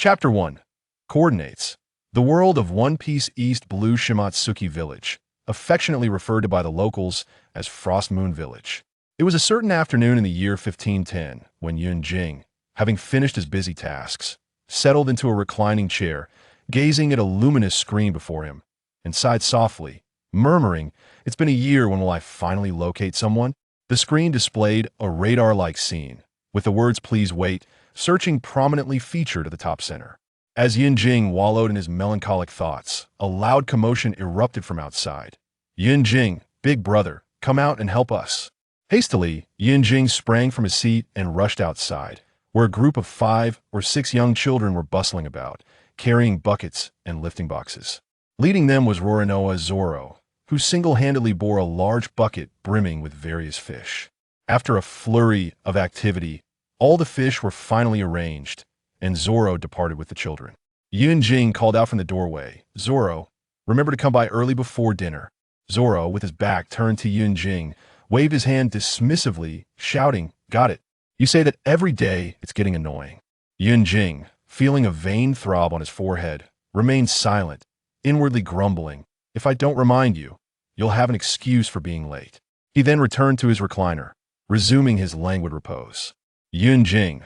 Chapter 1. Coordinates. The world of One Piece East Blue Shimatsuki Village, affectionately referred to by the locals as Frost Moon Village. It was a certain afternoon in the year 1510 when Yun Jing, having finished his busy tasks, settled into a reclining chair, gazing at a luminous screen before him, and sighed softly, murmuring, "It's been a year, when will I finally locate someone?" The screen displayed a radar-like scene, with the words "Please wait" searching prominently featured at the top center. As Yun Jing wallowed in his melancholic thoughts, a loud commotion erupted from outside. "Yun Jing, big brother, come out and help us." Hastily, Yun Jing sprang from his seat and rushed outside, where a group of 5 or 6 young children were bustling about, carrying buckets and lifting boxes. Leading them was Rorinoa Zoro, who single-handedly bore a large bucket brimming with various fish. After a flurry of activity, all the fish were finally arranged, and Zoro departed with the children. Yun Jing called out from the doorway, "Zoro, remember to come by early before dinner." Zoro, with his back turned to Yun Jing, waved his hand dismissively, shouting, "Got it. You say that every day, it's getting annoying." Yun Jing, feeling a vain throb on his forehead, remained silent, inwardly grumbling, "If I don't remind you, you'll have an excuse for being late." He then returned to his recliner, resuming his languid repose. Yun Jing,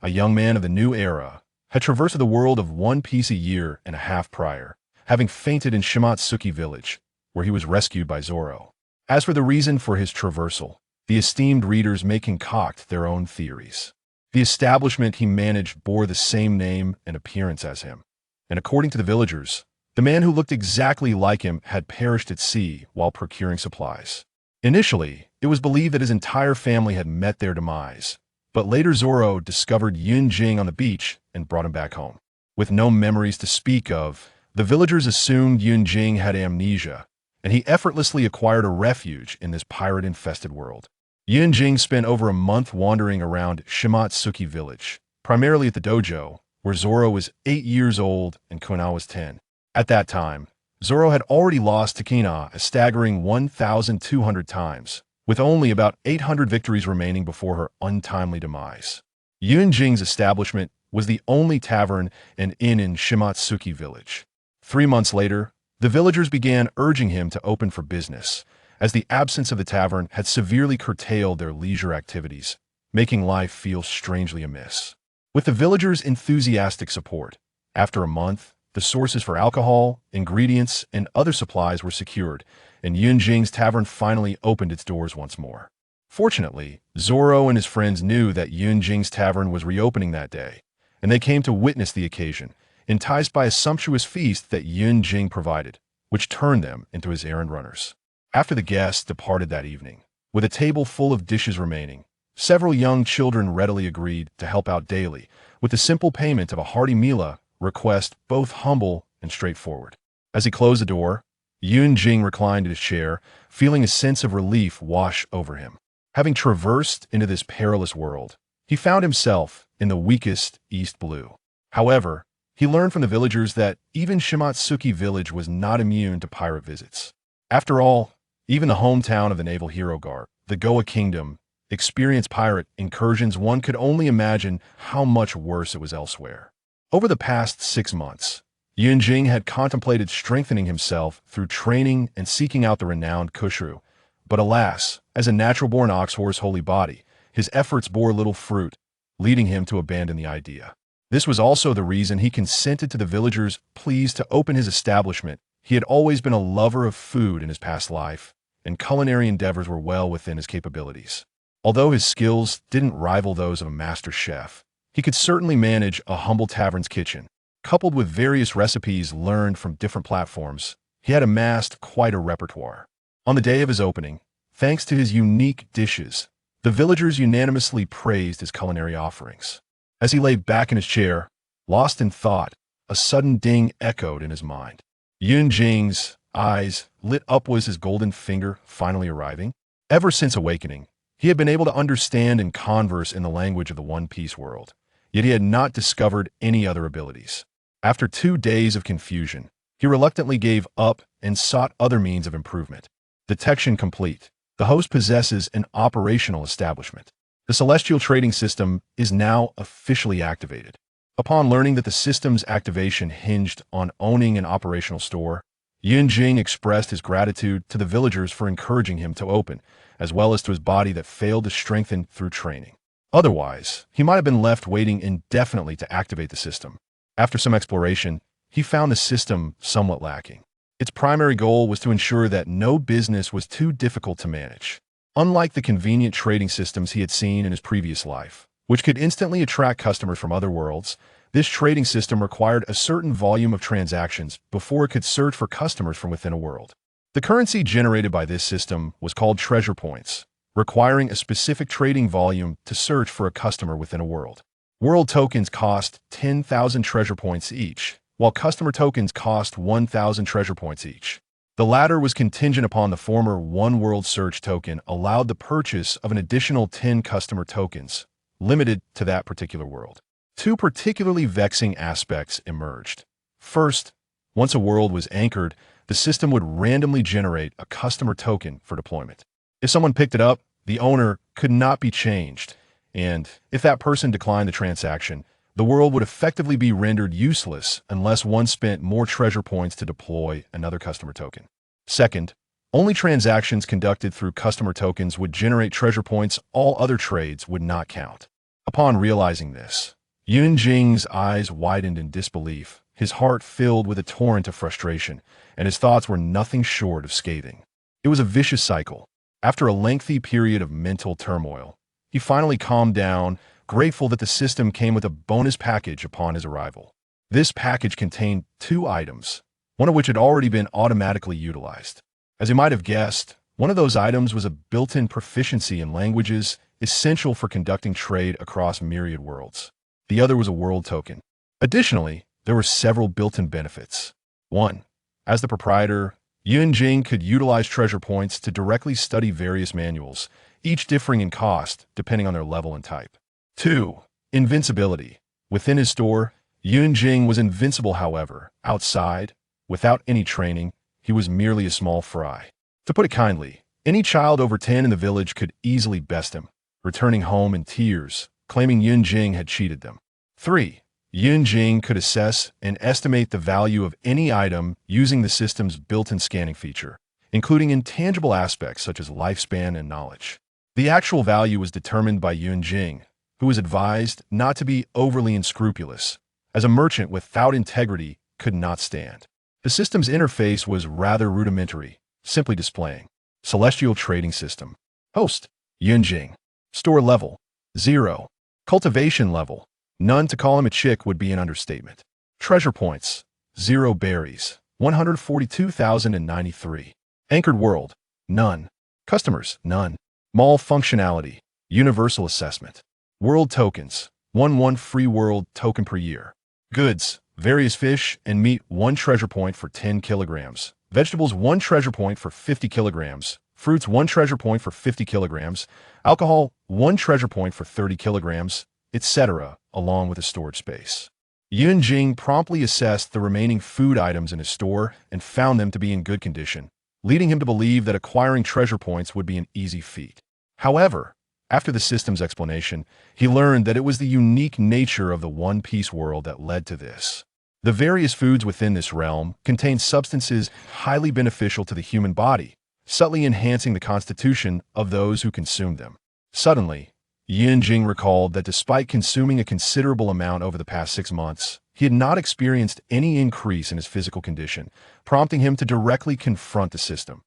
a young man of the new era, had traversed the world of One Piece a year and a half prior, having fainted in Shimatsuki Village, where he was rescued by Zoro. As for the reason for his traversal, the esteemed readers may concoct their own theories. The establishment he managed bore the same name and appearance as him, and according to the villagers, the man who looked exactly like him had perished at sea while procuring supplies. Initially, it was believed that his entire family had met their demise, but later Zoro discovered Yun Jing on the beach and brought him back home. With no memories to speak of, the villagers assumed Yun Jing had amnesia, and he effortlessly acquired a refuge in this pirate-infested world. Yun Jing spent over a month wandering around Shimatsuki Village, primarily at the dojo, where Zoro was 8 years old and Kuina was 10. At that time, Zoro had already lost to Kuina a staggering 1,200 times, with only about 800 victories remaining before her untimely demise. Yun Jing's establishment was the only tavern and inn in Shimatsuki Village. 3 months later, the villagers began urging him to open for business, as the absence of the tavern had severely curtailed their leisure activities, making life feel strangely amiss. With the villagers' enthusiastic support, after a month, the sources for alcohol, ingredients, and other supplies were secured, and Yun Jing's tavern finally opened its doors once more. Fortunately, Zoro and his friends knew that Yun Jing's tavern was reopening that day, and they came to witness the occasion, enticed by a sumptuous feast that Yun Jing provided, which turned them into his errand runners. After the guests departed that evening, with a table full of dishes remaining, several young children readily agreed to help out daily, with the simple payment of a hearty mila request, both humble and straightforward. As he closed the door, Yun Jing reclined in his chair, feeling a sense of relief wash over him. Having traversed into this perilous world, he found himself in the weakest East Blue. However, he learned from the villagers that even Shimatsuki Village was not immune to pirate visits. After all, even the hometown of the naval hero Garp, the Goa Kingdom, experienced pirate incursions. One could only imagine how much worse it was elsewhere. Over the past 6 months, Yun Jing had contemplated strengthening himself through training and seeking out the renowned Kushru, but alas, as a natural-born ox-horse holy body, his efforts bore little fruit, leading him to abandon the idea. This was also the reason he consented to the villagers' pleas to open his establishment. He had always been a lover of food in his past life, and culinary endeavors were well within his capabilities. Although his skills didn't rival those of a master chef, he could certainly manage a humble tavern's kitchen. Coupled with various recipes learned from different platforms, he had amassed quite a repertoire. On the day of his opening, thanks to his unique dishes, the villagers unanimously praised his culinary offerings. As he lay back in his chair, lost in thought, a sudden ding echoed in his mind. Yun Jing's eyes lit up. Was his golden finger finally arriving? Ever since awakening, he had been able to understand and converse in the language of the One Piece world, yet he had not discovered any other abilities. After 2 days of confusion, he reluctantly gave up and sought other means of improvement. Detection complete. The host possesses an operational establishment. The celestial trading system is now officially activated. Upon learning that the system's activation hinged on owning an operational store, Yunjing expressed his gratitude to the villagers for encouraging him to open, as well as to his body that failed to strengthen through training. Otherwise, he might have been left waiting indefinitely to activate the system. After some exploration, he found the system somewhat lacking. Its primary goal was to ensure that no business was too difficult to manage. Unlike the convenient trading systems he had seen in his previous life, which could instantly attract customers from other worlds, this trading system required a certain volume of transactions before it could search for customers from within a world. The currency generated by this system was called treasure points, requiring a specific trading volume to search for a customer within a world. World tokens cost 10,000 treasure points each, while customer tokens cost 1,000 treasure points each. The latter was contingent upon the former One World Search token allowed the purchase of an additional 10 customer tokens, limited to that particular world. Two particularly vexing aspects emerged. First, once a world was anchored, the system would randomly generate a customer token for deployment. If someone picked it up, the owner could not be changed, and if that person declined the transaction, the world would effectively be rendered useless unless one spent more treasure points to deploy another customer token. Second, only transactions conducted through customer tokens would generate treasure points. All other trades would not count. Upon realizing this, Yunjing's eyes widened in disbelief, his heart filled with a torrent of frustration, and his thoughts were nothing short of scathing. It was a vicious cycle. After a lengthy period of mental turmoil, he finally calmed down, grateful that the system came with a bonus package upon his arrival. This package contained 2 items, one of which had already been automatically utilized. As you might have guessed, one of those items was a built-in proficiency in languages essential for conducting trade across myriad worlds. The other was a world token. Additionally, there were several built-in benefits. 1. As the proprietor, Yunjing could utilize treasure points to directly study various manuals, each differing in cost depending on their level and type. 2. Invincibility. Within his store, Yunjing was invincible. However, outside, without any training, he was merely a small fry. To put it kindly, any child over 10 in the village could easily best him, returning home in tears, claiming Yunjing had cheated them. 3. Yunjing could assess and estimate the value of any item using the system's built-in scanning feature, including intangible aspects such as lifespan and knowledge. The actual value was determined by Yunjing, who was advised not to be overly unscrupulous, as a merchant without integrity could not stand. The system's interface was rather rudimentary, simply displaying Celestial Trading System. Host, Yunjing. Store level, 0. Cultivation level, none. To call him a chick would be an understatement. Treasure points, 0 berries, 142,093. Anchored world, none. Customers, none. Mall functionality, universal assessment. World tokens, 1 free world token per year. Goods, various fish and meat, 1 treasure point for 10 kilograms. Vegetables, 1 treasure point for 50 kilograms. Fruits, 1 treasure point for 50 kilograms. Alcohol, 1 treasure point for 30 kilograms, etc., along with a storage space. Yunjing promptly assessed the remaining food items in his store and found them to be in good condition, leading him to believe that acquiring treasure points would be an easy feat. However, after the system's explanation, he learned that it was the unique nature of the One Piece world that led to this. The various foods within this realm contained substances highly beneficial to the human body, subtly enhancing the constitution of those who consumed them. Suddenly, Yunjing recalled that despite consuming a considerable amount over the past 6 months, he had not experienced any increase in his physical condition, prompting him to directly confront the system.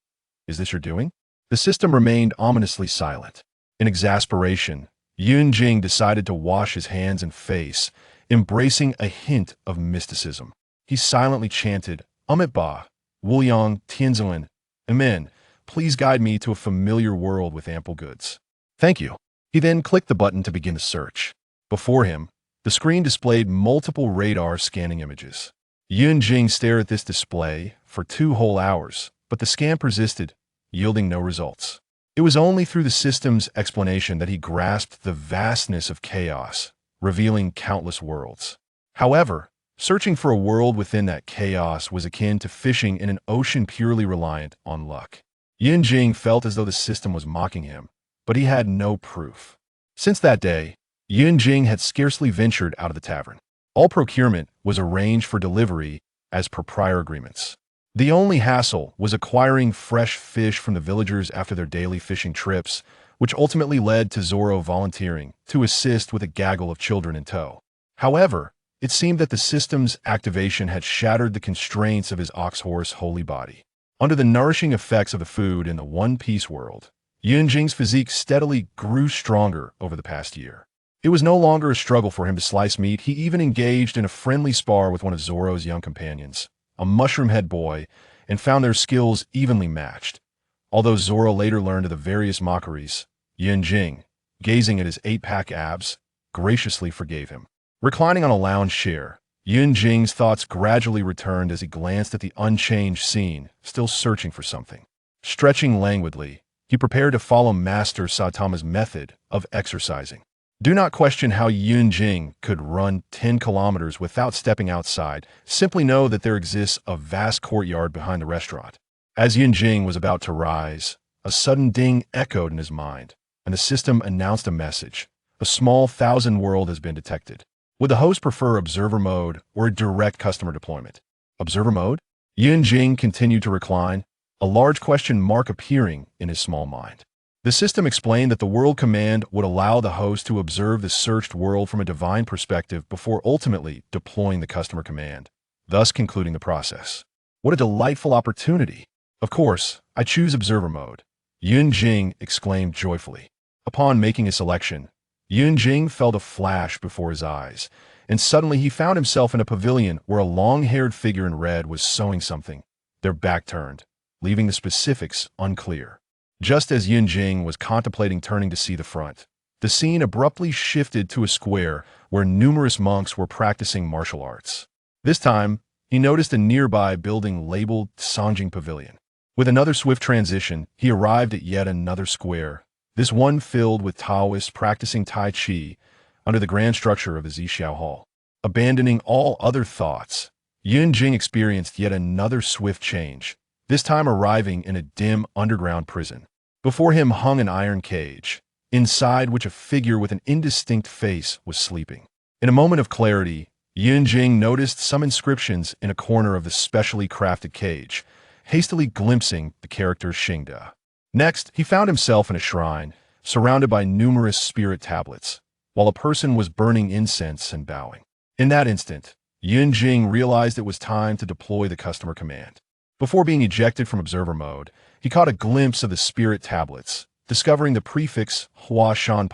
"Is this your doing?" The system remained ominously silent. In exasperation, Yunjing decided to wash his hands and face, embracing a hint of mysticism. He silently chanted, "Amit Ba, Wuliang Tianzhen, Amen. Please guide me to a familiar world with ample goods." "Thank you." He then clicked the button to begin the search. Before him, the screen displayed multiple radar scanning images. Yunjing stared at this display for 2 whole hours, but the scan persisted, yielding no results. It was only through the system's explanation that he grasped the vastness of chaos, revealing countless worlds. However, searching for a world within that chaos was akin to fishing in an ocean purely reliant on luck. Yunjing felt as though the system was mocking him, but he had no proof. Since that day, Yunjing had scarcely ventured out of the tavern. All procurement was arranged for delivery as per prior agreements. The only hassle was acquiring fresh fish from the villagers after their daily fishing trips, which ultimately led to Zoro volunteering to assist with a gaggle of children in tow. However, it seemed that the system's activation had shattered the constraints of his ox-horse holy body. Under the nourishing effects of the food in the One Piece world, Yunjing's physique steadily grew stronger over the past year. It was no longer a struggle for him to slice meat. He even engaged in a friendly spar with one of Zoro's young companions, a mushroom-head boy, and found their skills evenly matched. Although Zoro later learned of the various mockeries, Yunjing, gazing at his 8-pack abs, graciously forgave him. Reclining on a lounge chair, Yunjing's thoughts gradually returned as he glanced at the unchanged scene, still searching for something. Stretching languidly, he prepared to follow Master Saitama's method of exercising. Do not question how Yunjing could run 10 kilometers without stepping outside. Simply know that there exists a vast courtyard behind the restaurant. As Yunjing was about to rise, a sudden ding echoed in his mind, and the system announced a message. A small 1,000 world has been detected. Would the host prefer observer mode or a direct customer deployment? Observer mode? Yunjing continued to recline, a large question mark appearing in his small mind. The system explained that the world command would allow the host to observe the searched world from a divine perspective before ultimately deploying the customer command, thus concluding the process. What a delightful opportunity! Of course, I choose observer mode, Yunjing exclaimed joyfully. Upon making a selection, Yunjing felt a flash before his eyes, and suddenly he found himself in a pavilion where a long-haired figure in red was sewing something, their back turned, leaving the specifics unclear. Just as Yunjing was contemplating turning to see the front, the scene abruptly shifted to a square where numerous monks were practicing martial arts. This time, he noticed a nearby building labeled Sanjing Pavilion. With another swift transition, he arrived at yet another square, this one filled with Taoists practicing Tai Chi under the grand structure of the Zixiao Hall. Abandoning all other thoughts, Yunjing experienced yet another swift change, this time arriving in a dim underground prison. Before him hung an iron cage, inside which a figure with an indistinct face was sleeping. In a moment of clarity, Yunjing noticed some inscriptions in a corner of the specially crafted cage, hastily glimpsing the character Xingda. Next, he found himself in a shrine, surrounded by numerous spirit tablets, while a person was burning incense and bowing. In that instant, Yunjing realized it was time to deploy the customer command. Before being ejected from observer mode, he caught a glimpse of the spirit tablets, discovering the prefix Hua Shan,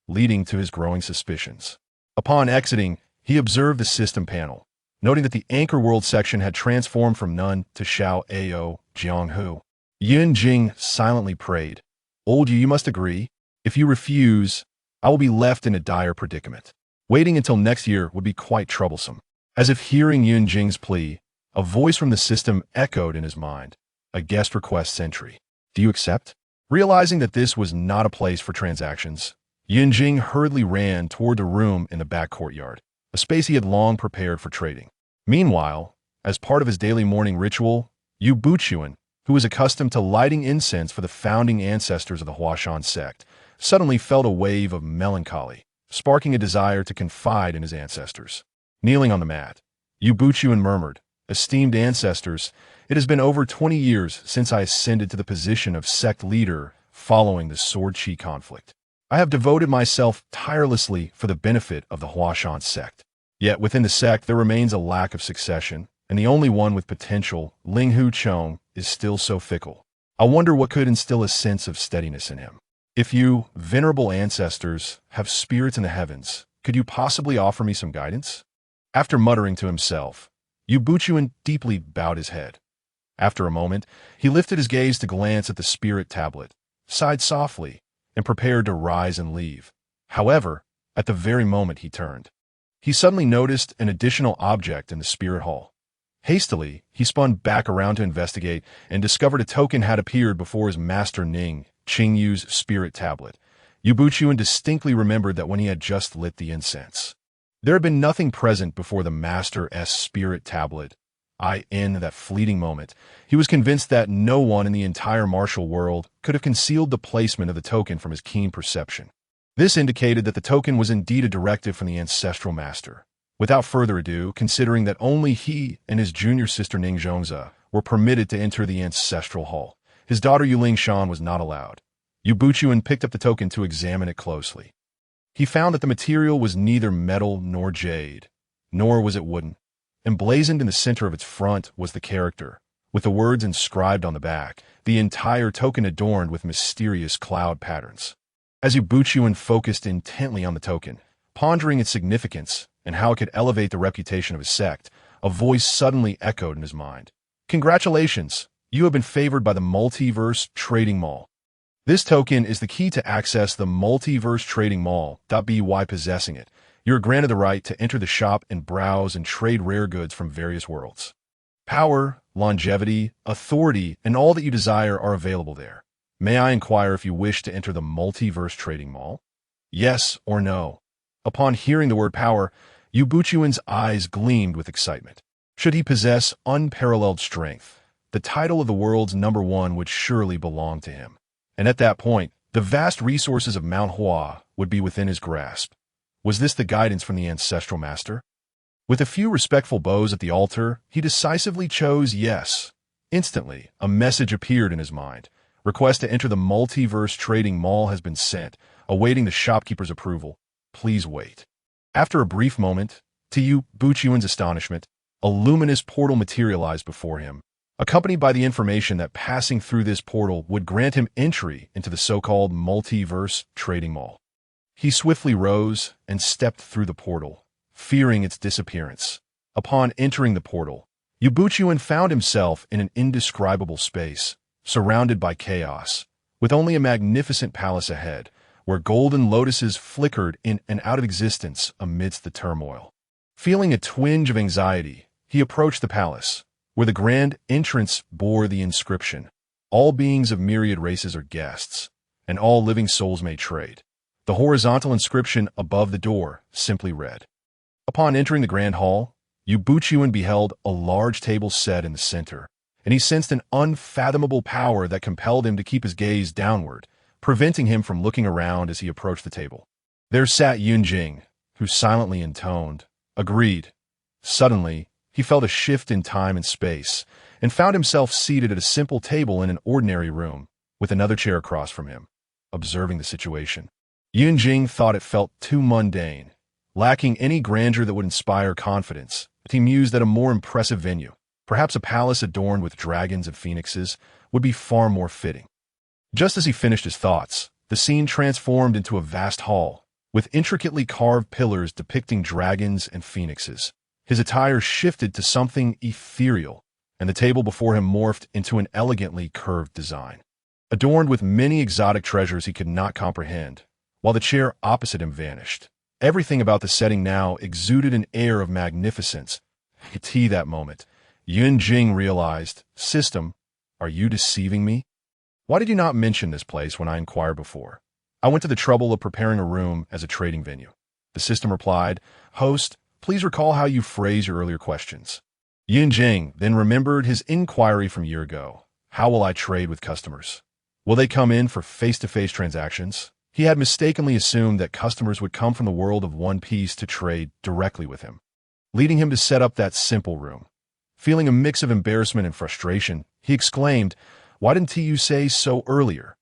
leading to his growing suspicions. Upon exiting, he observed the system panel, noting that the Anchor World section had transformed from Nun to Xiao Ao Jianghu. Yunjing silently prayed, "Old you must agree. If you refuse, I will be left in a dire predicament. Waiting until next year would be quite troublesome." As if hearing Yunjing's plea, a voice from the system echoed in his mind. A guest request entry. Do you accept? Realizing that this was not a place for transactions, Yunjing hurriedly ran toward the room in the back courtyard, a space he had long prepared for trading. Meanwhile, as part of his daily morning ritual, Yue Buqun, who was accustomed to lighting incense for the founding ancestors of the Hua Shan sect, suddenly felt a wave of melancholy, sparking a desire to confide in his ancestors. Kneeling on the mat, Yue Buqun murmured, "Esteemed ancestors, it has been over 20 years since I ascended to the position of sect leader following the Sword Chi conflict. I have devoted myself tirelessly for the benefit of the Hua Shan sect. Yet within the sect there remains a lack of succession, and the only one with potential, Ling Hu Chong, is still so fickle. I wonder what could instill a sense of steadiness in him. If you, venerable ancestors, have spirits in the heavens, could you possibly offer me some guidance?" After muttering to himself, Yue Buqun deeply bowed his head. After a moment, he lifted his gaze to glance at the spirit tablet, sighed softly, and prepared to rise and leave. However, at the very moment he turned, he suddenly noticed an additional object in the spirit hall. Hastily, he spun back around to investigate and discovered a token had appeared before his master Ning Qingyu's spirit tablet. Yue Buqun distinctly remembered that when he had just lit the incense, there had been nothing present before the Master's spirit tablet. In that fleeting moment, he was convinced that no one in the entire martial world could have concealed the placement of the token from his keen perception. This indicated that the token was indeed a directive from the ancestral master. Without further ado, considering that only he and his junior sister Ningzhongza were permitted to enter the ancestral hall, his daughter Hua Shan was not allowed. Yue Buqun picked up the token to examine it closely. He found that the material was neither metal nor jade, nor was it wooden. Emblazoned in the center of its front was the character, with the words inscribed on the back, the entire token adorned with mysterious cloud patterns. As Yue Buqun focused intently on the token, pondering its significance and how it could elevate the reputation of his sect, a voice suddenly echoed in his mind. Congratulations! You have been favored by the Multiverse Trading Mall. This token is the key to access the Multiverse Trading Mall. By possessing it, you are granted the right to enter the shop and browse and trade rare goods from various worlds. Power, longevity, authority, and all that you desire are available there. May I inquire if you wish to enter the Multiverse Trading Mall? Yes or no? Upon hearing the word power, Yue Buqun's eyes gleamed with excitement. Should he possess unparalleled strength, the title of the world's #1 would surely belong to him. And at that point, the vast resources of Mount Hua would be within his grasp. Was this the guidance from the ancestral master? With a few respectful bows at the altar, he decisively chose yes. Instantly, a message appeared in his mind. Request to enter the Multiverse Trading Mall has been sent, awaiting the shopkeeper's approval. Please wait. After a brief moment, to Yue Buqun's astonishment, a luminous portal materialized before him, accompanied by the information that passing through this portal would grant him entry into the so-called Multiverse Trading Mall. He swiftly rose and stepped through the portal, fearing its disappearance. Upon entering the portal, Yue Buqun found himself in an indescribable space, surrounded by chaos, with only a magnificent palace ahead, where golden lotuses flickered in and out of existence amidst the turmoil. Feeling a twinge of anxiety, he approached the palace, where the grand entrance bore the inscription, "All beings of myriad races are guests, and all living souls may trade." The horizontal inscription above the door simply read. Upon entering the grand hall, Yue Buqun beheld a large table set in the center, and he sensed an unfathomable power that compelled him to keep his gaze downward, preventing him from looking around as he approached the table. There sat Yunjing, who silently intoned, "Agreed." Suddenly, he felt a shift in time and space, and found himself seated at a simple table in an ordinary room, with another chair across from him. Observing the situation, Yunjing thought it felt too mundane, lacking any grandeur that would inspire confidence, but he mused that a more impressive venue, perhaps a palace adorned with dragons and phoenixes, would be far more fitting. Just as he finished his thoughts, the scene transformed into a vast hall, with intricately carved pillars depicting dragons and phoenixes. His attire shifted to something ethereal, and the table before him morphed into an elegantly curved design, adorned with many exotic treasures he could not comprehend, while the chair opposite him vanished. Everything about the setting now exuded an air of magnificence. At that moment, Yunjing realized, "System, are you deceiving me? Why did you not mention this place when I inquired before? I went to the trouble of preparing a room as a trading venue." The system replied, "Host, please recall how you phrased your earlier questions." Yunjing then remembered his inquiry from a year ago. How will I trade with customers? Will they come in for face-to-face transactions? He had mistakenly assumed that customers would come from the world of One Piece to trade directly with him, leading him to set up that simple room. Feeling a mix of embarrassment and frustration, he exclaimed, "Why didn't you say so earlier?"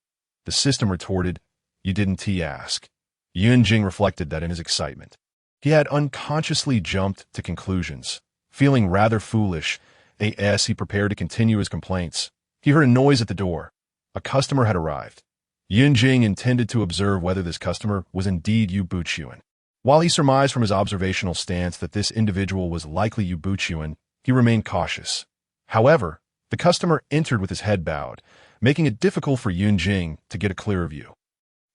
The system retorted, "You didn't ask." Yunjing reflected that in his excitement, he had unconsciously jumped to conclusions. Feeling rather foolish, as he prepared to continue his complaints, he heard a noise at the door. A customer had arrived. Yunjing intended to observe whether this customer was indeed Yue Buqun. While he surmised from his observational stance that this individual was likely Yue Buqun, he remained cautious. However, the customer entered with his head bowed, making it difficult for Yunjing to get a clearer view.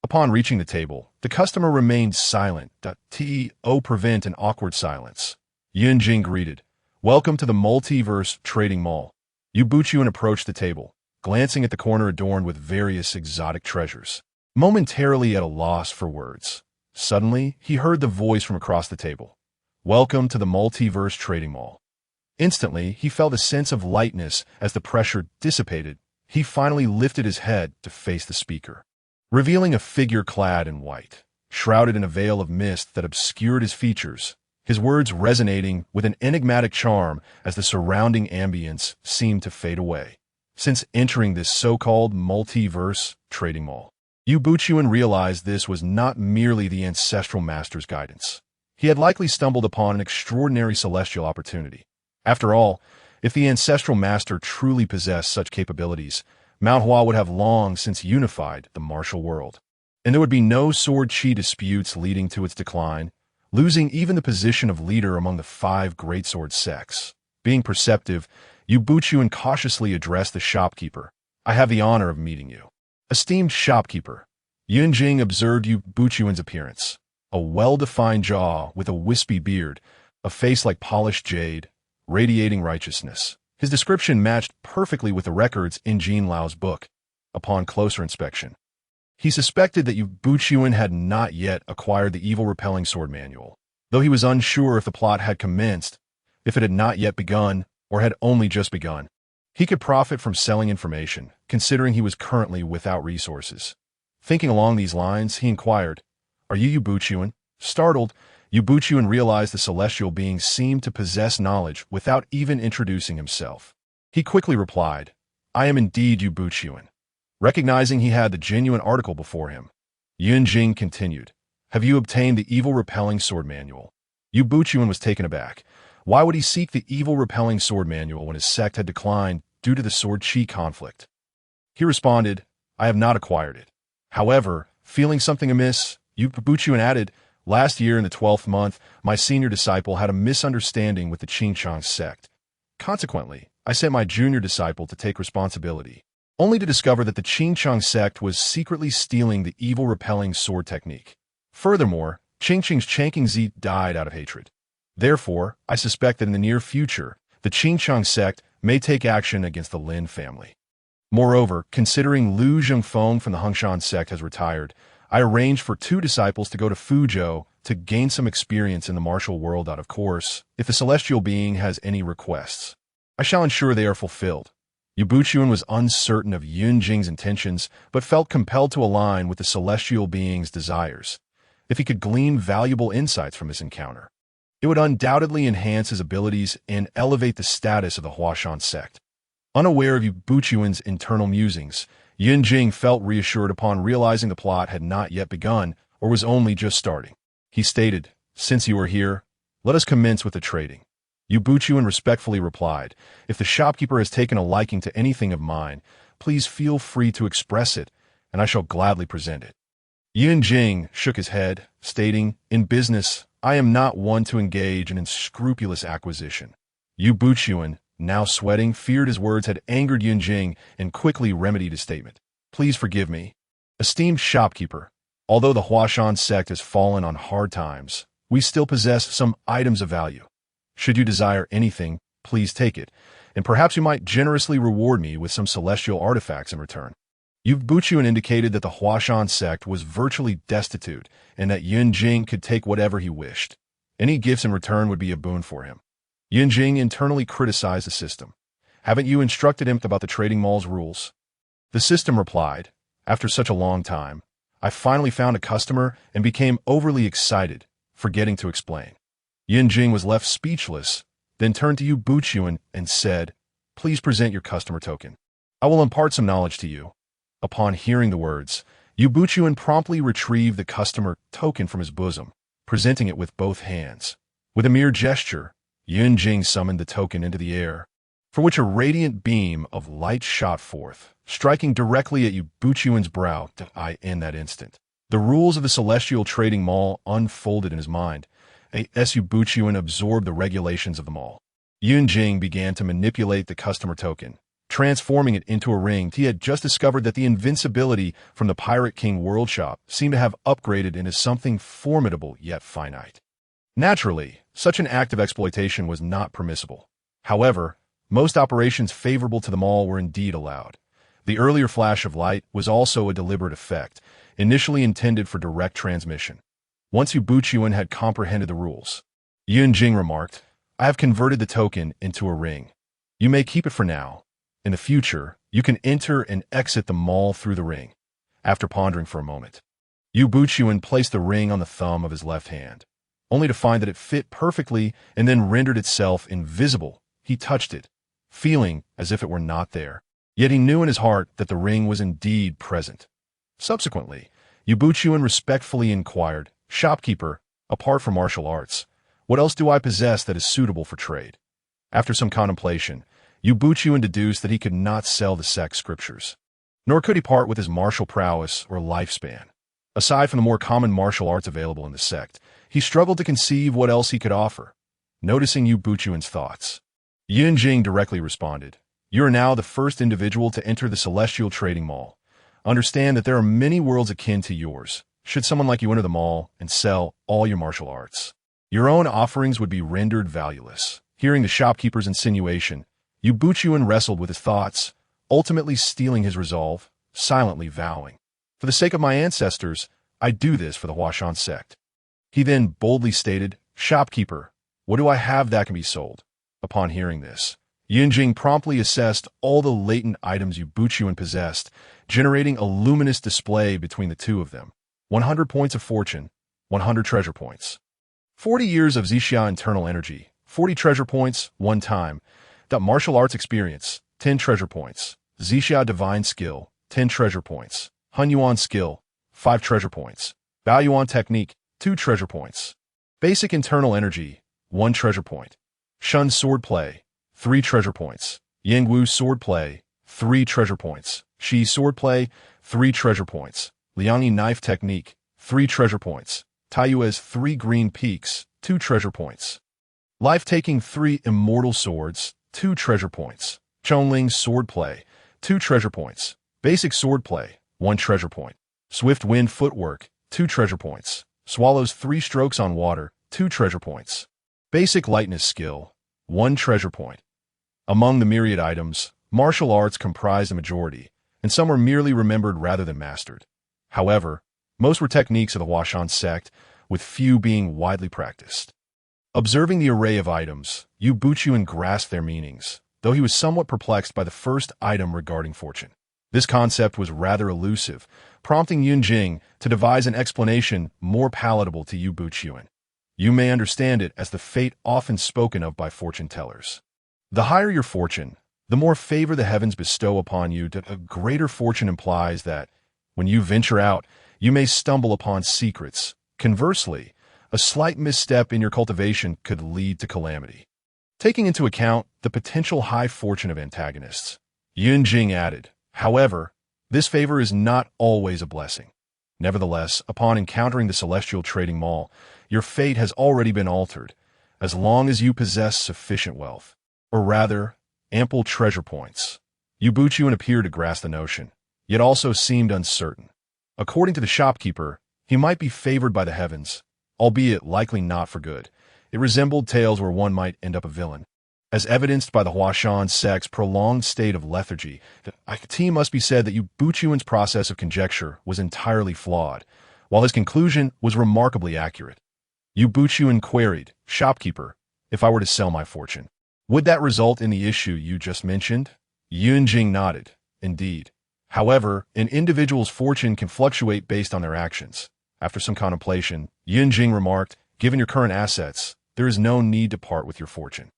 Upon reaching the table, the customer remained silent to prevent an awkward silence. Yunjing greeted, "Welcome to the Multiverse Trading Mall." Yue Buqun approached the table, glancing at the corner adorned with various exotic treasures, momentarily at a loss for words. Suddenly, he heard the voice from across the table. "Welcome to the Multiverse Trading Mall." Instantly, he felt a sense of lightness as the pressure dissipated. He finally lifted his head to face the speaker, revealing a figure clad in white, shrouded in a veil of mist that obscured his features. his words resonating with an enigmatic charm as the surrounding ambience seemed to fade away. Since entering this so-called multiverse trading mall, Yue Buqun realized this was not merely the ancestral master's guidance. He had likely stumbled upon an extraordinary celestial opportunity. After all, if the ancestral master truly possessed such capabilities, Mount Hua would have long since unified the martial world, and there would be no sword-chi disputes leading to its decline, losing even the position of leader among the 5 greatsword sects. Being perceptive, Yue Buqun cautiously addressed the shopkeeper. "I have the honor of meeting you." Esteemed shopkeeper, Yunjing observed Yue Buqun's appearance. A well-defined jaw with a wispy beard, a face like polished jade, radiating righteousness. His description matched perfectly with the records in Jin Lao's book. Upon closer inspection, he suspected that Yue Buqun had not yet acquired the evil-repelling sword manual, though he was unsure if the plot had commenced, if it had not yet begun, or had only just begun. He could profit from selling information, considering he was currently without resources. Thinking along these lines, he inquired, "Are you Yue Buqun?" Startled, Yue Buqun realized the celestial being seemed to possess knowledge without even introducing himself. He quickly replied, "I am indeed Yue Buqun." Recognizing he had the genuine article before him, Yunjing continued, "Have you obtained the evil-repelling sword manual?" Yue Buqun was taken aback. Why would he seek the evil-repelling sword manual when his sect had declined due to the sword-chi conflict? He responded, "I have not acquired it." However, feeling something amiss, Yue Buqun added, "Last year in the 12th month, my senior disciple had a misunderstanding with the Qingchang sect. Consequently, I sent my junior disciple to take responsibility, only to discover that the Qingchang sect was secretly stealing the evil-repelling sword technique. Furthermore, Qingchang's Chanking Zi died out of hatred. Therefore, I suspect that in the near future, the Qingchang sect may take action against the Lin family. Moreover, considering Liu Zhengfeng from the Hongshan sect has retired, I arranged for 2 disciples to go to Fuzhou to gain some experience in the martial world out of course. If the celestial being has any requests, I shall ensure they are fulfilled." Yue Buqun was uncertain of Yunjing's intentions, but felt compelled to align with the celestial being's desires. If he could glean valuable insights from this encounter, it would undoubtedly enhance his abilities and elevate the status of the Hua Shan sect. Unaware of Yue Buqun's internal musings, Yunjing felt reassured upon realizing the plot had not yet begun or was only just starting. He stated, "Since you are here, let us commence with the trading." Yue Buqun respectfully replied, "If the shopkeeper has taken a liking to anything of mine, please feel free to express it, and I shall gladly present it." Yunjing shook his head, stating, "In business, I am not one to engage in unscrupulous acquisition." Yue Buqun, now sweating, feared his words had angered Yunjing and quickly remedied his statement. "Please forgive me. Esteemed shopkeeper, although the Hua Shan sect has fallen on hard times, we still possess some items of value. Should you desire anything, please take it, and perhaps you might generously reward me with some celestial artifacts in return." Yue Buqun indicated that the Hua Shan sect was virtually destitute and that Yunjing could take whatever he wished. Any gifts in return would be a boon for him. Yunjing internally criticized the system. "Haven't you instructed him about the trading mall's rules?" The system replied, "After such a long time, I finally found a customer and became overly excited, forgetting to explain." Yunjing was left speechless, then turned to Yue Buqun and said, "Please present your customer token. I will impart some knowledge to you." Upon hearing the words, Yue Buqun promptly retrieved the customer token from his bosom, presenting it with both hands. With a mere gesture, Yunjing summoned the token into the air, from which a radiant beam of light shot forth, striking directly at Yue Buqun's brow in that instant. The rules of the celestial trading mall unfolded in his mind. As Yue Buqun absorbed the regulations of the mall, Yunjing began to manipulate the customer token, transforming it into a ring. He had just discovered that the invincibility from the Pirate King World Shop seemed to have upgraded into something formidable yet finite. Naturally, such an act of exploitation was not permissible. However, most operations favorable to the mall were indeed allowed. The earlier flash of light was also a deliberate effect, initially intended for direct transmission. Once Yue Buqun had comprehended the rules, Yunjing remarked, "I have converted the token into a ring. You may keep it for now. In the future, you can enter and exit the mall through the ring." After pondering for a moment, Yue Buqun placed the ring on the thumb of his left hand. only to find that it fit perfectly and then rendered itself invisible. He touched it, feeling as if it were not there. Yet he knew in his heart that the ring was indeed present. Subsequently, Yue Buqun respectfully inquired, "Shopkeeper, apart from martial arts, what else do I possess that is suitable for trade?" After some contemplation, Yue Buqun deduced that he could not sell the sect scriptures, nor could he part with his martial prowess or lifespan. Aside from the more common martial arts available in the sect, he struggled to conceive what else he could offer. Noticing Yue Buqun's thoughts, Yunjing directly responded, "You are now the first individual to enter the Celestial Trading Mall. Understand that there are many worlds akin to yours. Should someone like you enter the mall and sell all your martial arts, your own offerings would be rendered valueless." Hearing the shopkeeper's insinuation, Yue Buqun wrestled with his thoughts, ultimately steeling his resolve, silently vowing, "For the sake of my ancestors, I do this for the Hua Shan sect." He then boldly stated, "Shopkeeper, what do I have that can be sold?" Upon hearing this, Yunjing promptly assessed all the latent items Yue Buqun possessed, generating a luminous display between the two of them. 100 points of fortune, 100 treasure points. 40 years of Zixia internal energy, 40 treasure points, 1 time. Martial arts experience, 10 treasure points. Zixia divine skill, 10 treasure points. Hunyuan skill, 5 treasure points. Baoyuan technique, 2 treasure points. Basic internal energy, 1 treasure point. Shun swordplay, 3 treasure points. Yingwu swordplay, 3 treasure points. Shi swordplay, 3 treasure points. Liangyi knife technique, 3 treasure points. Taiyue's 3 green peaks, 2 treasure points. Life-taking 3 immortal swords, 2 treasure points. Chonling swordplay, 2 treasure points. Basic swordplay, 1 treasure point. Swift wind footwork, 2 treasure points. Swallows 3 strokes on water, 2 treasure points. Basic lightness skill, 1 treasure point. Among the myriad items, martial arts comprised the majority, and some were merely remembered rather than mastered. However, most were techniques of the Hua Shan sect, with few being widely practiced. Observing the array of items, Yue Buqun grasped their meanings, though he was somewhat perplexed by the first item regarding fortune. This concept was rather elusive, prompting Yunjing to devise an explanation more palatable to Yue Buqun. You may understand it as the fate often spoken of by fortune-tellers. The higher your fortune, the more favor the heavens bestow upon you. A greater fortune implies that, when you venture out, you may stumble upon secrets. Conversely, a slight misstep in your cultivation could lead to calamity. Taking into account the potential high fortune of antagonists, Yunjing added, "However, this favor is not always a blessing. Nevertheless, upon encountering the Celestial Trading Mall, your fate has already been altered, as long as you possess sufficient wealth, or rather, ample treasure points." Yue Buqun appeared to grasp the notion, yet also seemed uncertain. According to the shopkeeper, he might be favored by the heavens, albeit likely not for good. It resembled tales where one might end up a villain. As evidenced by the Hua Shan sect's prolonged state of lethargy, it must be said that Yue Buqun's process of conjecture was entirely flawed, while his conclusion was remarkably accurate. Yue Buqun queried, "Shopkeeper, if I were to sell my fortune, would that result in the issue you just mentioned?" Yunjing nodded. "Indeed. However, an individual's fortune can fluctuate based on their actions." After some contemplation, Yunjing remarked, "Given your current assets, there is no need to part with your fortune."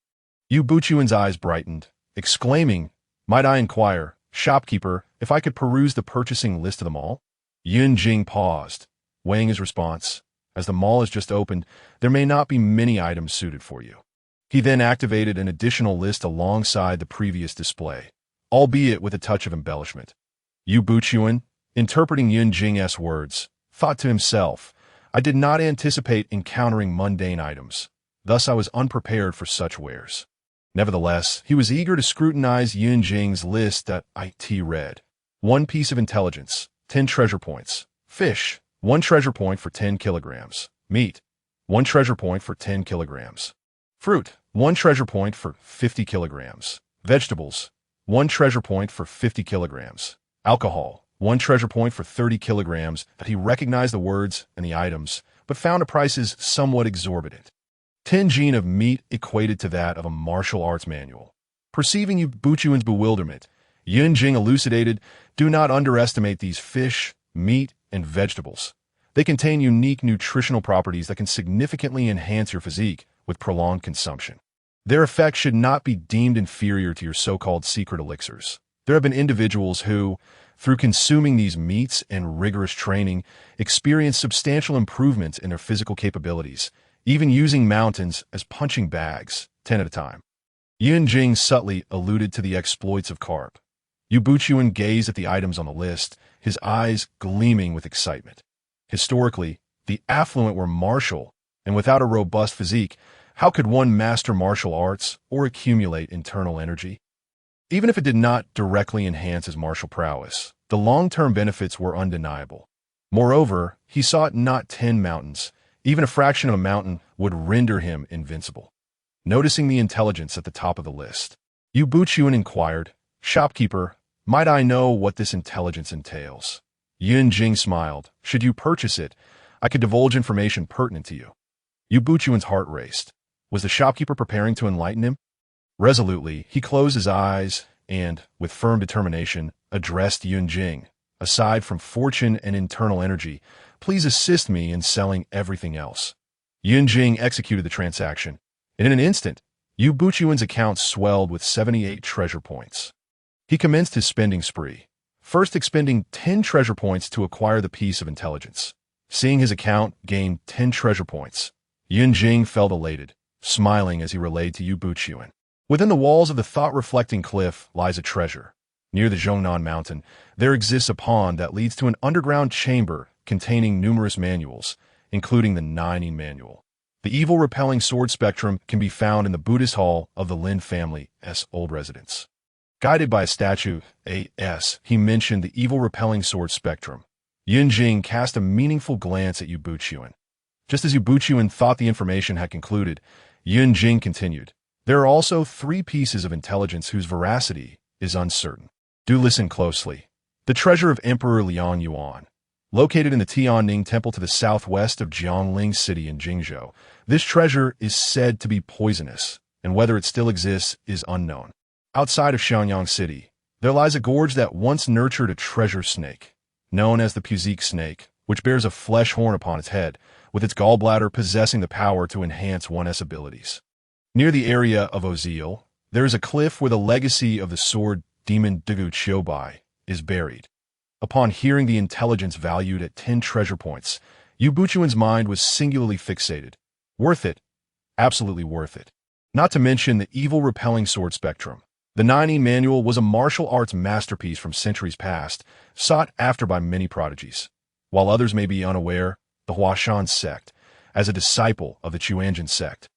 Yue Buqun's eyes brightened, exclaiming, "Might I inquire, shopkeeper, if I could peruse the purchasing list of the mall?" Yunjing paused, weighing his response. As the mall has just opened, there may not be many items suited for you. He then activated an additional list alongside the previous display, albeit with a touch of embellishment. Yue Buqun, interpreting Yunjing's words, thought to himself, "I did not anticipate encountering mundane items, thus I was unprepared for such wares." Nevertheless, he was eager to scrutinize Yunjing's list that it read. 1 piece of intelligence, 10 treasure points. Fish, 1 treasure point for 10 kilograms. Meat, 1 treasure point for 10 kilograms. Fruit, 1 treasure point for 50 kilograms. Vegetables, 1 treasure point for 50 kilograms. Alcohol, 1 treasure point for 30 kilograms. That he recognized the words and the items, but found the prices somewhat exorbitant. 10 gene of meat equated to that of a martial arts manual. Perceiving Yue Buqun's bewilderment, Yunjing elucidated, "Do not underestimate these fish, meat, and vegetables. They contain unique nutritional properties that can significantly enhance your physique with prolonged consumption. Their effects should not be deemed inferior to your so-called secret elixirs. There have been individuals who, through consuming these meats and rigorous training, experience substantial improvements in their physical capabilities, even using mountains as punching bags, 10 at a time. Yunjing subtly alluded to the exploits of Carp. Yue Buqun gazed at the items on the list, his eyes gleaming with excitement. Historically, the affluent were martial, and without a robust physique, how could one master martial arts or accumulate internal energy? Even if it did not directly enhance his martial prowess, the long-term benefits were undeniable. Moreover, he sought not 10 mountains. Even a fraction of a mountain would render him invincible. Noticing the intelligence at the top of the list, Yue Buqun inquired, "Shopkeeper, might I know what this intelligence entails?" Yunjing smiled. "Should you purchase it, I could divulge information pertinent to you." Yue Buqun's heart raced. Was the shopkeeper preparing to enlighten him? Resolutely, he closed his eyes and, with firm determination, addressed Yunjing. "Aside from fortune and internal energy, please assist me in selling everything else." Yunjing executed the transaction, and in an instant, Yue Buqun's account swelled with 78 treasure points. He commenced his spending spree, first expending 10 treasure points to acquire the piece of intelligence. Seeing his account gain 10 treasure points, Yunjing felt elated, smiling as he relayed to Yue Buqun. "Within the walls of the thought-reflecting cliff lies a treasure. Near the Zhongnan Mountain, there exists a pond that leads to an underground chamber containing numerous manuals, including the Ninjutsu manual. The evil-repelling sword spectrum can be found in the Buddhist hall of the Lin family's old residence." Guided by a statue, he mentioned the evil-repelling sword spectrum. Yunjing cast a meaningful glance at Yue Buqun. Just as Yue Buqun thought the information had concluded, Yunjing continued, "There are also 3 pieces of intelligence whose veracity is uncertain. Do listen closely. The treasure of Emperor Liang Yuan. Located in the Tianning Temple to the southwest of Jiangling City in Jingzhou, this treasure is said to be poisonous, and whether it still exists is unknown. Outside of Xiangyang City, there lies a gorge that once nurtured a treasure snake, known as the Puzik snake, which bears a flesh horn upon its head, with its gallbladder possessing the power to enhance one's abilities. Near the area of Ozil, there is a cliff where the legacy of the sword demon Dugu Qiubai is buried." Upon hearing the intelligence valued at 10 treasure points, Yue Buqun's mind was singularly fixated. Worth it. Absolutely worth it. Not to mention the evil-repelling sword spectrum. The Ninjutsu manual was a martial arts masterpiece from centuries past, sought after by many prodigies. While others may be unaware, the Hua Shan sect, as a disciple of the Chunin sect,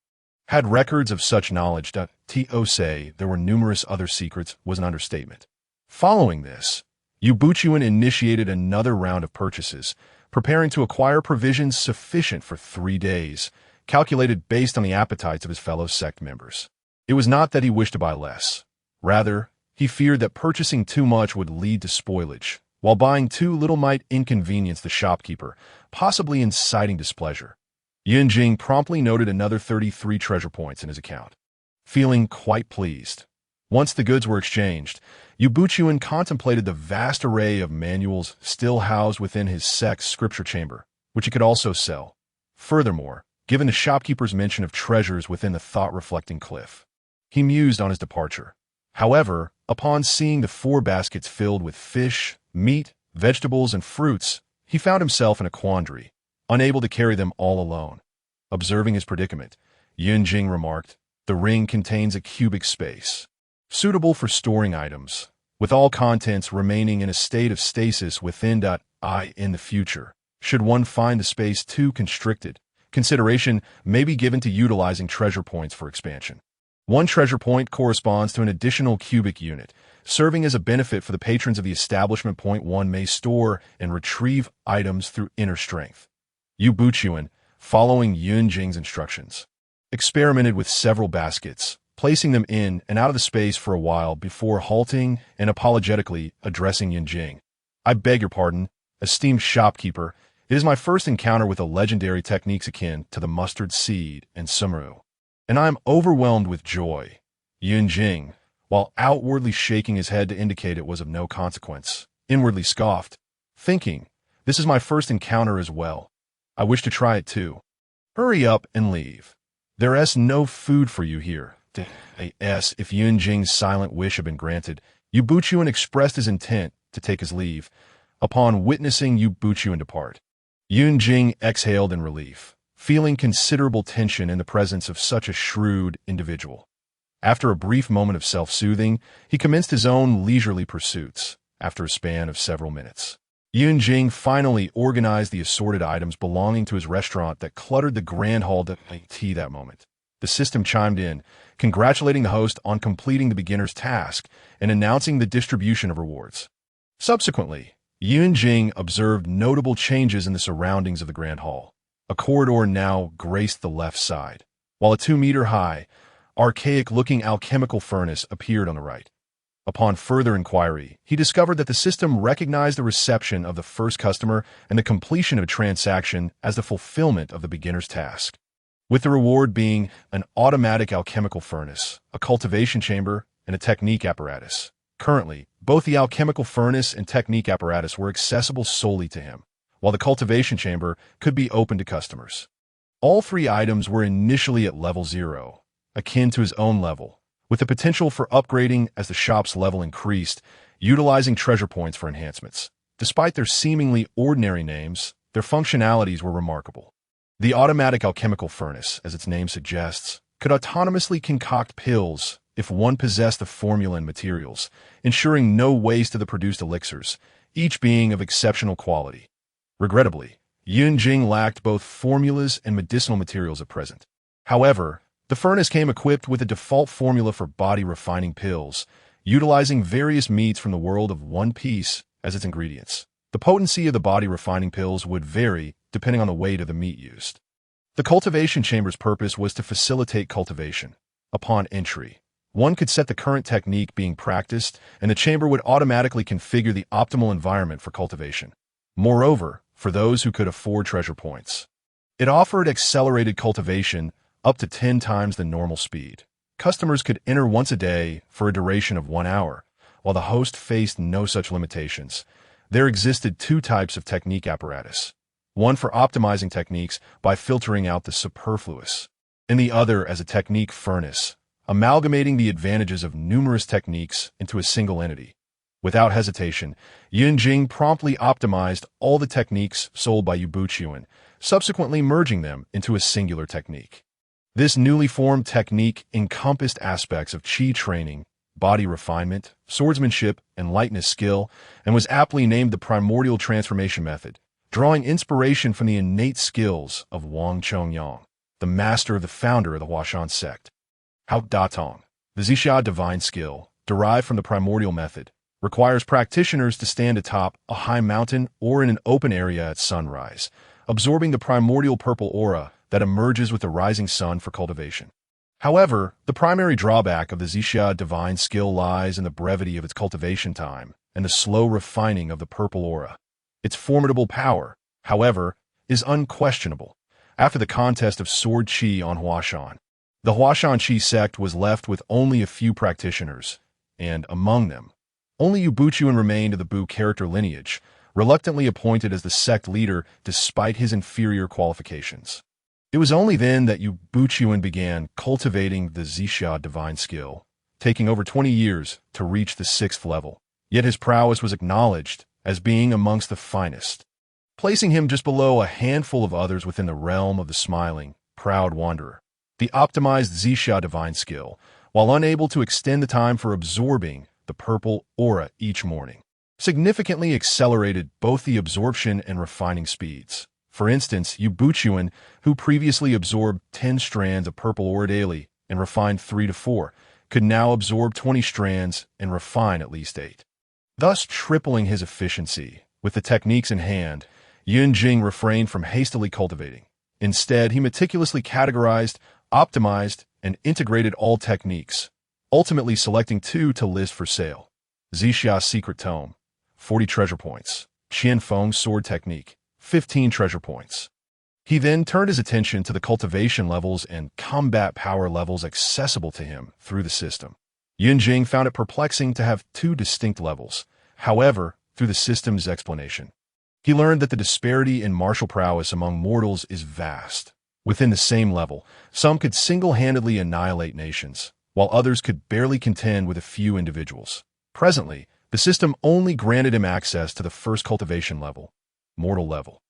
had records of such knowledge that to say there were numerous other secrets was an understatement. Following this, Yue Buqun initiated another round of purchases, preparing to acquire provisions sufficient for 3 days, calculated based on the appetites of his fellow sect members. It was not that he wished to buy less. Rather, he feared that purchasing too much would lead to spoilage, while buying too little might inconvenience the shopkeeper, possibly inciting displeasure. Yunjing promptly noted another 33 treasure points in his account. Feeling quite pleased, once the goods were exchanged, Yue Buqun contemplated the vast array of manuals still housed within his sect's scripture chamber, which he could also sell. Furthermore, given the shopkeeper's mention of treasures within the thought-reflecting cliff, he mused on his departure. However, upon seeing the 4 baskets filled with fish, meat, vegetables, and fruits, he found himself in a quandary, unable to carry them all alone. Observing his predicament, Yunjing remarked, "The ring contains a cubic space, suitable for storing items, with all contents remaining in a state of stasis within in the future. Should one find the space too constricted, consideration may be given to utilizing treasure points for expansion. 1 treasure point corresponds to an additional cubic unit, serving as a benefit for the patrons of the establishment. Point 1 may store and retrieve items through inner strength." Yue Buqun, following Yunjing's instructions, experimented with several baskets, placing them in and out of the space for a while before halting and apologetically addressing Yunjing. "I beg your pardon, esteemed shopkeeper. It is my first encounter with a legendary techniques akin to the mustard seed and sumeru, and I am overwhelmed with joy." Yunjing, while outwardly shaking his head to indicate it was of no consequence, inwardly scoffed, thinking, This is my first encounter as well. I wish to try it too. Hurry up and leave. There's no food for you here. If Yun Jing's silent wish had been granted, Yue Buqun expressed his intent to take his leave. Upon witnessing Yue Buqun depart, Yun Jing exhaled in relief, feeling considerable tension in the presence of such a shrewd individual. After a brief moment of self-soothing, he commenced his own leisurely pursuits. After a span of several minutes, Yun Jing finally organized the assorted items belonging to his restaurant that cluttered the grand hall to tea that moment. The system chimed in, congratulating the host on completing the beginner's task and announcing the distribution of rewards. Subsequently, Yun Jing observed notable changes in the surroundings of the grand hall. A corridor now graced the left side, while a 2-meter-high, archaic-looking alchemical furnace appeared on the right. Upon further inquiry, he discovered that the system recognized the reception of the first customer and the completion of a transaction as the fulfillment of the beginner's task, with the reward being an automatic alchemical furnace, a cultivation chamber, and a technique apparatus. Currently, both the alchemical furnace and technique apparatus were accessible solely to him, while the cultivation chamber could be open to customers. All 3 items were initially at level 0, akin to his own level, with the potential for upgrading as the shop's level increased, utilizing treasure points for enhancements. Despite their seemingly ordinary names, their functionalities were remarkable. The automatic alchemical furnace, as its name suggests, could autonomously concoct pills if one possessed the formula and materials, ensuring no waste of the produced elixirs, each being of exceptional quality. Regrettably, Yun Jing lacked both formulas and medicinal materials at present. However, the furnace came equipped with a default formula for body-refining pills, utilizing various meats from the world of One Piece as its ingredients. The potency of the body-refining pills would vary depending on the weight of the meat used. The cultivation chamber's purpose was to facilitate cultivation. Upon entry, one could set the current technique being practiced, and the chamber would automatically configure the optimal environment for cultivation. Moreover, for those who could afford treasure points, it offered accelerated cultivation up to 10 times the normal speed. Customers could enter once a day for a duration of 1 hour, while the host faced no such limitations. There existed 2 types of technique apparatus, one for optimizing techniques by filtering out the superfluous, and the other as a technique furnace, amalgamating the advantages of numerous techniques into a single entity. Without hesitation, Yun Jing promptly optimized all the techniques sold by Yue Buqun, subsequently merging them into a singular technique. This newly formed technique encompassed aspects of chi training, body refinement, swordsmanship, and lightness skill, and was aptly named the primordial transformation method, drawing inspiration from the innate skills of Wang Chongyang, the master of the founder of the Hua Shan sect. Hao Datong, the Zixia divine skill, derived from the primordial method, requires practitioners to stand atop a high mountain or in an open area at sunrise, absorbing the primordial purple aura that emerges with the rising sun for cultivation. However, the primary drawback of the Zixia divine skill lies in the brevity of its cultivation time and the slow refining of the purple aura. Its formidable power, however, is unquestionable. After the contest of sword chi on Hua Shan, the Hua Shan Chi sect was left with only a few practitioners, and among them, only Yue Buqun remained of the Bu character lineage, reluctantly appointed as the sect leader despite his inferior qualifications. It was only then that Yue Buqun began cultivating the Zixia divine skill, taking over 20 years to reach the 6th level. Yet his prowess was acknowledged as being amongst the finest, placing him just below a handful of others within the realm of the smiling, proud wanderer. The optimized Zixia divine skill, while unable to extend the time for absorbing the purple aura each morning, significantly accelerated both the absorption and refining speeds. For instance, Yue Buqun, who previously absorbed 10 strands of purple aura daily and refined 3 to 4, could now absorb 20 strands and refine at least 8, thus tripling his efficiency. With the techniques in hand, Yun Jing refrained from hastily cultivating. Instead, he meticulously categorized, optimized, and integrated all techniques, ultimately selecting 2 to list for sale. Zixia Secret Tome, 40 treasure points. Qian Feng Sword Technique, 15 treasure points. He then turned his attention to the cultivation levels and combat power levels accessible to him through the system. Yun Jing found it perplexing to have 2 distinct levels. However, through the system's explanation, He learned that the disparity in martial prowess among mortals is vast. Within the same level, some could single-handedly annihilate nations, while others could barely contend with a few individuals. Presently, the system only granted him access to the first cultivation level, mortal level.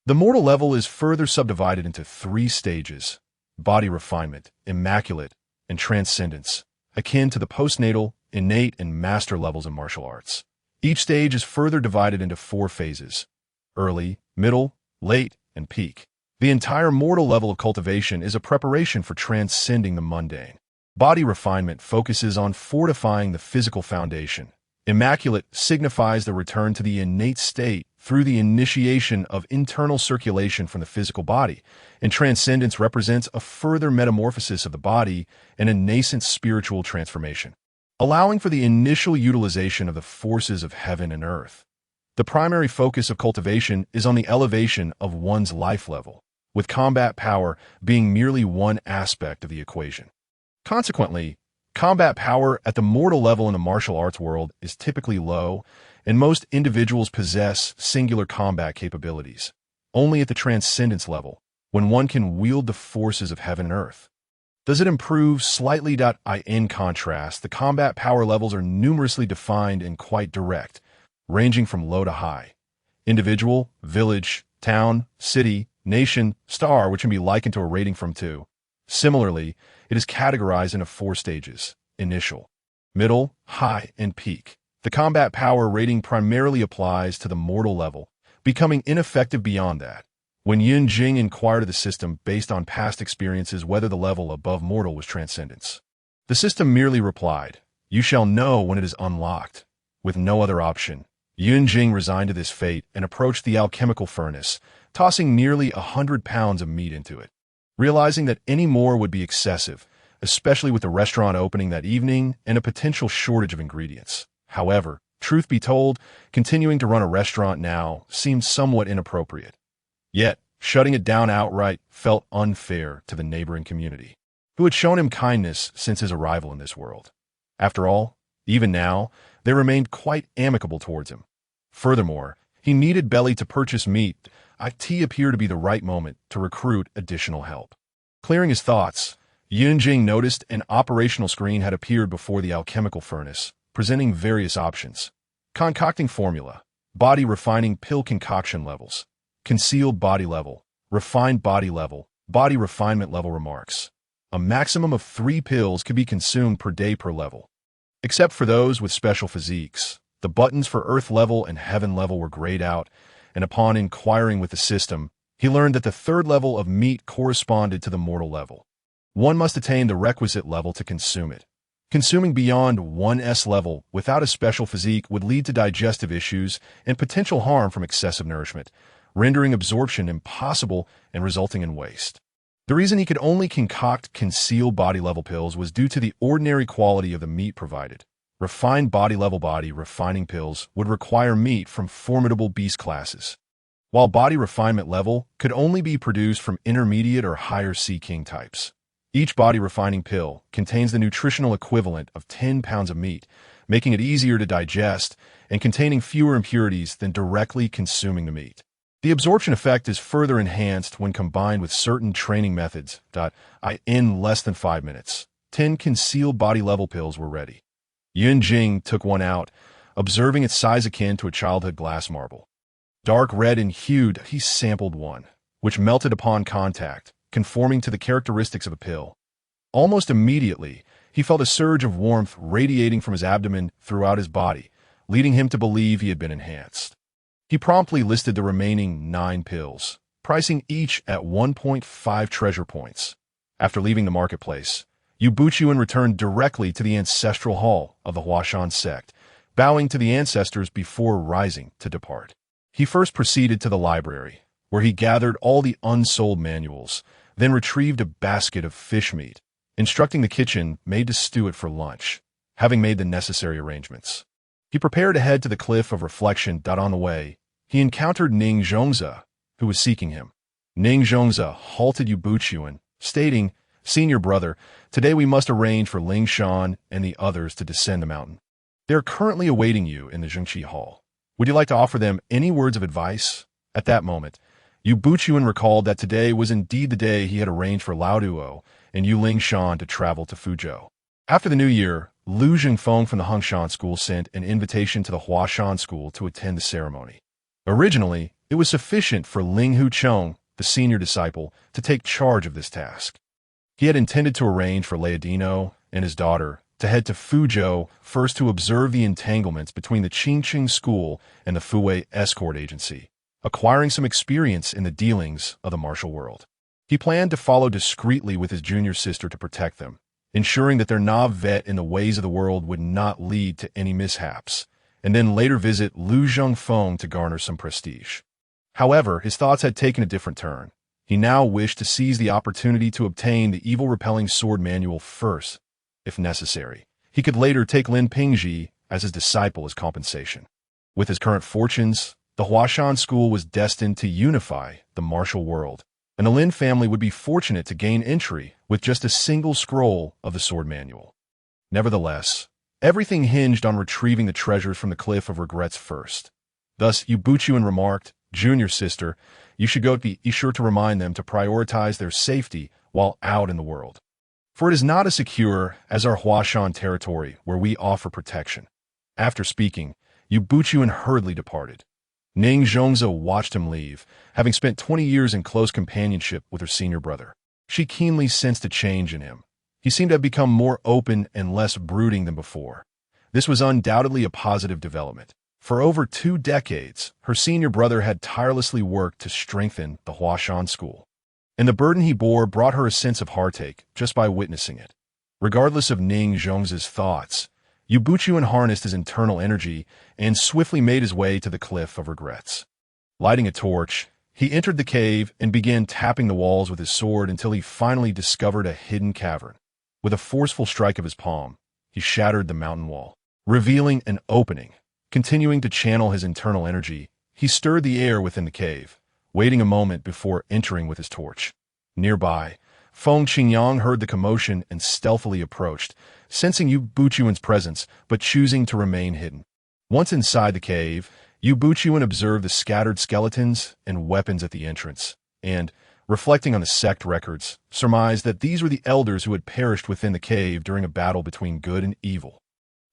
The mortal level is further subdivided into 3 stages: body refinement, immaculate, and transcendence, akin to the postnatal, innate, and master levels in martial arts. Each stage is further divided into 4 phases: early, middle, late, and peak. The entire mortal level of cultivation is a preparation for transcending the mundane. Body refinement focuses on fortifying the physical foundation. Immaculate signifies the return to the innate state through the initiation of internal circulation from the physical body, and transcendence represents a further metamorphosis of the body and a nascent spiritual transformation, allowing for the initial utilization of the forces of heaven and earth. The primary focus of cultivation is on the elevation of one's life level, with combat power being merely one aspect of the equation. Consequently, combat power at the mortal level in the martial arts world is typically low, and most individuals possess singular combat capabilities. Only at the transcendence level, when one can wield the forces of heaven and earth, does it improve slightly. In contrast, the combat power levels are numerously defined and quite direct, ranging from low to high. Individual, village, town, city, nation, star, which can be likened to a rating from 2. Similarly, it is categorized into 4 stages: initial, middle, high, and peak. The combat power rating primarily applies to the mortal level, becoming ineffective beyond that. When Yun Jing inquired of the system based on past experiences whether the level above mortal was transcendence, the system merely replied, "You shall know when it is unlocked." With no other option, Yun Jing resigned to this fate and approached the alchemical furnace, tossing nearly 100 pounds of meat into it. Realizing that any more would be excessive, especially with the restaurant opening that evening and a potential shortage of ingredients. However, truth be told, continuing to run a restaurant now seemed somewhat inappropriate. Yet, shutting it down outright felt unfair to the neighboring community, who had shown him kindness since his arrival in this world. After all, even now, they remained quite amicable towards him. Furthermore, he needed belly to purchase meat. It appeared to be the right moment to recruit additional help. Clearing his thoughts, Yun Jing noticed an operational screen had appeared before the alchemical furnace, presenting various options: concocting formula, body refining pill concoction levels, concealed body level, refined body level, body refinement level remarks. A maximum of 3 pills could be consumed per day per level. Except for those with special physiques, the buttons for earth level and heaven level were grayed out, and upon inquiring with the system, he learned that the 3rd level of meat corresponded to the mortal level. One must attain the requisite level to consume it. Consuming beyond 1's level without a special physique would lead to digestive issues and potential harm from excessive nourishment, rendering absorption impossible and resulting in waste. The reason he could only concoct concealed body level pills was due to the ordinary quality of the meat provided. Refined body level body refining pills would require meat from formidable beast classes, while body refinement level could only be produced from intermediate or higher Sea King types. Each body refining pill contains the nutritional equivalent of 10 pounds of meat, making it easier to digest and containing fewer impurities than directly consuming the meat. The absorption effect is further enhanced when combined with certain training methods. In less than 5 minutes, 10 concealed body level pills were ready. Yun Jing took one out, observing its size akin to a childhood glass marble. Dark red in hue, he sampled one, which melted upon contact, conforming to the characteristics of a pill. Almost immediately, he felt a surge of warmth radiating from his abdomen throughout his body, leading him to believe he had been enhanced. He promptly listed the remaining 9 pills, pricing each at 1.5 treasure points. After leaving the marketplace, Yue Buqun returned directly to the ancestral hall of the Hua Shan sect, bowing to the ancestors before rising to depart. He first proceeded to the library, where he gathered all the unsold manuals, then retrieved a basket of fish meat, instructing the kitchen maid to stew it for lunch. Having made the necessary arrangements, he prepared to head to the cliff of reflection. On the way, he encountered Ning Zhongze, who was seeking him. Ning Zhongze halted Yue Buqun, stating, "Senior brother, today we must arrange for Ling Shan and the others to descend the mountain. They are currently awaiting you in the Zhengqi Hall. Would you like to offer them any words of advice? At that moment, Yue Buqun recalled that today was indeed the day he had arranged for Lao Duo and Hua Shan to travel to Fuzhou. After the new year, Lu Zhengfeng from the Hongshan school sent an invitation to the Hua Shan school to attend the ceremony. Originally, it was sufficient for Ling Hucheng, the senior disciple, to take charge of this task. He had intended to arrange for Leodino and his daughter to head to Fuzhou first to observe the entanglements between the Qingqing school and the Fuwei escort agency, acquiring some experience in the dealings of the martial world. He planned to follow discreetly with his junior sister to protect them, ensuring that their vet in the ways of the world would not lead to any mishaps, and then later visit Lu Zhengfeng to garner some prestige. However, his thoughts had taken a different turn. He now wished to seize the opportunity to obtain the evil-repelling sword manual first, if necessary. He could later take Lin Pingji as his disciple as compensation. With his current fortunes, the Hua Shan school was destined to unify the martial world, and the Lin family would be fortunate to gain entry with just a single scroll of the sword manual. Nevertheless, everything hinged on retrieving the treasures from the Cliff of Regrets first. Thus, Yue Buqun remarked, "Junior sister, you should be sure to remind them to prioritize their safety while out in the world. For it is not as secure as our Hua Shan territory where we offer protection." After speaking, Yue Buqun hurriedly departed. Ning Zhongzi watched him leave, having spent 20 years in close companionship with her senior brother. She keenly sensed a change in him. He seemed to have become more open and less brooding than before. This was undoubtedly a positive development. For over 2 decades, her senior brother had tirelessly worked to strengthen the Hua Shan school, and the burden he bore brought her a sense of heartache just by witnessing it. Regardless of Ning Zhongzi's thoughts, Yue Buqun harnessed his internal energy and swiftly made his way to the Cliff of Regrets. Lighting a torch, he entered the cave and began tapping the walls with his sword until he finally discovered a hidden cavern. With a forceful strike of his palm, he shattered the mountain wall, revealing an opening. Continuing to channel his internal energy, he stirred the air within the cave, waiting a moment before entering with his torch. Nearby, Feng Qingyang heard the commotion and stealthily approached, sensing Yue Buqun's presence but choosing to remain hidden. Once inside the cave, Yue Buqun observed the scattered skeletons and weapons at the entrance, and, reflecting on the sect records, surmised that these were the elders who had perished within the cave during a battle between good and evil.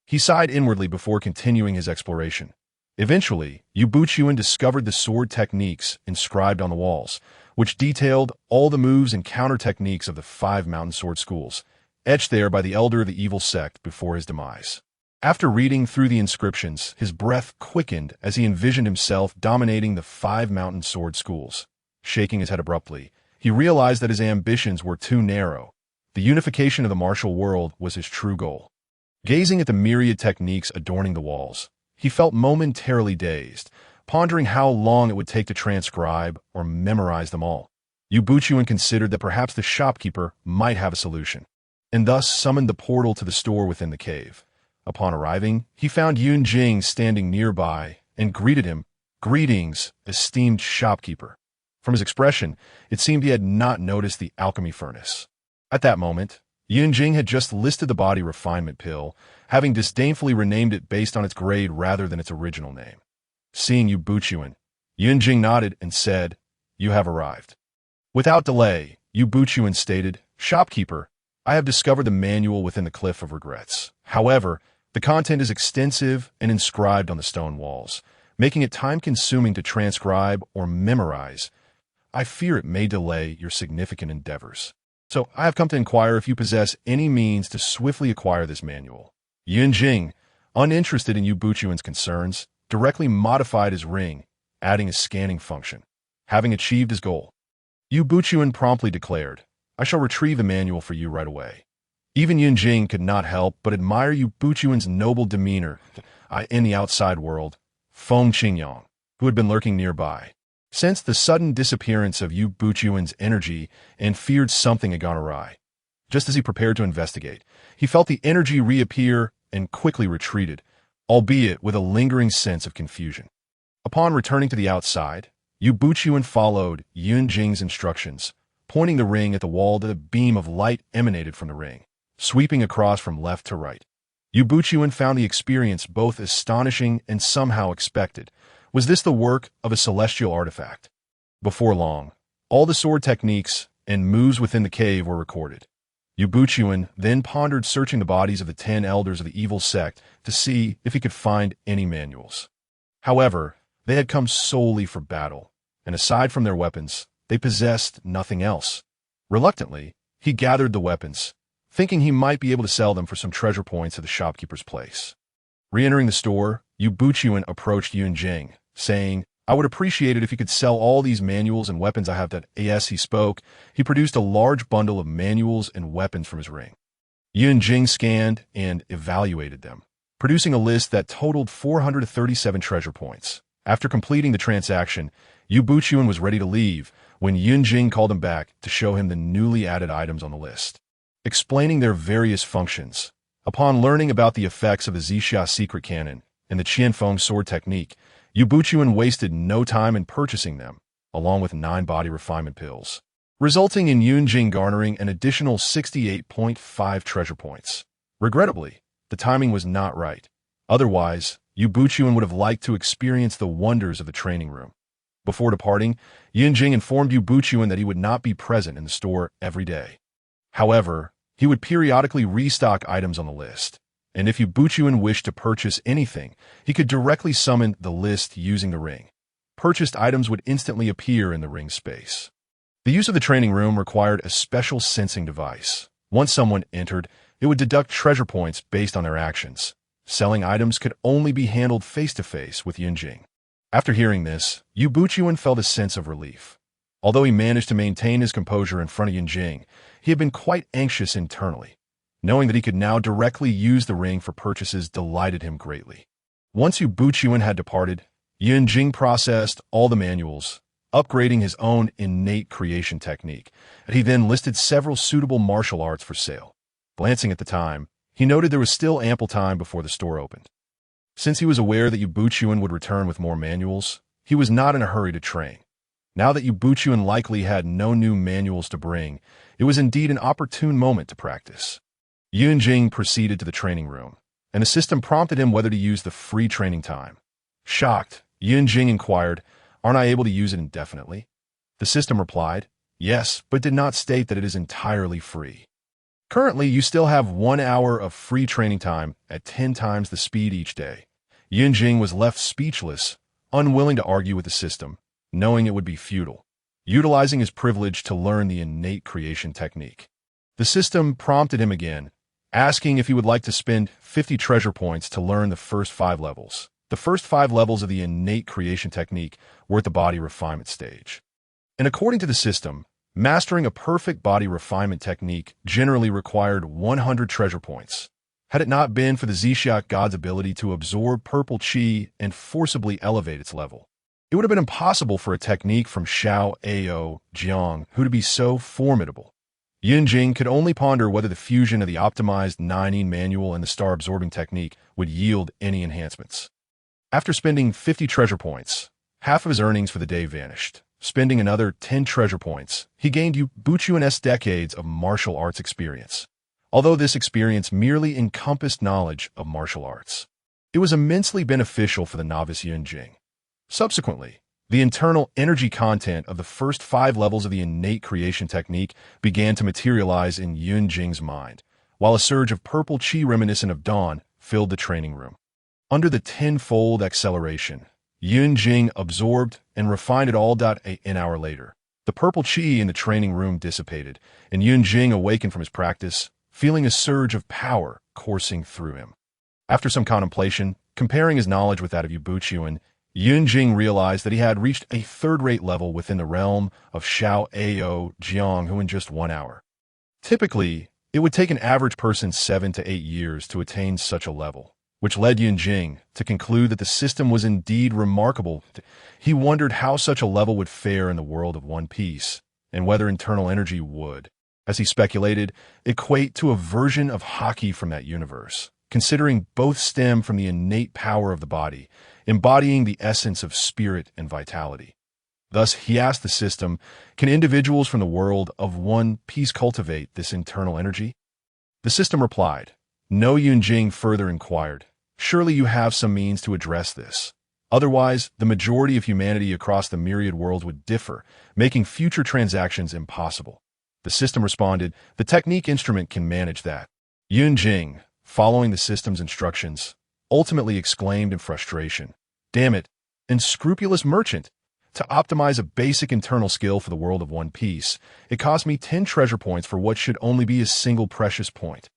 He sighed inwardly before continuing his exploration. Eventually, Yue Buqun discovered the sword techniques inscribed on the walls, which detailed all the moves and counter techniques of the 5 mountain sword schools, etched there by the elder of the evil sect before his demise. After reading through the inscriptions, his breath quickened as he envisioned himself dominating the 5 mountain sword schools. Shaking his head abruptly, he realized that his ambitions were too narrow. The unification of the martial world was his true goal. Gazing at the myriad techniques adorning the walls, he felt momentarily dazed, pondering how long it would take to transcribe or memorize them all. Yue Buqun considered that perhaps the shopkeeper might have a solution, and thus summoned the portal to the store within the cave. Upon arriving, he found Yun Jing standing nearby and greeted him, "Greetings, esteemed shopkeeper." From his expression, it seemed he had not noticed the alchemy furnace. At that moment, Yun Jing had just listed the body refinement pill, having disdainfully renamed it based on its grade rather than its original name. Seeing Yue Buqun, Yun Jing nodded and said, "You have arrived." Without delay, Yue Buqun stated, "Shopkeeper, I have discovered the manual within the Cliff of Regrets. However, the content is extensive and inscribed on the stone walls, making it time-consuming to transcribe or memorize. I fear it may delay your significant endeavors. So I have come to inquire if you possess any means to swiftly acquire this manual." Yun Jing, uninterested in Yue Buqun's concerns, directly modified his ring, adding a scanning function. Having achieved his goal, Yue Buqun promptly declared, "I shall retrieve the manual for you right away." Even Yun Jing could not help but admire Yue Buqun's noble demeanor in the outside world. Feng Qingyang, who had been lurking nearby, sensed the sudden disappearance of Yue Buqun's energy and feared something had gone awry. Just as he prepared to investigate, he felt the energy reappear and quickly retreated, albeit with a lingering sense of confusion. Upon returning to the outside, Yue Buqun followed Yun Jing's instructions, pointing the ring at the wall that a beam of light emanated from the ring, sweeping across from left to right. Yue Buqun found the experience both astonishing and somehow expected. Was this the work of a celestial artifact? Before long, all the sword techniques and moves within the cave were recorded. Yue Buqun then pondered searching the bodies of the 10 elders of the evil sect to see if he could find any manuals. However, they had come solely for battle, and aside from their weapons, they possessed nothing else. Reluctantly, he gathered the weapons, thinking he might be able to sell them for some treasure points at the shopkeeper's place. Re-entering the store, Yue Buqun approached Yunjing, saying, "I would appreciate it if you could sell all these manuals and weapons I have that." As he spoke, he produced a large bundle of manuals and weapons from his ring. Yunjing scanned and evaluated them, producing a list that totaled 437 treasure points. After completing the transaction, Yue Buqun was ready to leave when Yunjing called him back to show him the newly added items on the list, explaining their various functions. Upon learning about the effects of the Zixia secret cannon and the Qianfeng sword technique, Yue Buqun wasted no time in purchasing them, along with 9 body refinement pills, resulting in Yunjing garnering an additional 68.5 treasure points. Regrettably, the timing was not right. Otherwise, Yue Buqun would have liked to experience the wonders of the training room. Before departing, Yunjing informed Yue Buqun that he would not be present in the store every day. However, he would periodically restock items on the list, and if Yue Buqun wished to purchase anything, he could directly summon the list using the ring. Purchased items would instantly appear in the ring space. The use of the training room required a special sensing device. Once someone entered, it would deduct treasure points based on their actions. Selling items could only be handled face-to-face with Yunjing. After hearing this, Yue Buqun felt a sense of relief. Although he managed to maintain his composure in front of Yunjing, he had been quite anxious internally. Knowing that he could now directly use the ring for purchases delighted him greatly. Once Yue Buqun had departed, Yunjing processed all the manuals, upgrading his own innate creation technique, and he then listed several suitable martial arts for sale. Glancing at the time, he noted there was still ample time before the store opened. Since he was aware that Yue Buqun would return with more manuals, he was not in a hurry to train. Now that Yue Buqun likely had no new manuals to bring, it was indeed an opportune moment to practice. Yunjing proceeded to the training room, and the system prompted him whether to use the free training time. Shocked, Yunjing inquired, "Aren't I able to use it indefinitely?" The system replied, "Yes, but did not state that it is entirely free. Currently, you still have 1 hour of free training time at 10 times the speed each day." Yunjing was left speechless, unwilling to argue with the system, knowing it would be futile, utilizing his privilege to learn the innate creation technique. The system prompted him again, asking if he would like to spend 50 treasure points to learn the first 5 levels. The first 5 levels of the innate creation technique were at the body refinement stage. And according to the system, mastering a perfect body refinement technique generally required 100 treasure points. Had it not been for the Zixia god's ability to absorb purple qi and forcibly elevate its level, it would have been impossible for a technique from Xiao Ao Jiang who to be so formidable. Yunjing could only ponder whether the fusion of the optimized 9 manual and the star-absorbing technique would yield any enhancements. After spending 50 treasure points, half of his earnings for the day vanished. Spending another 10 treasure points, he gained Yue Buqun's decades of martial arts experience. Although this experience merely encompassed knowledge of martial arts, it was immensely beneficial for the novice Yunjing. Subsequently, the internal energy content of the first 5 levels of the innate creation technique began to materialize in Yunjing's mind, while a surge of purple qi reminiscent of dawn filled the training room. Under the 10-fold acceleration, Yunjing absorbed and refined it all. An hour later, the purple qi in the training room dissipated, and Yunjing awakened from his practice, feeling a surge of power coursing through him. After some contemplation, comparing his knowledge with that of Yue Buqun, Yunjing realized that he had reached a third-rate level within the realm of Xiao Ao Jiang who in just 1 hour. Typically, it would take an average person 7 to 8 years to attain such a level, which led Yunjing to conclude that the system was indeed remarkable. He wondered how such a level would fare in the world of One Piece, and whether internal energy would, as he speculated, equate to a version of haki from that universe, considering both stem from the innate power of the body, embodying the essence of spirit and vitality. Thus, he asked the system, can individuals from the world of One Piece cultivate this internal energy? The system replied, No, Yunjing further inquired. Surely you have some means to address this. Otherwise, the majority of humanity across the myriad worlds would differ, making future transactions impossible. The system responded, the technique instrument can manage that. Yunjing, following the system's instructions, ultimately exclaimed in frustration, damn it, unscrupulous merchant! To optimize a basic internal skill for the world of One Piece, it cost me 10 treasure points for what should only be a single precious point.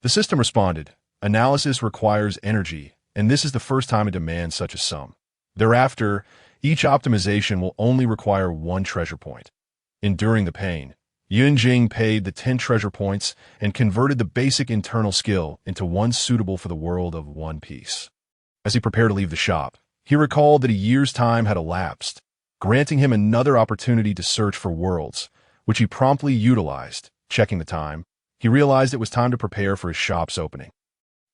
The system responded, analysis requires energy, and this is the first time it demands such a sum. Thereafter, each optimization will only require 1 treasure point. Enduring the pain, Yunjing paid the 10 treasure points and converted the basic internal skill into one suitable for the world of One Piece. As he prepared to leave the shop, he recalled that a year's time had elapsed, granting him another opportunity to search for worlds, which he promptly utilized. Checking the time, he realized it was time to prepare for his shop's opening.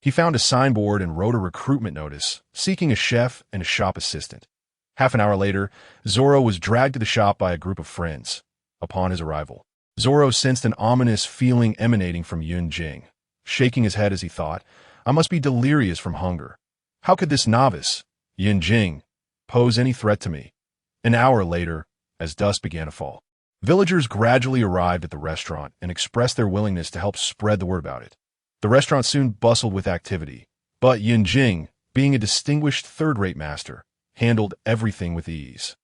He found a signboard and wrote a recruitment notice, seeking a chef and a shop assistant. Half an hour later, Zoro was dragged to the shop by a group of friends. Upon his arrival, Zoro sensed an ominous feeling emanating from Yunjing. Shaking his head as he thought, I must be delirious from hunger. How could this novice, Yunjing, pose any threat to me? An hour later, as dusk began to fall, villagers gradually arrived at the restaurant and expressed their willingness to help spread the word about it. The restaurant soon bustled with activity, but Yunjing, being a distinguished third-rate master, handled everything with ease.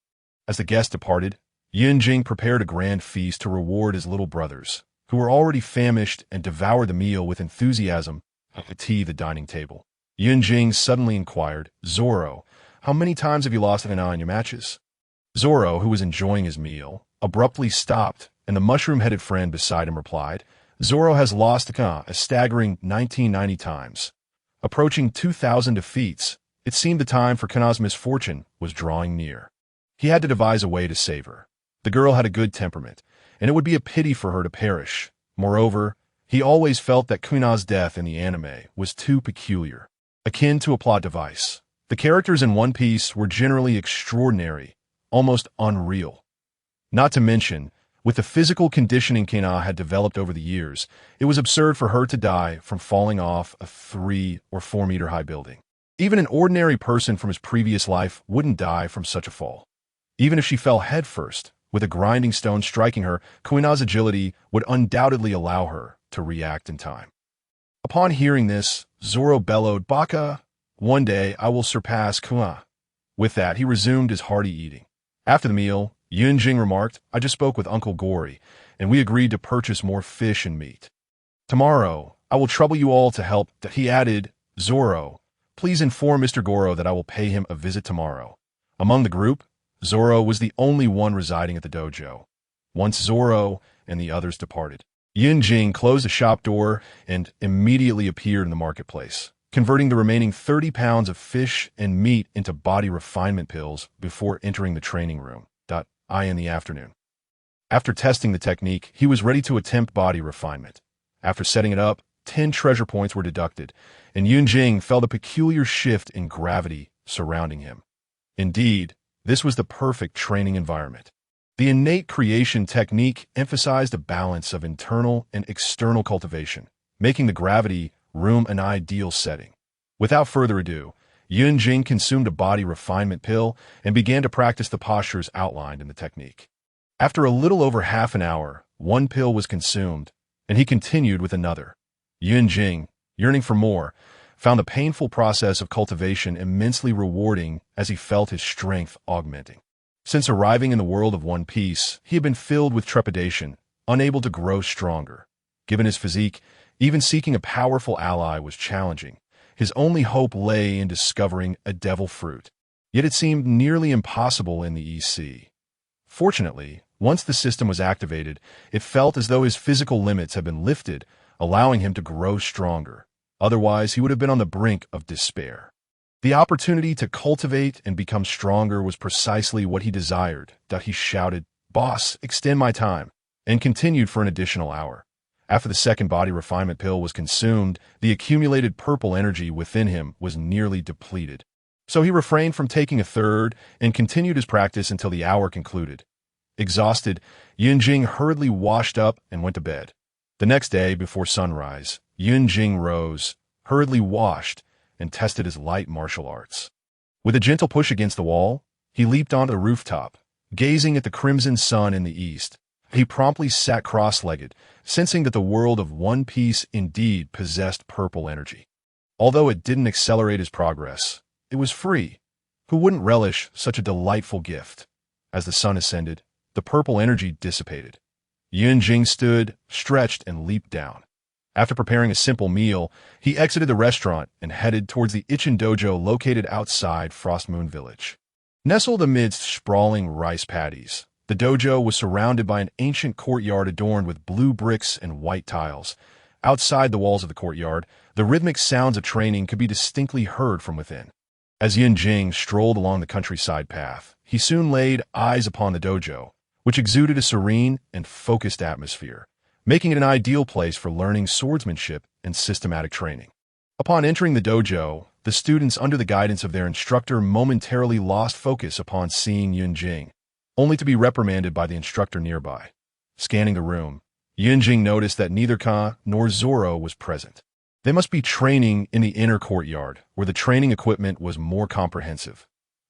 As the guests departed, Yunjing prepared a grand feast to reward his little brothers, who were already famished and devoured the meal with enthusiasm at the dining table. Yunjing suddenly inquired, Zoro, how many times have you lost an eye in your matches? Zoro, who was enjoying his meal, abruptly stopped, and the mushroom-headed friend beside him replied, Zoro has lost a staggering 1990 times. Approaching 2,000 defeats, it seemed the time for Kuina's misfortune was drawing near. He had to devise a way to save her. The girl had a good temperament, and it would be a pity for her to perish. Moreover, he always felt that Kuina's death in the anime was too peculiar, akin to a plot device. The characters in One Piece were generally extraordinary, almost unreal. Not to mention, with the physical conditioning Kuina had developed over the years, it was absurd for her to die from falling off a 3 or 4 meter high building. Even an ordinary person from his previous life wouldn't die from such a fall. Even if she fell headfirst, with a grinding stone striking her, Kuina's agility would undoubtedly allow her to react in time. Upon hearing this, Zoro bellowed, Baka, one day I will surpass Kuina. With that, he resumed his hearty eating. After the meal, Yunjing remarked, I just spoke with Uncle Gory, and we agreed to purchase more fish and meat. Tomorrow, I will trouble you all to help. He added, Zoro, please inform Mr. Goro that I will pay him a visit tomorrow. Among the group, Zoro was the only one residing at the dojo. Once Zoro and the others departed, Yunjing closed the shop door and immediately appeared in the marketplace, converting the remaining 30 pounds of fish and meat into body refinement pills before entering the training room. In the afternoon. After testing the technique, he was ready to attempt body refinement. After setting it up, 10 treasure points were deducted, and Yunjing felt a peculiar shift in gravity surrounding him. Indeed, this was the perfect training environment. The innate creation technique emphasized a balance of internal and external cultivation, making the gravity room an ideal setting. Without further ado, Yunjing consumed a body refinement pill and began to practice the postures outlined in the technique. After a little over half an hour, 1 pill was consumed, and he continued with another. Yunjing, yearning for more, found the painful process of cultivation immensely rewarding as he felt his strength augmenting. Since arriving in the world of One Piece, he had been filled with trepidation, unable to grow stronger. Given his physique, even seeking a powerful ally was challenging. His only hope lay in discovering a devil fruit. Yet it seemed nearly impossible in the EC. Fortunately, once the system was activated, it felt as though his physical limits had been lifted, allowing him to grow stronger. Otherwise, he would have been on the brink of despair. The opportunity to cultivate and become stronger was precisely what he desired. He shouted, Boss, extend my time, and continued for an additional hour. After the second body refinement pill was consumed, the accumulated purple energy within him was nearly depleted. So he refrained from taking a third and continued his practice until the hour concluded. Exhausted, Yunjing hurriedly washed up and went to bed. The next day, before sunrise, Jing rose, hurriedly washed, and tested his light martial arts. With a gentle push against the wall, he leaped onto the rooftop, gazing at the crimson sun in the east. He promptly sat cross-legged, sensing that the world of One Piece indeed possessed purple energy. Although it didn't accelerate his progress, it was free. Who wouldn't relish such a delightful gift? As the sun ascended, the purple energy dissipated. Jing stood, stretched, and leaped down. After preparing a simple meal, he exited the restaurant and headed towards the Ichin Dojo located outside Frost Moon Village. Nestled amidst sprawling rice paddies, the dojo was surrounded by an ancient courtyard adorned with blue bricks and white tiles. Outside the walls of the courtyard, the rhythmic sounds of training could be distinctly heard from within. As Jing strolled along the countryside path, he soon laid eyes upon the dojo, which exuded a serene and focused atmosphere, making it an ideal place for learning swordsmanship and systematic training. Upon entering the dojo, the students under the guidance of their instructor momentarily lost focus upon seeing Jing, only to be reprimanded by the instructor nearby. Scanning the room, Jing noticed that neither Ka nor Zoro was present. They must be training in the inner courtyard, where the training equipment was more comprehensive.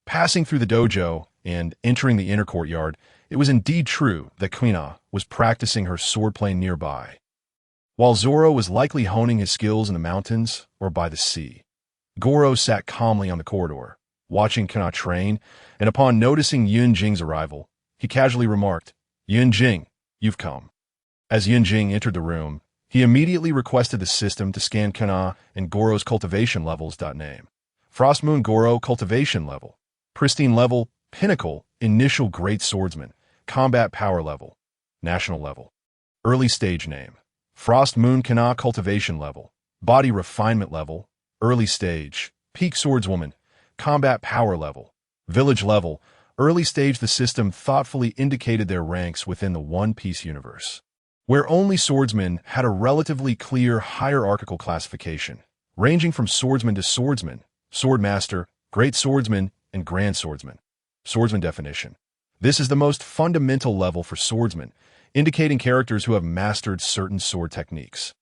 Passing through the dojo and entering the inner courtyard, it was indeed true that Kuina was practicing her swordplay nearby, while Zoro was likely honing his skills in the mountains or by the sea. Goro sat calmly on the corridor, watching Kuina train, and upon noticing Jing's arrival, he casually remarked, "Jing, you've come." As Jing entered the room, he immediately requested the system to scan Kuina and Goro's cultivation levels. Name: Frost Moon Goro cultivation level. Pristine level, pinnacle, initial great swordsman. Combat power level. National level. Early stage name: Frost Moon Kuina cultivation level. Body refinement level. Early stage, peak swordswoman. Combat power level. Village level. Early stage. The system thoughtfully indicated their ranks within the One Piece universe, where only swordsmen had a relatively clear hierarchical classification, ranging from swordsman to swordsman, swordmaster, great swordsman, and grand swordsman. Swordsman definition: this is the most fundamental level for swordsmen, indicating characters who have mastered certain sword techniques.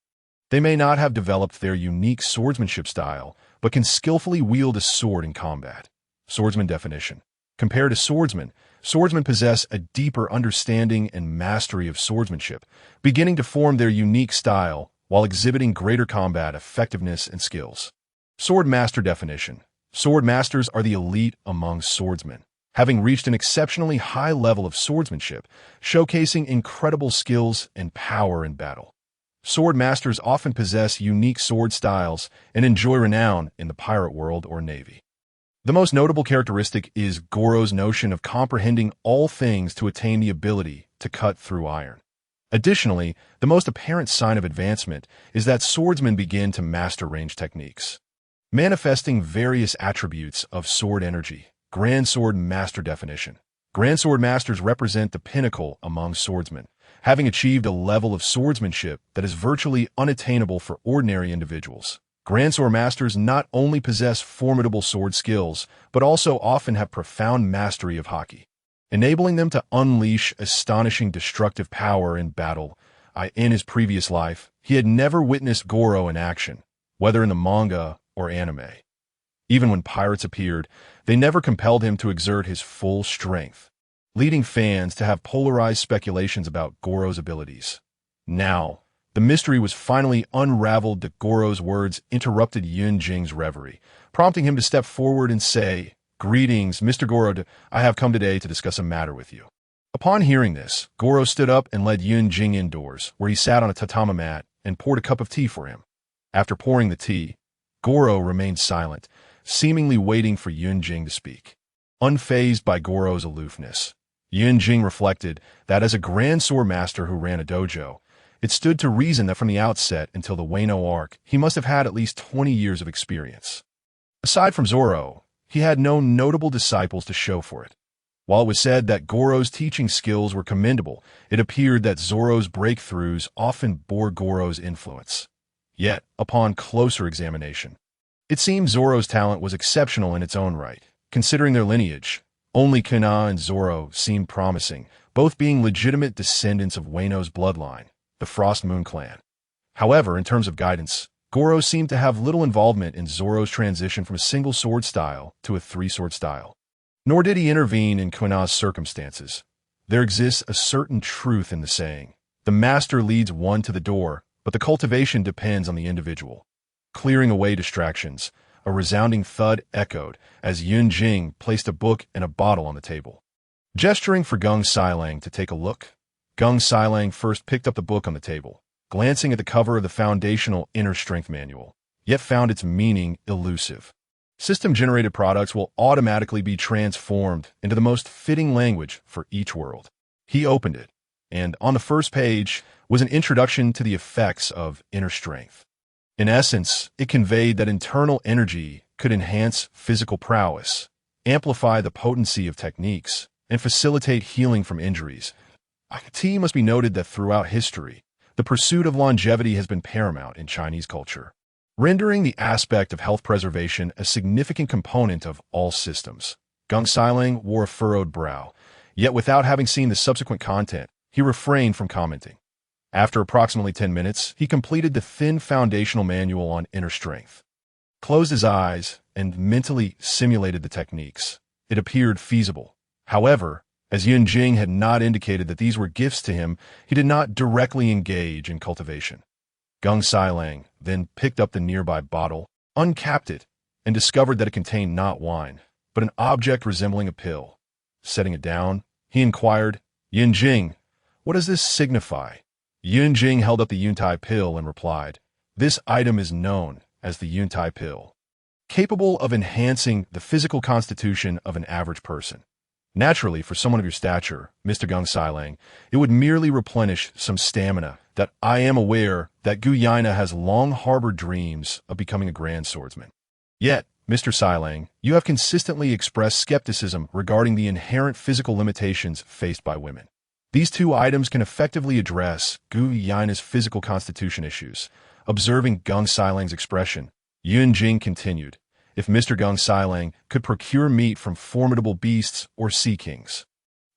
They may not have developed their unique swordsmanship style, but can skillfully wield a sword in combat. Swordsman definition: compared to swordsmen, swordsmen possess a deeper understanding and mastery of swordsmanship, beginning to form their unique style while exhibiting greater combat effectiveness and skills. Sword master definition: sword masters are the elite among swordsmen, having reached an exceptionally high level of swordsmanship, showcasing incredible skills and power in battle. Sword masters often possess unique sword styles and enjoy renown in the pirate world or navy. The most notable characteristic is Goro's notion of comprehending all things to attain the ability to cut through iron. Additionally, the most apparent sign of advancement is that swordsmen begin to master range techniques, manifesting various attributes of sword energy. Grand Sword Master definition: Grand Sword Masters represent the pinnacle among swordsmen, having achieved a level of swordsmanship that is virtually unattainable for ordinary individuals. Grand Sword Masters not only possess formidable sword skills, but also often have profound mastery of haki, enabling them to unleash astonishing destructive power in battle. In his previous life, he had never witnessed Goro in action, whether in the manga or anime. Even when pirates appeared, they never compelled him to exert his full strength, leading fans to have polarized speculations about Goro's abilities. Now, the mystery was finally unraveled. Goro's words interrupted Jing's reverie, prompting him to step forward and say, "Greetings, Mr. Goro. I have come today to discuss a matter with you." Upon hearing this, Goro stood up and led Jing indoors, where he sat on a tatami mat and poured a cup of tea for him. After pouring the tea, Goro remained silent, seemingly waiting for Jing to speak. Unfazed by Goro's aloofness, Jing reflected that as a grand sword master who ran a dojo, it stood to reason that from the outset until the Wano arc, he must have had at least 20 years of experience. Aside from Zoro, he had no notable disciples to show for it. While it was said that Goro's teaching skills were commendable, it appeared that Zoro's breakthroughs often bore Goro's influence. Yet, upon closer examination, it seemed Zoro's talent was exceptional in its own right. Considering their lineage, only Kuina and Zoro seemed promising, both being legitimate descendants of Wano's bloodline, the Frost Moon clan. However, in terms of guidance, Goro seemed to have little involvement in Zoro's transition from a single sword style to a three-sword style. Nor did he intervene in Kuina's circumstances. There exists a certain truth in the saying, "The master leads one to the door, but the cultivation depends on the individual." Clearing away distractions, a resounding thud echoed as Yun Jing placed a book and a bottle on the table. Gesturing for Gung Sailang to take a look, Gung Sailang first picked up the book on the table, glancing at the cover of the foundational inner strength manual, yet found its meaning elusive. System-generated products will automatically be transformed into the most fitting language for each world. He opened it, and on the first page was an introduction to the effects of inner strength. In essence, it conveyed that internal energy could enhance physical prowess, amplify the potency of techniques, and facilitate healing from injuries. It must be noted that throughout history, the pursuit of longevity has been paramount in Chinese culture, rendering the aspect of health preservation a significant component of all systems. Gung Sailang wore a furrowed brow, yet without having seen the subsequent content, he refrained from commenting. After approximately 10 minutes, he completed the thin foundational manual on inner strength, closed his eyes, and mentally simulated the techniques. It appeared feasible. However, as Yun Jing had not indicated that these were gifts to him, he did not directly engage in cultivation. Gung Sailang then picked up the nearby bottle, uncapped it, and discovered that it contained not wine, but an object resembling a pill. Setting it down, he inquired, "Yun Jing, what does this signify?" Yun Jing held up the Yuntai pill and replied, "This item is known as the Yuntai pill, capable of enhancing the physical constitution of an average person. Naturally, for someone of your stature, Mr. Gung Sailang, it would merely replenish some stamina that I am aware that Kuina has long harbored dreams of becoming a grand swordsman. Yet, Mr. Sailang, you have consistently expressed skepticism regarding the inherent physical limitations faced by women. These two items can effectively address Kuina's physical constitution issues." Observing Gung Sailang's expression, Yun Jing continued, "If Mr. Gung Sailang could procure meat from formidable beasts or sea kings,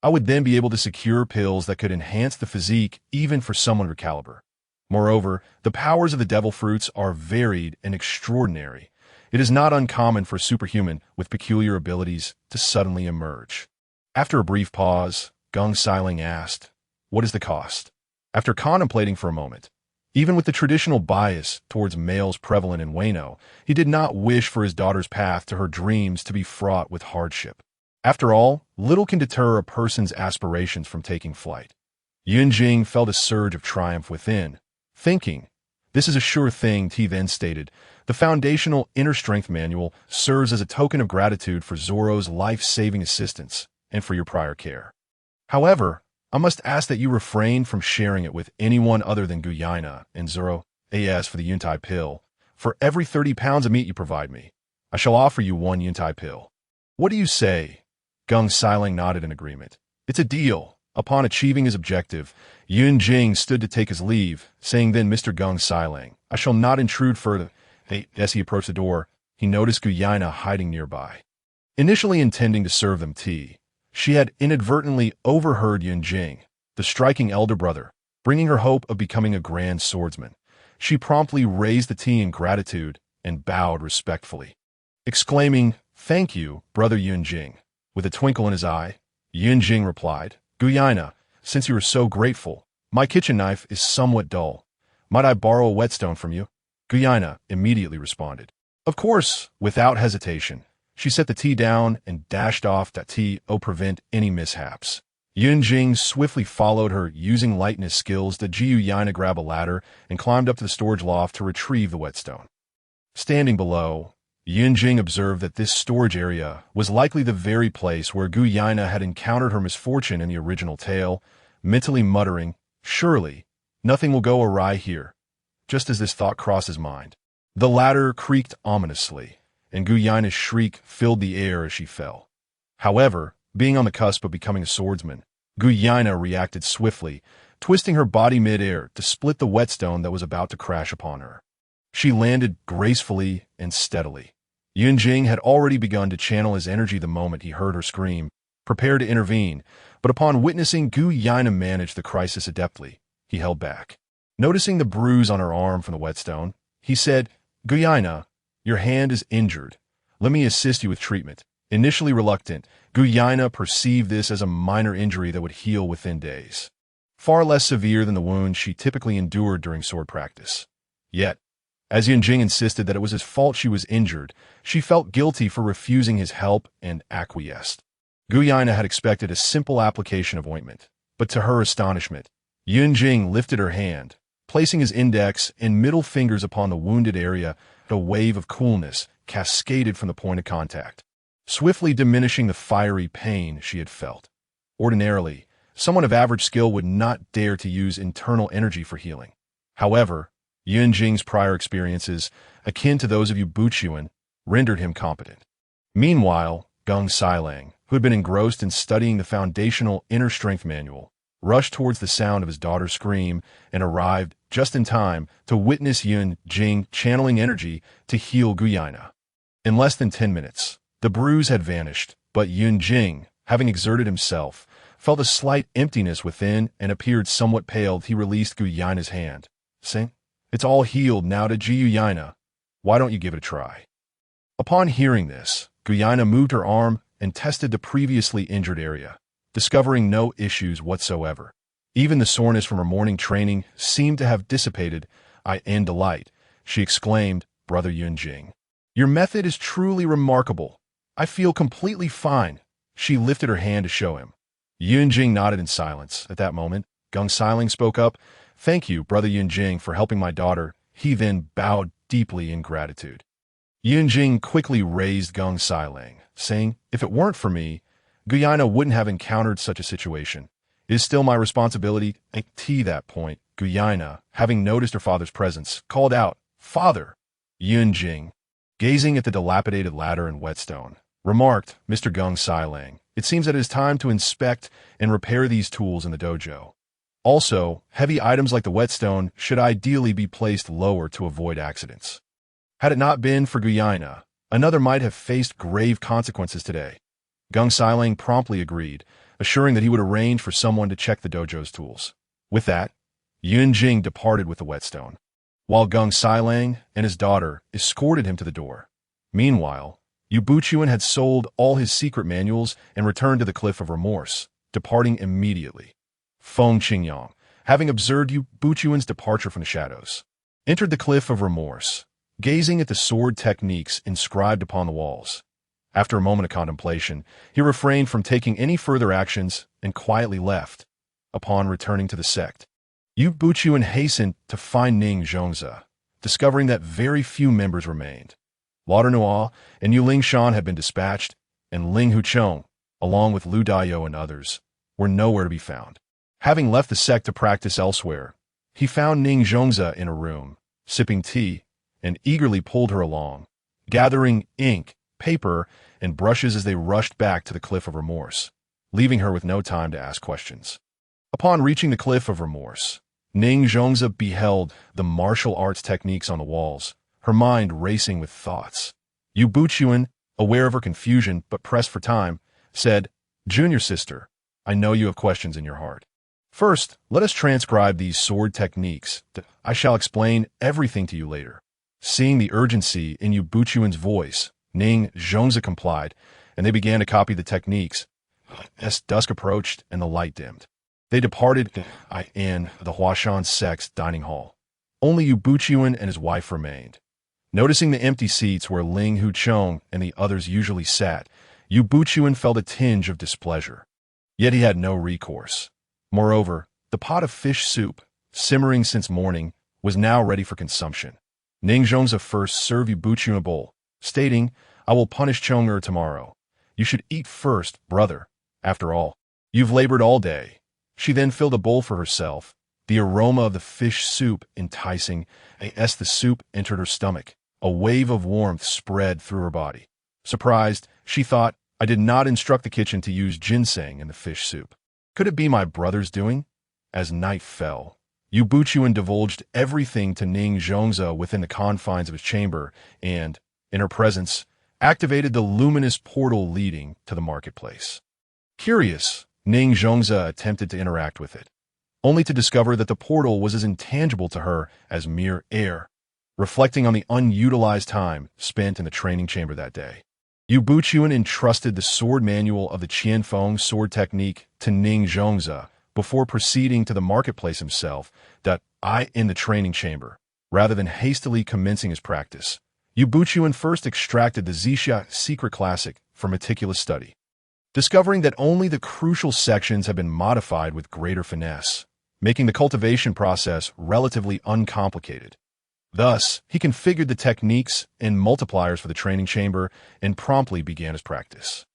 I would then be able to secure pills that could enhance the physique even for someone of your caliber. Moreover, the powers of the devil fruits are varied and extraordinary. It is not uncommon for a superhuman with peculiar abilities to suddenly emerge." After a brief pause, Gung Sailang asked, "What is the cost?" After contemplating for a moment, even with the traditional bias towards males prevalent in Wano, he did not wish for his daughter's path to her dreams to be fraught with hardship. After all, little can deter a person's aspirations from taking flight. Yun Jing felt a surge of triumph within, thinking, "This is a sure thing." He then stated, "The foundational inner strength manual serves as a token of gratitude for Zoro's life-saving assistance and for your prior care. However, I must ask that you refrain from sharing it with anyone other than Kuina and Zoro. As for the Yuntai pill, for every 30 pounds of meat you provide me, I shall offer you 1 Yuntai pill. What do you say?" Gung Sailang nodded in agreement. "It's a deal." Upon achieving his objective, Yun Jing stood to take his leave, saying then, "Mr. Gung Sailang, I shall not intrude further." As he approached the door, he noticed Kuina hiding nearby. Initially intending to serve them tea, she had inadvertently overheard Yun Jing, the striking elder brother, bringing her hope of becoming a grand swordsman. She promptly raised the tea in gratitude and bowed respectfully, exclaiming, "Thank you, brother Yun Jing." With a twinkle in his eye, Yun Jing replied, "Kuina, since you are so grateful, my kitchen knife is somewhat dull. Might I borrow a whetstone from you?" Kuina immediately responded, "Of course," without hesitation. She set the tea down and dashed off to prevent any mishaps. Yun Jing swiftly followed her, using lightness skills to Kuina grab a ladder and climbed up to the storage loft to retrieve the whetstone. Standing below, Yun Jing observed that this storage area was likely the very place where Kuina had encountered her misfortune in the original tale, mentally muttering, "Surely, nothing will go awry here." Just as this thought crossed his mind, the ladder creaked ominously, and Kuina's shriek filled the air as she fell. However, being on the cusp of becoming a swordsman, Kuina reacted swiftly, twisting her body mid-air to split the whetstone that was about to crash upon her. She landed gracefully and steadily. Yun Jing had already begun to channel his energy the moment he heard her scream, prepared to intervene, but upon witnessing Kuina manage the crisis adeptly, he held back. Noticing the bruise on her arm from the whetstone, he said, Kuina, your hand is injured. Let me assist you with treatment. Initially reluctant, Kuina perceived this as a minor injury that would heal within days, far less severe than the wounds she typically endured during sword practice. Yet, as Yunjing insisted that it was his fault she was injured, she felt guilty for refusing his help and acquiesced. Kuina had expected a simple application of ointment, but to her astonishment, Yunjing lifted her hand, placing his index and middle fingers upon the wounded area. A wave of coolness cascaded from the point of contact, swiftly diminishing the fiery pain she had felt. Ordinarily, someone of average skill would not dare to use internal energy for healing. However, Yunjing's prior experiences, akin to those of Yue Buqun, rendered him competent. Meanwhile, Gung Sailang, who had been engrossed in studying the foundational inner strength manual, rushed towards the sound of his daughter's scream and arrived just in time to witness Yunjing channeling energy to heal Kuina. In less than 10 minutes, the bruise had vanished, but Yunjing, having exerted himself, felt a slight emptiness within and appeared somewhat pale. He released Kuina's hand, saying, It's all healed now to Kuina. Why don't you give it a try? Upon hearing this, Kuina moved her arm and tested the previously injured area, discovering no issues whatsoever. Even the soreness from her morning training seemed to have dissipated. In delight, she exclaimed, Brother Yunjing, your method is truly remarkable. I feel completely fine. She lifted her hand to show him. Yunjing nodded in silence. At that moment, Gung Sailing spoke up. Thank you, Brother Yunjing, for helping my daughter. He then bowed deeply in gratitude. Yunjing quickly raised Gung Sailing, saying, If it weren't for me, Kuina wouldn't have encountered such a situation. It is still my responsibility. To that point, Kuina, having noticed her father's presence, called out, Father! Yunjing, gazing at the dilapidated ladder and whetstone, remarked, Mr. Gung Sailing, it seems that it is time to inspect and repair these tools in the dojo. Also, heavy items like the whetstone should ideally be placed lower to avoid accidents. Had it not been for Kuina, another might have faced grave consequences today. Gung Sailing promptly agreed, assuring that he would arrange for someone to check the dojo's tools. With that, Yunjing departed with the whetstone, while Gung Sailing and his daughter escorted him to the door. Meanwhile, Yue Buqun had sold all his secret manuals and returned to the Cliff of Remorse, departing immediately. Feng Qingyang, having observed Yue Buqun's departure from the shadows, entered the Cliff of Remorse, gazing at the sword techniques inscribed upon the walls. After a moment of contemplation, he refrained from taking any further actions and quietly left. Upon returning to the sect, Yue Buqun hastened to find Ning Zhongzi, discovering that very few members remained. Lauder Noir and Yu Shan had been dispatched, and Ling Huchong, along with Lu Dayo and others, were nowhere to be found. Having left the sect to practice elsewhere, he found Ning Zhongzi in a room, sipping tea, and eagerly pulled her along, gathering ink, paper, and brushes as they rushed back to the Cliff of Remorse, leaving her with no time to ask questions. Upon reaching the Cliff of Remorse, Ning Zhongzi beheld the martial arts techniques on the walls, her mind racing with thoughts. Yue Buqun, aware of her confusion but pressed for time, said, Junior sister, I know you have questions in your heart. First, let us transcribe these sword techniques. I shall explain everything to you later. Seeing the urgency in Yue Buqun's voice, Ning Zhongzi complied, and they began to copy the techniques. As dusk approached and the light dimmed, they departed in the Hua Shan sect's dining hall. Only Yue Buqun and his wife remained. Noticing the empty seats where Ling Huchong and the others usually sat, Yue Buqun felt a tinge of displeasure. Yet he had no recourse. Moreover, the pot of fish soup, simmering since morning, was now ready for consumption. Ning Zhongzi first served Yue Buqun a bowl, stating, I will punish Chong'er tomorrow. You should eat first, brother. After all, you've labored all day. She then filled a bowl for herself, the aroma of the fish soup enticing. As the soup entered her stomach, a wave of warmth spread through her body. Surprised, she thought, I did not instruct the kitchen to use ginseng in the fish soup. Could it be my brother's doing? As night fell, Yue Buqun divulged everything to Ning Zhongzi within the confines of his chamber and, in her presence, activated the luminous portal leading to the marketplace. Curious, Ning Zhongzi attempted to interact with it. only to discover that the portal was as intangible to her as mere air. Reflecting on the unutilized time spent in the training chamber that day, Yue Buqun entrusted the sword manual of the Qianfeng sword technique to Ning Zhongzi before proceeding to the marketplace himself, in the training chamber. Rather than hastily commencing his practice, Yue Buqun first extracted the Zixia secret classic for meticulous study, discovering that only the crucial sections had been modified with greater finesse, making the cultivation process relatively uncomplicated. Thus, he configured the techniques and multipliers for the training chamber and promptly began his practice.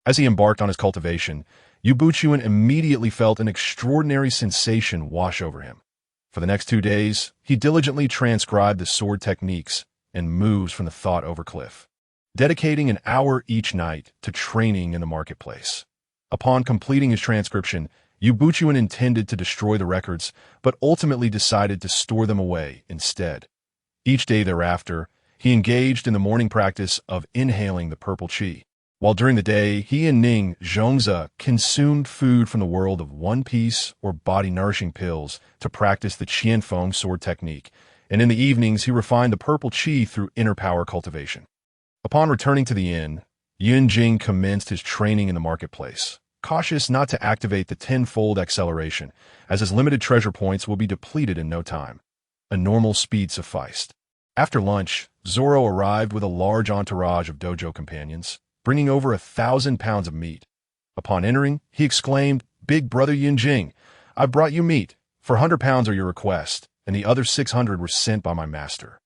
As he embarked on his cultivation, Yue Buqun immediately felt an extraordinary sensation wash over him. For the next 2 days, he diligently transcribed the sword techniques and moves from the thought over cliff, dedicating an hour each night to training in the marketplace. Upon completing his transcription, Yue Buqun intended to destroy the records, but ultimately decided to store them away instead. Each day thereafter, he engaged in the morning practice of inhaling the purple qi, while during the day he and Ning Zhongzi consumed food from the world of One Piece or body-nourishing pills to practice the Qianfeng sword technique, and in the evenings he refined the purple qi through inner power cultivation. Upon returning to the inn, Yunjing commenced his training in the marketplace, cautious not to activate the tenfold acceleration, as his limited treasure points will be depleted in no time. A normal speed sufficed. After lunch, Zoro arrived with a large entourage of dojo companions, bringing over 1,000 pounds of meat. Upon entering, he exclaimed, "Big brother Yunjing, I brought you meat. 400 pounds are your request, and the other 600 were sent by my master."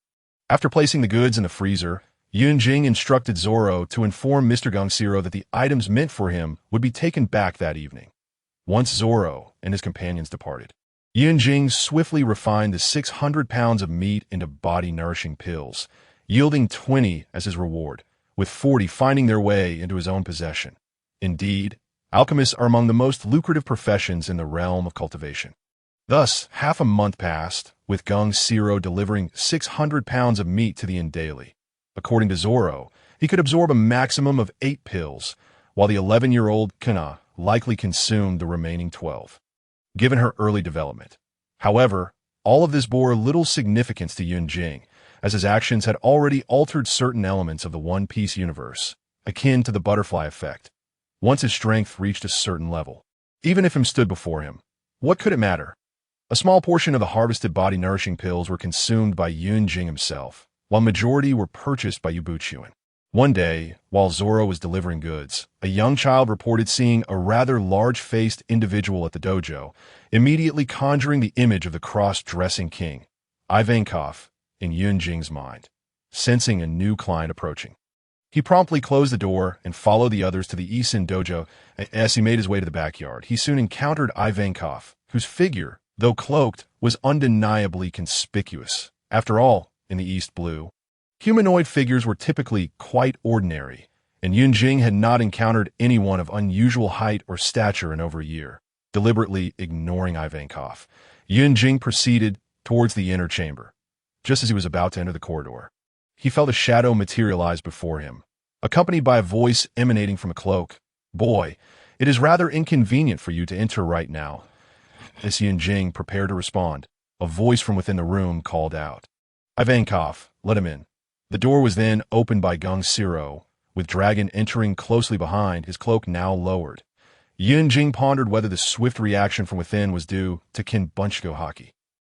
After placing the goods in the freezer, Yunjing instructed Zoro to inform Mr. Gongxiro that the items meant for him would be taken back that evening. Once Zoro and his companions departed, Yunjing swiftly refined the 600 pounds of meat into body-nourishing pills, yielding 20 as his reward, with 40 finding their way into his own possession. Indeed, alchemists are among the most lucrative professions in the realm of cultivation. Thus, half a month passed, with Gongxiro delivering 600 pounds of meat to the inn daily. According to Zoro, he could absorb a maximum of 8 pills, while the 11-year-old Kuina likely consumed the remaining 12. Given her early development. However, all of this bore little significance to Yunjing, as his actions had already altered certain elements of the One Piece universe, akin to the butterfly effect. Once his strength reached a certain level, even if him stood before him, what could it matter? A small portion of the harvested body-nourishing pills were consumed by Yunjing himself, while majority were purchased by Yue Buqun. One day, while Zoro was delivering goods, a young child reported seeing a rather large-faced individual at the dojo, immediately conjuring the image of the cross-dressing king, Ivankov, in Yunjing's mind, sensing a new client approaching. He promptly closed the door and followed the others to the Isin dojo. As he made his way to the backyard, he soon encountered Ivankov, whose figure, though cloaked, was undeniably conspicuous. After all, in the East Blue, humanoid figures were typically quite ordinary, and Yunjing had not encountered anyone of unusual height or stature in over a year. Deliberately ignoring Ivankov, Yunjing proceeded towards the inner chamber. Just as he was about to enter the corridor, he felt a shadow materialize before him, accompanied by a voice emanating from a cloak. "Boy, it is rather inconvenient for you to enter right now." As Yunjing prepared to respond, a voice from within the room called out, "Ivankov, let him in." The door was then opened by Gongxiro, with Dragon entering closely behind, his cloak now lowered. Yunjing pondered whether the swift reaction from within was due to Kinbunchiko Haki.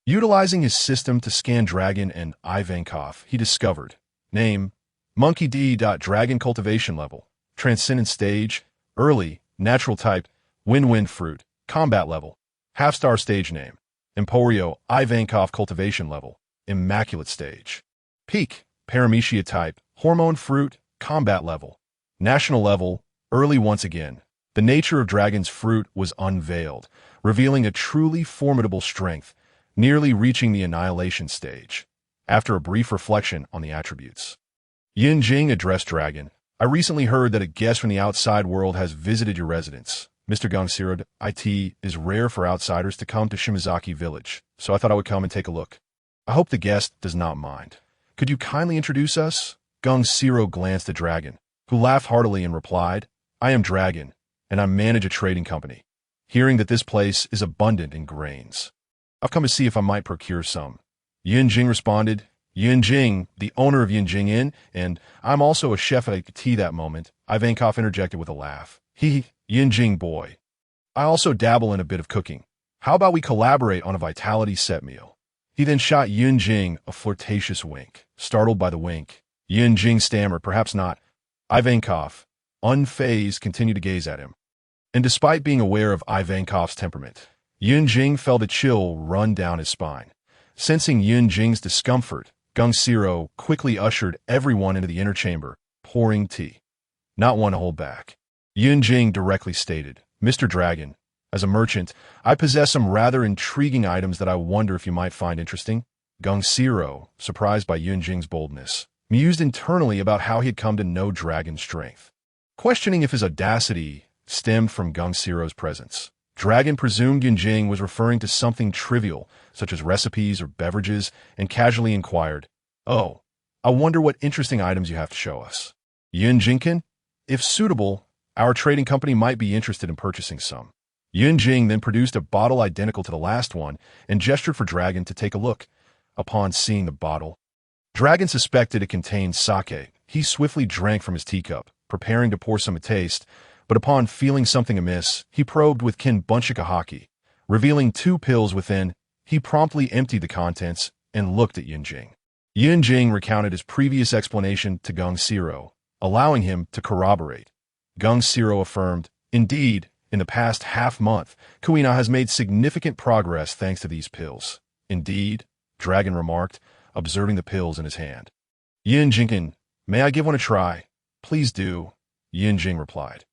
Utilizing his system to scan Dragon and Ivankov, he discovered: name, Monkey D. Dragon cultivation level, Transcendent stage, early, natural type, Win-Win fruit, combat level, half-star stage name, Emporio Ivankov cultivation level, immaculate stage, peak, Paramecia type, hormone fruit, combat level, national level, early once again. The nature of Dragon's fruit was unveiled, revealing a truly formidable strength, nearly reaching the annihilation stage. After a brief reflection on the attributes, Yunjing addressed Dragon. "I recently heard that a guest from the outside world has visited your residence. Mr. Gongxiro, it is rare for outsiders to come to Shimazaki village, so I thought I would come and take a look. I hope the guest does not mind. Could you kindly introduce us?" Gongxiro glanced at Dragon, who laughed heartily and replied, "I am Dragon, and I manage a trading company. hearing that this place is abundant in grains. I've come to see if I might procure some. Yunjing responded. Yunjing, the owner of Yunjing Inn, and I'm also a chef at tea that moment. Ivankov interjected with a laugh. Yunjing boy. I also dabble in a bit of cooking. How about we collaborate on a vitality set meal? He then shot Yunjing a flirtatious wink. Startled by the wink, Yunjing stammered, perhaps not. Ivankov, unfazed, continued to gaze at him. And despite being aware of Ivankov's temperament, Yunjing felt a chill run down his spine. Sensing Yunjing's discomfort, Gung Siro quickly ushered everyone into the inner chamber, pouring tea. Not one to hold back. Yunjing directly stated, Mr. Dragon, as a merchant, I possess some rather intriguing items that I wonder if you might find interesting. Gung Siro, surprised by Yunjing's boldness, mused internally about how he had come to know Dragon's strength. Questioning if his audacity stemmed from Gung Siro's presence, Dragon presumed Yunjing was referring to something trivial, such as recipes or beverages, and casually inquired, Oh, I wonder what interesting items you have to show us. Yunjingkin, if suitable, our trading company might be interested in purchasing some. Yunjing then produced a bottle identical to the last one and gestured for Dragon to take a look. Upon seeing the bottle, Dragon suspected it contained sake. He swiftly drank from his teacup, preparing to pour some a taste, but upon feeling something amiss, he probed with kin bunchikahaki. Revealing 2 pills within, he promptly emptied the contents and looked at Yunjing. Yunjing recounted his previous explanation to Gung Siro, allowing him to corroborate. Gung Siro affirmed, Indeed, in the past half-month, Kuina has made significant progress thanks to these pills. Indeed, Dragon remarked, observing the pills in his hand. Yunjingkin, may I give one a try? Please do, Yunjing replied.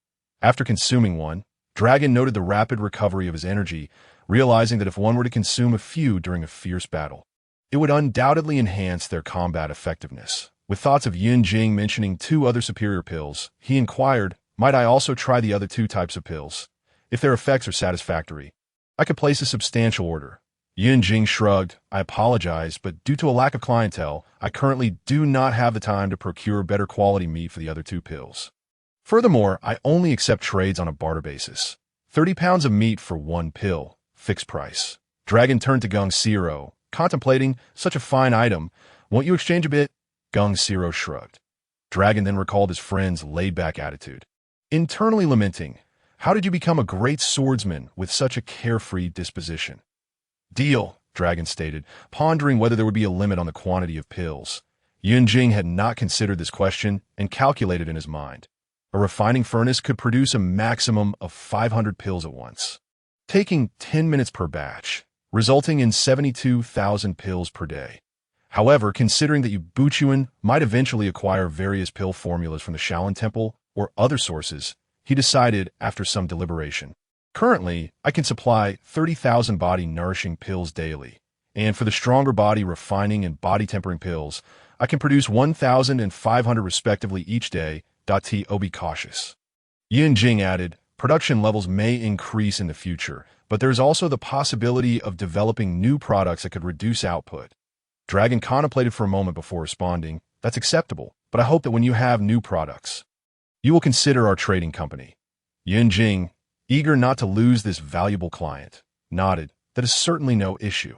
After consuming one, Dragon noted the rapid recovery of his energy, realizing that if one were to consume a few during a fierce battle, it would undoubtedly enhance their combat effectiveness. With thoughts of Yunjing mentioning 2 other superior pills, he inquired, Might I also try the other 2 types of pills? If their effects are satisfactory, I could place a substantial order. Yunjing shrugged. I apologize, but due to a lack of clientele, I currently do not have the time to procure better quality meat for the other 2 pills. Furthermore, I only accept trades on a barter basis. 30 pounds of meat for 1 pill, fixed price. Dragon turned to Gung Siro, contemplating such a fine item. Won't you exchange a bit? Gung Siro shrugged. Dragon then recalled his friend's laid-back attitude. Internally lamenting, how did you become a great swordsman with such a carefree disposition? Deal, Dragon stated, pondering whether there would be a limit on the quantity of pills. Yunjing had not considered this question and calculated in his mind. A refining furnace could produce a maximum of 500 pills at once, taking 10 minutes per batch, resulting in 72,000 pills per day. However, considering that Yue Buqun might eventually acquire various pill formulas from the Shaolin Temple or other sources, he decided after some deliberation. Currently, I can supply 30,000 body-nourishing pills daily, and for the stronger body refining and body-tempering pills, I can produce 1,500 respectively each day. Be cautious. Yunjing added, production levels may increase in the future, but there is also the possibility of developing new products that could reduce output. Dragon contemplated for a moment before responding, That's acceptable, but I hope that when you have new products, you will consider our trading company. Yunjing, eager not to lose this valuable client, nodded, That is certainly no issue.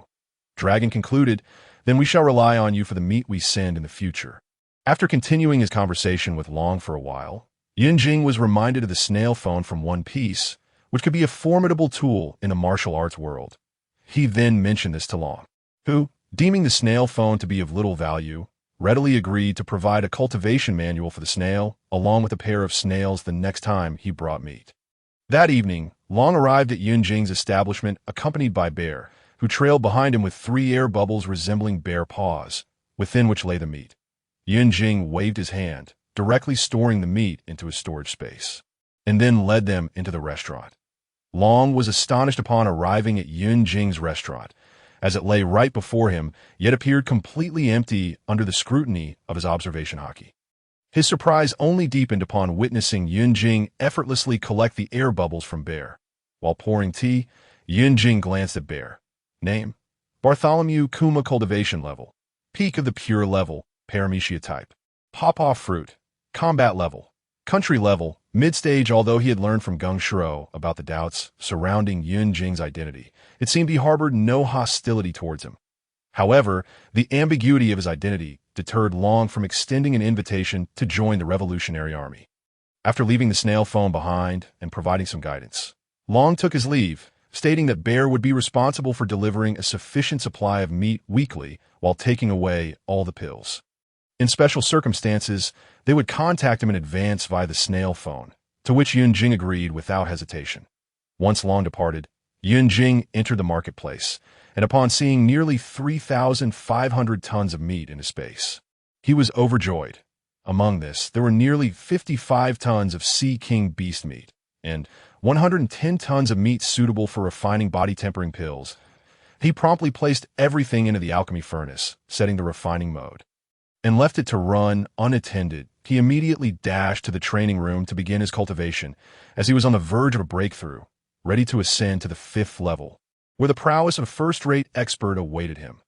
Dragon concluded, Then we shall rely on you for the meat we send in the future. After continuing his conversation with Long for a while, Yunjing was reminded of the snail phone from One Piece, which could be a formidable tool in the martial arts world. He then mentioned this to Long, who, deeming the snail phone to be of little value, readily agreed to provide a cultivation manual for the snail, along with a pair of snails the next time he brought meat. That evening, Long arrived at Yunjing's establishment accompanied by Bear, who trailed behind him with 3 air bubbles resembling bear paws, within which lay the meat. Yunjing waved his hand, directly storing the meat into his storage space, and then led them into the restaurant. Long was astonished upon arriving at Yunjing's restaurant, as it lay right before him, yet appeared completely empty under the scrutiny of his observation hockey. His surprise only deepened upon witnessing Yunjing effortlessly collect the air bubbles from Bear. While pouring tea, Yunjing glanced at Bear. Name: Bartholomew Kuma cultivation level. Peak of the pure level. Paramecia type. Pawpaw fruit. Combat level. Country level, mid-stage. Although he had learned from Geng Shiro about the doubts surrounding Yun Jing's identity, it seemed he harbored no hostility towards him. However, the ambiguity of his identity deterred Long from extending an invitation to join the Revolutionary Army. After leaving the snail phone behind and providing some guidance, Long took his leave, stating that Bear would be responsible for delivering a sufficient supply of meat weekly while taking away all the pills. In special circumstances, they would contact him in advance via the snail phone, to which Yun Jing agreed without hesitation. Once Long departed, Yun Jing entered the marketplace, and upon seeing nearly 3,500 tons of meat in his space, he was overjoyed. Among this, there were nearly 55 tons of Sea King beast meat, and 110 tons of meat suitable for refining body-tempering pills. He promptly placed everything into the alchemy furnace, setting the refining mode, and left it to run unattended. He immediately dashed to the training room to begin his cultivation, as he was on the verge of a breakthrough, ready to ascend to the 5th level, where the prowess of a first-rate expert awaited him.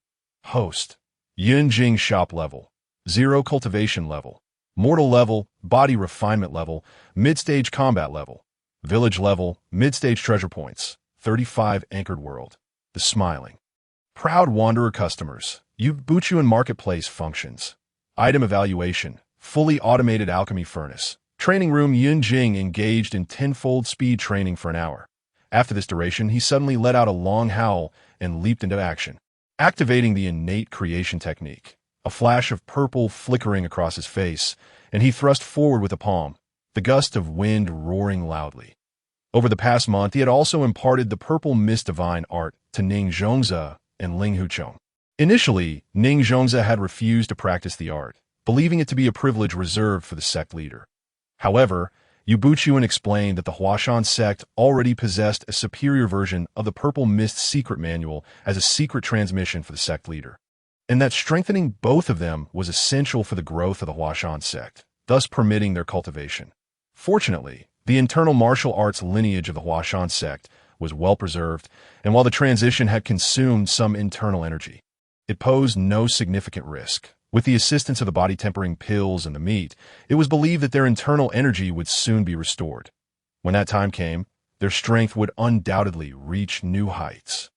Host: Yun Jing. Shop level: 0 cultivation level, mortal level, body refinement level, mid-stage combat level, village level, mid-stage treasure points, 35 anchored world. The smiling, proud wanderer customers. Yue Buqun marketplace functions. Item evaluation: fully automated alchemy furnace. Training room. Yun Jing engaged in tenfold speed training for an hour. After this duration, he suddenly let out a long howl and leaped into action, activating the innate creation technique. A flash of purple flickering across his face, and he thrust forward with a palm, the gust of wind roaring loudly. Over the past month, he had also imparted the purple mist divine art to Ning Zhongze and Ling Huchong. Initially, Ning Zhongze had refused to practice the art, believing it to be a privilege reserved for the sect leader. However, Yue Buqun explained that the Hua Shan sect already possessed a superior version of the Purple Mist secret manual as a secret transmission for the sect leader, and that strengthening both of them was essential for the growth of the Hua Shan sect, thus permitting their cultivation. Fortunately, the internal martial arts lineage of the Hua Shan sect was well preserved, and while the transition had consumed some internal energy, it posed no significant risk. With the assistance of the body-tempering pills and the meat, it was believed that their internal energy would soon be restored. When that time came, their strength would undoubtedly reach new heights.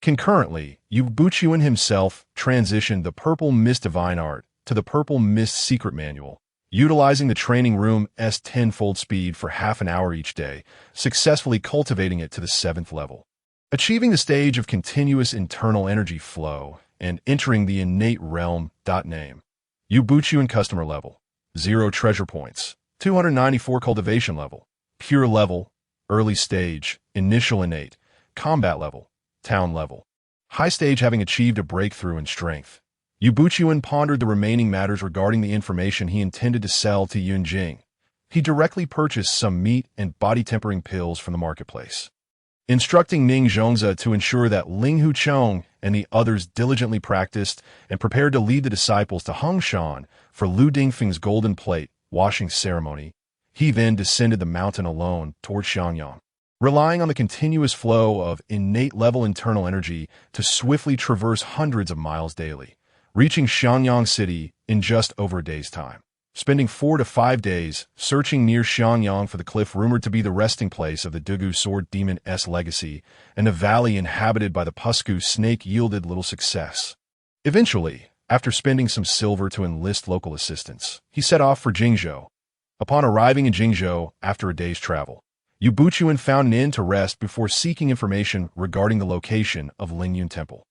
Concurrently, Yue Buqun himself transitioned the Purple Mist divine art to the Purple Mist secret manual, utilizing the training room's tenfold speed for half an hour each day, successfully cultivating it to the 7th level. Achieving the stage of continuous internal energy flow and entering the innate realm. Name: Yue Buqun. Customer level: 0 treasure points, 294 cultivation level, pure level, early stage, initial innate, combat level, town level. High stage. Having achieved a breakthrough in strength, Yue Buqun pondered the remaining matters regarding the information he intended to sell to Yun Jing. He directly purchased some meat and body-tempering pills from the marketplace, instructing Ning Zhongze to ensure that Ling Huchong and the others diligently practiced and prepared to lead the disciples to Hua Shan for Lu Dingfeng's golden plate washing ceremony. He then descended the mountain alone toward Xiangyang, relying on the continuous flow of innate level internal energy to swiftly traverse hundreds of miles daily, reaching Xiangyang City in just over a day's time. Spending 4 to 5 days searching near Xiangyang for the cliff rumored to be the resting place of the Dugu sword demon's legacy, and a valley inhabited by the Pusku snake yielded little success. Eventually, after spending some silver to enlist local assistance, he set off for Jingzhou. Upon arriving in Jingzhou after a day's travel, Yue Buqun found an inn to rest before seeking information regarding the location of Lingyun Temple.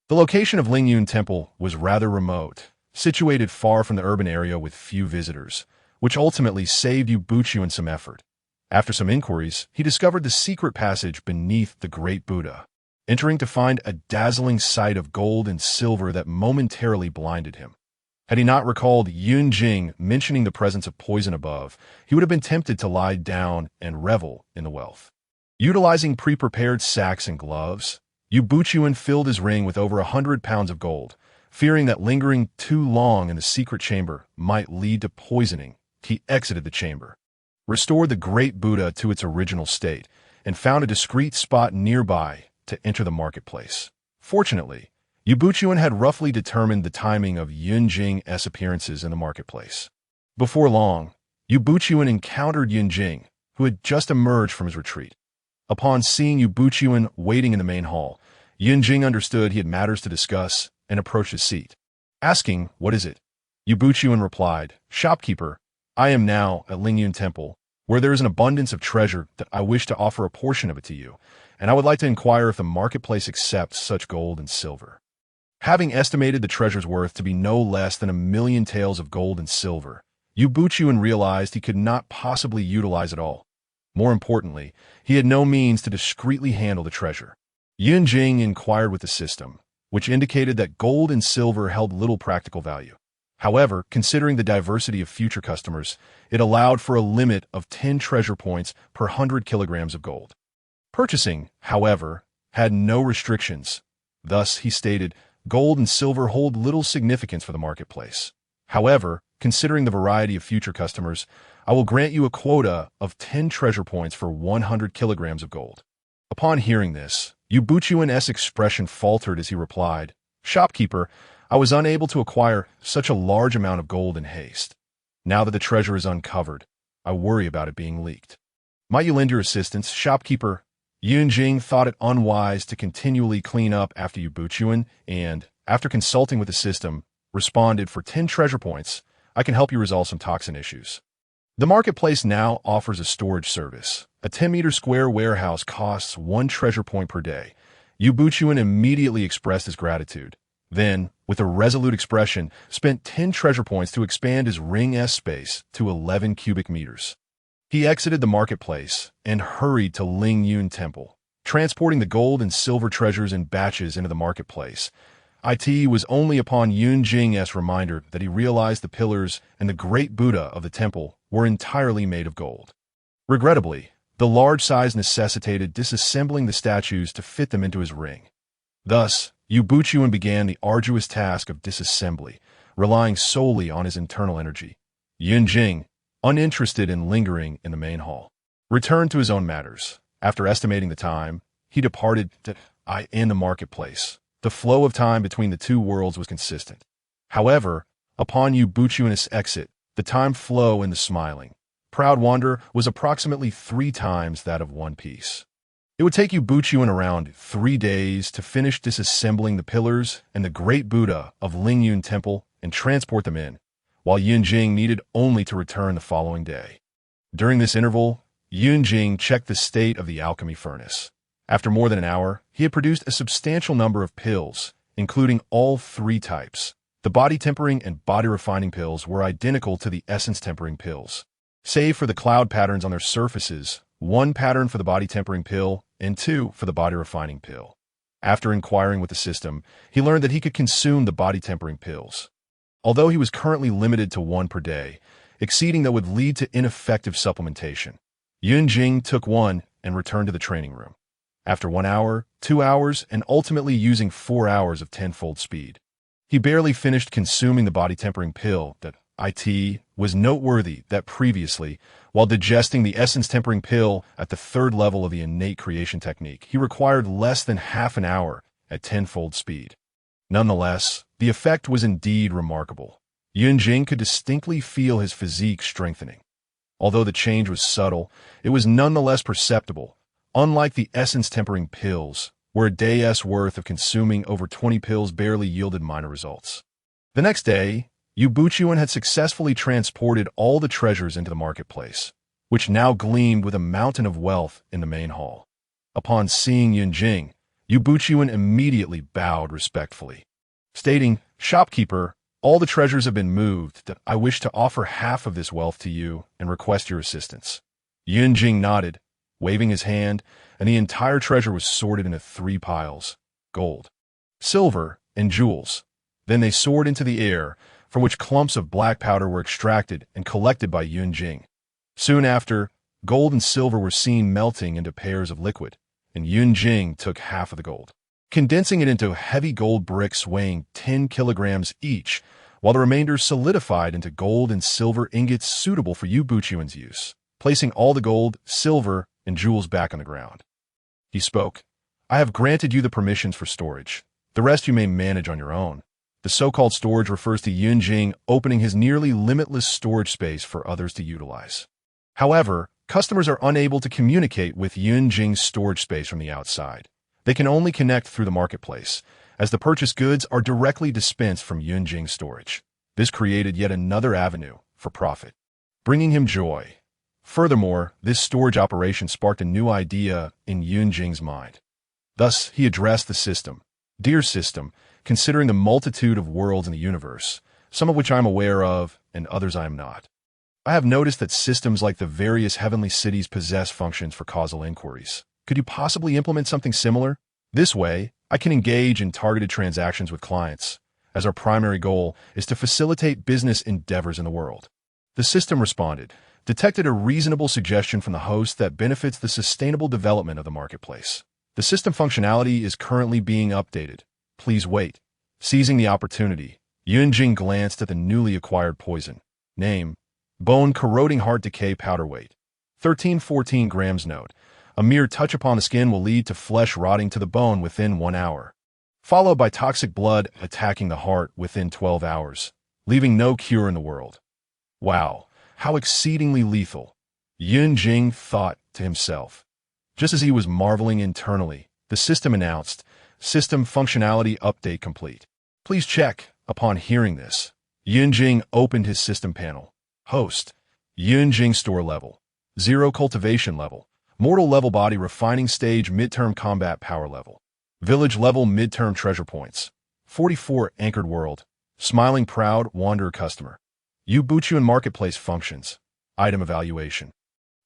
The location of Lingyun Temple was rather remote, situated far from the urban area with few visitors, which ultimately saved Yue Buqun some effort. After some inquiries, he discovered the secret passage beneath the Great Buddha, entering to find a dazzling sight of gold and silver that momentarily blinded him. Had he not recalled Yun Jing mentioning the presence of poison above, he would have been tempted to lie down and revel in the wealth. Utilizing pre-prepared sacks and gloves, Yue Buqun filled his ring with over 100 pounds of gold. Fearing that lingering too long in the secret chamber might lead to poisoning, he exited the chamber, restored the Great Buddha to its original state, and found a discreet spot nearby to enter the marketplace. Fortunately, Yue Buqun had roughly determined the timing of Yun Jing's appearances in the marketplace. Before long, Yue Buqun encountered Yunjing, who had just emerged from his retreat. Upon seeing Yue Buqun waiting in the main hall, Yunjing understood he had matters to discuss and approached his seat. Asking, "What is it?" Yue Buqun replied, "Shopkeeper, I am now at Lingyun Temple, where there is an abundance of treasure that I wish to offer a portion of it to you, and I would like to inquire if the marketplace accepts such gold and silver." Having estimated the treasure's worth to be no less than 1,000,000 taels of gold and silver, Yue Buqun realized he could not possibly utilize it all. More importantly, he had no means to discreetly handle the treasure. Yunjing inquired with the system, which indicated that gold and silver held little practical value. However, considering the diversity of future customers, it allowed for a limit of 10 treasure points per 100 kilograms of gold. Purchasing, however, had no restrictions. Thus, he stated, gold and silver hold little significance for the marketplace. However, considering the variety of future customers, I will grant you a quota of 10 treasure points for 100 kilograms of gold. Upon hearing this, Yue Buqun's expression faltered as he replied, "Shopkeeper, I was unable to acquire such a large amount of gold in haste. Now that the treasure is uncovered, I worry about it being leaked. Might you lend your assistance, shopkeeper?" Yunjing thought it unwise to continually clean up after Yue Buqun and, after consulting with the system, responded, "For 10 treasure points, I can help you resolve some toxin issues." The marketplace now offers a storage service. A 10-meter square warehouse costs 1 treasure point per day. Yue Buqun immediately expressed his gratitude. Then, with a resolute expression, spent 10 treasure points to expand his ring S space to 11 cubic meters. He exited the marketplace and hurried to Lingyun Temple, transporting the gold and silver treasures in batches into the marketplace. It was only upon Yunjing's reminder that he realized the pillars and the great Buddha of the temple were entirely made of gold. Regrettably, the large size necessitated disassembling the statues to fit them into his ring. Thus, Yue Buqun began the arduous task of disassembly, relying solely on his internal energy. Yunjing, uninterested in lingering in the main hall, returned to his own matters. After estimating the time, he departed in the marketplace. The flow of time between the two worlds was consistent. However, upon Yue Buqun's exit, the time flow in the smiling, proud wanderer was approximately 3 times that of One Piece. It would take Yue Buqun around 3 days to finish disassembling the pillars and the great Buddha of Lingyun Temple and transport them in, while Yunjing needed only to return the following day. During this interval, Yunjing checked the state of the alchemy furnace. After more than an hour, he had produced a substantial number of pills, including all 3 types. The body tempering and body refining pills were identical to the essence tempering pills, save for the cloud patterns on their surfaces, 1 pattern for the body tempering pill and 2 for the body refining pill. After inquiring with the system, he learned that he could consume the body tempering pills. Although he was currently limited to 1 per day, exceeding that would lead to ineffective supplementation. Yunjing took 1 and returned to the training room. After 1 hour, 2 hours, and ultimately using 4 hours of 10-fold speed, he barely finished consuming the body tempering pill. That it was noteworthy that previously, while digesting the essence tempering pill at the 3rd level of the innate creation technique, he required less than half an hour at 10-fold speed. Nonetheless, the effect was indeed remarkable. Yunjing could distinctly feel his physique strengthening. Although the change was subtle, it was nonetheless perceptible. Unlike the essence tempering pills, where a day's worth of consuming over 20 pills barely yielded minor results. The next day, Yue Buqun had successfully transported all the treasures into the marketplace, which now gleamed with a mountain of wealth in the main hall. Upon seeing Yunjing, Yue Buqun immediately bowed respectfully, stating, "Shopkeeper, all the treasures have been moved. That I wish to offer half of this wealth to you and request your assistance." Yunjing nodded, waving his hand, and the entire treasure was sorted into 3 piles: gold, silver, and jewels. Then they soared into the air, from which clumps of black powder were extracted and collected by Yunjing. Soon after, gold and silver were seen melting into pairs of liquid, and Yunjing took half of the gold, condensing it into heavy gold bricks weighing 10 kilograms each, while the remainder solidified into gold and silver ingots suitable for Yue Buqun's use, placing all the gold, silver, and jewels back on the ground. He spoke, "I have granted you the permissions for storage. The rest you may manage on your own. The so-called storage refers to Yunjing opening his nearly limitless storage space for others to utilize. However, customers are unable to communicate with Yunjing's storage space from the outside. They can only connect through the marketplace, as the purchased goods are directly dispensed from Yunjing's storage. This created yet another avenue for profit, bringing him joy. Furthermore, this storage operation sparked a new idea in Yunjing's mind. Thus, he addressed the system. Dear system, considering the multitude of worlds in the universe, some of which I am aware of and others I am not, I have noticed that systems like the various heavenly cities possess functions for causal inquiries. Could you possibly implement something similar? This way, I can engage in targeted transactions with clients, as our primary goal is to facilitate business endeavors in the world. The system responded, detected a reasonable suggestion from the host that benefits the sustainable development of the marketplace. The system functionality is currently being updated. Please wait. Seizing the opportunity, Yunjing glanced at the newly acquired poison. Name: Bone Corroding Heart Decay Powder. Weight: 13-14 grams. Note: a mere touch upon the skin will lead to flesh rotting to the bone within 1 hour, followed by toxic blood attacking the heart within 12 hours, leaving no cure in the world. Wow, how exceedingly lethal, Yunjing thought to himself. Just as he was marveling internally, the system announced, System functionality update complete. Please check. Upon hearing this, Yunjing opened his system panel. Host: Yunjing store level, 0 cultivation level, mortal level body refining stage midterm combat power level, village level midterm treasure points, 44 anchored world, smiling proud wanderer customer. Yue Buqun marketplace functions, item evaluation.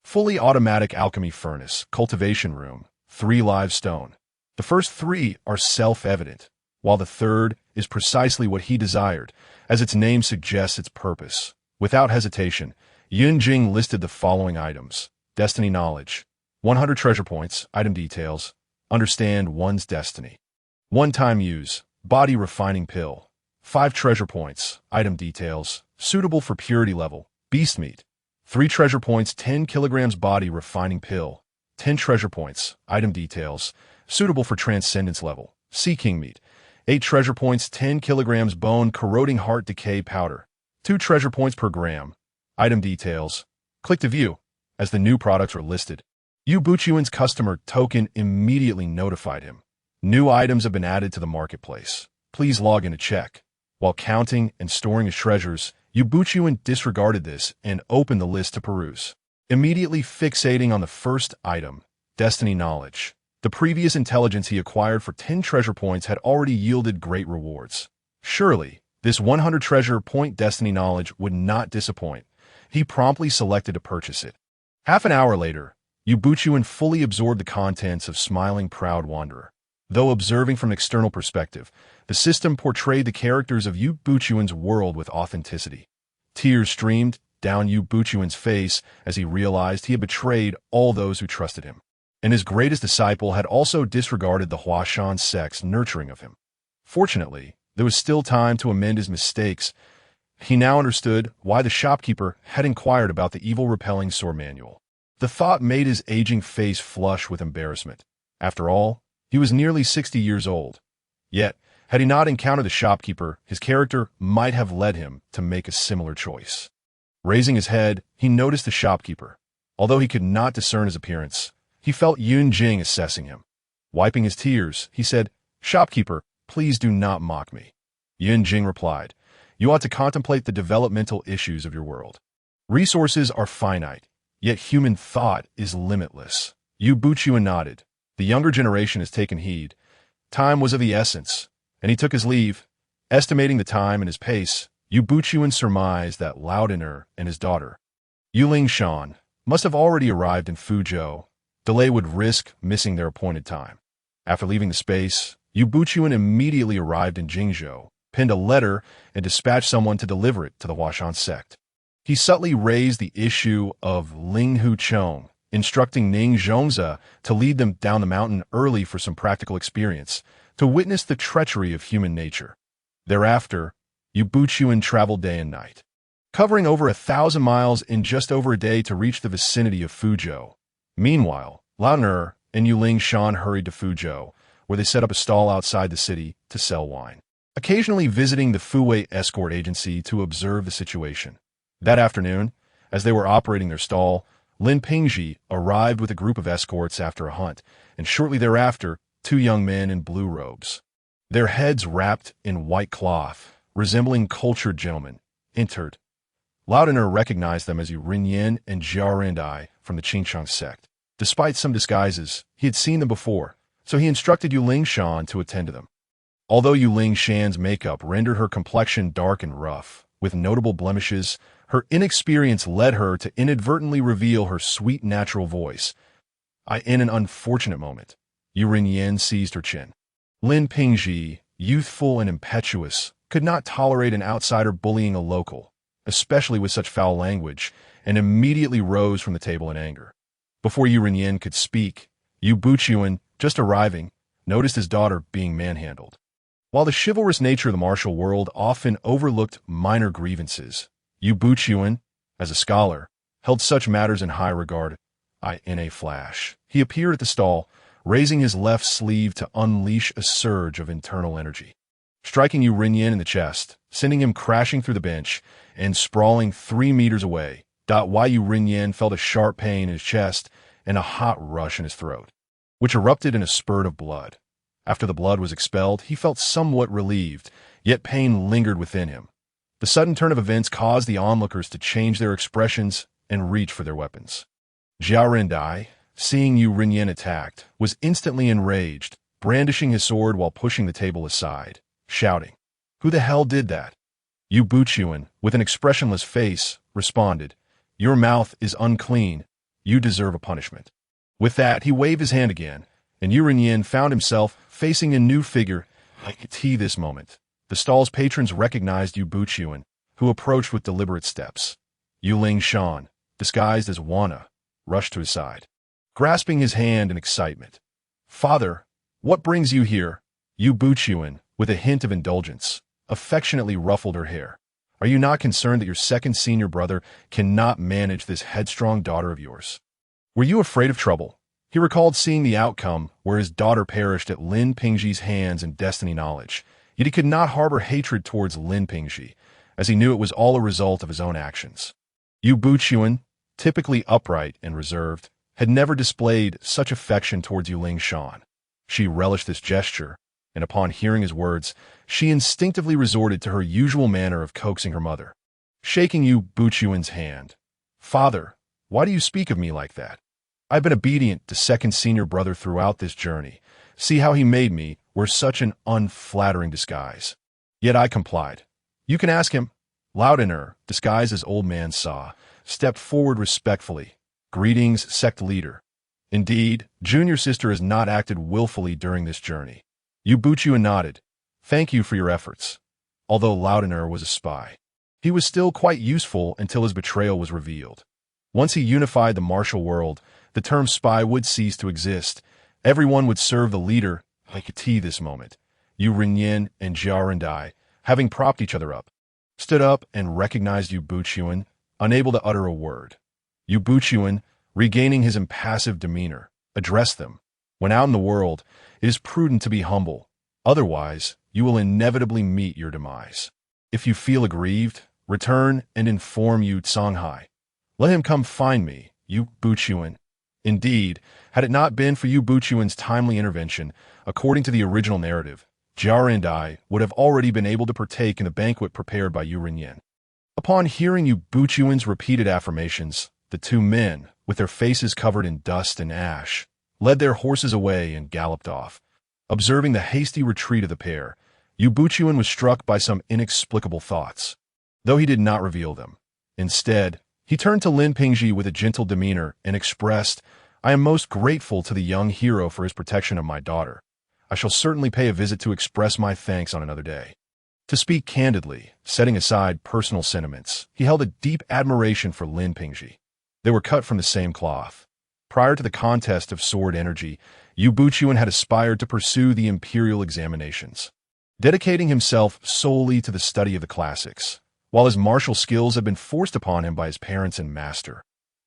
Fully automatic alchemy furnace, cultivation room, 3 live stone. The first 3 are self-evident, while the third is precisely what he desired, as its name suggests its purpose. Without hesitation, Yunjing listed the following items. Destiny knowledge, 100 treasure points, item details, understand one's destiny. One-time use, body refining pill, 5 treasure points, item details, suitable for purity level, beast meat. 3 treasure points, 10 kilograms body refining pill, 10 treasure points, item details, suitable for transcendence level, sea king meat. 8 treasure points, 10 kilograms bone corroding heart decay powder, 2 treasure points per gram. Item details. Click to view, as the new products are listed. Yue Buqun's customer token immediately notified him. New items have been added to the marketplace. Please log in to check. While counting and storing his treasures, Yue Buqun disregarded this and opened the list to peruse. Immediately fixating on the first item, destiny knowledge. The previous intelligence he acquired for 10 treasure points had already yielded great rewards. Surely, this 100 treasure point destiny knowledge would not disappoint. He promptly selected to purchase it. Half an hour later, Yue Buqun fully absorbed the contents of Smiling Proud Wanderer. Though observing from an external perspective, the system portrayed the characters of Yue Buqun's world with authenticity. Tears streamed down Yue Buqun's face as he realized he had betrayed all those who trusted him, and his greatest disciple had also disregarded the Hua Shan sect's nurturing of him. Fortunately, there was still time to amend his mistakes. He now understood why the shopkeeper had inquired about the evil-repelling sword manual. The thought made his aging face flush with embarrassment. After all, he was nearly 60 years old. Yet, had he not encountered the shopkeeper, his character might have led him to make a similar choice. Raising his head, he noticed the shopkeeper. Although he could not discern his appearance, he felt Yunjing assessing him. Wiping his tears, he said, "Shopkeeper, please do not mock me." Yunjing replied, "You ought to contemplate the developmental issues of your world. Resources are finite, yet human thought is limitless." Yue Buqun nodded. The younger generation has taken heed. Time was of the essence, and he took his leave. Estimating the time and his pace, Yue Buqun surmised that Laudiner and his daughter, Yue Shan, must have already arrived in Fuzhou. Delay would risk missing their appointed time. After leaving the space, Yue Buqun immediately arrived in Jingzhou, penned a letter, and dispatched someone to deliver it to the Hua Shan sect. He subtly raised the issue of Ling Hu Chong, instructing Ning Zhongzi to lead them down the mountain early for some practical experience, to witness the treachery of human nature. Thereafter, Yue Buqun traveled day and night, covering over 1,000 miles in just over a day to reach the vicinity of Fuzhou. Meanwhile, Laudiner and Yue Shan hurried to Fuzhou, where they set up a stall outside the city to sell wine. occasionally visiting the Fuwei escort agency to observe the situation. That afternoon, as they were operating their stall, Lin Pingji arrived with a group of escorts after a hunt, and shortly thereafter, two young men in blue robes, their heads wrapped in white cloth, resembling cultured gentlemen, entered. Laudener recognized them as Yu Rinyan and Jiarendai from the Qingshang sect. Despite some disguises, he had seen them before, so he instructed Yu Shan to attend to them. Although Yu Shan's makeup rendered her complexion dark and rough, with notable blemishes, her inexperience led her to inadvertently reveal her sweet natural voice. In an unfortunate moment, Yu Rinyan seized her chin. Lin Pingji, youthful and impetuous, could not tolerate an outsider bullying a local, especially with such foul language, and immediately rose from the table in anger. Before Yu Rinyan could speak, Yue Buqun, just arriving, noticed his daughter being manhandled. While the chivalrous nature of the martial world often overlooked minor grievances, Yue Buqun, as a scholar, held such matters in high regard. In a flash, he appeared at the stall, raising his left sleeve to unleash a surge of internal energy, striking Yu Rinyan in the chest, sending him crashing through the bench and sprawling 3 meters away. Yu Rinyan felt a sharp pain in his chest and a hot rush in his throat, which erupted in a spurt of blood. After the blood was expelled, he felt somewhat relieved, yet pain lingered within him. The sudden turn of events caused the onlookers to change their expressions and reach for their weapons. Jiarendai, seeing Yu Rinyan attacked, was instantly enraged, brandishing his sword while pushing the table aside, shouting, "Who the hell did that?" Yue Buqun, with an expressionless face, responded, "Your mouth is unclean. You deserve a punishment." With that, he waved his hand again, and Yu Rinyan found himself facing a new figure. This moment, the stall's patrons recognized Yue Buqun, who approached with deliberate steps. Yu Shan, disguised as Wana, rushed to his side, grasping his hand in excitement. "Father, what brings you here?" Yue Buqun, with a hint of indulgence, affectionately ruffled her hair. "Are you not concerned that your second senior brother cannot manage this headstrong daughter of yours? Were you afraid of trouble?" He recalled seeing the outcome where his daughter perished at Lin Pingji's hands in destiny knowledge, yet he could not harbor hatred towards Lin Pingji, as he knew it was all a result of his own actions. Yue Buqun, typically upright and reserved, had never displayed such affection towards Yu Shan. She relished this gesture, and upon hearing his words, she instinctively resorted to her usual manner of coaxing her mother, shaking Yue Buqun's hand. "Father, why do you speak of me like that? I've been obedient to second senior brother throughout this journey. See how he made me wear such an unflattering disguise. Yet I complied. You can ask him." Laudener, disguised as Old Man Saw, stepped forward respectfully. "Greetings, sect leader. Indeed, junior sister has not acted willfully during this journey." Yue Buqun nodded. "Thank you for your efforts." Although Laudener was a spy, he was still quite useful until his betrayal was revealed. Once he unified the martial world, the term spy would cease to exist. Everyone would serve the leader. This moment, Yu Rinyan and Jiarendai, having propped each other up, stood up and recognized Yue Buqun, unable to utter a word. Yue Buqun, regaining his impassive demeanor, addressed them. "When out in the world, it is prudent to be humble. Otherwise, you will inevitably meet your demise. If you feel aggrieved, return and inform Yu Songhai. Let him come find me, Yue Buqun." Indeed, had it not been for Yue Buqun's timely intervention, according to the original narrative, Jiarendai would have already been able to partake in the banquet prepared by Yu Rinyan. Upon hearing Yue Buqun's repeated affirmations, the two men, with their faces covered in dust and ash, led their horses away and galloped off. Observing the hasty retreat of the pair, Yue Buqun was struck by some inexplicable thoughts, though he did not reveal them. Instead, he turned to Lin Pingji with a gentle demeanor and expressed, "I am most grateful to the young hero for his protection of my daughter. I shall certainly pay a visit to express my thanks on another day." To speak candidly, setting aside personal sentiments, he held a deep admiration for Lin Pingji. They were cut from the same cloth. Prior to the contest of sword energy, Yue Buqun had aspired to pursue the imperial examinations, dedicating himself solely to the study of the classics, while his martial skills had been forced upon him by his parents and master.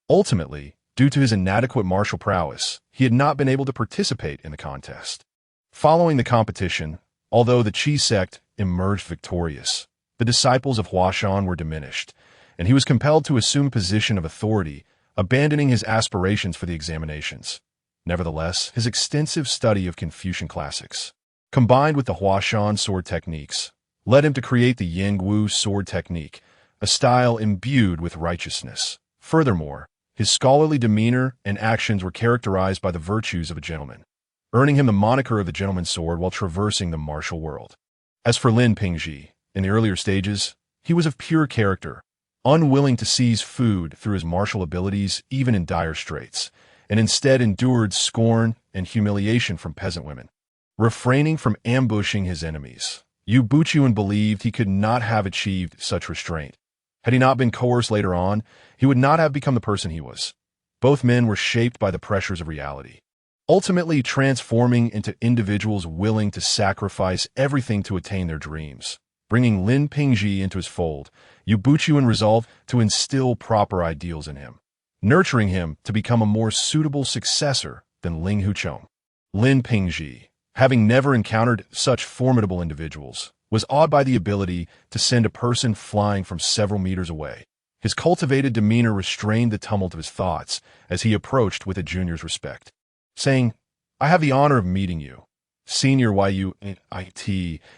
Ultimately, due to his inadequate martial prowess, he had not been able to participate in the contest. Following the competition, although the Qi sect emerged victorious. The disciples of Hua Shan were diminished, and he was compelled to assume a position of authority, abandoning his aspirations for the examinations. Nevertheless, his extensive study of Confucian classics, combined with the Hua Shan sword techniques, led him to create the Yingwu sword technique, a style imbued with righteousness. Furthermore, his scholarly demeanor and actions were characterized by the virtues of a gentleman, earning him the moniker of the gentleman's sword while traversing the martial world. As for Lin Pingji, in the earlier stages, he was of pure character, unwilling to seize food through his martial abilities even in dire straits, and instead endured scorn and humiliation from peasant women. Refraining from ambushing his enemies, Yue Buqun believed he could not have achieved such restraint. Had he not been coerced later on, he would not have become the person he was. Both men were shaped by the pressures of reality, ultimately transforming into individuals willing to sacrifice everything to attain their dreams. Bringing Lin Pingji into his fold, Yue Buqun resolved to instill proper ideals in him, nurturing him to become a more suitable successor than Ling Huchong. Lin Pingji, having never encountered such formidable individuals, was awed by the ability to send a person flying from several meters away. His cultivated demeanor restrained the tumult of his thoughts as he approached with a junior's respect, saying, "I have the honor of meeting you. Senior Yue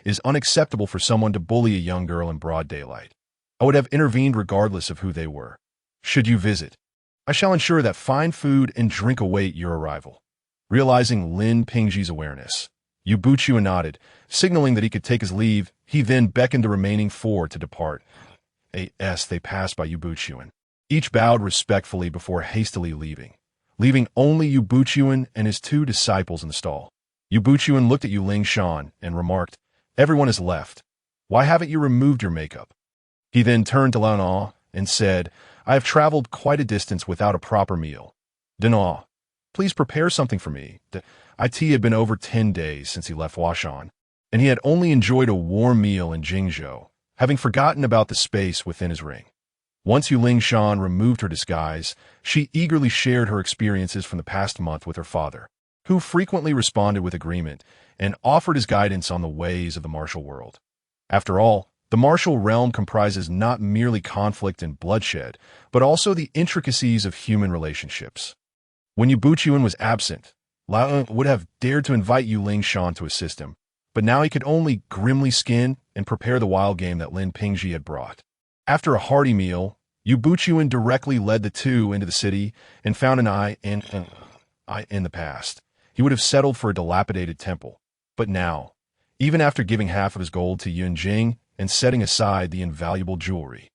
is unacceptable for someone to bully a young girl in broad daylight. I would have intervened regardless of who they were. Should you visit, I shall ensure that fine food and drink await your arrival." Realizing Lin Pingji's awareness, Yue Buqun nodded, signaling that he could take his leave. He then beckoned the remaining four to depart. They passed by Yue Buqun. Each bowed respectfully before hastily leaving only Yue Buqun and his two disciples in the stall. Yue Buqun looked at Yu Ling Shan and remarked, "Everyone has left. Why haven't you removed your makeup?" He then turned to Lanao and said, "I have traveled quite a distance without a proper meal. Lanao, please prepare something for me." It had been over 10 days since he left Hua Shan, and he had only enjoyed a warm meal in Jingzhou, having forgotten about the space within his ring. Once Yu Ling Shan removed her disguise, she eagerly shared her experiences from the past month with her father, who frequently responded with agreement and offered his guidance on the ways of the martial world. After all, the martial realm comprises not merely conflict and bloodshed, but also the intricacies of human relationships. When Yue Buqun was absent, Lao would have dared to invite Yu Ling Shan to assist him, but now he could only grimly skin and prepare the wild game that Lin Pingji had brought. After a hearty meal, Yue Buqun directly led the two into the city and found an eye in the past. He would have settled for a dilapidated temple, but now, even after giving half of his gold to Yun Jing and setting aside the invaluable jewelry,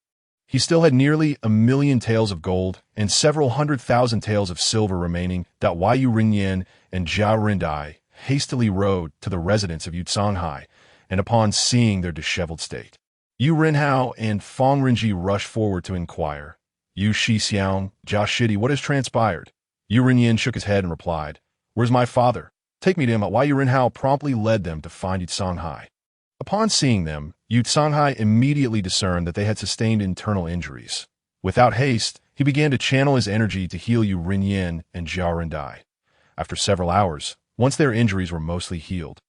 he still had nearly 1,000,000 taels of gold and several 100,000 taels of silver remaining. Wei Rinyan and Zhao Rindai hastily rode to the residence of Yu Songhai, and upon seeing their disheveled state, Yu Rinhao and Fong Rinji rushed forward to inquire, "Yu Shixiang, Jia Shidi, what has transpired?" Yu Rinyan shook his head and replied, "Where's my father? Take me to him." Wei Rinhao promptly led them to find Yu Songhai. Upon seeing them, Yu Songhai immediately discerned that they had sustained internal injuries. Without haste, he began to channel his energy to heal Yu Rinyan and Zhao Rindai. After several hours, once their injuries were mostly healed,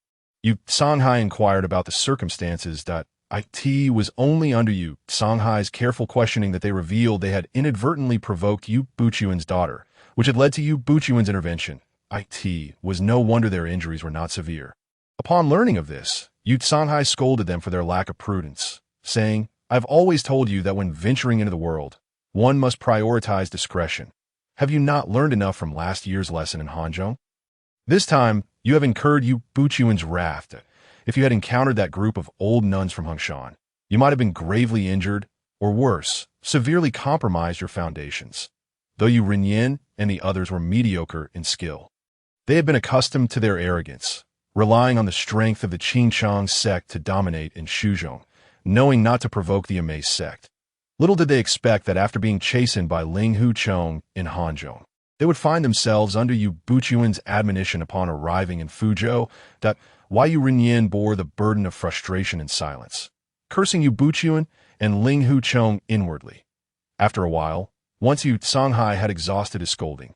Yu Songhai inquired about the circumstances. It was only under Yu Songhai's careful questioning that they revealed they had inadvertently provoked Yue Buqun's daughter, which had led to Yue Buqun's intervention. It was no wonder their injuries were not severe. Upon learning of this, Yu Songhai scolded them for their lack of prudence, saying, "I've always told you that when venturing into the world, one must prioritize discretion. Have you not learned enough from last year's lesson in Hanzhong? This time, you have incurred Yue Buqun's wrath. If you had encountered that group of old nuns from Hongshan, you might have been gravely injured, or worse, severely compromised your foundations." Though Yu Rinyan and the others were mediocre in skill, they had been accustomed to their arrogance, relying on the strength of the Qingchang sect to dominate in Shuzhong, knowing not to provoke the amazed sect. Little did they expect that after being chastened by Ling Huchong in Hanzhong, they would find themselves under Yue Buqun's admonition upon arriving in Fuzhou. Wei Rinyan bore the burden of frustration in silence, cursing Yue Buqun and Ling Huchong inwardly. After a while, once Yu Songhai had exhausted his scolding,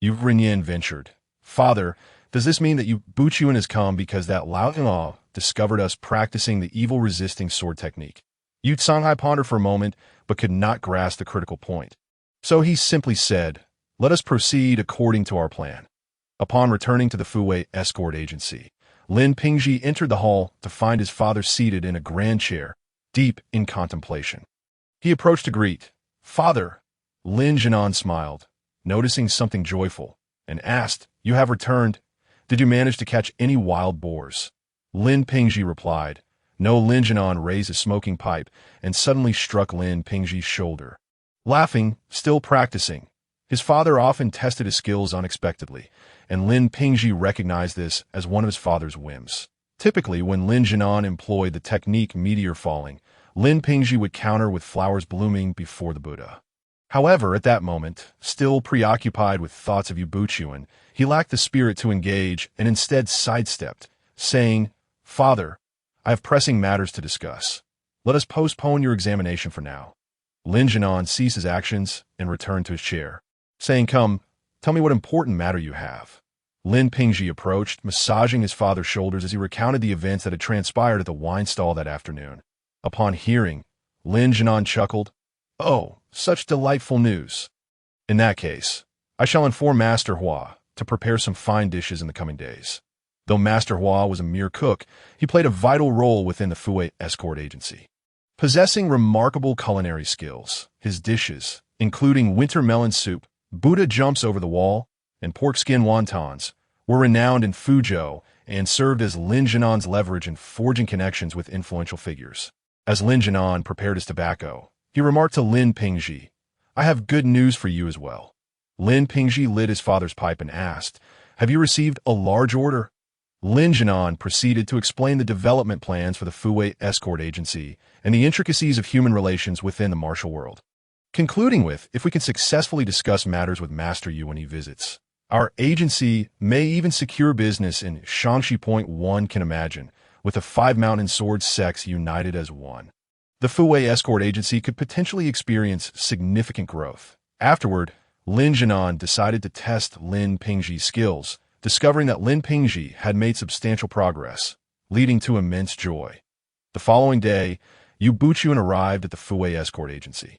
Yu Rinyan ventured, "Father, Does this mean that Yue Buqun has come because that Lao discovered us practicing the evil-resisting sword technique? Yu Songhai pondered for a moment, but could not grasp the critical point. So he simply said, "Let us proceed according to our plan." Upon returning to the Fuwei escort agency, Lin Pingji entered the hall to find his father seated in a grand chair, deep in contemplation. He approached to greet. "Father," Lin Jinan smiled, noticing something joyful, and asked, "You have returned. Did you manage to catch any wild boars?" Lin Pingji replied. No. Lin Jinan raised his smoking pipe and suddenly struck Lin Pingji's shoulder. Laughing, still practicing, his father often tested his skills unexpectedly, and Lin Pingji recognized this as one of his father's whims. Typically, when Lin Jinan employed the technique meteor falling, Lin Pingji would counter with flowers blooming before the Buddha. However, at that moment, still preoccupied with thoughts of Yue Buqun, he lacked the spirit to engage and instead sidestepped, saying, "Father, I have pressing matters to discuss. Let us postpone your examination for now." Lin Jinan ceased his actions and returned to his chair, saying, "Come, tell me what important matter you have." Lin Pingji approached, massaging his father's shoulders as he recounted the events that had transpired at the wine stall that afternoon. Upon hearing, Lin Jinan chuckled. "Oh, such delightful news. In that case, I shall inform Master Hua to prepare some fine dishes in the coming days." Though Master Hua was a mere cook, he played a vital role within the Fuwei escort agency. Possessing remarkable culinary skills, his dishes, including winter melon soup, Buddha jumps over the wall, and pork skin wontons, were renowned in Fuzhou and served as Lin Jinan's leverage in forging connections with influential figures. As Lin Jinan prepared his tobacco, he remarked to Lin Pingji, "I have good news for you as well." Lin Pingji lit his father's pipe and asked, "Have you received a large order?" Lin Jinan proceeded to explain the development plans for the Fuwei escort agency and the intricacies of human relations within the martial world, concluding with, "If we can successfully discuss matters with Master Yu when he visits, our agency may even secure business in Shangxi. One can imagine, with the 5 mountain sword sects united as one. The Fuwei escort agency could potentially experience significant growth." Afterward, Lin Jinan decided to test Lin Pingji's skills, discovering that Lin Pingji had made substantial progress, leading to immense joy. The following day, Yue Buqun arrived at the Fuwei escort agency,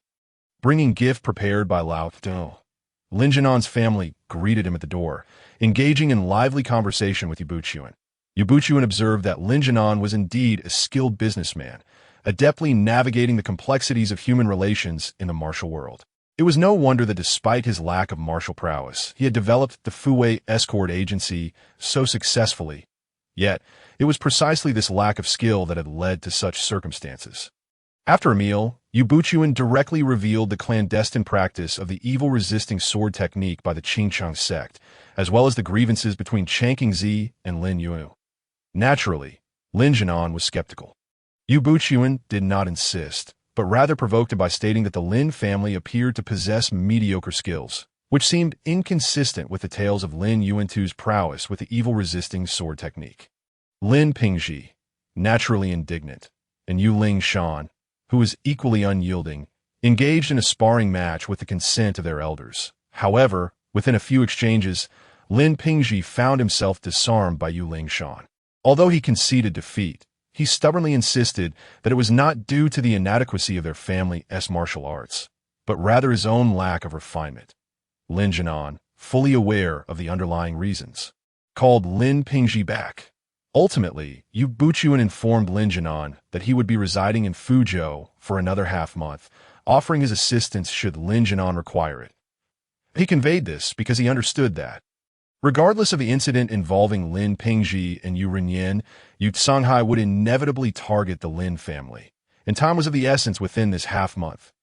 bringing gift prepared by Lao Tzu. Lin Jinan's family greeted him at the door, engaging in lively conversation with Yue Buqun. Yue Buqun observed that Lin Jinan was indeed a skilled businessman, adeptly navigating the complexities of human relations in the martial world. It was no wonder that despite his lack of martial prowess, he had developed the Fuwei escort agency so successfully. Yet, it was precisely this lack of skill that had led to such circumstances. After a meal, Yue Buqun directly revealed the clandestine practice of the evil-resisting sword technique by the Qingchang sect, as well as the grievances between Chang Qingzi and Lin Yu. Naturally, Lin Jinan was skeptical. Yue Buqun did not insist, but rather provoked it by stating that the Lin family appeared to possess mediocre skills, which seemed inconsistent with the tales of Lin Yuantu's prowess with the evil-resisting sword technique. Lin Pingji, naturally indignant, and Hua Shan, who was equally unyielding, engaged in a sparring match with the consent of their elders. However, within a few exchanges, Lin Pingji found himself disarmed by Hua Shan. Although he conceded defeat, he stubbornly insisted that it was not due to the inadequacy of their family's martial arts, but rather his own lack of refinement. Lin Jinan, fully aware of the underlying reasons, called Lin Pingji back. Ultimately, Yue Buqun informed Lin Jinan that he would be residing in Fuzhou for another half-month, offering his assistance should Lin Jinan require it. He conveyed this because he understood that, regardless of the incident involving Lin Pingji and Yu Renyan, Yu Songhai would inevitably target the Lin family, and time was of the essence within this half-month.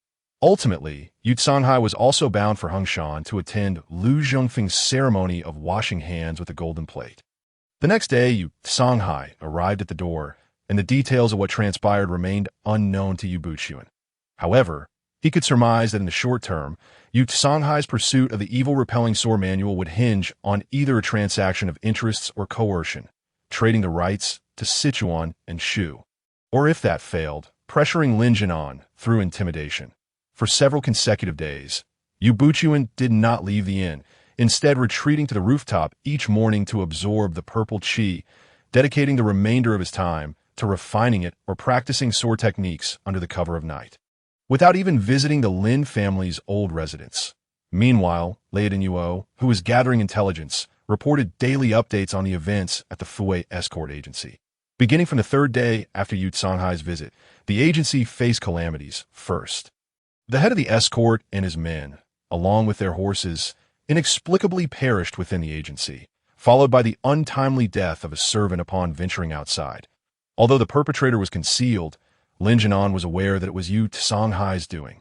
Ultimately, Yu Songhai was also bound for Hongshan to attend Lu Zhongfeng's ceremony of washing hands with a golden plate. The next day, Yu Songhai arrived at the door, and the details of what transpired remained unknown to Yue Buqun. However, he could surmise that in the short term, Yu Songhai's pursuit of the evil-repelling sword manual would hinge on either a transaction of interests or coercion, trading the rights to Sichuan and Shu, or if that failed, pressuring Lin Jinan through intimidation. For several consecutive days, Yue Buqun did not leave the inn, instead retreating to the rooftop each morning to absorb the purple chi, dedicating the remainder of his time to refining it or practicing sword techniques under the cover of night, without even visiting the Lin family's old residence. Meanwhile, Lei Yue, who was gathering intelligence, reported daily updates on the events at the Fue escort agency. Beginning from the third day after Yu Songhai's visit, the agency faced calamities first. The head of the escort and his men, along with their horses, inexplicably perished within the agency, followed by the untimely death of a servant upon venturing outside. Although the perpetrator was concealed, Lin Jinan was aware that it was Yu Songhai's doing.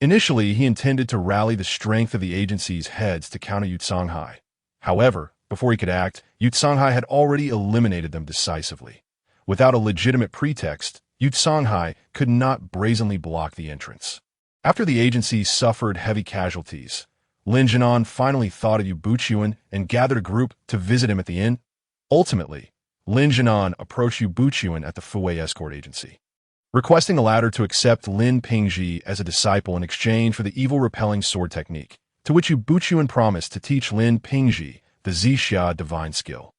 Initially, he intended to rally the strength of the agency's heads to counter Yu Songhai. However, before he could act, Yu Songhai had already eliminated them decisively. Without a legitimate pretext, Yu Songhai could not brazenly block the entrance. After the agency suffered heavy casualties, Lin Jinan finally thought of Yue Buqun and gathered a group to visit him at the inn. Ultimately, Lin Jinan approached Yue Buqun at the Fue escort agency, requesting the latter to accept Lin Pingji as a disciple in exchange for the evil-repelling sword technique, to which Yue Buqun promised to teach Lin Pingji the Zixia divine skill.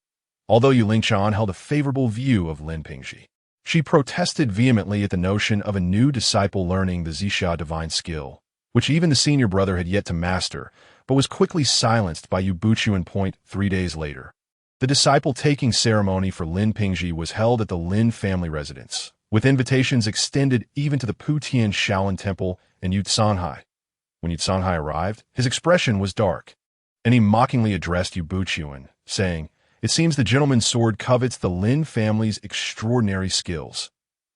Although Yu Lingchan held a favorable view of Lin Pingji, she protested vehemently at the notion of a new disciple learning the Zixia divine skill, which even the senior brother had yet to master, but was quickly silenced by Yue Buqun. 3 days later, the disciple-taking ceremony for Lin Pingji was held at the Lin family residence, with invitations extended even to the Putian Shaolin Temple and Yu Songhai. When Yu Songhai arrived, his expression was dark, and he mockingly addressed Yue Buqun, saying, "It seems the gentleman's sword covets the Lin family's extraordinary skills."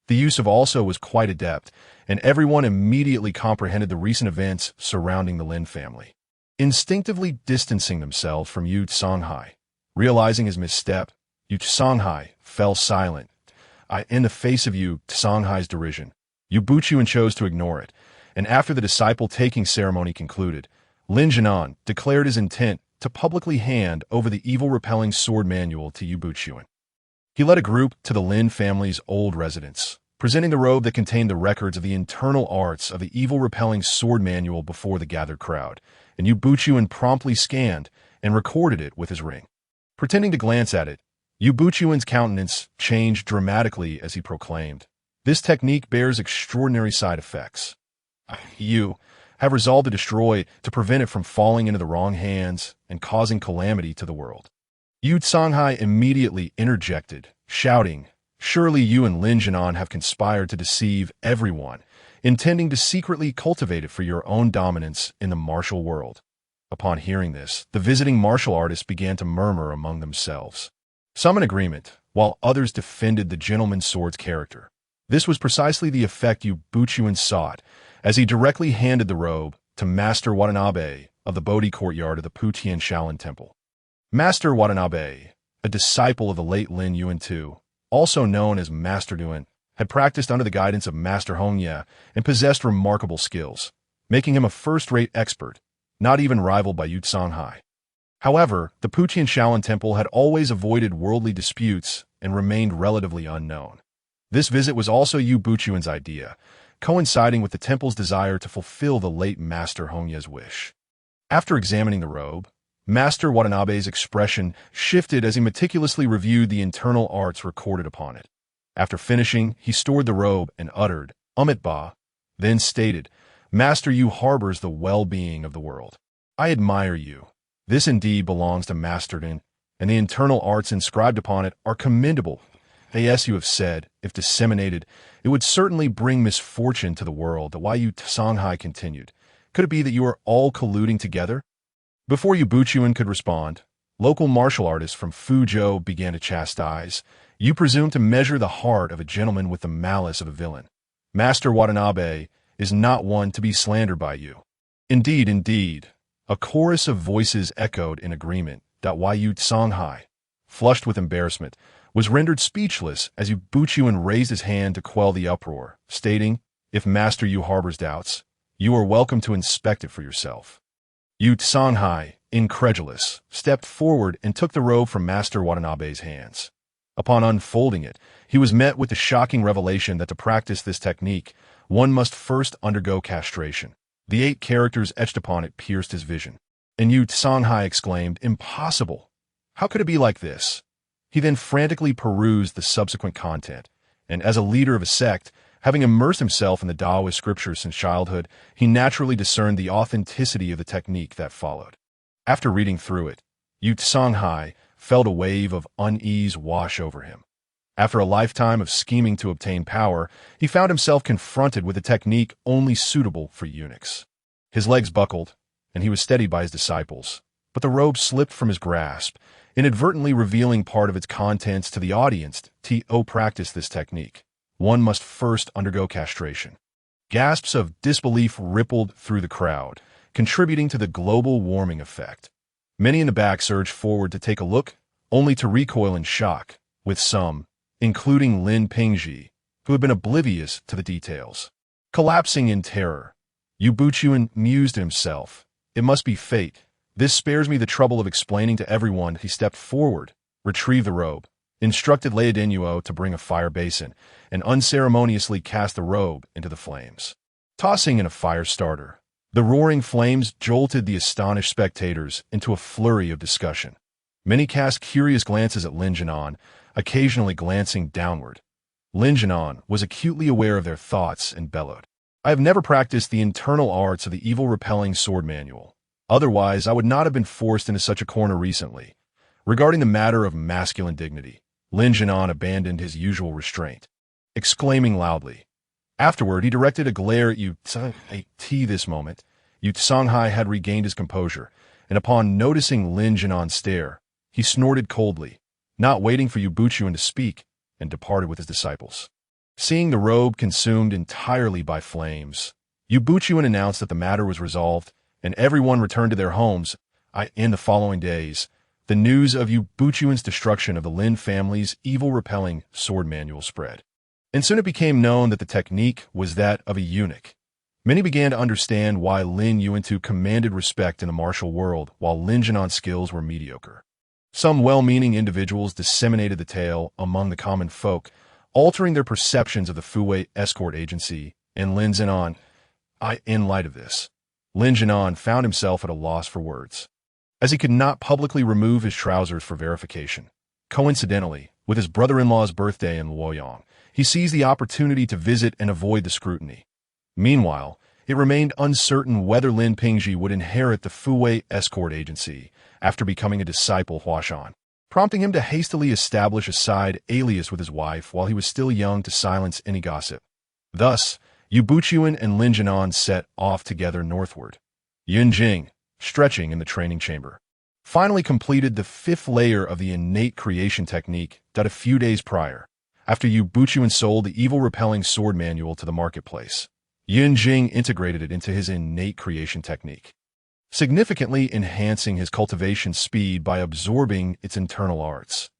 The use of also was quite adept, and everyone immediately comprehended the recent events surrounding the Lin family. Instinctively distancing themselves from Yu Songhai, realizing his misstep, Yu Songhai fell silent. In the face of Yu Songhai's derision, Yue Buqun chose to ignore it, and after the disciple-taking ceremony concluded, Lin Jinan declared his intent to publicly hand over the evil-repelling sword manual to Yue Buqun. He led a group to the Lin family's old residence, presenting the robe that contained the records of the internal arts of the evil-repelling sword manual before the gathered crowd, and Yue Buqun promptly scanned and recorded it with his ring. Pretending to glance at it, Yue Buqun's countenance changed dramatically as he proclaimed, "This technique bears extraordinary side effects. You have resolved to destroy it to prevent it from falling into the wrong hands and causing calamity to the world." Yu Songhai immediately interjected, shouting, "Surely you and Lin Jinan have conspired to deceive everyone, intending to secretly cultivate it for your own dominance in the martial world." Upon hearing this, the visiting martial artists began to murmur among themselves, some in agreement, while others defended the gentleman's sword's character. This was precisely the effect Yue Buqun sought, as he directly handed the robe to Master Watanabe of the Bodhi courtyard of the Putian Shaolin Temple. Master Watanabe, a disciple of the late Lin Yuan II, also known as Master Duan, had practiced under the guidance of Master Hongye and possessed remarkable skills, making him a first-rate expert, not even rivaled by Yu Songhai. However, the Putian Shaolin Temple had always avoided worldly disputes and remained relatively unknown. This visit was also Yue Buqun's idea, coinciding with the temple's desire to fulfill the late Master Hongye's wish. After examining the robe, Master Watanabe's expression shifted as he meticulously reviewed the internal arts recorded upon it. After finishing, he stored the robe and uttered, "Amit Ba," then stated, "Master, you harbors the well-being of the world. I admire you. This indeed belongs to Master Din, and the internal arts inscribed upon it are commendable. As you have said, if disseminated, it would certainly bring misfortune to the world." Why Yu Songhai continued, "Could it be that you are all colluding together?" Before Yue Buqun could respond, local martial artists from Fuzhou began to chastise. "You presume to measure the heart of a gentleman with the malice of a villain. Master Watanabe is not one to be slandered by you." "Indeed, indeed." A chorus of voices echoed in agreement. Why Yu Songhai, flushed with embarrassment, was rendered speechless as Yue Buqun raised his hand to quell the uproar, stating, "If Master Yu harbors doubts, you are welcome to inspect it for yourself." Yu Songhai, incredulous, stepped forward and took the robe from Master Watanabe's hands. Upon unfolding it, he was met with the shocking revelation that to practice this technique, one must first undergo castration. The 8 characters etched upon it pierced his vision. And Yu Songhai exclaimed, "Impossible! How could it be like this?" He then frantically perused the subsequent content, and as a leader of a sect, having immersed himself in the Taoist scriptures since childhood, he naturally discerned the authenticity of the technique that followed. After reading through it, Yu Songhai felt a wave of unease wash over him. After a lifetime of scheming to obtain power, he found himself confronted with a technique only suitable for eunuchs. His legs buckled, and he was steadied by his disciples, but the robe slipped from his grasp, inadvertently revealing part of its contents to the audience. To practice this technique, one must first undergo castration. Gasps of disbelief rippled through the crowd, contributing to the global warming effect. Many in the back surged forward to take a look, only to recoil in shock, with some, including Lin Pingji, who had been oblivious to the details, collapsing in terror. Yue Buqun mused to himself, "It must be fate. This spares me the trouble of explaining to everyone." He stepped forward, retrieved the robe, instructed Lei Dinyuo to bring a fire basin, and unceremoniously cast the robe into the flames. Tossing in a fire starter, the roaring flames jolted the astonished spectators into a flurry of discussion. Many cast curious glances at Lin Jinan, occasionally glancing downward. Lin Jinan was acutely aware of their thoughts and bellowed, "I have never practiced the internal arts of the evil-repelling sword manual. Otherwise, I would not have been forced into such a corner recently." Regarding the matter of masculine dignity, Lin Jinan abandoned his usual restraint, exclaiming loudly. Afterward, he directed a glare at Yu Songhai. This moment, Yu Songhai had regained his composure, and upon noticing Lin Jinan's stare, he snorted coldly, not waiting for Yue Buqun to speak, and departed with his disciples. Seeing the robe consumed entirely by flames, Yue Buqun announced that the matter was resolved, and everyone returned to their homes. In the following days, the news of Yue Buqun's destruction of the Lin family's evil-repelling sword manual spread, and soon it became known that the technique was that of a eunuch. Many began to understand why Lin Yuantu commanded respect in the martial world, while Lin Jinan's skills were mediocre. Some well-meaning individuals disseminated the tale among the common folk, altering their perceptions of the Fuwei escort agency and Lin Jinan. In light of this, Lin Jinan found himself at a loss for words, as he could not publicly remove his trousers for verification. Coincidentally, with his brother-in-law's birthday in Luoyang, he seized the opportunity to visit and avoid the scrutiny. Meanwhile, it remained uncertain whether Lin Pingji would inherit the Fuwei escort agency after becoming a disciple Hua Shan, prompting him to hastily establish a side alias with his wife while he was still young to silence any gossip. Thus, Yue Buqun and Lin Jinan set off together northward. Yun Jing, stretching in the training chamber, finally completed the fifth layer of the innate creation technique that a few days prior, after Yue Buqun sold the evil-repelling sword manual to the marketplace. Yun Jing integrated it into his innate creation technique, significantly enhancing his cultivation speed by absorbing its internal arts.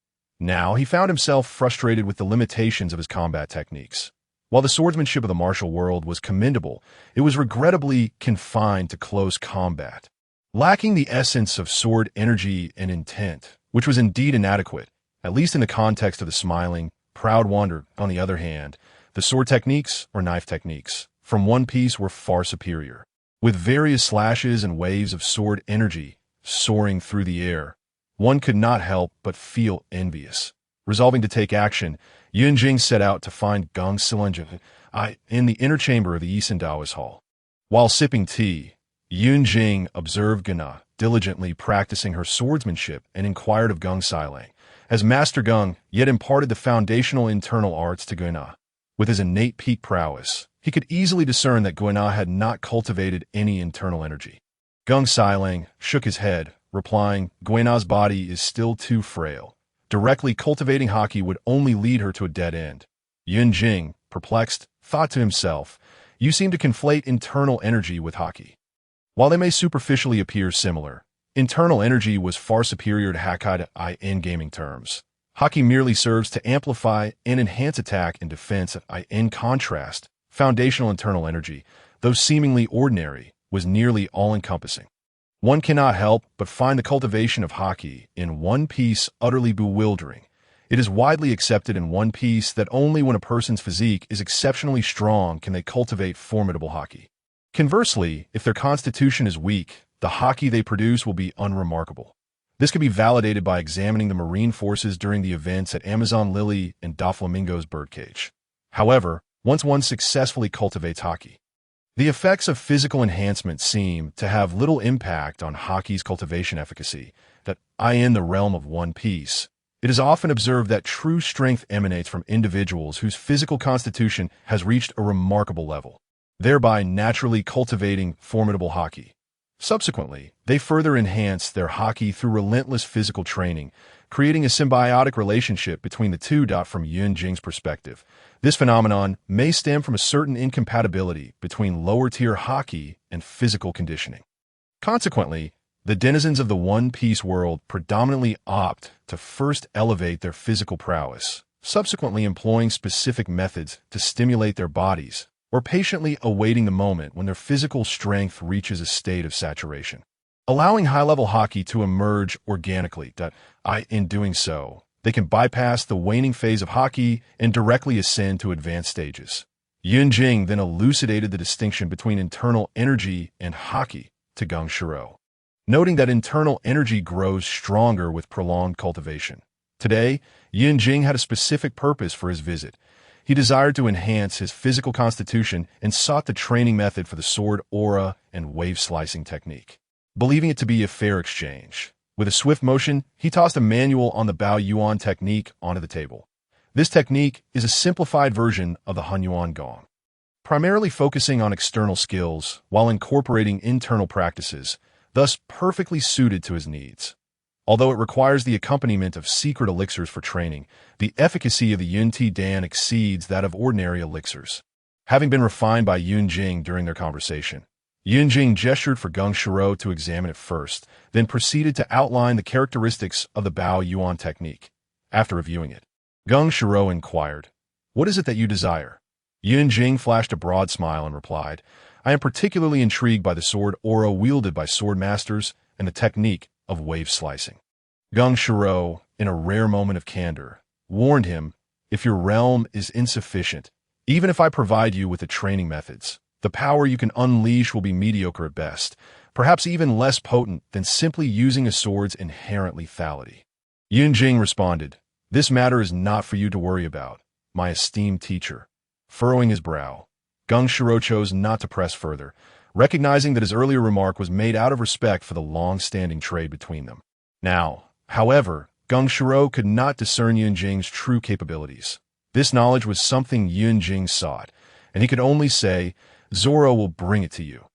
Now he found himself frustrated with the limitations of his combat techniques. While the swordsmanship of the martial world was commendable, it was regrettably confined to close combat, lacking the essence of sword energy and intent, which was indeed inadequate, at least in the context of the smiling, proud wanderer. On the other hand, the sword techniques, or knife techniques, from One Piece were far superior, with various slashes and waves of sword energy soaring through the air. One could not help but feel envious. Resolving to take action, Yun Jing set out to find Geng Silunjin in the inner chamber of the Yisan Daoist Hall. While sipping tea, Yun Jing observed Kuina diligently practicing her swordsmanship and inquired of Geng Silang, as Master Geng yet imparted the foundational internal arts to Kuina. With his innate peak prowess, he could easily discern that Kuina had not cultivated any internal energy. Geng Silang shook his head, replying, "Kuina's body is still too frail. Directly cultivating haki would only lead her to a dead end." Yun Jing, perplexed, thought to himself, "You seem to conflate internal energy with haki. While they may superficially appear similar, internal energy was far superior to haki in gaming terms. Haki merely serves to amplify and enhance attack and defense. In contrast, foundational internal energy, though seemingly ordinary, was nearly all-encompassing. One cannot help but find the cultivation of haki in One Piece utterly bewildering. It is widely accepted in One Piece that only when a person's physique is exceptionally strong can they cultivate formidable haki. Conversely, if their constitution is weak, the haki they produce will be unremarkable. This can be validated by examining the marine forces during the events at Amazon Lily and Doflamingo's birdcage. However, once one successfully cultivates haki, the effects of physical enhancement seem to have little impact on haki's cultivation efficacy. That in the realm of One Piece, it is often observed that true strength emanates from individuals whose physical constitution has reached a remarkable level, thereby naturally cultivating formidable haki. Subsequently, they further enhance their haki through relentless physical training, creating a symbiotic relationship between the two. From Yun Jing's perspective, this phenomenon may stem from a certain incompatibility between lower-tier haki and physical conditioning. Consequently, the denizens of the One Piece world predominantly opt to first elevate their physical prowess, subsequently employing specific methods to stimulate their bodies, or patiently awaiting the moment when their physical strength reaches a state of saturation, allowing high-level haki to emerge organically. In doing so, they can bypass the waning phase of haki and directly ascend to advanced stages. Yun Jing then elucidated the distinction between internal energy and haki to Geng Shiro, noting that internal energy grows stronger with prolonged cultivation. Today, Yun Jing had a specific purpose for his visit. He desired to enhance his physical constitution and sought the training method for the sword aura and wave slicing technique, believing it to be a fair exchange. With a swift motion, he tossed a manual on the Bao Yuan technique onto the table. This technique is a simplified version of the Hunyuan Gong, primarily focusing on external skills while incorporating internal practices, thus perfectly suited to his needs. Although it requires the accompaniment of secret elixirs for training, the efficacy of the Yun Ti Dan exceeds that of ordinary elixirs. Having been refined by Yun Jing during their conversation, Yun Jing gestured for Geng Shiro to examine it first, then proceeded to outline the characteristics of the Bao Yuan technique. After reviewing it, Geng Shiro inquired, "What is it that you desire?" Yun Jing flashed a broad smile and replied, "I am particularly intrigued by the sword aura wielded by sword masters and the technique of wave slicing." Geng Shiro, in a rare moment of candor, warned him, "If your realm is insufficient, even if I provide you with the training methods, the power you can unleash will be mediocre at best, perhaps even less potent than simply using a sword's inherent lethality." Yun Jing responded, "This matter is not for you to worry about, my esteemed teacher." Furrowing his brow, Geng Shiro chose not to press further, recognizing that his earlier remark was made out of respect for the long-standing trade between them. Now, however, Geng Shiro could not discern Yun Jing's true capabilities. This knowledge was something Yun Jing sought, and he could only say, "Zoro will bring it to you."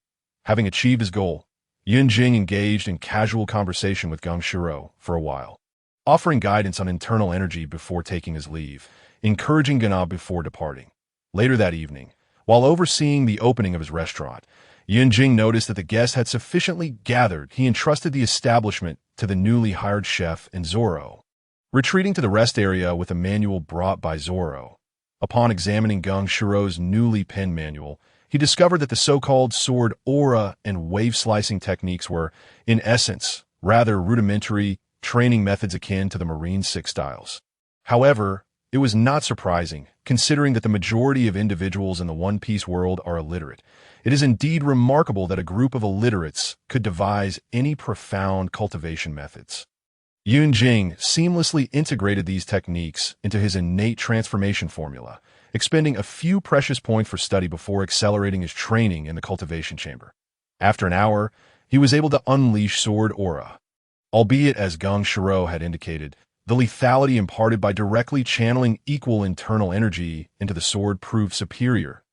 Having achieved his goal, Yun Jing engaged in casual conversation with Geng Shiro for a while, offering guidance on internal energy before taking his leave, encouraging Gena before departing. Later that evening, while overseeing the opening of his restaurant, Yun Jing noticed that the guests had sufficiently gathered. He entrusted the establishment to the newly hired chef and Zoro, retreating to the rest area with a manual brought by Zoro. Upon examining Geng Shiro's newly penned manual, he discovered that the so-called sword aura and wave slicing techniques were, in essence, rather rudimentary training methods akin to the marine six styles. However, it was not surprising, considering that the majority of individuals in the One Piece world are illiterate. It is indeed remarkable that a group of illiterates could devise any profound cultivation methods. Yun Jing seamlessly integrated these techniques into his innate transformation formula, expending a few precious points for study before accelerating his training in the cultivation chamber. After an hour, he was able to unleash sword aura. Albeit, as Geng Shiro had indicated, the lethality imparted by directly channeling equal internal energy into the sword proved superior.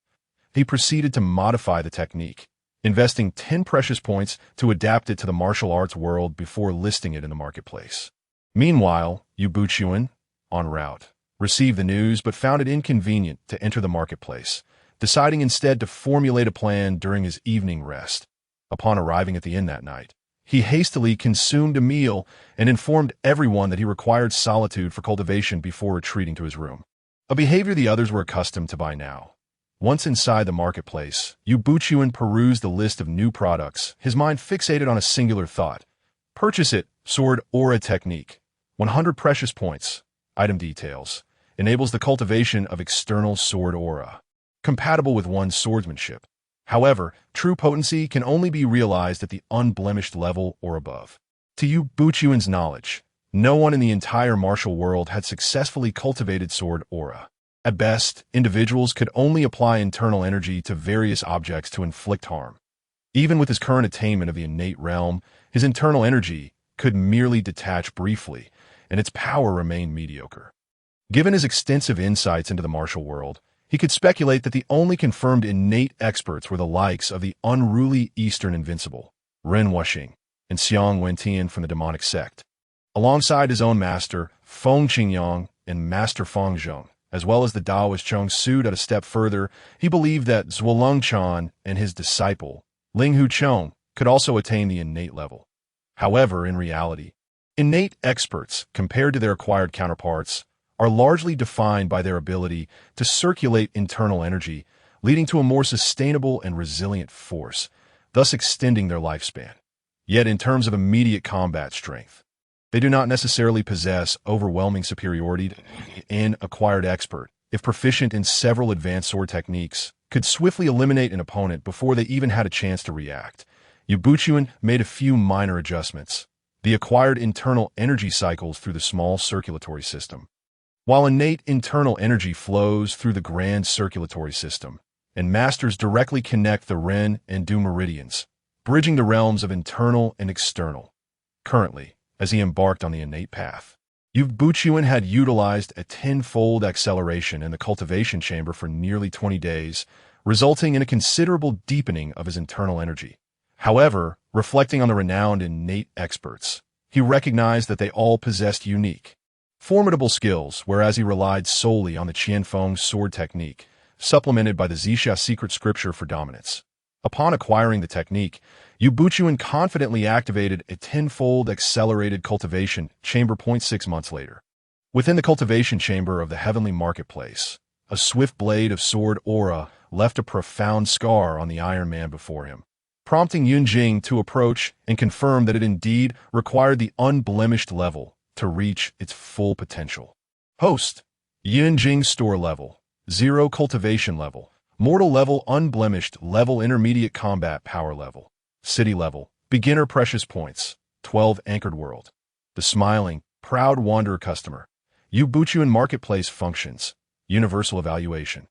He proceeded to modify the technique, investing 10 precious points to adapt it to the martial arts world before listing it in the marketplace. Meanwhile, Yue Buqun, en route, received the news but found it inconvenient to enter the marketplace, deciding instead to formulate a plan during his evening rest. Upon arriving at the inn that night, he hastily consumed a meal and informed everyone that he required solitude for cultivation before retreating to his room, a behavior the others were accustomed to by now. Once inside the marketplace, Yue Buqun perused the list of new products, his mind fixated on a singular thought. Purchase it, sword aura technique. 100 precious points. Item details. Enables the cultivation of external sword aura, compatible with one's swordsmanship. However, true potency can only be realized at the unblemished level or above. To Yue Buqun's knowledge, no one in the entire martial world had successfully cultivated sword aura. At best, individuals could only apply internal energy to various objects to inflict harm. Even with his current attainment of the innate realm, his internal energy could merely detach briefly, and its power remained mediocre. Given his extensive insights into the martial world, he could speculate that the only confirmed innate experts were the likes of the unruly Eastern Invincible, Hua Shan, and Xiang Wentian from the demonic sect. Alongside his own master, Feng Qingyang, and Master Feng Zhong, as well as the Taoist Cheng Sued a step further, he believed that Zhuolong Chan and his disciple, Ling Hu Cheng, could also attain the innate level. However, in reality, innate experts, compared to their acquired counterparts, are largely defined by their ability to circulate internal energy, leading to a more sustainable and resilient force, thus extending their lifespan. Yet in terms of immediate combat strength, they do not necessarily possess overwhelming superiority to an acquired expert, if proficient in several advanced sword techniques, could swiftly eliminate an opponent before they even had a chance to react. Yue Buqun made a few minor adjustments. The acquired internal energy cycles through the small circulatory system, while innate internal energy flows through the grand circulatory system, and masters directly connect the Ren and Du meridians, bridging the realms of internal and external. Currently, as he embarked on the innate path, Yue Buqun had utilized a tenfold acceleration in the cultivation chamber for nearly 20 days, resulting in a considerable deepening of his internal energy. However, reflecting on the renowned innate experts, he recognized that they all possessed unique, formidable skills, whereas he relied solely on the Qianfeng sword technique, supplemented by the Zixia secret scripture for dominance. Upon acquiring the technique, Yue Buqun confidently activated a tenfold accelerated cultivation chamber 6 months later. Within the cultivation chamber of the heavenly marketplace, a swift blade of sword aura left a profound scar on the Iron Man before him, prompting Yunjing to approach and confirm that it indeed required the unblemished level to reach its full potential. Host: Yunjing store level, 0 cultivation level, mortal level, unblemished level, intermediate combat power level, city level, beginner precious points, 12 anchored world. The smiling, proud wanderer customer. Yue Buqun marketplace functions, universal evaluation.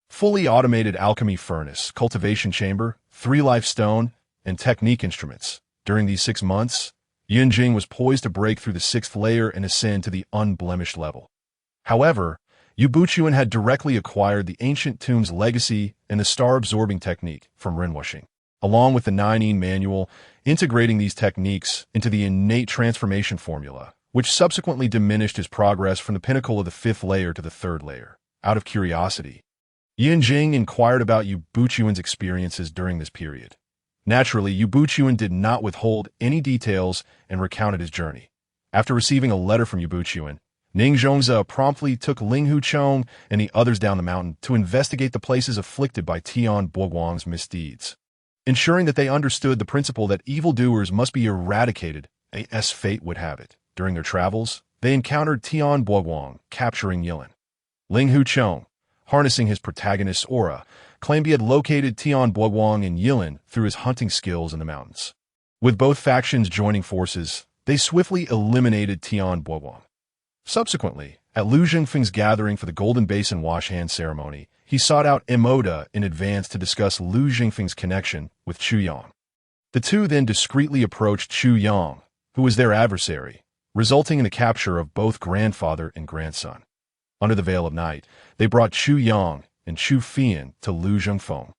Fully automated alchemy furnace, cultivation chamber, 3 life stone, and technique instruments. During these 6 months, Yunjing was poised to break through the 6th layer and ascend to the unblemished level. However, Yue Buqun had directly acquired the Ancient Tomb's legacy and the star-absorbing technique from Hua Shan, along with the 9 manual, integrating these techniques into the innate transformation formula, which subsequently diminished his progress from the pinnacle of the 5th layer to the 3rd layer. Out of curiosity, Yunjing inquired about Yue Buqun's experiences during this period. Naturally, Yue Buqun did not withhold any details and recounted his journey. After receiving a letter from Yue Buqun, Ning Zhongzi promptly took Ling Hu Cheng and the others down the mountain to investigate the places afflicted by Tian Boguang's misdeeds, ensuring that they understood the principle that evildoers must be eradicated as fate would have it. During their travels, they encountered Tian Boguang, capturing Yilin. Ling Hu Cheng, harnessing his protagonist's aura, claimed he had located Tian Boguang and Yilin through his hunting skills in the mountains. With both factions joining forces, they swiftly eliminated Tian Boguang. Subsequently, at Lu Zhengfeng's gathering for the Golden Basin wash hand ceremony, he sought out Emoda in advance to discuss Lu Zhengfeng's connection with Chu Yang. The two then discreetly approached Chu Yang, who was their adversary, resulting in the capture of both grandfather and grandson. Under the veil of night, they brought Chu Yang and Chu Fian to Lu Zhengfeng,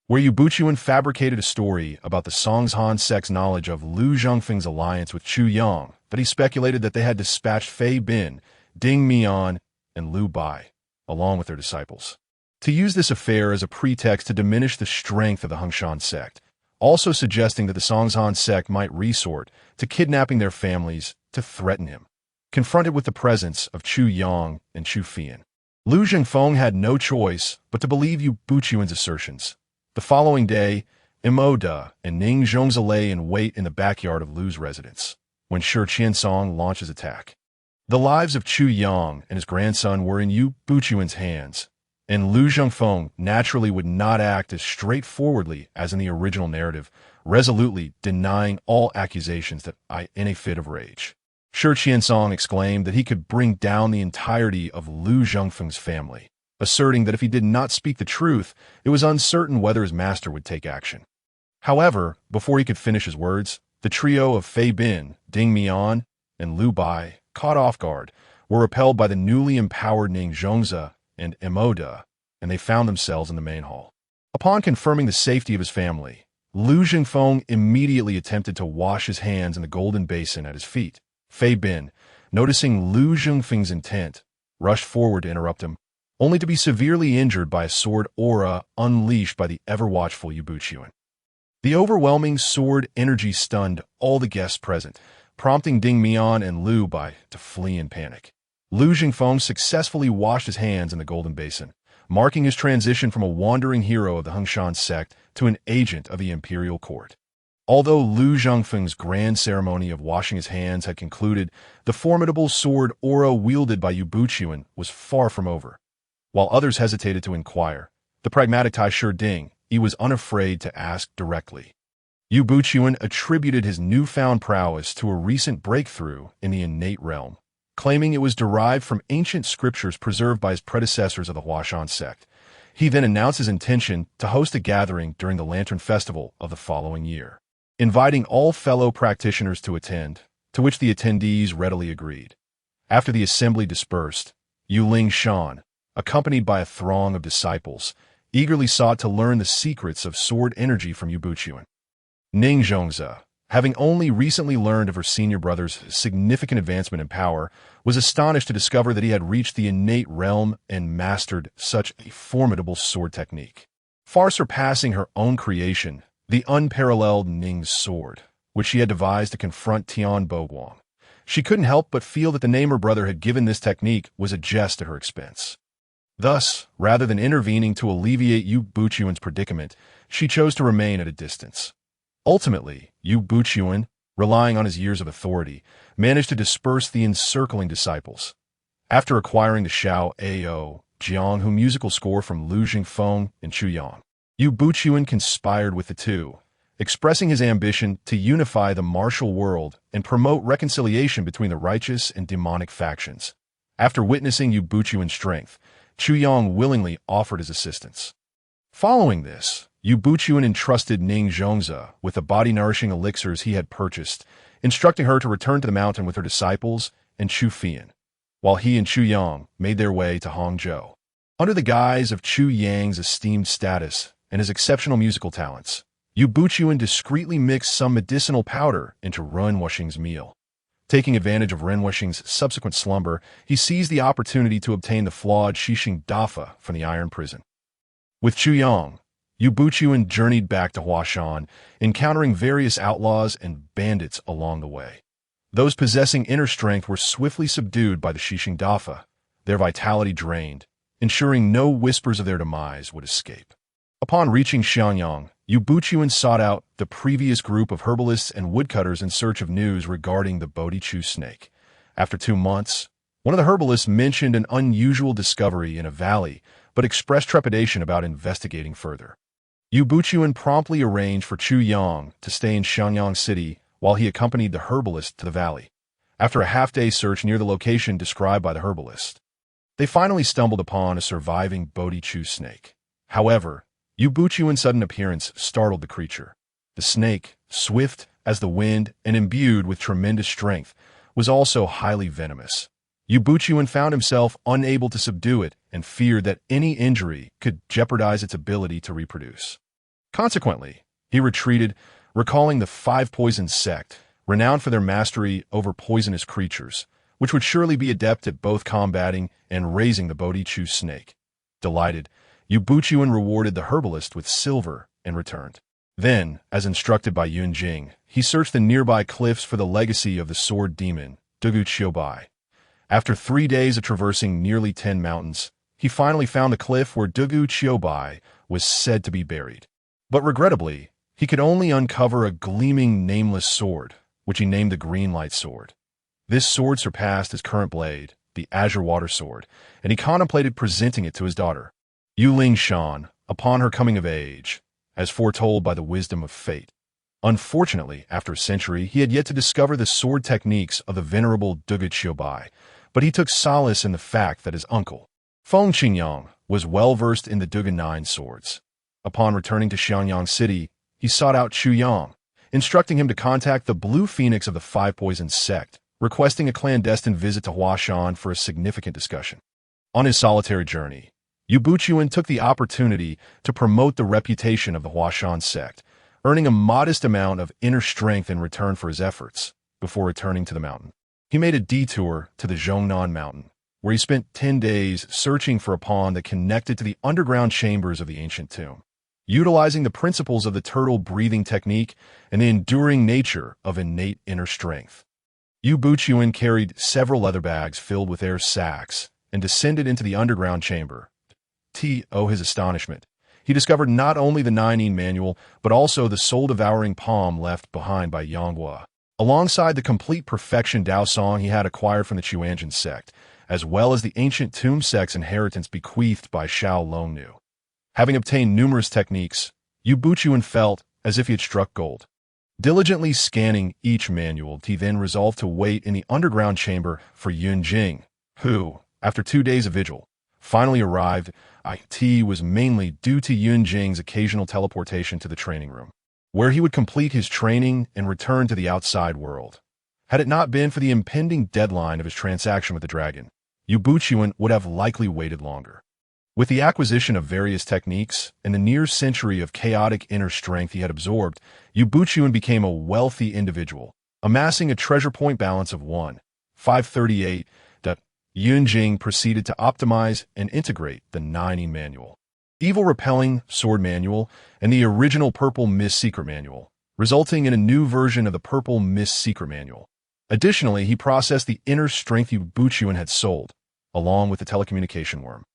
where Yue Buqun fabricated a story about the Songzhan sect's knowledge of Lu Zhengfeng's alliance with Chu Yang, that he speculated that they had dispatched Fei Bin, Ding Mian, and Liu Bai, along with their disciples, to use this affair as a pretext to diminish the strength of the Hongshan sect, also suggesting that the Songzhan sect might resort to kidnapping their families to threaten him. Confronted with the presence of Chu Yang and Chu Fian, Lu Zhengfeng had no choice but to believe Yue Buqun's assertions. The following day, Emoda and Ning Zhongzi lay in wait in the backyard of Lu's residence, when Shi Qiansong launched his attack. The lives of Chu Yang and his grandson were in Yue Buqun's hands, and Lu Zhengfeng naturally would not act as straightforwardly as in the original narrative, resolutely denying all accusations that in a fit of rage. Shi Qiansong exclaimed that he could bring down the entirety of Lu Zhengfeng's family, asserting that if he did not speak the truth, it was uncertain whether his master would take action. However, before he could finish his words, the trio of Fei Bin, Ding Mian, and Liu Bai, caught off guard, were repelled by the newly empowered Ning Zhongzi and Emoda, and they found themselves in the main hall. Upon confirming the safety of his family, Lu Zhengfeng immediately attempted to wash his hands in the golden basin at his feet. Fei Bin, noticing Lu Zhengfeng's intent, rushed forward to interrupt him, only to be severely injured by a sword aura unleashed by the ever-watchful Yue Buqun. The overwhelming sword energy stunned all the guests present, prompting Ding Mian and Liu Bai to flee in panic. Lu Zhengfeng successfully washed his hands in the golden basin, marking his transition from a wandering hero of the Hua Shan sect to an agent of the imperial court. Although Lu Zhengfeng's grand ceremony of washing his hands had concluded, the formidable sword aura wielded by Yue Buqun was far from over. While others hesitated to inquire, the pragmatic Taisher Ding, he was unafraid to ask directly. Yue Buqun attributed his newfound prowess to a recent breakthrough in the innate realm, claiming it was derived from ancient scriptures preserved by his predecessors of the Hua Shan sect. He then announced his intention to host a gathering during the Lantern Festival of the following year, inviting all fellow practitioners to attend, to which the attendees readily agreed. After the assembly dispersed, Yu Shan, accompanied by a throng of disciples, eagerly sought to learn the secrets of sword energy from Yue Buqun. Ning Zhongzi, having only recently learned of her senior brother's significant advancement in power, was astonished to discover that he had reached the innate realm and mastered such a formidable sword technique, far surpassing her own creation, the unparalleled Ning's sword, which she had devised to confront Tian Boguang. She couldn't help but feel that the name her brother had given this technique was a jest at her expense. Thus, rather than intervening to alleviate Yue Buqun's predicament, she chose to remain at a distance. Ultimately, Yue Buqun, relying on his years of authority, managed to disperse the encircling disciples. After acquiring the Xiao Ao Jianghu musical score from Lu Zhengfeng and Chu Yang, Yue Buqun conspired with the two, expressing his ambition to unify the martial world and promote reconciliation between the righteous and demonic factions. After witnessing Yue Buqun's strength, Chu Yang willingly offered his assistance. Following this, Yue Buqun entrusted Ning Zhongzi with the body-nourishing elixirs he had purchased, instructing her to return to the mountain with her disciples and Chu Fian, while he and Chu Yang made their way to Hangzhou. Under the guise of Chu Yang's esteemed status and his exceptional musical talents, Yue Buqun discreetly mixed some medicinal powder into Ren Wuxing's meal. Taking advantage of Ren Wuxing's subsequent slumber, he seized the opportunity to obtain the flawed Shixing Dafa from the iron prison. With Chu Yang, Yue Buqun journeyed back to Hua Shan, encountering various outlaws and bandits along the way. Those possessing inner strength were swiftly subdued by the Shixing Dafa, their vitality drained, ensuring no whispers of their demise would escape. Upon reaching Xianyang, Yue Buqun sought out the previous group of herbalists and woodcutters in search of news regarding the Bodhichu snake. After 2 months, one of the herbalists mentioned an unusual discovery in a valley, but expressed trepidation about investigating further. Yue Buqun promptly arranged for Chu Yang to stay in Xianyang City while he accompanied the herbalist to the valley. After a half-day search near the location described by the herbalist, they finally stumbled upon a surviving Bodhichu snake. However, Yue Buqun's sudden appearance startled the creature. The snake, swift as the wind and imbued with tremendous strength, was also highly venomous. Yue Buqun found himself unable to subdue it and feared that any injury could jeopardize its ability to reproduce. Consequently, he retreated, recalling the 5 Poison sect, renowned for their mastery over poisonous creatures, which would surely be adept at both combating and raising the Bodhichu snake. Delighted, Yue Buqun rewarded the herbalist with silver and returned. Then, as instructed by Yun Jing, he searched the nearby cliffs for the legacy of the sword demon, Dugu Qiubai. After 3 days of traversing nearly 10 mountains, he finally found the cliff where Dugu Qiubai was said to be buried. But regrettably, he could only uncover a gleaming nameless sword, which he named the Green Light Sword. This sword surpassed his current blade, the Azure Water Sword, and he contemplated presenting it to his daughter. Hua Shan, upon her coming of age, as foretold by the wisdom of fate. Unfortunately, after a century, he had yet to discover the sword techniques of the venerable Dugu Xiaobai, but he took solace in the fact that his uncle, Feng Qingyang, was well-versed in the Dugu Nine swords. Upon returning to Xianyang City, he sought out Chu Yang, instructing him to contact the Blue Phoenix of the Five Poisons sect, requesting a clandestine visit to Hua Shan for a significant discussion. On his solitary journey, Yue Buqun took the opportunity to promote the reputation of the Hua Shan sect, earning a modest amount of inner strength in return for his efforts. Before returning to the mountain, he made a detour to the Zhongnan Mountain, where he spent 10 days searching for a pawn that connected to the underground chambers of the ancient tomb. Utilizing the principles of the turtle breathing technique and the enduring nature of innate inner strength, Yue Buqun carried several leather bags filled with air sacs and descended into the underground chamber. To his astonishment, he discovered not only the Nine manual, but also the soul-devouring palm left behind by Yanghua, alongside the complete perfection Dao Song he had acquired from the Chuanjin sect, as well as the ancient tomb sect's inheritance bequeathed by Xiao Longnu. Having obtained numerous techniques, Yue Buqun felt as if he had struck gold. Diligently scanning each manual, he then resolved to wait in the underground chamber for Yun Jing, who, after 2 days of vigil, finally arrived. It was mainly due to Yun Jing's occasional teleportation to the training room, where he would complete his training and return to the outside world. Had it not been for the impending deadline of his transaction with the dragon, Yue Buqun would have likely waited longer. With the acquisition of various techniques and the near century of chaotic inner strength he had absorbed, Yue Buqun became a wealthy individual, amassing a treasure point balance of 1,538. Yun Jing proceeded to optimize and integrate the Nine manual, Evil Repelling Sword Manual, and the original Purple Mist Secret Manual, resulting in a new version of the Purple Mist Secret Manual. Additionally, he processed the inner strength Yue Buqun had sold, along with the telecommunication worm,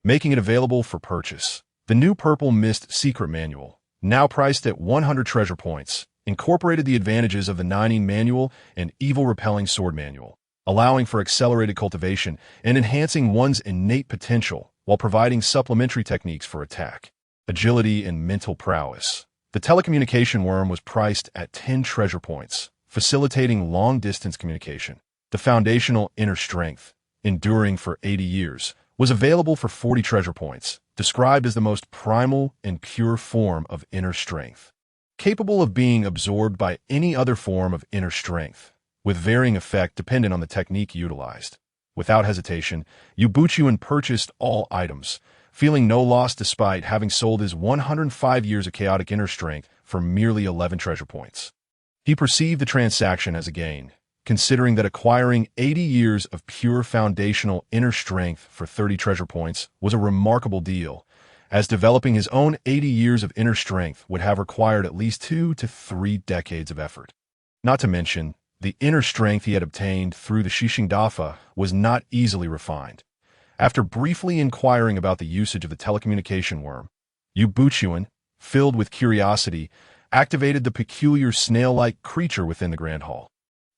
making it available for purchase. The new Purple Mist Secret Manual, now priced at 100 treasure points, incorporated the advantages of the Nine manual and Evil Repelling Sword Manual, allowing for accelerated cultivation and enhancing one's innate potential while providing supplementary techniques for attack, agility, and mental prowess. The telecommunication worm was priced at 10 treasure points, facilitating long-distance communication. The foundational inner strength, enduring for 80 years, was available for 40 treasure points, described as the most primal and pure form of inner strength, capable of being absorbed by any other form of inner strength, with varying effect dependent on the technique utilized. Without hesitation, Yue Buqun purchased all items, feeling no loss despite having sold his 105 years of chaotic inner strength for merely 11 treasure points. He perceived the transaction as a gain, considering that acquiring 80 years of pure foundational inner strength for 30 treasure points was a remarkable deal, as developing his own 80 years of inner strength would have required at least 2 to 3 decades of effort. Not to mention, the inner strength he had obtained through the Shixing Dafa was not easily refined. After briefly inquiring about the usage of the telecommunication worm, Yue Buqun, filled with curiosity, activated the peculiar snail-like creature within the Grand Hall.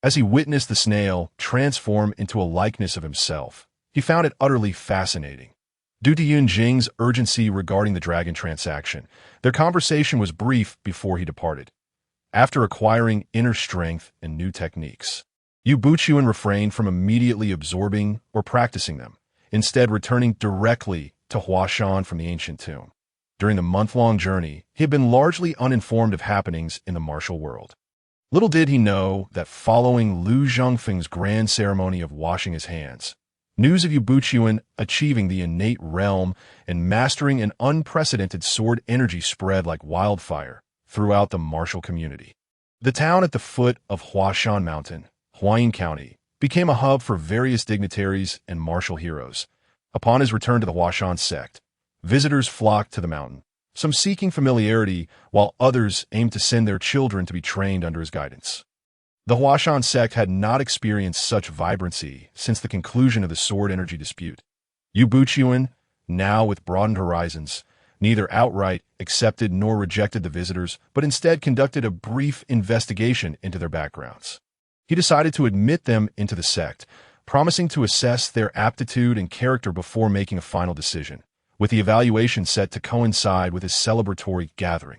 As he witnessed the snail transform into a likeness of himself, he found it utterly fascinating. Due to Yun Jing's urgency regarding the dragon transaction, their conversation was brief before he departed. After acquiring inner strength and new techniques, Yue Buqun refrained from immediately absorbing or practicing them, instead returning directly to Hua Shan from the ancient tomb. During the month-long journey, he had been largely uninformed of happenings in the martial world. Little did he know that following Lu Zhongfeng's grand ceremony of washing his hands, news of Yue Buqun achieving the innate realm and mastering an unprecedented sword energy spread like wildfire throughout the martial community. The town at the foot of Hua Shan Mountain, Huayin County, became a hub for various dignitaries and martial heroes. Upon his return to the Hua Shan sect, visitors flocked to the mountain, some seeking familiarity, while others aimed to send their children to be trained under his guidance. The Hua Shan sect had not experienced such vibrancy since the conclusion of the sword energy dispute. Yue Buqun, now with broadened horizons, neither outright accepted nor rejected the visitors, but instead conducted a brief investigation into their backgrounds. He decided to admit them into the sect, promising to assess their aptitude and character before making a final decision. with the evaluation set to coincide with his celebratory gathering.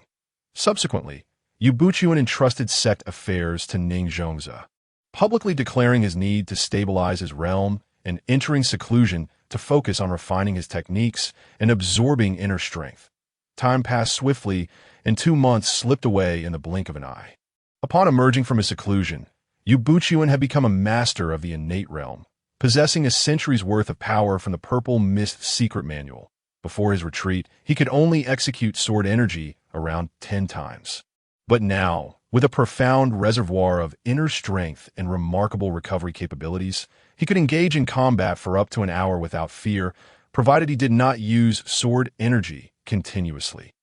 Subsequently, Yue Buqun entrusted sect affairs to Ninjutsu, publicly declaring his need to stabilize his realm and entering seclusion to focus on refining his techniques and absorbing inner strength. Time passed swiftly, and 2 months slipped away in the blink of an eye. Upon emerging from his seclusion, Yue Buqun had become a master of the innate realm, possessing a century's worth of power from the Purple Mist secret manual. Before his retreat, he could only execute sword energy around 10 times. But now, with a profound reservoir of inner strength and remarkable recovery capabilities, he could engage in combat for up to an hour without fear, provided he did not use sword energy continuously.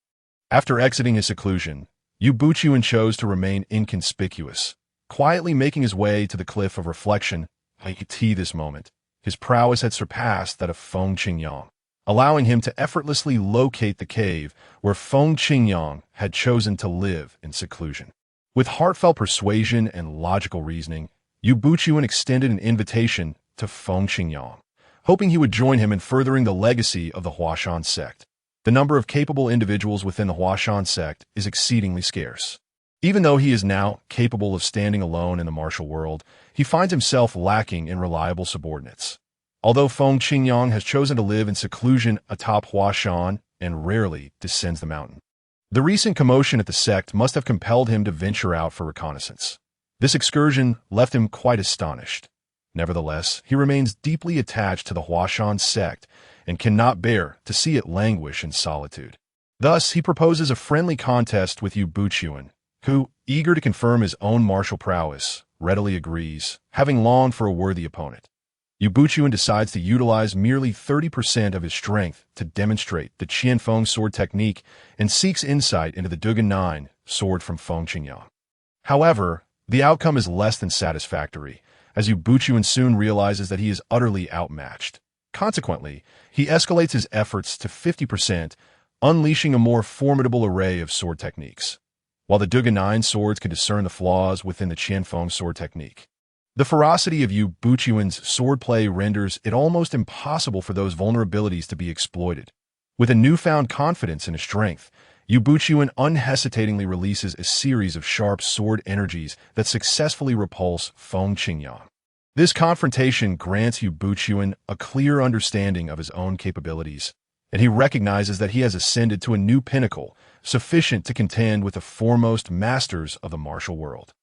After exiting his seclusion, Yue Buqun chose to remain inconspicuous, quietly making his way to the cliff of reflection. At this moment, his prowess had surpassed that of Feng Qingyang, allowing him to effortlessly locate the cave where Feng Qingyang had chosen to live in seclusion. With heartfelt persuasion and logical reasoning, Yue Buqun extended an invitation to Feng Qingyang, hoping he would join him in furthering the legacy of the Hua Shan sect. The number of capable individuals within the Hua Shan sect is exceedingly scarce. Even though he is now capable of standing alone in the martial world, he finds himself lacking in reliable subordinates. Although Feng Qingyang has chosen to live in seclusion atop Hua Shan and rarely descends the mountain, the recent commotion at the sect must have compelled him to venture out for reconnaissance. This excursion left him quite astonished. Nevertheless, he remains deeply attached to the Hua Shan sect and cannot bear to see it languish in solitude. Thus, he proposes a friendly contest with Yue Buqun, who, eager to confirm his own martial prowess, readily agrees, having longed for a worthy opponent. Yue Buqun decides to utilize merely 30% of his strength to demonstrate the Qianfeng sword technique and seeks insight into the Dugan 9 sword from Feng Qingyang. However, the outcome is less than satisfactory, as Yue Buqun soon realizes that he is utterly outmatched. Consequently, he escalates his efforts to 50%, unleashing a more formidable array of sword techniques. While the Dugan 9 swords can discern the flaws within the Qianfeng sword technique, the ferocity of Yue Buqun's swordplay renders it almost impossible for those vulnerabilities to be exploited. With a newfound confidence in his strength, Yue Buqun unhesitatingly releases a series of sharp sword energies that successfully repulse Feng Qingyang. This confrontation grants Yue Buqun a clear understanding of his own capabilities, and he recognizes that he has ascended to a new pinnacle, sufficient to contend with the foremost masters of the martial world.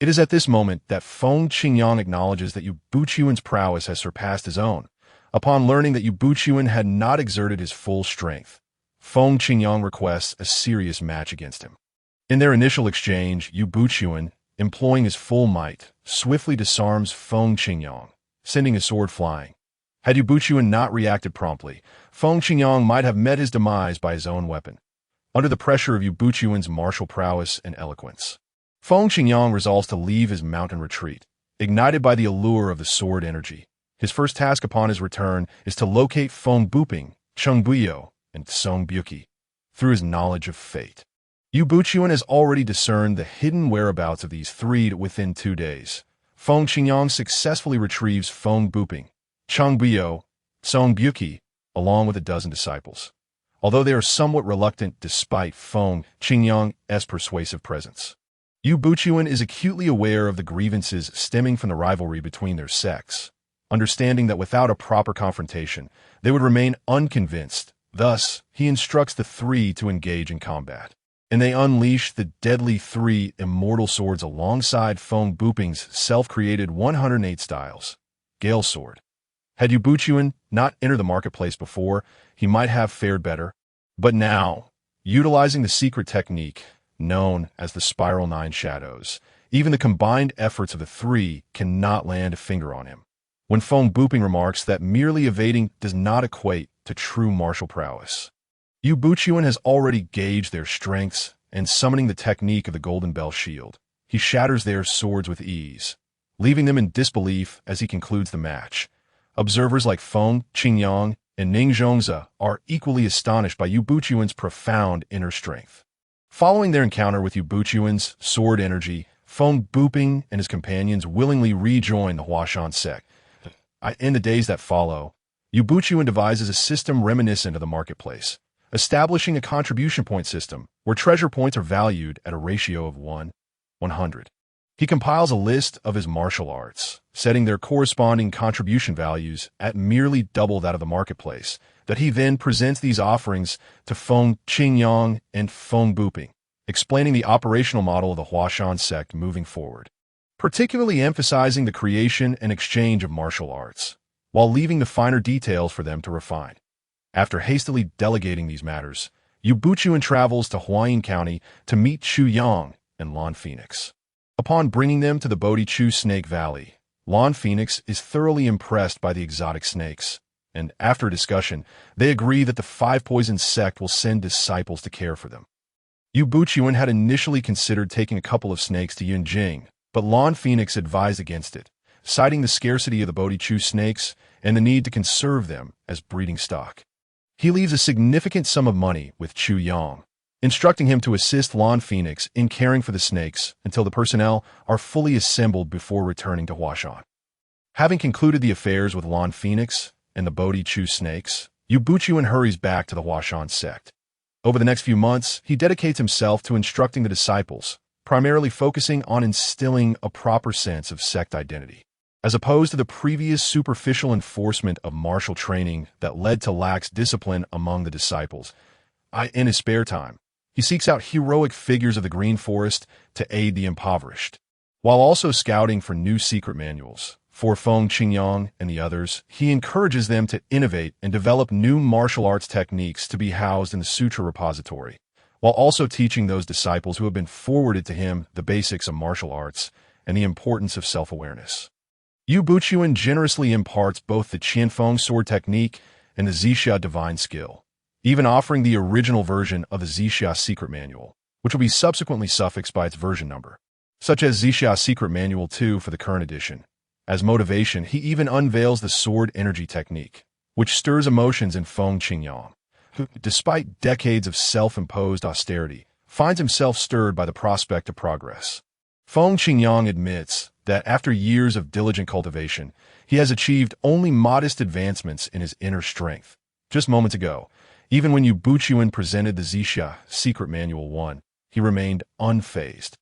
It is at this moment that Feng Qingyang acknowledges that Yue Buqun's prowess has surpassed his own. Upon learning that Yue Buqun had not exerted his full strength, Feng Qingyang requests a serious match against him. In their initial exchange, Yue Buqun, employing his full might, swiftly disarms Feng Qingyang, sending his sword flying. Had Yue Buqun not reacted promptly, Feng Qingyang might have met his demise by his own weapon. Under the pressure of Yue Buqun's martial prowess and eloquence, Feng Qingyang resolves to leave his mountain retreat, ignited by the allure of the sword energy. His first task upon his return is to locate Feng Buping, Cheng Buyo, and Song Buki through his knowledge of fate. Yue Buqun has already discerned the hidden whereabouts of these three within 2 days. Feng Qingyang successfully retrieves Feng Buping, Cheng Buyo, Song Buki, along with a dozen disciples, although they are somewhat reluctant despite Feng Qingyang's persuasive presence. Yue Buqun is acutely aware of the grievances stemming from the rivalry between their sects, understanding that without a proper confrontation, they would remain unconvinced. Thus, he instructs the three to engage in combat, and they unleash the deadly 3 immortal swords alongside Feng Buping's self-created 108 styles. Gale Sword. Had Yue Buqun not entered the marketplace before, he might have fared better. But now, utilizing the secret technique known as the Spiral 9 Shadows, even the combined efforts of the three cannot land a finger on him. When Feng Buping remarks that merely evading does not equate to true martial prowess, Yue Buqun has already gauged their strengths, and summoning the technique of the Golden Bell Shield, he shatters their swords with ease, leaving them in disbelief as he concludes the match. Observers like Feng Qingyang and Ninjutsu are equally astonished by Yue Buqun's profound inner strength. Following their encounter with Yue Buqun's sword energy, Feng Buping and his companions willingly rejoin the Hua Shan sect. In the days that follow, Yue Buqun devises a system reminiscent of the marketplace, establishing a contribution point system where treasure points are valued at a ratio of 1:100. He compiles a list of his martial arts, setting their corresponding contribution values at merely double that of the marketplace, that he then presents these offerings to Feng Qingyang and Feng Buping, explaining the operational model of the Hua Shan sect moving forward, particularly emphasizing the creation and exchange of martial arts, while leaving the finer details for them to refine. After hastily delegating these matters, Yue Buqun travels to Huayin County to meet Chu Yang and Lan Phoenix. Upon bringing them to the Bodhi Chu Snake Valley, Lan Phoenix is thoroughly impressed by the exotic snakes, and after a discussion, they agree that the Five Poisons sect will send disciples to care for them. Yue Buqun had initially considered taking a couple of snakes to Yunjing, but Lan Phoenix advised against it, citing the scarcity of the Bodhi Chu snakes and the need to conserve them as breeding stock. He leaves a significant sum of money with Chu Yang, instructing him to assist Lan Phoenix in caring for the snakes until the personnel are fully assembled before returning to Hua Shan. Having concluded the affairs with Lan Phoenix and the Bodhi Chu snakes, Yue Buqun hurries back to the Hua Shan sect. Over the next few months, he dedicates himself to instructing the disciples, primarily focusing on instilling a proper sense of sect identity. As opposed to the previous superficial enforcement of martial training that led to lax discipline among the disciples, in his spare time, he seeks out heroic figures of the Green Forest to aid the impoverished. While also scouting for new secret manuals for Feng Qingyang and the others, he encourages them to innovate and develop new martial arts techniques to be housed in the Sutra repository, while also teaching those disciples who have been forwarded to him the basics of martial arts and the importance of self-awareness. Yue Buqun generously imparts both the Qianfeng sword technique and the Zixia divine skill, even offering the original version of the Zixia secret manual, which will be subsequently suffixed by its version number, such as Zixia Secret Manual 2 for the current edition. As motivation, he even unveils the sword energy technique, which stirs emotions in Feng Qingyang, who, despite decades of self-imposed austerity, finds himself stirred by the prospect of progress. Feng Qingyang admits that after years of diligent cultivation, he has achieved only modest advancements in his inner strength. Just moments ago, even when Yue Buqun presented the Zixia Secret Manual 1, he remained unfazed.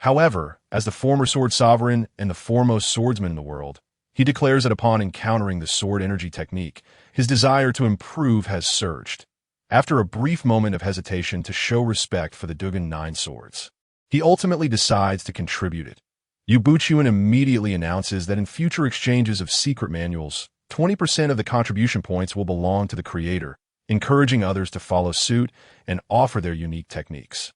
However, as the former sword sovereign and the foremost swordsman in the world, he declares that upon encountering the sword energy technique, his desire to improve has surged. After a brief moment of hesitation to show respect for the Dugan 9 swords, he ultimately decides to contribute it. Yue Buqun immediately announces that in future exchanges of secret manuals, 20% of the contribution points will belong to the creator, encouraging others to follow suit and offer their unique techniques.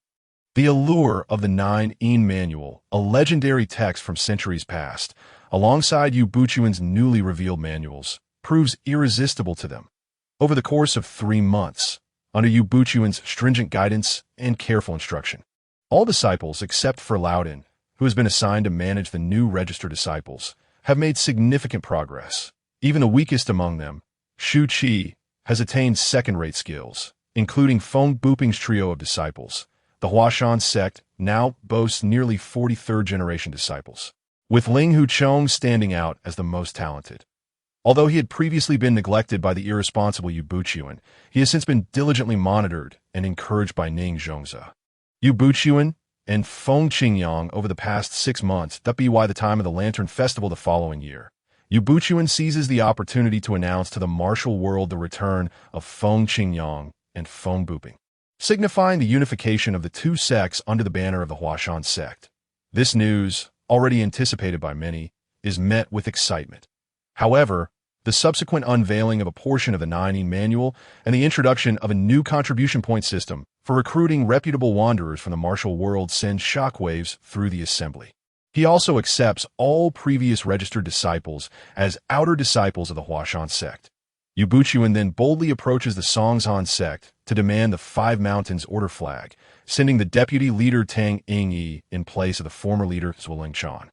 The allure of the 9 manual, a legendary text from centuries past, alongside Yue Buqun's newly revealed manuals, proves irresistible to them. Over the course of 3 months, under Yue Buqun's stringent guidance and careful instruction, all disciples except for Laodin, who has been assigned to manage the new register disciples, have made significant progress. Even the weakest among them, Shu Qi, has attained second-rate skills, including Feng Buping's trio of disciples. The Hua Shan sect now boasts nearly 40 third-generation disciples, with Ling Huchong standing out as the most talented. Although he had previously been neglected by the irresponsible Yue Buqun, he has since been diligently monitored and encouraged by Ning Zhongze. Yue Buqun and Feng Qingyang over the past 6 months, that be why the time of the Lantern Festival the following year, Yue Buqun seizes the opportunity to announce to the martial world the return of Feng Qingyang and Feng Buping, signifying the unification of the two sects under the banner of the Hua Shan sect. This news, already anticipated by many, is met with excitement. However, the subsequent unveiling of a portion of the 9 manual and the introduction of a new contribution point system for recruiting reputable wanderers from the martial world sends shockwaves through the assembly. He also accepts all previous registered disciples as outer disciples of the Hua Shan sect. Yue Buqun then boldly approaches the Songzhan sect to demand the Five Mountains order flag, sending the deputy leader Tang Yingyi in place of the former leader Zuoling Chan,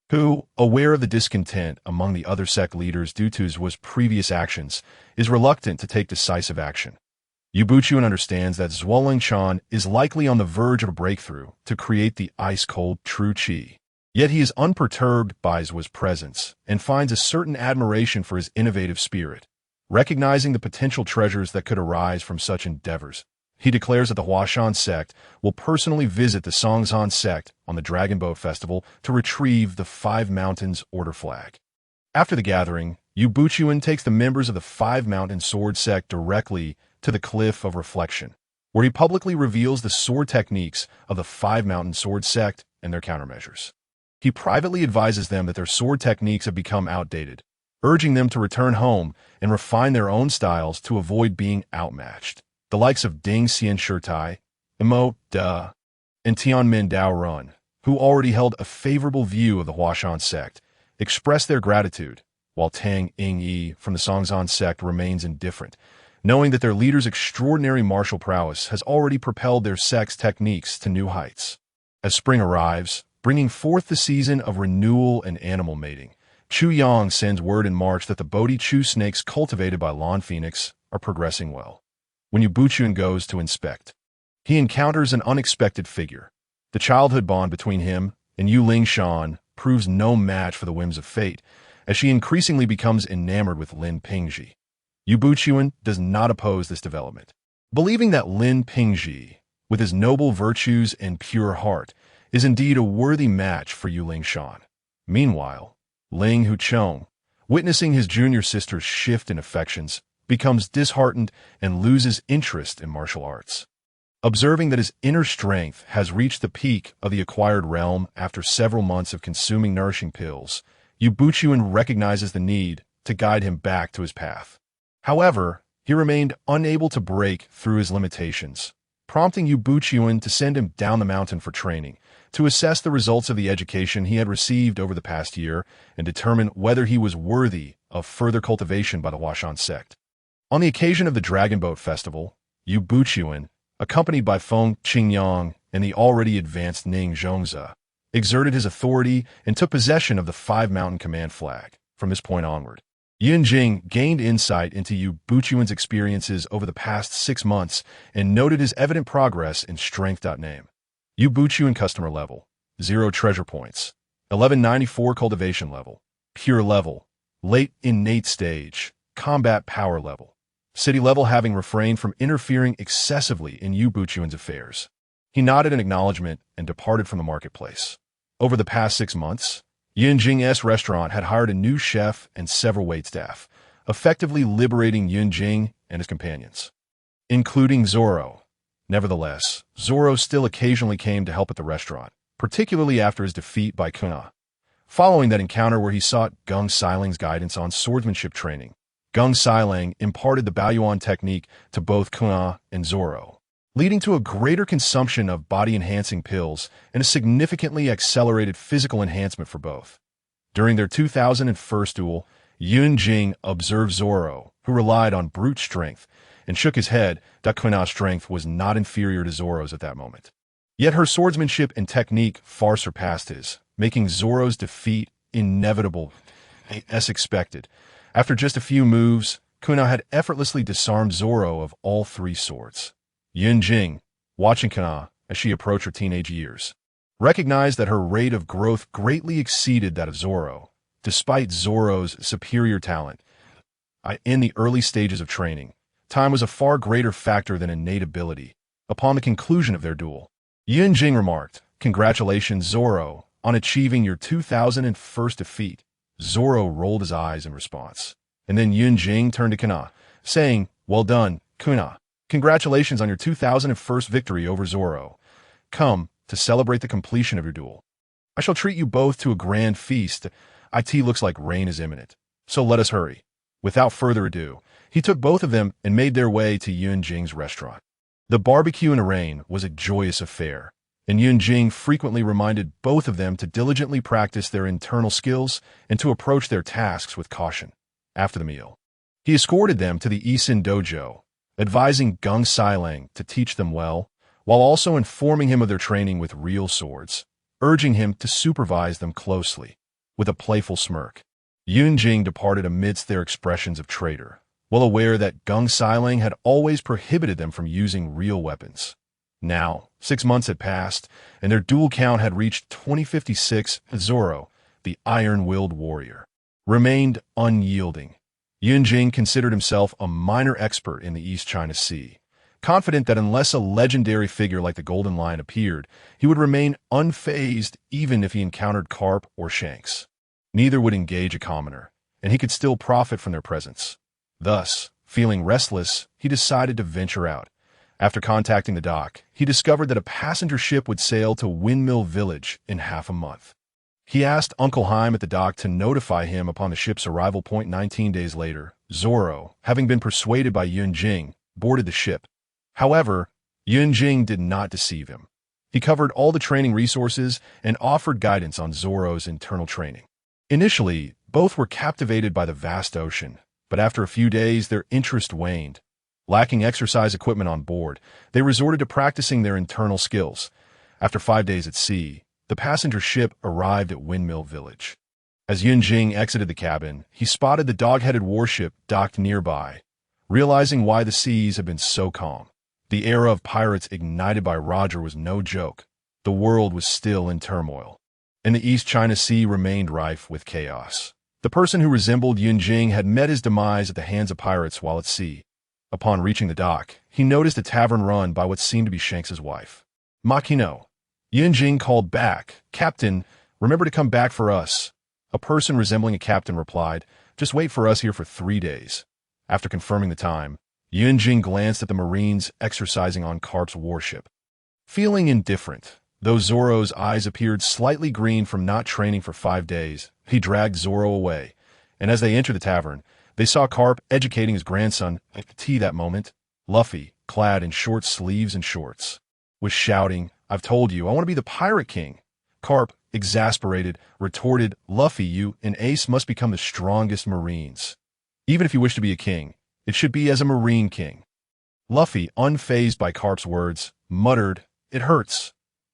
who, aware of the discontent among the other sect leaders due to his previous actions, is reluctant to take decisive action. Yue Buqun understands that Zuoling Chan is likely on the verge of a breakthrough to create the ice-cold true qi. Yet he is unperturbed by Zuo's presence and finds a certain admiration for his innovative spirit. Recognizing the potential treasures that could arise from such endeavors, he declares that the Hua Shan sect will personally visit the Songzhan sect on the Dragon Boat Festival to retrieve the Five Mountains Order flag. After the gathering, Yue Buqun takes the members of the Five Mountain Sword sect directly to the Cliff of Reflection, where he publicly reveals the sword techniques of the Five Mountain Sword sect and their countermeasures. He privately advises them that their sword techniques have become outdated, urging them to return home and refine their own styles to avoid being outmatched. The likes of Ding Xian Shirtai, Imo Da, and Tianmin Dao Run, who already held a favorable view of the Hua Shan sect, expressed their gratitude, while Tang Ying Yi from the Songzhan sect remains indifferent, knowing that their leader's extraordinary martial prowess has already propelled their sect's techniques to new heights. As spring arrives, bringing forth the season of renewal and animal mating, Chu Yang sends word in March that the Bodhi Chu snakes cultivated by Lawn Phoenix are progressing well. When Yue Buqun goes to inspect, he encounters an unexpected figure. The childhood bond between him and Yu Shan proves no match for the whims of fate, as she increasingly becomes enamored with Lin Pingji. Yue Buqun does not oppose this development, believing that Lin Pingji, with his noble virtues and pure heart, is indeed a worthy match for Yu Shan. Meanwhile, Ling Huchong, witnessing his junior sister's shift in affections, becomes disheartened and loses interest in martial arts. Observing that his inner strength has reached the peak of the acquired realm after several months of consuming nourishing pills, Yue Buqun recognizes the need to guide him back to his path. However, he remained unable to break through his limitations, prompting Yue Buqun to send him down the mountain for training, to assess the results of the education he had received over the past year and determine whether he was worthy of further cultivation by the Hua Shan sect. On the occasion of the Dragon Boat Festival, Yue Buqun, accompanied by Feng Qingyang and the already advanced Ning Zhongze, exerted his authority and took possession of the Five Mountain Command flag. From this point onward, Yun Jing gained insight into Yue Buqun's experiences over the past 6 months and noted his evident progress in strength.name. Yue Buqun customer level, 0 treasure points, 1194 cultivation level, pure level, late innate stage, combat power level. City level having refrained from interfering excessively in Yue Buqun's affairs. He nodded in acknowledgement and departed from the marketplace. Over the past 6 months, Yun Jing's restaurant had hired a new chef and several waitstaff, effectively liberating Yun Jing and his companions, including Zoro. Nevertheless, Zoro still occasionally came to help at the restaurant, particularly after his defeat by Kuina. Following that encounter where he sought Gung Silang's guidance on swordsmanship training, Gung Silang imparted the Baoyuan technique to both Kuina and Zoro, leading to a greater consumption of body-enhancing pills and a significantly accelerated physical enhancement for both. During their 2001 duel, Yun Jing observed Zoro, who relied on brute strength, and shook his head that Kuina's strength was not inferior to Zoro's at that moment. Yet her swordsmanship and technique far surpassed his, making Zoro's defeat inevitable as expected. After just a few moves, Kuina had effortlessly disarmed Zoro of all 3 swords. Yun Jing, watching Kuina as she approached her teenage years, recognized that her rate of growth greatly exceeded that of Zoro, despite Zoro's superior talent. In the early stages of training, time was a far greater factor than innate ability. Upon the conclusion of their duel, Yun Jing remarked, "Congratulations, Zoro, on achieving your 2001 defeat." Zoro rolled his eyes in response, and then Yun Jing turned to Kuina, saying, "Well done, Kuina. Congratulations on your 2001 victory over Zoro. Come to celebrate the completion of your duel. I shall treat you both to a grand feast. It looks like rain is imminent, so let us hurry." Without further ado, he took both of them and made their way to Yun Jing's restaurant. The barbecue in the rain was a joyous affair, and Yun Jing frequently reminded both of them to diligently practice their internal skills and to approach their tasks with caution. After the meal, he escorted them to the Isin dojo, advising Gung Silang to teach them well, while also informing him of their training with real swords, urging him to supervise them closely. With a playful smirk, Yun Jing departed amidst their expressions of traitor, well aware that Gung Silang had always prohibited them from using real weapons. Now, 6 months had passed, and their duel count had reached 2056. Zoro, the iron-willed warrior, remained unyielding, Yunjing considered himself a minor expert in the East China Sea, confident that unless a legendary figure like the Golden Lion appeared, he would remain unfazed even if he encountered carp or shanks. Neither would engage a commoner, and he could still profit from their presence. Thus, feeling restless, he decided to venture out. After contacting the dock, he discovered that a passenger ship would sail to Windmill village in half a month. He asked Uncle Haim at the dock to notify him upon the ship's arrival. 19 days later, Zoro, having been persuaded by Yunjing, boarded the ship. However, Yunjing did not deceive him. He covered all the training resources and offered guidance on Zoro's internal training. Initially, both were captivated by the vast ocean, but after a few days their interest waned. Lacking exercise equipment on board, they resorted to practicing their internal skills. After 5 days at sea, the passenger ship arrived at Windmill village. As Yunjing exited the cabin, he spotted the dog-headed warship docked nearby. Realizing why the seas had been so calm, the era of pirates ignited by Roger was no joke. The world was still in turmoil, and the East China Sea remained rife with chaos. The person who resembled Yunjing had met his demise at the hands of pirates while at sea. Upon reaching the dock, he noticed a tavern run by what seemed to be Shanks's wife. Makino. Yunjing called back, "Captain, remember to come back for us." A person resembling a captain replied, "Just wait for us here for 3 days." After confirming the time, Yunjing glanced at the Marines exercising on Carp's warship. Feeling indifferent, though Zoro's eyes appeared slightly green from not training for 5 days, he dragged Zoro away, and as they entered the tavern, they saw Carp educating his grandson at the tea. That moment, Luffy, clad in short sleeves and shorts, was shouting, "I've told you, I want to be the Pirate King." Carp, exasperated, retorted, "Luffy, you and Ace must become the strongest Marines. Even if you wish to be a king, it should be as a Marine King." Luffy, unfazed by Carp's words, muttered, "It hurts.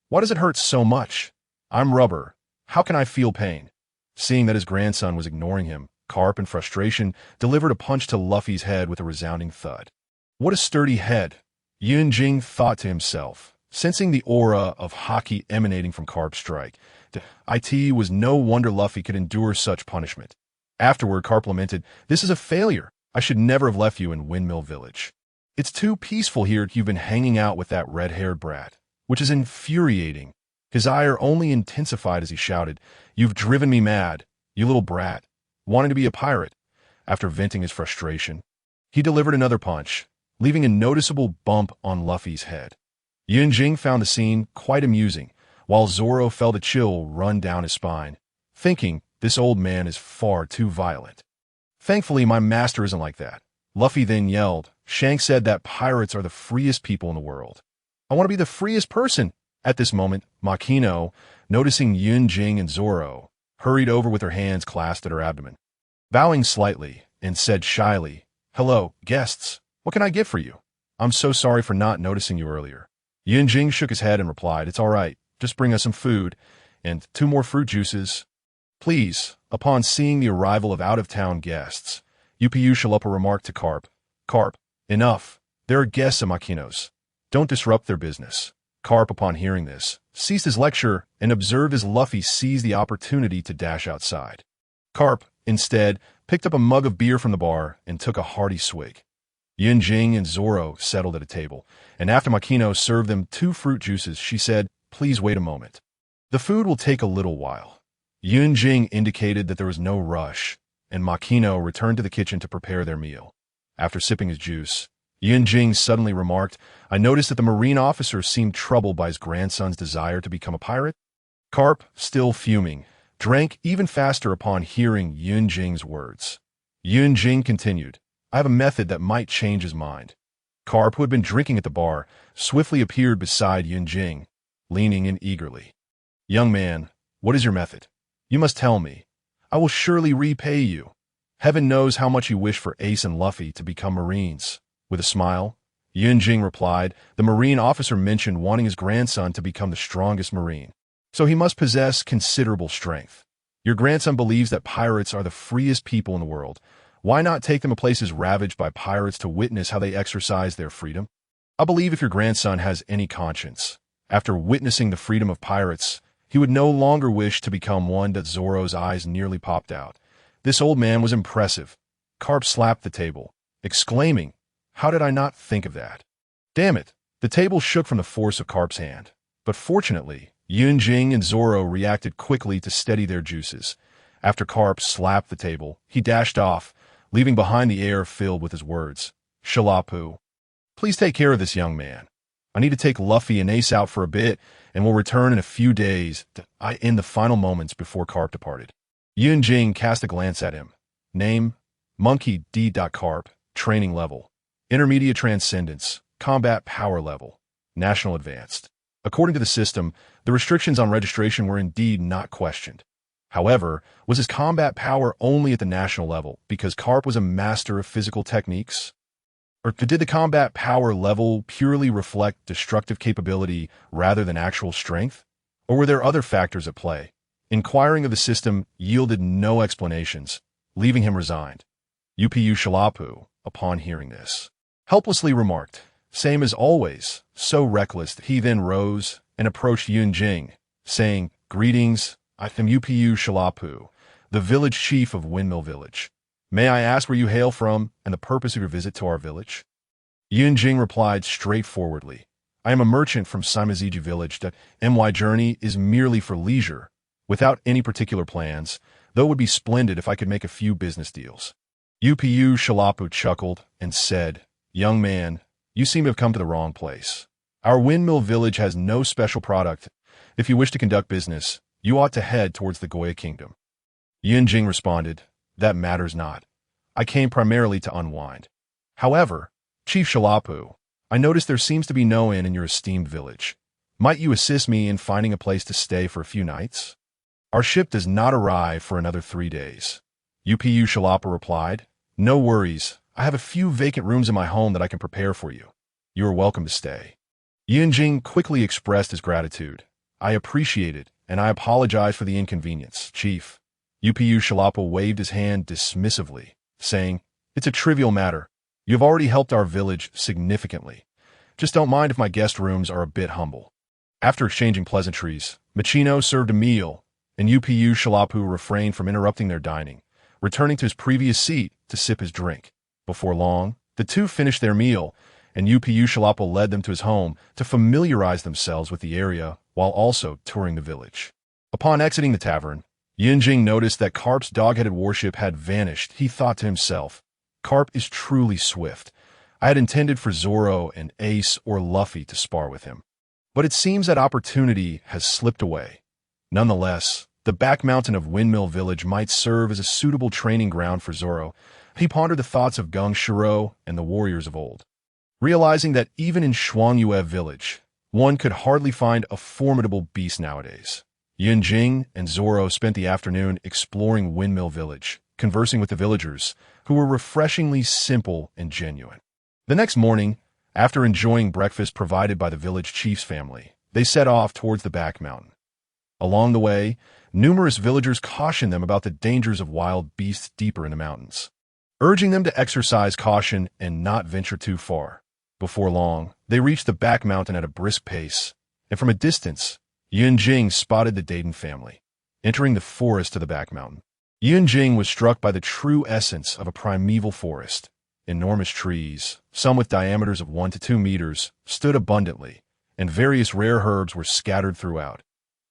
Why does it hurt so much? I'm rubber. How can I feel pain?" Seeing that his grandson was ignoring him, Carp, in frustration, delivered a punch to Luffy's head with a resounding thud. What a sturdy head, Yunjing thought to himself, sensing the aura of haki emanating from Carp's strike. It was no wonder Luffy could endure such punishment. Afterward, Carp lamented, "This is a failure. I should never have left you in Windmill Village. It's too peaceful here. You've been hanging out with that red-haired brat, which is infuriating." His ire only intensified as he shouted, "You've driven me mad, you little brat, wanting to be a pirate." After venting his frustration, he delivered another punch, leaving a noticeable bump on Luffy's head. Yunjing found the scene quite amusing, while Zoro felt a chill run down his spine, thinking, "This old man is far too violent. Thankfully, my master isn't like that." Luffy then yelled, "Shanks said that pirates are the freest people in the world. I want to be the freest person." At this moment, Makino, noticing Yunjing and Zoro, hurried over with her hands clasped at her abdomen. Bowing slightly, and said shyly, "Hello, guests. What can I get for you? I'm so sorry for not noticing you earlier." Yunjing shook his head and replied, "It's all right. Just bring us some food, and 2 more fruit juices, please." Upon seeing the arrival of out-of-town guests, Yupiu Shalupa remarked to Carp, "Carp, enough. There are guests at Makino's. Don't disrupt their business." Carp, upon hearing this, ceased his lecture and observed as Luffy seized the opportunity to dash outside. Carp, instead, picked up a mug of beer from the bar and took a hearty swig. Yunjing and Zoro settled at a table, and after Makino served them 2 fruit juices, she said, "Please wait a moment. The food will take a little while." Yunjing indicated that there was no rush, and Makino returned to the kitchen to prepare their meal. After sipping his juice, Yunjing suddenly remarked, "I noticed that the Marine officer seemed troubled by his grandson's desire to become a pirate." Carp, still fuming, drank even faster upon hearing Yunjing's words. Yunjing continued, "I have a method that might change his mind." Carp, who had been drinking at the bar, swiftly appeared beside Yunjing, leaning in eagerly. "Young man, what is your method? You must tell me. I will surely repay you. Heaven knows how much you wish for Ace and Luffy to become Marines." With a smile, Yunjing replied, "The Marine officer mentioned wanting his grandson to become the strongest Marine, so he must possess considerable strength. Your grandson believes that pirates are the freest people in the world. Why not take them to places ravaged by pirates to witness how they exercise their freedom? I believe if your grandson has any conscience, after witnessing the freedom of pirates, he would no longer wish to become one." That Zoro's eyes nearly popped out. This old man was impressive. Carp slapped the table, exclaiming, "How did I not think of that? Damn it!" The table shook from the force of Carp's hand. But fortunately, Yunjing and Zoro reacted quickly to steady their juices. After Carp slapped the table, he dashed off, leaving behind the air filled with his words. "Shalapu, please take care of this young man. I need to take Luffy and Ace out for a bit, and will return in a few days to end the final moments before Carp departed." Yunjing cast a glance at him. Name: Monkey D. Carp. Training level: Intermediate Transcendence. Combat Power level: National Advanced. According to the system, the restrictions on registration were indeed not questioned. However, was his combat power only at the national level because Carp was a master of physical techniques? Or did the combat power level purely reflect destructive capability rather than actual strength? Or were there other factors at play? Inquiring of the system yielded no explanations, leaving him resigned. Upu Shalapu, upon hearing this, helplessly remarked, "Same as always, so reckless." He then rose and approached Yunjing, saying, "Greetings, I am Upu Shalapu, the village chief of Windmill Village. May I ask where you hail from and the purpose of your visit to our village?" Yunjing replied straightforwardly, "I am a merchant from Simaziji village. My journey is merely for leisure, without any particular plans, though it would be splendid if I could make a few business deals." Upu Shalapu chuckled and said, "Young man, you seem to have come to the wrong place. Our Windmill Village has no special product. If you wish to conduct business, you ought to head towards the Goya Kingdom." Yunjing responded, "That matters not. I came primarily to unwind. However, Chief Shalapu, I notice there seems to be no inn in your esteemed village. Might you assist me in finding a place to stay for a few nights? Our ship does not arrive for another 3 days." Upu Shalapu replied, "No worries. I have a few vacant rooms in my home that I can prepare for you. You are welcome to stay." Yunjing quickly expressed his gratitude. "I appreciate it, and I apologize for the inconvenience, Chief." Upu Shalapu waved his hand dismissively, saying, "It's a trivial matter. You have already helped our village significantly. Just don't mind if my guest rooms are a bit humble." After exchanging pleasantries, Machino served a meal, and Upu Shalapu refrained from interrupting their dining, returning to his previous seat to sip his drink. Before long, the two finished their meal, and Upu Shalapu led them to his home to familiarize themselves with the area while also touring the village. Upon exiting the tavern, Yunjing noticed that Carp's dog-headed warship had vanished. He thought to himself, "Carp is truly swift. I had intended for Zoro and Ace or Luffy to spar with him. But it seems that opportunity has slipped away." Nonetheless, the back mountain of Windmill Village might serve as a suitable training ground for Zoro. He pondered the thoughts of Gung Shiro and the warriors of old, realizing that even in Shuangyue Village, one could hardly find a formidable beast nowadays. Yunjing and Zoro spent the afternoon exploring Windmill Village, conversing with the villagers, who were refreshingly simple and genuine. The next morning, after enjoying breakfast provided by the village chief's family, they set off towards the back mountain. Along the way, numerous villagers cautioned them about the dangers of wild beasts deeper in the mountains, urging them to exercise caution and not venture too far. Before long, they reached the back mountain at a brisk pace, and from a distance, Yunjing spotted the Dayton family, entering the forest to the back mountain. Yunjing was struck by the true essence of a primeval forest. Enormous trees, some with diameters of 1 to 2 meters, stood abundantly, and various rare herbs were scattered throughout.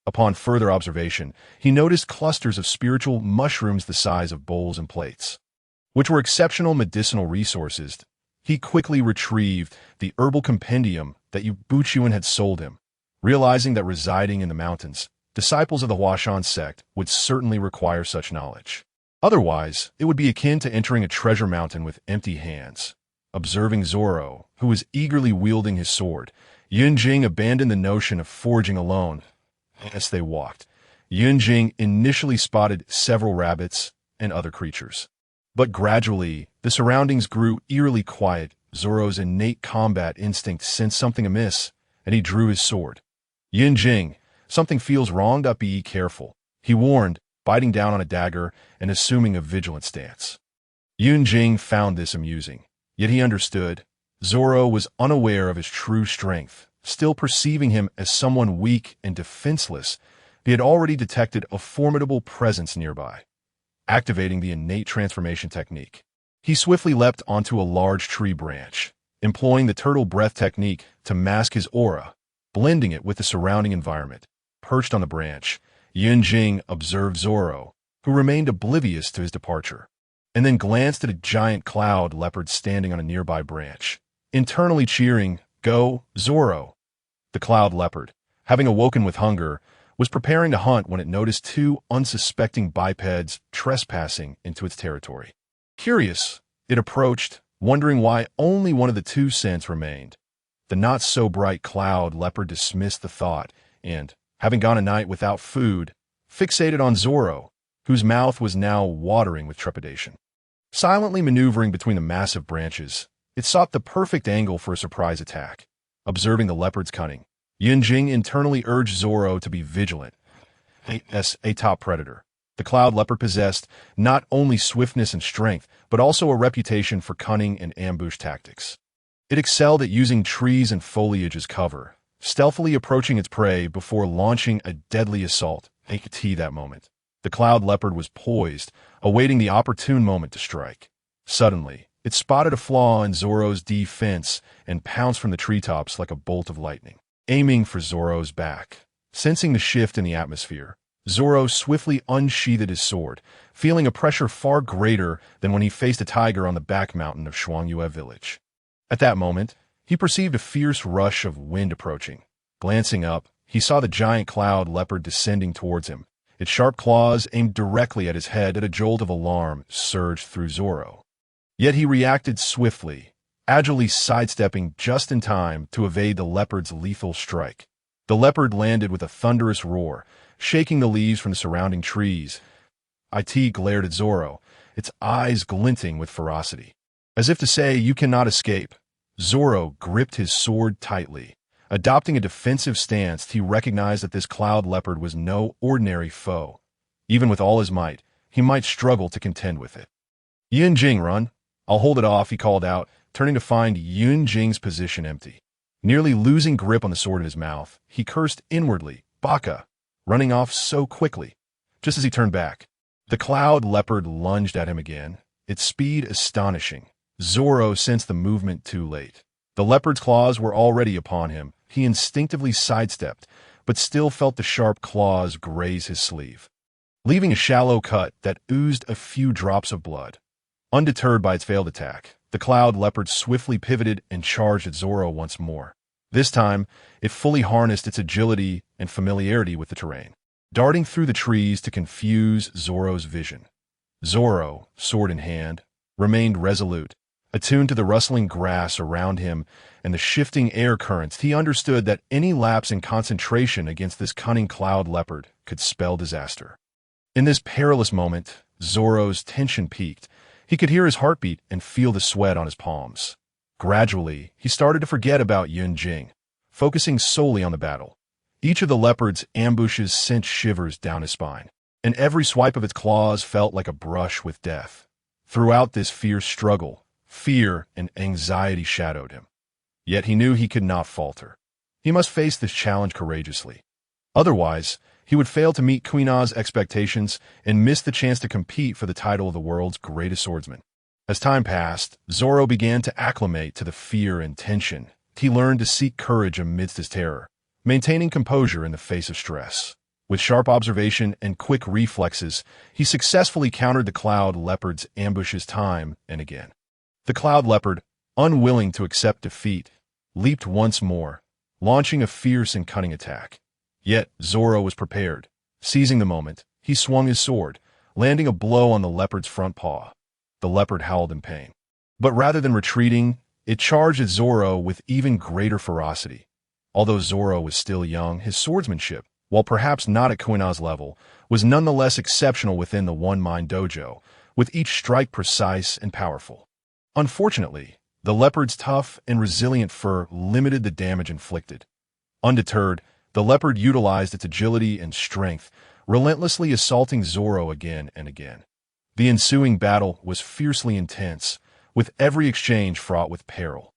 Upon further observation, he noticed clusters of spiritual mushrooms the size of bowls and plates, which were exceptional medicinal resources. He quickly retrieved the herbal compendium that Yue Buqun had sold him, realizing that residing in the mountains, disciples of the Hua Shan sect would certainly require such knowledge. Otherwise, it would be akin to entering a treasure mountain with empty hands. Observing Zoro, who was eagerly wielding his sword, Yunjing abandoned the notion of foraging alone. As they walked, Yunjing initially spotted several rabbits and other creatures. But gradually, the surroundings grew eerily quiet. Zoro's innate combat instinct sensed something amiss, and he drew his sword. "Yunjing, something feels wrong. Be careful," he warned, biting down on a dagger and assuming a vigilant stance. Yunjing found this amusing, yet he understood. Zoro was unaware of his true strength, still perceiving him as someone weak and defenseless. He had already detected a formidable presence nearby. Activating the innate transformation technique, He swiftly leapt onto a large tree branch, employing the turtle breath technique to mask his aura, blending it with the surrounding environment. Perched on the branch, Yunjing observed Zoro, who remained oblivious to his departure, and then glanced at a giant cloud leopard standing on a nearby branch, internally cheering, "Go, Zoro!" The cloud leopard, having awoken with hunger, was preparing to hunt when it noticed two unsuspecting bipeds trespassing into its territory. Curious, it approached, wondering why only one of the two scents remained. The not-so-bright cloud leopard dismissed the thought and, having gone a night without food, fixated on Zoro, whose mouth was now watering with trepidation. Silently maneuvering between the massive branches, it sought the perfect angle for a surprise attack. Observing the leopard's cunning, Yunjing internally urged Zoro to be vigilant. As a top predator, the cloud leopard possessed not only swiftness and strength, but also a reputation for cunning and ambush tactics. It excelled at using trees and foliage as cover, stealthily approaching its prey before launching a deadly assault. That moment, the cloud leopard was poised, awaiting the opportune moment to strike. Suddenly, it spotted a flaw in Zoro's defense and pounced from the treetops like a bolt of lightning, aiming for Zoro's back. Sensing the shift in the atmosphere, Zoro swiftly unsheathed his sword, feeling a pressure far greater than when he faced a tiger on the back mountain of Shuangyue village. At that moment, he perceived a fierce rush of wind approaching. Glancing up, he saw the giant cloud leopard descending towards him. Its sharp claws aimed directly at his head. At a jolt of alarm surged through Zoro. Yet he reacted swiftly, agilely sidestepping just in time to evade the leopard's lethal strike. The leopard landed with a thunderous roar, shaking the leaves from the surrounding trees. It glared at Zoro, its eyes glinting with ferocity. As if to say, "You cannot escape." Zoro gripped his sword tightly. Adopting a defensive stance, he recognized that this cloud leopard was no ordinary foe. Even with all his might, he might struggle to contend with it. "Yunjing, run. I'll hold it off," he called out, turning to find Yunjing's position empty. Nearly losing grip on the sword in his mouth, he cursed inwardly, "Baka," running off so quickly. Just as he turned back, the cloud leopard lunged at him again, its speed astonishing. Zoro sensed the movement too late. The leopard's claws were already upon him. He instinctively sidestepped, but still felt the sharp claws graze his sleeve, leaving a shallow cut that oozed a few drops of blood. Undeterred by its failed attack, the cloud leopard swiftly pivoted and charged at Zoro once more. This time, it fully harnessed its agility and familiarity with the terrain, darting through the trees to confuse Zoro's vision. Zoro, sword in hand, remained resolute. Attuned to the rustling grass around him and the shifting air currents, he understood that any lapse in concentration against this cunning cloud leopard could spell disaster. In this perilous moment, Zoro's tension peaked. He could hear his heartbeat and feel the sweat on his palms. Gradually, he started to forget about Yunjing, focusing solely on the battle. Each of the leopard's ambushes sent shivers down his spine, and every swipe of its claws felt like a brush with death. Throughout this fierce struggle, fear and anxiety shadowed him. Yet he knew he could not falter. He must face this challenge courageously. Otherwise, he would fail to meet Kuina's expectations and miss the chance to compete for the title of the world's greatest swordsman. As time passed, Zoro began to acclimate to the fear and tension. He learned to seek courage amidst his terror, maintaining composure in the face of stress. With sharp observation and quick reflexes, he successfully countered the cloud leopard's ambushes time and again. The cloud leopard, unwilling to accept defeat, leaped once more, launching a fierce and cunning attack. Yet Zoro was prepared. Seizing the moment, he swung his sword, landing a blow on the leopard's front paw. The leopard howled in pain. But rather than retreating, it charged at Zoro with even greater ferocity. Although Zoro was still young, his swordsmanship, while perhaps not at Kuina's level, was nonetheless exceptional within the One Mind Dojo, with each strike precise and powerful. Unfortunately, the leopard's tough and resilient fur limited the damage inflicted. Undeterred, the leopard utilized its agility and strength, relentlessly assaulting Zoro again and again. The ensuing battle was fiercely intense, with every exchange fraught with peril.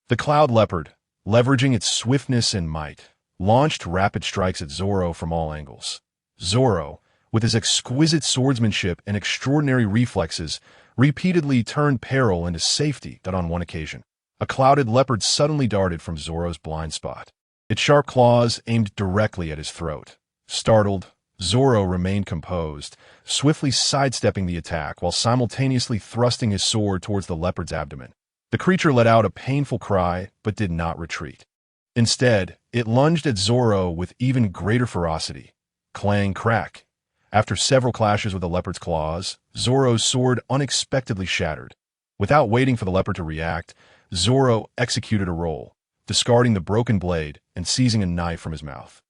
The cloud leopard, leveraging its swiftness and might, launched rapid strikes at Zoro from all angles. Zoro, with his exquisite swordsmanship and extraordinary reflexes, repeatedly turned peril into safety. On one occasion, a clouded leopard suddenly darted from Zoro's blind spot. Its sharp claws aimed directly at his throat. Startled, Zoro remained composed, swiftly sidestepping the attack while simultaneously thrusting his sword towards the leopard's abdomen. The creature let out a painful cry but did not retreat. Instead, it lunged at Zoro with even greater ferocity. Clang crack. After several clashes with the leopard's claws, Zoro's sword unexpectedly shattered. Without waiting for the leopard to react, Zoro executed a roll, discarding the broken blade and seizing a knife from his mouth.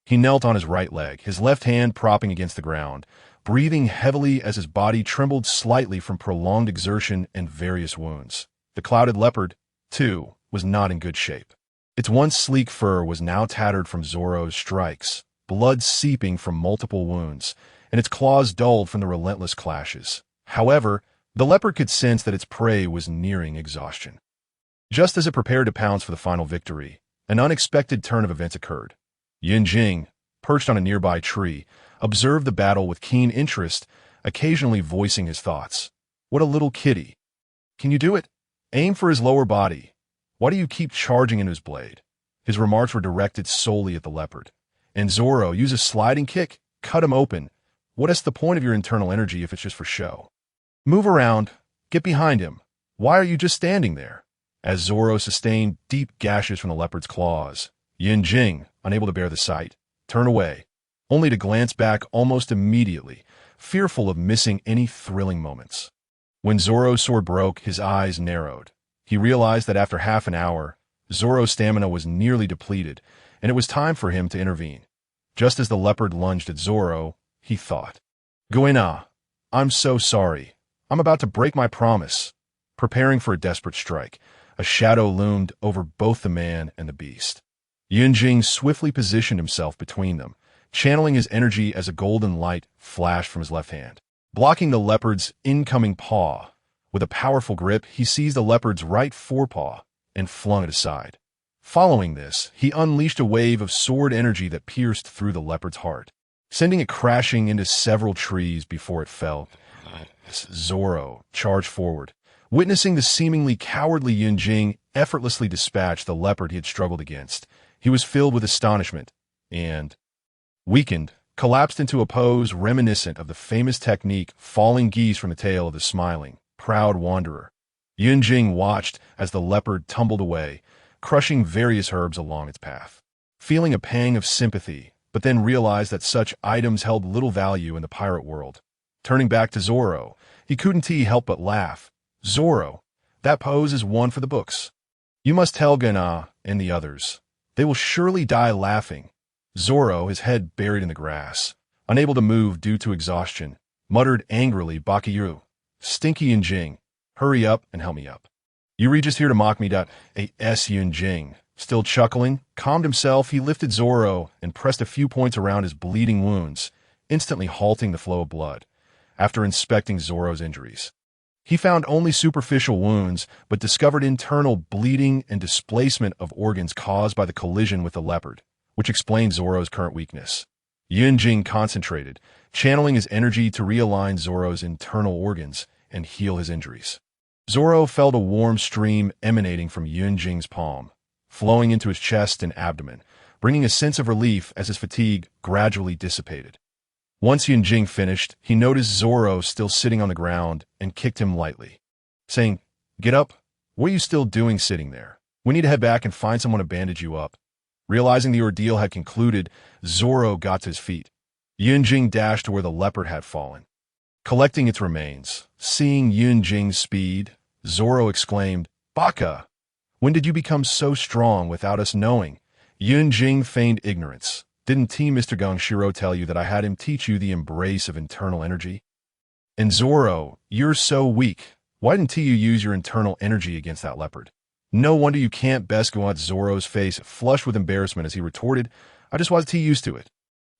He knelt on his right leg, his left hand propping against the ground, breathing heavily as his body trembled slightly from prolonged exertion and various wounds. The clouded leopard, too, was not in good shape. Its once sleek fur was now tattered from Zoro's strikes, blood seeping from multiple wounds, and its claws dulled from the relentless clashes. However, the leopard could sense that its prey was nearing exhaustion. Just as it prepared to pounce for the final victory, an unexpected turn of events occurred. Yunjing, perched on a nearby tree, observed the battle with keen interest, occasionally voicing his thoughts. "What a little kitty. Can you do it? Aim for his lower body. Why do you keep charging into his blade?" His remarks were directed solely at the leopard. "And Zoro, use a sliding kick. Cut him open. What is the point of your internal energy if it's just for show? Move around. Get behind him. Why are you just standing there?" As Zoro sustained deep gashes from the leopard's claws, Yunjing, unable to bear the sight, turned away, only to glance back almost immediately, fearful of missing any thrilling moments. When Zoro's sword broke, his eyes narrowed. He realized that after half an hour, Zoro's stamina was nearly depleted, and it was time for him to intervene. Just as the leopard lunged at Zoro, he thought, "Kuina, I'm so sorry. I'm about to break my promise." Preparing for a desperate strike, a shadow loomed over both the man and the beast. Yunjing swiftly positioned himself between them, channeling his energy as a golden light flashed from his left hand. Blocking the leopard's incoming paw, with a powerful grip, he seized the leopard's right forepaw and flung it aside. Following this, he unleashed a wave of sword energy that pierced through the leopard's heart, sending it crashing into several trees before it fell. Zoro charged forward, witnessing the seemingly cowardly Yunjing effortlessly dispatch the leopard he had struggled against. He was filled with astonishment and, weakened, collapsed into a pose reminiscent of the famous technique falling geese from the tail of the smiling, proud wanderer. Yunjing watched as the leopard tumbled away, crushing various herbs along its path. Feeling a pang of sympathy, but then realized that such items held little value in the pirate world. Turning back to Zoro, he couldn't help but laugh. "Zoro, that pose is one for the books. You must tell Kuina and the others. They will surely die laughing." Zoro, his head buried in the grass, unable to move due to exhaustion, muttered angrily, "Bakiru, Stinky Yunjing, hurry up and help me up. You reach us here to mock me." A.S. Yunjing, still chuckling, calmed himself. He lifted Zoro and pressed a few points around his bleeding wounds, instantly halting the flow of blood. After inspecting Zoro's injuries, he found only superficial wounds, but discovered internal bleeding and displacement of organs caused by the collision with the leopard, which explained Zoro's current weakness. Yunjing concentrated, channeling his energy to realign Zoro's internal organs and heal his injuries. Zoro felt a warm stream emanating from Yunjing's palm, flowing into his chest and abdomen, bringing a sense of relief as his fatigue gradually dissipated. Once Yunjing finished, he noticed Zoro still sitting on the ground and kicked him lightly, saying, "Get up. What are you still doing sitting there? We need to head back and find someone to bandage you up." Realizing the ordeal had concluded, Zoro got to his feet. Yunjing dashed to where the leopard had fallen, collecting its remains. Seeing Yunjing's speed, Zoro exclaimed, "Baka! When did you become so strong without us knowing?" Yunjing feigned ignorance. "Didn't Mr. Gongshiro tell you that I had him teach you the embrace of internal energy?" "And Zoro, you're so weak. Why didn't you use your internal energy against that leopard?" "No wonder you can't." Best go on. Zoro's face flushed with embarrassment as he retorted, "I just wasn't used to it.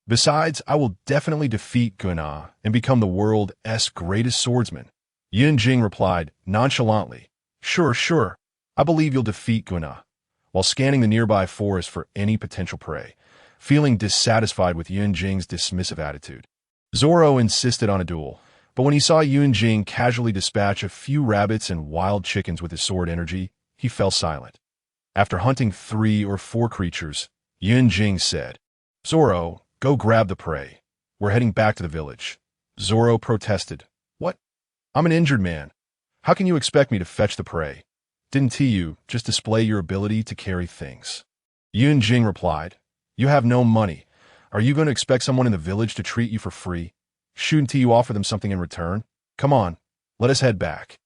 Besides, I will definitely defeat Kuina and become the world's greatest swordsman." Yunjing replied nonchalantly, Sure. I believe you'll defeat Kuina," while scanning the nearby forest for any potential prey, feeling dissatisfied with Yunjing's dismissive attitude. Zoro insisted on a duel, But when he saw Yun Jing casually dispatch a few rabbits and wild chickens with his sword energy, he fell silent. After hunting 3 or 4 creatures, Yun Jing said, "Zoro, go grab the prey. We're heading back to the village." Zoro protested. "What? I'm an injured man. How can you expect me to fetch the prey? Didn't you just display your ability to carry things?" Yun Jing replied, "You have no money. Are you going to expect someone in the village to treat you for free? Shouldn't you offer them something in return? Come on, let us head back."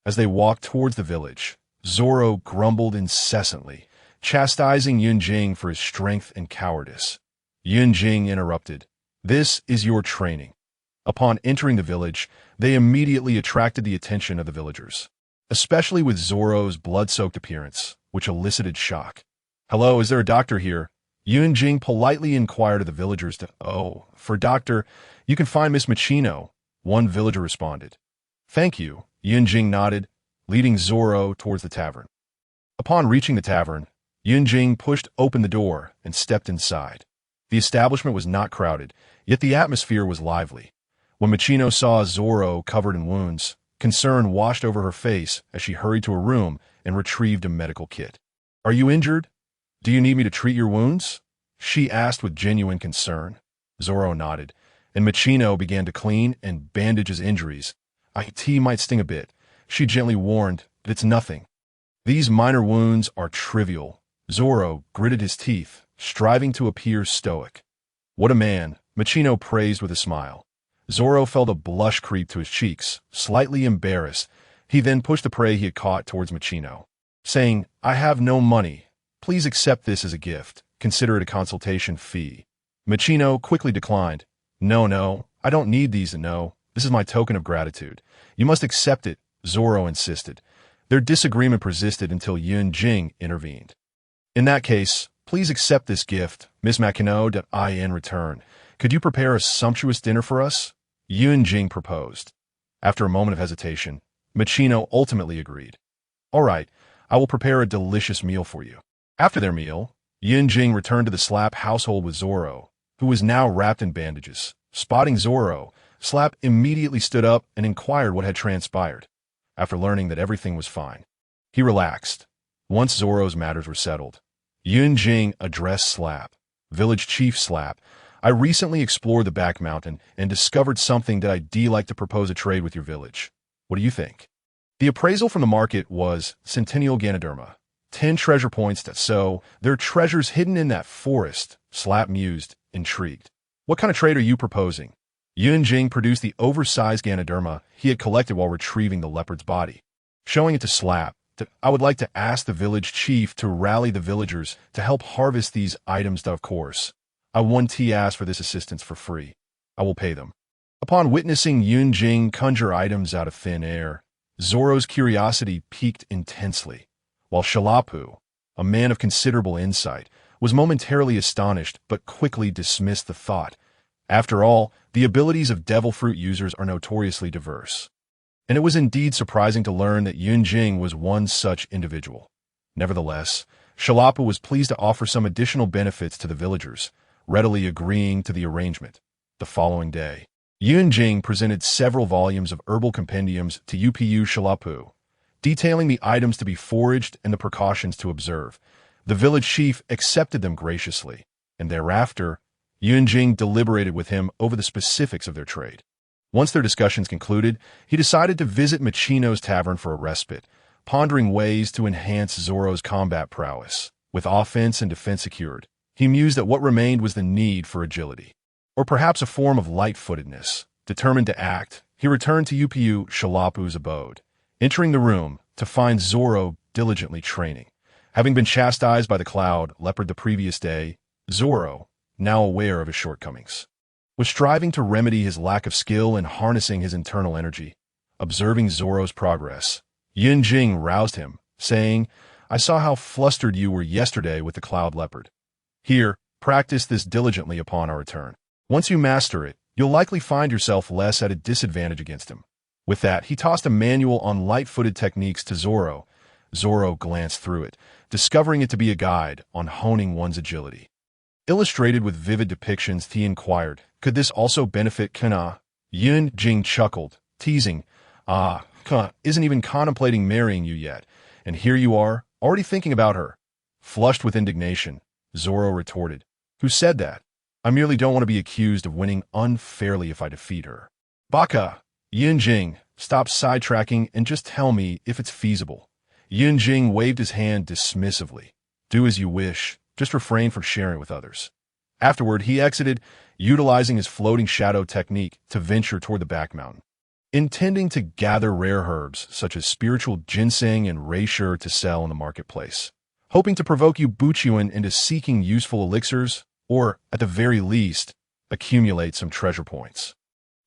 As they walked towards the village, Zoro grumbled incessantly, chastising Yun Jing for his strength and cowardice. Yun Jing interrupted, "This is your training." Upon entering the village, they immediately attracted the attention of the villagers, especially with Zoro's blood-soaked appearance, which elicited shock. "Hello, is there a doctor here?" Yun Jing politely inquired of the villagers. "Oh, for doctor, you can find Miss Machino," one villager responded. "Thank you," Yun Jing nodded, leading Zoro towards the tavern. Upon reaching the tavern, Yun Jing pushed open the door and stepped inside. The establishment was not crowded, yet the atmosphere was lively. When Machino saw Zoro covered in wounds, concern washed over her face as she hurried to her room and retrieved a medical kit. "Are you injured? Do you need me to treat your wounds?" she asked with genuine concern. Zoro nodded, and Machino began to clean and bandage his injuries. "It might sting a bit," she gently warned, "but it's nothing." "These minor wounds are trivial." Zoro gritted his teeth, striving to appear stoic. "What a man," Machino praised with a smile. Zoro felt a blush creep to his cheeks, slightly embarrassed. He then pushed the prey he had caught towards Machino, saying, "I have no money. Please accept this as a gift. Consider it a consultation fee." Machino quickly declined. No, I don't need these to know. This is my token of gratitude. You must accept it," Zoro insisted. Their disagreement persisted until Yun Jing intervened. "In that case, please accept this gift, Miss Machino. In return, could you prepare a sumptuous dinner for us?" Yun Jing proposed. After a moment of hesitation, Machino ultimately agreed. "All right, I will prepare a delicious meal for you." After their meal, Yun Jing returned to the Slap household with Zoro, who was now wrapped in bandages. Spotting Zoro, Slap immediately stood up and inquired what had transpired. After learning that everything was fine, he relaxed. Once Zoro's matters were settled, Yun Jing addressed Slap. "Village Chief Slap, I recently explored the back mountain and discovered something that I'd like to propose a trade with your village. What do you think?" The appraisal from the market was Centennial Ganoderma, 10 treasure points. So there are treasures hidden in that forest, Slap mused, intrigued. "What kind of trade are you proposing?" Yun Jing produced the oversized Ganoderma he had collected while retrieving the leopard's body. Showing it to Slap, "I would like to ask the village chief to rally the villagers to help harvest these items. Of course, I won't ask for this assistance for free. I will pay them." Upon witnessing Yun Jing conjure items out of thin air, Zoro's curiosity piqued intensely, while Shalapu, a man of considerable insight, was momentarily astonished but quickly dismissed the thought. After all, the abilities of devil fruit users are notoriously diverse. And it was indeed surprising to learn that Yun Jing was one such individual. Nevertheless, Shalapu was pleased to offer some additional benefits to the villagers, readily agreeing to the arrangement. The following day, Yun Jing presented several volumes of herbal compendiums to Upu Shalapu, detailing the items to be foraged and the precautions to observe. The village chief accepted them graciously, and thereafter, Yun Jing deliberated with him over the specifics of their trade. Once their discussions concluded, he decided to visit Machino's tavern for a respite, pondering ways to enhance Zoro's combat prowess. With offense and defense secured, he mused that what remained was the need for agility, or perhaps a form of light-footedness. Determined to act, he returned to Upu Shalapu's abode, entering the room to find Zoro diligently training. Having been chastised by the cloud leopard the previous day, Zoro, now aware of his shortcomings, was striving to remedy his lack of skill in harnessing his internal energy. Observing Zoro's progress, Yun Jing roused him, saying, "I saw how flustered you were yesterday with the cloud leopard. Here, practice this diligently upon our return. Once you master it, you'll likely find yourself less at a disadvantage against him." With that, he tossed a manual on light-footed techniques to Zoro. Zoro glanced through it, discovering it to be a guide on honing one's agility. Illustrated with vivid depictions, he inquired, "Could this also benefit Kuina?" Yun Jing chuckled, teasing, isn't even contemplating marrying you yet, and here you are, already thinking about her. Flushed with indignation, Zoro retorted, who said that? I merely don't want to be accused of winning unfairly if I defeat her. Baka! Yun Jing, stop sidetracking and just tell me if it's feasible. Yun Jing waved his hand dismissively. Do as you wish, just refrain from sharing with others. Afterward, he exited, utilizing his floating shadow technique to venture toward the back mountain. Intending to gather rare herbs such as spiritual ginseng and reishi to sell in the marketplace. Hoping to provoke Yue Buqun into seeking useful elixirs, or, at the very least, accumulate some treasure points.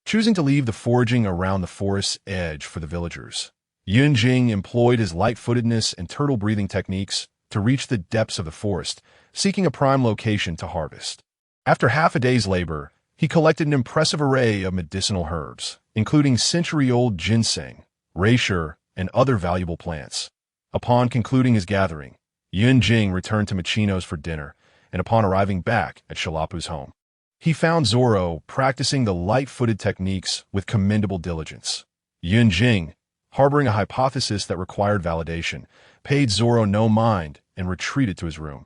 Choosing to leave the foraging around the forest's edge for the villagers, Yun Jing employed his light-footedness and turtle-breathing techniques to reach the depths of the forest, seeking a prime location to harvest. After half a day's labor, he collected an impressive array of medicinal herbs, including century-old ginseng, reishi, and other valuable plants. Upon concluding his gathering, Yun Jing returned to Machino's for dinner, and upon arriving back at Shalapu's home, he found Zoro practicing the light-footed techniques with commendable diligence. Yun Jing, harboring a hypothesis that required validation, paid Zoro no mind and retreated to his room.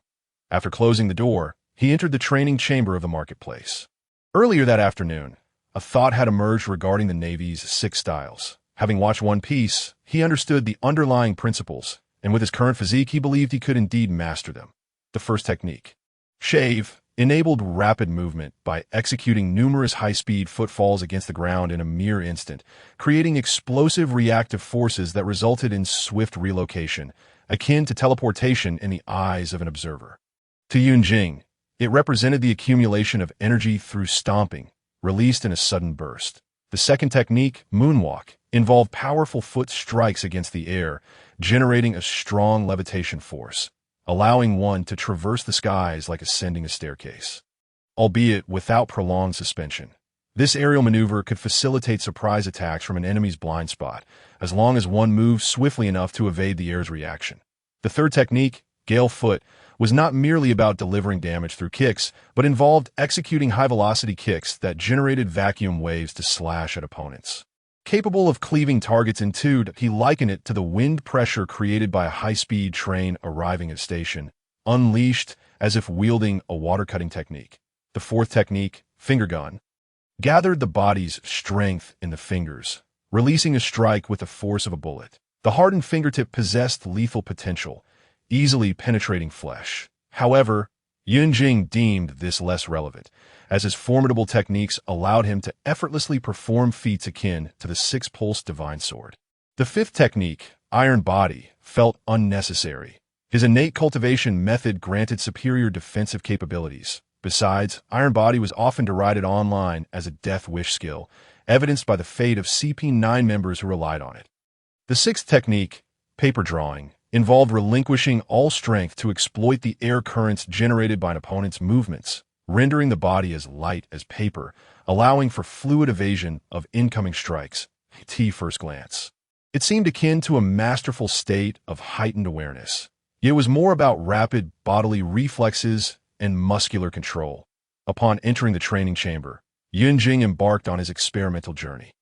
After closing the door, he entered the training chamber of the marketplace. Earlier that afternoon, a thought had emerged regarding the Navy's 6 styles. Having watched One Piece, he understood the underlying principles, and with his current physique, he believed he could indeed master them. The first technique, Shave, enabled rapid movement by executing numerous high-speed footfalls against the ground in a mere instant, creating explosive reactive forces that resulted in swift relocation, akin to teleportation in the eyes of an observer. To Yun Jing, it represented the accumulation of energy through stomping, released in a sudden burst. The second technique, Moonwalk, involved powerful foot strikes against the air, generating a strong levitation force, allowing one to traverse the skies like ascending a staircase. Albeit without prolonged suspension, this aerial maneuver could facilitate surprise attacks from an enemy's blind spot, as long as one moves swiftly enough to evade the air's reaction. The third technique, Gale Foot, was not merely about delivering damage through kicks, but involved executing high-velocity kicks that generated vacuum waves to slash at opponents. Capable of cleaving targets in two, he likened it to the wind pressure created by a high-speed train arriving at a station, unleashed as if wielding a water-cutting technique. The fourth technique, Finger Gun, gathered the body's strength in the fingers, releasing a strike with the force of a bullet. The hardened fingertip possessed lethal potential, easily penetrating flesh. However, Yun Jing deemed this less relevant, as his formidable techniques allowed him to effortlessly perform feats akin to the six-pulse divine sword. The fifth technique, Iron Body, felt unnecessary. His innate cultivation method granted superior defensive capabilities. Besides, Iron Body was often derided online as a death wish skill, evidenced by the fate of CP9 members who relied on it. The sixth technique, Paper Drawing, involved relinquishing all strength to exploit the air currents generated by an opponent's movements, rendering the body as light as paper, allowing for fluid evasion of incoming strikes. T first glance, it seemed akin to a masterful state of heightened awareness. Yet it was more about rapid bodily reflexes and muscular control. Upon entering the training chamber, Yun Jing embarked on his experimental journey.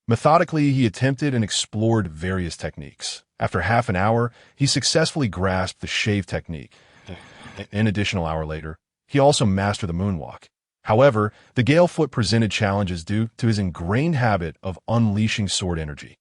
Methodically, he attempted and explored various techniques. After half an hour, he successfully grasped the shave technique. An additional hour later, he also mastered the moonwalk. However, the Gale Foot presented challenges due to his ingrained habit of unleashing sword energy,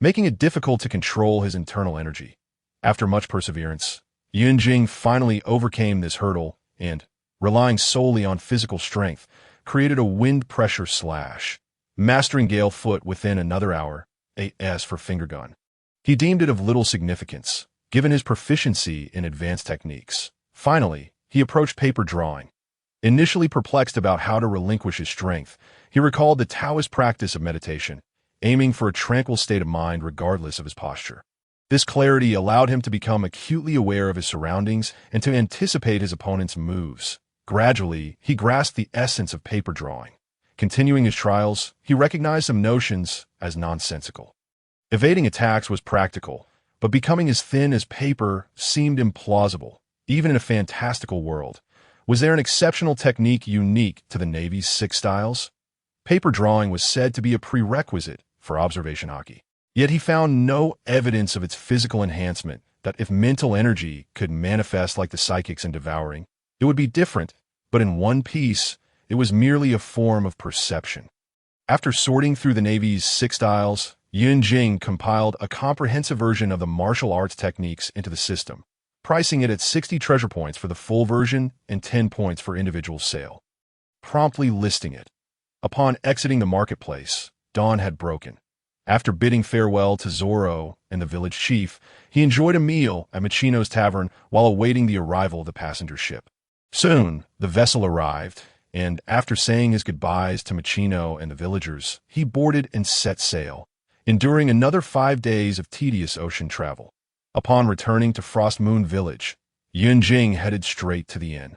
making it difficult to control his internal energy. After much perseverance, Yun Jing finally overcame this hurdle and, relying solely on physical strength, created a wind pressure slash, mastering Gale Foot within another hour, AS for Finger Gun. He deemed it of little significance, given his proficiency in advanced techniques. Finally, he approached Paper Drawing. Initially perplexed about how to relinquish his strength, he recalled the Taoist practice of meditation, aiming for a tranquil state of mind regardless of his posture. This clarity allowed him to become acutely aware of his surroundings and to anticipate his opponent's moves. Gradually, he grasped the essence of paper drawing. Continuing his trials, he recognized some notions as nonsensical. Evading attacks was practical, but becoming as thin as paper seemed implausible, even in a fantastical world. Was there an exceptional technique unique to the Navy's 6 styles? Paper drawing was said to be a prerequisite for observation hockey. Yet he found no evidence of its physical enhancement, that if mental energy could manifest like the psychics in devouring, it would be different, but in One Piece, it was merely a form of perception. After sorting through the Navy's 6 styles, Yun Jing compiled a comprehensive version of the martial arts techniques into the system, pricing it at 60 treasure points for the full version and 10 points for individual sale, promptly listing it. Upon exiting the marketplace, dawn had broken. After bidding farewell to Zoro and the village chief, he enjoyed a meal at Machino's tavern while awaiting the arrival of the passenger ship. Soon, the vessel arrived, and after saying his goodbyes to Machino and the villagers, he boarded and set sail, enduring another 5 days of tedious ocean travel. Upon returning to Frost Moon Village, Yun Jing headed straight to the inn,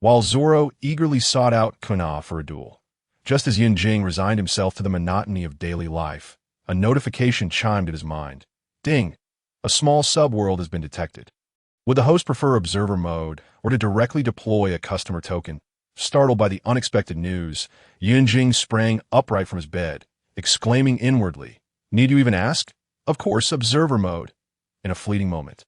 while Zoro eagerly sought out Kuina for a duel. Just as Yun Jing resigned himself to the monotony of daily life, a notification chimed at his mind. Ding! A small subworld has been detected. Would the host prefer observer mode or to directly deploy a customer token? Startled by the unexpected news, Yun Jing sprang upright from his bed, exclaiming inwardly, "Need you even ask? Of course, observer mode." In a fleeting moment,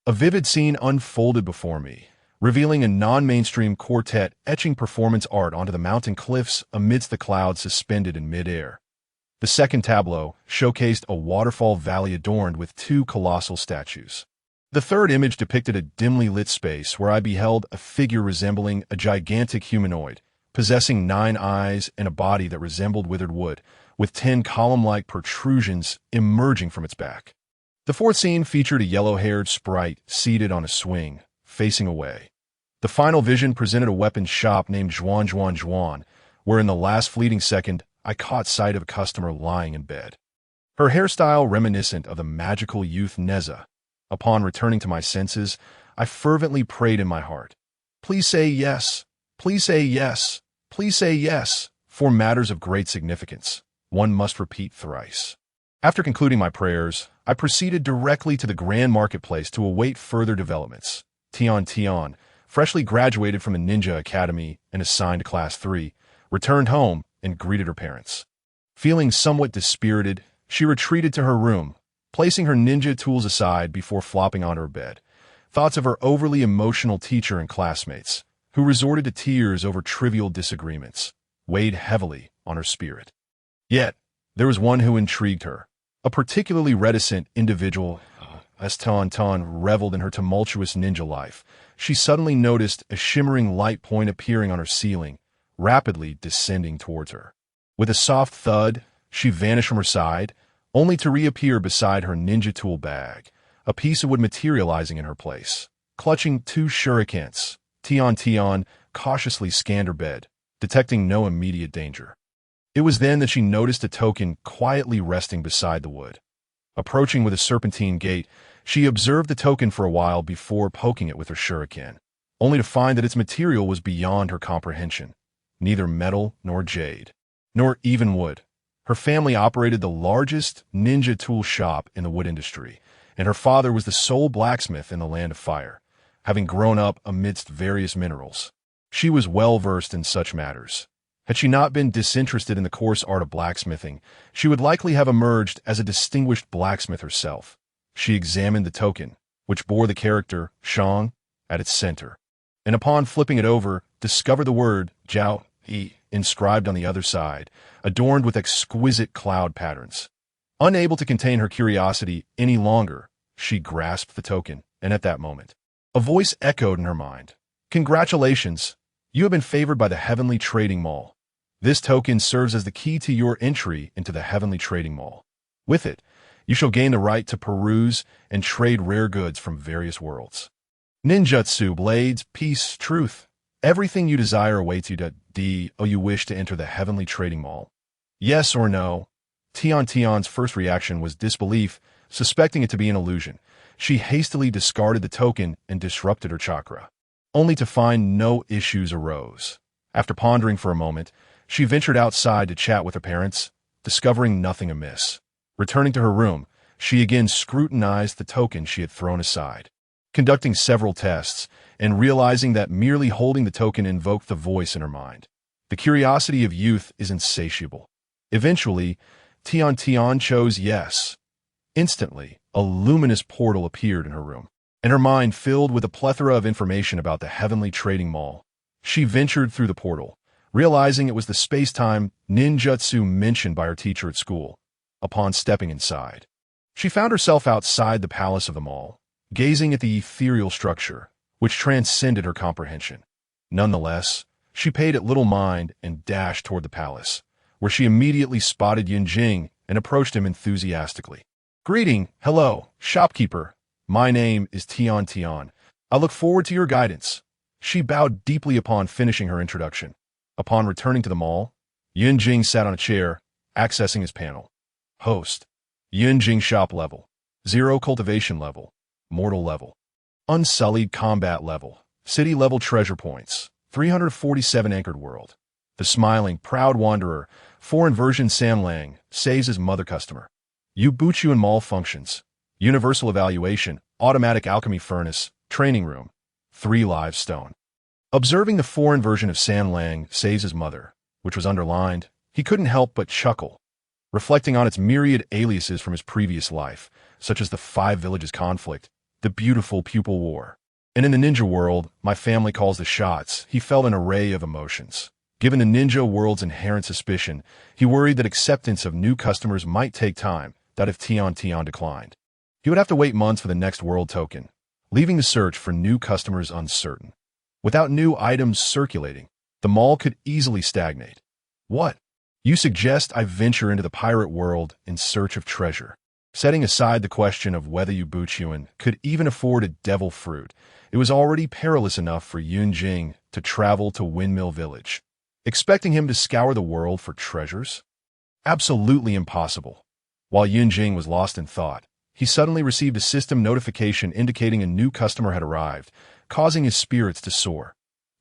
a vivid scene unfolded before me, revealing a non-mainstream quartet etching performance art onto the mountain cliffs amidst the clouds suspended in mid-air. The second tableau showcased a waterfall valley adorned with 2 colossal statues. The third image depicted a dimly lit space where I beheld a figure resembling a gigantic humanoid, possessing 9 eyes and a body that resembled withered wood, with 10 column-like protrusions emerging from its back. The fourth scene featured a yellow-haired sprite seated on a swing, facing away. The final vision presented a weapon shop named Zhuan, where in the last fleeting second, I caught sight of a customer lying in bed, her hairstyle reminiscent of the magical youth Neza. Upon returning to my senses, I fervently prayed in my heart, "Please say yes, please say yes, please say yes." For matters of great significance, one must repeat thrice. After concluding my prayers, I proceeded directly to the Grand Marketplace to await further developments. Tian, freshly graduated from the Ninja Academy and assigned to Class 3, returned home and greeted her parents. Feeling somewhat dispirited, she retreated to her room, placing her ninja tools aside before flopping onto her bed. Thoughts of her overly emotional teacher and classmates, who resorted to tears over trivial disagreements, weighed heavily on her spirit. Yet, there was one who intrigued her, a particularly reticent individual. As Tan reveled in her tumultuous ninja life, she suddenly noticed a shimmering light point appearing on her ceiling, rapidly descending towards her. With a soft thud, she vanished from her side, only to reappear beside her ninja tool bag, a piece of wood materializing in her place. Clutching 2 shurikens, Tian cautiously scanned her bed, detecting no immediate danger. It was then that she noticed a token quietly resting beside the wood. Approaching with a serpentine gait, she observed the token for a while before poking it with her shuriken, only to find that its material was beyond her comprehension. Neither metal nor jade, nor even wood. Her family operated the largest ninja tool shop in the wood industry, and her father was the sole blacksmith in the Land of Fire, having grown up amidst various minerals. She was well versed in such matters. Had she not been disinterested in the coarse art of blacksmithing, she would likely have emerged as a distinguished blacksmith herself. She examined the token, which bore the character Shang at its center, and upon flipping it over, discovered the word Jiao Yi inscribed on the other side, adorned with exquisite cloud patterns. Unable to contain her curiosity any longer, she grasped the token, and at that moment, a voice echoed in her mind. "Congratulations! You have been favored by the Heavenly Trading Mall. This token serves as the key to your entry into the Heavenly Trading Mall. With it, you shall gain the right to peruse and trade rare goods from various worlds. Ninjutsu, blades, peace, truth. Everything you desire awaits you. Do you wish to enter the Heavenly Trading Mall? Yes or no?" Tian's first reaction was disbelief, suspecting it to be an illusion. She hastily discarded the token and disrupted her chakra, only to find no issues arose. After pondering for a moment, she ventured outside to chat with her parents, discovering nothing amiss. Returning to her room, she again scrutinized the token she had thrown aside, conducting several tests and realizing that merely holding the token invoked the voice in her mind. The curiosity of youth is insatiable. Eventually, Tian chose yes. Instantly, a luminous portal appeared in her room, and her mind filled with a plethora of information about the heavenly trading mall. She ventured through the portal, realizing it was the space-time ninjutsu mentioned by her teacher at school. Upon stepping inside, she found herself outside the palace of the mall, gazing at the ethereal structure, which transcended her comprehension. Nonetheless, she paid it little mind and dashed toward the palace, where she immediately spotted Yunjing and approached him enthusiastically. "Greeting, hello, shopkeeper. My name is Tian. I look forward to your guidance." She bowed deeply upon finishing her introduction. Upon returning to the mall, Yunjing sat on a chair, accessing his panel. Host. Yunjing shop level. 0 cultivation level. Mortal level. Unsullied combat level. City level treasure points. 347 anchored world. The smiling, proud wanderer, foreign version Sanlang, saves his mother customer. Yue Buqun mall functions. Universal evaluation, automatic alchemy furnace, training room. 3 live stone. Observing the foreign version of Sanlang saves his mother, which was underlined, he couldn't help but chuckle, reflecting on its myriad aliases from his previous life, such as the 5 villages conflict, the beautiful pupil war. And in the ninja world, my family calls the shots. He felt an array of emotions. Given the ninja world's inherent suspicion, he worried that acceptance of new customers might take time, that if Tian declined, he would have to wait months for the next world token, leaving the search for new customers uncertain. Without new items circulating, the mall could easily stagnate. What? You suggest I venture into the pirate world in search of treasure? Setting aside the question of whether Yue Buqun could even afford a devil fruit, it was already perilous enough for Yunjing to travel to Windmill village. Expecting him to scour the world for treasures? Absolutely impossible. While Yunjing was lost in thought, he suddenly received a system notification indicating a new customer had arrived, causing his spirits to soar.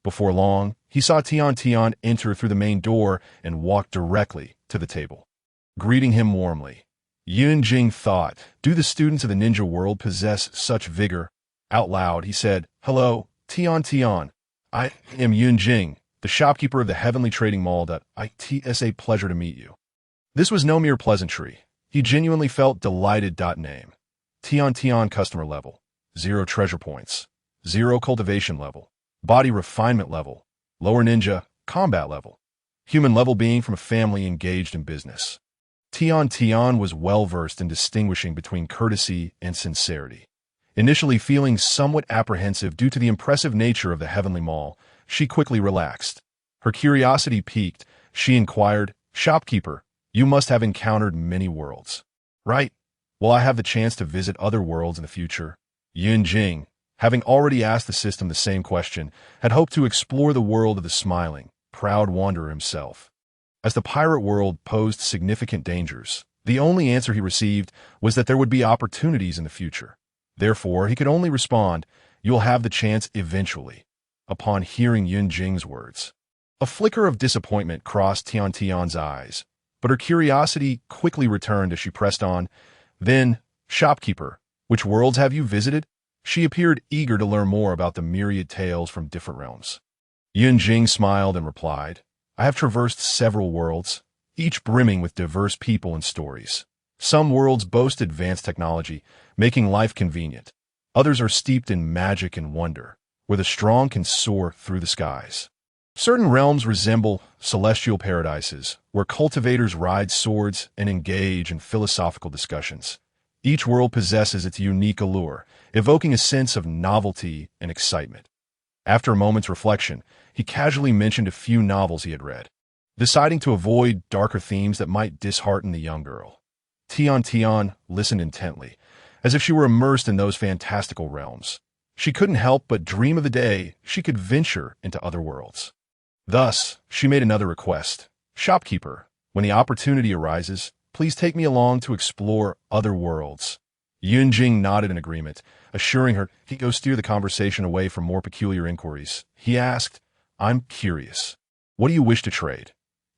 Before long, he saw Tian enter through the main door and walk directly to the table. Greeting him warmly, Yunjing thought, do the students of the ninja world possess such vigor? Out loud, he said, "Hello, Tian. I am Yunjing, the shopkeeper of the heavenly trading mall. It's a pleasure to meet you." This was no mere pleasantry. He genuinely felt delighted. Name. Tian customer level. 0 treasure points. 0 cultivation level. Body refinement level. Lower ninja, combat level. Human level being from a family engaged in business. Tian was well-versed in distinguishing between courtesy and sincerity. Initially feeling somewhat apprehensive due to the impressive nature of the heavenly mall, she quickly relaxed. Her curiosity piqued. She inquired, "Shopkeeper, you must have encountered many worlds, right? Will I have the chance to visit other worlds in the future?" Yunjing, having already asked the system the same question, had hoped to explore the world of the smiling, proud wanderer himself. As the pirate world posed significant dangers, the only answer he received was that there would be opportunities in the future. Therefore, he could only respond, "You'll have the chance eventually." Upon hearing Yunjing's words, a flicker of disappointment crossed Tian's eyes, but her curiosity quickly returned as she pressed on. "Then, shopkeeper, which worlds have you visited?" She appeared eager to learn more about the myriad tales from different realms. Yunjing smiled and replied, "I have traversed several worlds, each brimming with diverse people and stories. Some worlds boast advanced technology, making life convenient. Others are steeped in magic and wonder, where the strong can soar through the skies. Certain realms resemble celestial paradises, where cultivators ride swords and engage in philosophical discussions. Each world possesses its unique allure, evoking a sense of novelty and excitement." After a moment's reflection, he casually mentioned a few novels he had read, deciding to avoid darker themes that might dishearten the young girl. Tian listened intently, as if she were immersed in those fantastical realms. She couldn't help but dream of the day she could venture into other worlds. Thus, she made another request. "Shopkeeper, when the opportunity arises, please take me along to explore other worlds." Yunjing nodded in agreement, assuring her he'd go steer the conversation away from more peculiar inquiries. He asked, "I'm curious. What do you wish to trade?"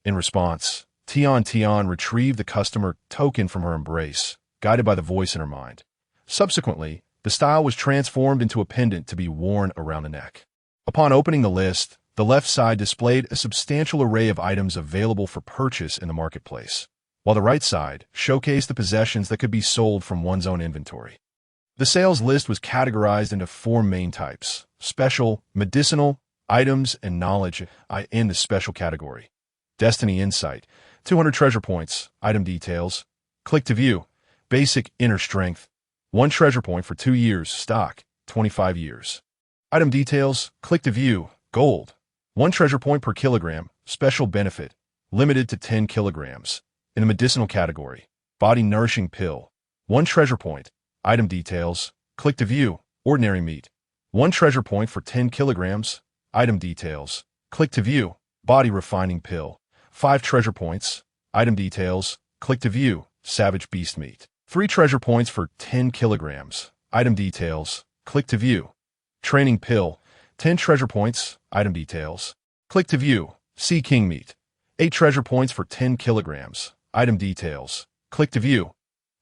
In response, Tian retrieved the customer token from her embrace, guided by the voice in her mind. Subsequently, the style was transformed into a pendant to be worn around the neck. Upon opening the list, The left side displayed a substantial array of items available for purchase in the marketplace, while the right side showcased the possessions that could be sold from one's own inventory. The sales list was categorized into 4 main types: special, medicinal, items, and knowledge in the special category. Destiny Insight, 200 treasure points, item details. Click to view. Basic inner strength, 1 treasure point for 2 years, stock, 25 years. Item details, click to view. Gold, 1 treasure point per kilogram, special benefit, limited to 10 kilograms. In the medicinal category, body nourishing pill, 1 treasure point. Item details, click to view. Ordinary meat, 1 treasure point for 10 kilograms. Item details, click to view. Body refining pill, 5 treasure points. Item details, click to view. Savage beast meat, 3 treasure points for 10 kilograms. Item details, click to view. Training pill, 10 treasure points. Item details, click to view. Sea king meat, 8 treasure points for 10 kilograms. Item details, click to view.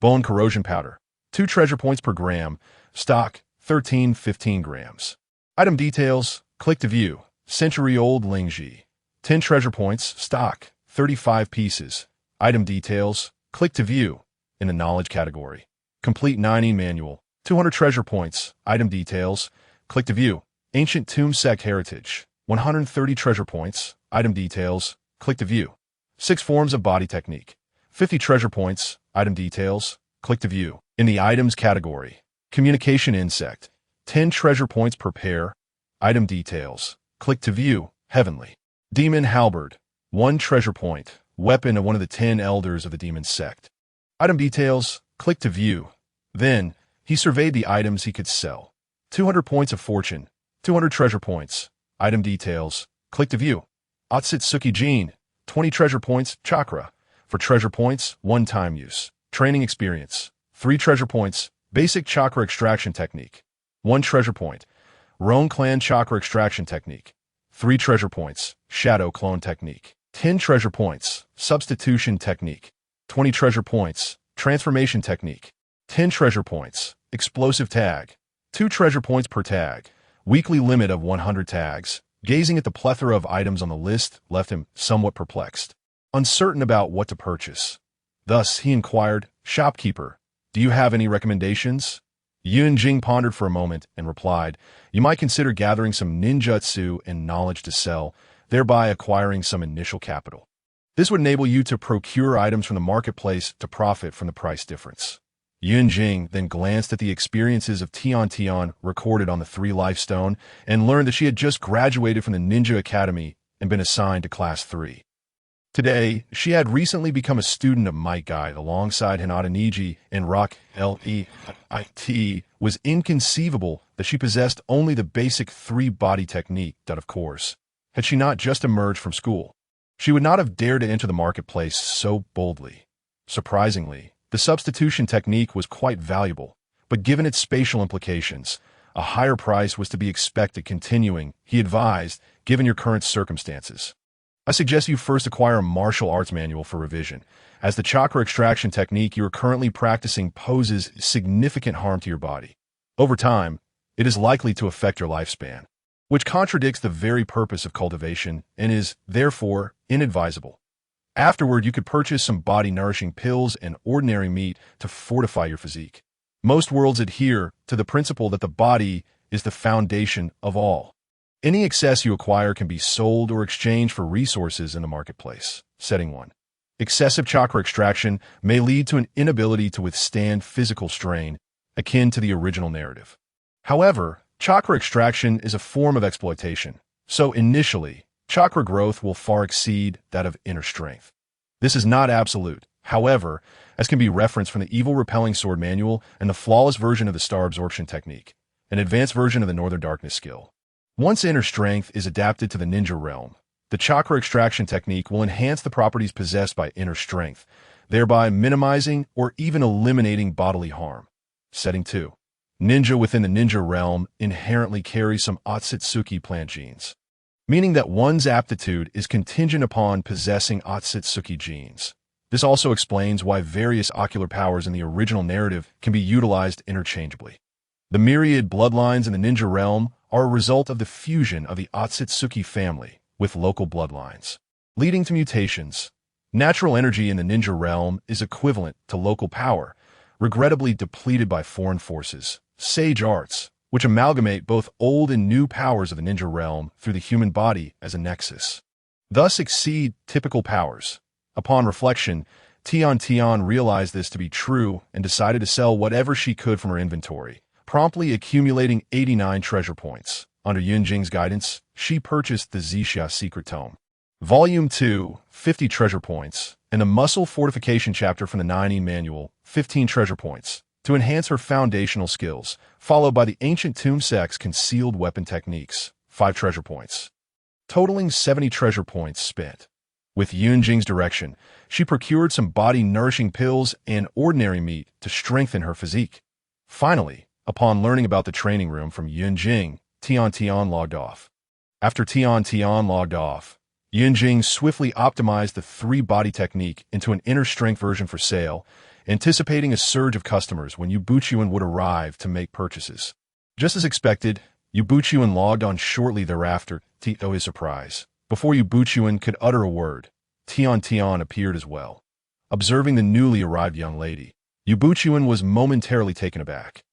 Bone corrosion powder, 2 treasure points per gram. Stock, 15 grams. Item details, click to view. Century-old Lingji, 10 treasure points. Stock, 35 pieces. Item details, click to view. In the knowledge category, complete 90 manual, 200 treasure points. Item details, click to view. Ancient tomb sect heritage, 130 treasure points. Item details, click to view. 6 forms of body technique, 50 treasure points. Item details, click to view. In the items category, communication insect, 10 treasure points per pair. Item details, click to view. Heavenly demon halberd, 1 treasure point. Weapon of one of the 10 elders of the demon sect. Item details, click to view. Then, he surveyed the items he could sell. 200 points of fortune, 200 treasure points. Item details, click to view. Otsutsuki Jin, 20 treasure points. Chakra, for treasure points, 1-time use. Training experience, 3 treasure points. Basic chakra extraction technique, 1 treasure point. Roan clan chakra extraction technique, 3 treasure points. Shadow clone technique, 10 treasure points. Substitution technique, 20 treasure points. Transformation technique, 10 treasure points. Explosive tag, 2 treasure points per tag. Weekly limit of 100 tags. Gazing at the plethora of items on the list left him somewhat perplexed, uncertain about what to purchase. Thus, he inquired, "Shopkeeper, do you have any recommendations?" Yun Jing pondered for a moment and replied, "You might consider gathering some ninjutsu and knowledge to sell, thereby acquiring some initial capital. This would enable you to procure items from the marketplace to profit from the price difference." Yun Jing then glanced at the experiences of Tian recorded on the 3 Life Stone and learned that she had just graduated from the Ninja Academy and been assigned to Class 3. Today, she had recently become a student of Might Guide alongside Hinata Niji and Rock Leit. Was inconceivable that she possessed only the basic 3-body technique that, of course, had she not just emerged from school, she would not have dared to enter the marketplace so boldly. Surprisingly, the substitution technique was quite valuable, but given its spatial implications, a higher price was to be expected. Continuing, he advised, given your current circumstances, I suggest you first acquire a martial arts manual for revision, as the chakra extraction technique you are currently practicing poses significant harm to your body. Over time, it is likely to affect your lifespan, which contradicts the very purpose of cultivation and is, therefore, inadvisable. Afterward, you could purchase some body-nourishing pills and ordinary meat to fortify your physique. Most worlds adhere to the principle that the body is the foundation of all. Any excess you acquire can be sold or exchanged for resources in the marketplace. Setting 1. Excessive chakra extraction may lead to an inability to withstand physical strain, akin to the original narrative. However, chakra extraction is a form of exploitation, so initially, chakra growth will far exceed that of inner strength. This is not absolute, however, as can be referenced from the Evil Repelling Sword Manual and the flawless version of the Star Absorption Technique, an advanced version of the Northern Darkness skill. Once inner strength is adapted to the ninja realm, the chakra extraction technique will enhance the properties possessed by inner strength, thereby minimizing or even eliminating bodily harm. Setting 2. Ninja within the ninja realm inherently carries some Otsutsuki plant genes, meaning that one's aptitude is contingent upon possessing Otsutsuki genes. This also explains why various ocular powers in the original narrative can be utilized interchangeably. The myriad bloodlines in the ninja realm are a result of the fusion of the Otsutsuki family with local bloodlines, leading to mutations. Natural energy in the ninja realm is equivalent to local power, regrettably depleted by foreign forces, sage arts, which amalgamate both old and new powers of the ninja realm through the human body as a nexus. Thus exceed typical powers. Upon reflection, Tian realized this to be true and decided to sell whatever she could from her inventory, promptly accumulating 89 treasure points. Under Yunjing's guidance, she purchased the Zixia Secret Tome, Volume 2, 50 treasure points, and the Muscle Fortification chapter from the 9E Manual, 15 treasure points, to enhance her foundational skills, followed by the Ancient Tomb Sect's concealed weapon techniques, 5 treasure points, totaling 70 treasure points spent. With Yunjing's direction, she procured some body-nourishing pills and ordinary meat to strengthen her physique. Finally, upon learning about the training room from Yunjing, Tian logged off. After Tian logged off, Yunjing swiftly optimized the 3-body technique into an inner strength version for sale, anticipating a surge of customers when Yue Buqun would arrive to make purchases. Just as expected, Yue Buqun logged on shortly thereafter, to his surprise. Before Yue Buqun could utter a word, Tian appeared as well. Observing the newly arrived young lady, Yue Buqun was momentarily taken aback.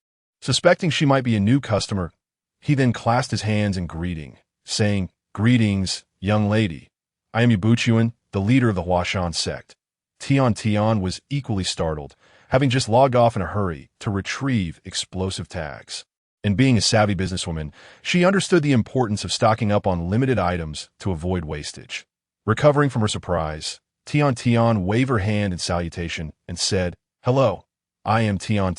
Suspecting she might be a new customer, he then clasped his hands in greeting, saying, "Greetings, young lady. I am Yue Buqun, the leader of the Hua Shan sect." Tian was equally startled, having just logged off in a hurry to retrieve explosive tags. And being a savvy businesswoman, she understood the importance of stocking up on limited items to avoid wastage. Recovering from her surprise, Tian waved her hand in salutation and said, "Hello, I am Tian,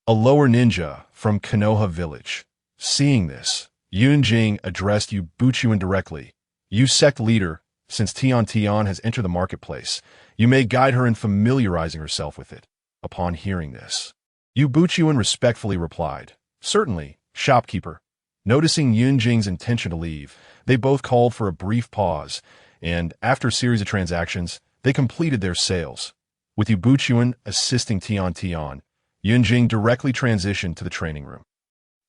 a lower ninja from Konoha village." Seeing this, Yunjing addressed Yue Buqun directly. "You sect leader, since Tian has entered the marketplace, you may guide her in familiarizing herself with it." Upon hearing this, Yue Buqun respectfully replied, "Certainly, shopkeeper." Noticing Yunjing's intention to leave, they both called for a brief pause, and after a series of transactions, they completed their sales. With Yue Buqun assisting Tian, Yunjing directly transitioned to the training room.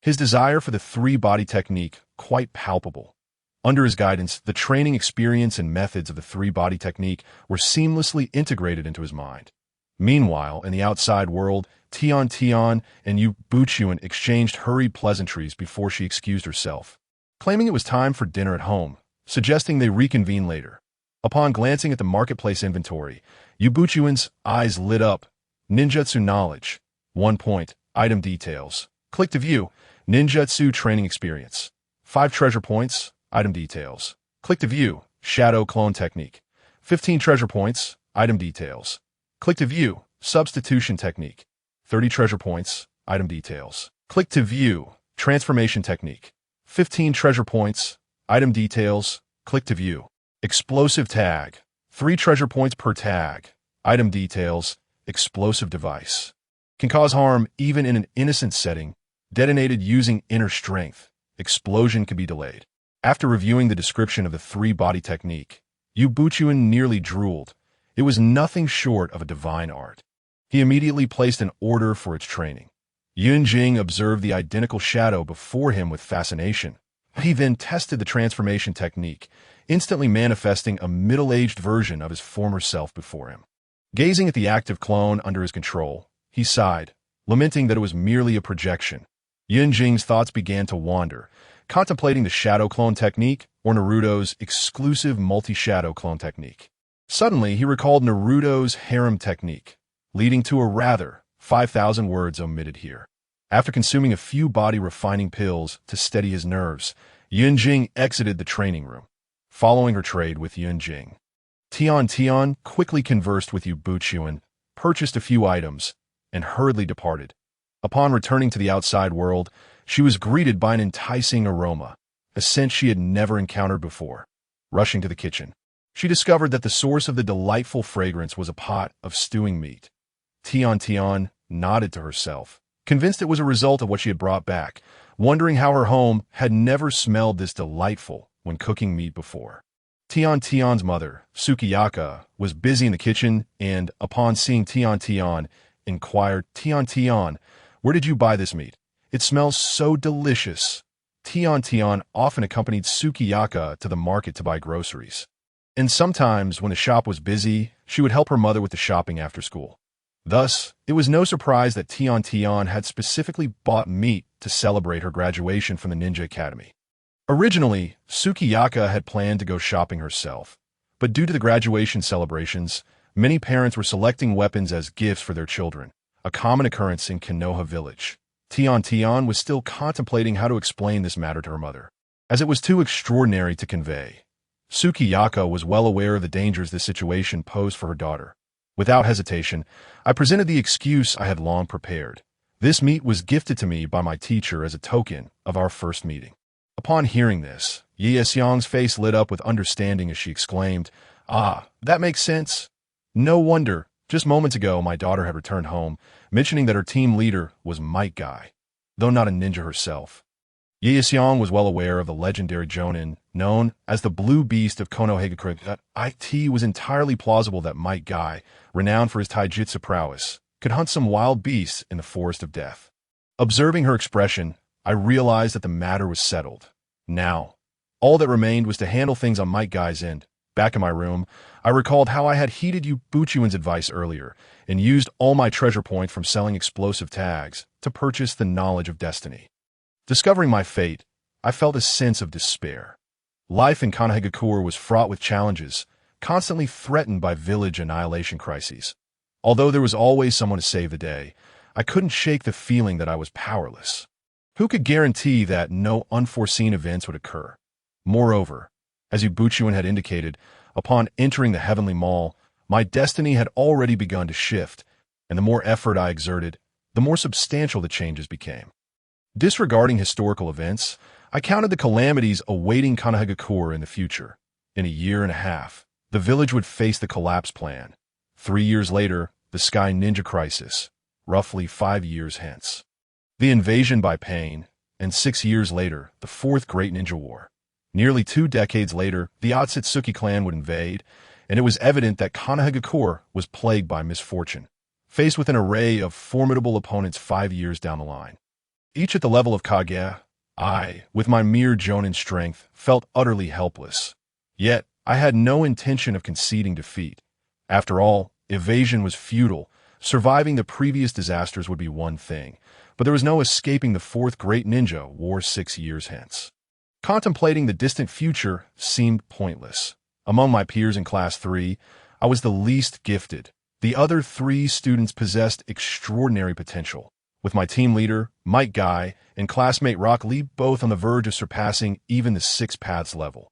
His desire for the 3-body technique quite palpable. Under his guidance, the training experience and methods of the 3-body technique were seamlessly integrated into his mind. Meanwhile, in the outside world, Tian and Yue Buqun exchanged hurried pleasantries before she excused herself, claiming it was time for dinner at home, suggesting they reconvene later. Upon glancing at the marketplace inventory, Yue Buqun's eyes lit up. Ninjutsu knowledge. 1 point. Item details. Click to view. Ninjutsu training experience. 5 treasure points. Item details. Click to view. Shadow clone technique. 15 treasure points. Item details. Click to view. Substitution technique. 30 treasure points. Item details. Click to view. Transformation technique. 15 treasure points. Item details. Click to view. Explosive tag. 3 treasure points per tag. Item details. Explosive device. Can cause harm even in an innocent setting. Detonated using inner strength. Explosion can be delayed. After reviewing the description of the 3-body technique, Yue Buqun nearly drooled. It was nothing short of a divine art. He immediately placed an order for its training. Yunjing observed the identical shadow before him with fascination. He then tested the transformation technique, instantly manifesting a middle-aged version of his former self before him. Gazing at the active clone under his control, he sighed, lamenting that it was merely a projection. Yunjing's thoughts began to wander, contemplating the shadow clone technique or Naruto's exclusive multi-shadow clone technique. Suddenly, he recalled Naruto's harem technique, leading to a rather 5,000 words omitted here. After consuming a few body-refining pills to steady his nerves, Yunjing exited the training room. Following her trade with Yunjing, Tian quickly conversed with Yue Buqun, purchased a few items, and hurriedly departed. Upon returning to the outside world, she was greeted by an enticing aroma, a scent she had never encountered before. Rushing to the kitchen, she discovered that the source of the delightful fragrance was a pot of stewing meat. Tian nodded to herself, convinced it was a result of what she had brought back, wondering how her home had never smelled this delightful when cooking meat before. Tian's mother, Sukiyaka, was busy in the kitchen and, upon seeing Tian, inquired, "Tian, where did you buy this meat? It smells so delicious." Tian often accompanied Sukiyaka to the market to buy groceries. And sometimes, when the shop was busy, she would help her mother with the shopping after school. Thus, it was no surprise that Tian had specifically bought meat to celebrate her graduation from the Ninja Academy. Originally, Sukiyaka had planned to go shopping herself, but due to the graduation celebrations, many parents were selecting weapons as gifts for their children, a common occurrence in Konoha village. Tian was still contemplating how to explain this matter to her mother, as it was too extraordinary to convey. Sukiyaka was well aware of the dangers this situation posed for her daughter. Without hesitation, I presented the excuse I had long prepared. This meat was gifted to me by my teacher as a token of our first meeting. Upon hearing this, Yue Buqun's face lit up with understanding as she exclaimed, "Ah, that makes sense. No wonder. Just moments ago, my daughter had returned home, mentioning that her team leader was Might Guy, though not a ninja herself." Yue Buqun was well aware of the legendary Jonin, known as the Blue Beast of Konoha. That it was entirely plausible that Might Guy, renowned for his taijutsu prowess, could hunt some wild beasts in the forest of death. Observing her expression, I realized that the matter was settled. Now, all that remained was to handle things on Might Guy's end. Back in my room, I recalled how I had heeded Yue Buqun's advice earlier and used all my treasure points from selling explosive tags to purchase the knowledge of destiny. Discovering my fate, I felt a sense of despair. Life in Konoha was fraught with challenges, constantly threatened by village annihilation crises. Although there was always someone to save the day, I couldn't shake the feeling that I was powerless. Who could guarantee that no unforeseen events would occur? Moreover, as Yue Buqun had indicated, upon entering the Heavenly Mall, my destiny had already begun to shift, and the more effort I exerted, the more substantial the changes became. Disregarding historical events, I counted the calamities awaiting Konoha in the future. In a year and a half, the village would face the collapse plan. 3 years later, the Sky Ninja Crisis, roughly 5 years hence. The invasion by Pain, and 6 years later, the Fourth Great Ninja War. Nearly 2 decades later, the Otsutsuki clan would invade, and it was evident that Konoha was plagued by misfortune, faced with an array of formidable opponents 5 years down the line. Each at the level of Kage, I, with my mere Jonin strength, felt utterly helpless. Yet, I had no intention of conceding defeat. After all, evasion was futile. Surviving the previous disasters would be one thing, but there was no escaping the Fourth Great Ninja War 6 years hence. Contemplating the distant future seemed pointless. Among my peers in Class 3, I was the least gifted. The other 3 students possessed extraordinary potential, with my team leader, Might Guy, and classmate Rock Lee both on the verge of surpassing even the 6 Paths level.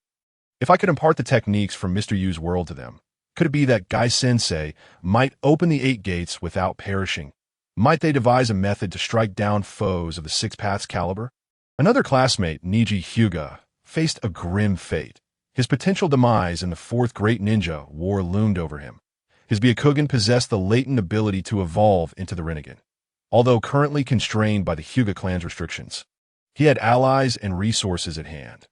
If I could impart the techniques from Mr. Yu's world to them, could it be that Guy-sensei might open the 8 gates without perishing? Might they devise a method to strike down foes of the 6 Paths caliber? Another classmate, Niji Hyuga, faced a grim fate. His potential demise in the Fourth Great Ninja War loomed over him. His Byakugan possessed the latent ability to evolve into the Rinnegan. Although currently constrained by the Hyuga clan's restrictions, he had allies and resources at hand.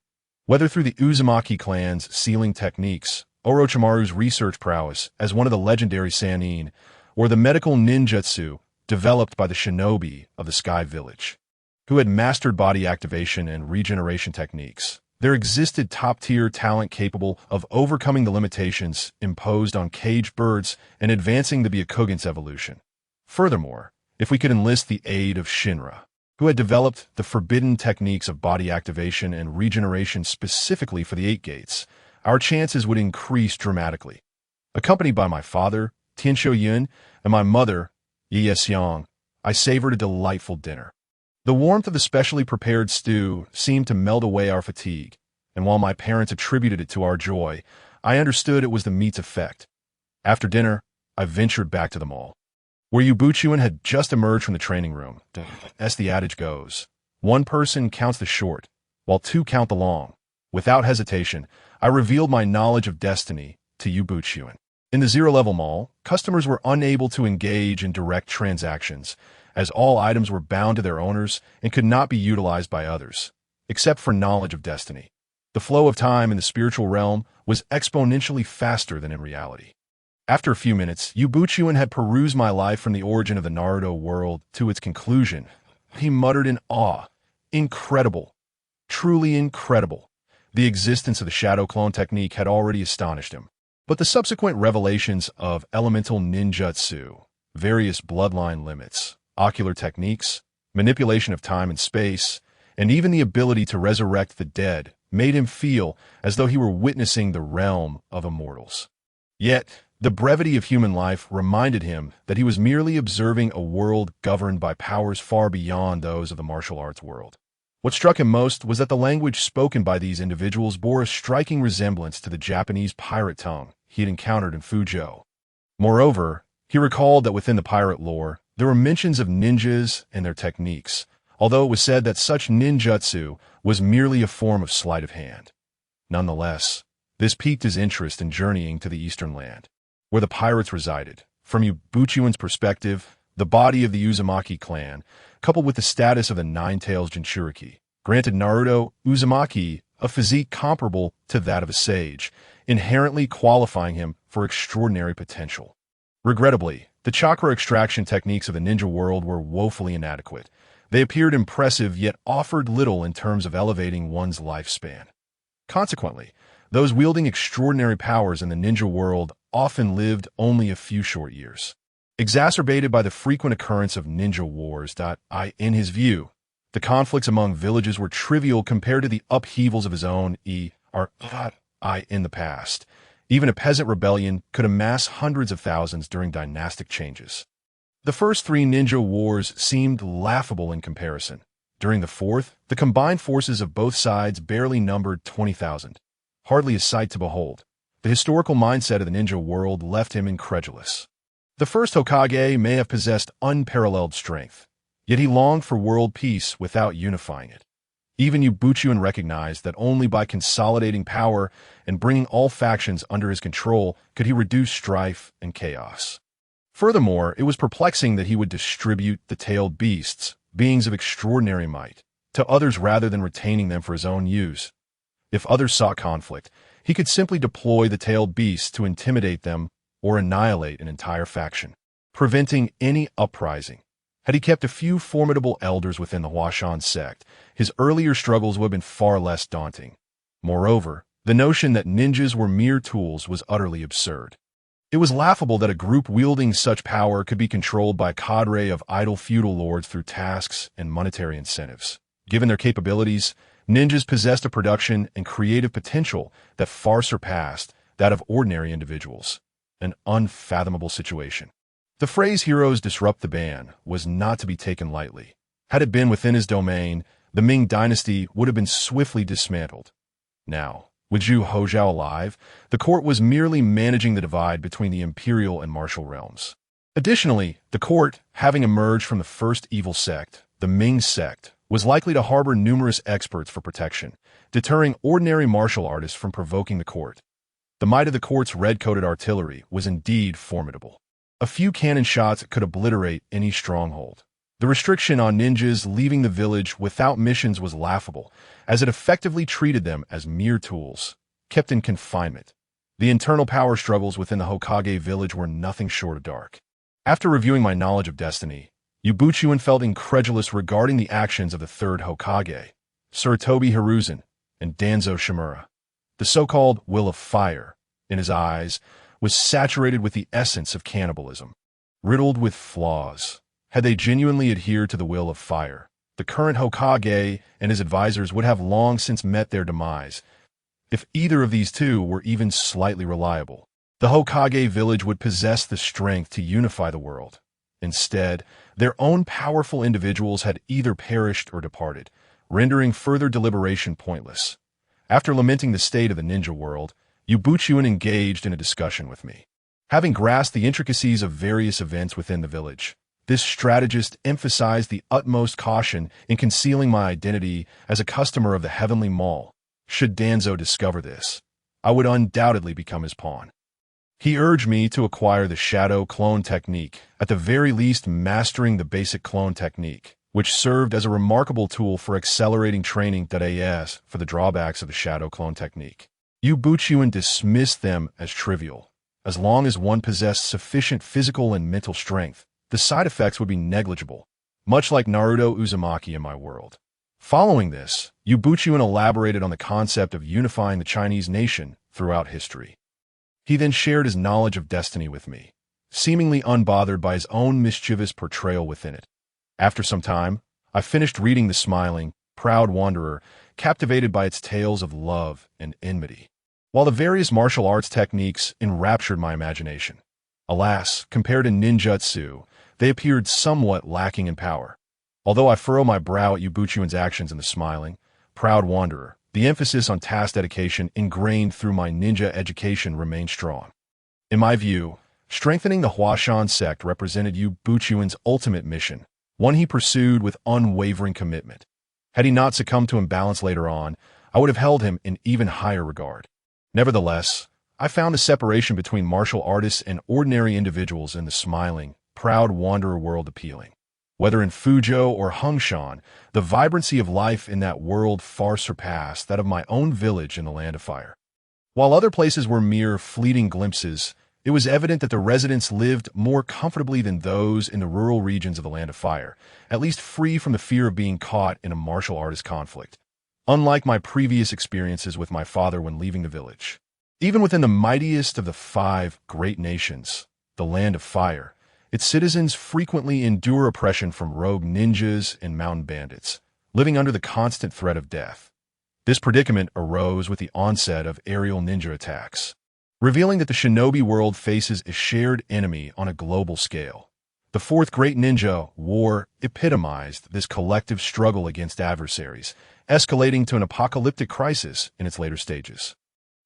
Whether through the Uzumaki clan's sealing techniques, Orochimaru's research prowess as one of the legendary Sannin, or the medical ninjutsu developed by the shinobi of the Sky Village, who had mastered body activation and regeneration techniques, there existed top-tier talent capable of overcoming the limitations imposed on caged birds and advancing the Byakugan's evolution. Furthermore, if we could enlist the aid of Shinra, who had developed the forbidden techniques of body activation and regeneration specifically for the 8 gates, our chances would increase dramatically. Accompanied by my father, Tianshou Yun, and my mother, Yue Buqun, I savored a delightful dinner. The warmth of the specially prepared stew seemed to melt away our fatigue, and while my parents attributed it to our joy, I understood it was the meat's effect. After dinner, I ventured back to the mall, where Yue Buqun had just emerged from the training room. As the adage goes, 1 person counts the short, while 2 count the long. Without hesitation, I revealed my knowledge of destiny to Yue Buqun. In the zero-level mall, customers were unable to engage in direct transactions, as all items were bound to their owners and could not be utilized by others, except for knowledge of destiny. The flow of time in the spiritual realm was exponentially faster than in reality. After a few minutes, Yue Buqun had perused my life from the origin of the Naruto world to its conclusion. He muttered in awe, "Incredible. truly incredible. The existence of the shadow clone technique had already astonished him. But the subsequent revelations of elemental ninjutsu, various bloodline limits, ocular techniques, manipulation of time and space, and even the ability to resurrect the dead made him feel as though he were witnessing the realm of immortals. Yet, the brevity of human life reminded him that he was merely observing a world governed by powers far beyond those of the martial arts world. What struck him most was that the language spoken by these individuals bore a striking resemblance to the Japanese pirate tongue he had encountered in Fuzhou. Moreover, he recalled that within the pirate lore, there were mentions of ninjas and their techniques, although it was said that such ninjutsu was merely a form of sleight of hand. Nonetheless, this piqued his interest in journeying to the eastern land, where the pirates resided. From Yue Buqun's perspective, the body of the Uzumaki clan, coupled with the status of the Nine-Tails Jinchuriki, granted Naruto Uzumaki a physique comparable to that of a sage, inherently qualifying him for extraordinary potential. Regrettably, the chakra extraction techniques of the ninja world were woefully inadequate. They appeared impressive yet offered little in terms of elevating one's lifespan. Consequently, those wielding extraordinary powers in the ninja world often lived only a few short years. Exacerbated by the frequent occurrence of ninja wars, in his view, the conflicts among villages were trivial compared to the upheavals of his own in the past. Even a peasant rebellion could amass hundreds of thousands during dynastic changes. The first three ninja wars seemed laughable in comparison. During the fourth, the combined forces of both sides barely numbered 20,000. Hardly a sight to behold. The historical mindset of the ninja world left him incredulous. The first Hokage may have possessed unparalleled strength, yet he longed for world peace without unifying it. Even Yue Buqun recognized that only by consolidating power and bringing all factions under his control could he reduce strife and chaos. Furthermore, it was perplexing that he would distribute the tailed beasts, beings of extraordinary might, to others rather than retaining them for his own use. If others sought conflict, he could simply deploy the tailed beasts to intimidate them or annihilate an entire faction, preventing any uprising. Had he kept a few formidable elders within the Hua Shan sect, his earlier struggles would have been far less daunting. Moreover, the notion that ninjas were mere tools was utterly absurd. It was laughable that a group wielding such power could be controlled by a cadre of idle feudal lords through tasks and monetary incentives. Given their capabilities, ninjas possessed a production and creative potential that far surpassed that of ordinary individuals. An unfathomable situation. The phrase heroes disrupt the ban was not to be taken lightly. Had it been within his domain, the Ming dynasty would have been swiftly dismantled. Now, with Zhu Hozhao alive, the court was merely managing the divide between the imperial and martial realms. Additionally, the court, having emerged from the first evil sect, the Ming sect, was likely to harbor numerous experts for protection, deterring ordinary martial artists from provoking the court. The might of the court's red-coated artillery was indeed formidable. A few cannon shots could obliterate any stronghold. The restriction on ninjas leaving the village without missions was laughable, as it effectively treated them as mere tools, kept in confinement. The internal power struggles within the Hokage village were nothing short of dark. After reviewing my knowledge of destiny, Yue Buqun felt incredulous regarding the actions of the third Hokage, Sarutobi Hiruzen, and Danzo Shimura. The so-called will of fire, in his eyes, was saturated with the essence of cannibalism. Riddled with flaws, had they genuinely adhered to the will of fire, the current Hokage and his advisors would have long since met their demise. If either of these two were even slightly reliable, the Hokage village would possess the strength to unify the world. Instead, their own powerful individuals had either perished or departed, rendering further deliberation pointless. After lamenting the state of the ninja world, Yue Buqun engaged in a discussion with me. Having grasped the intricacies of various events within the village, this strategist emphasized the utmost caution in concealing my identity as a customer of the Heavenly Mall. Should Danzo discover this, I would undoubtedly become his pawn. He urged me to acquire the shadow clone technique, at the very least mastering the basic clone technique, which served as a remarkable tool for accelerating training for the drawbacks of the shadow clone technique. Yue Buqun dismissed them as trivial. As long as one possessed sufficient physical and mental strength, the side effects would be negligible, much like Naruto Uzumaki in my world. Following this, Yue Buqun elaborated on the concept of unifying the Chinese nation throughout history. He then shared his knowledge of destiny with me, seemingly unbothered by his own mischievous portrayal within it. After some time, I finished reading The Smiling, Proud Wanderer, captivated by its tales of love and enmity, while the various martial arts techniques enraptured my imagination. Alas, compared to ninjutsu, they appeared somewhat lacking in power. Although I furrow my brow at Yue Buqun's actions in The Smiling, Proud Wanderer, the emphasis on task dedication ingrained through my ninja education remained strong. In my view, strengthening the Hua Shan sect represented Yue Buqun's ultimate mission, one he pursued with unwavering commitment. Had he not succumbed to imbalance later on, I would have held him in even higher regard. Nevertheless, I found the separation between martial artists and ordinary individuals in The Smiling, Proud Wanderer world appealing. Whether in Fuzhou or Hongshan, the vibrancy of life in that world far surpassed that of my own village in the Land of Fire. While other places were mere fleeting glimpses, it was evident that the residents lived more comfortably than those in the rural regions of the Land of Fire, at least free from the fear of being caught in a martial artist conflict. Unlike my previous experiences with my father when leaving the village, even within the mightiest of the 5 great nations, the Land of Fire, its citizens frequently endure oppression from rogue ninjas and mountain bandits, living under the constant threat of death. This predicament arose with the onset of aerial ninja attacks, revealing that the shinobi world faces a shared enemy on a global scale. The 4th Great Ninja War epitomized this collective struggle against adversaries, escalating to an apocalyptic crisis in its later stages.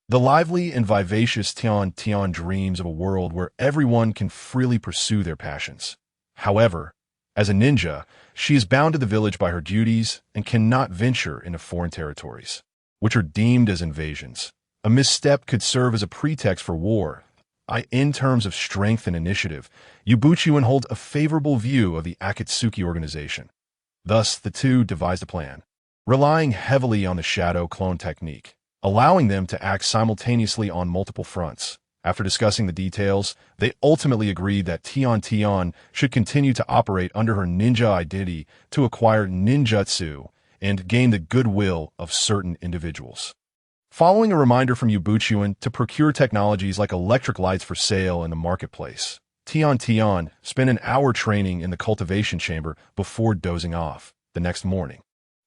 The lively and vivacious Tian Tian dreams of a world where everyone can freely pursue their passions. However, as a ninja, she is bound to the village by her duties and cannot venture into foreign territories, which are deemed as invasions. A misstep could serve as a pretext for war. In terms of strength and initiative, Yue Buqun holds a favorable view of the Akatsuki organization. Thus, the two devised a plan, relying heavily on the shadow clone technique, allowing them to act simultaneously on multiple fronts. After discussing the details, they ultimately agreed that Tian Tian should continue to operate under her ninja identity to acquire ninjutsu and gain the goodwill of certain individuals. Following a reminder from Yue Buqun to procure technologies like electric lights for sale in the marketplace, Tian Tian spent an hour training in the cultivation chamber before dozing off. The next morning,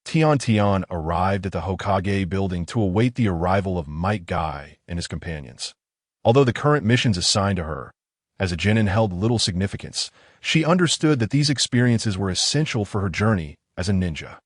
Tian Tian arrived at the Hokage building to await the arrival of Might Guy and his companions. Although the current missions assigned to her, as a genin, held little significance, she understood that these experiences were essential for her journey as a ninja.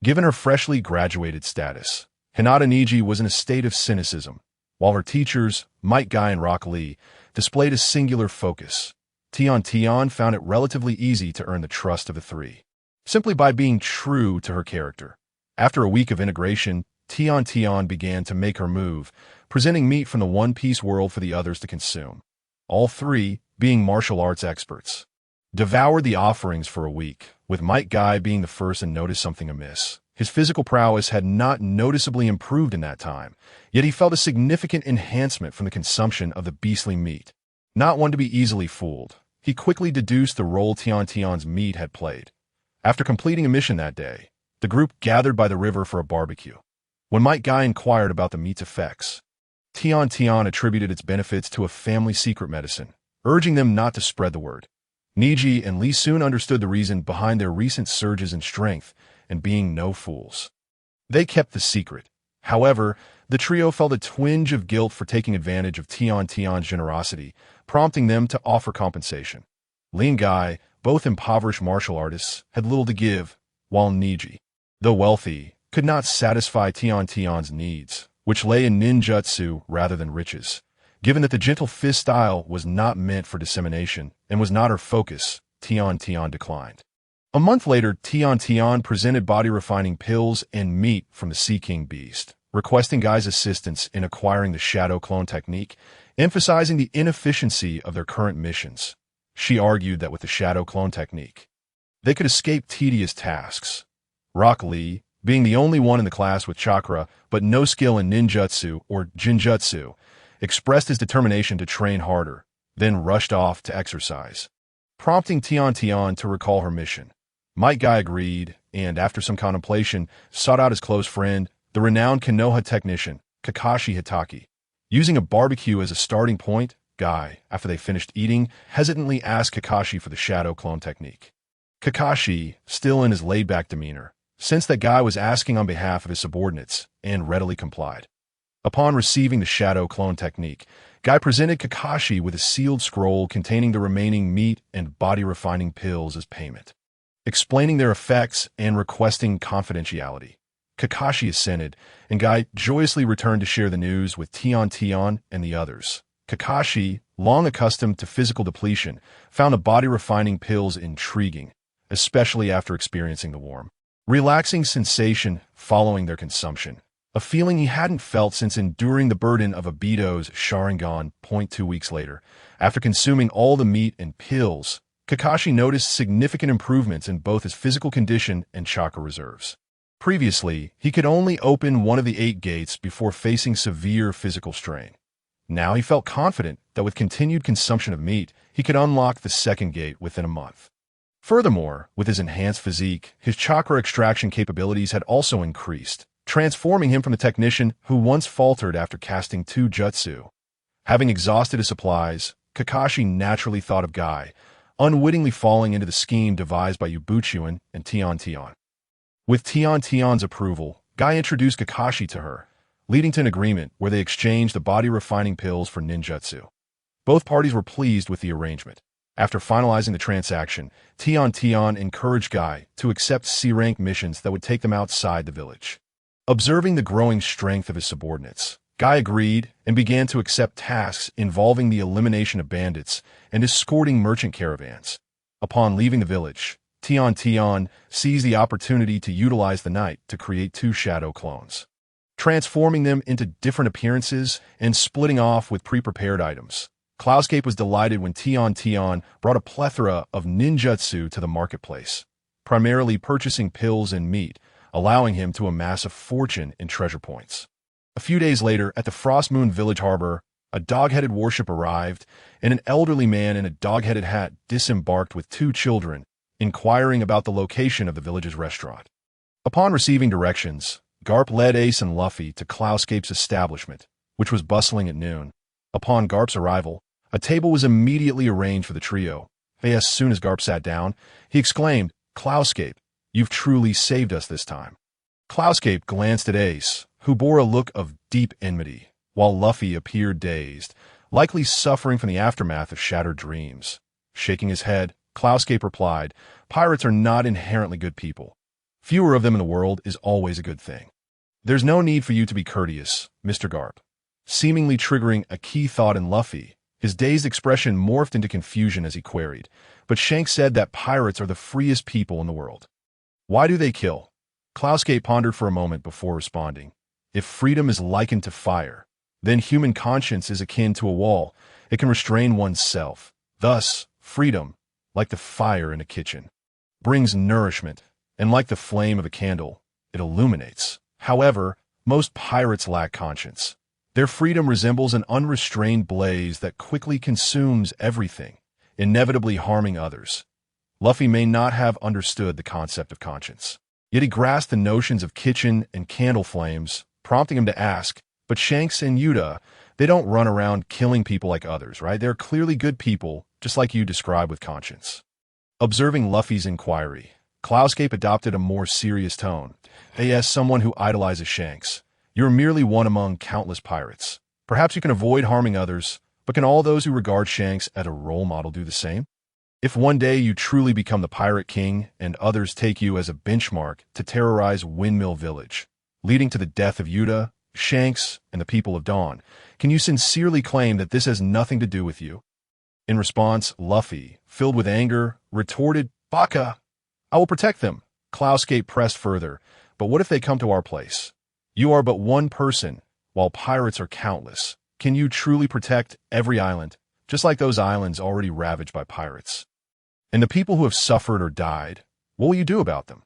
Given her freshly graduated status, Hinata Niji was in a state of cynicism, while her teachers, Might Guy and Rock Lee, displayed a singular focus. Tian Tian found it relatively easy to earn the trust of the three, simply by being true to her character. After a week of integration, Tian Tian began to make her move, presenting meat from the One Piece world for the others to consume. All three, being martial arts experts, devoured the offerings for a week, with Might Guy being the first to notice something amiss. His physical prowess had not noticeably improved in that time, yet he felt a significant enhancement from the consumption of the beastly meat. Not one to be easily fooled, he quickly deduced the role Tian Tian's meat had played. After completing a mission that day, the group gathered by the river for a barbecue. When Might Guy inquired about the meat's effects, Tian Tian attributed its benefits to a family secret medicine, urging them not to spread the word. Niji and Lee soon understood the reason behind their recent surges in strength, and being no fools, they kept the secret. However, the trio felt a twinge of guilt for taking advantage of Tian Tian's generosity, prompting them to offer compensation. Lee and Guy, both impoverished martial artists, had little to give, while Niji, though wealthy, could not satisfy Tian Tian's needs, which lay in ninjutsu rather than riches. Given that the gentle fist style was not meant for dissemination and was not her focus, Tian Tian declined. A month later, Tian Tian presented body-refining pills and meat from the Sea King beast, requesting Guy's assistance in acquiring the shadow clone technique, emphasizing the inefficiency of their current missions. She argued that with the shadow clone technique, they could escape tedious tasks. Rock Lee, being the only one in the class with chakra but no skill in ninjutsu or jinjutsu, expressed his determination to train harder, then rushed off to exercise, prompting Tian Tian to recall her mission. Might Guy agreed, and after some contemplation, sought out his close friend, the renowned Konoha technician, Kakashi Hitaki. Using a barbecue as a starting point, Guy, after they finished eating, hesitantly asked Kakashi for the shadow clone technique. Kakashi, still in his laid-back demeanor, sensed that Guy was asking on behalf of his subordinates, and readily complied. Upon receiving the shadow clone technique, Guy presented Kakashi with a sealed scroll containing the remaining meat and body-refining pills as payment. Explaining their effects and requesting confidentiality, Kakashi assented, and Guy joyously returned to share the news with Tion and the others. Kakashi, long accustomed to physical depletion, found the body-refining pills intriguing, especially after experiencing the warm, relaxing sensation following their consumption, a feeling he hadn't felt since enduring the burden of Obito's Sharingan 2 weeks later. After consuming all the meat and pills, Kakashi noticed significant improvements in both his physical condition and chakra reserves. Previously, he could only open one of the 8 gates before facing severe physical strain. Now he felt confident that with continued consumption of meat, he could unlock the 2nd gate within a month. Furthermore, with his enhanced physique, his chakra extraction capabilities had also increased, transforming him from the technician who once faltered after casting 2 jutsu. Having exhausted his supplies, Kakashi naturally thought of Guy, unwittingly falling into the scheme devised by Yue Buqun and Tion. With Tion's approval, Guy introduced Kakashi to her, leading to an agreement where they exchanged the body-refining pills for ninjutsu. Both parties were pleased with the arrangement. After finalizing the transaction, Tion encouraged Guy to accept C-rank missions that would take them outside the village. Observing the growing strength of his subordinates, Guy agreed and began to accept tasks involving the elimination of bandits and escorting merchant caravans. Upon leaving the village, Tion seized the opportunity to utilize the night to create 2 shadow clones, transforming them into different appearances and splitting off with pre-prepared items. Cloudscape was delighted when Tion brought a plethora of ninjutsu to the marketplace, primarily purchasing pills and meat, allowing him to amass a fortune in treasure points. A few days later, at the Frost Moon Village Harbor, a dog-headed warship arrived, and an elderly man in a dog-headed hat disembarked with 2 children, inquiring about the location of the village's restaurant. Upon receiving directions, Garp led Ace and Luffy to Cloudscape's establishment, which was bustling at noon. Upon Garp's arrival, a table was immediately arranged for the trio. As soon as Garp sat down, he exclaimed, "Cloudscape, you've truly saved us this time." Cloudscape glanced at Ace, who bore a look of deep enmity, while Luffy appeared dazed, likely suffering from the aftermath of shattered dreams. Shaking his head, Cloudscape replied, "Pirates are not inherently good people. Fewer of them in the world is always a good thing. There's no need for you to be courteous, Mr. Garp." Seemingly triggering a key thought in Luffy, his dazed expression morphed into confusion as he queried, "But Shanks said that pirates are the freest people in the world. Why do they kill?" Cloudscape pondered for a moment before responding. "If freedom is likened to fire, then human conscience is akin to a wall. It can restrain one's self. Thus, freedom, like the fire in a kitchen, brings nourishment, and like the flame of a candle, it illuminates. However, most pirates lack conscience. Their freedom resembles an unrestrained blaze that quickly consumes everything, inevitably harming others." Luffy may not have understood the concept of conscience, yet he grasped the notions of kitchen and candle flames, prompting him to ask, "But Shanks and Yuta, they don't run around killing people like others, right? They're clearly good people, just like you describe with conscience." Observing Luffy's inquiry, Cloudscape adopted a more serious tone. "As someone who idolizes Shanks, you're merely one among countless pirates. Perhaps you can avoid harming others, but can all those who regard Shanks as a role model do the same? If one day you truly become the Pirate King and others take you as a benchmark to terrorize Windmill Village, leading to the death of Yuta, Shanks, and the people of Dawn, can you sincerely claim that this has nothing to do with you?" In response, Luffy, filled with anger, retorted, "Baka! I will protect them." Cloudscape pressed further, "But what if they come to our place? You are but one person, while pirates are countless. Can you truly protect every island, just like those islands already ravaged by pirates? And the people who have suffered or died, what will you do about them?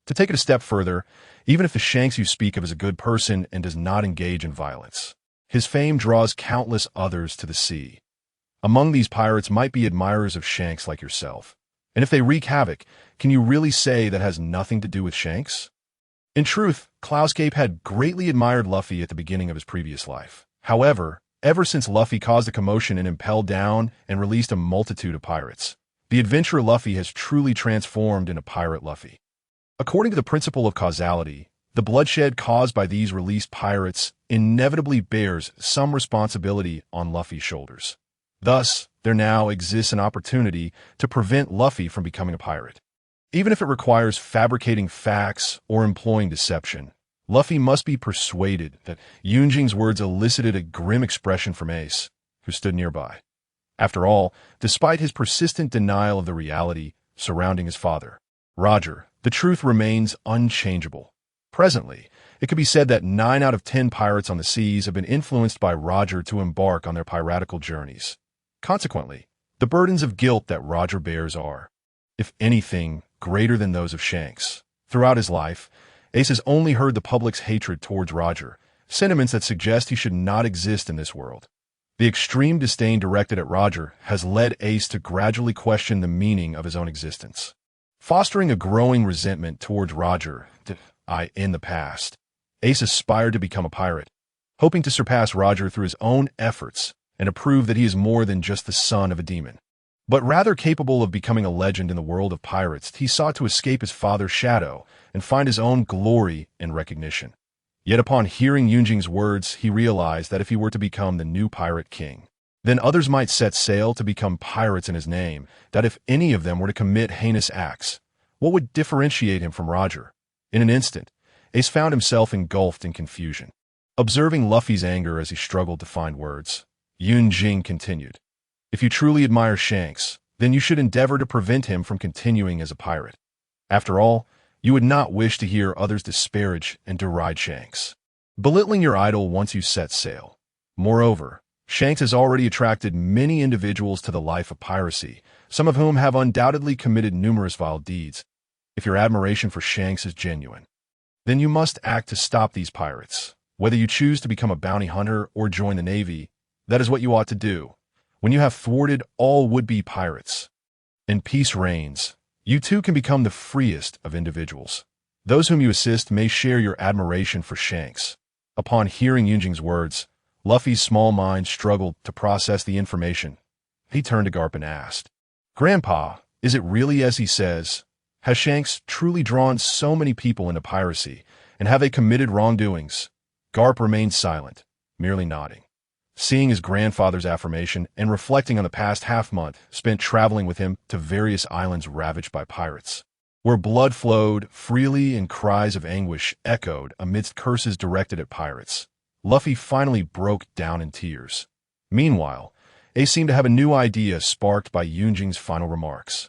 To take it a step further, even if the Shanks you speak of is a good person and does not engage in violence, his fame draws countless others to the sea. Among these pirates might be admirers of Shanks like yourself, And if they wreak havoc, can you really say that has nothing to do with Shanks? In truth, Cloudescape had greatly admired Luffy at the beginning of his previous life. However, ever since Luffy caused a commotion and impelled down and released a multitude of pirates, the adventurer Luffy has truly transformed into Pirate Luffy. According to the principle of causality, the bloodshed caused by these released pirates inevitably bears some responsibility on Luffy's shoulders. Thus, there now exists an opportunity to prevent Luffy from becoming a pirate. Even if it requires fabricating facts or employing deception, Luffy must be persuaded that Yunjing's words elicited a grim expression from Ace, who stood nearby. After all, despite his persistent denial of the reality surrounding his father, Roger, the truth remains unchangeable. Presently, it could be said that 9 out of 10 pirates on the seas have been influenced by Roger to embark on their piratical journeys. Consequently, the burdens of guilt that Roger bears are, if anything, greater than those of Shanks. Throughout his life, Ace has only heard the public's hatred towards Roger, sentiments that suggest he should not exist in this world. The extreme disdain directed at Roger has led Ace to gradually question the meaning of his own existence, fostering a growing resentment towards Roger. In the past, Ace aspired to become a pirate, hoping to surpass Roger through his own efforts and to prove that he is more than just the son of a demon. But rather capable of becoming a legend in the world of pirates, he sought to escape his father's shadow and find his own glory and recognition. Yet upon hearing Yunjing's words, he realized that if he were to become the new pirate king, then others might set sail to become pirates in his name, that if any of them were to commit heinous acts, what would differentiate him from Roger? In an instant, Ace found himself engulfed in confusion. Observing Luffy's anger as he struggled to find words, Yunjing continued, "If you truly admire Shanks, then you should endeavor to prevent him from continuing as a pirate. After all, you would not wish to hear others disparage and deride Shanks, belittling your idol once you set sail. Moreover, Shanks has already attracted many individuals to the life of piracy, some of whom have undoubtedly committed numerous vile deeds. If your admiration for Shanks is genuine, then you must act to stop these pirates. Whether you choose to become a bounty hunter or join the Navy, that is what you ought to do. When you have thwarted all would-be pirates, and peace reigns, you too can become the freest of individuals. Those whom you assist may share your admiration for Shanks." Upon hearing Yunjing's words, Luffy's small mind struggled to process the information. He turned to Garp and asked, "Grandpa, is it really as he says? Has Shanks truly drawn so many people into piracy, and have they committed wrongdoings?" Garp remained silent, merely nodding. Seeing his grandfather's affirmation and reflecting on the past half-month spent traveling with him to various islands ravaged by pirates, where blood flowed freely and cries of anguish echoed amidst curses directed at pirates, Luffy finally broke down in tears. Meanwhile, Ace seemed to have a new idea sparked by Yunjing's final remarks.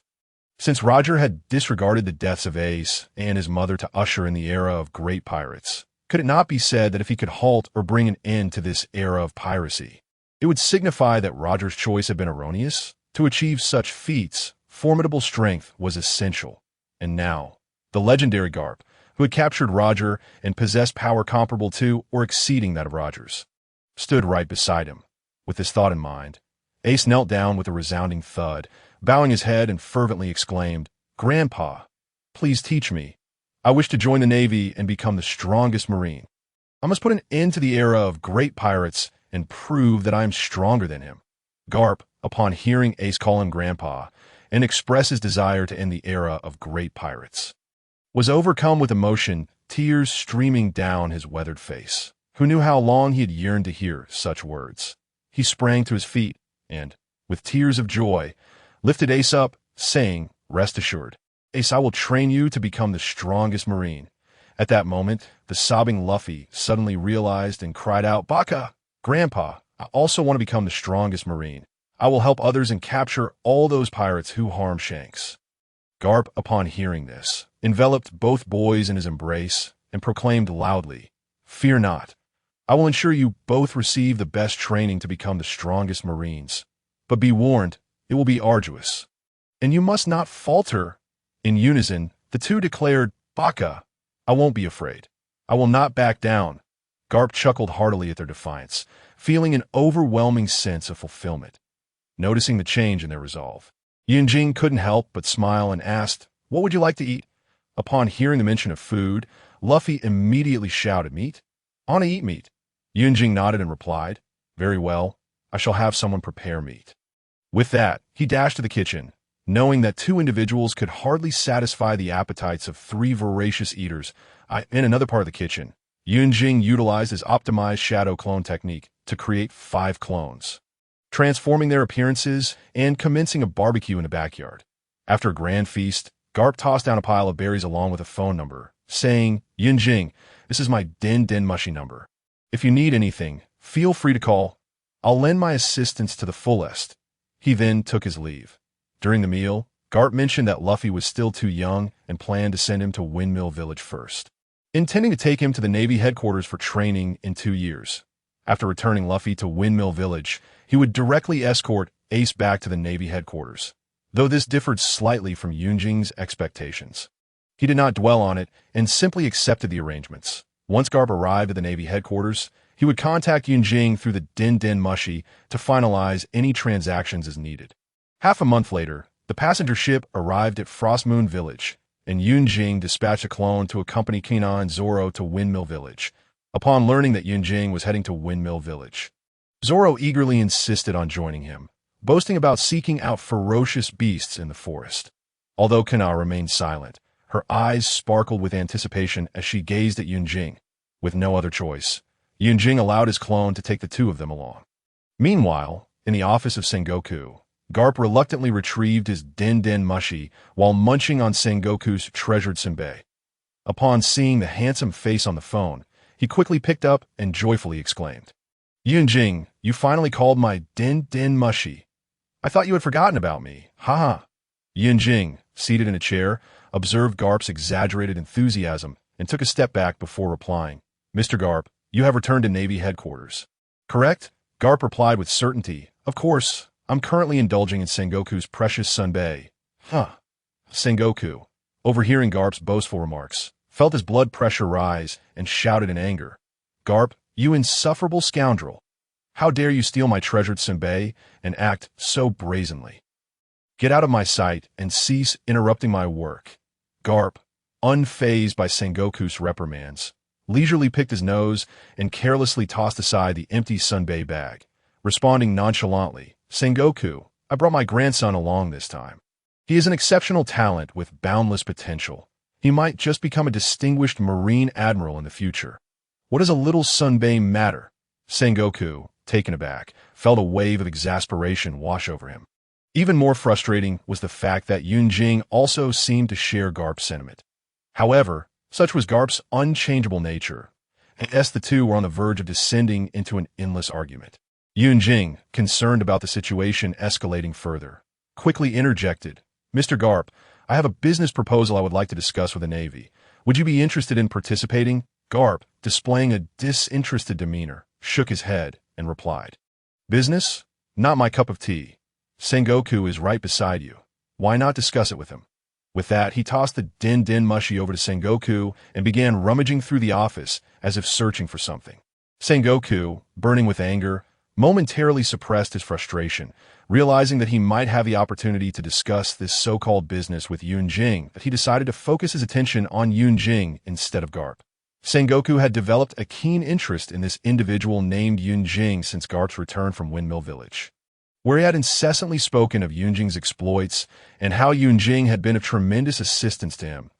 Since Roger had disregarded the deaths of Ace and his mother to usher in the era of great pirates, could it not be said that if he could halt or bring an end to this era of piracy, it would signify that Roger's choice had been erroneous? To achieve such feats, formidable strength was essential. And now, the legendary Garp, who had captured Roger and possessed power comparable to or exceeding that of Roger's, stood right beside him. With this thought in mind, Ace knelt down with a resounding thud, bowing his head and fervently exclaimed, "Grandpa, please teach me. I wish to join the Navy and become the strongest Marine. I must put an end to the era of great pirates and prove that I am stronger than him." Garp, upon hearing Ace call him Grandpa and express his desire to end the era of great pirates, was overcome with emotion, tears streaming down his weathered face. Who knew how long he had yearned to hear such words? He sprang to his feet and, with tears of joy, lifted Ace up, saying, "Rest assured, Ace, I will train you to become the strongest Marine." At that moment, the sobbing Luffy suddenly realized and cried out, "Baka! Grandpa, I also want to become the strongest Marine. I will help others and capture all those pirates who harm Shanks." Garp, upon hearing this, enveloped both boys in his embrace and proclaimed loudly, "Fear not. I will ensure you both receive the best training to become the strongest Marines. But be warned, it will be arduous, and you must not falter." In unison, the two declared, "Baka, I won't be afraid. I will not back down." Garp chuckled heartily at their defiance, feeling an overwhelming sense of fulfillment. Noticing the change in their resolve, Yunjing couldn't help but smile and asked, "What would you like to eat?" Upon hearing the mention of food, Luffy immediately shouted, "Meat? I want to eat meat." Yunjing nodded and replied, "Very well, I shall have someone prepare meat." With that, he dashed to the kitchen, knowing that two individuals could hardly satisfy the appetites of three voracious eaters. In another part of the kitchen, Yunjing utilized his optimized shadow clone technique to create 5 clones, transforming their appearances and commencing a barbecue in the backyard. After a grand feast, Garp tossed down a pile of berries along with a phone number, saying, "Yunjing, this is my Den Mushy number. If you need anything, feel free to call. I'll lend my assistance to the fullest." He then took his leave. During the meal, Garp mentioned that Luffy was still too young and planned to send him to Windmill Village first, intending to take him to the Navy headquarters for training in 2 years. After returning Luffy to Windmill Village, he would directly escort Ace back to the Navy headquarters, though this differed slightly from Yunjing's expectations. He did not dwell on it and simply accepted the arrangements. Once Garp arrived at the Navy headquarters, he would contact Yunjing through the Den Mushy to finalize any transactions as needed. Half a month later, the passenger ship arrived at Frost Moon Village, and Yunjing dispatched a clone to accompany Kuina and Zoro to Windmill Village. Upon learning that Yunjing was heading to Windmill Village, Zoro eagerly insisted on joining him, boasting about seeking out ferocious beasts in the forest. Although Kuina remained silent, her eyes sparkled with anticipation as she gazed at Yunjing. With no other choice, Yunjing allowed his clone to take the two of them along. Meanwhile, in the office of Sengoku, Garp reluctantly retrieved his Den Mushy while munching on Sengoku's treasured senbei. Upon seeing the handsome face on the phone, he quickly picked up and joyfully exclaimed, "Yunjing, you finally called my Den Mushy. I thought you had forgotten about me. Ha." Yunjing, seated in a chair, observed Garp's exaggerated enthusiasm and took a step back before replying, "Mr. Garp, you have returned to Navy headquarters, correct?" Garp replied with certainty, "Of course, I'm currently indulging in Sengoku's precious senbei." Sengoku, overhearing Garp's boastful remarks, felt his blood pressure rise and shouted in anger, "Garp, you insufferable scoundrel! How dare you steal my treasured senbei and act so brazenly? Get out of my sight and cease interrupting my work." Garp, unfazed by Sengoku's reprimands, leisurely picked his nose and carelessly tossed aside the empty senbei bag, responding nonchalantly, "Sengoku, I brought my grandson along this time. He is an exceptional talent with boundless potential. He might just become a distinguished Marine admiral in the future. What does a little senbei matter?" Sengoku, taken aback, felt a wave of exasperation wash over him. Even more frustrating was the fact that Yunjing also seemed to share Garp's sentiment. However, such was Garp's unchangeable nature, and the two were on the verge of descending into an endless argument. Yunjing, concerned about the situation escalating further, quickly interjected, "Mr. Garp, I have a business proposal I would like to discuss with the Navy. Would you be interested in participating?" Garp, displaying a disinterested demeanor, shook his head and replied, "Business? Not my cup of tea. Sengoku is right beside you. Why not discuss it with him?" With that, he tossed the Den Mushy over to Sengoku and began rummaging through the office as if searching for something. Sengoku, burning with anger, momentarily suppressed his frustration, realizing that he might have the opportunity to discuss this so-called business with Yunjing, that he decided to focus his attention on Yunjing instead of Garp. Sengoku had developed a keen interest in this individual named Yunjing since Garp's return from Windmill Village, where he had incessantly spoken of Yunjing's exploits and how Yunjing had been of tremendous assistance to him.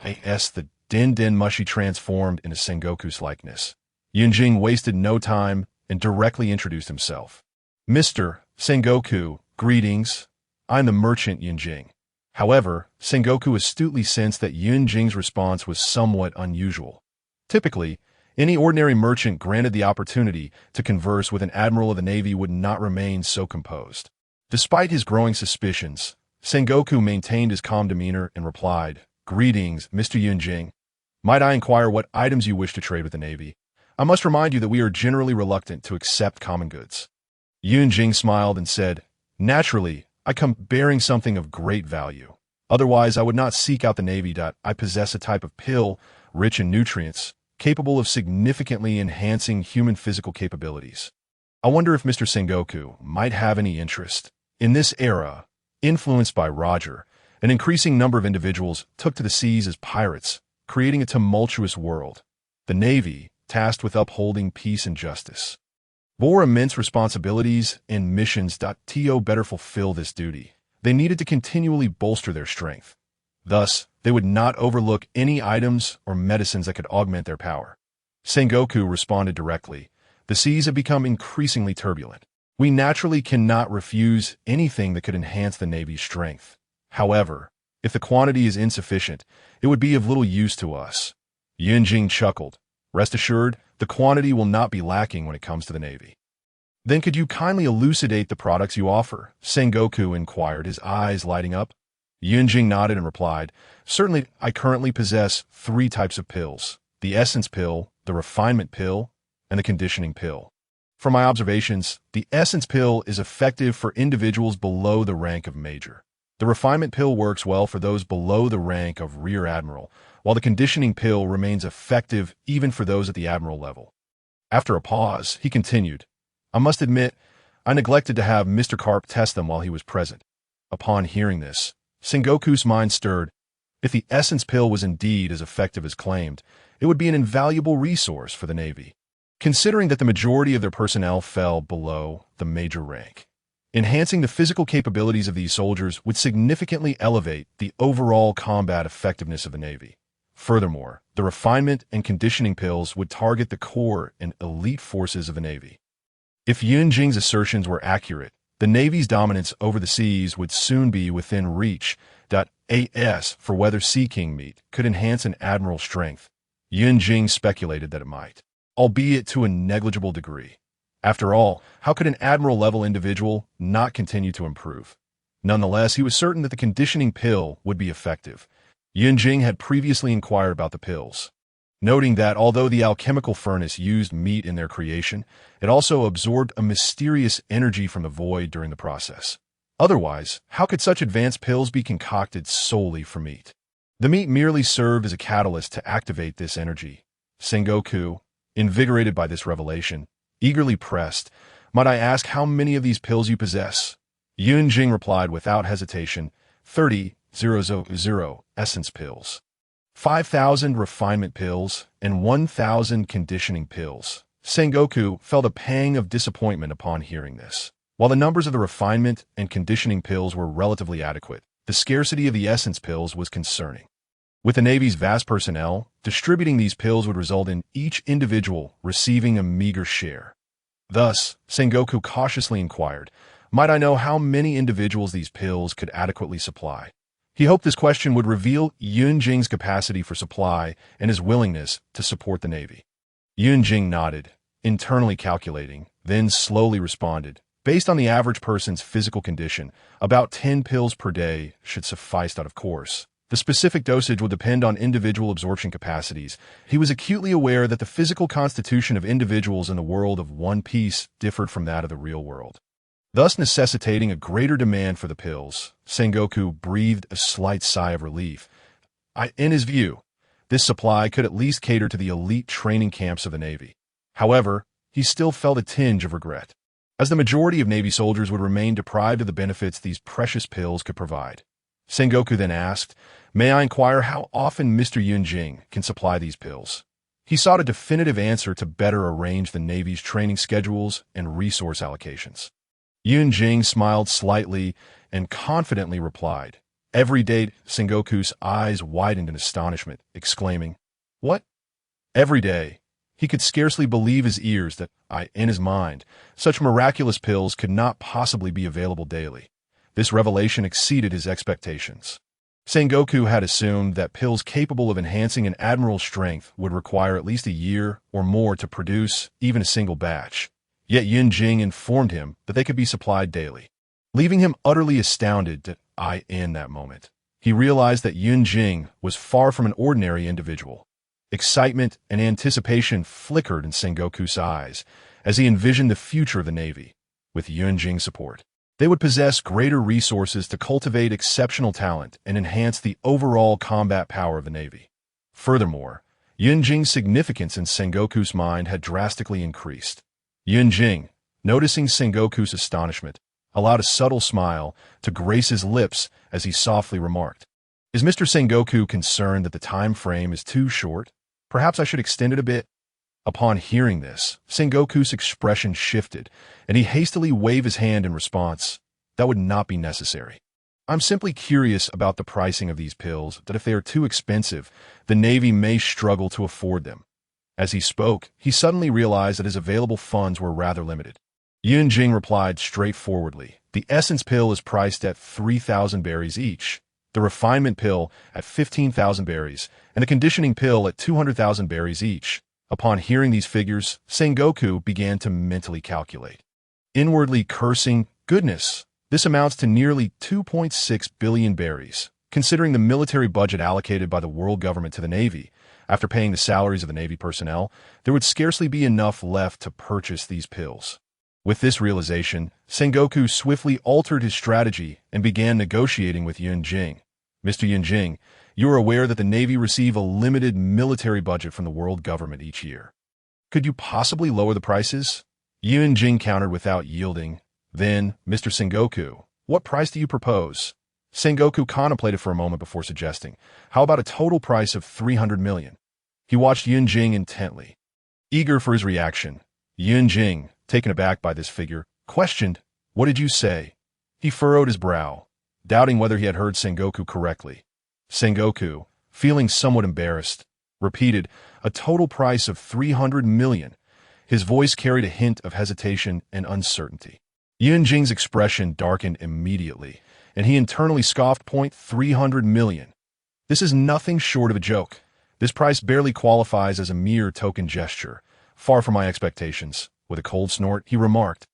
The Den Mushy transformed into Sengoku's likeness. Yunjing wasted no time and directly introduced himself. "Mr. Sengoku, greetings. I'm the merchant Yunjing." However, Sengoku astutely sensed that Yunjing's response was somewhat unusual. Typically, any ordinary merchant granted the opportunity to converse with an admiral of the Navy would not remain so composed. Despite his growing suspicions, Sengoku maintained his calm demeanor and replied, "Greetings, Mr. Yunjing. Might I inquire what items you wish to trade with the Navy? I must remind you that we are generally reluctant to accept common goods." Yunjing smiled and said, "Naturally, I come bearing something of great value. Otherwise, I would not seek out the Navy. I possess a type of pill, rich in nutrients, capable of significantly enhancing human physical capabilities. I wonder if Mr. Sengoku might have any interest. In this era, Influenced by Roger, an increasing number of individuals took to the seas as pirates, creating a tumultuous world. The Navy, tasked with upholding peace and justice, bore immense responsibilities and missions. To better fulfill this duty, they needed to continually bolster their strength. Thus, they would not overlook any items or medicines that could augment their power. Sengoku responded directly. The seas have become increasingly turbulent. We naturally cannot refuse anything that could enhance the Navy's strength. However, if the quantity is insufficient, it would be of little use to us. Yunjing chuckled. Rest assured, the quantity will not be lacking when it comes to the Navy. Then could you kindly elucidate the products you offer? Sengoku inquired, his eyes lighting up. Yunjing nodded and replied, certainly, I currently possess 3 types of pills: the essence pill, the refinement pill, and the conditioning pill. From my observations, the essence pill is effective for individuals below the rank of major. The refinement pill works well for those below the rank of rear admiral, while the conditioning pill remains effective even for those at the admiral level. After a pause, he continued, I must admit, I neglected to have Mr. Garp test them while he was present. Upon hearing this, Sengoku's mind stirred. If the essence pill was indeed as effective as claimed, it would be an invaluable resource for the Navy, considering that the majority of their personnel fell below the major rank. Enhancing the physical capabilities of these soldiers would significantly elevate the overall combat effectiveness of the Navy. Furthermore, the refinement and conditioning pills would target the core and elite forces of the Navy. If Yunjing's assertions were accurate, the Navy's dominance over the seas would soon be within reach. As for whether Sea King meat could enhance an admiral's strength, Yunjing speculated that it might, albeit to a negligible degree. After all, how could an admiral-level individual not continue to improve? Nonetheless, he was certain that the conditioning pill would be effective. Yunjing had previously inquired about the pills, noting that although the alchemical furnace used meat in their creation, it also absorbed a mysterious energy from the void during the process. Otherwise, how could such advanced pills be concocted solely for meat? The meat merely served as a catalyst to activate this energy. Sengoku, invigorated by this revelation, eagerly pressed, might I ask how many of these pills you possess? Yunjing replied without hesitation, 30,000 essence pills, 5,000 refinement pills, and 1,000 conditioning pills. Sengoku felt a pang of disappointment upon hearing this. While the numbers of the refinement and conditioning pills were relatively adequate, the scarcity of the essence pills was concerning. With the Navy's vast personnel, distributing these pills would result in each individual receiving a meager share. Thus, Sengoku cautiously inquired, might I know how many individuals these pills could adequately supply? He hoped this question would reveal Yunjing's capacity for supply and his willingness to support the Navy. Yunjing nodded, internally calculating, then slowly responded, based on the average person's physical condition, about 10 pills per day should suffice. Of course, the specific dosage will depend on individual absorption capacities. He was acutely aware that the physical constitution of individuals in the world of One Piece differed from that of the real world, thus necessitating a greater demand for the pills. Sengoku breathed a slight sigh of relief. In his view, this supply could at least cater to the elite training camps of the Navy. However, he still felt a tinge of regret, as the majority of Navy soldiers would remain deprived of the benefits these precious pills could provide. Sengoku then asked, may I inquire how often Mr. Yunjing can supply these pills? He sought a definitive answer to better arrange the Navy's training schedules and resource allocations. Yunjing smiled slightly and confidently replied, every day. Sengoku's eyes widened in astonishment, exclaiming, what? Every day? He could scarcely believe his ears that, in his mind, such miraculous pills could not possibly be available daily. This revelation exceeded his expectations. Sengoku had assumed that pills capable of enhancing an admiral's strength would require at least a year or more to produce even a single batch. Yet Yunjing informed him that they could be supplied daily, leaving him utterly astounded. In that moment, he realized that Yunjing was far from an ordinary individual. Excitement and anticipation flickered in Sengoku's eyes as he envisioned the future of the Navy. With Yunjing's support, they would possess greater resources to cultivate exceptional talent and enhance the overall combat power of the Navy. Furthermore, Yunjing's significance in Sengoku's mind had drastically increased. Yunjing, noticing Sengoku's astonishment, allowed a subtle smile to grace his lips as he softly remarked, "Is Mr. Sengoku concerned that the time frame is too short? Perhaps I should extend it a bit?" Upon hearing this, Sengoku's expression shifted, and he hastily waved his hand in response. "That would not be necessary. I'm simply curious about the pricing of these pills, that if they are too expensive, the Navy may struggle to afford them." As he spoke, he suddenly realized that his available funds were rather limited. Yunjing replied straightforwardly, "The essence pill is priced at 3,000 berries each, the refinement pill at 15,000 berries, and the conditioning pill at 200,000 berries each." Upon hearing these figures, Sengoku began to mentally calculate. Inwardly cursing, "Goodness, this amounts to nearly 2.6 billion berries, considering the military budget allocated by the world government to the Navy. After paying the salaries of the Navy personnel, there would scarcely be enough left to purchase these pills." With this realization, Sengoku swiftly altered his strategy and began negotiating with Yunjing. "Mr. Yunjing, you are aware that the Navy receive a limited military budget from the world government each year. Could you possibly lower the prices?" Yunjing countered without yielding. "Then, Mr. Sengoku, what price do you propose?" Sengoku contemplated for a moment before suggesting, "How about a total price of 300 million? He watched Yunjing intently, eager for his reaction. Yunjing, taken aback by this figure, questioned, "What did you say?" He furrowed his brow, doubting whether he had heard Sengoku correctly. Sengoku, feeling somewhat embarrassed, repeated, "A total price of 300 million. His voice carried a hint of hesitation and uncertainty. Yunjing's expression darkened immediately, and he internally scoffed, "300 million. This is nothing short of a joke. This price barely qualifies as a mere token gesture. Far from my expectations." With a cold snort, he remarked,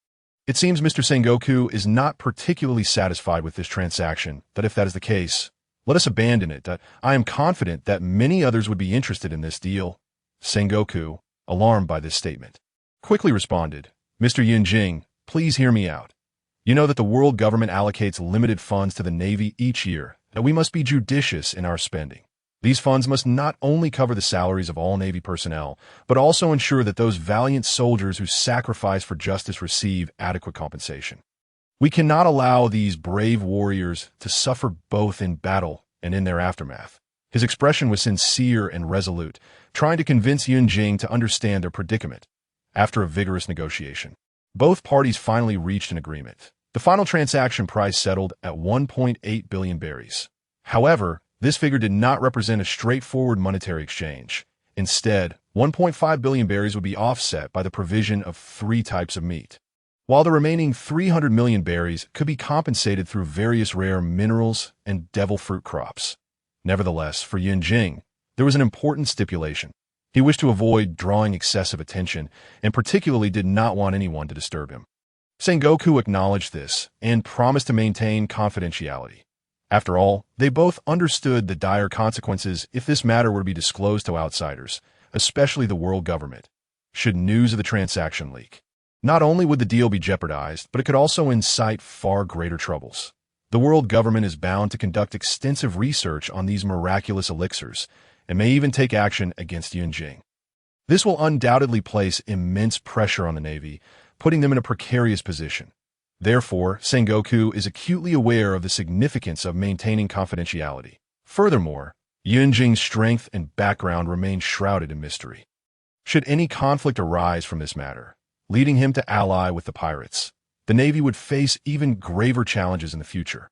"It seems Mr. Sengoku is not particularly satisfied with this transaction, that if that is the case, let us abandon it. I am confident that many others would be interested in this deal." Sengoku, alarmed by this statement, quickly responded, "Mr. Yunjing, please hear me out. You know that the world government allocates limited funds to the Navy each year, that we must be judicious in our spending. These funds must not only cover the salaries of all Navy personnel, but also ensure that those valiant soldiers who sacrifice for justice receive adequate compensation. We cannot allow these brave warriors to suffer both in battle and in their aftermath." His expression was sincere and resolute, trying to convince Yunjing to understand their predicament. After a vigorous negotiation, both parties finally reached an agreement. The final transaction price settled at 1.8 billion berries. However, this figure did not represent a straightforward monetary exchange. Instead, 1.5 billion berries would be offset by the provision of 3 types of meat, while the remaining 300 million berries could be compensated through various rare minerals and devil fruit crops. Nevertheless, for Yunjing, there was an important stipulation. He wished to avoid drawing excessive attention, and particularly did not want anyone to disturb him. Sengoku acknowledged this and promised to maintain confidentiality. After all, they both understood the dire consequences if this matter were to be disclosed to outsiders, especially the world government. Should news of the transaction leak, not only would the deal be jeopardized, but it could also incite far greater troubles. The world government is bound to conduct extensive research on these miraculous elixirs, and may even take action against Yunjing. This will undoubtedly place immense pressure on the Navy, putting them in a precarious position. Therefore, Sengoku is acutely aware of the significance of maintaining confidentiality. Furthermore, Yunjing's strength and background remain shrouded in mystery. Should any conflict arise from this matter, leading him to ally with the pirates, the Navy would face even graver challenges in the future.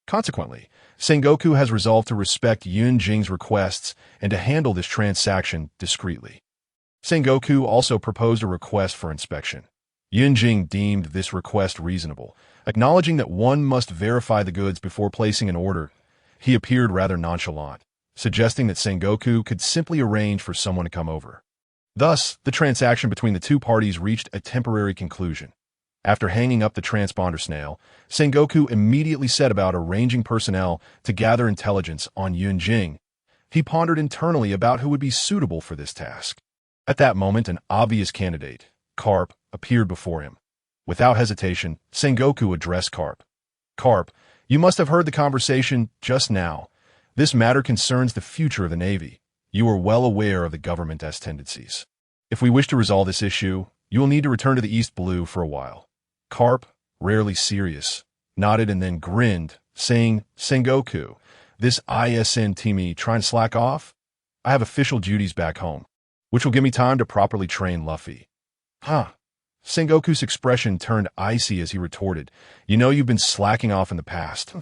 Consequently, Sengoku has resolved to respect Yunjing's requests and to handle this transaction discreetly. Sengoku also proposed a request for inspection. Yunjing deemed this request reasonable, acknowledging that one must verify the goods before placing an order. He appeared rather nonchalant, suggesting that Sengoku could simply arrange for someone to come over. Thus, the transaction between the two parties reached a temporary conclusion. After hanging up the transponder snail, Sengoku immediately set about arranging personnel to gather intelligence on Yunjing. He pondered internally about who would be suitable for this task. At that moment, an obvious candidate, Garp, appeared before him. Without hesitation, Sengoku addressed Garp. "Garp, you must have heard the conversation just now. This matter concerns the future of the Navy. You are well aware of the government's tendencies. If we wish to resolve this issue, you will need to return to the East Blue for a while." Garp, rarely serious, nodded and then grinned, saying, Sengoku, this ISN me trying to slack off? I have official duties back home, which will give me time to properly train Luffy. Huh. Sengoku's expression turned icy as he retorted, you know you've been slacking off in the past.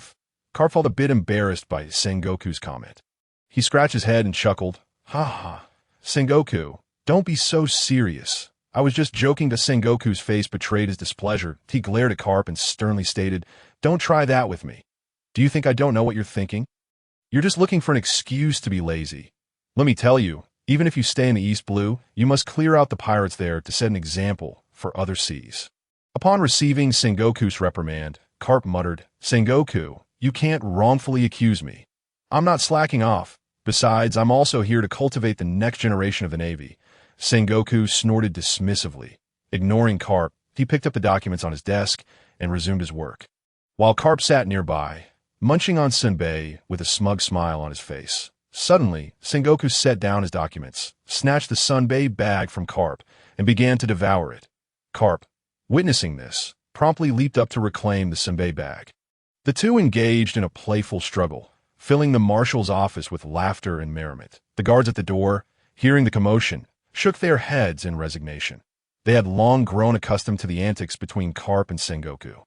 Garp felt a bit embarrassed by Sengoku's comment. He scratched his head and chuckled. Ha ha. Sengoku, don't be so serious. I was just joking. To Sengoku's face betrayed his displeasure. He glared at Garp and sternly stated, don't try that with me. Do you think I don't know what you're thinking? You're just looking for an excuse to be lazy. Let me tell you, even if you stay in the East Blue, you must clear out the pirates there to set an example for other seas. Upon receiving Sengoku's reprimand, Garp muttered, Sengoku, you can't wrongfully accuse me. I'm not slacking off. Besides, I'm also here to cultivate the next generation of the Navy. Sengoku snorted dismissively. Ignoring Garp, he picked up the documents on his desk and resumed his work. While Garp sat nearby, munching on senbei with a smug smile on his face. Suddenly, Sengoku set down his documents, snatched the senbei bag from Garp, and began to devour it. Garp, witnessing this, promptly leaped up to reclaim the senbei bag. The two engaged in a playful struggle, filling the marshal's office with laughter and merriment. The guards at the door, hearing the commotion, shook their heads in resignation. They had long grown accustomed to the antics between Garp and Sengoku.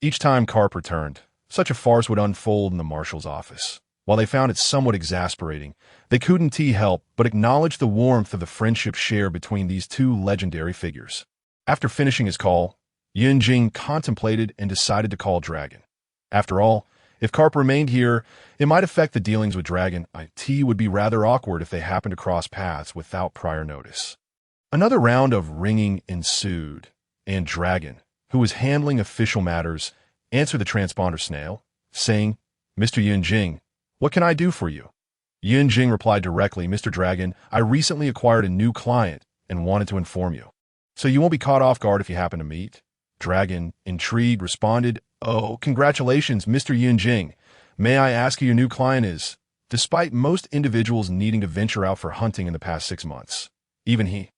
Each time Garp returned, such a farce would unfold in the marshal's office. While they found it somewhat exasperating, they couldn't help but acknowledge the warmth of the friendship shared between these two legendary figures. After finishing his call, Yunjing contemplated and decided to call Dragon. After all, if Garp remained here, it might affect the dealings with Dragon. It would be rather awkward if they happened to cross paths without prior notice. Another round of ringing ensued, and Dragon, who was handling official matters, answered the transponder snail, saying, Mr. Yunjing, what can I do for you? Yunjing replied directly, Mr. Dragon, I recently acquired a new client and wanted to inform you. So you won't be caught off guard if you happen to meet? Dragon, intrigued, responded, Oh, congratulations, Mr. Yunjing. May I ask who your new client is? Despite most individuals needing to venture out for hunting in the past 6 months, even he,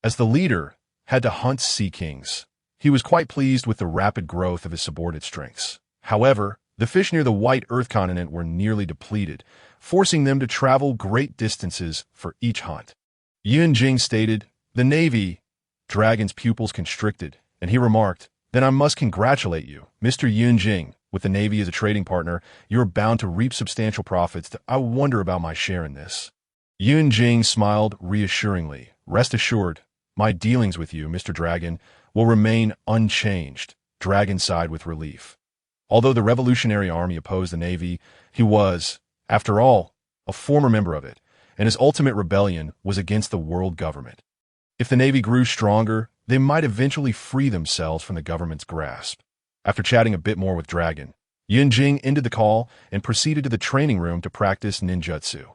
as the leader, had to hunt sea kings. He was quite pleased with the rapid growth of his subordinate strengths. However, the fish near the White Earth continent were nearly depleted, forcing them to travel great distances for each hunt. Yunjing stated, The Navy. Dragon's pupils constricted, and he remarked, Then I must congratulate you, Mr. Yunjing. With the Navy as a trading partner, you are bound to reap substantial profits. I wonder about my share in this. Yunjing smiled reassuringly. Rest assured, my dealings with you, Mr. Dragon, will remain unchanged. Dragon sighed with relief. Although the Revolutionary Army opposed the Navy, he was, after all, a former member of it, and his ultimate rebellion was against the world government. If the Navy grew stronger, they might eventually free themselves from the government's grasp. After chatting a bit more with Dragon, Yunjing ended the call and proceeded to the training room to practice ninjutsu.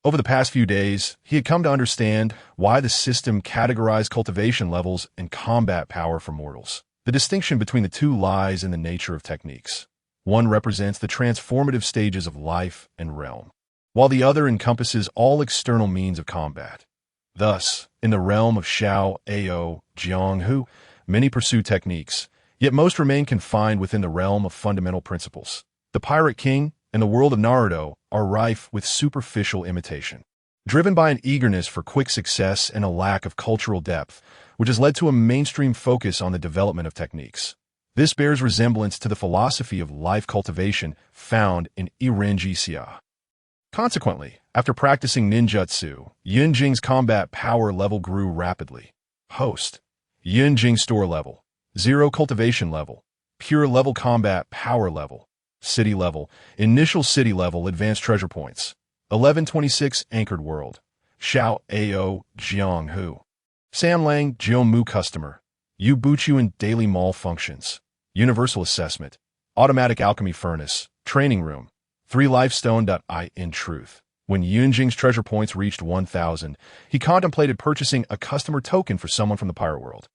Over the past few days, he had come to understand why the system categorized cultivation levels and combat power for mortals. The distinction between the two lies in the nature of techniques. One represents the transformative stages of life and realm, while the other encompasses all external means of combat. Thus, in the realm of Xiao, Ao, Jianghu, many pursue techniques, yet most remain confined within the realm of fundamental principles. The Pirate King and the world of Naruto are rife with superficial imitation, driven by an eagerness for quick success and a lack of cultural depth, which has led to a mainstream focus on the development of techniques. This bears resemblance to the philosophy of life cultivation found in Irenji Xia. Consequently, after practicing ninjutsu, Yunjing's combat power level grew rapidly. Host. Yunjing store level. 0 cultivation level. Pure level combat power level. City level. Initial city level advanced treasure points. 1126 anchored world. Xiao Ao Jianghu. Samlang Jiomu customer. Yue Buqun daily mall functions. Universal assessment. Automatic alchemy furnace. Training room. 3 lifestone. In truth, when Yunjing's treasure points reached 1,000, he contemplated purchasing a customer token for someone from the pirate world,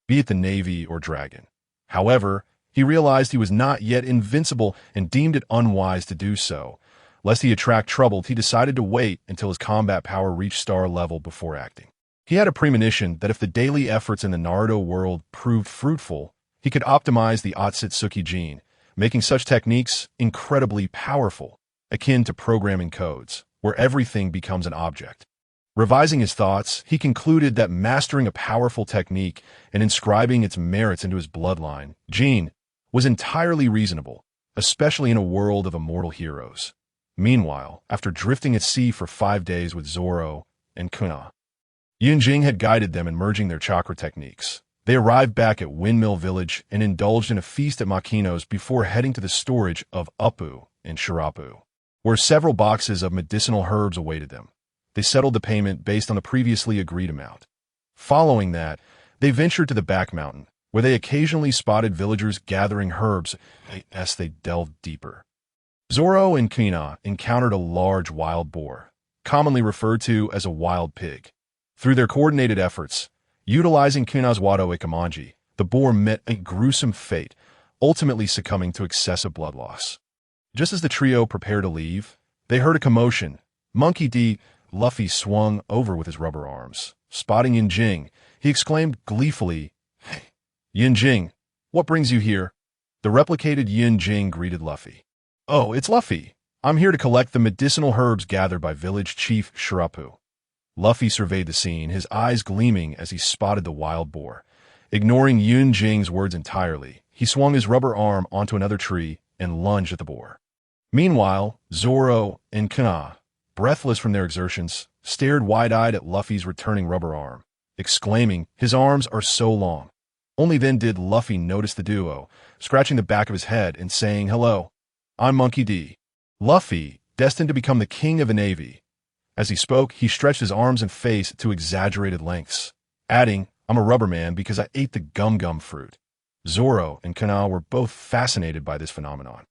be it the Navy or Dragon. However, he realized he was not yet invincible and deemed it unwise to do so. Lest he attract trouble, he decided to wait until his combat power reached star level before acting. He had a premonition that if the daily efforts in the Naruto world proved fruitful, He could optimize the Otsutsuki gene, making such techniques incredibly powerful, akin to programming codes, where everything becomes an object. Revising his thoughts, he concluded that mastering a powerful technique and inscribing its merits into his bloodline, gene, was entirely reasonable, especially in a world of immortal heroes. Meanwhile, after drifting at sea for 5 days with Zoro and Kuina, Yunjing had guided them in merging their chakra techniques. They arrived back at Windmill village and indulged in a feast at Makino's before heading to the storage of Uppu in Shirapu, where several boxes of medicinal herbs awaited them. They settled the payment based on the previously agreed amount. Following that, they ventured to the back mountain, where they occasionally spotted villagers gathering herbs as they delved deeper. Zoro and Kuina encountered a large wild boar, commonly referred to as a wild pig. Through their coordinated efforts, utilizing Kuina's Wado Ikamanji, the boar met a gruesome fate, ultimately succumbing to excessive blood loss. Just as the trio prepared to leave, they heard a commotion. Monkey D. Luffy swung over with his rubber arms. Spotting Yunjing, he exclaimed gleefully, "Hey, Yunjing, what brings you here?" The replicated Yunjing greeted Luffy. "Oh, it's Luffy. I'm here to collect the medicinal herbs gathered by village chief Shirapu." Luffy surveyed the scene, his eyes gleaming as he spotted the wild boar. Ignoring Yunjing's words entirely, he swung his rubber arm onto another tree and lunged at the boar. Meanwhile, Zoro and Kuina, breathless from their exertions, stared wide-eyed at Luffy's returning rubber arm, exclaiming, "His arms are so long." Only then did Luffy notice the duo, scratching the back of his head and saying, "Hello, I'm Monkey D." Luffy, destined to become the king of the Navy. As he spoke, he stretched his arms and face to exaggerated lengths, adding, "I'm a rubber man because I ate the gum-gum fruit." Zoro and Kuina were both fascinated by this phenomenon.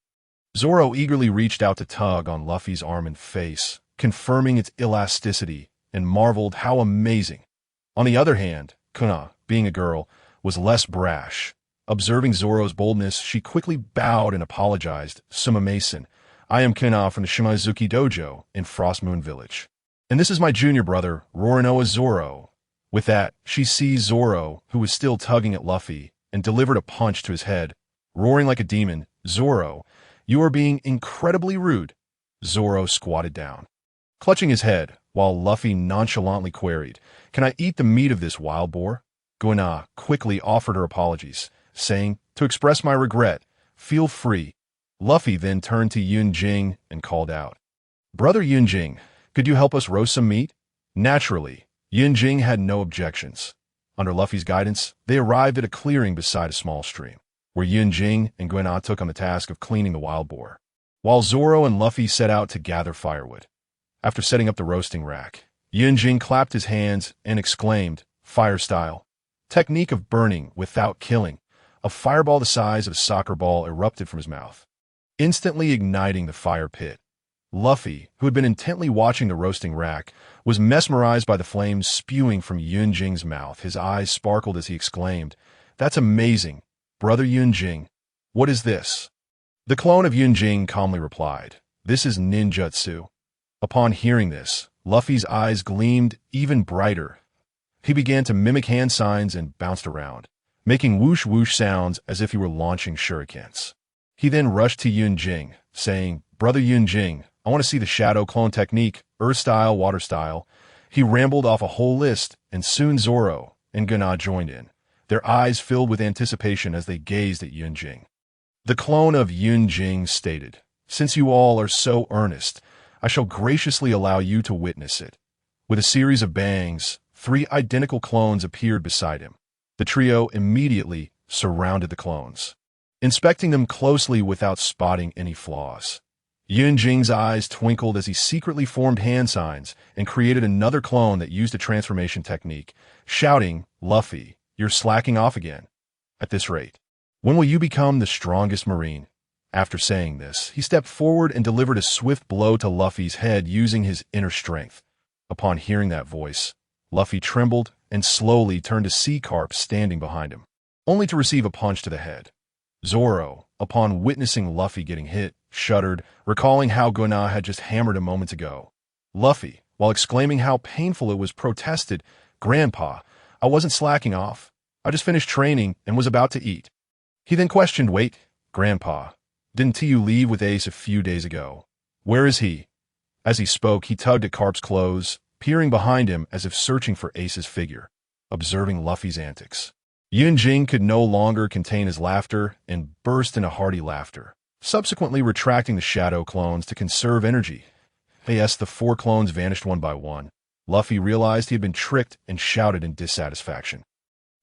Zoro eagerly reached out to tug on Luffy's arm and face, confirming its elasticity, and marveled how amazing. On the other hand, Kuina, being a girl, was less brash. Observing Zoro's boldness, she quickly bowed and apologized. "Sumimasen, I am Kuina from the Shimazuki Dojo in Frost Moon Village. And this is my junior brother, Rorinoa Zoro." With that, she seized Zoro, who was still tugging at Luffy, and delivered a punch to his head. Roaring like a demon, "Zoro, you are being incredibly rude." Zoro squatted down, clutching his head, while Luffy nonchalantly queried, "Can I eat the meat of this wild boar?" Kuina quickly offered her apologies, saying, "To express my regret, feel free." Luffy then turned to Yunjing and called out, "Brother Yunjing, could you help us roast some meat?" Naturally, Yunjing had no objections. Under Luffy's guidance, they arrived at a clearing beside a small stream, where Yunjing and Kuina took on the task of cleaning the wild boar, while Zoro and Luffy set out to gather firewood. After setting up the roasting rack, Yunjing clapped his hands and exclaimed, "Fire style. Technique of burning without killing." A fireball the size of a soccer ball erupted from his mouth, instantly igniting the fire pit. Luffy, who had been intently watching the roasting rack, was mesmerized by the flames spewing from Yunjing's mouth. His eyes sparkled as he exclaimed, "That's amazing. Brother Yunjing, what is this?" The clone of Yunjing calmly replied, "This is Ninjutsu." Upon hearing this, Luffy's eyes gleamed even brighter. He began to mimic hand signs and bounced around, making whoosh-whoosh sounds as if he were launching shurikens. He then rushed to Yunjing, saying, "Brother Yunjing, I want to see the shadow clone technique, earth style, water style." He rambled off a whole list, and soon Zoro and Kuina joined in, their eyes filled with anticipation as they gazed at Yunjing. The clone of Yunjing stated, "Since you all are so earnest, I shall graciously allow you to witness it." With a series of bangs, 3 identical clones appeared beside him. The trio immediately surrounded the clones, inspecting them closely without spotting any flaws. Yunjing's eyes twinkled as he secretly formed hand signs and created another clone that used a transformation technique, shouting, "Luffy, you're slacking off again. At this rate, when will you become the strongest Marine?" After saying this, he stepped forward and delivered a swift blow to Luffy's head using his inner strength. Upon hearing that voice, Luffy trembled and slowly turned to see Garp standing behind him, only to receive a punch to the head. Zoro, upon witnessing Luffy getting hit, shuddered, recalling how Kuina had just hammered him moments ago. Luffy, while exclaiming how painful it was, protested, "Grandpa, I wasn't slacking off. I just finished training and was about to eat." He then questioned, "Wait, Grandpa, didn't you leave with Ace a few days ago? Where is he?" As he spoke, he tugged at Carp's clothes, peering behind him as if searching for Ace's figure, observing Luffy's antics. Yunjing could no longer contain his laughter and burst into hearty laughter, subsequently retracting the shadow clones to conserve energy. Yes, the 4 clones vanished one by one. Luffy realized he had been tricked and shouted in dissatisfaction.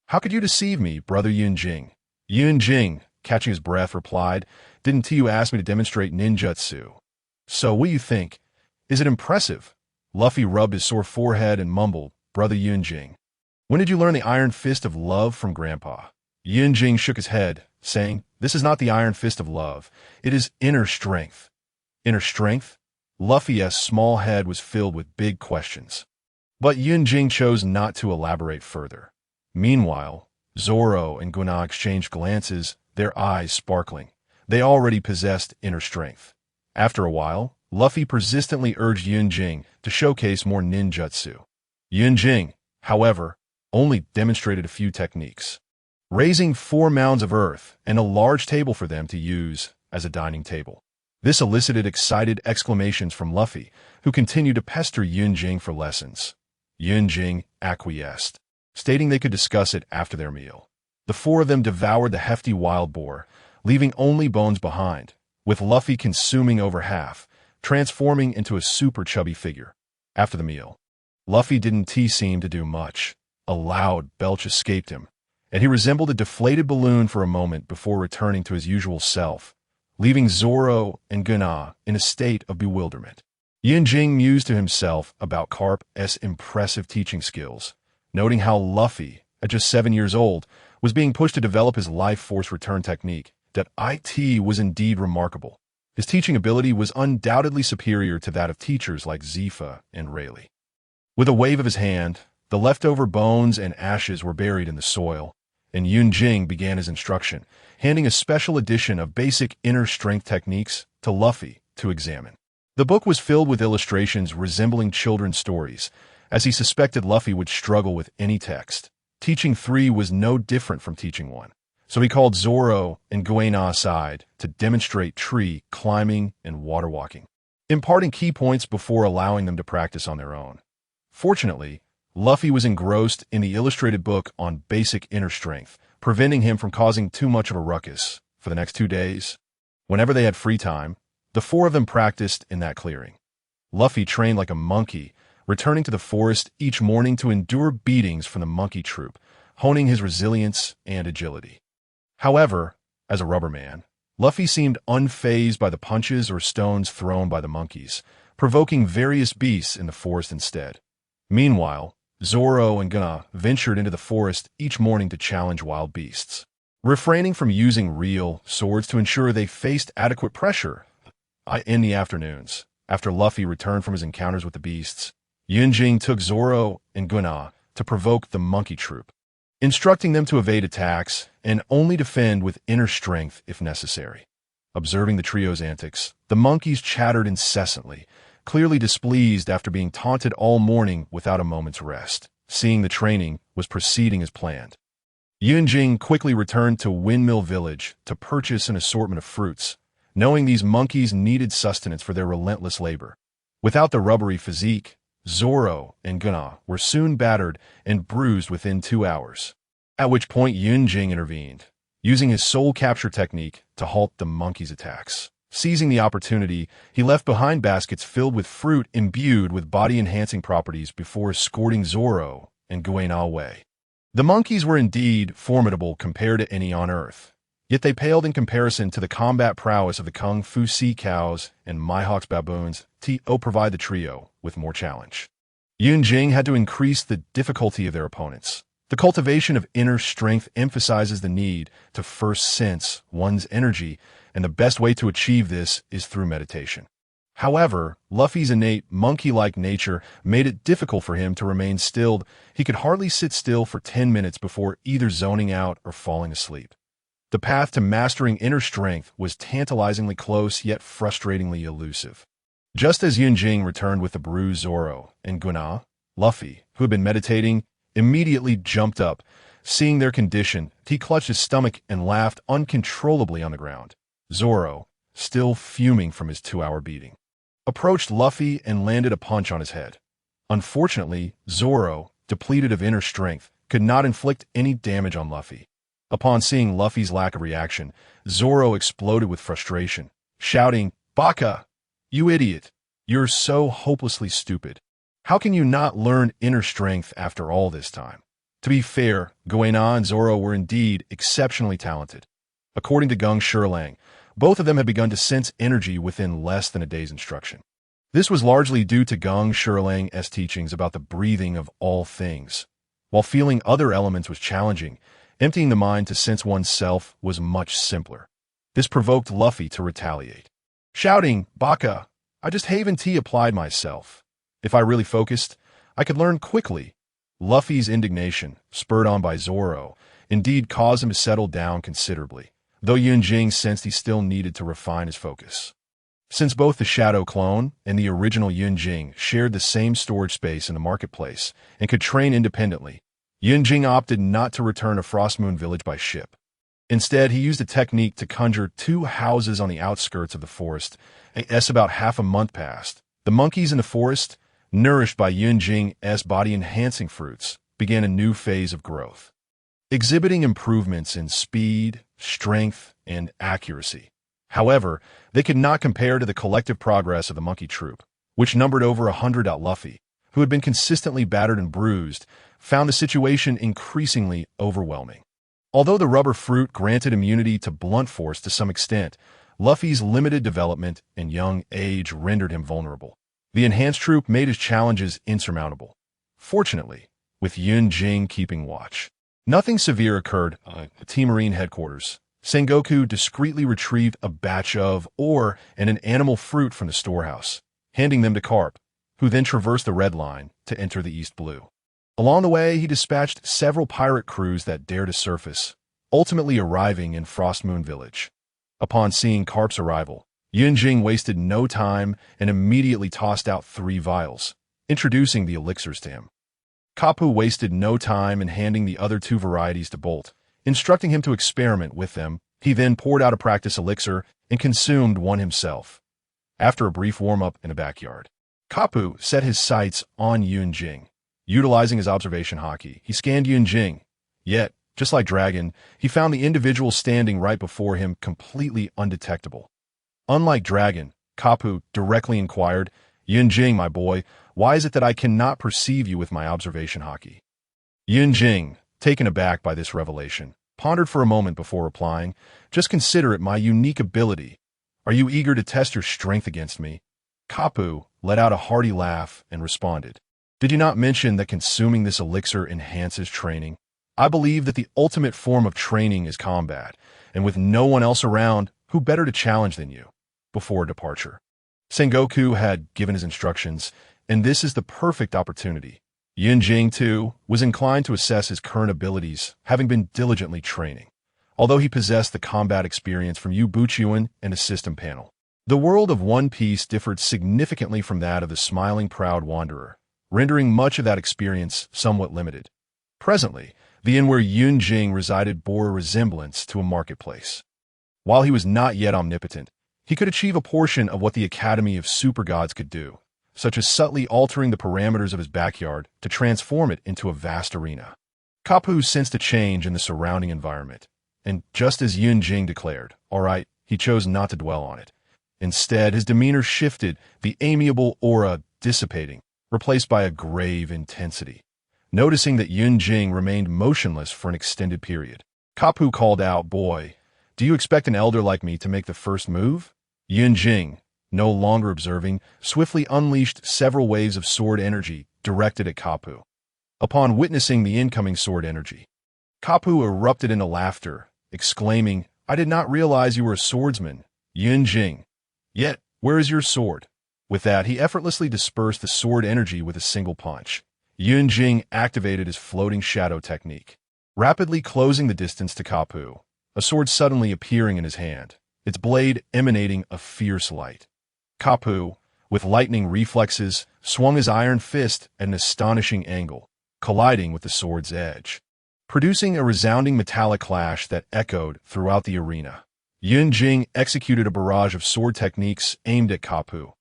"How could you deceive me, brother Yunjing?" Yunjing, catching his breath, replied, "Didn't you ask me to demonstrate ninjutsu? So what do you think? Is it impressive?" Luffy rubbed his sore forehead and mumbled, "Brother Yunjing, when did you learn the Iron Fist of Love from Grandpa?" Yunjing shook his head, saying, "This is not the Iron Fist of Love. It is inner strength." Inner strength? Luffy's small head was filled with big questions. But Yunjing chose not to elaborate further. Meanwhile, Zoro and Kuina exchanged glances, their eyes sparkling. They already possessed inner strength. After a while, Luffy persistently urged Yunjing to showcase more ninjutsu. Yunjing, however, only demonstrated a few techniques, raising 4 mounds of earth and a large table for them to use as a dining table. This elicited excited exclamations from Luffy, who continued to pester Yunjing for lessons. Yunjing acquiesced, stating they could discuss it after their meal. The 4 of them devoured the hefty wild boar, leaving only bones behind, with Luffy consuming over half, transforming into a super chubby figure. After the meal, Luffy didn't seem to do much. A loud belch escaped him, and he resembled a deflated balloon for a moment before returning to his usual self, leaving Zoro and Kuina in a state of bewilderment. Yunjing mused to himself about Carp's impressive teaching skills, noting how Luffy, at just 7 years old, was being pushed to develop his life force return technique. That it was indeed remarkable. His teaching ability was undoubtedly superior to that of teachers like Zifa and Rayleigh. With a wave of his hand, the leftover bones and ashes were buried in the soil, and Yunjing began his instruction, handing a special edition of basic inner strength techniques to Luffy to examine. The book was filled with illustrations resembling children's stories, as he suspected Luffy would struggle with any text. Teaching 3 was no different from teaching 1. So he called Zoro and Kuina aside to demonstrate tree climbing and water walking, imparting key points before allowing them to practice on their own. Fortunately, Luffy was engrossed in the illustrated book on basic inner strength, preventing him from causing too much of a ruckus. For the next 2 days, whenever they had free time, the 4 of them practiced in that clearing. Luffy trained like a monkey, returning to the forest each morning to endure beatings from the monkey troop, honing his resilience and agility. However, as a rubber man, Luffy seemed unfazed by the punches or stones thrown by the monkeys, provoking various beasts in the forest instead. Meanwhile, Zoro and Kuina ventured into the forest each morning to challenge wild beasts, refraining from using real swords to ensure they faced adequate pressure. In the afternoons, after Luffy returned from his encounters with the beasts, Yunjing took Zoro and Kuina to provoke the monkey troop, instructing them to evade attacks and only defend with inner strength if necessary. Observing the trio's antics, the monkeys chattered incessantly, clearly displeased after being taunted all morning without a moment's rest, seeing the training was proceeding as planned. Yunjing quickly returned to Windmill village to purchase an assortment of fruits, knowing these monkeys needed sustenance for their relentless labor. Without the rubbery physique, Zoro and Kuina were soon battered and bruised within 2 hours, at which point Yunjing intervened, using his soul capture technique to halt the monkeys' attacks. Seizing the opportunity, he left behind baskets filled with fruit imbued with body-enhancing properties before escorting Zoro and Kuina away. The monkeys were indeed formidable compared to any on Earth, yet they paled in comparison to the combat prowess of the Kung Fu sea cows and Mihawk's baboons to provide the trio with more challenge. Yunjing had to increase the difficulty of their opponents. The cultivation of inner strength emphasizes the need to first sense one's energy, and the best way to achieve this is through meditation. However, Luffy's innate monkey-like nature made it difficult for him to remain still. He could hardly sit still for 10 minutes before either zoning out or falling asleep. The path to mastering inner strength was tantalizingly close yet frustratingly elusive. Just as Yunjing returned with the bruised Zoro and Kuina, Luffy, who had been meditating, immediately jumped up, Seeing their condition, he clutched his stomach and laughed uncontrollably on the ground. Zoro, still fuming from his 2-hour beating, approached Luffy and landed a punch on his head. Unfortunately, Zoro, depleted of inner strength, could not inflict any damage on Luffy. Upon seeing Luffy's lack of reaction, Zoro exploded with frustration, shouting, "Baka! You idiot! You're so hopelessly stupid. How can you not learn inner strength after all this time?" To be fair, Kuina and Zoro were indeed exceptionally talented. According to Gung Shilang, both of them had begun to sense energy within less than a day's instruction. This was largely due to Gung Shirlang's teachings about the breathing of all things. While feeling other elements was challenging, emptying the mind to sense oneself was much simpler. This provoked Luffy to retaliate. Shouting, "Baka! I just haven't applied myself. If I really focused, I could learn quickly." Luffy's indignation, spurred on by Zoro, indeed caused him to settle down considerably, though Yunjing sensed he still needed to refine his focus. Since both the Shadow Clone and the original Yunjing shared the same storage space in the marketplace and could train independently, Yunjing opted not to return to Frostmoon Village by ship. Instead, he used a technique to conjure 2 houses on the outskirts of the forest, as about half a month passed. The monkeys in the forest, nourished by Yunjing's body-enhancing fruits, began a new phase of growth, exhibiting improvements in speed, strength, and accuracy. However, they could not compare to the collective progress of the monkey troop, which numbered over 100. Luffy, who had been consistently battered and bruised, found the situation increasingly overwhelming. Although the rubber fruit granted immunity to blunt force to some extent, Luffy's limited development and young age rendered him vulnerable. The enhanced troop made his challenges insurmountable. Fortunately, with Yunjing keeping watch, nothing severe occurred at Team Marine headquarters. Sengoku discreetly retrieved a batch of ore and an animal fruit from the storehouse, handing them to Garp, who then traversed the Red Line to enter the East Blue. Along the way, he dispatched several pirate crews that dared to surface, ultimately arriving in Frostmoon Village. Upon seeing Garp's arrival, Yunjing wasted no time and immediately tossed out 3 vials, introducing the elixirs to him. Kapu wasted no time in handing the other 2 varieties to Bolt, instructing him to experiment with them. He then poured out a practice elixir and consumed one himself. After a brief warm-up in the backyard, Kapu set his sights on Yunjing. Utilizing his observation haki, he scanned Yunjing. Yet, just like Dragon, he found the individual standing right before him completely undetectable. Unlike Dragon, Kapu directly inquired, "Yunjing, my boy, why is it that I cannot perceive you with my observation haki?" Yunjing, taken aback by this revelation, pondered for a moment before replying, "Just consider it my unique ability. Are you eager to test your strength against me?" Kapu let out a hearty laugh and responded, "Did you not mention that consuming this elixir enhances training? I believe that the ultimate form of training is combat, and with no one else around, who better to challenge than you?" Before departure, Sengoku had given his instructions, and this is the perfect opportunity. Yunjing, too, was inclined to assess his current abilities, having been diligently training, although he possessed the combat experience from Yue Buqun and the system panel. The world of One Piece differed significantly from that of the smiling proud wanderer, rendering much of that experience somewhat limited. Presently, the inn where Yunjing resided bore a resemblance to a marketplace. While he was not yet omnipotent, he could achieve a portion of what the Academy of Super Gods could do, such as subtly altering the parameters of his backyard to transform it into a vast arena. Kapu sensed a change in the surrounding environment, and just as Yunjing declared, "All right," he chose not to dwell on it. Instead, his demeanor shifted, the amiable aura dissipating, replaced by a grave intensity. Noticing that Yunjing remained motionless for an extended period, Kapu called out, "Boy, do you expect an elder like me to make the first move?" Yunjing, no longer observing, swiftly unleashed several waves of sword energy directed at Kapu. Upon witnessing the incoming sword energy, Kapu erupted into laughter, exclaiming, "I did not realize you were a swordsman, Yunjing. Yet, where is your sword?" With that, he effortlessly dispersed the sword energy with a single punch. Yunjing activated his floating shadow technique, rapidly closing the distance to Kapu, a sword suddenly appearing in his hand, its blade emanating a fierce light. Kapu, with lightning reflexes, swung his iron fist at an astonishing angle, colliding with the sword's edge. producing a resounding metallic clash that echoed throughout the arena. Yun Jing executed a barrage of sword techniques aimed at Kapu,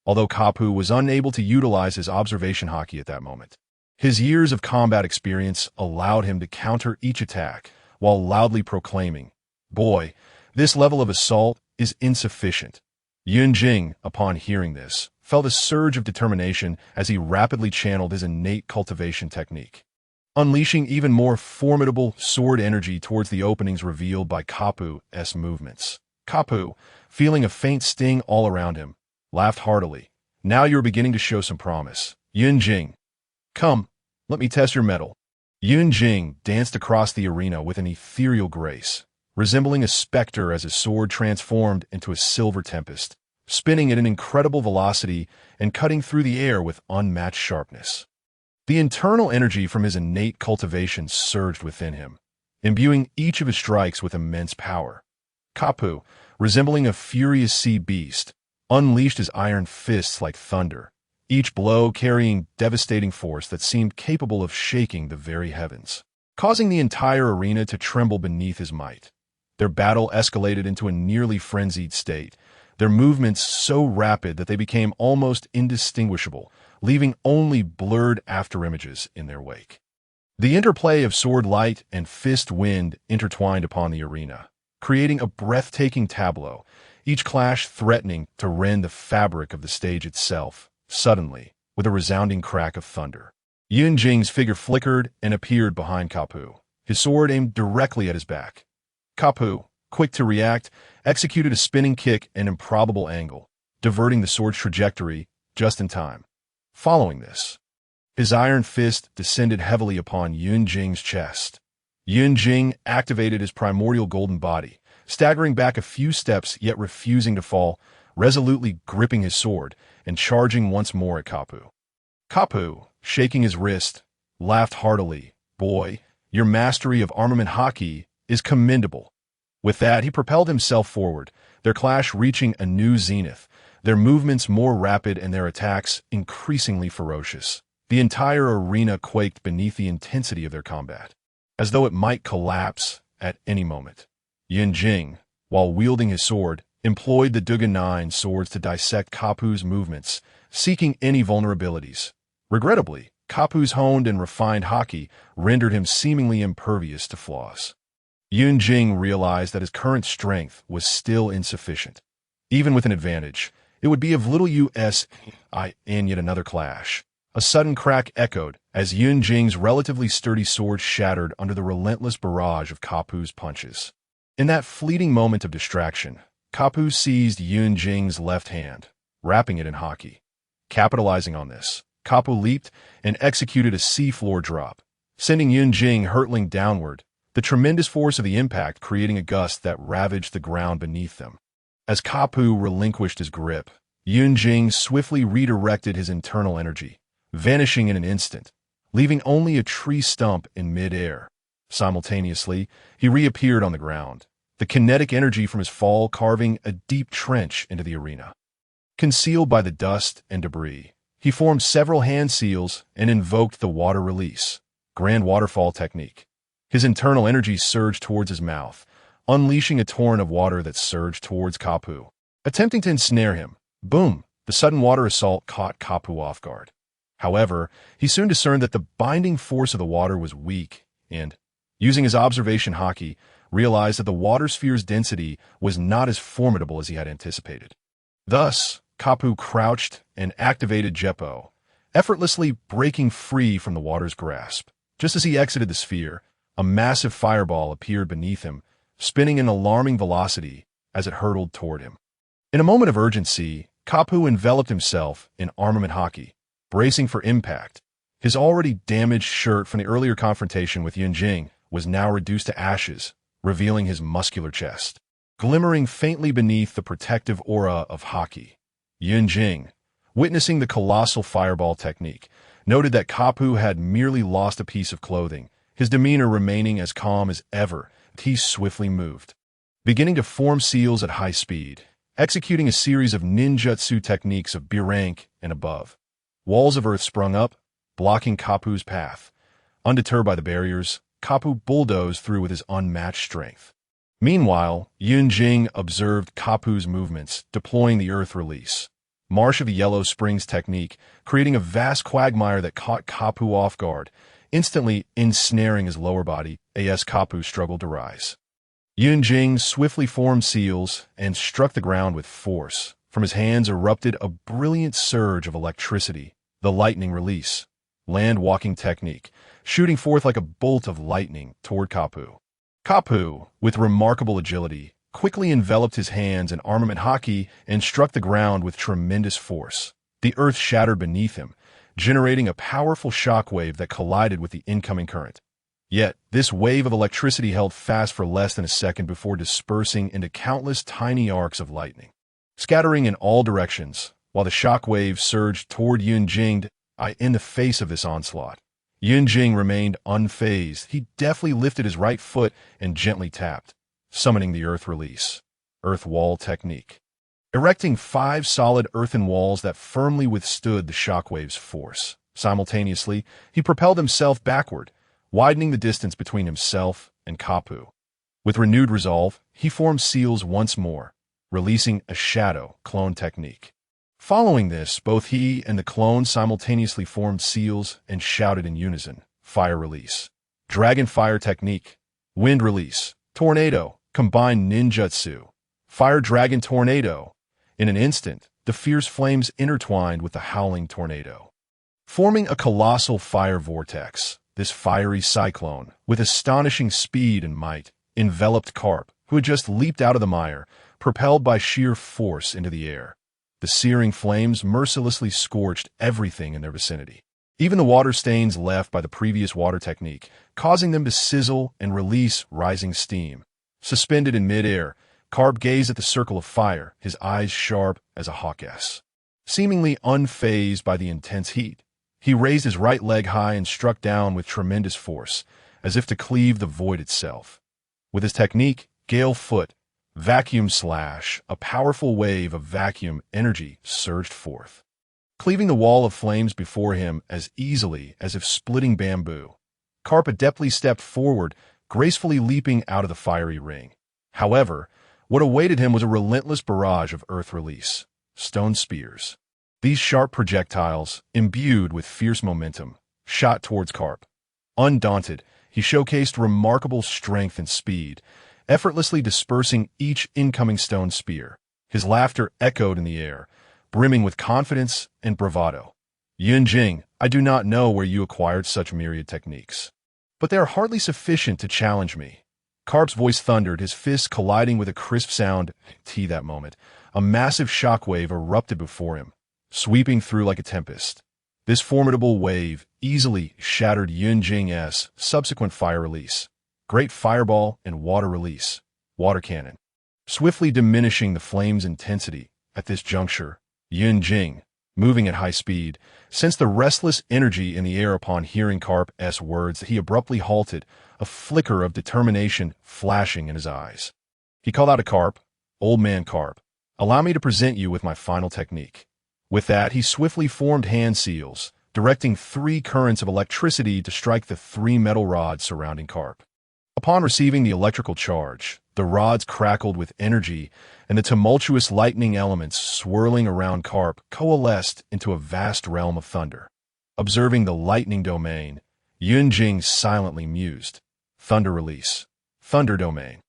although Kapu was unable to utilize his observation haki at that moment. His years of combat experience allowed him to counter each attack while loudly proclaiming, "Boy, this level of assault is insufficient." Yun Jing, upon hearing this, felt a surge of determination as he rapidly channeled his innate cultivation technique, unleashing even more formidable sword energy towards the openings revealed by Kapu's movements. Kapu, feeling a faint sting all around him, laughed heartily. "Now you're beginning to show some promise, Yun Jing. Come, let me test your mettle." Yun Jing danced across the arena with an ethereal grace, resembling a specter as his sword transformed into a silver tempest, spinning at an incredible velocity and cutting through the air with unmatched sharpness. The internal energy from his innate cultivation surged within him, imbuing each of his strikes with immense power. Kapu, resembling a furious sea beast, unleashed his iron fists like thunder, each blow carrying devastating force that seemed capable of shaking the very heavens, causing the entire arena to tremble beneath his might. Their battle escalated into a nearly frenzied state, their movements so rapid that they became almost indistinguishable, leaving only blurred afterimages in their wake. The interplay of sword light and fist wind intertwined upon the arena, creating a breathtaking tableau, each clash threatening to rend the fabric of the stage itself. Suddenly, with a resounding crack of thunder, Yun Jing's figure flickered and appeared behind Kapu, his sword aimed directly at his back. Kapu, quick to react, executed a spinning kick at an improbable angle, diverting the sword's trajectory just in time. Following this, his iron fist descended heavily upon Yun Jing's chest. Yun Jing activated his primordial golden body, staggering back a few steps yet refusing to fall, resolutely gripping his sword and charging once more at Kapu. Kapu, shaking his wrist, laughed heartily. "Boy, your mastery of armament haki is commendable." With that, he propelled himself forward, their clash reaching a new zenith, their movements more rapid and their attacks increasingly ferocious. The entire arena quaked beneath the intensity of their combat, as though it might collapse at any moment. Yun Jing, while wielding his sword, employed the Dugan 9 swords to dissect Kapu's movements, seeking any vulnerabilities. Regrettably, Kapu's honed and refined haki rendered him seemingly impervious to flaws. Yun Jing realized that his current strength was still insufficient. Even with an advantage, it would be of little use in yet another clash. A sudden crack echoed as Yun Jing's relatively sturdy sword shattered under the relentless barrage of Kapu's punches. In that fleeting moment of distraction, Kapu seized Yun Jing's left hand, wrapping it in haki. Capitalizing on this, Kapu leaped and executed a seafloor drop, sending Yun Jing hurtling downward, the tremendous force of the impact creating a gust that ravaged the ground beneath them. As Kapu relinquished his grip, Yun Jing swiftly redirected his internal energy, vanishing in an instant, leaving only a tree stump in mid-air. Simultaneously, he reappeared on the ground, the kinetic energy from his fall carving a deep trench into the arena. Concealed by the dust and debris, he formed several hand seals and invoked the water release, grand waterfall technique. His internal energy surged towards his mouth, unleashing a torrent of water that surged towards Kapu. Attempting to ensnare him, boom, the sudden water assault caught Kapu off guard. However, he soon discerned that the binding force of the water was weak and, using his observation haki, realized that the water sphere's density was not as formidable as he had anticipated. Thus, Kapu crouched and activated Jeppo, effortlessly breaking free from the water's grasp. Just as he exited the sphere, a massive fireball appeared beneath him, spinning in alarming velocity as it hurtled toward him. In a moment of urgency, Kapu enveloped himself in armament haki, bracing for impact. His already damaged shirt from the earlier confrontation with Yun Jing was now reduced to ashes, revealing his muscular chest, glimmering faintly beneath the protective aura of haki. Yun Jing, witnessing the colossal fireball technique, noted that Kapu had merely lost a piece of clothing, his demeanor remaining as calm as ever. He swiftly moved, beginning to form seals at high speed, executing a series of ninjutsu techniques of B rank and above. Walls of earth sprung up, blocking Kapu's path. Undeterred by the barriers, Kapu bulldozed through with his unmatched strength. Meanwhile, Yunjing observed Kapu's movements, deploying the Earth Release, Marsh of the Yellow Springs technique, creating a vast quagmire that caught Kapu off guard, instantly ensnaring his lower body as Kapu struggled to rise. Yunjing swiftly formed seals and struck the ground with force. From his hands erupted a brilliant surge of electricity, the lightning release, land walking technique, shooting forth like a bolt of lightning toward Kapu. Kapu, with remarkable agility, quickly enveloped his hands in armament haki and struck the ground with tremendous force. The earth shattered beneath him, generating a powerful shockwave that collided with the incoming current. Yet, this wave of electricity held fast for less than a second before dispersing into countless tiny arcs of lightning, scattering in all directions, while the shockwave surged toward Yunjing. In the face of this onslaught, Yunjing remained unfazed. He deftly lifted his right foot and gently tapped, summoning the Earth Release, Earth Wall technique, erecting 5 solid earthen walls that firmly withstood the shockwave's force. Simultaneously, he propelled himself backward, widening the distance between himself and Kapu. With renewed resolve, he formed seals once more, releasing a shadow clone technique. Following this, both he and the clone simultaneously formed seals and shouted in unison, Fire Release, Dragon Fire Technique, Wind Release, Tornado, Combined Ninjutsu, Fire Dragon Tornado. In an instant, the fierce flames intertwined with the howling tornado, forming a colossal fire vortex. This fiery cyclone, with astonishing speed and might, enveloped Garp, who had just leaped out of the mire, propelled by sheer force into the air. The searing flames mercilessly scorched everything in their vicinity, even the water stains left by the previous water technique, causing them to sizzle and release rising steam. Suspended in midair, Garp gazed at the circle of fire, his eyes sharp as a hawk's. Seemingly unfazed by the intense heat, he raised his right leg high and struck down with tremendous force, as if to cleave the void itself. With his technique, Gale Foot, Vacuum Slash, a powerful wave of vacuum energy surged forth, cleaving the wall of flames before him as easily as if splitting bamboo. Garp adeptly stepped forward, gracefully leaping out of the fiery ring. However, what awaited him was a relentless barrage of Earth Release, stone spears. These sharp projectiles, imbued with fierce momentum, shot towards Garp. Undaunted, he showcased remarkable strength and speed, effortlessly dispersing each incoming stone spear. His laughter echoed in the air, brimming with confidence and bravado. Yunjing, I do not know where you acquired such myriad techniques, but they are hardly sufficient to challenge me. Garp's voice thundered, his fists colliding with a crisp sound. That moment, a massive shockwave erupted before him, sweeping through like a tempest. This formidable wave easily shattered Yunjing's subsequent fire release, Great Fireball and Water Release, Water Cannon, swiftly diminishing the flame's intensity. At this juncture, Yunjing, moving at high speed, sensed the restless energy in the air. Upon hearing Garp's words, he abruptly halted, a flicker of determination flashing in his eyes. He called out to Garp, Old Man Garp, allow me to present you with my final technique. With that, he swiftly formed hand seals, directing 3 currents of electricity to strike the 3 metal rods surrounding Garp. Upon receiving the electrical charge, the rods crackled with energy, and the tumultuous lightning elements swirling around Garp coalesced into a vast realm of thunder. Observing the lightning domain, Yunjing silently mused, Thunder Release, Thunder Domain.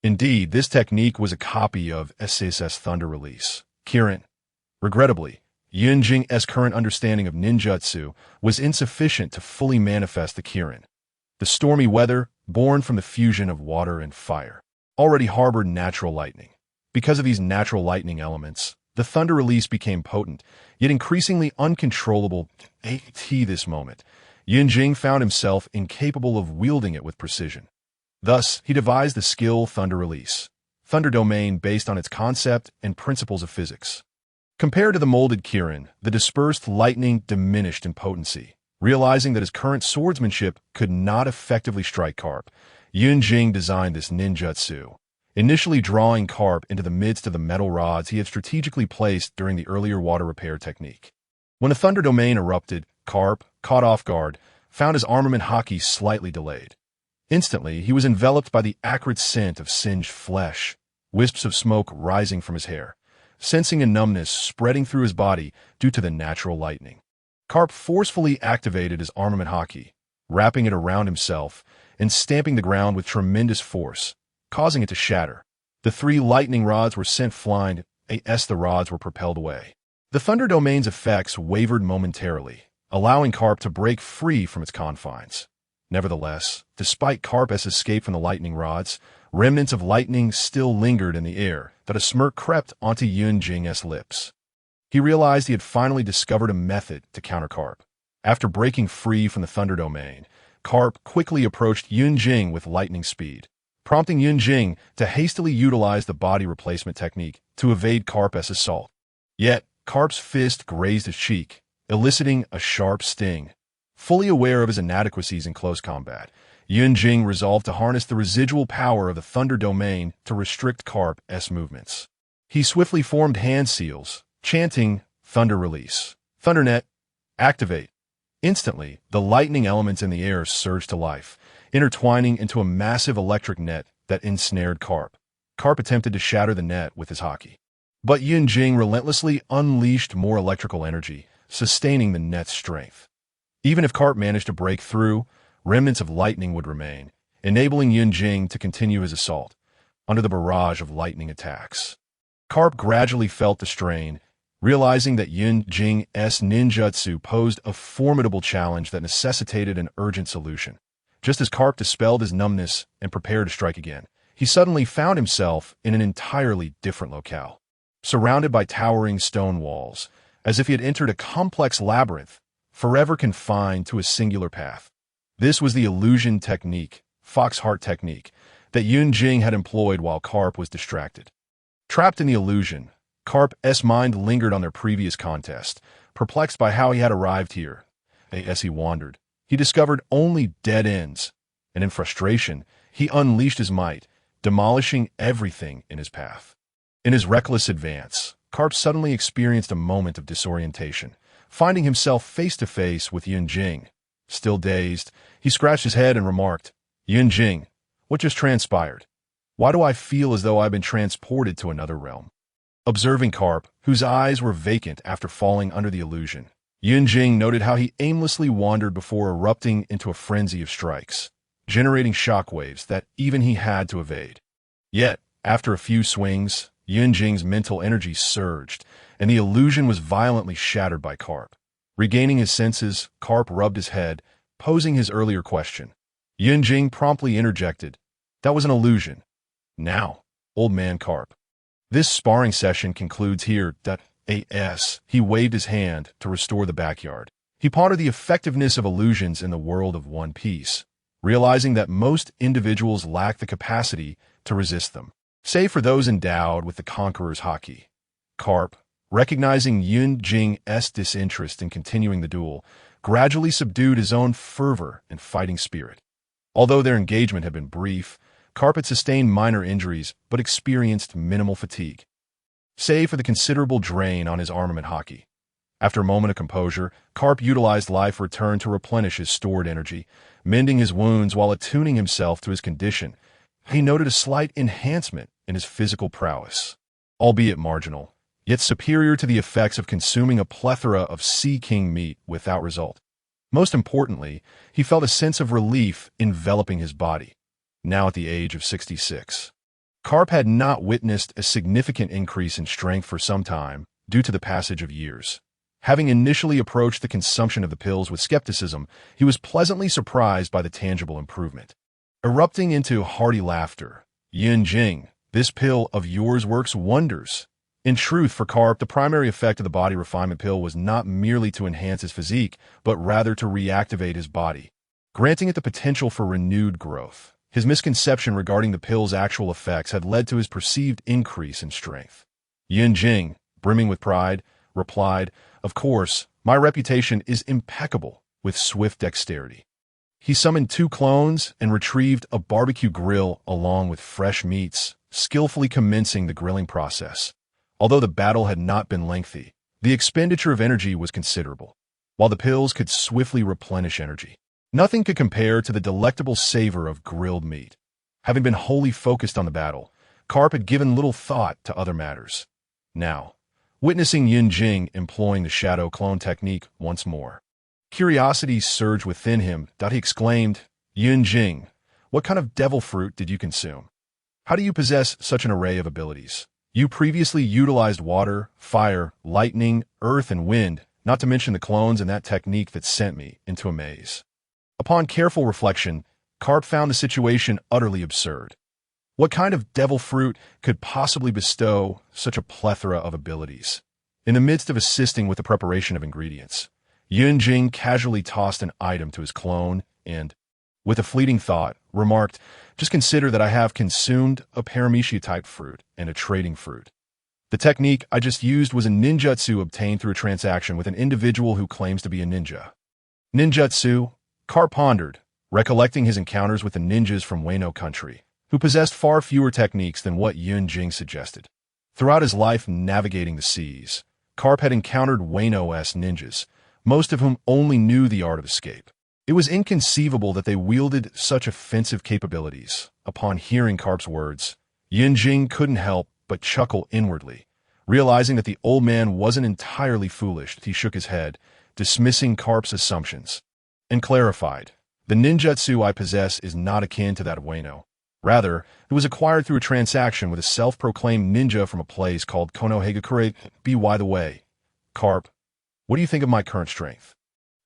Indeed, this technique was a copy of SS's Thunder Release, Kirin. Regrettably, Yunjing's current understanding of ninjutsu was insufficient to fully manifest the Kirin. The stormy weather, born from the fusion of water and fire, already harbored natural lightning. Because of these natural lightning elements, the thunder release became potent, yet increasingly uncontrollable. At this moment, Yunjing found himself incapable of wielding it with precision. Thus, he devised the skill Thunder Release, Thunder Domain, based on its concept and principles of physics. Compared to the molded Kirin, the dispersed lightning diminished in potency. Realizing that his current swordsmanship could not effectively strike Garp, Yunjing designed this ninjutsu, initially drawing Garp into the midst of the metal rods he had strategically placed during the earlier water repair technique. When the thunder domain erupted, Garp, caught off guard, found his armament haki slightly delayed. Instantly, he was enveloped by the acrid scent of singed flesh, wisps of smoke rising from his hair, sensing a numbness spreading through his body due to the natural lightning. Garp forcefully activated his armament haki, wrapping it around himself and stamping the ground with tremendous force, causing it to shatter. The 3 lightning rods were sent flying as the rods were propelled away. The Thunder Domain's effects wavered momentarily, allowing Garp to break free from its confines. Nevertheless, despite Garp's escape from the lightning rods, remnants of lightning still lingered in the air that a smirk crept onto Yun Jing's lips. He realized he had finally discovered a method to counter Garp. After breaking free from the Thunder Domain, Garp quickly approached Yun Jing with lightning speed, prompting Yun Jing to hastily utilize the body replacement technique to evade Garp's assault. Yet, Garp's fist grazed his cheek, eliciting a sharp sting. Fully aware of his inadequacies in close combat, Yun Jing resolved to harness the residual power of the Thunder Domain to restrict Garp's movements. He swiftly formed hand seals, chanting, "Thunder Release. Thundernet. Activate." Instantly, the lightning elements in the air surged to life, intertwining into a massive electric net that ensnared Garp. Garp attempted to shatter the net with his haki, but Yun Jing relentlessly unleashed more electrical energy, sustaining the net's strength. Even if Garp managed to break through, remnants of lightning would remain, enabling Yun Jing to continue his assault under the barrage of lightning attacks. Garp gradually felt the strain, realizing that Yun Jing's ninjutsu posed a formidable challenge that necessitated an urgent solution. Just as Garp dispelled his numbness and prepared to strike again, he suddenly found himself in an entirely different locale. Surrounded by towering stone walls, as if he had entered a complex labyrinth, forever confined to a singular path. This was the illusion technique, fox heart technique, that Yun Jing had employed while Garp was distracted. Trapped in the illusion, Garp's mind lingered on their previous contest, perplexed by how he had arrived here. As he wandered, he discovered only dead ends, and in frustration, he unleashed his might, demolishing everything in his path. In his reckless advance, Garp suddenly experienced a moment of disorientation, finding himself face to face with Yun Jing. Still dazed, he scratched his head and remarked, "Yun Jing, what just transpired? Why do I feel as though I've been transported to another realm?" Observing Garp, whose eyes were vacant after falling under the illusion, Yun Jing noted how he aimlessly wandered before erupting into a frenzy of strikes, generating shockwaves that even he had to evade. Yet, after a few swings, Yun Jing's mental energy surged, and the illusion was violently shattered by Garp. Regaining his senses, Garp rubbed his head, posing his earlier question. Yun Jing promptly interjected, "That was an illusion. Now, old man Garp. This sparring session concludes here. He waved his hand to restore the backyard. He pondered the effectiveness of illusions in the world of One Piece, realizing that most individuals lack the capacity to resist them, save for those endowed with the Conqueror's haki. Garp, recognizing Yun Jing's disinterest in continuing the duel, gradually subdued his own fervor and fighting spirit. Although their engagement had been brief, Garp had sustained minor injuries but experienced minimal fatigue, save for the considerable drain on his armament haki. After a moment of composure, Garp utilized Life Return to replenish his stored energy, mending his wounds while attuning himself to his condition. He noted a slight enhancement in his physical prowess, albeit marginal, yet superior to the effects of consuming a plethora of Sea King meat without result. Most importantly, he felt a sense of relief enveloping his body, now at the age of 66. Garp had not witnessed a significant increase in strength for some time due to the passage of years. Having initially approached the consumption of the pills with skepticism, he was pleasantly surprised by the tangible improvement. Erupting into hearty laughter, "Yun Jing, this pill of yours works wonders." In truth, for Garp, the primary effect of the body refinement pill was not merely to enhance his physique, but rather to reactivate his body, granting it the potential for renewed growth. His misconception regarding the pill's actual effects had led to his perceived increase in strength. Yun Jing, brimming with pride, replied, "Of course, my reputation is impeccable with swift dexterity." He summoned 2 clones and retrieved a barbecue grill along with fresh meats, skillfully commencing the grilling process. Although the battle had not been lengthy, the expenditure of energy was considerable, while the pills could swiftly replenish energy. Nothing could compare to the delectable savor of grilled meat. Having been wholly focused on the battle, Karp had given little thought to other matters. Now, witnessing Yun Jing employing the shadow clone technique once more, curiosity surged within him. He exclaimed, "Yun Jing, what kind of devil fruit did you consume? How do you possess such an array of abilities? You previously utilized water, fire, lightning, earth, and wind, not to mention the clones and that technique that sent me into a maze." Upon careful reflection, Karp found the situation utterly absurd. What kind of devil fruit could possibly bestow such a plethora of abilities? In the midst of assisting with the preparation of ingredients, Yun Jing casually tossed an item to his clone and, with a fleeting thought, remarked, "Just consider that I have consumed a paramecia-type fruit and a trading fruit. The technique I just used was a ninjutsu obtained through a transaction with an individual who claims to be a ninja." Ninjutsu? Karp pondered, recollecting his encounters with the ninjas from Wano country, who possessed far fewer techniques than what Yun Jing suggested. Throughout his life navigating the seas, Karp had encountered Wano-esque ninjas, most of whom only knew the art of escape. It was inconceivable that they wielded such offensive capabilities. Upon hearing Karp's words, Yun Jing couldn't help but chuckle inwardly. Realizing that the old man wasn't entirely foolish, he shook his head, dismissing Karp's assumptions, and clarified, "The ninjutsu I possess is not akin to that of Wano. Rather, it was acquired through a transaction with a self-proclaimed ninja from a place called Konohagakure. By the way, Karp, what do you think of my current strength?"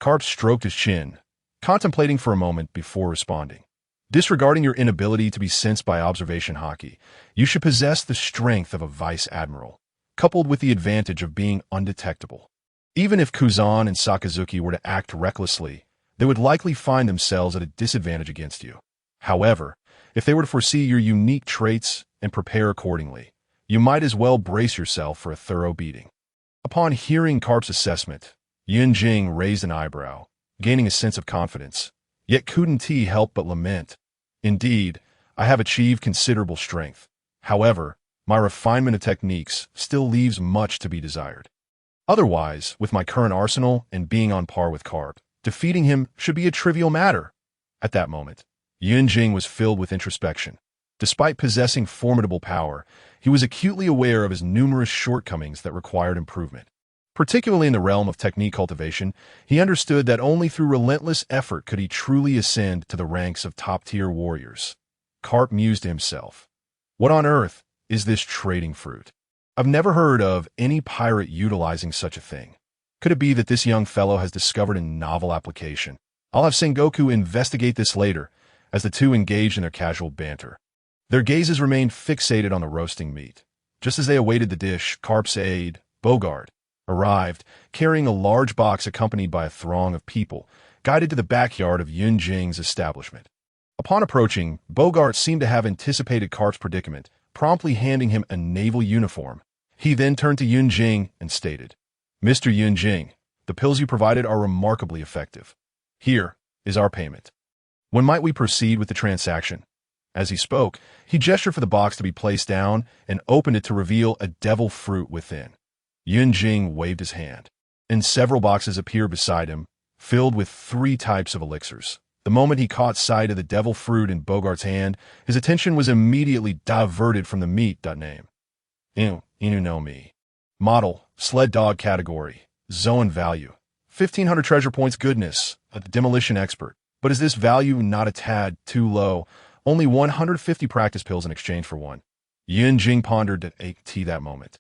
Karp stroked his chin, contemplating for a moment before responding. "Disregarding your inability to be sensed by observation haki, you should possess the strength of a vice admiral, coupled with the advantage of being undetectable. Even if Kuzan and Sakazuki were to act recklessly, they would likely find themselves at a disadvantage against you. However, if they were to foresee your unique traits and prepare accordingly, you might as well brace yourself for a thorough beating." Upon hearing Karp's assessment, Yun Jing raised an eyebrow, gaining a sense of confidence, yet couldn't he help but lament, "Indeed, I have achieved considerable strength. However, my refinement of techniques still leaves much to be desired. Otherwise, with my current arsenal and being on par with Karp, defeating him should be a trivial matter." At that moment, Yun Jing was filled with introspection. Despite possessing formidable power, he was acutely aware of his numerous shortcomings that required improvement. Particularly in the realm of technique cultivation, he understood that only through relentless effort could he truly ascend to the ranks of top-tier warriors. Karp mused to himself, "What on earth is this trading fruit? I've never heard of any pirate utilizing such a thing. Could it be that this young fellow has discovered a novel application? I'll have Sengoku investigate this later," as the two engaged in their casual banter. Their gazes remained fixated on the roasting meat. Just as they awaited the dish, Karp's aide, Bogart, arrived, carrying a large box accompanied by a throng of people, guided to the backyard of Yun Jing's establishment. Upon approaching, Bogart seemed to have anticipated Karp's predicament, promptly handing him a naval uniform. He then turned to Yun Jing and stated, "Mr. Yun Jing, the pills you provided are remarkably effective. Here is our payment. When might we proceed with the transaction?" As he spoke, he gestured for the box to be placed down and opened it to reveal a devil fruit within. Yun Jing waved his hand, and several boxes appeared beside him, filled with 3 types of elixirs. The moment he caught sight of the devil fruit in Bogart's hand, his attention was immediately diverted from the meat. Name: Inu no Mi. Model: Sled Dog category. Zoan value: 1,500 treasure points. Goodness: a demolition expert. But is this value not a tad too low? Only 150 practice pills in exchange for one. Yun Jing pondered at that moment.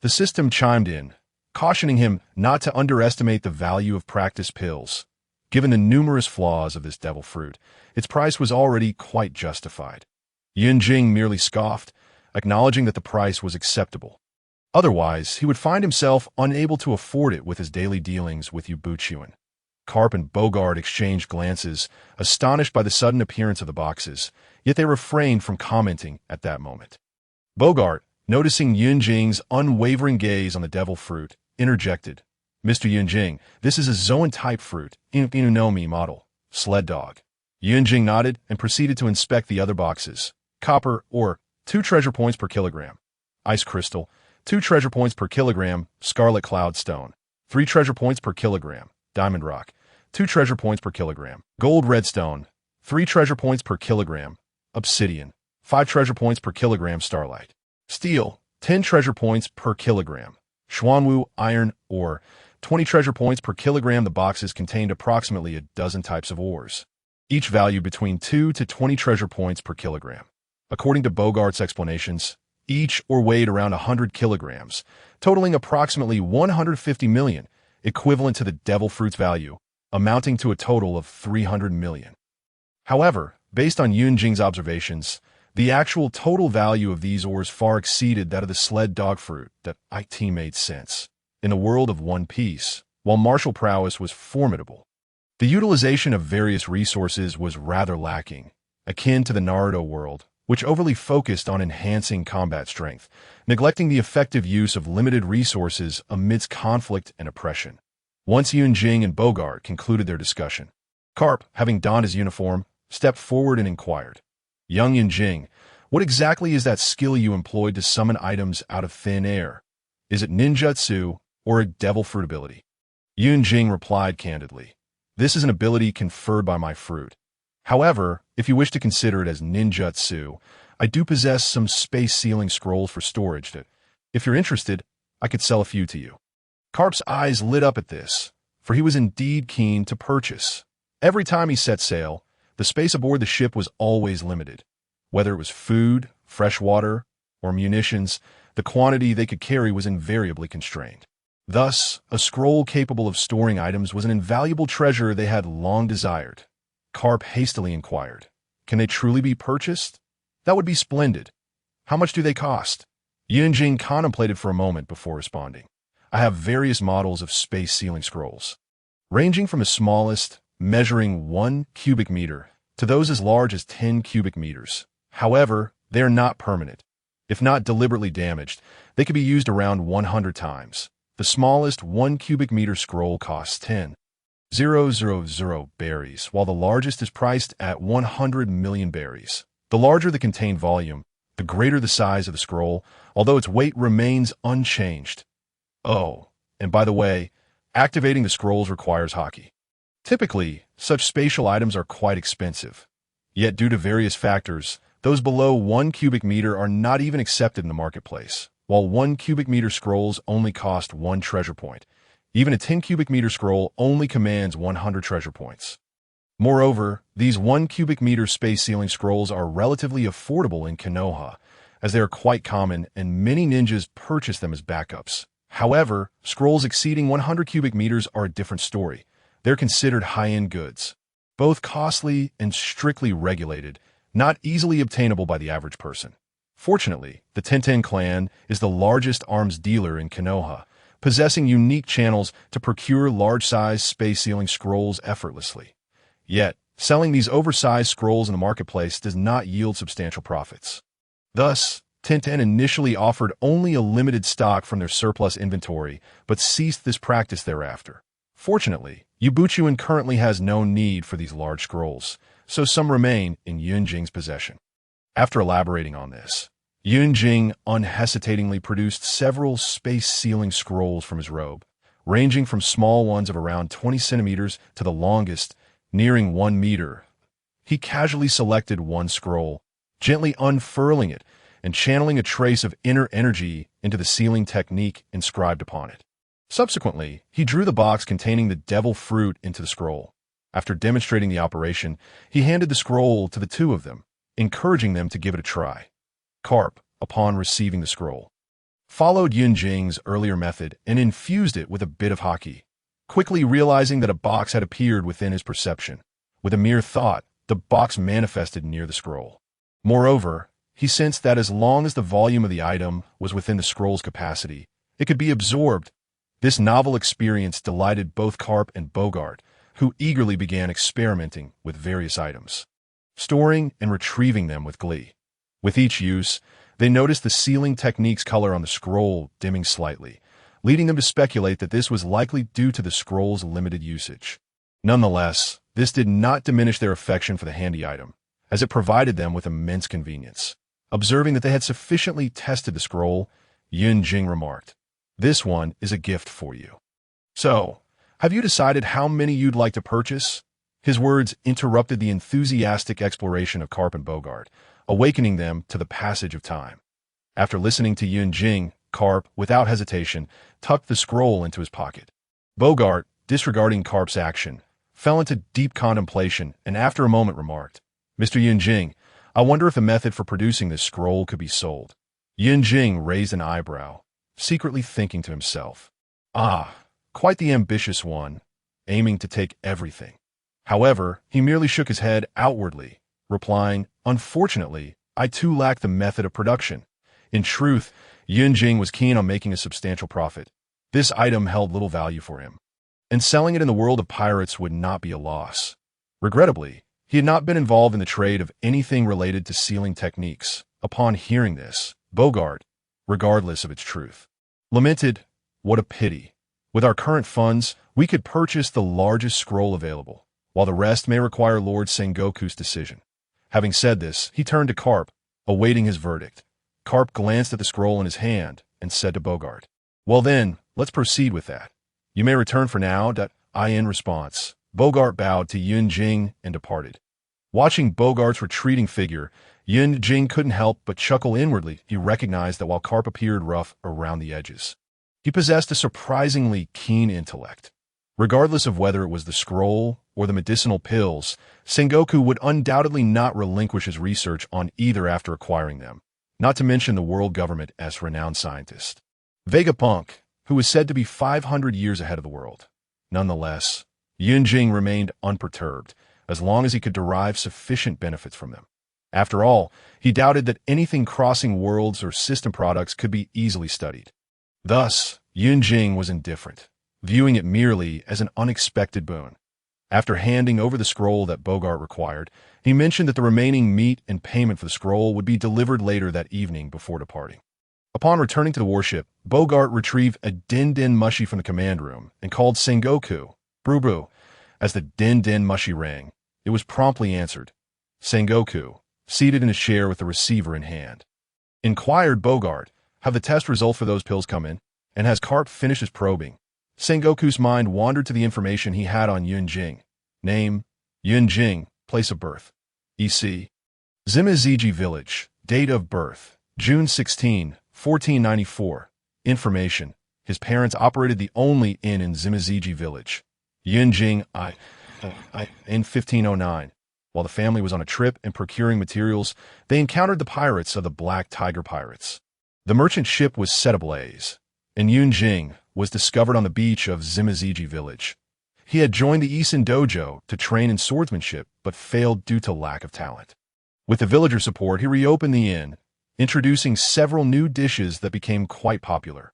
The system chimed in, cautioning him not to underestimate the value of practice pills. Given the numerous flaws of this devil fruit, its price was already quite justified. Yun Jing merely scoffed, acknowledging that the price was acceptable. Otherwise, he would find himself unable to afford it with his daily dealings with Yue Buqun. Karp and Bogart exchanged glances, astonished by the sudden appearance of the boxes, yet they refrained from commenting at that moment. Bogart, noticing Yun Jing's unwavering gaze on the devil fruit, interjected, "Mr. Yun Jing, this is a Zoan-type fruit, Inu no Mi model, Sled Dog." Yun Jing nodded and proceeded to inspect the other boxes. Copper ore, 2 treasure points per kilogram. Ice crystal, 2 treasure points per kilogram. Scarlet cloud stone, 3 treasure points per kilogram. Diamond rock, 2 treasure points per kilogram. Gold redstone, 3 treasure points per kilogram. Obsidian, 5 treasure points per kilogram. Starlight. Steel, 10 treasure points per kilogram. Xuanwu iron ore, 20 treasure points per kilogram. The boxes contained approximately a dozen types of ores, each valued between 2 to 20 treasure points per kilogram. According to Bogart's explanations, each ore weighed around 100 kilograms, totaling approximately 150 million, equivalent to the devil fruit's value, amounting to a total of 300 million. However, based on Yun Jing's observations, the actual total value of these ores far exceeded that of the sled dog fruit. That IT made sense. In a world of One Piece, while martial prowess was formidable, the utilization of various resources was rather lacking, akin to the Naruto world, which overly focused on enhancing combat strength, neglecting the effective use of limited resources amidst conflict and oppression. Once Yun Jing and Bogart concluded their discussion, Garp, having donned his uniform, stepped forward and inquired, "Young Yun Jing, what exactly is that skill you employed to summon items out of thin air? Is it ninjutsu or a devil fruit ability?" Yun Jing replied candidly, "This is an ability conferred by my fruit. However, if you wish to consider it as ninjutsu, I do possess some space-sealing scrolls for storage that, if you're interested, I could sell a few to you." Garp's eyes lit up at this, for he was indeed keen to purchase. Every time he set sail, the space aboard the ship was always limited. Whether it was food, fresh water, or munitions, the quantity they could carry was invariably constrained. Thus, a scroll capable of storing items was an invaluable treasure they had long desired. Garp hastily inquired, "Can they truly be purchased?" "That would be splendid. How much do they cost?" Yun Jing contemplated for a moment before responding. "I have various models of space-sealing scrolls, ranging from the smallest, measuring 1 cubic meter, to those as large as 10 cubic meters. However, they are not permanent. If not deliberately damaged, they could be used around 100 times. The smallest 1 cubic meter scroll costs 10,000 berries, while the largest is priced at 100 million berries. The larger the contained volume, the greater the size of the scroll, although its weight remains unchanged. Oh, and by the way, activating the scrolls requires hockey. Typically, such spatial items are quite expensive. Yet due to various factors, those below 1 cubic meter are not even accepted in the marketplace, while 1 cubic meter scrolls only cost 1 treasure point. Even a 10 cubic meter scroll only commands 100 treasure points. Moreover, these 1 cubic meter space-sealing scrolls are relatively affordable in Konoha, as they are quite common and many ninjas purchase them as backups. However, scrolls exceeding 100 cubic meters are a different story. They're considered high-end goods, both costly and strictly regulated, not easily obtainable by the average person. Fortunately, the Tenten clan is the largest arms dealer in Konoha, possessing unique channels to procure large-size space-sealing scrolls effortlessly. Yet, selling these oversized scrolls in the marketplace does not yield substantial profits. Thus, Tenten initially offered only a limited stock from their surplus inventory, but ceased this practice thereafter. Fortunately, Yue Buqun currently has no need for these large scrolls, so some remain in Yun Jing's possession. After elaborating on this, Yun Jing unhesitatingly produced several space-sealing scrolls from his robe, ranging from small ones of around 20 centimeters to the longest, nearing 1 meter. He casually selected one scroll, gently unfurling it and channeling a trace of inner energy into the sealing technique inscribed upon it. Subsequently, he drew the box containing the devil fruit into the scroll. After demonstrating the operation, he handed the scroll to the two of them, encouraging them to give it a try. Garp, upon receiving the scroll, followed Yun Jing's earlier method and infused it with a bit of hockey, quickly realizing that a box had appeared within his perception. With a mere thought, the box manifested near the scroll. Moreover, he sensed that as long as the volume of the item was within the scroll's capacity, it could be absorbed. This novel experience delighted both Garp and Bogart, who eagerly began experimenting with various items, storing and retrieving them with glee. With each use, they noticed the sealing technique's color on the scroll dimming slightly, leading them to speculate that this was likely due to the scroll's limited usage. Nonetheless, this did not diminish their affection for the handy item, as it provided them with immense convenience. Observing that they had sufficiently tested the scroll, Yun Jing remarked, "This one is a gift for you. So, Have you decided how many you'd like to purchase? His words interrupted the enthusiastic exploration of Carp and Bogart, awakening them to the passage of time. After listening to Yun Jing, Carp, without hesitation, tucked the scroll into his pocket. Bogart, disregarding Carp's action, fell into deep contemplation and after a moment remarked, "Mr. Yun Jing, I wonder if the method for producing this scroll could be sold." Yun Jing raised an eyebrow, secretly thinking to himself, "Ah, quite the ambitious one, aiming to take everything." However, he merely shook his head outwardly, replying, "Unfortunately, I too lack the method of production." In truth, Yun Jing was keen on making a substantial profit. This item held little value for him, and selling it in the world of pirates would not be a loss. Regrettably, he had not been involved in the trade of anything related to sealing techniques. Upon hearing this, Bogart, regardless of its truth, lamented, "What a pity. With our current funds, we could purchase the largest scroll available, while the rest may require Lord Sengoku's decision." Having said this, he turned to Carp, awaiting his verdict. Carp glanced at the scroll in his hand and said to Bogart, "Well then, let's proceed with that. You may return for now." In response, Bogart bowed to Yun Jing and departed. Watching Bogart's retreating figure, Yun Jing couldn't help but chuckle inwardly. He recognized that while Carp appeared rough around the edges, he possessed a surprisingly keen intellect. Regardless of whether it was the scroll or the medicinal pills, Sengoku would undoubtedly not relinquish his research on either after acquiring them, not to mention the world government as renowned scientist. Vegapunk, who was said to be 500 years ahead of the world. Nonetheless, Yun Jing remained unperturbed, as long as he could derive sufficient benefits from them. After all, he doubted that anything crossing worlds or system products could be easily studied. Thus, Yun Jing was indifferent, viewing it merely as an unexpected boon. After handing over the scroll that Bogart required, he mentioned that the remaining meat and payment for the scroll would be delivered later that evening before departing. Upon returning to the warship, Bogart retrieved a din-din mushi from the command room and called Sengoku, "Bru-bru." As the din-din mushi rang, it was promptly answered. Sengoku, seated in his chair with the receiver in hand, inquired Bogart, "Have the test results for those pills come in? And has Carp finished his probing?" Sengoku's mind wandered to the information he had on Yun Jing. Name, Yun Jing, place of birth, E.C. Zimiziji Village, date of birth, June 16, 1494. Information, his parents operated the only inn in Zimiziji Village. Yun Jing in 1509. While the family was on a trip and procuring materials, they encountered the pirates of the Black Tiger Pirates. The merchant ship was set ablaze, and Yun Jing was discovered on the beach of Zimiziji Village. He had joined the Isen dojo to train in swordsmanship, but failed due to lack of talent. With the villager support, he reopened the inn, introducing several new dishes that became quite popular.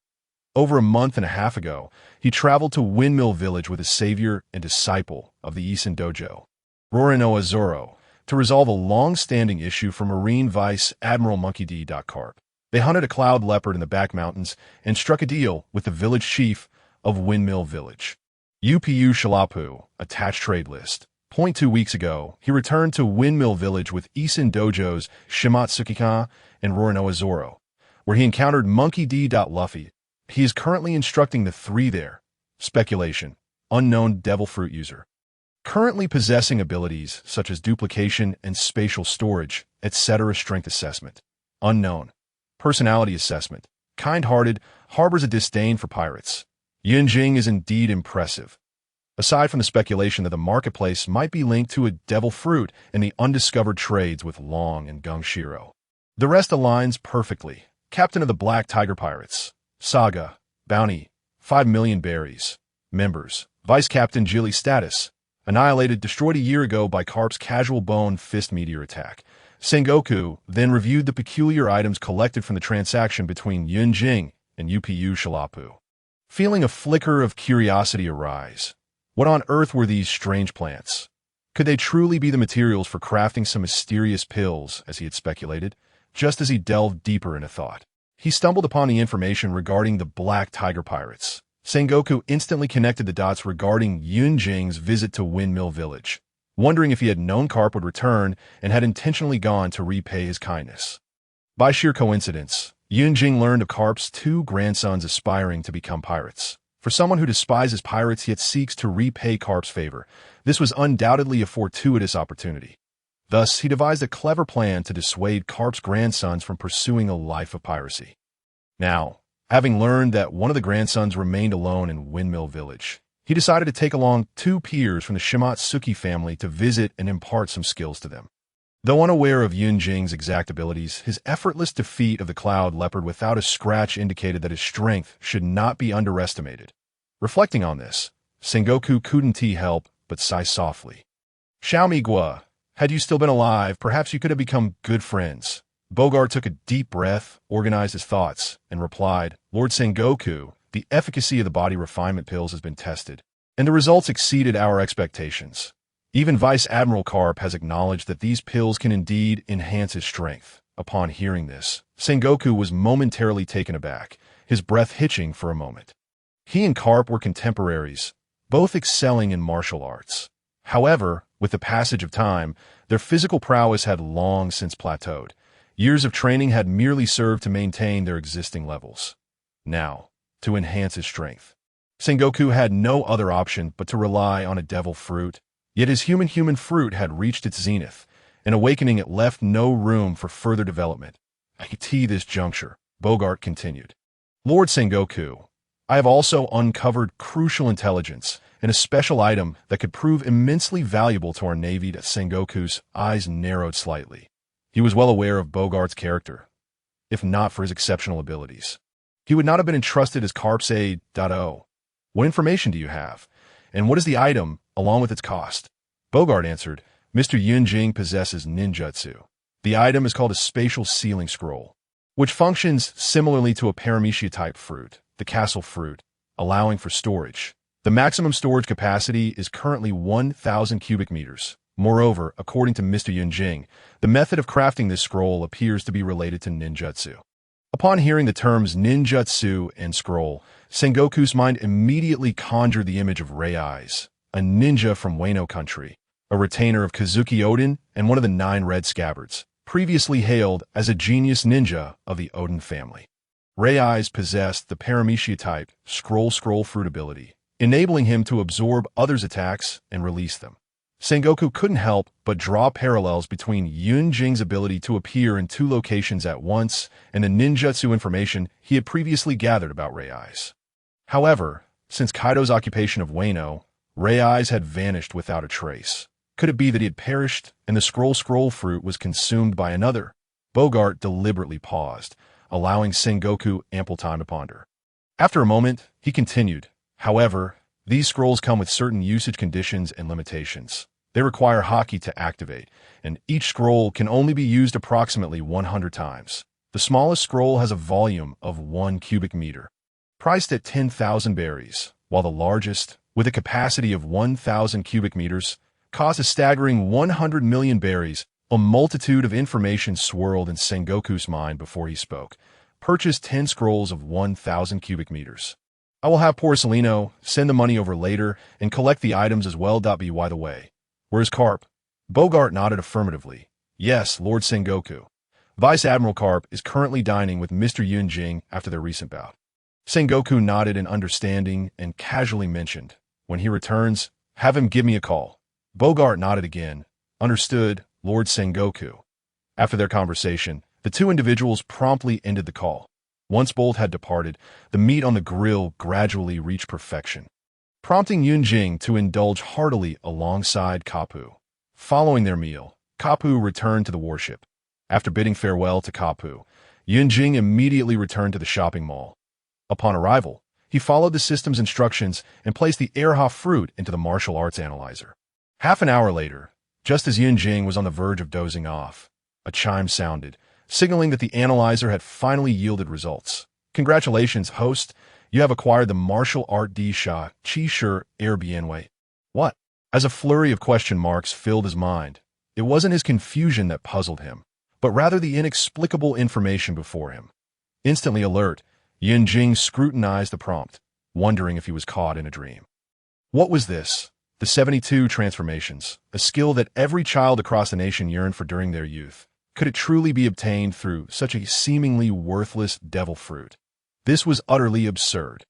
Over a month and a half ago, he traveled to Windmill Village with his savior and disciple of the Isen dojo, Rorinoa Zoro, to resolve a long-standing issue for Marine Vice Admiral Monkey D. Carp. They hunted a cloud leopard in the back mountains and struck a deal with the village chief of Windmill Village. Upu Shalapu, attached trade list. 2 weeks ago, he returned to Windmill Village with Isen Dojo's Shimatsukika and Rorinoa Zoro, where he encountered Monkey D. Luffy. He is currently instructing the three there. Speculation. Unknown devil fruit user. Currently possessing abilities such as duplication and spatial storage, etc. Strength assessment. Unknown. Personality assessment. Kind-hearted, harbors a disdain for pirates. Yun Jing is indeed impressive. Aside from the speculation that the marketplace might be linked to a devil fruit and the undiscovered trades with Long and Gungshiro, the rest aligns perfectly. Captain of the Black Tiger Pirates. Saga. Bounty. 5 million berries. Members. Vice Captain Jilly status. Annihilated, destroyed a year ago by Carp's casual bone fist meteor attack. Sengoku then reviewed the peculiar items collected from the transaction between Yun Jing and Upu Shalapu, feeling a flicker of curiosity arise. What on earth were these strange plants? Could they truly be the materials for crafting some mysterious pills, as he had speculated? Just as he delved deeper into thought, he stumbled upon the information regarding the Black Tiger Pirates. Sengoku instantly connected the dots regarding Yun Jing's visit to Windmill Village, wondering if he had known Carp would return and had intentionally gone to repay his kindness. By sheer coincidence, Yun Jing learned of Carp's 2 grandsons aspiring to become pirates. For someone who despises pirates yet seeks to repay Karp's favor, this was undoubtedly a fortuitous opportunity. Thus, he devised a clever plan to dissuade Karp's grandsons from pursuing a life of piracy. Now, having learned that one of the grandsons remained alone in Windmill village, he decided to take along 2 peers from the Shimatsuki family to visit and impart some skills to them. Though unaware of Yunjing's exact abilities, his effortless defeat of the Cloud Leopard without a scratch indicated that his strength should not be underestimated. Reflecting on this, Sengoku couldn't help but sigh softly. Xiaomi Gua, had you still been alive, perhaps you could have become good friends. Bogart took a deep breath, organized his thoughts, and replied, Lord Sengoku, the efficacy of the body refinement pills has been tested, and the results exceeded our expectations. Even Vice Admiral Garp has acknowledged that these pills can indeed enhance his strength. Upon hearing this, Sengoku was momentarily taken aback, his breath hitching for a moment. He and Garp were contemporaries, both excelling in martial arts. However, with the passage of time, their physical prowess had long since plateaued. Years of training had merely served to maintain their existing levels. Now, to enhance his strength, Sengoku had no other option but to rely on a devil fruit. Yet his human fruit had reached its zenith, and awakening it left no room for further development. At this juncture, Bogart continued, Lord Sengoku, I have also uncovered crucial intelligence and a special item that could prove immensely valuable to our Navy. That Sengoku's eyes narrowed slightly. He was well aware of Bogart's character. If not for his exceptional abilities, he would not have been entrusted as Garp's aide. What information do you have? And what is the item, along with its cost? Bogart answered, Mr. Yunjing possesses Ninjutsu. The item is called a spatial sealing scroll, which functions similarly to a paramecia-type fruit, the castle fruit, allowing for storage. The maximum storage capacity is currently 1,000 cubic meters. Moreover, according to Mr. Yunjing, the method of crafting this scroll appears to be related to ninjutsu. Upon hearing the terms ninjutsu and scroll, Sengoku's mind immediately conjured the image of Rei Eyes, a ninja from Wano country, a retainer of Kazuki Odin and one of the 9 red scabbards, previously hailed as a genius ninja of the Odin family. Rei Eyes possessed the paramecia-type scroll fruit ability, enabling him to absorb others' attacks and release them. Sengoku couldn't help but draw parallels between Yunjing's ability to appear in 2 locations at once and the ninjutsu information he had previously gathered about Rei Eyes. However, since Kaido's occupation of Wano, Rei Eyes had vanished without a trace. Could it be that he had perished and the scroll fruit was consumed by another? Bogart deliberately paused, allowing Sengoku ample time to ponder. After a moment, he continued, However, these scrolls come with certain usage conditions and limitations. They require Haki to activate, and each scroll can only be used approximately 100 times. The smallest scroll has a volume of 1 cubic meter, priced at 10,000 berries, while the largest, with a capacity of 1,000 cubic meters, costs a staggering 100 million berries. A multitude of information swirled in Sengoku's mind before he spoke. Purchase 10 scrolls of 1,000 cubic meters. I will have Porcelino send the money over later and collect the items as well. By the way, where's Garp? Bogart nodded affirmatively. Yes, Lord Sengoku. Vice Admiral Garp is currently dining with Mr. Yunjing after their recent bout. Sengoku nodded in understanding and casually mentioned, When he returns, have him give me a call. Bogart nodded again. Understood, Lord Sengoku. After their conversation, the 2 individuals promptly ended the call. Once both had departed, the meat on the grill gradually reached perfection, prompting Yunjing to indulge heartily alongside Kapu. Following their meal, Kapu returned to the warship. After bidding farewell to Kapu, Yunjing immediately returned to the shopping mall. Upon arrival, he followed the system's instructions and placed the Erha fruit into the martial arts analyzer. Half an hour later, just as Yunjing was on the verge of dozing off, a chime sounded, signaling that the analyzer had finally yielded results. Congratulations, host. You have acquired the martial art D Sha Chi Shi Er Bienwei. What? As a flurry of question marks filled his mind, it wasn't his confusion that puzzled him, but rather the inexplicable information before him. Instantly alert, Yunjing scrutinized the prompt, wondering if he was caught in a dream. What was this? The 72 transformations, a skill that every child across the nation yearned for during their youth. Could it truly be obtained through such a seemingly worthless devil fruit? This was utterly absurd.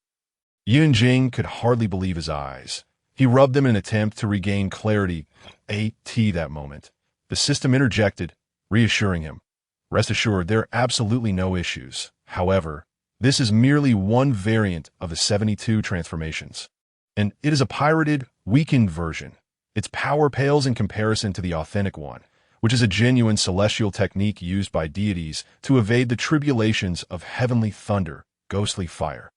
Yunjing could hardly believe his eyes. He rubbed them in an attempt to regain clarity. That moment. The system interjected, reassuring him. Rest assured, there are absolutely no issues. However, this is merely one variant of the 72 transformations. And it is a pirated, weakened version. Its power pales in comparison to the authentic one, which is a genuine celestial technique used by deities to evade the tribulations of heavenly thunder, ghostly fire,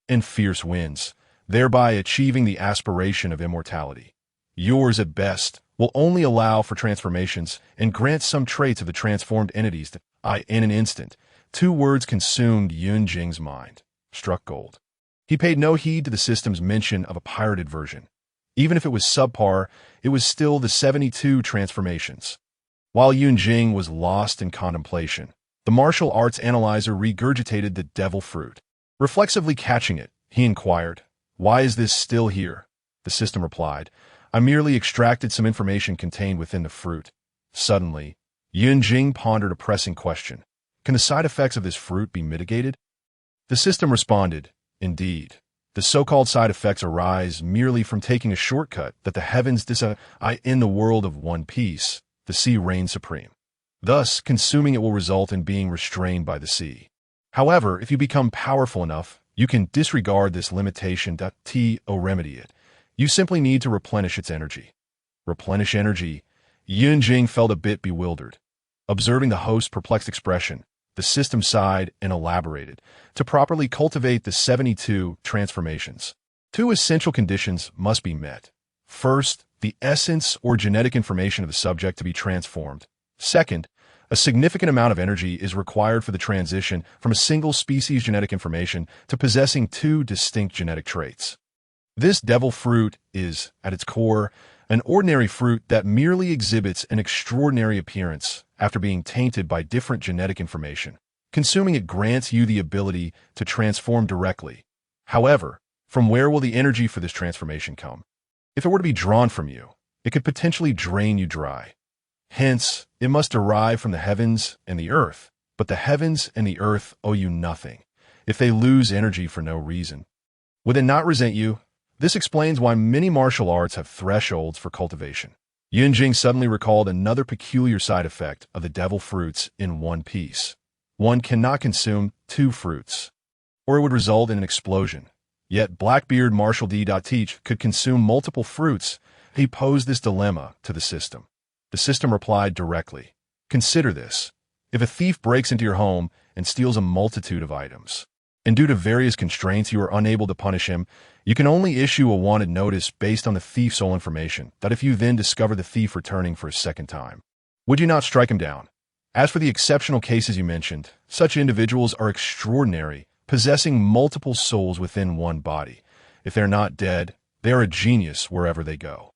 and fierce winds, thereby achieving the aspiration of immortality. Yours, at best, will only allow for transformations and grant some traits of the transformed entities that in an instant. 2 words consumed Yunjing's mind. Struck gold. He paid no heed to the system's mention of a pirated version. Even if it was subpar, it was still the 72 transformations. While Yunjing was lost in contemplation, the martial arts analyzer regurgitated the devil fruit. Reflexively catching it, he inquired, "Why is this still here?" The system replied, "I merely extracted some information contained within the fruit." Suddenly, Yunjing pondered a pressing question. Can the side effects of this fruit be mitigated? The system responded, "Indeed. The so-called side effects arise merely from taking a shortcut that the heavens in the world of One Piece, the sea reigns supreme. Thus, consuming it will result in being restrained by the sea. However, if you become powerful enough, you can disregard this limitation remedy it. You simply need to replenish its energy." Replenish energy? Yunjing felt a bit bewildered. Observing the host's perplexed expression, the system sighed and elaborated. To properly cultivate the 72 transformations, 2 essential conditions must be met. First, the essence or genetic information of the subject to be transformed. Second, a significant amount of energy is required for the transition from a single species genetic information to possessing 2 distinct genetic traits. This devil fruit is, at its core, an ordinary fruit that merely exhibits an extraordinary appearance after being tainted by different genetic information. Consuming it grants you the ability to transform directly. However, from where will the energy for this transformation come? If it were to be drawn from you, it could potentially drain you dry. Hence, it must derive from the heavens and the earth, but the heavens and the earth owe you nothing if they lose energy for no reason. Would they not resent you? This explains why many martial arts have thresholds for cultivation. Yunjing suddenly recalled another peculiar side effect of the devil fruits in One Piece. One cannot consume 2 fruits, or it would result in an explosion. Yet Blackbeard Marshal D.Teach could consume multiple fruits. He posed this dilemma to the system. The system replied directly, "Consider this. If a thief breaks into your home and steals a multitude of items, and due to various constraints you are unable to punish him, you can only issue a wanted notice based on the thief's sole information, that if you then discover the thief returning for a second time, would you not strike him down? As for the exceptional cases you mentioned, such individuals are extraordinary, possessing multiple souls within one body. If they're not dead, they are a genius wherever they go.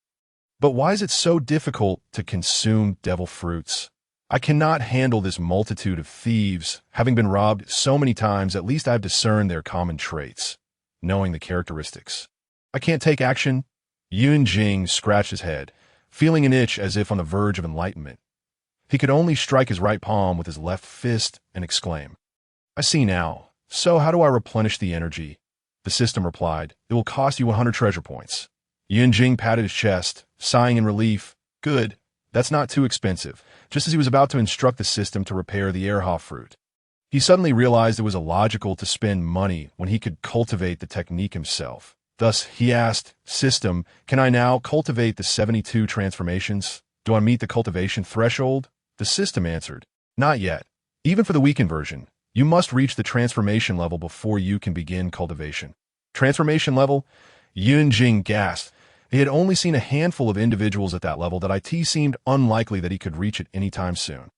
But why is it so difficult to consume devil fruits? I cannot handle this multitude of thieves. Having been robbed so many times, at least I've discerned their common traits, knowing the characteristics. I can't take action." Yunjing scratched his head, feeling an itch as if on the verge of enlightenment. He could only strike his right palm with his left fist and exclaim, "I see now. So how do I replenish the energy?" The system replied, "It will cost you 100 treasure points." Yunjing patted his chest, sighing in relief. "Good. That's not too expensive." Just as he was about to instruct the system to repair the Erha fruit, he suddenly realized it was illogical to spend money when he could cultivate the technique himself. Thus, he asked, "System, can I now cultivate the 72 transformations? Do I meet the cultivation threshold?" The system answered, "Not yet. Even for the weakened version, you must reach the transformation level before you can begin cultivation." Transformation level? Yunjing gasped. He had only seen a handful of individuals at that level that it seemed unlikely that he could reach it anytime soon.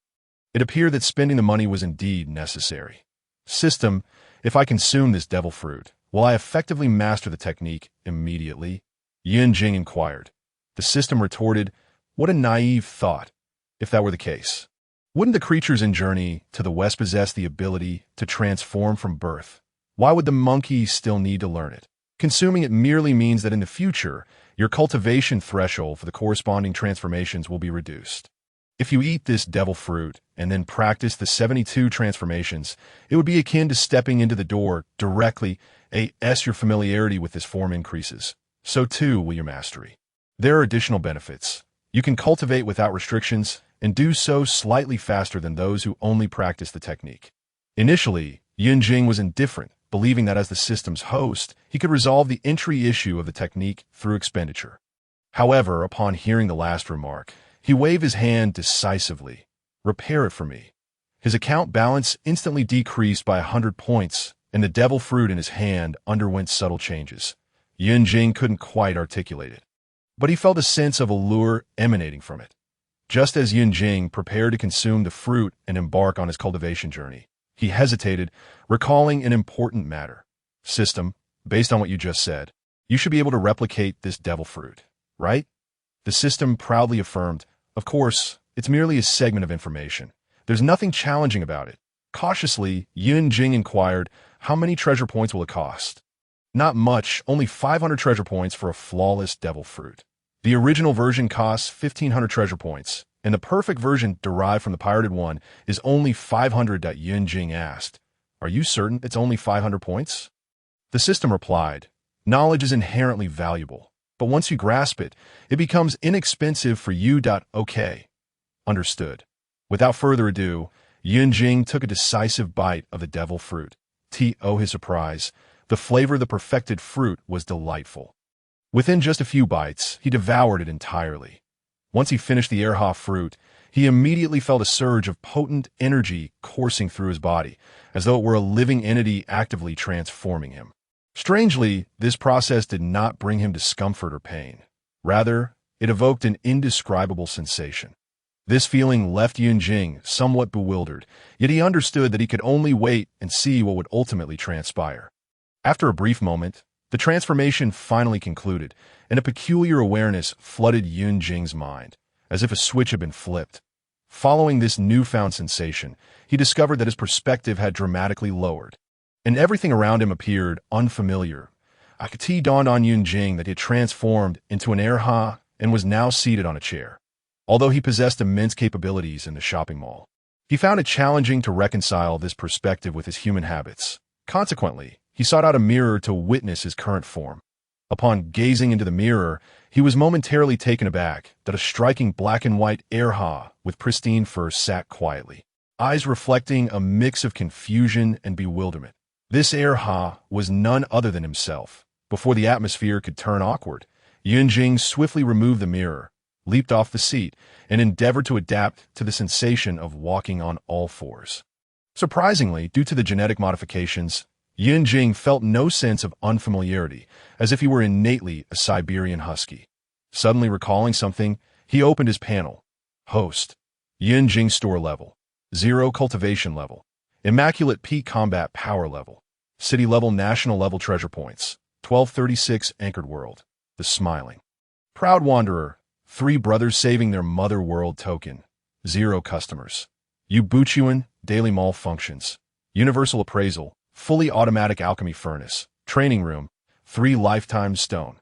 It appeared that spending the money was indeed necessary. "System, if I consume this devil fruit, will I effectively master the technique immediately?" Yunjing inquired. The system retorted, "What a naive thought. If that were the case, wouldn't the creatures in Journey to the West possess the ability to transform from birth? Why would the monkey still need to learn it? Consuming it merely means that in the future, your cultivation threshold for the corresponding transformations will be reduced. If you eat this devil fruit and then practice the 72 transformations, it would be akin to stepping into the door directly As your familiarity with this form increases, so too will your mastery. There are additional benefits. You can cultivate without restrictions and do so slightly faster than those who only practice the technique. Initially, Yunjing was indifferent, believing that as the system's host, he could resolve the entry issue of the technique through expenditure. However, upon hearing the last remark, he waved his hand decisively. "Repair it for me." His account balance instantly decreased by 100 points, and the devil fruit in his hand underwent subtle changes. Yunjing couldn't quite articulate it, but he felt a sense of allure emanating from it. Just as Yunjing prepared to consume the fruit and embark on his cultivation journey, he hesitated, recalling an important matter. "System, based on what you just said, you should be able to replicate this devil fruit, right?" The system proudly affirmed, "Of course, it's merely a segment of information. There's nothing challenging about it." Cautiously, Yunjing inquired, "How many treasure points will it cost?" "Not much, only 500 treasure points for a flawless devil fruit. The original version costs 1,500 treasure points, and the perfect version derived from the pirated one is only 500. Yunjing asked, "Are you certain it's only 500 points?" The system replied, "Knowledge is inherently valuable, but once you grasp it, it becomes inexpensive for you. Okay. Understood." Without further ado, Yunjing took a decisive bite of the devil fruit. To his surprise, the flavor of the perfected fruit was delightful. Within just a few bites, he devoured it entirely. Once he finished the Erha fruit, he immediately felt a surge of potent energy coursing through his body, as though it were a living entity actively transforming him. Strangely, this process did not bring him discomfort or pain. Rather, it evoked an indescribable sensation. This feeling left Yunjing somewhat bewildered, yet he understood that he could only wait and see what would ultimately transpire. After a brief moment, the transformation finally concluded, and a peculiar awareness flooded Yunjing's mind, as if a switch had been flipped. Following this newfound sensation, he discovered that his perspective had dramatically lowered, and everything around him appeared unfamiliar. It dawned on Yunjing that he had transformed into an Erha and was now seated on a chair. Although he possessed immense capabilities in the shopping mall, he found it challenging to reconcile this perspective with his human habits. Consequently, he sought out a mirror to witness his current form. Upon gazing into the mirror, he was momentarily taken aback that a striking black and white Erha with pristine fur sat quietly, eyes reflecting a mix of confusion and bewilderment. This Erha was none other than himself. Before the atmosphere could turn awkward, Yunjing swiftly removed the mirror, leaped off the seat, and endeavored to adapt to the sensation of walking on all fours. Surprisingly, due to the genetic modifications, Yunjing felt no sense of unfamiliarity, as if he were innately a Siberian husky. Suddenly recalling something, he opened his panel. Host. Yunjing store level. 0 cultivation level. Immaculate peak combat power level. City level national level treasure points. 1236 anchored world. The smiling. Proud wanderer. 3 brothers saving their mother world token. 0 customers. Yue Buqun daily mall functions. Universal appraisal. Fully automatic alchemy furnace. Training room. 3 lifetime stone.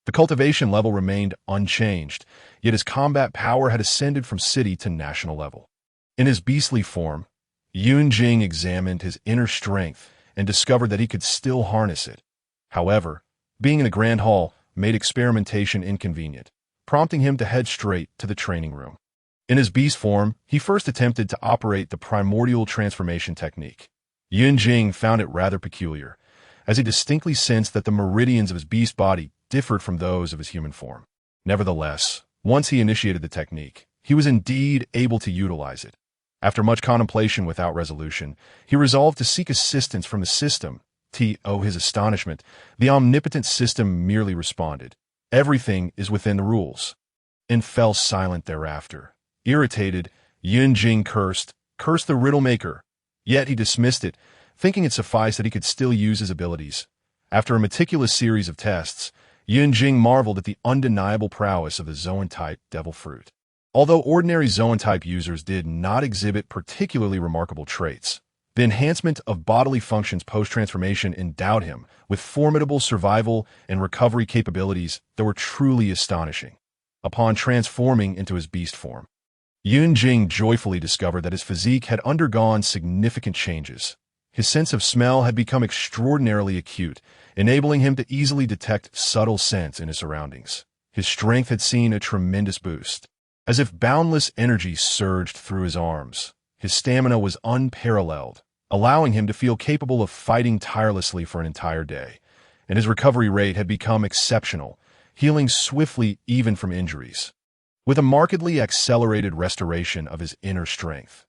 The cultivation level remained unchanged, yet his combat power had ascended from city to national level. In his beastly form, Yunjing examined his inner strength and discovered that he could still harness it. However, being in the grand hall made experimentation inconvenient, prompting him to head straight to the training room. In his beast form, he first attempted to operate the primordial transformation technique. Yunjing found it rather peculiar, as he distinctly sensed that the meridians of his beast body differed from those of his human form. Nevertheless, once he initiated the technique, he was indeed able to utilize it. After much contemplation without resolution, he resolved to seek assistance from the system. To his astonishment, the omnipotent system merely responded, "Everything is within the rules," and fell silent thereafter. Irritated, Yunjing cursed the riddle maker. Yet he dismissed it, thinking it sufficed that he could still use his abilities. After a meticulous series of tests, Yunjing marveled at the undeniable prowess of the Zoan-type devil fruit. Although ordinary Zoan-type users did not exhibit particularly remarkable traits, the enhancement of bodily functions post-transformation endowed him with formidable survival and recovery capabilities that were truly astonishing. Upon transforming into his beast form, Yunjing joyfully discovered that his physique had undergone significant changes. His sense of smell had become extraordinarily acute, enabling him to easily detect subtle scents in his surroundings. His strength had seen a tremendous boost. As if boundless energy surged through his arms, his stamina was unparalleled, allowing him to feel capable of fighting tirelessly for an entire day. And his recovery rate had become exceptional, healing swiftly even from injuries. With a markedly accelerated restoration of his inner strength.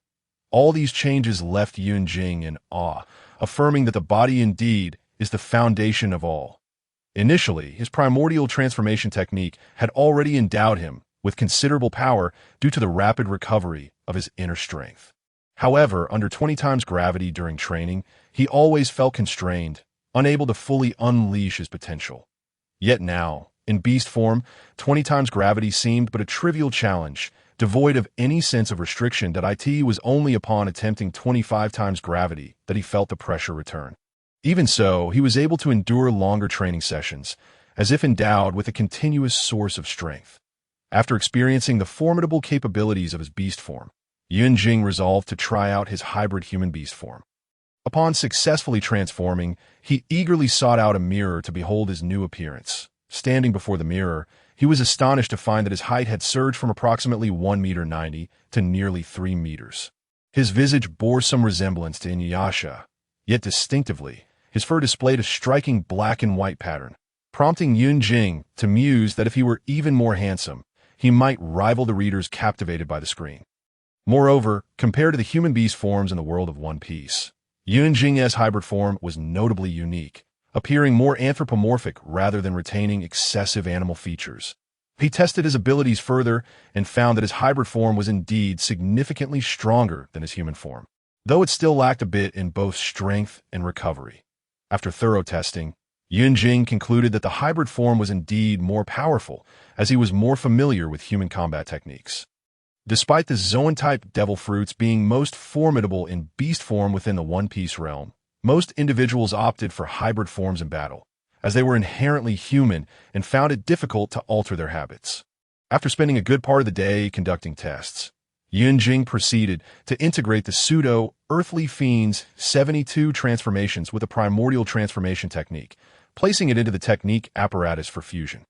All these changes left Yunjing in awe, affirming that the body indeed is the foundation of all. Initially, his primordial transformation technique had already endowed him with considerable power due to the rapid recovery of his inner strength. However, under 20 times gravity during training, he always felt constrained, unable to fully unleash his potential. Yet now, in beast form, 20 times gravity seemed but a trivial challenge, devoid of any sense of restriction that it was only upon attempting 25 times gravity that he felt the pressure return. Even so, he was able to endure longer training sessions, as if endowed with a continuous source of strength. After experiencing the formidable capabilities of his beast form, Yunjing resolved to try out his hybrid human-beast form. Upon successfully transforming, he eagerly sought out a mirror to behold his new appearance. Standing before the mirror, he was astonished to find that his height had surged from approximately 1.90 meters to nearly 3 meters. His visage bore some resemblance to Inuyasha, yet distinctively, his fur displayed a striking black and white pattern, prompting Yunjing to muse that if he were even more handsome, he might rival the readers captivated by the screen. Moreover, compared to the human-beast forms in the world of One Piece, Yunjing's hybrid form was notably unique, appearing more anthropomorphic rather than retaining excessive animal features. He tested his abilities further and found that his hybrid form was indeed significantly stronger than his human form, though it still lacked a bit in both strength and recovery. After thorough testing, Yunjing concluded that the hybrid form was indeed more powerful, as he was more familiar with human combat techniques. Despite the Zoan-type devil fruits being most formidable in beast form within the One Piece realm, most individuals opted for hybrid forms in battle, as they were inherently human and found it difficult to alter their habits. After spending a good part of the day conducting tests, Yunjing proceeded to integrate the pseudo-earthly fiend's 72 transformations with a primordial transformation technique, placing it into the technique apparatus for fusion.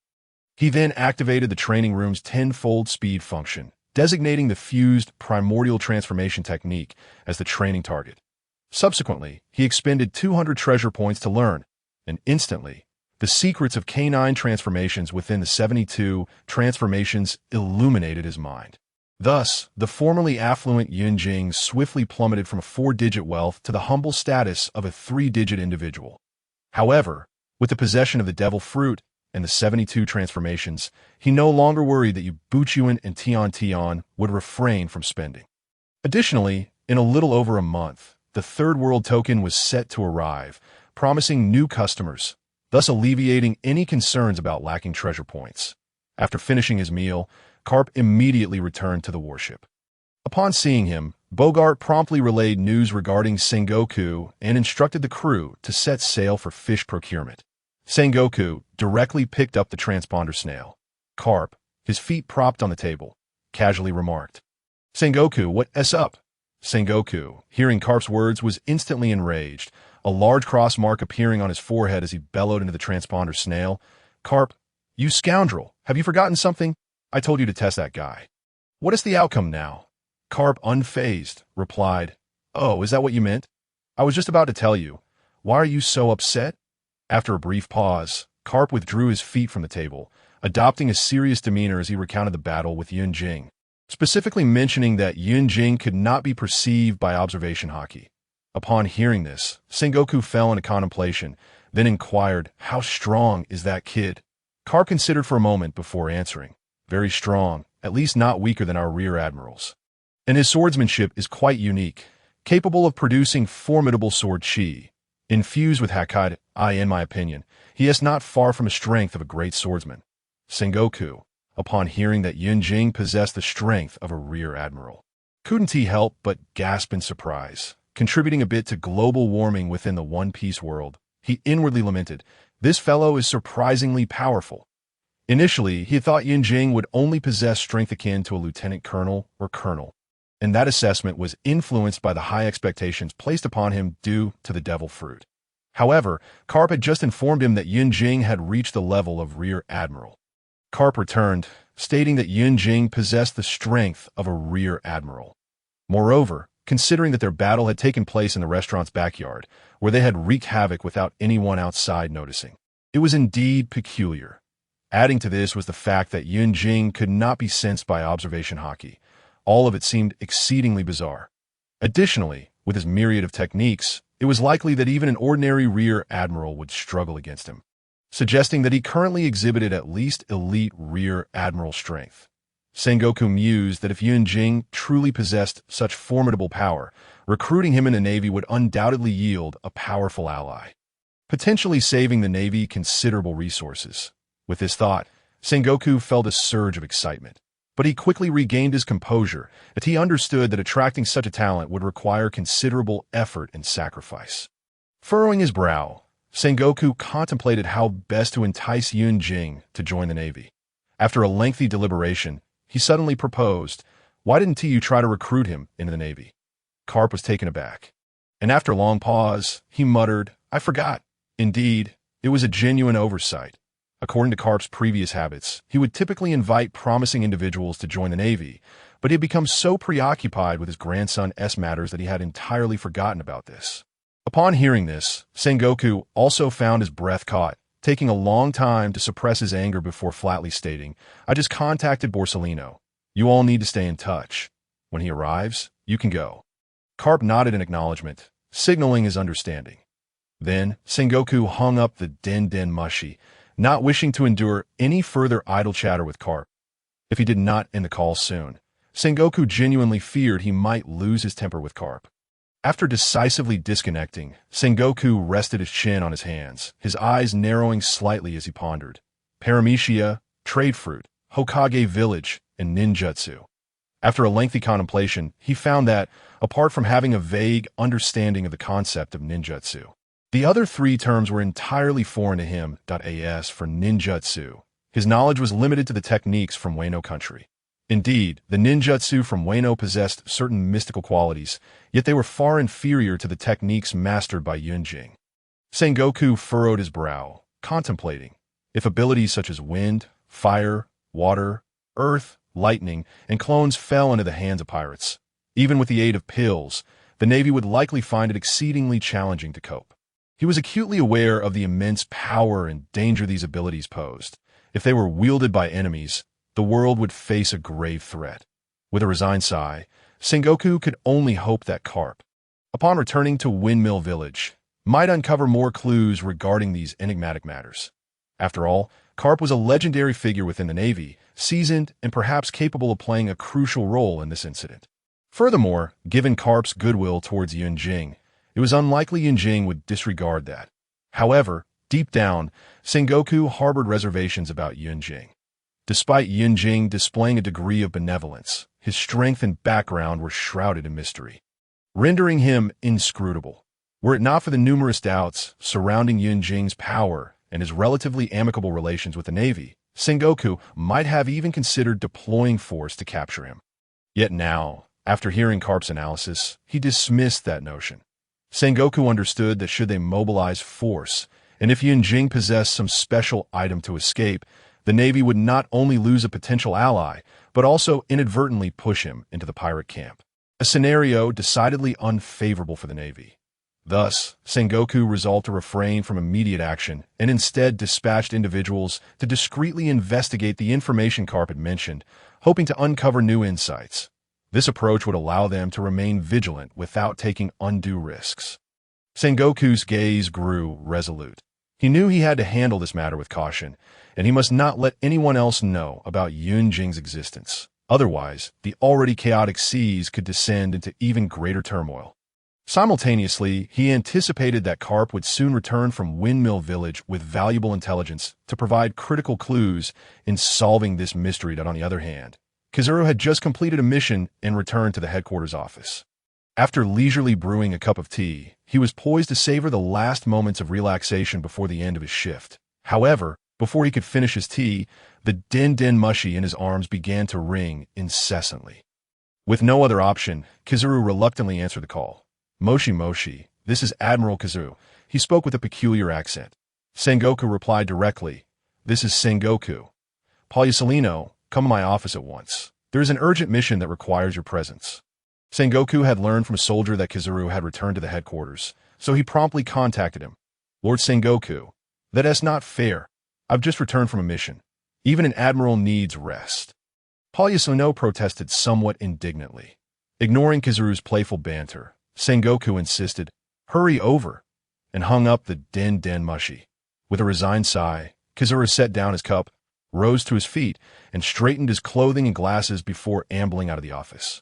He then activated the training room's tenfold speed function, designating the fused primordial transformation technique as the training target. Subsequently, he expended 200 treasure points to learn, and instantly, the secrets of canine transformations within the 72 transformations illuminated his mind. Thus, the formerly affluent Yunjing swiftly plummeted from a 4-digit wealth to the humble status of a 3-digit individual. However, with the possession of the devil fruit and the 72 transformations, he no longer worried that Yue Buqun and Tian would refrain from spending. Additionally, in a little over a month, the third world token was set to arrive, promising new customers, thus alleviating any concerns about lacking treasure points. After finishing his meal, Garp immediately returned to the warship. Upon seeing him, Bogart promptly relayed news regarding Sengoku and instructed the crew to set sail for fish procurement. Sengoku directly picked up the transponder snail. Garp, his feet propped on the table, casually remarked, "Sengoku, what's up?" Sengoku, hearing Garp's words, was instantly enraged, a large cross mark appearing on his forehead as he bellowed into the transponder snail. "Garp, you scoundrel, have you forgotten something? I told you to test that guy. What is the outcome now?" Garp, unfazed, replied, "Oh, is that what you meant? I was just about to tell you. Why are you so upset?" After a brief pause, Garp withdrew his feet from the table, adopting a serious demeanor as he recounted the battle with Yunjing, specifically mentioning that Yunjing could not be perceived by observation haki. Upon hearing this, Sengoku fell into contemplation, then inquired, "How strong is that kid?" Garp considered for a moment before answering, "Very strong, at least not weaker than our rear admirals. And his swordsmanship is quite unique, capable of producing formidable sword chi. Infused with Hakai, in my opinion, he is not far from the strength of a great swordsman." Sengoku, upon hearing that Yunjing possessed the strength of a rear admiral, couldn't he help but gasp in surprise. Contributing a bit to global warming within the One Piece world, he inwardly lamented, "This fellow is surprisingly powerful." Initially, he thought Yunjing would only possess strength akin to a lieutenant colonel or colonel. and that assessment was influenced by the high expectations placed upon him due to the devil fruit. However, Garp had just informed him that Yunjing had reached the level of rear admiral. Garp returned, stating that Yunjing possessed the strength of a rear admiral. Moreover, considering that their battle had taken place in the restaurant's backyard, where they had wreaked havoc without anyone outside noticing, it was indeed peculiar. Adding to this was the fact that Yunjing could not be sensed by observation haki. All of it seemed exceedingly bizarre. Additionally, with his myriad of techniques, it was likely that even an ordinary rear admiral would struggle against him, suggesting that he currently exhibited at least elite rear admiral strength. Sengoku mused that if Yunjing truly possessed such formidable power, recruiting him in the Navy would undoubtedly yield a powerful ally, potentially saving the Navy considerable resources. With this thought, Sengoku felt a surge of excitement, but he quickly regained his composure as he understood that attracting such a talent would require considerable effort and sacrifice. Furrowing his brow, Sengoku contemplated how best to entice Yunjing to join the Navy. After a lengthy deliberation, he suddenly proposed, "Why didn't you try to recruit him into the Navy?" Garp was taken aback, and after a long pause, he muttered, "I forgot." Indeed, it was a genuine oversight. According to Garp's previous habits, he would typically invite promising individuals to join the Navy, but he had become so preoccupied with his grandson's matters that he had entirely forgotten about this. Upon hearing this, Sengoku also found his breath caught, taking a long time to suppress his anger before flatly stating, "I just contacted Borsellino. You all need to stay in touch. When he arrives, you can go." Garp nodded in acknowledgement, signaling his understanding. Then, Sengoku hung up the den mushi, not wishing to endure any further idle chatter with Garp. If he did not end the call soon, Sengoku genuinely feared he might lose his temper with Garp. After decisively disconnecting, Sengoku rested his chin on his hands, his eyes narrowing slightly as he pondered. Paramecia, trade fruit, Hokage village, and ninjutsu. After a lengthy contemplation, he found that, apart from having a vague understanding of the concept of ninjutsu, the other three terms were entirely foreign to him. As for ninjutsu, his knowledge was limited to the techniques from Wano country. Indeed, the ninjutsu from Wano possessed certain mystical qualities, yet they were far inferior to the techniques mastered by Yunjing. Sengoku furrowed his brow, contemplating. If abilities such as wind, fire, water, earth, lightning, and clones fell into the hands of pirates, even with the aid of pills, the Navy would likely find it exceedingly challenging to cope. He was acutely aware of the immense power and danger these abilities posed. If they were wielded by enemies, the world would face a grave threat. With a resigned sigh, Sengoku could only hope that Garp, upon returning to Windmill Village, might uncover more clues regarding these enigmatic matters. After all, Garp was a legendary figure within the Navy, seasoned and perhaps capable of playing a crucial role in this incident. Furthermore, given Garp's goodwill towards Yunjing, it was unlikely Yunjing would disregard that. However, deep down, Sengoku harbored reservations about Yunjing. Despite Yunjing displaying a degree of benevolence, his strength and background were shrouded in mystery, rendering him inscrutable. Were it not for the numerous doubts surrounding Yunjing's power and his relatively amicable relations with the Navy, Sengoku might have even considered deploying force to capture him. Yet now, after hearing Garp's analysis, he dismissed that notion. Sengoku understood that should they mobilize force, and if Yunjing possessed some special item to escape, the Navy would not only lose a potential ally, but also inadvertently push him into the pirate camp, a scenario decidedly unfavorable for the Navy. Thus, Sengoku resolved to refrain from immediate action and instead dispatched individuals to discreetly investigate the information Garp had mentioned, hoping to uncover new insights. This approach would allow them to remain vigilant without taking undue risks. Sengoku's gaze grew resolute. He knew he had to handle this matter with caution, and he must not let anyone else know about Yunjing's existence. Otherwise, the already chaotic seas could descend into even greater turmoil. Simultaneously, he anticipated that Garp would soon return from Windmill Village with valuable intelligence to provide critical clues in solving this mystery. On the other hand, Zoro had just completed a mission and returned to the headquarters office. After leisurely brewing a cup of tea, he was poised to savor the last moments of relaxation before the end of his shift. However, before he could finish his tea, the den mushi in his arms began to ring incessantly. With no other option, Kizaru reluctantly answered the call. Moshi Moshi, this is Admiral Kizaru. He spoke with a peculiar accent. Sengoku replied directly, this is Sengoku. Pagliusolino, come to my office at once. There is an urgent mission that requires your presence. Sengoku had learned from a soldier that Kizaru had returned to the headquarters, so he promptly contacted him. Lord Sengoku, that is not fair. I've just returned from a mission. Even an admiral needs rest. Pagliusolino protested somewhat indignantly. Ignoring Kizaru's playful banter, Sengoku insisted, hurry over, and hung up the den mushi. With a resigned sigh, Kizaru set down his cup, rose to his feet, and straightened his clothing and glasses before ambling out of the office.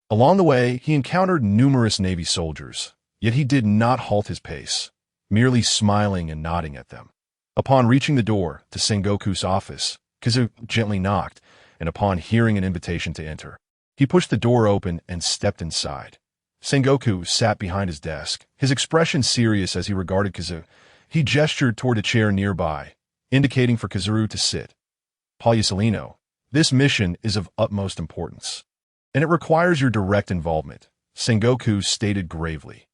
Along the way, he encountered numerous Navy soldiers, yet he did not halt his pace, merely smiling and nodding at them. Upon reaching the door to Sengoku's office, Kizaru gently knocked, and upon hearing an invitation to enter, he pushed the door open and stepped inside. Sengoku sat behind his desk, his expression serious as he regarded Kizaru. He gestured toward a chair nearby, indicating for Kizaru to sit. Pagliusolino, this mission is of utmost importance, and it requires your direct involvement, Sengoku stated gravely.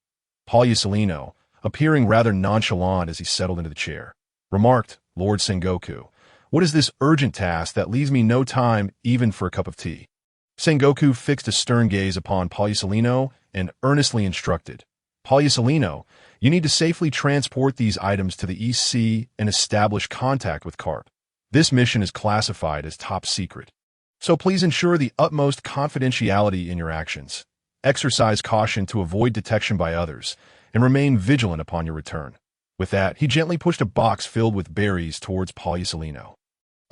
Pagliusolino, appearing rather nonchalant as he settled into the chair, remarked, Lord Sengoku, what is this urgent task that leaves me no time even for a cup of tea? Sengoku fixed a stern gaze upon Pagliusolino and earnestly instructed, Pagliusolino, you need to safely transport these items to the East Sea and establish contact with Garp. This mission is classified as top secret, so please ensure the utmost confidentiality in your actions. Exercise caution to avoid detection by others, and remain vigilant upon your return. With that, he gently pushed a box filled with berries towards Pagliusolino.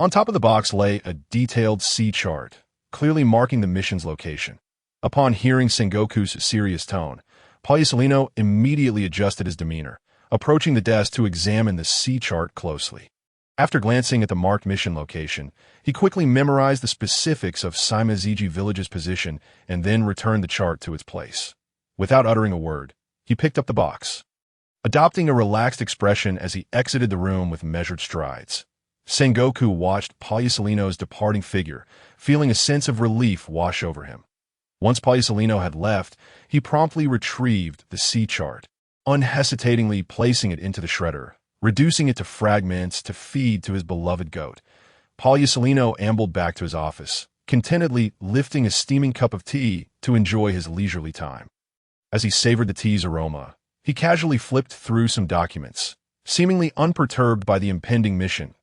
On top of the box lay a detailed sea chart, clearly marking the mission's location. Upon hearing Sengoku's serious tone, Pagliusolino immediately adjusted his demeanor, approaching the desk to examine the sea chart closely. After glancing at the marked mission location, he quickly memorized the specifics of Shimaziji village's position and then returned the chart to its place. Without uttering a word, he picked up the box, adopting a relaxed expression as he exited the room with measured strides. Sengoku watched Pagliusolino's departing figure, feeling a sense of relief wash over him. Once Pagliusolino had left, he promptly retrieved the sea chart, unhesitatingly placing it into the shredder, reducing it to fragments to feed to his beloved goat. Pagliusolino ambled back to his office, contentedly lifting a steaming cup of tea to enjoy his leisurely time. As he savored the tea's aroma, he casually flipped through some documents, seemingly unperturbed by the impending mission.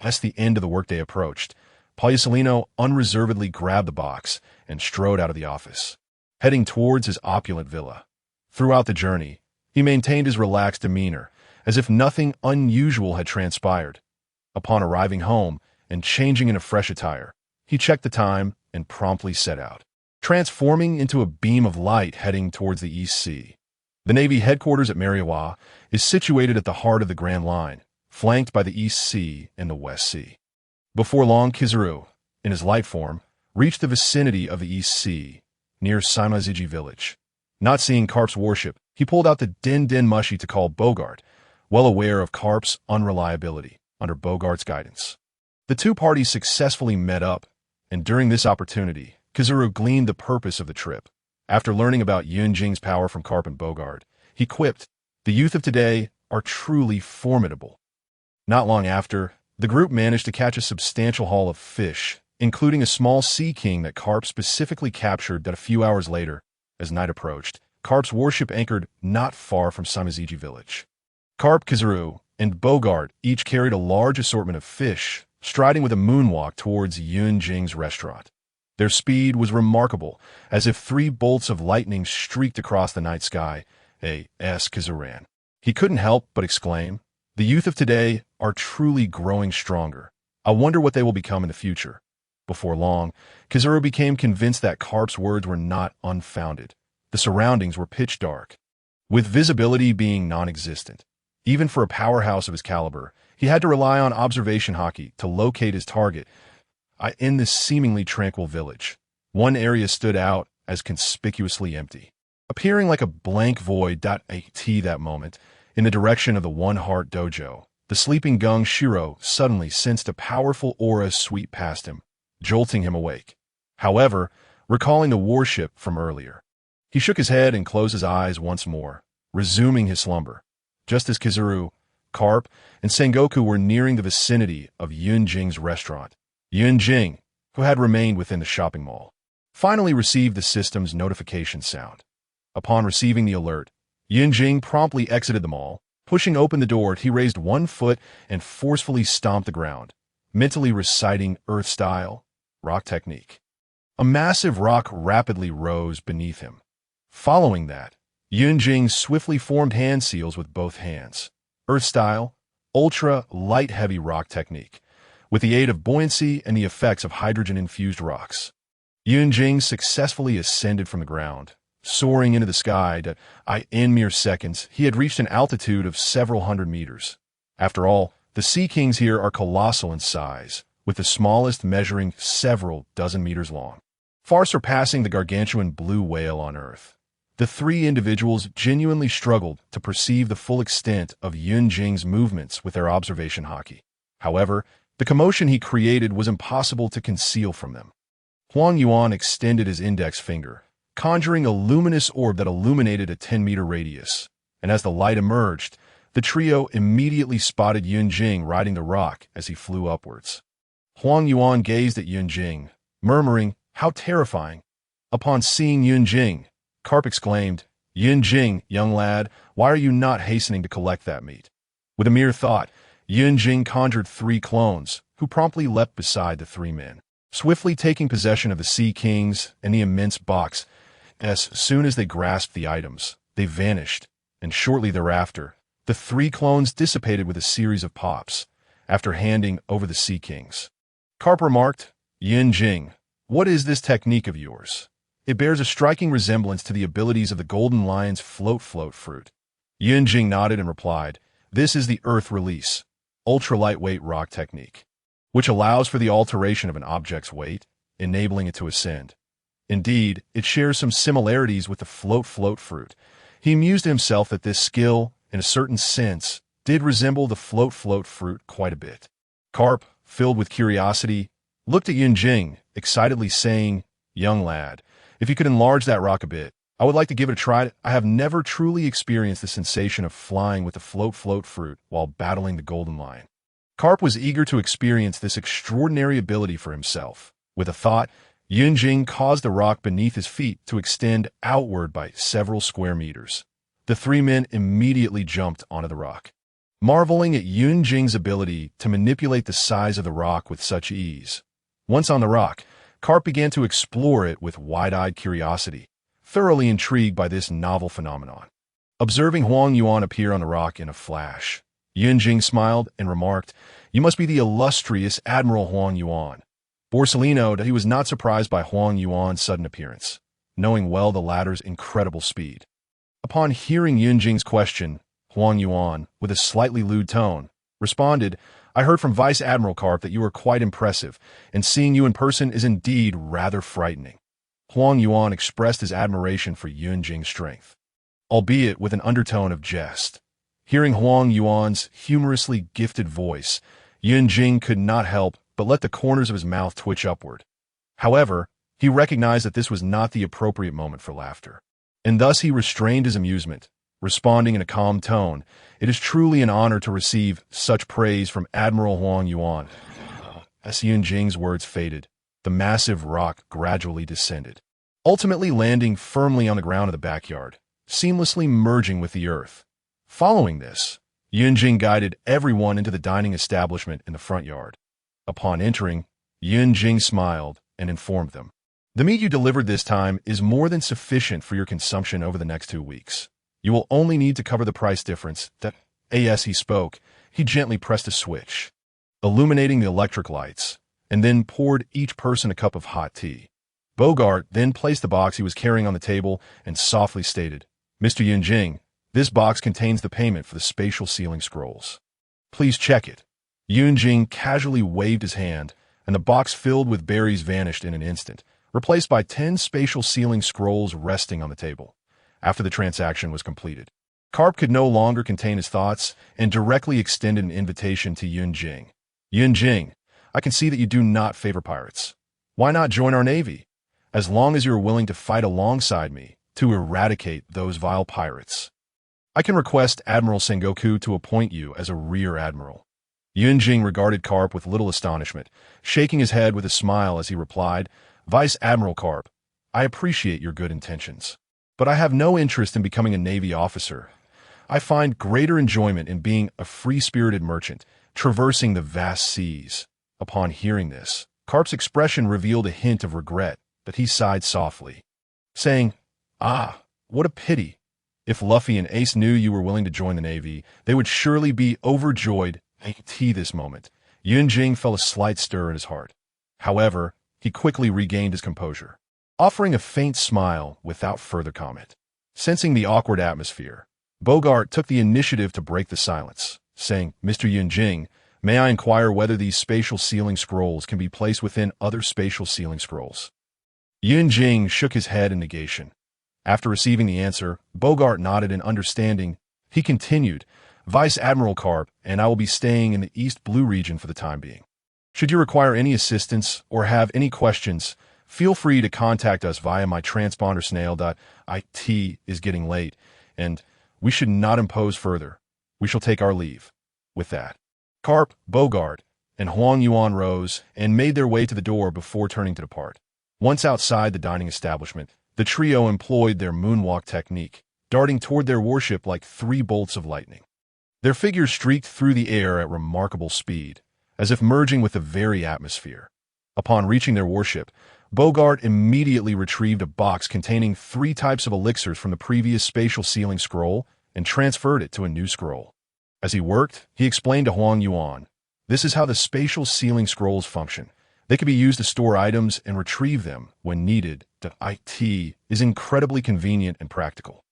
As the end of the workday approached, Pagliusolino unreservedly grabbed the box and strode out of the office, heading towards his opulent villa. Throughout the journey, he maintained his relaxed demeanor, as if nothing unusual had transpired. Upon arriving home and changing into fresh attire, he checked the time and promptly set out, transforming into a beam of light heading towards the East Sea. The Navy headquarters at Mariawa is situated at the heart of the Grand Line, flanked by the East Sea and the West Sea. Before long, Kizaru, in his light form, reached the vicinity of the East Sea, near Shimaziji village. Not seeing Garp's warship, he pulled out the den mushi to call Bogart, well aware of Garp's unreliability under Bogart's guidance. The two parties successfully met up, and during this opportunity, Kizaru gleaned the purpose of the trip. After learning about Yunjing's power from Garp and Bogart, he quipped, the youth of today are truly formidable. Not long after, the group managed to catch a substantial haul of fish, including a small sea king that Garp specifically captured that a few hours later, as night approached, Garp's warship anchored not far from Shimaziji village. Garp, Kizaru, and Bogart each carried a large assortment of fish, striding with a moonwalk towards Yunjing's restaurant. Their speed was remarkable, as if 3 bolts of lightning streaked across the night sky. Kizaru ran. He couldn't help but exclaim, the youth of today are truly growing stronger. I wonder what they will become in the future. Before long, Kizaru became convinced that Garp's words were not unfounded. The surroundings were pitch dark, with visibility being non-existent. Even for a powerhouse of his caliber, he had to rely on observation hockey to locate his target. In this seemingly tranquil village, one area stood out as conspicuously empty, appearing like a blank void. That moment, in the direction of the One Heart Dojo, the sleeping Gung Shiro suddenly sensed a powerful aura sweep past him, jolting him awake. However, recalling the warship from earlier. He shook his head and closed his eyes once more, resuming his slumber. Just as Kizaru, Garp, and Sengoku were nearing the vicinity of Yunjing's restaurant, Yunjing, who had remained within the shopping mall, finally received the system's notification sound. Upon receiving the alert, Yunjing promptly exited the mall. Pushing open the door, he raised one foot and forcefully stomped the ground, mentally reciting Earth-style rock technique. A massive rock rapidly rose beneath him. Following that, Yunjing swiftly formed hand seals with both hands. Earth-style, ultra-light-heavy rock technique, with the aid of buoyancy and the effects of hydrogen-infused rocks. Yunjing successfully ascended from the ground, soaring into the sky that, in mere seconds, he had reached an altitude of several hundred meters. After all, the sea kings here are colossal in size, with the smallest measuring several dozen meters long, far surpassing the gargantuan blue whale on Earth. The three individuals genuinely struggled to perceive the full extent of Yunjing's movements with their observation haki. However, the commotion he created was impossible to conceal from them. Huang Yuan extended his index finger, conjuring a luminous orb that illuminated a 10-meter radius, and as the light emerged, the trio immediately spotted Yunjing riding the rock as he flew upwards. Huang Yuan gazed at Yunjing, murmuring, "How terrifying!" Upon seeing Yunjing, Garp exclaimed, "Yunjing, young lad, why are you not hastening to collect that meat?" With a mere thought, Yunjing conjured 3 clones, who promptly leapt beside the 3 men, swiftly taking possession of the Sea Kings and the immense box. As soon as they grasped the items, they vanished, and shortly thereafter, the 3 clones dissipated with a series of pops, after handing over the Sea Kings. Garp remarked, "Yunjing, what is this technique of yours? It bears a striking resemblance to the abilities of the Golden Lion's float fruit." Yunjing nodded and replied, "This is the Earth Release, ultra-lightweight rock technique, which allows for the alteration of an object's weight, enabling it to ascend. Indeed, it shares some similarities with the float fruit." He amused himself that this skill, in a certain sense, did resemble the float fruit quite a bit. Garp, filled with curiosity, looked at Yunjing, excitedly saying, "Young lad, if you could enlarge that rock a bit, I would like to give it a try. I have never truly experienced the sensation of flying with the float fruit while battling the Golden Lion." Garp was eager to experience this extraordinary ability for himself. With a thought, Yunjing caused the rock beneath his feet to extend outward by several square meters. The 3 men immediately jumped onto the rock. Marveling at Yunjing's ability to manipulate the size of the rock with such ease. Once on the rock, Garp began to explore it with wide-eyed curiosity, thoroughly intrigued by this novel phenomenon. Observing Huang Yuan appear on the rock in a flash, Yunjing smiled and remarked, "You must be the illustrious Admiral Huang Yuan." Borsellino that he was not surprised by Huang Yuan's sudden appearance, knowing well the latter's incredible speed. Upon hearing Yunjing's question, Huang Yuan, with a slightly lewd tone, responded, "I heard from Vice Admiral Garp that you are quite impressive, and seeing you in person is indeed rather frightening." Huang Yuan expressed his admiration for Yunjing's strength, albeit with an undertone of jest. Hearing Huang Yuan's humorously gifted voice, Yunjing could not help but let the corners of his mouth twitch upward. However, he recognized that this was not the appropriate moment for laughter, and thus he restrained his amusement, responding in a calm tone, "It is truly an honor to receive such praise from Admiral Huang Yuan." As Yunjing's words faded, the massive rock gradually descended, ultimately landing firmly on the ground of the backyard, seamlessly merging with the earth. Following this, Yunjing guided everyone into the dining establishment in the front yard. Upon entering, Yunjing smiled and informed them, "The meat you delivered this time is more than sufficient for your consumption over the next 2 weeks. You will only need to cover the price difference." As he spoke, he gently pressed a switch, illuminating the electric lights, and then poured each person a cup of hot tea. Bogart then placed the box he was carrying on the table and softly stated, "Mr. Yunjing, this box contains the payment for the spatial sealing scrolls. Please check it." Yunjing casually waved his hand, and the box filled with berries vanished in an instant, replaced by 10 spatial sealing scrolls resting on the table. After the transaction was completed, Garp could no longer contain his thoughts and directly extended an invitation to Yunjing. "Yunjing, I can see that you do not favor pirates. Why not join our navy? as long as you are willing to fight alongside me to eradicate those vile pirates. I can request Admiral Sengoku to appoint you as a rear admiral." Yunjing regarded Karp with little astonishment, shaking his head with a smile as he replied, "Vice Admiral Karp, I appreciate your good intentions, but I have no interest in becoming a Navy officer. I find greater enjoyment in being a free-spirited merchant, traversing the vast seas." Upon hearing this, Karp's expression revealed a hint of regret, but he sighed softly, saying, "Ah, what a pity. If Luffy and Ace knew you were willing to join the Navy, they would surely be overjoyed at this moment." Yunjing felt a slight stir in his heart. However, he quickly regained his composure, offering a faint smile without further comment. Sensing the awkward atmosphere, Bogart took the initiative to break the silence, saying, "Mr. Yunjing, may I inquire whether these spatial sealing scrolls can be placed within other spatial sealing scrolls?" Yunjing shook his head in negation. After receiving the answer, Bogart nodded in understanding. He continued, "Vice Admiral Karp, and I will be staying in the East Blue region for the time being. Should you require any assistance or have any questions, feel free to contact us via my transponder snail.it is getting late, and we should not impose further. We shall take our leave." With that, Karp, Bogart, and Huang Yuan rose and made their way to the door before turning to depart. Once outside the dining establishment, the trio employed their moonwalk technique, darting toward their warship like 3 bolts of lightning. Their figures streaked through the air at remarkable speed, as if merging with the very atmosphere. Upon reaching their warship, Bogart immediately retrieved a box containing 3 types of elixirs from the previous spatial sealing scroll and transferred it to a new scroll. As he worked, he explained to Huang Yuan, "This is how the spatial sealing scrolls function. They can be used to store items and retrieve them when needed. The IT is incredibly convenient and practical."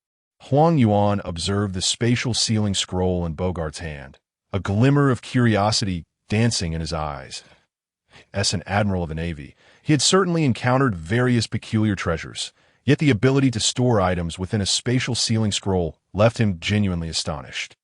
Huang Yuan observed the spatial sealing scroll in Bogart's hand, a glimmer of curiosity dancing in his eyes. As an admiral of the Navy, he had certainly encountered various peculiar treasures, yet the ability to store items within a spatial sealing scroll left him genuinely astonished.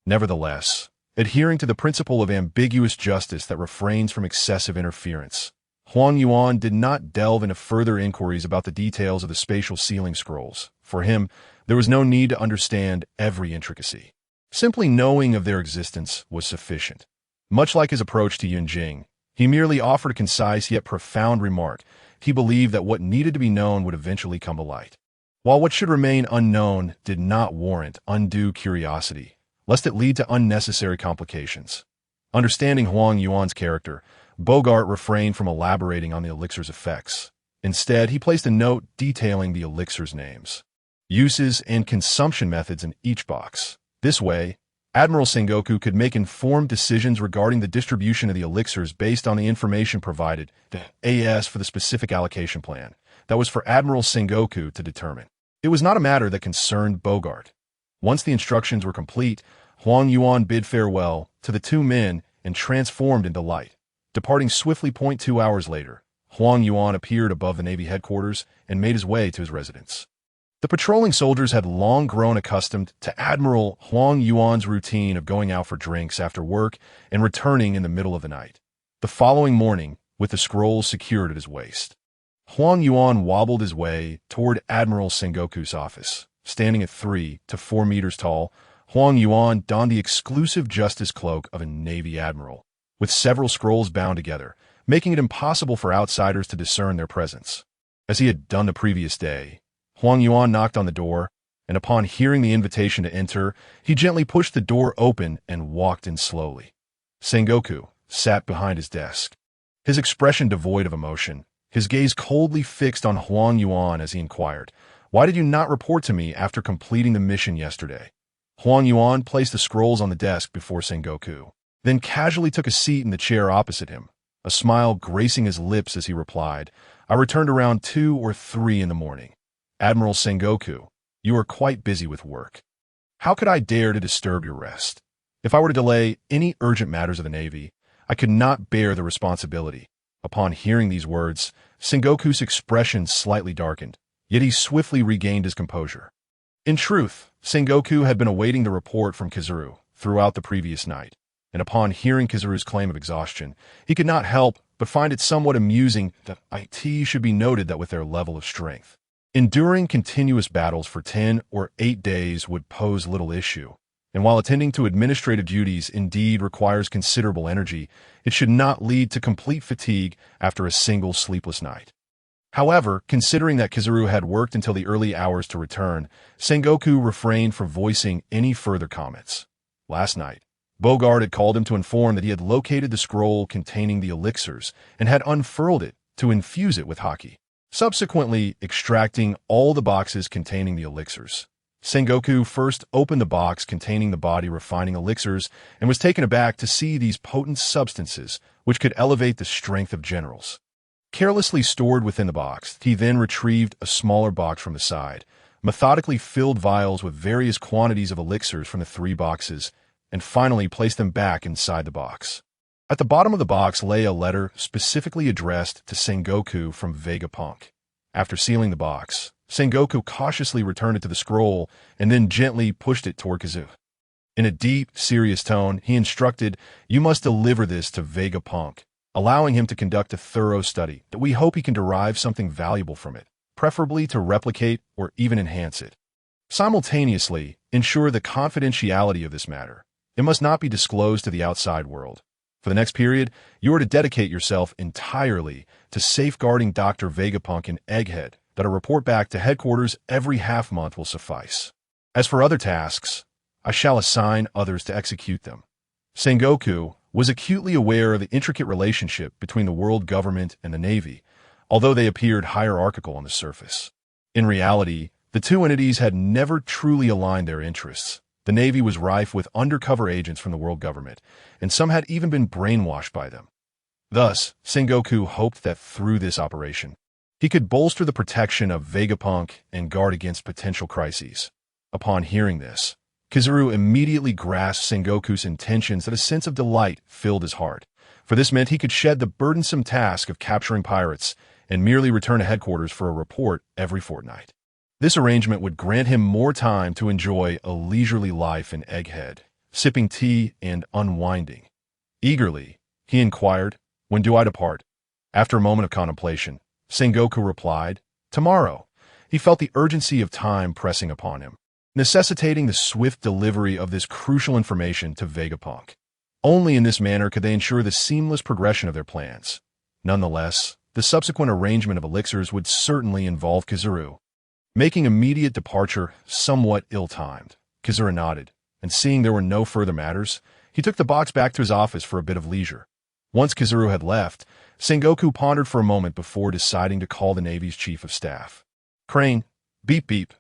Nevertheless, adhering to the principle of ambiguous justice that refrains from excessive interference, Huang Yuan did not delve into further inquiries about the details of the spatial sealing scrolls. For him, there was no need to understand every intricacy. Simply knowing of their existence was sufficient. Much like his approach to Yunjing, he merely offered a concise yet profound remark. He believed that what needed to be known would eventually come to light, while what should remain unknown did not warrant undue curiosity, lest it lead to unnecessary complications. Understanding Huang Yuan's character, Bogart refrained from elaborating on the elixir's effects. Instead, he placed a note detailing the elixir's names, uses, and consumption methods in each box. This way, Admiral Sengoku could make informed decisions regarding the distribution of the elixirs based on the information provided to AS for the specific allocation plan that was for Admiral Sengoku to determine. It was not a matter that concerned Bogart. Once the instructions were complete, Huang Yuan bid farewell to the 2 men and transformed into light. Departing swiftly 2 hours later, Huang Yuan appeared above the Navy headquarters and made his way to his residence. The patrolling soldiers had long grown accustomed to Admiral Huang Yuan's routine of going out for drinks after work and returning in the middle of the night. The following morning, with the scrolls secured at his waist, Huang Yuan wobbled his way toward Admiral Sengoku's office. Standing at 3 to 4 meters tall, Huang Yuan donned the exclusive justice cloak of a Navy admiral, with several scrolls bound together, making it impossible for outsiders to discern their presence. As he had done the previous day, Huang Yuan knocked on the door, and upon hearing the invitation to enter, he gently pushed the door open and walked in slowly. Sengoku sat behind his desk, his expression devoid of emotion, his gaze coldly fixed on Huang Yuan as he inquired, "Why did you not report to me after completing the mission yesterday?" Huang Yuan placed the scrolls on the desk before Sengoku, then casually took a seat in the chair opposite him, a smile gracing his lips as he replied, "I returned around 2 or 3 in the morning. Admiral Sengoku, you are quite busy with work. How could I dare to disturb your rest? If I were to delay any urgent matters of the Navy, I could not bear the responsibility." Upon hearing these words, Sengoku's expression slightly darkened, yet he swiftly regained his composure. In truth, Sengoku had been awaiting the report from Kizuru throughout the previous night, and upon hearing Kizaru's claim of exhaustion, he could not help but find it somewhat amusing that it should be noted that with their level of strength, enduring continuous battles for 10 or 8 days would pose little issue, and while attending to administrative duties indeed requires considerable energy, it should not lead to complete fatigue after a single sleepless night. However, considering that Kizaru had worked until the early hours to return, Sengoku refrained from voicing any further comments. Last night, Bogard had called him to inform that he had located the scroll containing the elixirs and had unfurled it to infuse it with haki, subsequently extracting all the boxes containing the elixirs. Sengoku first opened the box containing the body refining elixirs and was taken aback to see these potent substances which could elevate the strength of generals. Carelessly stored within the box, he then retrieved a smaller box from the side, methodically filled vials with various quantities of elixirs from the 3 boxes, and finally placed them back inside the box. At the bottom of the box lay a letter specifically addressed to Sengoku from Vegapunk. After sealing the box, Sengoku cautiously returned it to the scroll and then gently pushed it toward Kizaru. In a deep, serious tone, he instructed, "You must deliver this to Vegapunk, allowing him to conduct a thorough study that we hope he can derive something valuable from it, preferably to replicate or even enhance it. Simultaneously, ensure the confidentiality of this matter. It must not be disclosed to the outside world. For the next period, you are to dedicate yourself entirely to safeguarding Dr. Vegapunk and Egghead, that a report back to headquarters every half-month will suffice. As for other tasks, I shall assign others to execute them." Sengoku was acutely aware of the intricate relationship between the world government and the Navy, although they appeared hierarchical on the surface. In reality, the two entities had never truly aligned their interests. The Navy was rife with undercover agents from the world government, and some had even been brainwashed by them. Thus, Sengoku hoped that through this operation, he could bolster the protection of Vegapunk and guard against potential crises. Upon hearing this, Kizaru immediately grasped Sengoku's intentions that a sense of delight filled his heart, for this meant he could shed the burdensome task of capturing pirates and merely return to headquarters for a report every fortnight. This arrangement would grant him more time to enjoy a leisurely life in Egghead, sipping tea and unwinding. Eagerly, he inquired, "When do I depart?" After a moment of contemplation, Sengoku replied, "Tomorrow." He felt the urgency of time pressing upon him, necessitating the swift delivery of this crucial information to Vegapunk. Only in this manner could they ensure the seamless progression of their plans. Nonetheless, the subsequent arrangement of elixirs would certainly involve Kizaru, making immediate departure somewhat ill-timed. Kizaru nodded, and seeing there were no further matters, he took the box back to his office for a bit of leisure. Once Kizaru had left, Sengoku pondered for a moment before deciding to call the Navy's chief of staff. "Crane, beep beep.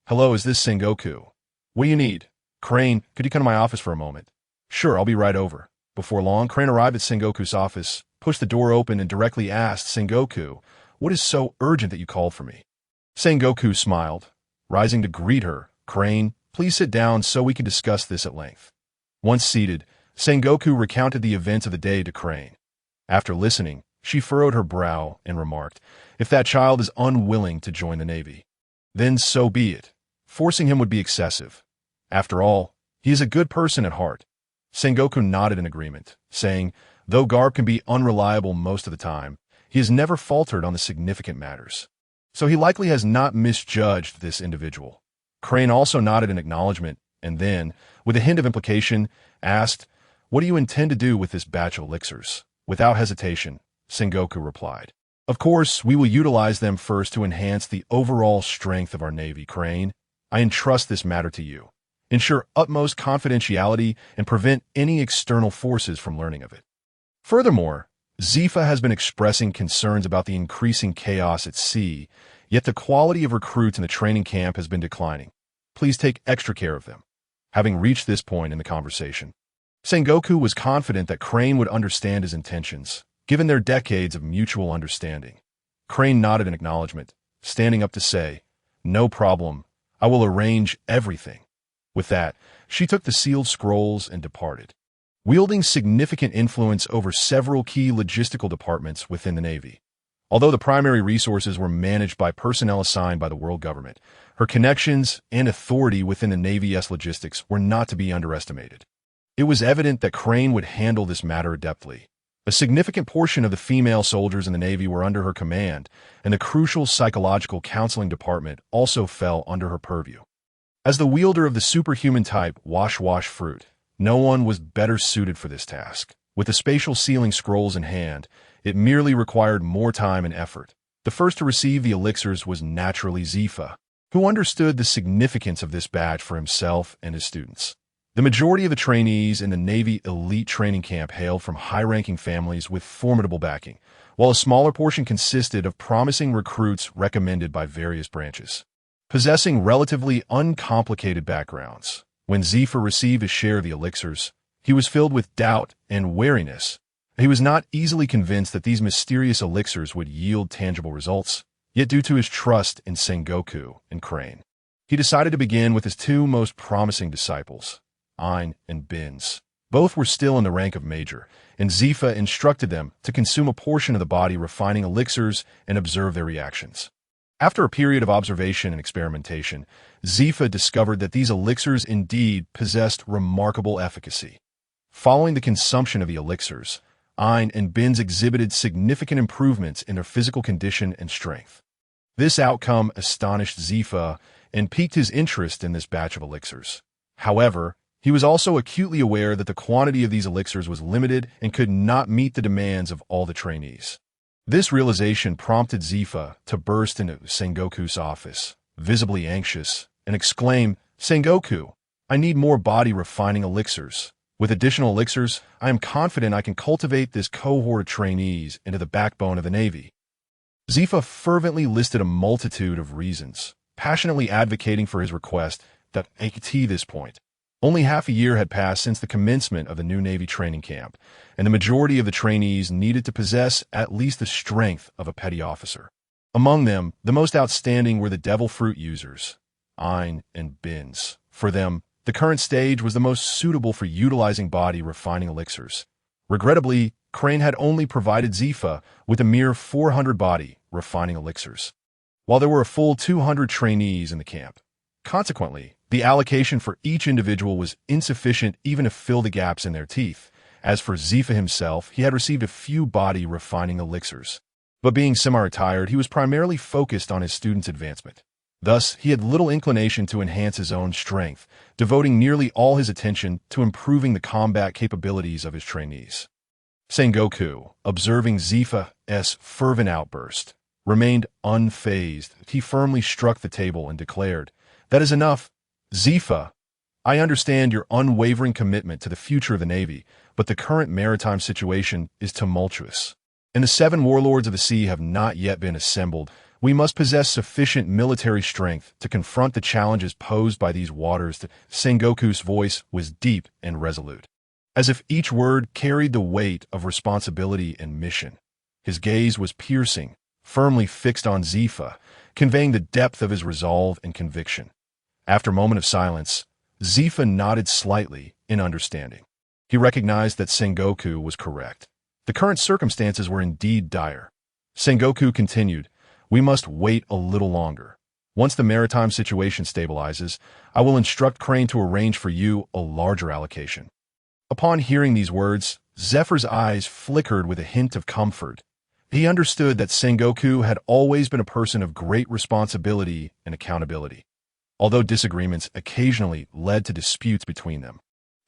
Hello, is this Sengoku? What do you need? Crane, could you come to my office for a moment?" "Sure, I'll be right over." Before long, Crane arrived at Sengoku's office, pushed the door open, and directly asked Sengoku, "What is so urgent that you called for me?" Sengoku smiled, rising to greet her. "Crane, please sit down so we can discuss this at length." Once seated, Sengoku recounted the events of the day to Crane. After listening, she furrowed her brow and remarked, "If that child is unwilling to join the Navy, then so be it. Forcing him would be excessive. After all, he is a good person at heart." Sengoku nodded in agreement, saying, "Though Garp can be unreliable most of the time, he has never faltered on the significant matters. So he likely has not misjudged this individual." Crane also nodded in acknowledgement, and then, with a hint of implication, asked, "What do you intend to do with this batch of elixirs?" Without hesitation, Sengoku replied, "Of course, we will utilize them first to enhance the overall strength of our Navy, Crane. I entrust this matter to you. Ensure utmost confidentiality and prevent any external forces from learning of it. Furthermore, Zifa has been expressing concerns about the increasing chaos at sea, yet the quality of recruits in the training camp has been declining. Please take extra care of them." Having reached this point in the conversation, Sengoku was confident that Crane would understand his intentions, given their decades of mutual understanding. Crane nodded in acknowledgement, standing up to say, "No problem. I will arrange everything." With that, she took the sealed scrolls and departed, wielding significant influence over several key logistical departments within the Navy. Although the primary resources were managed by personnel assigned by the world government, her connections and authority within the Navy's logistics were not to be underestimated. It was evident that Crane would handle this matter adeptly. A significant portion of the female soldiers in the Navy were under her command, and the crucial psychological counseling department also fell under her purview. As the wielder of the superhuman type wash fruit, no one was better suited for this task. With the spatial sealing scrolls in hand, it merely required more time and effort. The first to receive the elixirs was naturally Zifa, who understood the significance of this badge for himself and his students. The majority of the trainees in the Navy elite training camp hailed from high-ranking families with formidable backing, while a smaller portion consisted of promising recruits recommended by various branches. Possessing relatively uncomplicated backgrounds, when Zifa received his share of the elixirs, he was filled with doubt and wariness. He was not easily convinced that these mysterious elixirs would yield tangible results, yet due to his trust in Sengoku and Crane, he decided to begin with his two most promising disciples, Ein and Bins. Both were still in the rank of major, and Zifa instructed them to consume a portion of the body refining elixirs and observe their reactions. After a period of observation and experimentation, Zifa discovered that these elixirs indeed possessed remarkable efficacy. Following the consumption of the elixirs, Ein and Bins exhibited significant improvements in their physical condition and strength. This outcome astonished Zifa and piqued his interest in this batch of elixirs. However, he was also acutely aware that the quantity of these elixirs was limited and could not meet the demands of all the trainees. This realization prompted Zifa to burst into Sengoku's office, visibly anxious, and exclaim, "Sengoku, I need more body refining elixirs. With additional elixirs, I am confident I can cultivate this cohort of trainees into the backbone of the Navy." Zifa fervently listed a multitude of reasons, passionately advocating for his request that at this point, only half a year had passed since the commencement of the new Navy training camp, and the majority of the trainees needed to possess at least the strength of a petty officer. Among them, the most outstanding were the devil fruit users, Ein and Bins. For them, the current stage was the most suitable for utilizing body refining elixirs. Regrettably, Crane had only provided Zifa with a mere 400 body refining elixirs, while there were a full 200 trainees in the camp. Consequently, the allocation for each individual was insufficient even to fill the gaps in their teeth. As for Zifa himself, he had received a few body refining elixirs, but being semi-retired, he was primarily focused on his students' advancement. Thus, he had little inclination to enhance his own strength, devoting nearly all his attention to improving the combat capabilities of his trainees. Sengoku, observing Zifa's fervent outburst, remained unfazed. He firmly struck the table and declared, "That is enough. Zifa, I understand your unwavering commitment to the future of the Navy, but the current maritime situation is tumultuous, and the 7 warlords of the sea have not yet been assembled. We must possess sufficient military strength to confront the challenges posed by these waters." Sengoku's voice was deep and resolute, as if each word carried the weight of responsibility and mission. His gaze was piercing, firmly fixed on Zifa, conveying the depth of his resolve and conviction. After a moment of silence, Zifa nodded slightly in understanding. He recognized that Sengoku was correct. The current circumstances were indeed dire. Sengoku continued, "We must wait a little longer. Once the maritime situation stabilizes, I will instruct Crane to arrange for you a larger allocation." Upon hearing these words, Zephyr's eyes flickered with a hint of comfort. He understood that Sengoku had always been a person of great responsibility and accountability. Although disagreements occasionally led to disputes between them,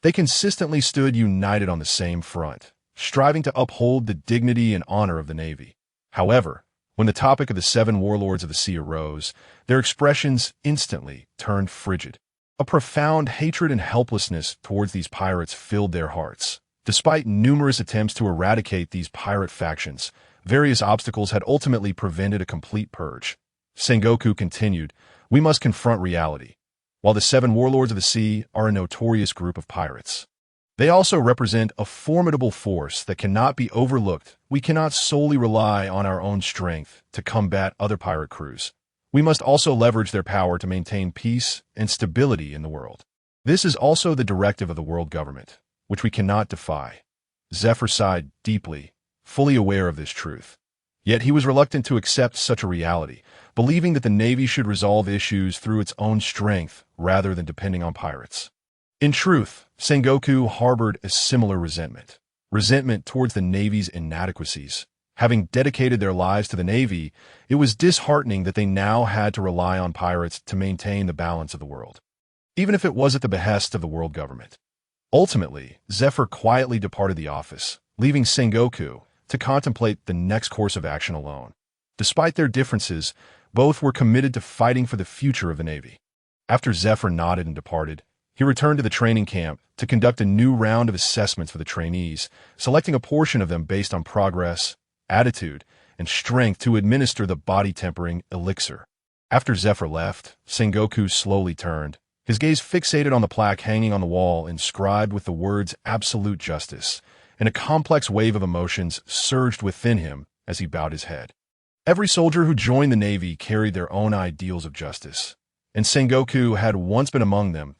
they consistently stood united on the same front, striving to uphold the dignity and honor of the Navy. However, when the topic of the 7 warlords of the sea arose, their expressions instantly turned frigid. A profound hatred and helplessness towards these pirates filled their hearts. Despite numerous attempts to eradicate these pirate factions, various obstacles had ultimately prevented a complete purge. Sengoku continued, "We must confront reality. While the 7 warlords of the sea are a notorious group of pirates, they also represent a formidable force that cannot be overlooked. We cannot solely rely on our own strength to combat other pirate crews. We must also leverage their power to maintain peace and stability in the world. This is also the directive of the world government, which we cannot defy." Zephyr sighed deeply, fully aware of this truth. Yet he was reluctant to accept such a reality, believing that the Navy should resolve issues through its own strength rather than depending on pirates. In truth, Sengoku harbored a similar resentment. Resentment towards the Navy's inadequacies. Having dedicated their lives to the Navy, it was disheartening that they now had to rely on pirates to maintain the balance of the world, even if it was at the behest of the world government. Ultimately, Zephyr quietly departed the office, leaving Sengoku to contemplate the next course of action alone. Despite their differences, both were committed to fighting for the future of the Navy. After Zephyr nodded and departed, he returned to the training camp to conduct a new round of assessments for the trainees, selecting a portion of them based on progress, attitude, and strength to administer the body-tempering elixir. After Zephyr left, Sengoku slowly turned, his gaze fixated on the plaque hanging on the wall inscribed with the words "Absolute Justice," and a complex wave of emotions surged within him as he bowed his head. Every soldier who joined the Navy carried their own ideals of justice, and Sengoku had once been among them.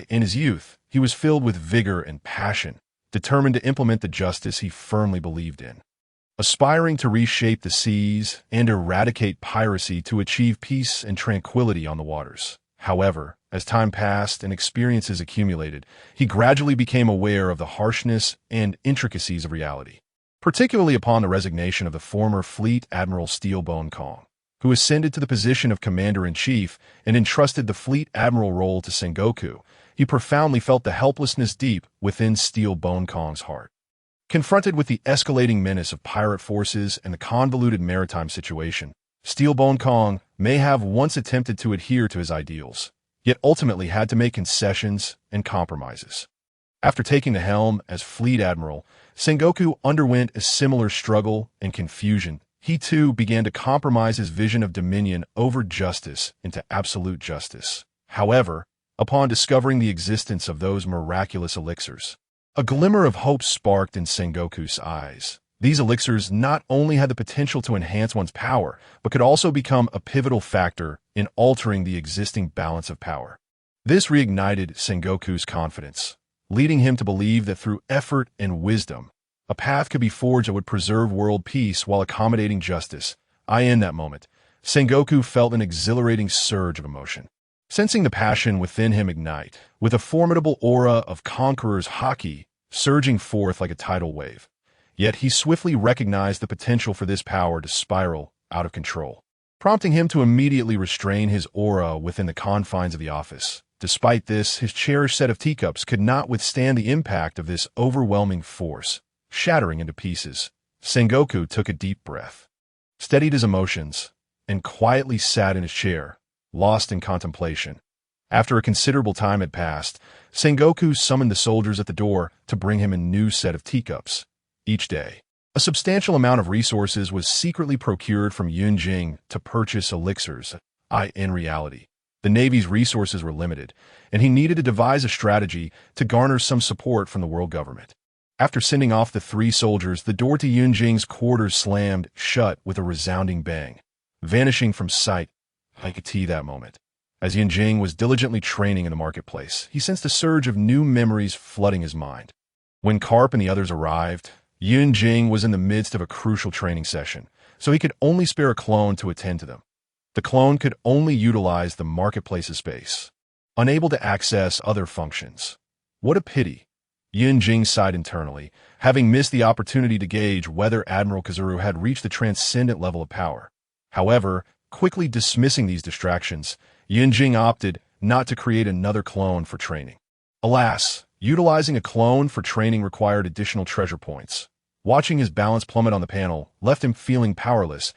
In his youth, he was filled with vigor and passion, determined to implement the justice he firmly believed in. Aspiring to reshape the seas and eradicate piracy to achieve peace and tranquility on the waters. However, as time passed and experiences accumulated, he gradually became aware of the harshness and intricacies of reality, particularly upon the resignation of the former Fleet Admiral Yue Buqun, who ascended to the position of Commander-in-Chief and entrusted the Fleet Admiral role to Sengoku. He profoundly felt the helplessness deep within Yue Buqun's heart. Confronted with the escalating menace of pirate forces and the convoluted maritime situation, Yue Buqun may have once attempted to adhere to his ideals, yet ultimately had to make concessions and compromises. After taking the helm as Fleet Admiral, Sengoku underwent a similar struggle and confusion. He too began to compromise his vision of dominion over justice into absolute justice. However, upon discovering the existence of those miraculous elixirs, a glimmer of hope sparked in Sengoku's eyes. These elixirs not only had the potential to enhance one's power, but could also become a pivotal factor in altering the existing balance of power. This reignited Sengoku's confidence, leading him to believe that through effort and wisdom, a path could be forged that would preserve world peace while accommodating justice. In that moment, Sengoku felt an exhilarating surge of emotion. Sensing the passion within him ignite, with a formidable aura of conqueror's haki surging forth like a tidal wave. Yet he swiftly recognized the potential for this power to spiral out of control, prompting him to immediately restrain his aura within the confines of the office. Despite this, his cherished set of teacups could not withstand the impact of this overwhelming force, shattering into pieces. Sengoku took a deep breath, steadied his emotions, and quietly sat in his chair, lost in contemplation. After a considerable time had passed, Sengoku summoned the soldiers at the door to bring him a new set of teacups. Each day, a substantial amount of resources was secretly procured from Yunjing to purchase elixirs. In reality, the Navy's resources were limited, and he needed to devise a strategy to garner some support from the world government. After sending off the 3 soldiers, the door to Yunjing's quarters slammed shut with a resounding bang, vanishing from sight. I could see that moment. As Yunjing was diligently training in the marketplace, he sensed a surge of new memories flooding his mind. When Garp and the others arrived, Yunjing was in the midst of a crucial training session, so he could only spare a clone to attend to them. The clone could only utilize the marketplace's space, unable to access other functions. What a pity. Yunjing sighed internally, having missed the opportunity to gauge whether Admiral Kazuru had reached the transcendent level of power. However, quickly dismissing these distractions, Yunjing opted not to create another clone for training. Alas, utilizing a clone for training required additional treasure points. Watching his balance plummet on the panel left him feeling powerless.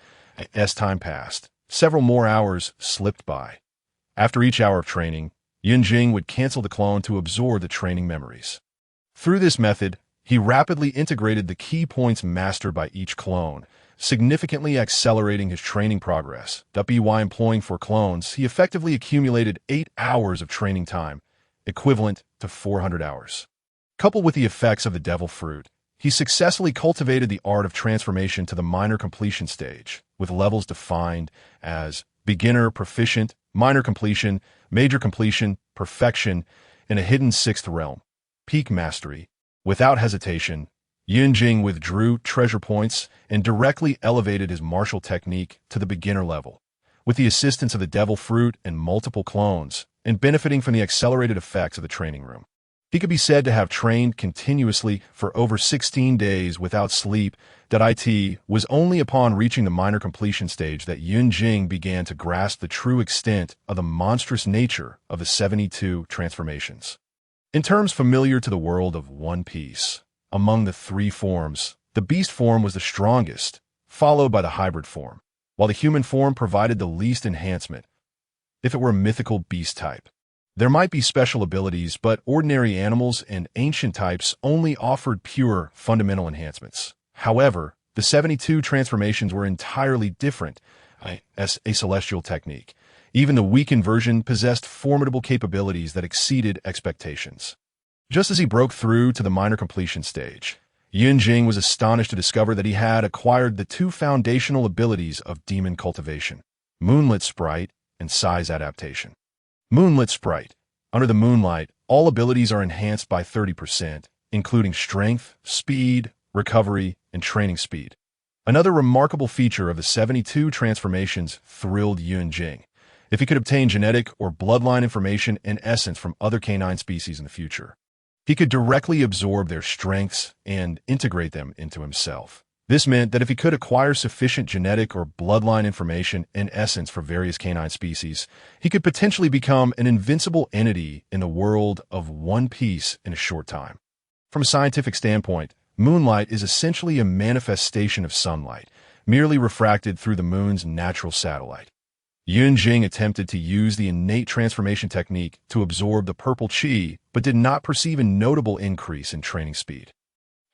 As time passed, several more hours slipped by. After each hour of training, Yunjing would cancel the clone to absorb the training memories. Through this method, he rapidly integrated the key points mastered by each clone, significantly accelerating his training progress. By employing 4 clones, he effectively accumulated 8 hours of training time, equivalent to 400 hours. Coupled with the effects of the devil fruit, he successfully cultivated the art of transformation to the minor completion stage, with levels defined as beginner, proficient, minor completion, major completion, perfection, and a hidden 6th realm, peak mastery. Without hesitation, Yunjing withdrew treasure points and directly elevated his martial technique to the beginner level. With the assistance of the devil fruit and multiple clones, and benefiting from the accelerated effects of the training room, He could be said to have trained continuously for over 16 days without sleep. It was only upon reaching the minor completion stage that Yun Jing began to grasp the true extent of the monstrous nature of the 72 transformations. In terms familiar to the world of One Piece, among the three forms, the beast form was the strongest, followed by the hybrid form, while the human form provided the least enhancement, if it were a mythical beast type. There might be special abilities, but ordinary animals and ancient types only offered pure, fundamental enhancements. However, the 72 transformations were entirely different as a celestial technique. Even the weakened version possessed formidable capabilities that exceeded expectations. Just as he broke through to the minor completion stage, Yun Jing was astonished to discover that he had acquired the two foundational abilities of demon cultivation, Moonlit Sprite and Size Adaptation. Moonlit Sprite. Under the moonlight, all abilities are enhanced by 30%, including strength, speed, recovery, and training speed. Another remarkable feature of the 72 transformations thrilled Yun Jing. If he could obtain genetic or bloodline information and essence from other canine species in the future, he could directly absorb their strengths and integrate them into himself. This meant that if he could acquire sufficient genetic or bloodline information and essence for various canine species, he could potentially become an invincible entity in the world of One Piece in a short time. From a scientific standpoint, moonlight is essentially a manifestation of sunlight, merely refracted through the moon's natural satellite. Yun Jing attempted to use the innate transformation technique to absorb the purple chi, but did not perceive a notable increase in training speed.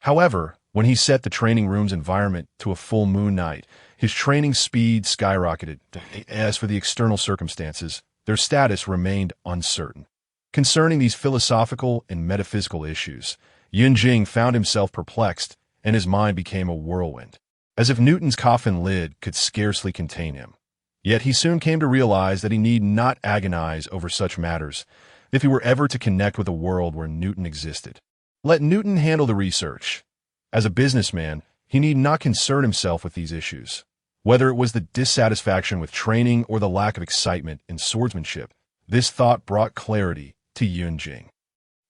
However, when he set the training room's environment to a full moon night, his training speed skyrocketed. As for the external circumstances, their status remained uncertain. Concerning these philosophical and metaphysical issues, Yun Jing found himself perplexed, and his mind became a whirlwind, as if Newton's coffin lid could scarcely contain him. Yet he soon came to realize that he need not agonize over such matters if he were ever to connect with a world where Newton existed. Let Newton handle the research. As a businessman, he need not concern himself with these issues. Whether it was the dissatisfaction with training or the lack of excitement in swordsmanship, this thought brought clarity to Yun Jing.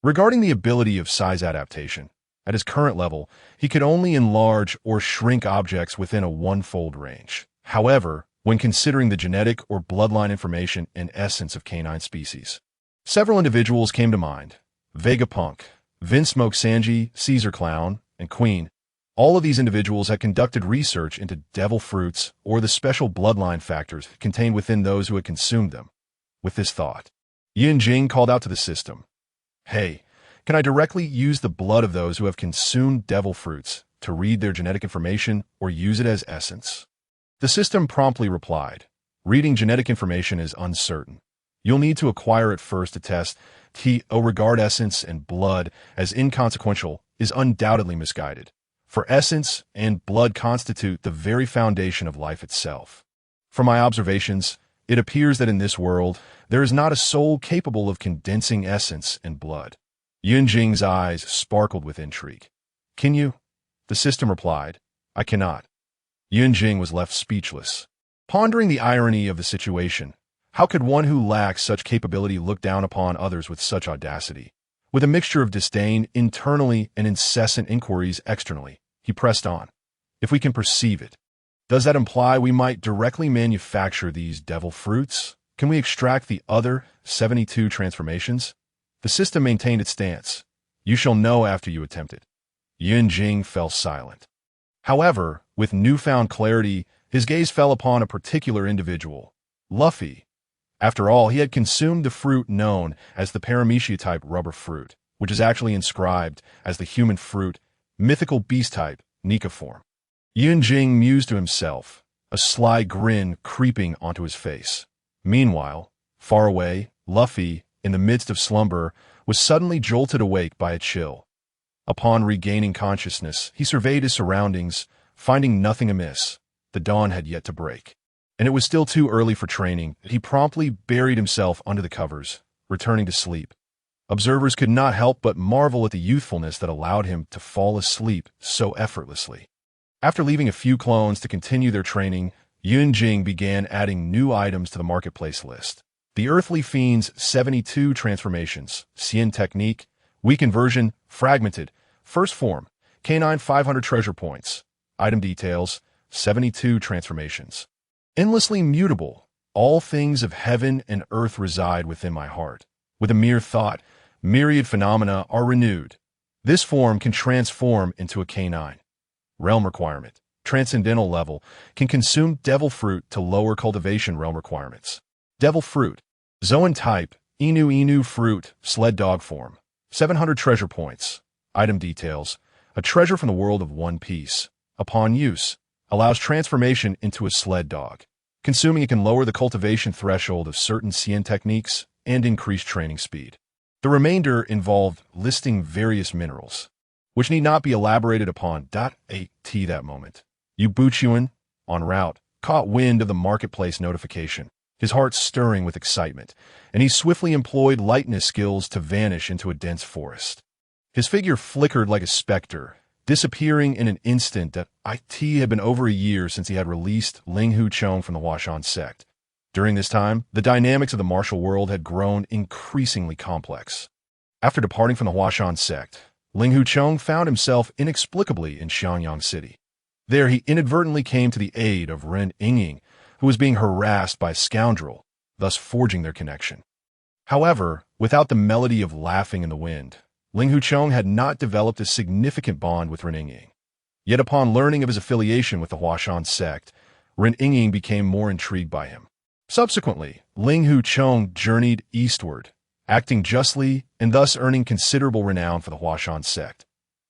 Regarding the ability of size adaptation, at his current level, he could only enlarge or shrink objects within a one-fold range. However, when considering the genetic or bloodline information and essence of canine species, several individuals came to mind: Vegapunk, Vinsmoke Sanji, Caesar Clown, and Queen. All of these individuals had conducted research into devil fruits or the special bloodline factors contained within those who had consumed them. With this thought, Yun Jing called out to the system, "Hey, can I directly use the blood of those who have consumed devil fruits to read their genetic information or use it as essence?" The system promptly replied, "Reading genetic information is uncertain. You'll need to acquire it first to test. Regard essence and blood as inconsequential is undoubtedly misguided, for essence and blood constitute the very foundation of life itself. From my observations, it appears that in this world, there is not a soul capable of condensing essence and blood." Yun Jing's eyes sparkled with intrigue. "Can you?" The system replied, "I cannot." Yun Jing was left speechless, pondering the irony of the situation. How could one who lacks such capability look down upon others with such audacity? With a mixture of disdain internally and incessant inquiries externally, he pressed on. "If we can perceive it, does that imply we might directly manufacture these devil fruits? Can we extract the other 72 transformations?" The system maintained its stance. "You shall know after you attempt it." Yun Jing fell silent. However, with newfound clarity, his gaze fell upon a particular individual, Luffy. After all, he had consumed the fruit known as the Paramecia-type rubber fruit, which is actually inscribed as the human fruit, mythical beast-type, Nika form. Yun Jing mused to himself, a sly grin creeping onto his face. Meanwhile, far away, Luffy, in the midst of slumber, was suddenly jolted awake by a chill. Upon regaining consciousness, he surveyed his surroundings, finding nothing amiss. The dawn had yet to break, and it was still too early for training. He promptly buried himself under the covers, returning to sleep. Observers could not help but marvel at the youthfulness that allowed him to fall asleep so effortlessly. After leaving a few clones to continue their training, Yun Jing began adding new items to the marketplace list. The Earthly Fiend's 72 transformations, Xian Technique, Weakened version, fragmented. First form, canine 500 treasure points. Item details, 72 transformations. Endlessly mutable. All things of heaven and earth reside within my heart. With a mere thought, myriad phenomena are renewed. This form can transform into a canine. Realm requirement. Transcendental level can consume devil fruit to lower cultivation realm requirements. Devil fruit. Zoan type, Inu fruit, sled dog form. 700 treasure points. Item details. A treasure from the world of One Piece. Upon use, allows transformation into a sled dog. Consuming it can lower the cultivation threshold of certain Cien techniques and increase training speed. The remainder involved listing various minerals, which need not be elaborated upon. At that moment, Yue Buqun, en route, caught wind of the marketplace notification, his heart stirring with excitement, and he swiftly employed lightness skills to vanish into a dense forest. His figure flickered like a specter, disappearing in an instant. That it had been over a year since he had released Ling Hu Chong from the Hua Shan sect. During this time, the dynamics of the martial world had grown increasingly complex. After departing from the Hua Shan sect, Ling Hu Chong found himself inexplicably in Xiangyang City. There he inadvertently came to the aid of Ren Yingying, who was being harassed by a scoundrel, thus forging their connection. However, without the melody of laughing in the wind, Ling Hu Chong had not developed a significant bond with Ren Yingying. Yet upon learning of his affiliation with the Hua Shan sect, Ren Yingying became more intrigued by him. Subsequently, Ling Hu Chong journeyed eastward, acting justly and thus earning considerable renown for the Hua Shan sect.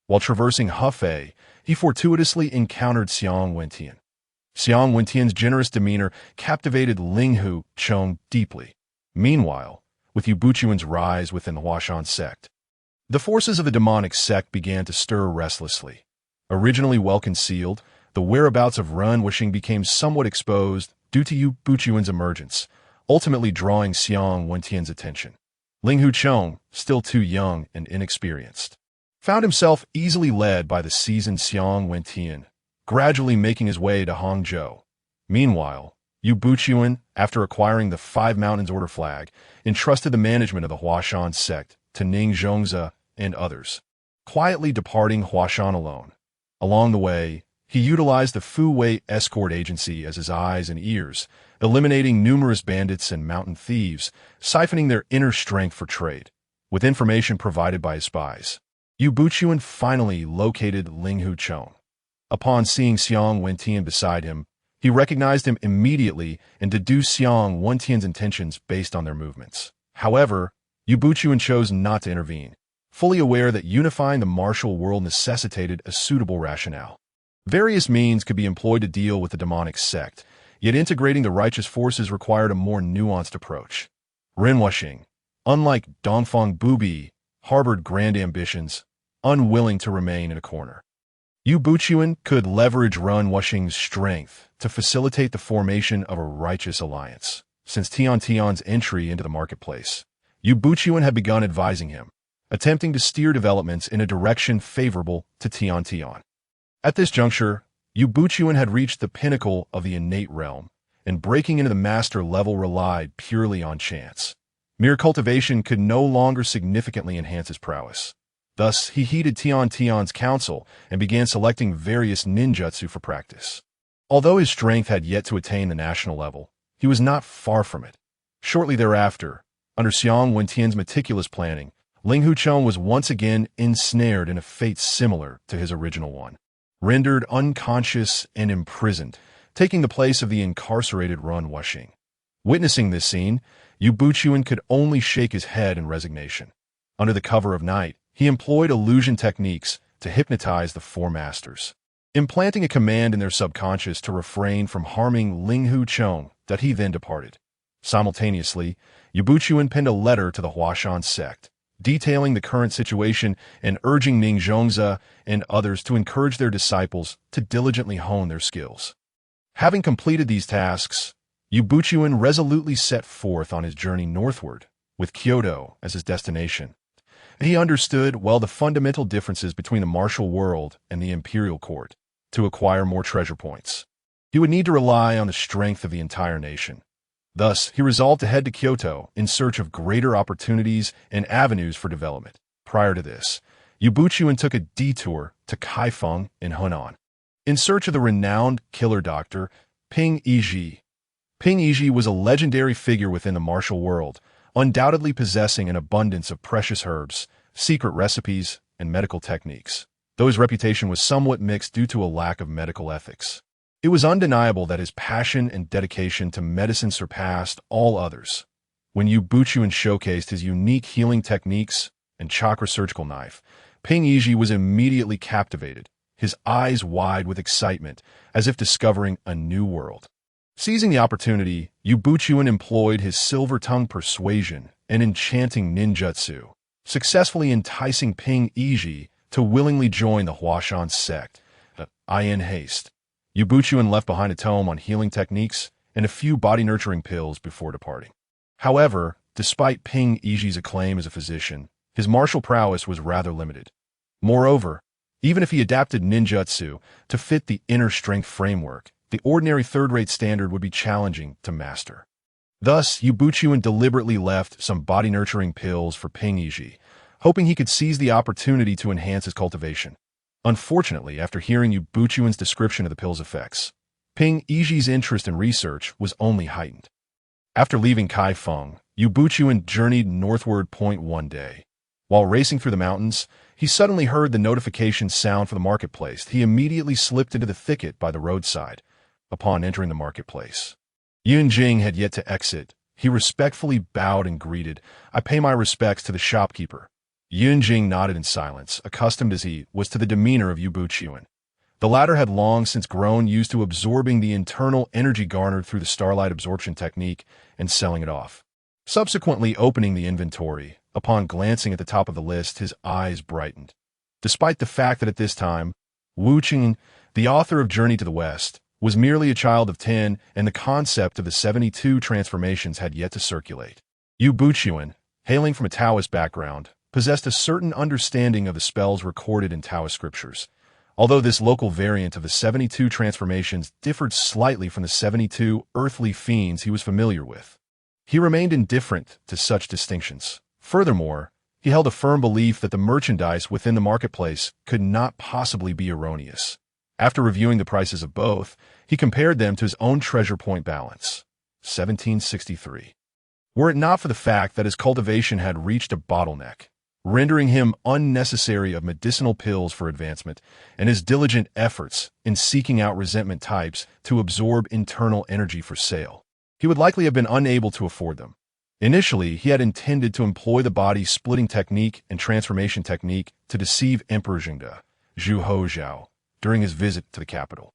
While traversing Hefei, he fortuitously encountered Xiang Wentian. Xiang Wentian's generous demeanor captivated Ling Hu Chong deeply. Meanwhile, with Yue Buqun's rise within the Hua Shan sect, the forces of the demonic sect began to stir restlessly. Originally well concealed, the whereabouts of Ren Wuxing became somewhat exposed due to Yue Buqun's emergence, ultimately drawing Xiang Wentian's attention. Ling Hu Chong, still too young and inexperienced, found himself easily led by the seasoned Xiang Wentian, gradually making his way to Hangzhou. Meanwhile, Yue Buqun, after acquiring the Five Mountains Order flag, entrusted the management of the Hua Shan sect to Ning Zhongze and others, quietly departing Hua Shan alone. Along the way, he utilized the Fu Wei escort agency as his eyes and ears, eliminating numerous bandits and mountain thieves, siphoning their inner strength for trade. With information provided by his spies, Yue Buqun finally located Ling Hu Chong. Upon seeing Xiang Wentian beside him, he recognized him immediately and deduced Xiang Wentian's intentions based on their movements. However, Yue Buqun chose not to intervene, fully aware that unifying the martial world necessitated a suitable rationale. Various means could be employed to deal with the demonic sect, yet integrating the righteous forces required a more nuanced approach. Ren Wuxing, unlike Dongfang Bubi, harbored grand ambitions, unwilling to remain in a corner. Yue Buqun could leverage Ren Wuxing's strength to facilitate the formation of a righteous alliance. Since Tian's entry into the marketplace, Yue Buqun had begun advising him, attempting to steer developments in a direction favorable to Tian. At this juncture, Yue Buqun had reached the pinnacle of the innate realm, and breaking into the master level relied purely on chance. Mere cultivation could no longer significantly enhance his prowess. Thus, he heeded Tian's counsel and began selecting various ninjutsu for practice. Although his strength had yet to attain the national level, he was not far from it. Shortly thereafter, under Xiang Wentian's meticulous planning, Ling Hu Chong was once again ensnared in a fate similar to his original one, rendered unconscious and imprisoned, taking the place of the incarcerated Ren Wuxing. Witnessing this scene, Yue Buqun could only shake his head in resignation. Under the cover of night, he employed illusion techniques to hypnotize the four masters, implanting a command in their subconscious to refrain from harming Ling Hu Chong. That he then departed. Simultaneously, Yue Buqun penned a letter to the Hua Shan sect, detailing the current situation and urging Ning Zhongze and others to encourage their disciples to diligently hone their skills. Having completed these tasks, Yue Buqun resolutely set forth on his journey northward, with Kyoto as his destination. He understood well the fundamental differences between the martial world and the imperial court. To acquire more treasure points, he would need to rely on the strength of the entire nation. Thus, he resolved to head to Kyoto in search of greater opportunities and avenues for development. Prior to this, Yue Buqun took a detour to Kaifeng in Hunan, in search of the renowned killer doctor Ping Yizhi. Ping Yizhi was a legendary figure within the martial world, undoubtedly possessing an abundance of precious herbs, secret recipes, and medical techniques, though his reputation was somewhat mixed due to a lack of medical ethics. It was undeniable that his passion and dedication to medicine surpassed all others. When Yue Buqun showcased his unique healing techniques and chakra surgical knife, Ping Yizhi was immediately captivated, his eyes wide with excitement, as if discovering a new world. Seizing the opportunity, Yue Buqun employed his silver-tongued persuasion and enchanting ninjutsu, successfully enticing Ping Yizhi to willingly join the Hua Shan sect. In haste, Yue Buqun left behind a tome on healing techniques and a few body-nurturing pills before departing. However, despite Ping Yizhi's acclaim as a physician, his martial prowess was rather limited. Moreover, even if he adapted ninjutsu to fit the inner strength framework, the ordinary third-rate standard would be challenging to master. Thus, Yue Buqun deliberately left some body-nurturing pills for Ping Yizhi, hoping he could seize the opportunity to enhance his cultivation. Unfortunately, after hearing Yue Buqun's description of the pill's effects, Ping Yizhi's interest in research was only heightened. After leaving Kaifeng, Yue Buqun journeyed northward. One day, while racing through the mountains, he suddenly heard the notification sound for the marketplace. He immediately slipped into the thicket by the roadside. Upon entering the marketplace, Yunjing had yet to exit. He respectfully bowed and greeted, "I pay my respects to the shopkeeper." Yunjing nodded in silence, accustomed as he was to the demeanor of Yue Buqun. The latter had long since grown used to absorbing the internal energy garnered through the starlight absorption technique and selling it off. Subsequently opening the inventory, upon glancing at the top of the list, his eyes brightened. Despite the fact that at this time, Wu Qing, the author of Journey to the West, was merely a child of 10 and the concept of the 72 transformations had yet to circulate. Yue Buqun, hailing from a Taoist background, possessed a certain understanding of the spells recorded in Taoist scriptures, although this local variant of the 72 transformations differed slightly from the 72 earthly fiends he was familiar with. He remained indifferent to such distinctions. Furthermore, he held a firm belief that the merchandise within the marketplace could not possibly be erroneous. After reviewing the prices of both, he compared them to his own treasure point balance, 1763. Were it not for the fact that his cultivation had reached a bottleneck, rendering him unnecessary of medicinal pills for advancement, and his diligent efforts in seeking out resentment types to absorb internal energy for sale, he would likely have been unable to afford them. Initially, he had intended to employ the body-splitting technique and transformation technique to deceive Emperor Jingde, Zhu Hozhao, during his visit to the capital.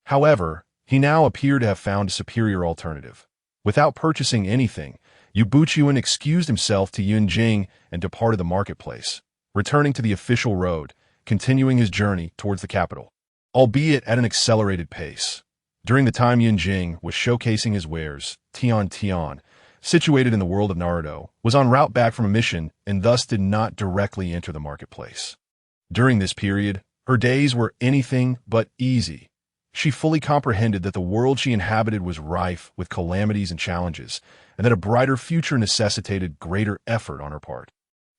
However, he now appeared to have found a superior alternative. Without purchasing anything, Yue Buqun excused himself to Yunjing and departed the marketplace, returning to the official road, continuing his journey towards the capital, albeit at an accelerated pace. During the time Yunjing was showcasing his wares, Tian, situated in the world of Naruto, was en route back from a mission and thus did not directly enter the marketplace. During this period, her days were anything but easy. She fully comprehended that the world she inhabited was rife with calamities and challenges, and that a brighter future necessitated greater effort on her part.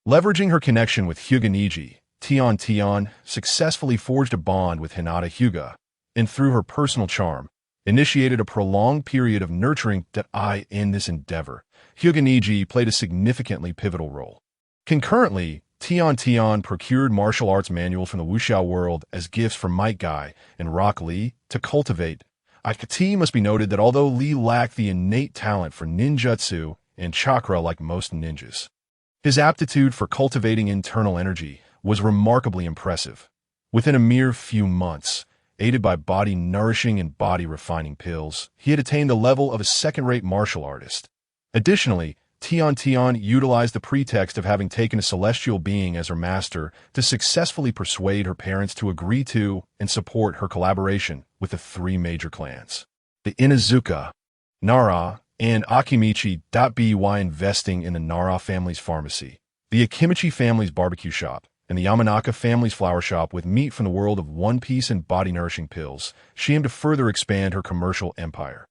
Leveraging her connection with Hyuga Niji, Tian successfully forged a bond with Hinata Hyuga, and through her personal charm, initiated a prolonged period of nurturing that in this endeavor. Hyuga Niji played a significantly pivotal role. Concurrently, Tian procured martial arts manuals from the wuxia world as gifts for Might Guy and Rock Lee to cultivate. It must be noted that although Lee lacked the innate talent for ninjutsu and chakra like most ninjas, his aptitude for cultivating internal energy was remarkably impressive. Within a mere few months, aided by body-nourishing and body-refining pills, he had attained the level of a second-rate martial artist. Additionally, Tian utilized the pretext of having taken a celestial being as her master to successfully persuade her parents to agree to and support her collaboration with the three major clans, the Inazuka, Nara, and Akimichi. By investing in the Nara family's pharmacy, the Akimichi family's barbecue shop, and the Yamanaka family's flower shop with meat from the world of One Piece and body-nourishing pills, she aimed to further expand her commercial empire.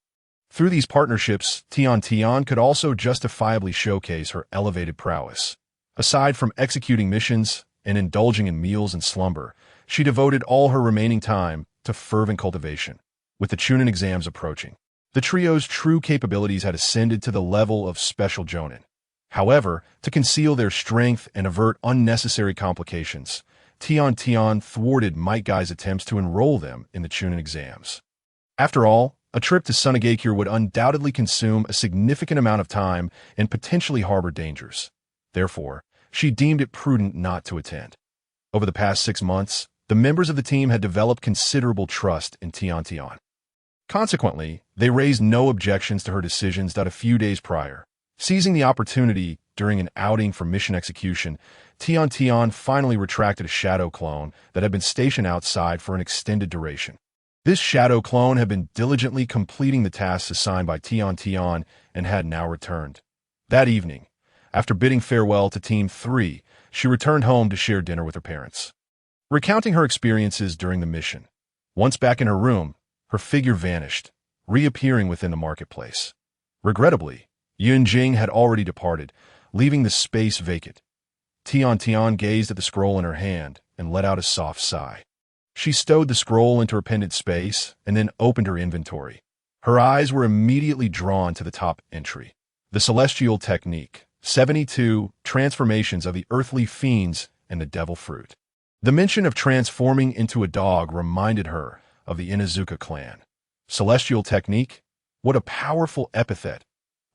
Through these partnerships, Tian could also justifiably showcase her elevated prowess. Aside from executing missions and indulging in meals and slumber, she devoted all her remaining time to fervent cultivation. With the Chunin exams approaching, the trio's true capabilities had ascended to the level of special jonin. However, to conceal their strength and avert unnecessary complications, Tian thwarted Might Guy's attempts to enroll them in the Chunin exams. After all, a trip to Sunagakure would undoubtedly consume a significant amount of time and potentially harbor dangers. Therefore, she deemed it prudent not to attend. Over the past 6 months, the members of the team had developed considerable trust in Tian. Consequently, they raised no objections to her decisions that a few days prior. Seizing the opportunity during an outing for mission execution, Tian finally retracted a shadow clone that had been stationed outside for an extended duration. This shadow clone had been diligently completing the tasks assigned by Tian and had now returned. That evening, after bidding farewell to Team 3, she returned home to share dinner with her parents. Recounting her experiences during the mission, once back in her room, her figure vanished, reappearing within the marketplace. Regrettably, Yunjing had already departed, leaving the space vacant. Tian gazed at the scroll in her hand and let out a soft sigh. She stowed the scroll into her pendant space and then opened her inventory. Her eyes were immediately drawn to the top entry. The Celestial Technique, 72 Transformations of the Earthly Fiends and the Devil Fruit. The mention of transforming into a dog reminded her of the Inuzuka clan. Celestial Technique? What a powerful epithet.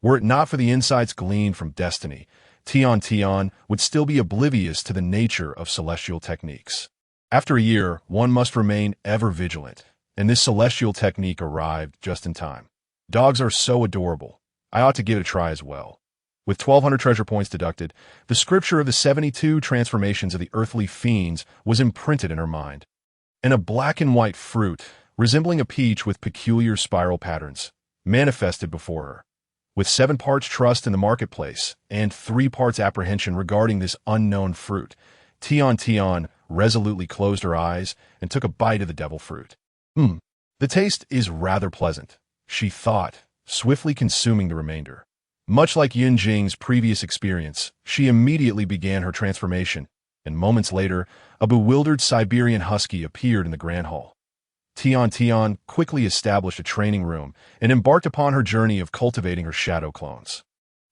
Were it not for the insights gleaned from Destiny, Tian would still be oblivious to the nature of celestial techniques. After a year, one must remain ever vigilant, and this celestial technique arrived just in time. Dogs are so adorable. I ought to give it a try as well. With 1,200 treasure points deducted, the scripture of the 72 transformations of the earthly fiends was imprinted in her mind. And a black and white fruit, resembling a peach with peculiar spiral patterns, manifested before her. With 7 parts trust in the marketplace and 3 parts apprehension regarding this unknown fruit, Tian resolutely closed her eyes and took a bite of the devil fruit. The taste is rather pleasant, she thought, swiftly consuming the remainder. Much like Yunjing's previous experience, she immediately began her transformation, and moments later, a bewildered Siberian husky appeared in the grand hall. Tian quickly established a training room and embarked upon her journey of cultivating her shadow clones.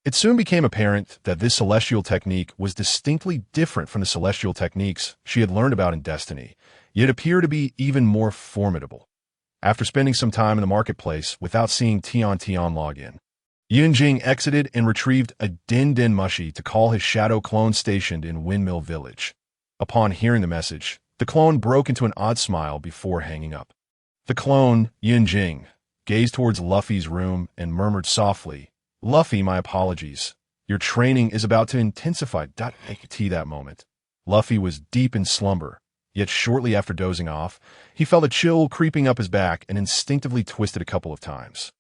It soon became apparent that this celestial technique was distinctly different from the celestial techniques she had learned about in Destiny, yet appeared to be even more formidable. After spending some time in the marketplace without seeing Tian log in, Yunjing exited and retrieved a Din Mushi to call his shadow clone stationed in Windmill Village. Upon hearing the message, the clone broke into an odd smile before hanging up. The clone, Yunjing, gazed towards Luffy's room and murmured softly, "Luffy, my apologies. Your training is about to intensify." That moment, Luffy was deep in slumber, yet shortly after dozing off, he felt a chill creeping up his back and instinctively twisted a couple of times,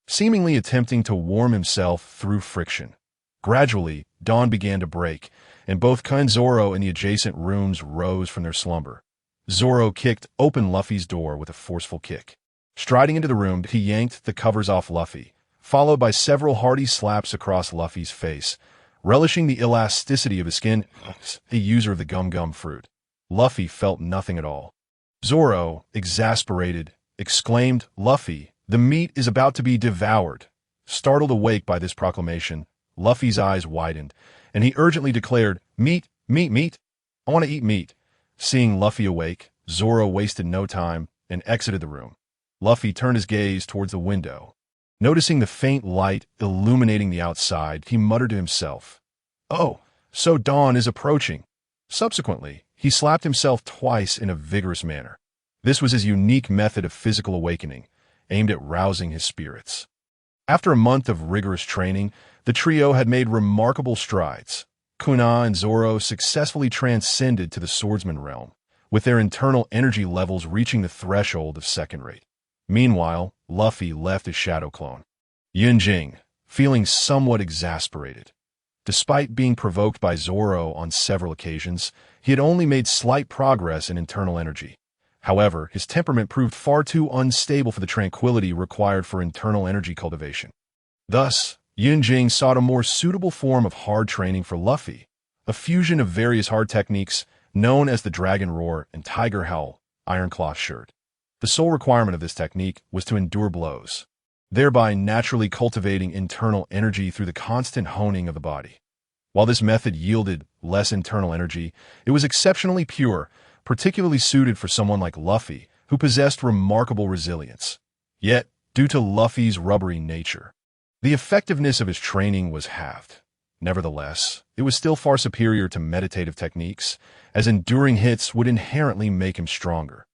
seemingly attempting to warm himself through friction. Gradually, dawn began to break, and both Kuina and Zoro in the adjacent rooms rose from their slumber. Zoro kicked open Luffy's door with a forceful kick. Striding into the room, he yanked the covers off Luffy, followed by several hearty slaps across Luffy's face, relishing the elasticity of his skin. The user of the gum fruit. Luffy felt nothing at all. Zoro, exasperated, exclaimed, "Luffy, the meat is about to be devoured." Startled awake by this proclamation, Luffy's eyes widened, and he urgently declared, "Meat, meat. I want to eat meat." Seeing Luffy awake, Zoro wasted no time and exited the room. Luffy turned his gaze towards the window. Noticing the faint light illuminating the outside, he muttered to himself, "Oh, so dawn is approaching." Subsequently, he slapped himself twice in a vigorous manner. This was his unique method of physical awakening, aimed at rousing his spirits. After a month of rigorous training, the trio had made remarkable strides. Kuina and Zoro successfully transcended to the swordsman realm, with their internal energy levels reaching the threshold of second rate. Meanwhile, Luffy left his shadow clone. Yunjing, feeling somewhat exasperated. Despite being provoked by Zoro on several occasions, he had only made slight progress in internal energy. However, his temperament proved far too unstable for the tranquility required for internal energy cultivation. Thus, Yunjing sought a more suitable form of hard training for Luffy, a fusion of various hard techniques known as the Dragon Roar and Tiger Howl ironcloth shirt. The sole requirement of this technique was to endure blows, thereby naturally cultivating internal energy through the constant honing of the body. While this method yielded less internal energy, it was exceptionally pure, particularly suited for someone like Luffy, who possessed remarkable resilience. Yet, due to Luffy's rubbery nature, the effectiveness of his training was halved. Nevertheless, it was still far superior to meditative techniques, as enduring hits would inherently make him stronger.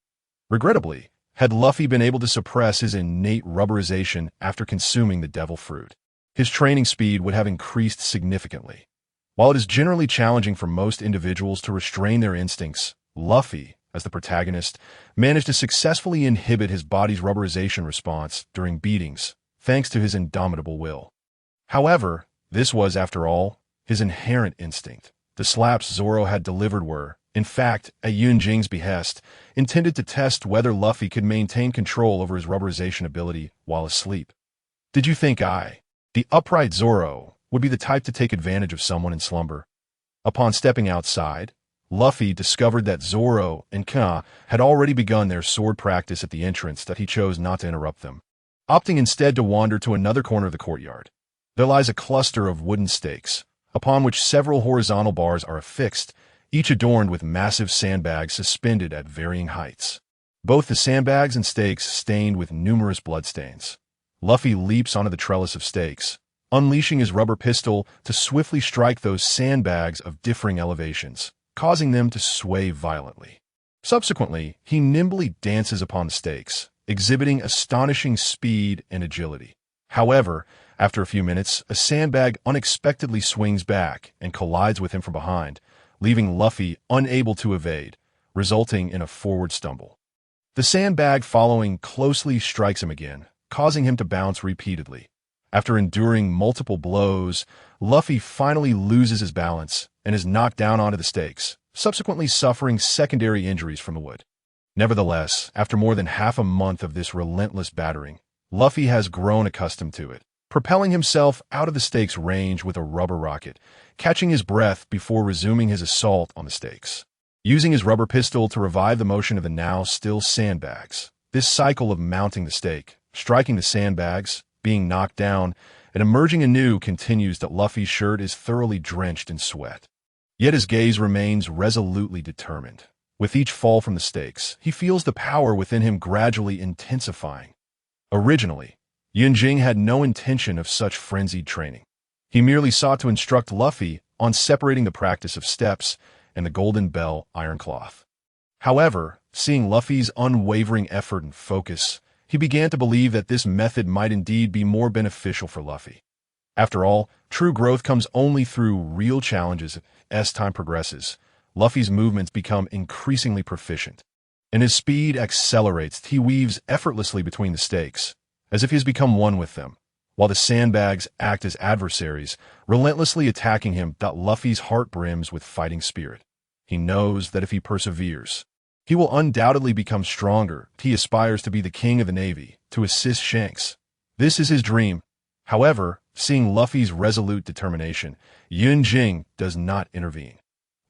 Regrettably, had Luffy been able to suppress his innate rubberization after consuming the devil fruit, his training speed would have increased significantly. While it is generally challenging for most individuals to restrain their instincts, Luffy, as the protagonist, managed to successfully inhibit his body's rubberization response during beatings, thanks to his indomitable will. However, this was, after all, his inherent instinct. The slaps Zoro had delivered were, in fact, at Yunjing's behest, intended to test whether Luffy could maintain control over his rubberization ability while asleep. Did you think the upright Zoro, would be the type to take advantage of someone in slumber? Upon stepping outside, Luffy discovered that Zoro and Kuina had already begun their sword practice at the entrance, that he chose not to interrupt them, opting instead to wander to another corner of the courtyard. There lies a cluster of wooden stakes, upon which several horizontal bars are affixed, each adorned with massive sandbags suspended at varying heights. Both the sandbags and stakes stained with numerous bloodstains. Luffy leaps onto the trellis of stakes, unleashing his rubber pistol to swiftly strike those sandbags of differing elevations, causing them to sway violently. Subsequently, he nimbly dances upon the stakes, exhibiting astonishing speed and agility. However, after a few minutes, a sandbag unexpectedly swings back and collides with him from behind, leaving Luffy unable to evade, resulting in a forward stumble. The sandbag following closely strikes him again, causing him to bounce repeatedly. After enduring multiple blows, Luffy finally loses his balance and is knocked down onto the stakes, subsequently suffering secondary injuries from the wood. Nevertheless, after more than half a month of this relentless battering, Luffy has grown accustomed to it, propelling himself out of the stakes range with a rubber rocket, catching his breath before resuming his assault on the stakes. Using his rubber pistol to revive the motion of the now still sandbags, this cycle of mounting the stake, striking the sandbags, being knocked down, and emerging anew continues till Luffy's shirt is thoroughly drenched in sweat. Yet his gaze remains resolutely determined. With each fall from the stakes, he feels the power within him gradually intensifying. Originally, Yunjing had no intention of such frenzied training. He merely sought to instruct Luffy on separating the practice of steps and the Golden Bell ironcloth. However, seeing Luffy's unwavering effort and focus, he began to believe that this method might indeed be more beneficial for Luffy. After all, true growth comes only through real challenges. As time progresses, Luffy's movements become increasingly proficient, and his speed accelerates. He weaves effortlessly between the stakes, as if he has become one with them, while the sandbags act as adversaries, relentlessly attacking him. Luffy's heart brims with fighting spirit. He knows that if he perseveres, he will undoubtedly become stronger. He aspires to be the king of the Navy, to assist Shanks. This is his dream. However, seeing Luffy's resolute determination, Yunjing does not intervene.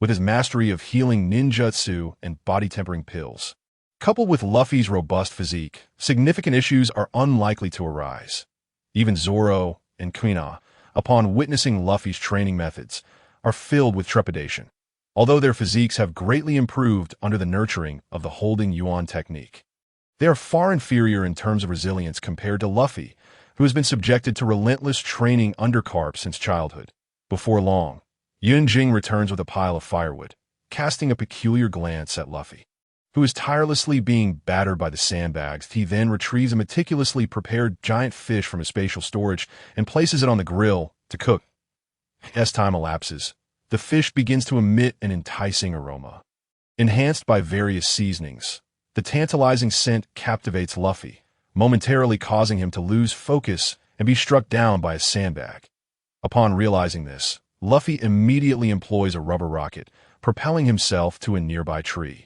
With his mastery of healing ninjutsu and body-tempering pills, coupled with Luffy's robust physique, significant issues are unlikely to arise. Even Zoro and Kuina, upon witnessing Luffy's training methods, are filled with trepidation, although their physiques have greatly improved under the nurturing of the holding yuan technique. They are far inferior in terms of resilience compared to Luffy, who has been subjected to relentless training under Garp since childhood. Before long, Yunjing returns with a pile of firewood, casting a peculiar glance at Luffy, who is tirelessly being battered by the sandbags. He then retrieves a meticulously prepared giant fish from his spatial storage and places it on the grill to cook. As time elapses, the fish begins to emit an enticing aroma. Enhanced by various seasonings, the tantalizing scent captivates Luffy, momentarily causing him to lose focus and be struck down by a sandbag. Upon realizing this, Luffy immediately employs a rubber rocket, propelling himself to a nearby tree,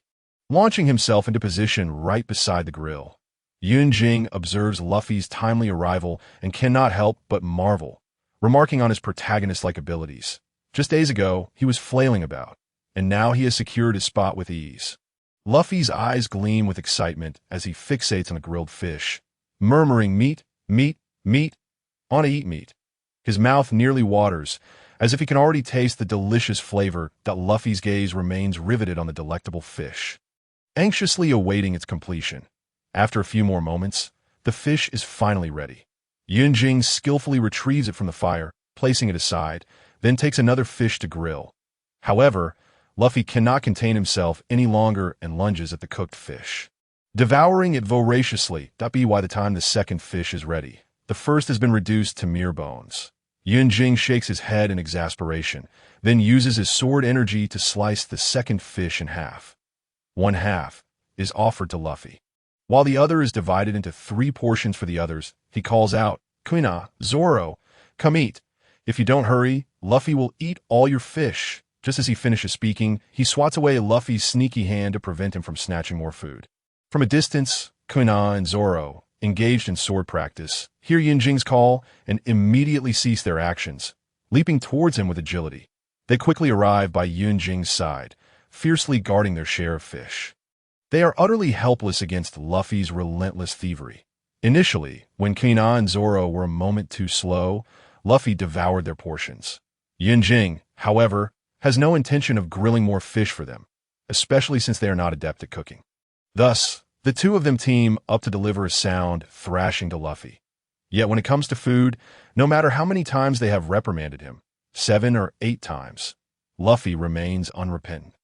launching himself into position right beside the grill. Yunjing observes Luffy's timely arrival and cannot help but marvel, remarking on his protagonist-like abilities. Just days ago, he was flailing about, and now he has secured his spot with ease. Luffy's eyes gleam with excitement as he fixates on the grilled fish, murmuring meat, meat, meat, I want to eat meat. His mouth nearly waters, as if he can already taste the delicious flavor that Luffy's gaze remains riveted on the delectable fish, anxiously awaiting its completion. After a few more moments, the fish is finally ready. Yunjing skillfully retrieves it from the fire, placing it aside, then takes another fish to grill. However, Luffy cannot contain himself any longer and lunges at the cooked fish, devouring it voraciously. By the time the second fish is ready, the first has been reduced to mere bones. Yunjing shakes his head in exasperation, then uses his sword energy to slice the second fish in half. One half is offered to Luffy, while the other is divided into 3 portions for the others. He calls out, "Kuina, Zoro, come eat. If you don't hurry, Luffy will eat all your fish." Just as he finishes speaking, he swats away Luffy's sneaky hand to prevent him from snatching more food. From a distance, Kuina and Zoro, engaged in sword practice, hear Yunjing's call and immediately cease their actions, leaping towards him with agility. They quickly arrive by Yunjing's side, fiercely guarding their share of fish. They are utterly helpless against Luffy's relentless thievery. Initially, when Kuina and Zoro were a moment too slow, Luffy devoured their portions. Yunjing, however, has no intention of grilling more fish for them, especially since they are not adept at cooking. Thus, the two of them team up to deliver a sound thrashing to Luffy. Yet when it comes to food, no matter how many times they have reprimanded him, 7 or 8 times, Luffy remains unrepentant.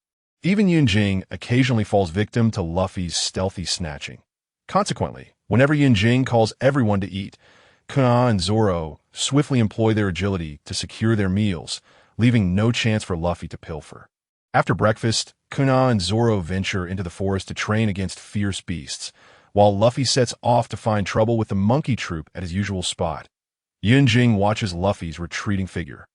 Even Yunjing occasionally falls victim to Luffy's stealthy snatching. Consequently, whenever Yunjing calls everyone to eat, Kuina and Zoro swiftly employ their agility to secure their meals, leaving no chance for Luffy to pilfer. After breakfast, Kuina and Zoro venture into the forest to train against fierce beasts, while Luffy sets off to find trouble with the monkey troop at his usual spot. Yunjing watches Luffy's retreating figure,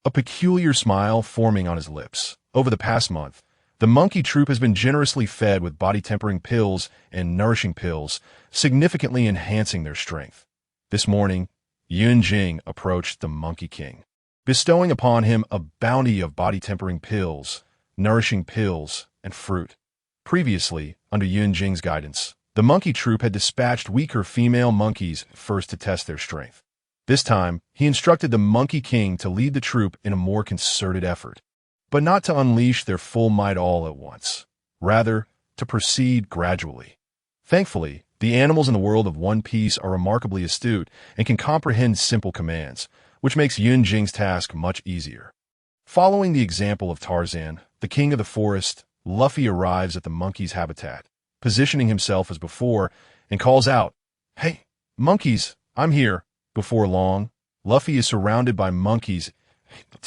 a peculiar smile forming on his lips. Over the past month, the monkey troop has been generously fed with body-tempering pills and nourishing pills, significantly enhancing their strength. This morning, Yunjing approached the Monkey King, bestowing upon him a bounty of body-tempering pills, nourishing pills, and fruit. Previously, under Yunjing's guidance, the monkey troop had dispatched weaker female monkeys first to test their strength. This time, he instructed the Monkey King to lead the troop in a more concerted effort, but not to unleash their full might all at once. Rather, to proceed gradually. Thankfully, the animals in the world of One Piece are remarkably astute and can comprehend simple commands, which makes Yunjing's task much easier. Following the example of Tarzan, the king of the forest, Luffy arrives at the monkey's habitat, positioning himself as before, and calls out, "Hey, monkeys, I'm here." Before long, Luffy is surrounded by monkeys.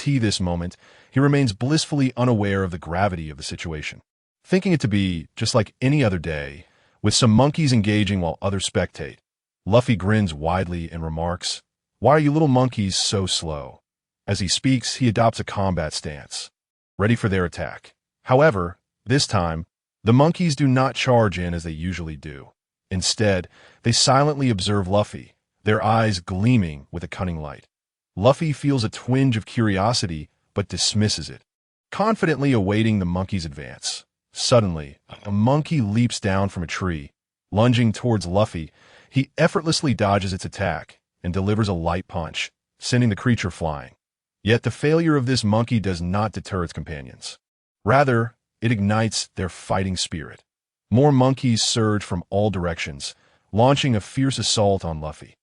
This moment, he remains blissfully unaware of the gravity of the situation, thinking it to be just like any other day, with some monkeys engaging while others spectate. Luffy grins widely and remarks, "Why are you little monkeys so slow?" As he speaks, he adopts a combat stance, ready for their attack. However, this time, the monkeys do not charge in as they usually do. Instead, they silently observe Luffy, their eyes gleaming with a cunning light. Luffy feels a twinge of curiosity, but dismisses it, confidently awaiting the monkey's advance. Suddenly, a monkey leaps down from a tree. Lunging towards Luffy, he effortlessly dodges its attack and delivers a light punch, sending the creature flying. Yet the failure of this monkey does not deter its companions. Rather, it ignites their fighting spirit. More monkeys surge from all directions, launching a fierce assault on Luffy.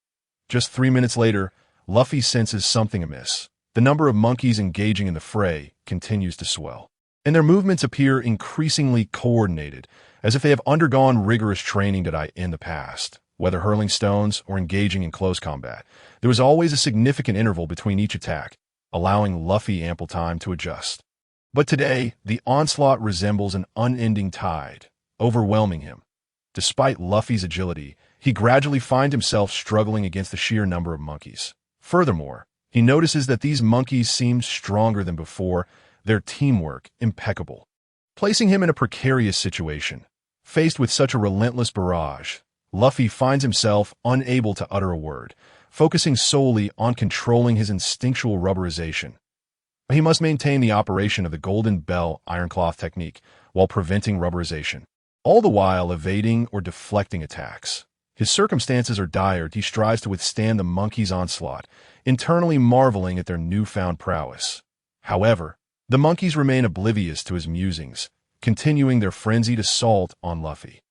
Just 3 minutes later, Luffy senses something amiss. The number of monkeys engaging in the fray continues to swell, and their movements appear increasingly coordinated, as if they have undergone rigorous training in the past. Whether hurling stones or engaging in close combat, there was always a significant interval between each attack, allowing Luffy ample time to adjust. But today, the onslaught resembles an unending tide, overwhelming him. Despite Luffy's agility, he gradually finds himself struggling against the sheer number of monkeys. Furthermore, he notices that these monkeys seem stronger than before, their teamwork impeccable, placing him in a precarious situation. Faced with such a relentless barrage, Luffy finds himself unable to utter a word, focusing solely on controlling his instinctual rubberization. He must maintain the operation of the golden bell ironcloth technique while preventing rubberization, all the while evading or deflecting attacks. His circumstances are dire. He strives to withstand the monkey's onslaught, internally marveling at their newfound prowess. However, the monkeys remain oblivious to his musings, continuing their frenzied assault on Luffy.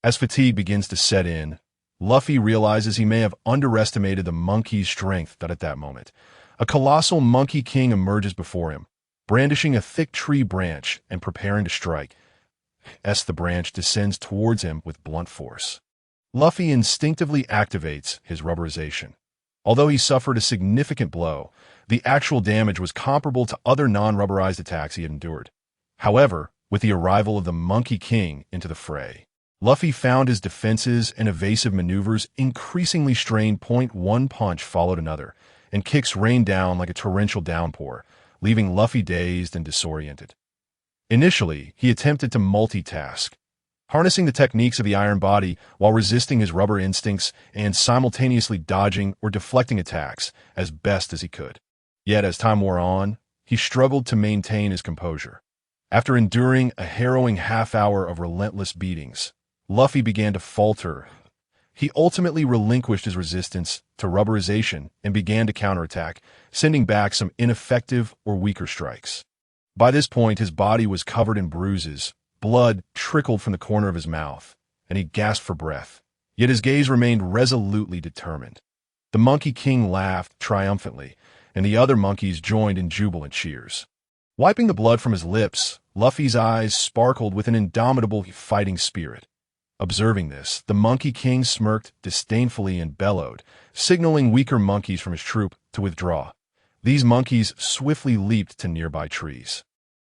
As fatigue begins to set in, Luffy realizes he may have underestimated the monkey's strength. At that moment, a colossal monkey king emerges before him, brandishing a thick tree branch and preparing to strike. As the branch descends towards him with blunt force, Luffy instinctively activates his rubberization. Although he suffered a significant blow, the actual damage was comparable to other non-rubberized attacks he had endured. However, with the arrival of the Monkey King into the fray, Luffy found his defenses and evasive maneuvers increasingly strained. One punch followed another, and kicks rained down like a torrential downpour, leaving Luffy dazed and disoriented. Initially, he attempted to multitask, harnessing the techniques of the Iron Body while resisting his rubber instincts and simultaneously dodging or deflecting attacks as best as he could. Yet as time wore on, he struggled to maintain his composure. After enduring a harrowing half-hour of relentless beatings, Luffy began to falter. He ultimately relinquished his resistance to rubberization and began to counterattack, sending back some ineffective or weaker strikes. By this point, his body was covered in bruises, blood trickled from the corner of his mouth, and he gasped for breath. Yet his gaze remained resolutely determined. The Monkey King laughed triumphantly, and the other monkeys joined in jubilant cheers. Wiping the blood from his lips, Luffy's eyes sparkled with an indomitable fighting spirit. Observing this, the Monkey King smirked disdainfully and bellowed, signaling weaker monkeys from his troop to withdraw. These monkeys swiftly leaped to nearby trees.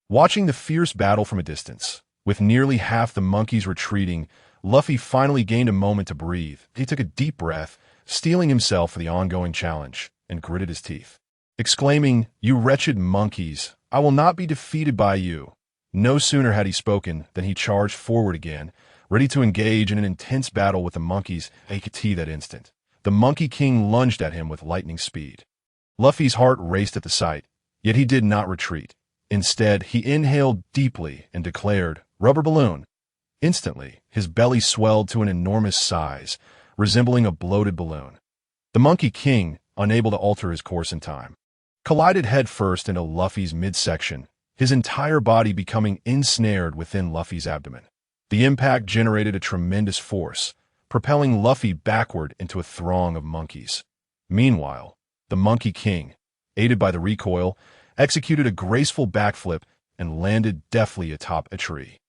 Watching the fierce battle from a distance, with nearly half the monkeys retreating, Luffy finally gained a moment to breathe. He took a deep breath, steeling himself for the ongoing challenge, and gritted his teeth, exclaiming, "You wretched monkeys, I will not be defeated by you." No sooner had he spoken than he charged forward again, ready to engage in an intense battle with the monkeys. He could see that instant. The Monkey King lunged at him with lightning speed. Luffy's heart raced at the sight, yet he did not retreat. Instead, he inhaled deeply and declared, "Rubber balloon." Instantly, his belly swelled to an enormous size, resembling a bloated balloon. The Monkey King, unable to alter his course in time, collided headfirst into Luffy's midsection, his entire body becoming ensnared within Luffy's abdomen. The impact generated a tremendous force, propelling Luffy backward into a throng of monkeys. Meanwhile, the Monkey King, aided by the recoil, executed a graceful backflip and landed deftly atop a tree.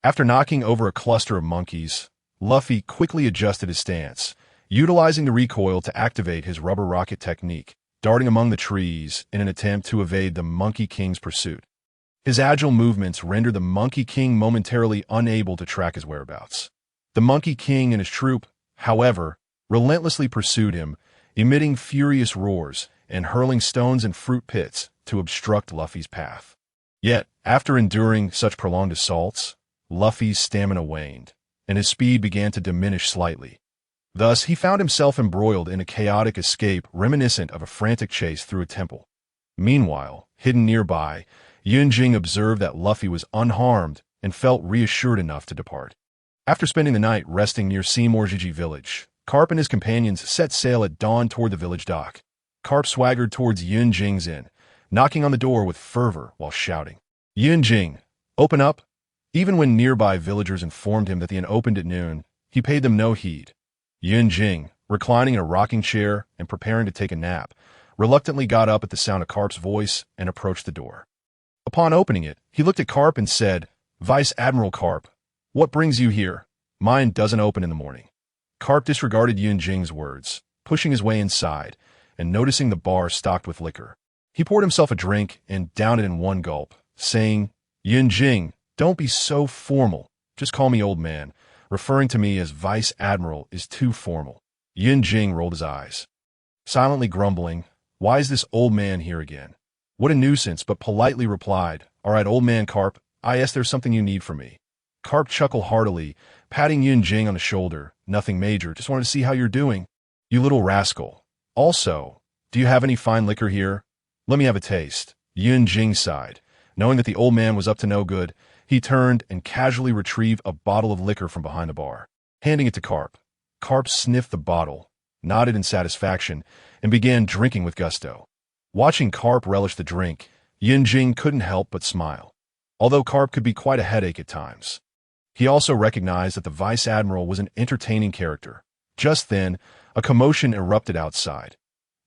After knocking over a cluster of monkeys, Luffy quickly adjusted his stance, utilizing the recoil to activate his rubber rocket technique, darting among the trees in an attempt to evade the Monkey King's pursuit. His agile movements rendered the Monkey King momentarily unable to track his whereabouts. The Monkey King and his troop, however, relentlessly pursued him, emitting furious roars and hurling stones and fruit pits to obstruct Luffy's path. Yet, after enduring such prolonged assaults, Luffy's stamina waned, and his speed began to diminish slightly. Thus, he found himself embroiled in a chaotic escape reminiscent of a frantic chase through a temple. Meanwhile, hidden nearby, Yunjing observed that Luffy was unharmed and felt reassured enough to depart. After spending the night resting near Seymourjiji village, Garp and his companions set sail at dawn toward the village dock. Garp swaggered towards Yunjing's inn, knocking on the door with fervor while shouting, "Yunjing, open up!" Even when nearby villagers informed him that the inn opened at noon, he paid them no heed. Yunjing, reclining in a rocking chair and preparing to take a nap, reluctantly got up at the sound of Garp's voice and approached the door. Upon opening it, he looked at Garp and said, "Vice Admiral Garp, what brings you here? Mine doesn't open in the morning." Garp disregarded Yunjing's words, pushing his way inside and noticing the bar stocked with liquor. He poured himself a drink and downed it in one gulp, saying, "Yunjing, don't be so formal. Just call me old man. Referring to me as Vice Admiral is too formal." Yunjing rolled his eyes, silently grumbling, "Why is this old man here again? What a nuisance," but politely replied, "All right, old man Garp, I guess there's something you need from me." Garp chuckled heartily, patting Yunjing on the shoulder. "Nothing major, just wanted to see how you're doing." "You little rascal. Also, do you have any fine liquor here? Let me have a taste." Yun Jing sighed. Knowing that the old man was up to no good, he turned and casually retrieved a bottle of liquor from behind the bar, handing it to Garp. Garp sniffed the bottle, nodded in satisfaction, and began drinking with gusto. Watching Garp relish the drink, Yun Jing couldn't help but smile, although Garp could be quite a headache at times. He also recognized that the Vice Admiral was an entertaining character. Just then, a commotion erupted outside.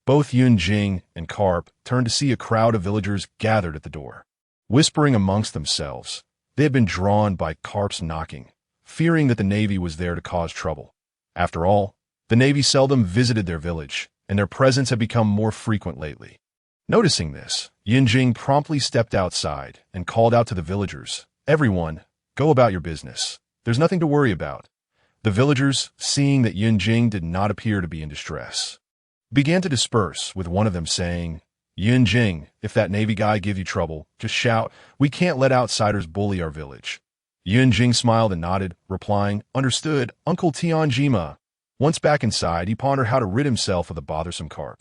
Both Yun Jing and Garp turned to see a crowd of villagers gathered at the door. Whispering amongst themselves, they had been drawn by Garp's knocking, fearing that the Navy was there to cause trouble. After all, the Navy seldom visited their village, and their presence had become more frequent lately. Noticing this, Yun Jing promptly stepped outside and called out to the villagers, "Everyone, go about your business. There's nothing to worry about." The villagers, seeing that Yun Jing did not appear to be in distress, began to disperse, with one of them saying, "Yun Jing, if that Navy guy give you trouble, just shout. We can't let outsiders bully our village." Yun Jing smiled and nodded, replying, "Understood, Uncle Tianjima." Once back inside, he pondered how to rid himself of the bothersome Garp.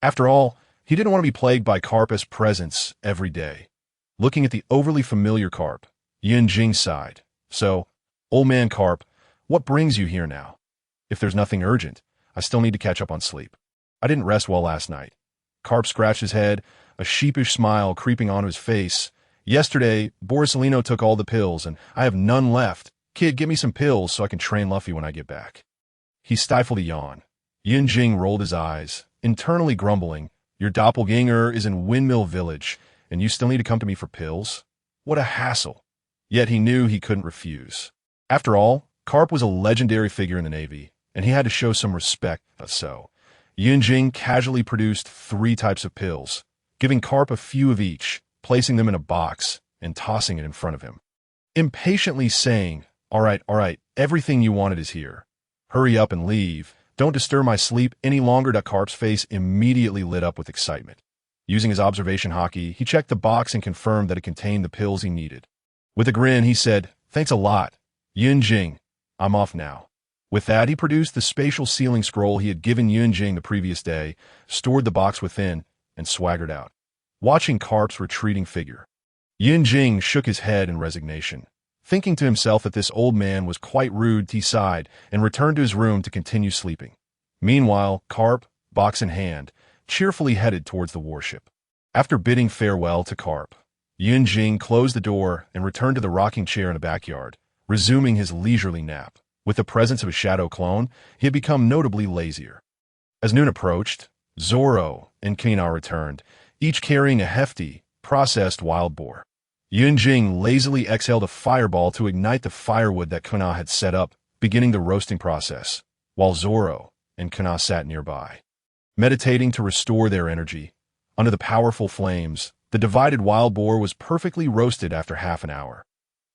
After all, he didn't want to be plagued by Garp's presence every day. Looking at the overly familiar Garp, Yun Jing sighed. "So, old man Garp, what brings you here now? If there's nothing urgent, I still need to catch up on sleep. I didn't rest well last night." Garp scratched his head, a sheepish smile creeping onto his face. "Yesterday, Borisolino took all the pills, and I have none left. Kid, give me some pills so I can train Luffy when I get back." He stifled a yawn. Yun Jing rolled his eyes, internally grumbling, "Your doppelganger is in Windmill Village, and you still need to come to me for pills? What a hassle." Yet he knew he couldn't refuse. After all, Garp was a legendary figure in the Navy, and he had to show some respect, so Yun Jing casually produced 3 types of pills, giving Garp a few of each, placing them in a box, and tossing it in front of him. Impatiently saying, all right, everything you wanted is here. Hurry up and leave. Don't disturb my sleep any longer." Garp's face immediately lit up with excitement. Using his observation hockey, he checked the box and confirmed that it contained the pills he needed. With a grin, he said, "Thanks a lot, Yun Jing. I'm off now." With that, he produced the spatial sealing scroll he had given Yun Jing the previous day, stored the box within, and swaggered out. Watching Garp's retreating figure, Yun Jing shook his head in resignation. Thinking to himself that this old man was quite rude, he sighed and returned to his room to continue sleeping. Meanwhile, Garp, box in hand, cheerfully headed towards the warship. After bidding farewell to Garp, Yun Jing closed the door and returned to the rocking chair in the backyard, resuming his leisurely nap. With the presence of a shadow clone, he had become notably lazier. As noon approached, Zoro and Kuina returned, each carrying a hefty, processed wild boar. Yun Jing lazily exhaled a fireball to ignite the firewood that Kuina had set up, beginning the roasting process, while Zoro and Kuina sat nearby. Meditating to restore their energy, under the powerful flames, the divided wild boar was perfectly roasted after half an hour.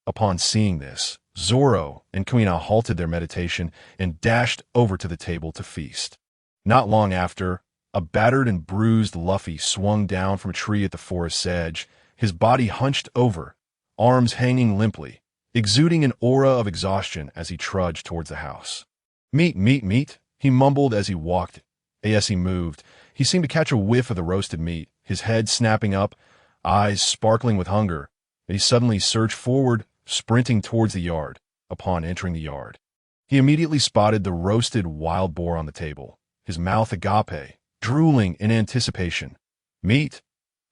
Upon seeing this, Zoro and Kuina halted their meditation and dashed over to the table to feast. Not long after, a battered and bruised Luffy swung down from a tree at the forest's edge, his body hunched over, arms hanging limply, exuding an aura of exhaustion as he trudged towards the house. Meat, he mumbled as he walked. As he moved, he seemed to catch a whiff of the roasted meat, his head snapping up, eyes sparkling with hunger. He suddenly surged forward, sprinting towards the yard. Upon entering the yard, he immediately spotted the roasted wild boar on the table, his mouth agape, drooling in anticipation. "Meat?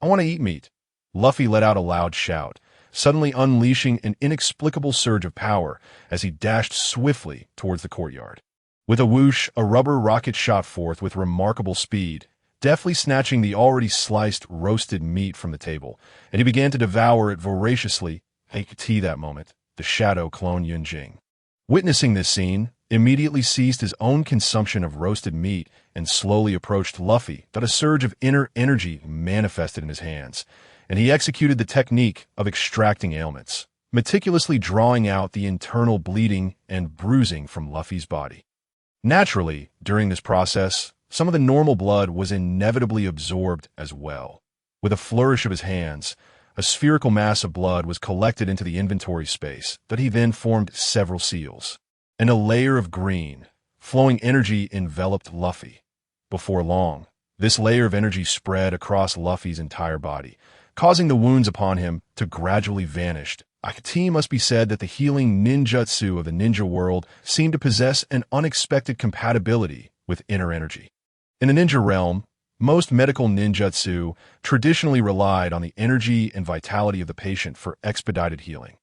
I want to eat meat." Luffy let out a loud shout, suddenly unleashing an inexplicable surge of power as he dashed swiftly towards the courtyard. With a whoosh, a rubber rocket shot forth with remarkable speed, deftly snatching the already sliced, roasted meat from the table, and he began to devour it voraciously. He could see that moment, the shadow clone Yun Jing, witnessing this scene, immediately ceased his own consumption of roasted meat and slowly approached Luffy. That a surge of inner energy manifested in his hands, and he executed the technique of extracting ailments, meticulously drawing out the internal bleeding and bruising from Luffy's body. Naturally, during this process, some of the normal blood was inevitably absorbed as well. With a flourish of his hands, a spherical mass of blood was collected into the inventory space that he then formed several seals, and a layer of green, flowing energy enveloped Luffy. Before long, this layer of energy spread across Luffy's entire body, causing the wounds upon him to gradually vanish. It must be said that the healing ninjutsu of the ninja world seemed to possess an unexpected compatibility with inner energy. In the ninja realm, most medical ninjutsu traditionally relied on the energy and vitality of the patient for expedited healing.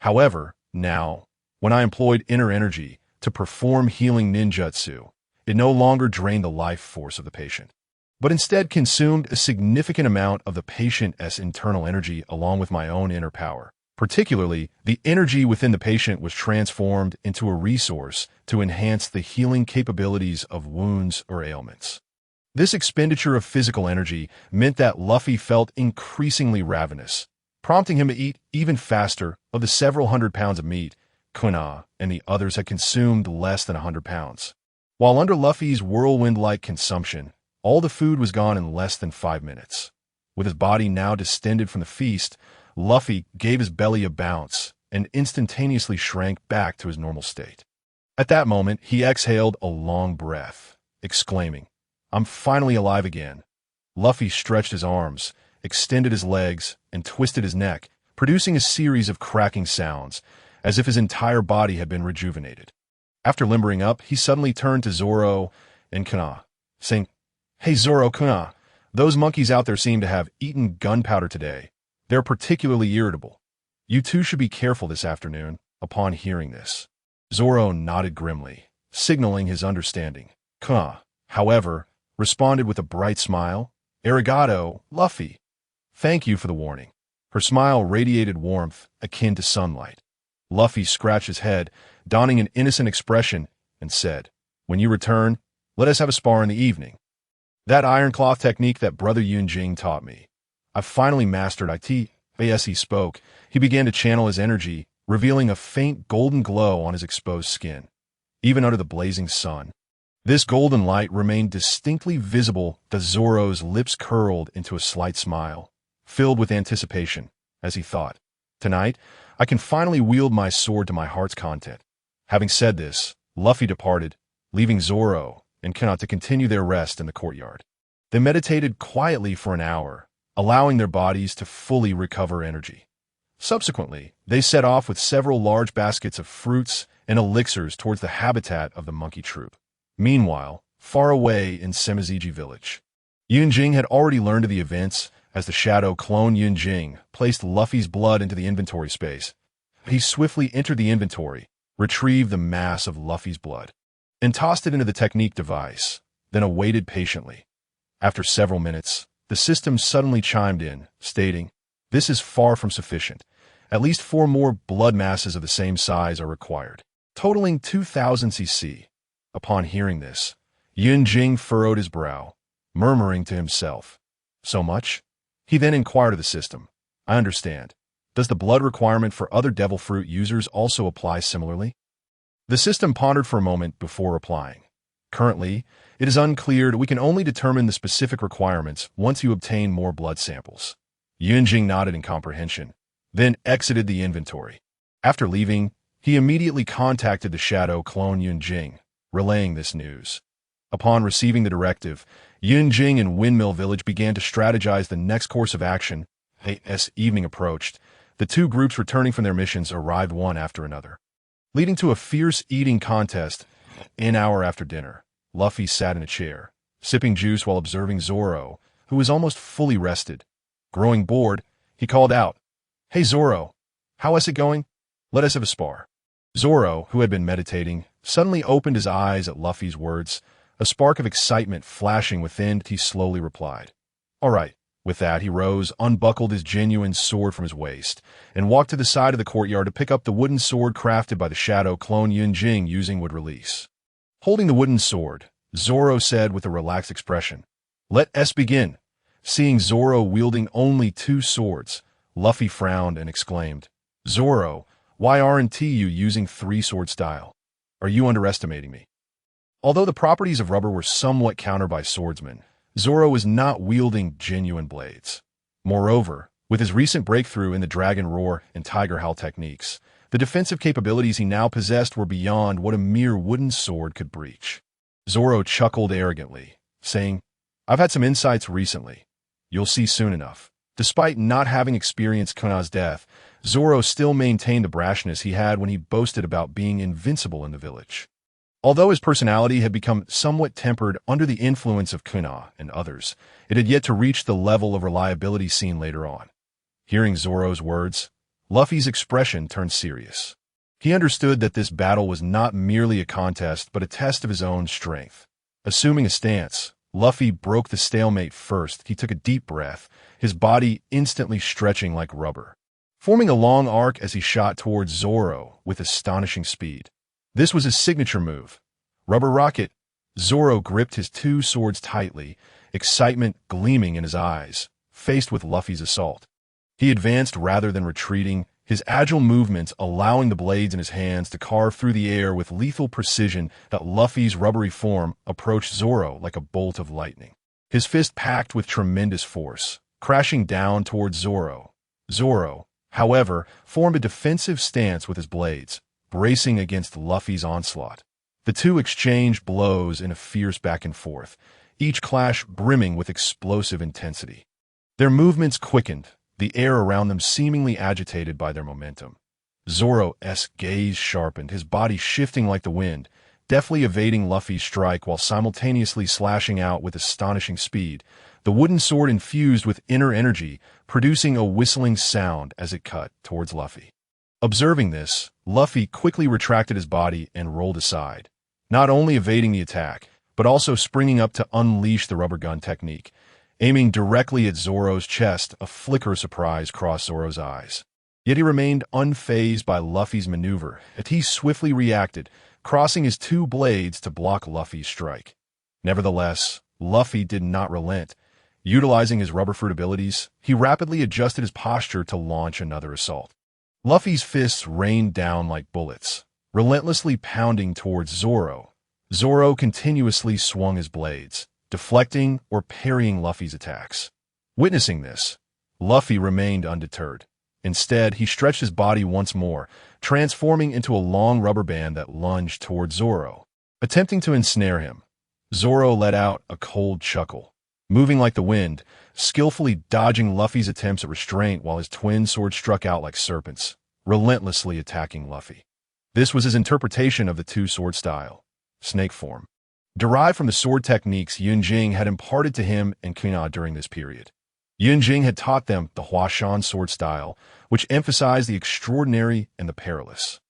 However, now, when I employed inner energy to perform healing ninjutsu, it no longer drained the life force of the patient, but instead consumed a significant amount of the patient's internal energy along with my own inner power. Particularly, the energy within the patient was transformed into a resource to enhance the healing capabilities of wounds or ailments. This expenditure of physical energy meant that Luffy felt increasingly ravenous, prompting him to eat even faster. Of the several hundred pounds of meat, Kuina and the others had consumed less than 100 pounds. While under Luffy's whirlwind-like consumption, all the food was gone in less than 5 minutes. With his body now distended from the feast, Luffy gave his belly a bounce and instantaneously shrank back to his normal state. At that moment, he exhaled a long breath, exclaiming, "I'm finally alive again." Luffy stretched his arms, extended his legs, and twisted his neck, producing a series of cracking sounds, as if his entire body had been rejuvenated. After limbering up, he suddenly turned to Zoro and Kuina, saying, "Hey Zoro, Kuina, those monkeys out there seem to have eaten gunpowder today. They're particularly irritable. You two should be careful this afternoon." Upon hearing this, Zoro nodded grimly, signaling his understanding. Kuina, however, responded with a bright smile. "Arigato, Luffy. Thank you for the warning." Her smile radiated warmth akin to sunlight. Luffy scratched his head, donning an innocent expression, and said, "When you return, let us have a spar in the evening. That iron cloth technique that Brother Yunjing taught me, I've finally mastered it." As he spoke, he began to channel his energy, revealing a faint golden glow on his exposed skin. Even under the blazing sun, this golden light remained distinctly visible as Zoro's lips curled into a slight smile, filled with anticipation, as he thought, "Tonight, I can finally wield my sword to my heart's content." Having said this, Luffy departed, leaving Zoro and Kuina to continue their rest in the courtyard. They meditated quietly for an hour, allowing their bodies to fully recover energy. Subsequently, they set off with several large baskets of fruits and elixirs towards the habitat of the monkey troop. Meanwhile, far away in Semiziji village, Yunjing had already learned of the events as the shadow clone Yunjing placed Luffy's blood into the inventory space. He swiftly entered the inventory, retrieved the mass of Luffy's blood, and tossed it into the technique device, then awaited patiently. After several minutes, the system suddenly chimed in, stating, "This is far from sufficient. At least 4 more blood masses of the same size are required, totaling 2,000 cc. Upon hearing this, Yunjing furrowed his brow, murmuring to himself, "So much?" He then inquired of the system, "I understand. Does the blood requirement for other devil fruit users also apply similarly?" The system pondered for a moment before replying. "Currently, it is unclear that we can only determine the specific requirements once you obtain more blood samples." Yunjing nodded in comprehension, then exited the inventory. After leaving, he immediately contacted the shadow clone Yunjing, relaying this news. Upon receiving the directive, Yunjing and Windmill Village began to strategize the next course of action. As evening approached, the two groups returning from their missions arrived one after another, leading to a fierce eating contest. An hour after dinner, Luffy sat in a chair, sipping juice while observing Zoro, who was almost fully rested. Growing bored, he called out, "Hey Zoro, how is it going? Let us have a spar." Zoro, who had been meditating, suddenly opened his eyes at Luffy's words, a spark of excitement flashing within. He slowly replied, "All right." With that, he rose, unbuckled his genuine sword from his waist, and walked to the side of the courtyard to pick up the wooden sword crafted by the shadow clone Yunjing using wood release. Holding the wooden sword, Zoro said with a relaxed expression, "Let us begin." Seeing Zoro wielding only 2 swords, Luffy frowned and exclaimed, "Zoro, why aren't you using 3-sword style? Are you underestimating me?" Although the properties of rubber were somewhat countered by swordsmen, Zoro was not wielding genuine blades. Moreover, with his recent breakthrough in the Dragon Roar and Tiger Howl techniques, the defensive capabilities he now possessed were beyond what a mere wooden sword could breach. Zoro chuckled arrogantly, saying, "I've had some insights recently. You'll see soon enough." Despite not having experienced Kuina's death, Zoro still maintained the brashness he had when he boasted about being invincible in the village. Although his personality had become somewhat tempered under the influence of Kuina and others, it had yet to reach the level of reliability seen later on. Hearing Zoro's words, Luffy's expression turned serious. He understood that this battle was not merely a contest but a test of his own strength. Assuming a stance, Luffy broke the stalemate first. He took a deep breath, his body instantly stretching like rubber, forming a long arc as he shot towards Zoro with astonishing speed. This was his signature move. Rubber Rocket. Zoro gripped his two swords tightly, excitement gleaming in his eyes, faced with Luffy's assault. He advanced rather than retreating, his agile movements allowing the blades in his hands to carve through the air with lethal precision that Luffy's rubbery form approached Zoro like a bolt of lightning. His fist packed with tremendous force, crashing down towards Zoro. Zoro, however, formed a defensive stance with his blades, bracing against Luffy's onslaught. The two exchanged blows in a fierce back and forth, each clash brimming with explosive intensity. Their movements quickened, the air around them seemingly agitated by their momentum. Zoro's gaze sharpened, his body shifting like the wind, deftly evading Luffy's strike while simultaneously slashing out with astonishing speed, the wooden sword infused with inner energy, producing a whistling sound as it cut towards Luffy. Observing this, Luffy quickly retracted his body and rolled aside, not only evading the attack, but also springing up to unleash the rubber gun technique. Aiming directly at Zoro's chest, a flicker of surprise crossed Zoro's eyes. Yet he remained unfazed by Luffy's maneuver, as he swiftly reacted, crossing his two blades to block Luffy's strike. Nevertheless, Luffy did not relent. Utilizing his rubber fruit abilities, he rapidly adjusted his posture to launch another assault. Luffy's fists rained down like bullets, relentlessly pounding towards Zoro. Zoro continuously swung his blades, deflecting or parrying Luffy's attacks. Witnessing this, Luffy remained undeterred. Instead, he stretched his body once more, transforming into a long rubber band that lunged towards Zoro. Attempting to ensnare him, Zoro let out a cold chuckle, moving like the wind, skillfully dodging Luffy's attempts at restraint while his twin swords struck out like serpents, relentlessly attacking Luffy. This was his interpretation of the two-sword style, snake form, derived from the sword techniques Yunjing had imparted to him and Kuina during this period. Yunjing had taught them the Hua Shan sword style, which emphasized the extraordinary and the perilous.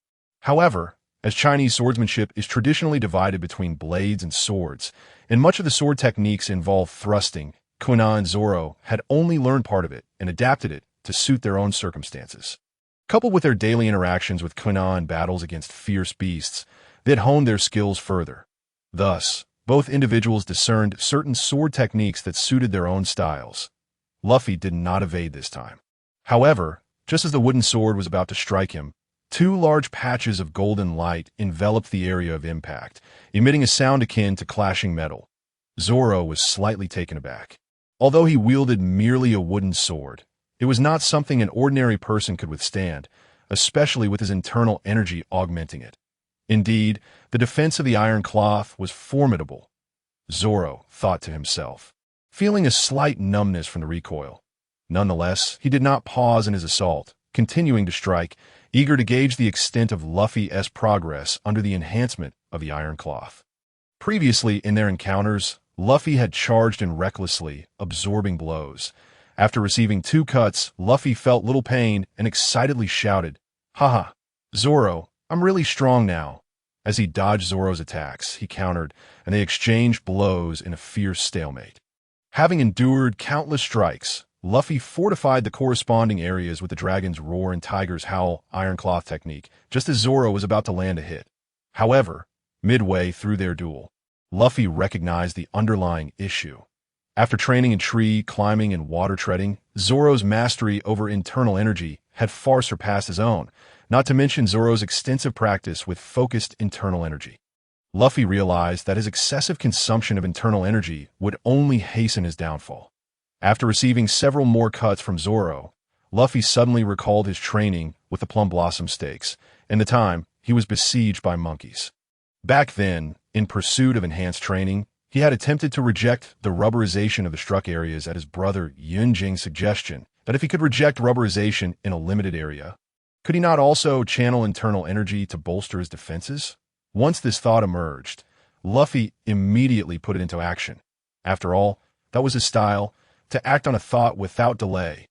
However, as Chinese swordsmanship is traditionally divided between blades and swords, and much of the sword techniques involve thrusting, Kuina and Zoro had only learned part of it and adapted it to suit their own circumstances. Coupled with their daily interactions with Kuina and battles against fierce beasts, they had honed their skills further. Thus, both individuals discerned certain sword techniques that suited their own styles. Luffy did not evade this time. However, just as the wooden sword was about to strike him, two large patches of golden light enveloped the area of impact, emitting a sound akin to clashing metal. Zoro was slightly taken aback. Although he wielded merely a wooden sword, it was not something an ordinary person could withstand, especially with his internal energy augmenting it. Indeed, the defense of the iron cloth was formidable, Zoro thought to himself, feeling a slight numbness from the recoil. Nonetheless, he did not pause in his assault, continuing to strike, eager to gauge the extent of Luffy's progress under the enhancement of the iron cloth. Previously in their encounters, Luffy had charged in recklessly, absorbing blows. After receiving two cuts, Luffy felt little pain and excitedly shouted, "Haha, Zoro, I'm really strong now." As he dodged Zoro's attacks, he countered, and they exchanged blows in a fierce stalemate. Having endured countless strikes, Luffy fortified the corresponding areas with the Dragon's Roar and Tiger's Howl iron cloth technique, just as Zoro was about to land a hit. However, midway through their duel, Luffy recognized the underlying issue. After training in tree climbing and water treading, Zoro's mastery over internal energy had far surpassed his own, not to mention Zoro's extensive practice with focused internal energy. Luffy realized that his excessive consumption of internal energy would only hasten his downfall. After receiving several more cuts from Zoro, Luffy suddenly recalled his training with the Plum Blossom Stakes and the time he was besieged by monkeys. Back then, in pursuit of enhanced training, he had attempted to reject the rubberization of the struck areas at his brother Yunjing's suggestion But if he could reject rubberization in a limited area, could he not also channel internal energy to bolster his defenses? Once this thought emerged, Luffy immediately put it into action. After all, that was his style, to act on a thought without delay.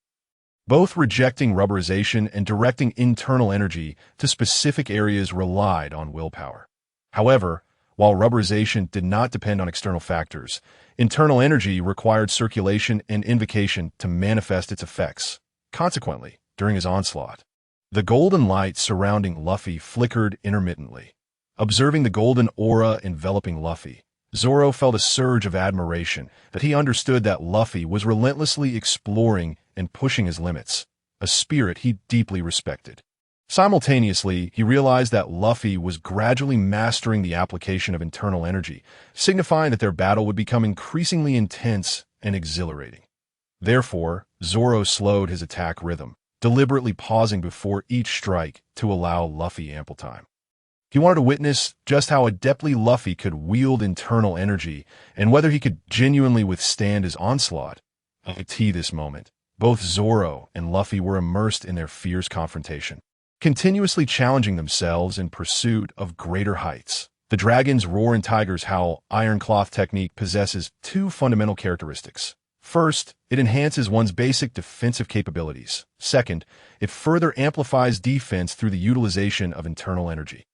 Both rejecting rubberization and directing internal energy to specific areas relied on willpower. However, while rubberization did not depend on external factors, internal energy required circulation and invocation to manifest its effects. Consequently, during his onslaught, the golden light surrounding Luffy flickered intermittently. Observing the golden aura enveloping Luffy, Zoro felt a surge of admiration that he understood that Luffy was relentlessly exploring and pushing his limits, a spirit he deeply respected. Simultaneously, he realized that Luffy was gradually mastering the application of internal energy, signifying that their battle would become increasingly intense and exhilarating. Therefore, Zoro slowed his attack rhythm, deliberately pausing before each strike to allow Luffy ample time. He wanted to witness just how adeptly Luffy could wield internal energy and whether he could genuinely withstand his onslaught. At this moment, both Zoro and Luffy were immersed in their fierce confrontation, continuously challenging themselves in pursuit of greater heights. The dragon's roar and tiger's howl iron cloth technique possesses two fundamental characteristics. First, it enhances one's basic defensive capabilities. Second, it further amplifies defense through the utilization of internal energy.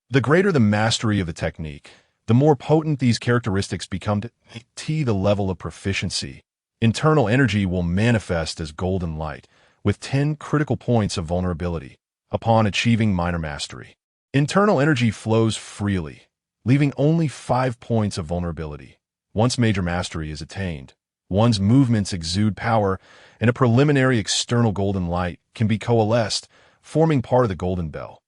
The greater the mastery of the technique, the more potent these characteristics become to the level of proficiency. Internal energy will manifest as golden light, with 10 critical points of vulnerability, upon achieving minor mastery. Internal energy flows freely, leaving only 5 points of vulnerability. Once major mastery is attained, one's movements exude power, and a preliminary external golden light can be coalesced, forming part of the golden bell.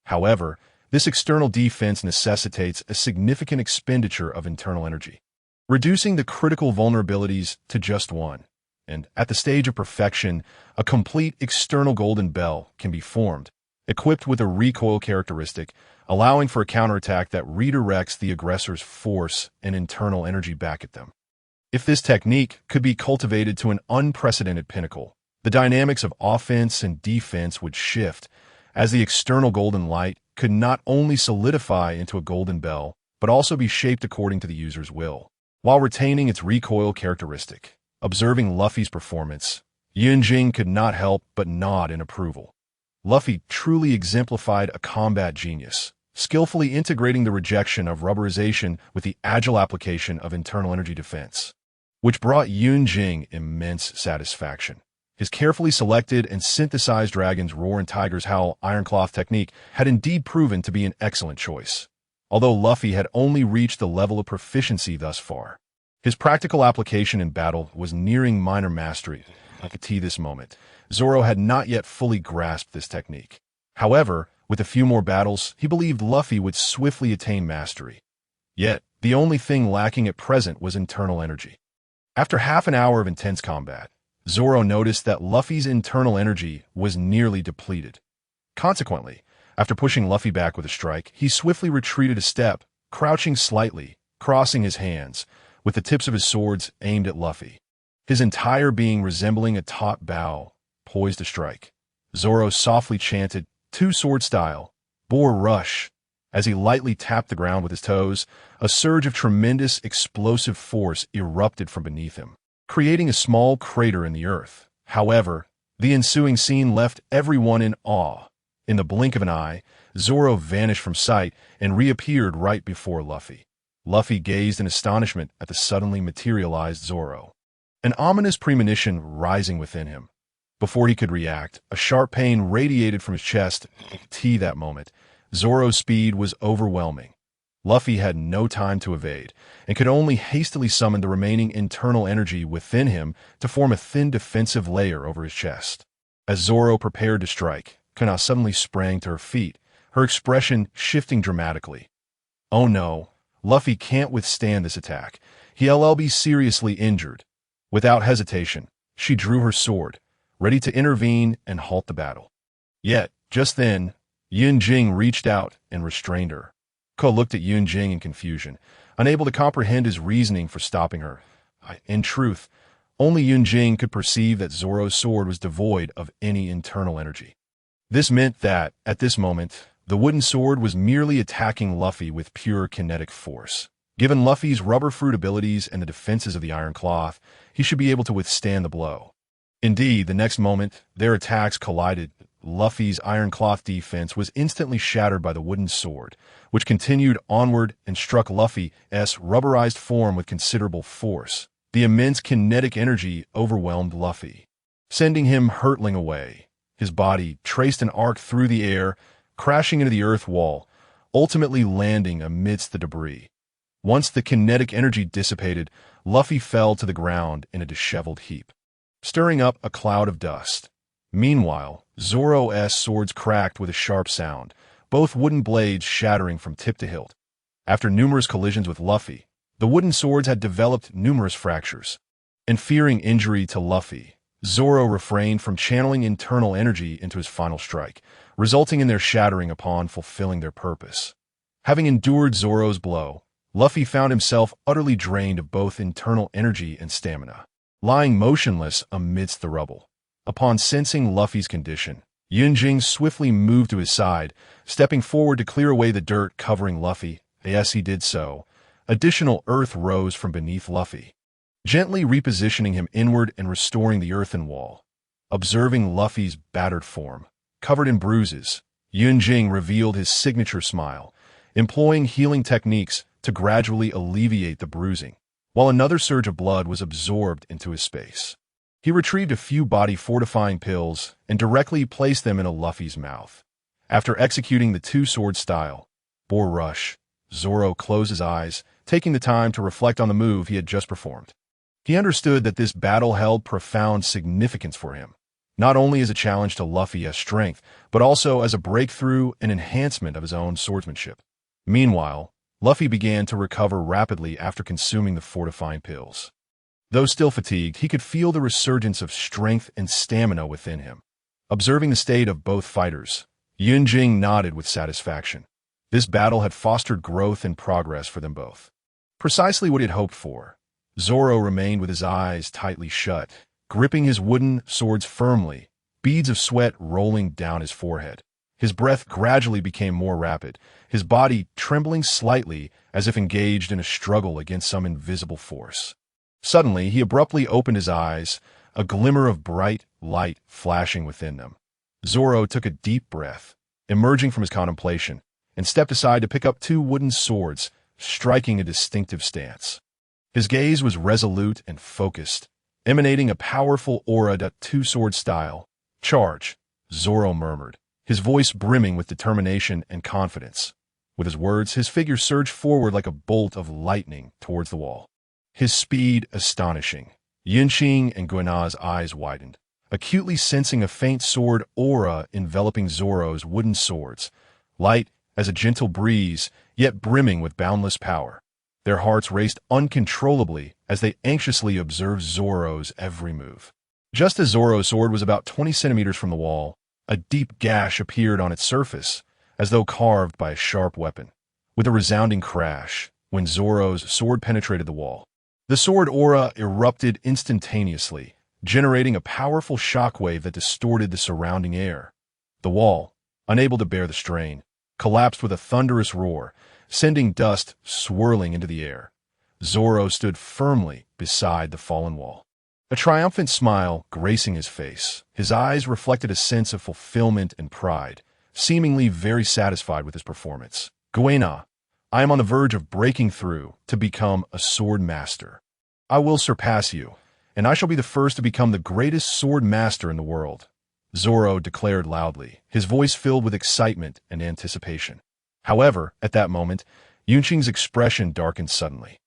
However, this external defense necessitates a significant expenditure of internal energy, reducing the critical vulnerabilities to just one. And at the stage of perfection, a complete external golden bell can be formed, equipped with a recoil characteristic, allowing for a counterattack that redirects the aggressor's force and internal energy back at them. If this technique could be cultivated to an unprecedented pinnacle, the dynamics of offense and defense would shift, as the external golden light could not only solidify into a golden bell, but also be shaped according to the user's will, while retaining its recoil characteristic. Observing Luffy's performance, Yunjing could not help but nod in approval. Luffy truly exemplified a combat genius, skillfully integrating the rejection of rubberization with the agile application of internal energy defense, which brought Yunjing immense satisfaction. His carefully selected and synthesized dragon's roar and tiger's howl ironcloth technique had indeed proven to be an excellent choice. Although Luffy had only reached the level of proficiency thus far, his practical application in battle was nearing minor mastery. At this moment, Zoro had not yet fully grasped this technique. However, with a few more battles, he believed Luffy would swiftly attain mastery. Yet, the only thing lacking at present was internal energy. After half an hour of intense combat, Zoro noticed that Luffy's internal energy was nearly depleted. Consequently, after pushing Luffy back with a strike, he swiftly retreated a step, crouching slightly, crossing his hands, with the tips of his swords aimed at Luffy, his entire being resembling a taut bow, poised to strike. Zoro softly chanted, two-sword style, boar rush. As he lightly tapped the ground with his toes, a surge of tremendous explosive force erupted from beneath him, creating a small crater in the earth. However, the ensuing scene left everyone in awe. In the blink of an eye, Zoro vanished from sight and reappeared right before Luffy. Luffy gazed in astonishment at the suddenly materialized Zoro, an ominous premonition rising within him. Before he could react, a sharp pain radiated from his chest. At that moment, Zoro's speed was overwhelming. Luffy had no time to evade, and could only hastily summon the remaining internal energy within him to form a thin defensive layer over his chest. As Zoro prepared to strike, Kuina suddenly sprang to her feet, her expression shifting dramatically. Oh no, Luffy can't withstand this attack. He'll be seriously injured. Without hesitation, she drew her sword, ready to intervene and halt the battle. Yet, just then, Yunjing reached out and restrained her. Ko looked at Yunjing in confusion, unable to comprehend his reasoning for stopping her. In truth, Only Yunjing could perceive that Zoro's sword was devoid of any internal energy. This meant that, at this moment, the wooden sword was merely attacking Luffy with pure kinetic force. Given Luffy's rubber fruit abilities and the defenses of the iron cloth, he should be able to withstand the blow. Indeed, the next moment, their attacks collided. Luffy's iron cloth defense was instantly shattered by the wooden sword, which continued onward and struck Luffy's rubberized form with considerable force. The immense kinetic energy overwhelmed Luffy, sending him hurtling away. His body traced an arc through the air, crashing into the earth wall, ultimately landing amidst the debris. Once the kinetic energy dissipated, Luffy fell to the ground in a disheveled heap, stirring up a cloud of dust. Meanwhile, Zoro's swords cracked with a sharp sound, both wooden blades shattering from tip to hilt. After numerous collisions with Luffy, the wooden swords had developed numerous fractures. And fearing injury to Luffy, Zoro refrained from channeling internal energy into his final strike, resulting in their shattering upon fulfilling their purpose. Having endured Zoro's blow, Luffy found himself utterly drained of both internal energy and stamina, lying motionless amidst the rubble. Upon sensing Luffy's condition, Yunjing swiftly moved to his side, stepping forward to clear away the dirt covering Luffy. As he did so, additional earth rose from beneath Luffy, gently repositioning him inward and restoring the earthen wall. Observing Luffy's battered form, covered in bruises, Yunjing revealed his signature smile, employing healing techniques to gradually alleviate the bruising, while another surge of blood was absorbed into his space. He retrieved a few body-fortifying pills and directly placed them in Luffy's mouth. After executing the two-sword style, Boar Rush, Zoro closed his eyes, taking the time to reflect on the move he had just performed. He understood that this battle held profound significance for him, not only as a challenge to Luffy's strength, but also as a breakthrough and enhancement of his own swordsmanship. Meanwhile, Luffy began to recover rapidly after consuming the fortifying pills. Though still fatigued, he could feel the resurgence of strength and stamina within him. Observing the state of both fighters, Yunjing nodded with satisfaction. This battle had fostered growth and progress for them both. Precisely what he had hoped for. Zoro remained with his eyes tightly shut, gripping his wooden swords firmly, beads of sweat rolling down his forehead. His breath gradually became more rapid, his body trembling slightly as if engaged in a struggle against some invisible force. Suddenly, he abruptly opened his eyes, a glimmer of bright light flashing within them. Zoro took a deep breath, emerging from his contemplation, and stepped aside to pick up two wooden swords, striking a distinctive stance. His gaze was resolute and focused, emanating a powerful aura. Two-sword style. Charge, Zoro murmured, his voice brimming with determination and confidence. With his words, his figure surged forward like a bolt of lightning towards the wall. His speed astonishing. Yunjing and Kuina's eyes widened, acutely sensing a faint sword aura enveloping Zoro's wooden swords, light as a gentle breeze, yet brimming with boundless power. Their hearts raced uncontrollably as they anxiously observed Zoro's every move. Just as Zoro's sword was about 20 centimeters from the wall, a deep gash appeared on its surface, as though carved by a sharp weapon. With a resounding crash, when Zoro's sword penetrated the wall, the sword aura erupted instantaneously, generating a powerful shockwave that distorted the surrounding air. The wall, unable to bear the strain, collapsed with a thunderous roar, sending dust swirling into the air. Zoro stood firmly beside the fallen wall, a triumphant smile gracing his face. His eyes reflected a sense of fulfillment and pride, seemingly very satisfied with his performance. Kuina, I am on the verge of breaking through to become a sword master. I will surpass you, and I shall be the first to become the greatest sword master in the world, Zoro declared loudly, his voice filled with excitement and anticipation. However, at that moment, Yunjing's expression darkened suddenly.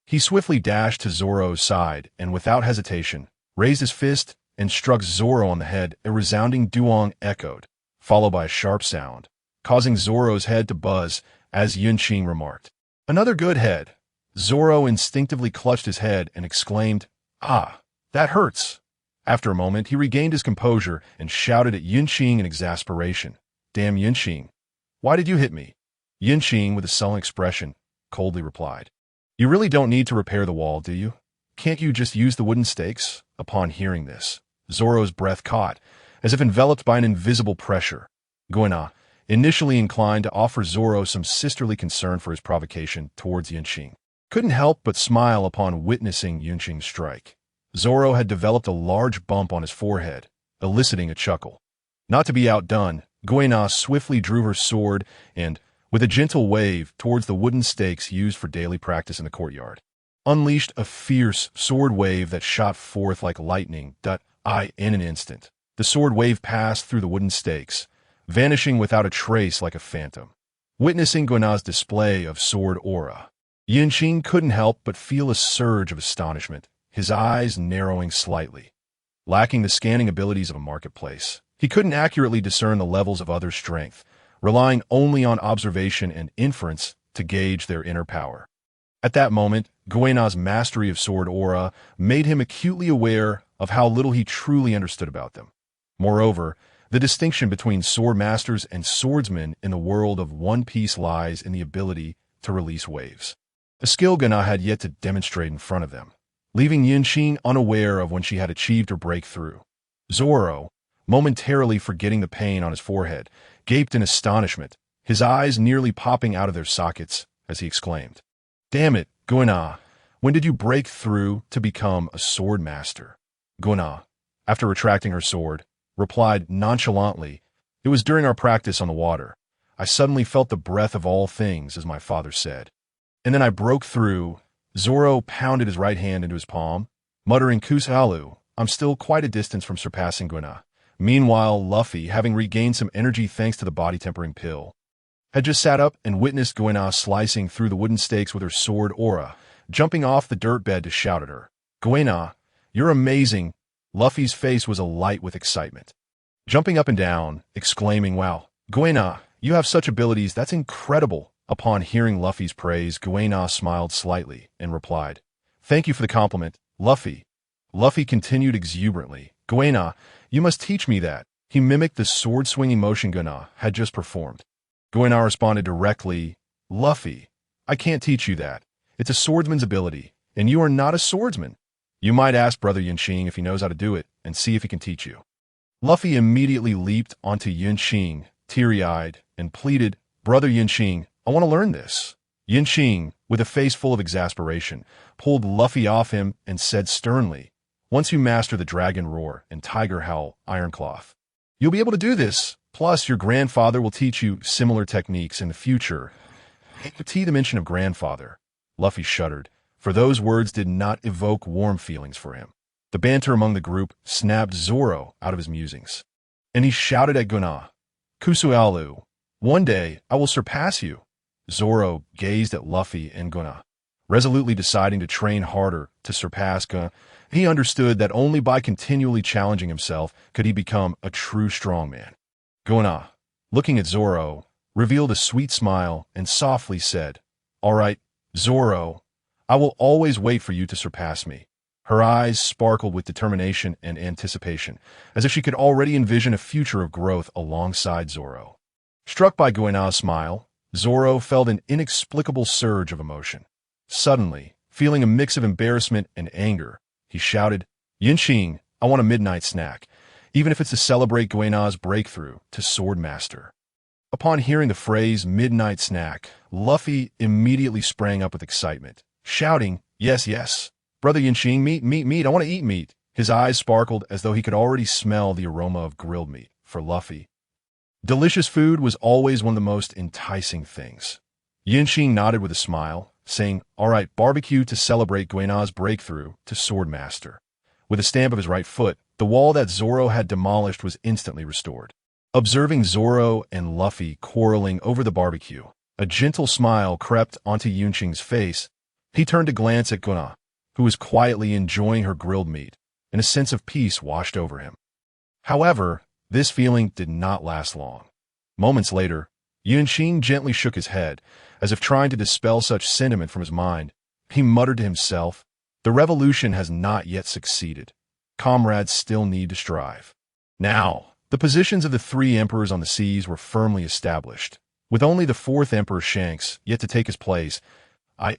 He swiftly dashed to Zoro's side and, without hesitation, raised his fist and struck Zoro on the head. A resounding duong echoed, followed by a sharp sound, causing Zoro's head to buzz as Yunjing remarked, "Another good head." Zoro instinctively clutched his head and exclaimed, "Ah, that hurts." After a moment, he regained his composure and shouted at Yunjing in exasperation, "Damn Yunjing, why did you hit me?" Yunjing, with a sullen expression, coldly replied, "You really don't need to repair the wall, do you? can't you just use the wooden stakes? Upon hearing this, Zoro's breath caught, as if enveloped by an invisible pressure. Kuina, initially inclined to offer Zoro some sisterly concern for his provocation towards Yunqing, couldn't help but smile upon witnessing Yunqing's strike. Zoro had developed a large bump on his forehead, eliciting a chuckle. Not to be outdone, Kuina swiftly drew her sword and, with a gentle wave towards the wooden stakes used for daily practice in the courtyard, unleashed a fierce sword wave that shot forth like lightning. In an instant, the sword wave passed through the wooden stakes, vanishing without a trace like a phantom. Witnessing Kuina's display of sword aura, Yunqing couldn't help but feel a surge of astonishment, his eyes narrowing slightly. Lacking the scanning abilities of a marketplace, he couldn't accurately discern the levels of others' strength, relying only on observation and inference to gauge their inner power. At that moment, Kuina's mastery of sword aura made him acutely aware of how little he truly understood about them. Moreover, the distinction between sword masters and swordsmen in the world of One Piece lies in the ability to release waves, a skill Kuina had yet to demonstrate in front of them, leaving Yunqing unaware of when she had achieved her breakthrough. Zoro, momentarily forgetting the pain on his forehead, gaped in astonishment, his eyes nearly popping out of their sockets as he exclaimed, "Damn it, Kuina, when did you break through to become a sword master?" Kuina, after retracting her sword, replied nonchalantly, "It was during our practice on the water. I suddenly felt the breath of all things, as my father said. And then I broke through." Zoro pounded his right hand into his palm, muttering "Kusalu, I'm still quite a distance from surpassing Kuina." Meanwhile, Luffy, having regained some energy thanks to the body-tempering pill, had just sat up and witnessed Kuina slicing through the wooden stakes with her sword aura, jumping off the dirt bed to shout at her, "Kuina, you're amazing." Luffy's face was alight with excitement, jumping up and down, exclaiming, "Wow, Kuina, you have such abilities, that's incredible." Upon hearing Luffy's praise, Kuina smiled slightly and replied, "Thank you for the compliment, Luffy." Luffy continued exuberantly, "Kuina, you must teach me that." He mimicked the sword-swinging motion Kuina had just performed. Kuina responded directly, "Luffy, I can't teach you that. It's a swordsman's ability, and you are not a swordsman. You might ask Brother Yunqing if he knows how to do it, and see if he can teach you." Luffy immediately leaped onto Yunqing, teary-eyed, and pleaded, "Brother Yunqing, I want to learn this." Yunqing, with a face full of exasperation, pulled Luffy off him and said sternly, "Once you master the Dragon Roar and Tiger Howl Ironcloth, you'll be able to do this. Plus, your grandfather will teach you similar techniques in the future." The mention of grandfather, Luffy shuddered, for those words did not evoke warm feelings for him. The banter among the group snapped Zoro out of his musings, and he shouted at Kuina, "Kusualu, one day I will surpass you." Zoro gazed at Luffy and Kuina, resolutely deciding to train harder to surpass Kuina. He understood that only by continually challenging himself could he become a true strongman. Kuina, looking at Zoro, revealed a sweet smile and softly said, "All right, Zoro, I will always wait for you to surpass me." Her eyes sparkled with determination and anticipation, as if she could already envision a future of growth alongside Zoro. Struck by Kuina's smile, Zoro felt an inexplicable surge of emotion. Suddenly, feeling a mix of embarrassment and anger, he shouted, "Yunqing, I want a midnight snack, even if it's to celebrate Kuina's breakthrough to Sword Master." Upon hearing the phrase midnight snack, Luffy immediately sprang up with excitement, shouting, "Yes, yes, Brother Yunqing, meat, I want to eat meat." His eyes sparkled as though he could already smell the aroma of grilled meat. For Luffy, delicious food was always one of the most enticing things. Yunqing nodded with a smile, saying, "All right, barbecue to celebrate Kuina's breakthrough to Sword Master." With a stamp of his right foot, the wall that Zoro had demolished was instantly restored. Observing Zoro and Luffy quarreling over the barbecue, a gentle smile crept onto Yunqing's face. He turned to glance at Kuina, who was quietly enjoying her grilled meat, and a sense of peace washed over him. However, this feeling did not last long. Moments later, Yunqing gently shook his head, as if trying to dispel such sentiment from his mind. He muttered to himself, "The revolution has not yet succeeded. Comrades still need to strive." Now, the positions of the three emperors on the seas were firmly established, with only the fourth emperor Shanks yet to take his place.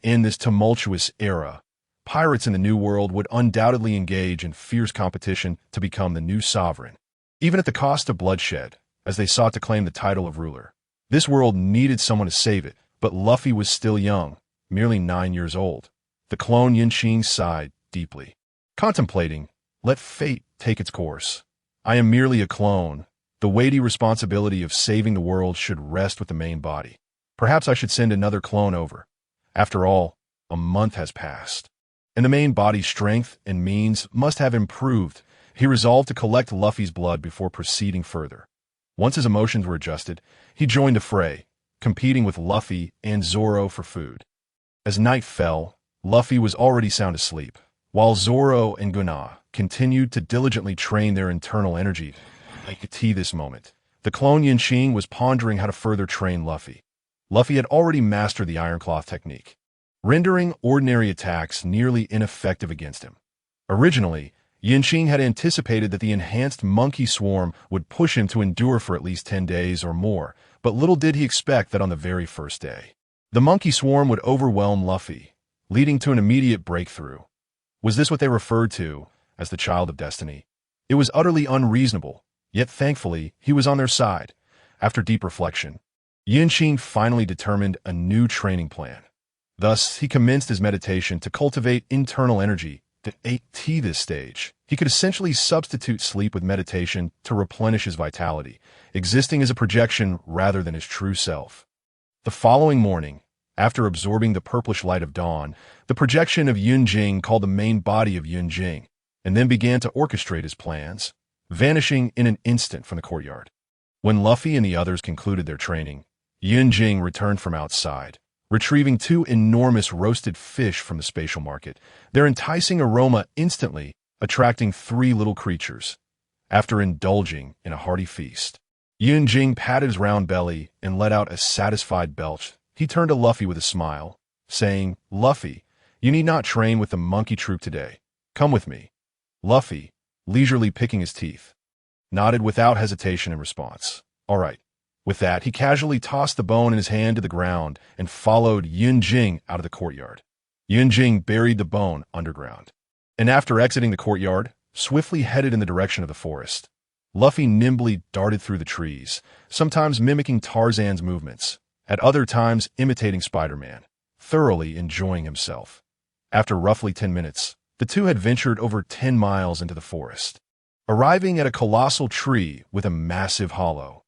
In this tumultuous era, pirates in the New World would undoubtedly engage in fierce competition to become the new sovereign, even at the cost of bloodshed, as they sought to claim the title of ruler. This world needed someone to save it, but Luffy was still young, merely 9 years old. The clone Yunqing sighed deeply, contemplating, let fate take its course. I am merely a clone. The weighty responsibility of saving the world should rest with the main body. Perhaps I should send another clone over. After all, a month has passed, and the main body's strength and means must have improved. He resolved to collect Luffy's blood before proceeding further. Once his emotions were adjusted, he joined the fray, competing with Luffy and Zoro for food. As night fell, Luffy was already sound asleep, while Zoro and Kuina continued to diligently train their internal energy. I could see this moment. The clone Yunqing was pondering how to further train Luffy. Luffy had already mastered the Iron Cloth technique, rendering ordinary attacks nearly ineffective against him. Originally, Yunqing had anticipated that the enhanced monkey swarm would push him to endure for at least 10 days or more, but little did he expect that on the very first day, the monkey swarm would overwhelm Luffy, leading to an immediate breakthrough. Was this what they referred to as the Child of Destiny? It was utterly unreasonable, yet thankfully he was on their side. After deep reflection, Yunqing finally determined a new training plan. Thus, he commenced his meditation to cultivate internal energy. At this stage, he could essentially substitute sleep with meditation to replenish his vitality, existing as a projection rather than his true self. The following morning, after absorbing the purplish light of dawn, the projection of Yunqing called the main body of Yunqing, and then began to orchestrate his plans, vanishing in an instant from the courtyard. When Luffy and the others concluded their training, Yunqing returned from outside, retrieving 2 enormous roasted fish from the spatial market, their enticing aroma instantly attracting 3 little creatures. After indulging in a hearty feast, Yunqing patted his round belly and let out a satisfied belch. He turned to Luffy with a smile, saying, "Luffy, you need not train with the monkey troop today. Come with me." Luffy, leisurely picking his teeth, nodded without hesitation in response. "All right." With that, he casually tossed the bone in his hand to the ground and followed Yunqing out of the courtyard. Yunqing buried the bone underground, and after exiting the courtyard, swiftly headed in the direction of the forest. Luffy nimbly darted through the trees, sometimes mimicking Tarzan's movements, at other times imitating Spider-Man, thoroughly enjoying himself. After roughly 10 minutes, the two had ventured over 10 miles into the forest, arriving at a colossal tree with a massive hollow.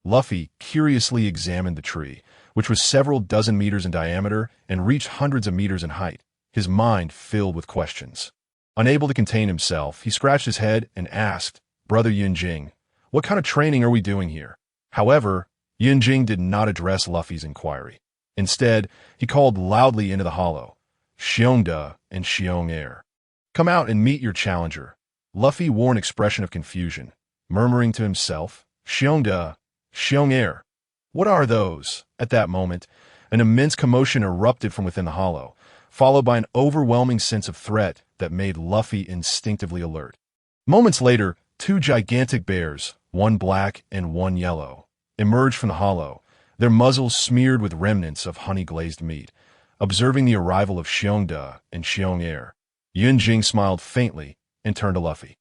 Luffy curiously examined the tree, which was several dozen meters in diameter and reached hundreds of meters in height, his mind filled with questions. Unable to contain himself, he scratched his head and asked, "Brother Yunqing, what kind of training are we doing here?" However, Yunqing did not address Luffy's inquiry. Instead, he called loudly into the hollow, "Xiongda and Xiong-er. Come out and meet your challenger." Luffy wore an expression of confusion, murmuring to himself, "Xiongda, Xiong-er. What are those?" At that moment, an immense commotion erupted from within the hollow, followed by an overwhelming sense of threat that made Luffy instinctively alert. Moments later, 2 gigantic bears, one black and one yellow, emerged from the hollow, their muzzles smeared with remnants of honey-glazed meat. Observing the arrival of Xiongda and Xiong-er, Yunqing smiled faintly and turned to Luffy,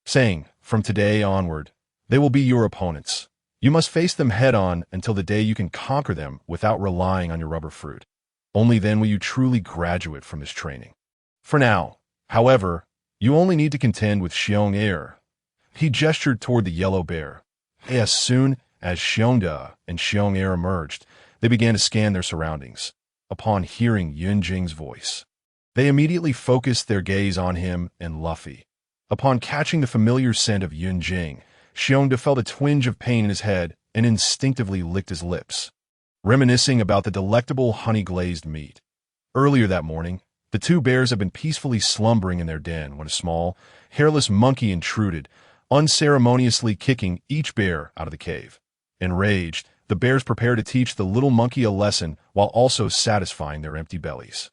saying, "From today onward, they will be your opponents. You must face them head-on until the day you can conquer them without relying on your rubber fruit. Only then will you truly graduate from this training. For now, however, you only need to contend with Xiong-er." He gestured toward the yellow bear. As soon as Xiongda and Xiong-er emerged, they began to scan their surroundings. Upon hearing Yunqing's voice, they immediately focused their gaze on him and Luffy. Upon catching the familiar scent of Yunqing, Xiongda felt a twinge of pain in his head and instinctively licked his lips, reminiscing about the delectable honey-glazed meat. Earlier that morning, the 2 bears had been peacefully slumbering in their den when a small, hairless monkey intruded, unceremoniously kicking each bear out of the cave. Enraged, the bears prepared to teach the little monkey a lesson while also satisfying their empty bellies.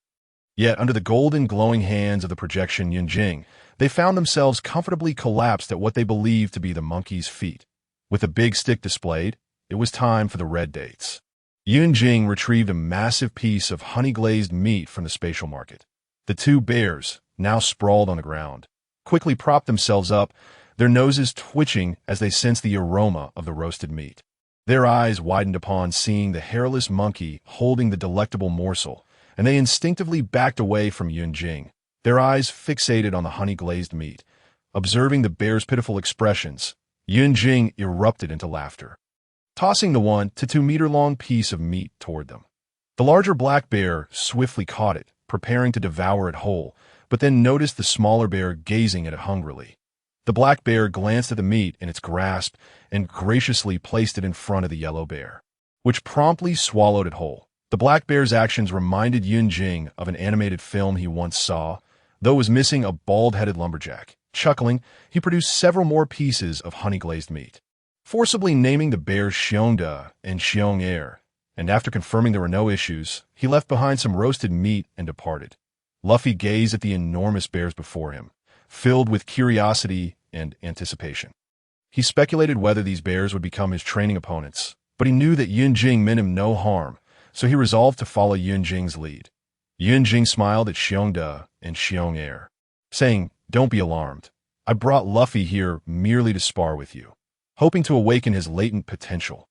Yet, under the golden glowing hands of the projection Yunqing, they found themselves comfortably collapsed at what they believed to be the monkey's feet. With a big stick displayed, it was time for the red dates. Yunqing retrieved a massive piece of honey-glazed meat from the spatial market. The two bears, now sprawled on the ground, quickly propped themselves up, their noses twitching as they sensed the aroma of the roasted meat. Their eyes widened upon seeing the hairless monkey holding the delectable morsel, and they instinctively backed away from Yunjing, their eyes fixated on the honey-glazed meat. Observing the bear's pitiful expressions, Yunjing erupted into laughter, tossing the 1 to 2 meter long piece of meat toward them. The larger black bear swiftly caught it, preparing to devour it whole, but then noticed the smaller bear gazing at it hungrily. The black bear glanced at the meat in its grasp and graciously placed it in front of the yellow bear, which promptly swallowed it whole. The black bear's actions reminded Yunjing of an animated film he once saw, though it was missing a bald-headed lumberjack. Chuckling, he produced several more pieces of honey-glazed meat, forcibly naming the bears Xiongda and Xiong'er, and after confirming there were no issues, he left behind some roasted meat and departed. Luffy gazed at the enormous bears before him, filled with curiosity and anticipation. He speculated whether these bears would become his training opponents, but he knew that Yunjing meant him no harm, so he resolved to follow Yunjing's lead. Yunjing smiled at Xiongda and Xiong'er, saying, "Don't be alarmed. I brought Luffy here merely to spar with you," hoping to awaken his latent potential.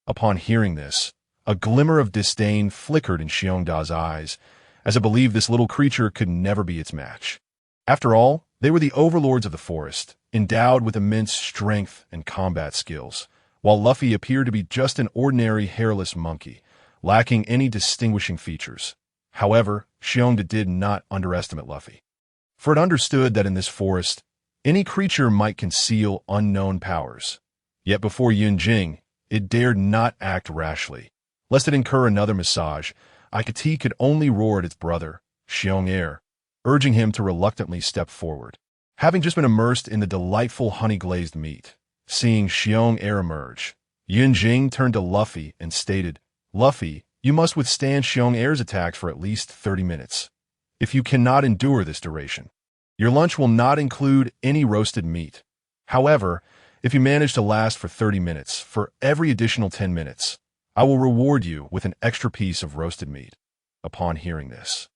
Upon hearing this, a glimmer of disdain flickered in Xiongda's eyes, as it believed this little creature could never be its match. After all, they were the overlords of the forest, endowed with immense strength and combat skills, while Luffy appeared to be just an ordinary hairless monkey, lacking any distinguishing features. However, Xiongda did not underestimate Luffy, for it understood that in this forest, any creature might conceal unknown powers. Yet before Yunjing, it dared not act rashly. Lest it incur another massage, Ikati could only roar at its brother, Xiong'er, urging him to reluctantly step forward. Having just been immersed in the delightful honey-glazed meat, seeing Xiong'er emerge, Yunjing turned to Luffy and stated, "Luffy, you must withstand Xiong'er's attacks for at least 30 minutes. If you cannot endure this duration, your lunch will not include any roasted meat. However, if you manage to last for 30 minutes, for every additional 10 minutes, I will reward you with an extra piece of roasted meat." Upon hearing this,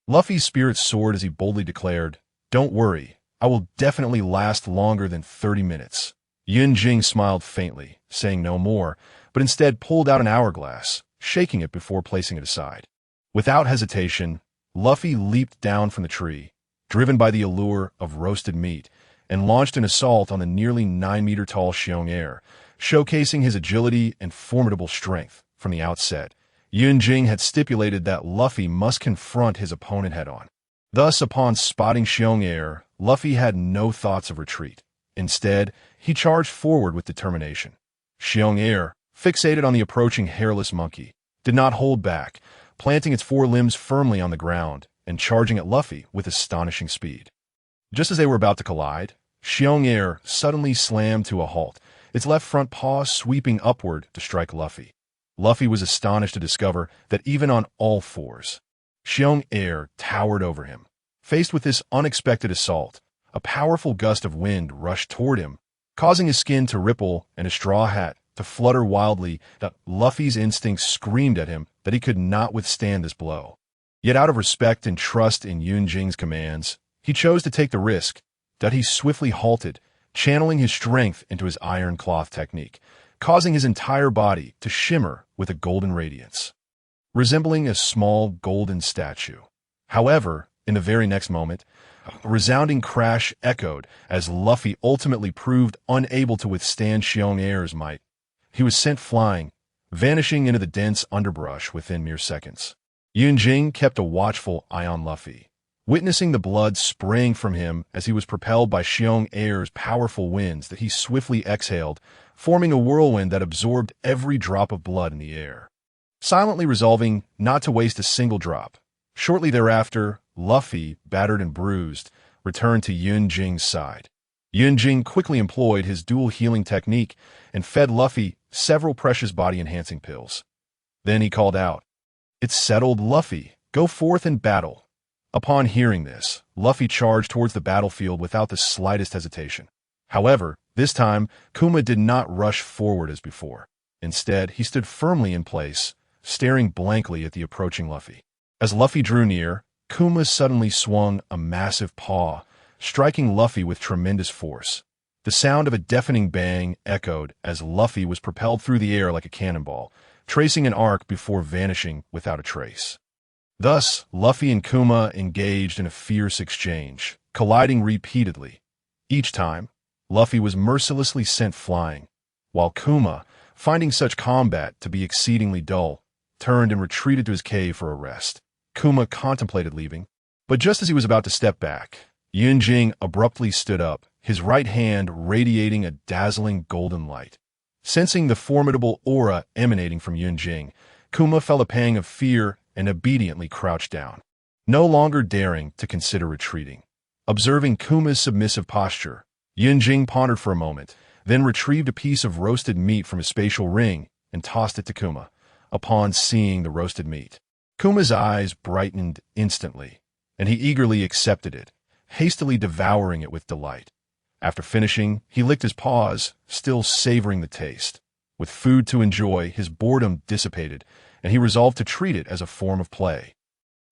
Luffy's spirits soared as he boldly declared, "Don't worry, I will definitely last longer than 30 minutes. Yunjing smiled faintly, saying no more, but instead pulled out an hourglass, shaking it before placing it aside. Without hesitation, Luffy leaped down from the tree, driven by the allure of roasted meat, and launched an assault on the nearly 9-meter-tall Xiong'er, showcasing his agility and formidable strength. From the outset, Yunjing had stipulated that Luffy must confront his opponent head-on. Thus, upon spotting Xiong'er, Luffy had no thoughts of retreat. Instead, he charged forward with determination. Xiong'er, fixated on the approaching hairless monkey, did not hold back, planting its forelimbs firmly on the ground and charging at Luffy with astonishing speed. Just as they were about to collide, Xiong'er suddenly slammed to a halt, its left front paw sweeping upward to strike Luffy. Luffy was astonished to discover that even on all fours, Xiong'er towered over him. Faced with this unexpected assault, a powerful gust of wind rushed toward him, causing his skin to ripple and his straw hat to flutter wildly. That Luffy's instincts screamed at him that he could not withstand this blow. Yet out of respect and trust in Yunjing's commands, he chose to take the risk. That he swiftly halted, channeling his strength into his iron cloth technique, causing his entire body to shimmer with a golden radiance, resembling a small golden statue. However, in the very next moment, a resounding crash echoed as Luffy ultimately proved unable to withstand Xiong'er's might. He was sent flying, vanishing into the dense underbrush within mere seconds. Yunjing kept a watchful eye on Luffy, witnessing the blood spraying from him as he was propelled by Xiong'er's powerful winds that he swiftly exhaled, forming a whirlwind that absorbed every drop of blood in the air. Silently resolving not to waste a single drop, shortly thereafter, Luffy, battered and bruised, returned to Yunjing's side. Yunjing quickly employed his dual healing technique and fed Luffy several precious body-enhancing pills. Then he called out, "It's settled, Luffy. Go forth and battle." Upon hearing this, Luffy charged towards the battlefield without the slightest hesitation. However, this time, Kuma did not rush forward as before. Instead, he stood firmly in place, staring blankly at the approaching Luffy. As Luffy drew near, Kuma suddenly swung a massive paw, striking Luffy with tremendous force. The sound of a deafening bang echoed as Luffy was propelled through the air like a cannonball, tracing an arc before vanishing without a trace. Thus, Luffy and Kuma engaged in a fierce exchange, colliding repeatedly. Each time, Luffy was mercilessly sent flying, while Kuma, finding such combat to be exceedingly dull, turned and retreated to his cave for a rest. Kuma contemplated leaving, but just as he was about to step back, Yunjing abruptly stood up, his right hand radiating a dazzling golden light. Sensing the formidable aura emanating from Yunjing, Kuma felt a pang of fear and obediently crouched down, no longer daring to consider retreating. Observing Kuma's submissive posture, Yunjing pondered for a moment, then retrieved a piece of roasted meat from his spatial ring and tossed it to Kuma. Upon seeing the roasted meat, Kuma's eyes brightened instantly, and he eagerly accepted it, hastily devouring it with delight. After finishing, he licked his paws, still savoring the taste. With food to enjoy, his boredom dissipated, and he resolved to treat it as a form of play.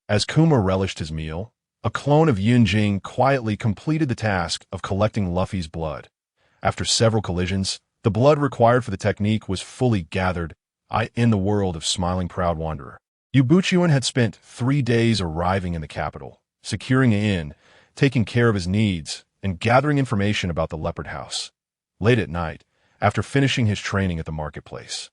As Kuma relished his meal, a clone of Yunjing quietly completed the task of collecting Luffy's blood. After several collisions, the blood required for the technique was fully gathered in the world of Smiling Proud Wanderer. Yue Buqun had spent 3 days arriving in the capital, securing an inn, taking care of his needs, and gathering information about the Leopard House. Late at night, after finishing his training at the marketplace,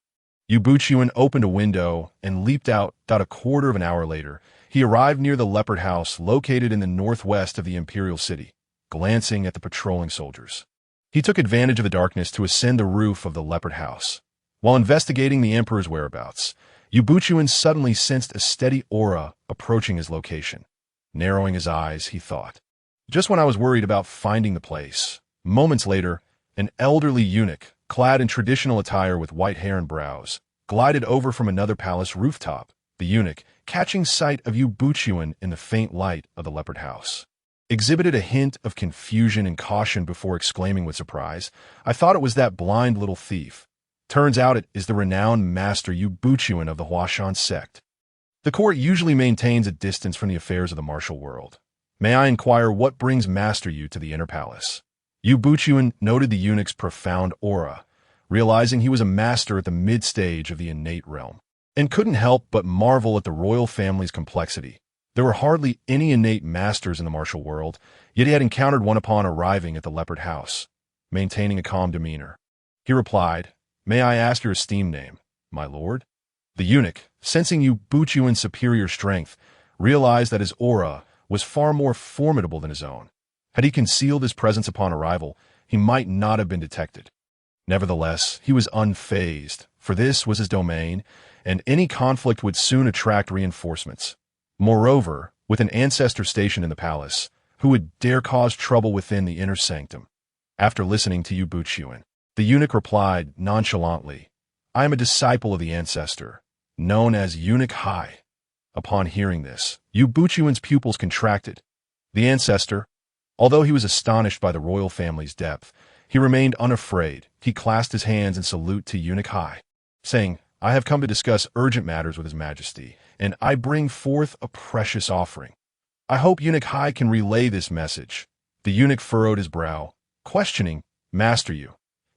Yue Buqun opened a window and leaped out. About a quarter of an hour later, he arrived near the Leopard House located in the northwest of the Imperial City, glancing at the patrolling soldiers. He took advantage of the darkness to ascend the roof of the Leopard House. While investigating the Emperor's whereabouts, Yue Buqun suddenly sensed a steady aura approaching his location. Narrowing his eyes, he thought, "Just when I was worried about finding the place." Moments later, an elderly eunuch, clad in traditional attire with white hair and brows, glided over from another palace rooftop. The eunuch, catching sight of Yue Buqun in the faint light of the Leopard House, exhibited a hint of confusion and caution before exclaiming with surprise, "I thought it was that blind little thief. Turns out it is the renowned Master Yue Buqun of the Hua Shan sect." The court usually maintains a distance from the affairs of the martial world. "May I inquire what brings Master Yue to the inner palace?" Yue Buqun noted the eunuch's profound aura, realizing he was a master at the mid-stage of the innate realm, and couldn't help but marvel at the royal family's complexity. There were hardly any innate masters in the martial world, yet he had encountered one upon arriving at the Leopard House. Maintaining a calm demeanor, he replied, "May I ask your esteemed name, my lord?" The eunuch, sensing Yue Buqun's superior strength, realized that his aura was far more formidable than his own. Had he concealed his presence upon arrival, he might not have been detected. Nevertheless, he was unfazed, for this was his domain, and any conflict would soon attract reinforcements. Moreover, with an ancestor stationed in the palace, who would dare cause trouble within the inner sanctum? After listening to Yue Buqun, the eunuch replied nonchalantly, "I am a disciple of the ancestor, known as Eunuch Hai." Upon hearing this, Yue Buqun's pupils contracted. The ancestor, although he was astonished by the royal family's depth, he remained unafraid. He clasped his hands in salute to Eunuch Hai, saying, "I have come to discuss urgent matters with His Majesty, and I bring forth a precious offering. I hope Eunuch Hai can relay this message." The eunuch furrowed his brow, questioning, "Master Yue,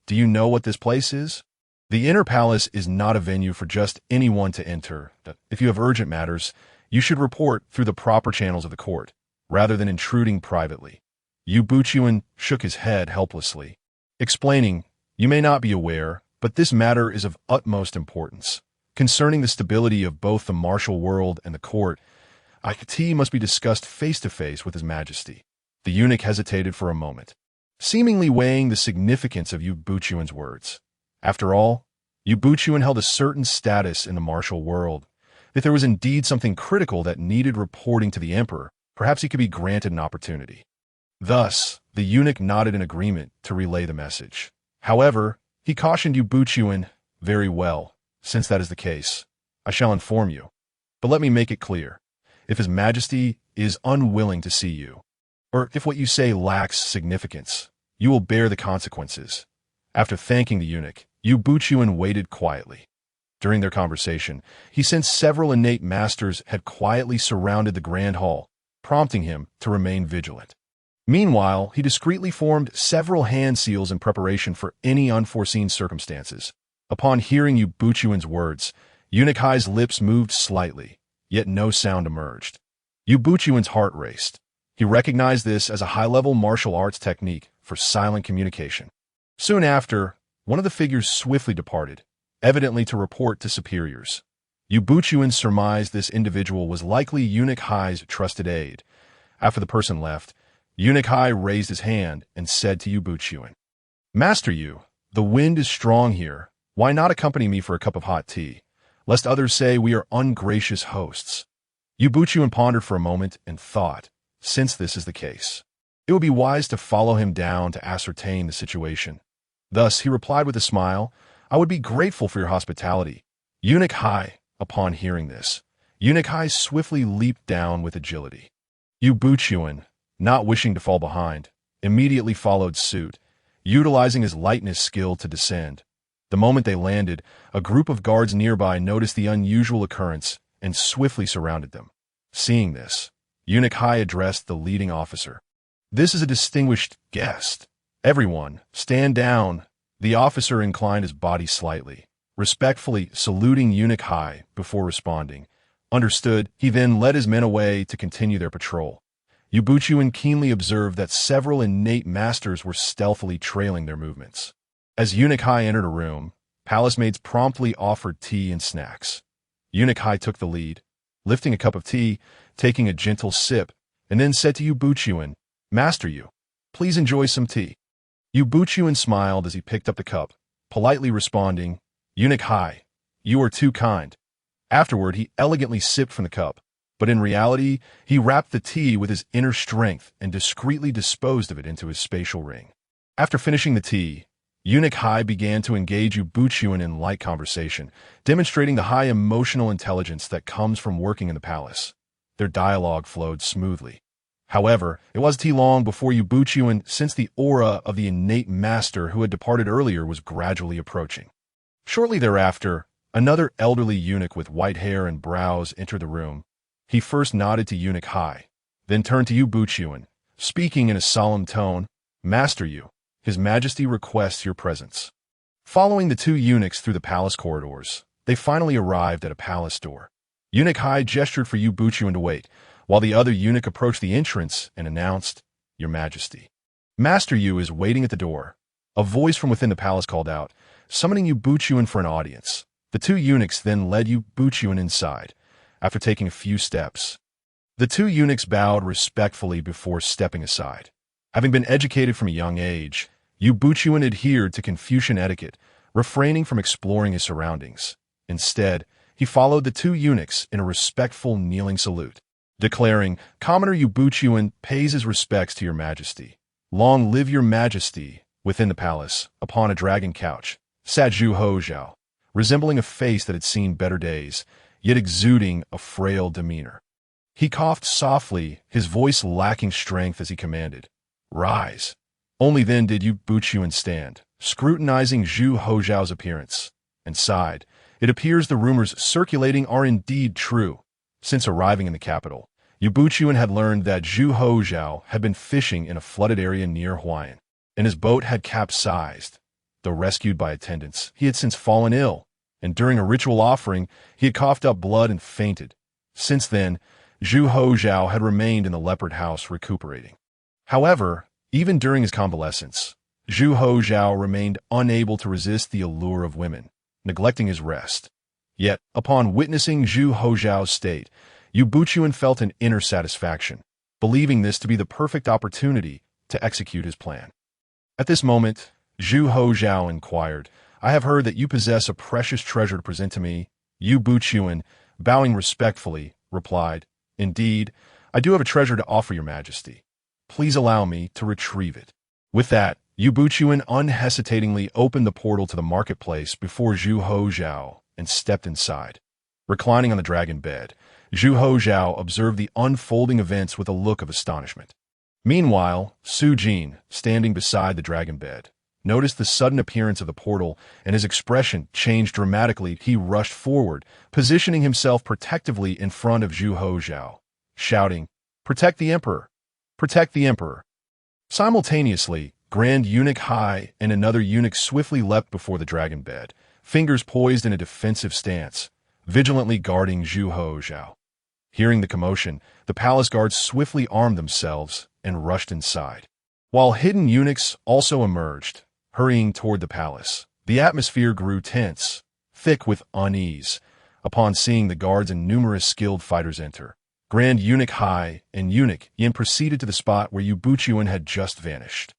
do you know what this place is?" "The inner palace is not a venue for just anyone to enter. If you have urgent matters, you should report through the proper channels of the court, rather than intruding privately." Yue Buqun shook his head helplessly, explaining, "You may not be aware, but this matter is of utmost importance. Concerning the stability of both the martial world and the court, IT must be discussed face-to-face with His Majesty." The eunuch hesitated for a moment, seemingly weighing the significance of Yue Buqun's words. After all, Yue Buqun held a certain status in the martial world. If there was indeed something critical that needed reporting to the emperor, perhaps he could be granted an opportunity. Thus, the eunuch nodded in agreement to relay the message. However, he cautioned Yue Buqun, "Very well, since that is the case, I shall inform you. But let me make it clear, if His Majesty is unwilling to see you, or if what you say lacks significance, you will bear the consequences." After thanking the eunuch, Yue Buqun waited quietly. During their conversation, he sensed several innate masters had quietly surrounded the grand hall, prompting him to remain vigilant. Meanwhile, he discreetly formed several hand seals in preparation for any unforeseen circumstances. Upon hearing Yue Buqun's words, Eunuch Hai's lips moved slightly, yet no sound emerged. Yue Buqun's heart raced. He recognized this as a high-level martial arts technique for silent communication. Soon after, one of the figures swiftly departed, evidently to report to superiors. Yue Buqun surmised this individual was likely Eunuch Hai's trusted aide. After the person left, Eunuch Hai raised his hand and said to Yue Buqun, "Master Yue, the wind is strong here. Why not accompany me for a cup of hot tea, lest others say we are ungracious hosts?" Yue Buqun pondered for a moment and thought, since this is the case, it would be wise to follow him down to ascertain the situation. Thus, he replied with a smile, "I would be grateful for your hospitality." Eunuch Hai, upon hearing this, Eunuch Hai swiftly leaped down with agility. Yue Buqun, not wishing to fall behind, immediately followed suit, utilizing his lightness skill to descend. The moment they landed, a group of guards nearby noticed the unusual occurrence and swiftly surrounded them. Seeing this, Eunuch Hai addressed the leading officer. "This is a distinguished guest. Everyone, stand down." The officer inclined his body slightly, respectfully saluting Eunuch Hai before responding. Understood, he then led his men away to continue their patrol. Yue Buqun keenly observed that several innate masters were stealthily trailing their movements. As Eunuch Hai entered a room, palace maids promptly offered tea and snacks. Eunuch Hai took the lead, lifting a cup of tea, taking a gentle sip, and then said to Yue Buqun, "Master Yue, please enjoy some tea." Yue Buqun smiled as he picked up the cup, politely responding, "Eunuch Hai, you are too kind." Afterward, he elegantly sipped from the cup, but in reality, he wrapped the tea with his inner strength and discreetly disposed of it into his spatial ring. After finishing the tea, Eunuch Hai began to engage Yue Buqun in light conversation, demonstrating the high emotional intelligence that comes from working in the palace. Their dialogue flowed smoothly. However, it wasn't too long before Yue Buqun sensed the aura of the innate master who had departed earlier was gradually approaching. Shortly thereafter, another elderly eunuch with white hair and brows entered the room. He first nodded to Eunuch Hai, then turned to Yue Buqun, speaking in a solemn tone, "Master Yue, His Majesty requests your presence." Following the two eunuchs through the palace corridors, they finally arrived at a palace door. Eunuch Hai gestured for Yue Buqun to wait, while the other eunuch approached the entrance and announced, "Your Majesty, Master Yue is waiting at the door." A voice from within the palace called out, summoning Yue Buqun for an audience. The two eunuchs then led Yue Buqun inside. After taking a few steps, the two eunuchs bowed respectfully before stepping aside. Having been educated from a young age, Yue Buqun adhered to Confucian etiquette, refraining from exploring his surroundings. Instead, he followed the two eunuchs in a respectful kneeling salute, declaring, "Commoner Yue Buqun pays his respects to your Majesty. Long live your Majesty." Within the palace, upon a dragon couch, sat Zhu Hozhao, resembling a face that had seen better days, yet exuding a frail demeanor. He coughed softly, his voice lacking strength as he commanded, "Rise." Only then did Yue Buqun stand, scrutinizing Zhu Hozhao's appearance, and sighed. It appears the rumors circulating are indeed true. Since arriving in the capital, Yue Buqun had learned that Zhu Hozhao had been fishing in a flooded area near Hua Shan, and his boat had capsized. Though rescued by attendants, he had since fallen ill, and during a ritual offering, he had coughed up blood and fainted. Since then, Zhu Hozhao had remained in the leopard house recuperating. However, even during his convalescence, Zhu Hozhao remained unable to resist the allure of women, neglecting his rest. Yet, upon witnessing Zhu Hozhao's state, Yue Buqun felt an inner satisfaction, believing this to be the perfect opportunity to execute his plan. At this moment, Zhu Hozhao inquired, "I have heard that you possess a precious treasure to present to me." Yue Buqun, bowing respectfully, replied, "Indeed, I do have a treasure to offer your Majesty. Please allow me to retrieve it." With that, Yue Buqun unhesitatingly opened the portal to the marketplace before Zhu Hozhao and stepped inside. Reclining on the dragon bed, Zhu Hozhao observed the unfolding events with a look of astonishment. Meanwhile, Su Jin, standing beside the dragon bed, noticed the sudden appearance of the portal, and his expression changed dramatically. He rushed forward, positioning himself protectively in front of Zhu Hozhao, shouting, Protect the Emperor! Protect the Emperor! Simultaneously, Grand Eunuch Hai and another eunuch swiftly leapt before the dragon bed, fingers poised in a defensive stance, vigilantly guarding Zhu Zhao. Hearing the commotion, the palace guards swiftly armed themselves and rushed inside. While hidden eunuchs also emerged, hurrying toward the palace, the atmosphere grew tense, thick with unease, upon seeing the guards and numerous skilled fighters enter. Grand Eunuch Hai and Eunuch Yin proceeded to the spot where Yue Buqun had just vanished,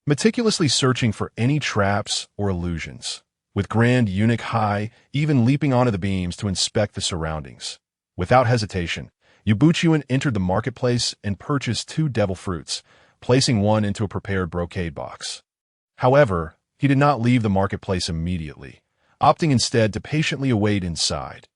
meticulously searching for any traps or illusions, with Grand Eunuch Hai even leaping onto the beams to inspect the surroundings. Without hesitation, Yue Buqun entered the marketplace and purchased 2 devil fruits, placing one into a prepared brocade box. However, he did not leave the marketplace immediately, opting instead to patiently await inside.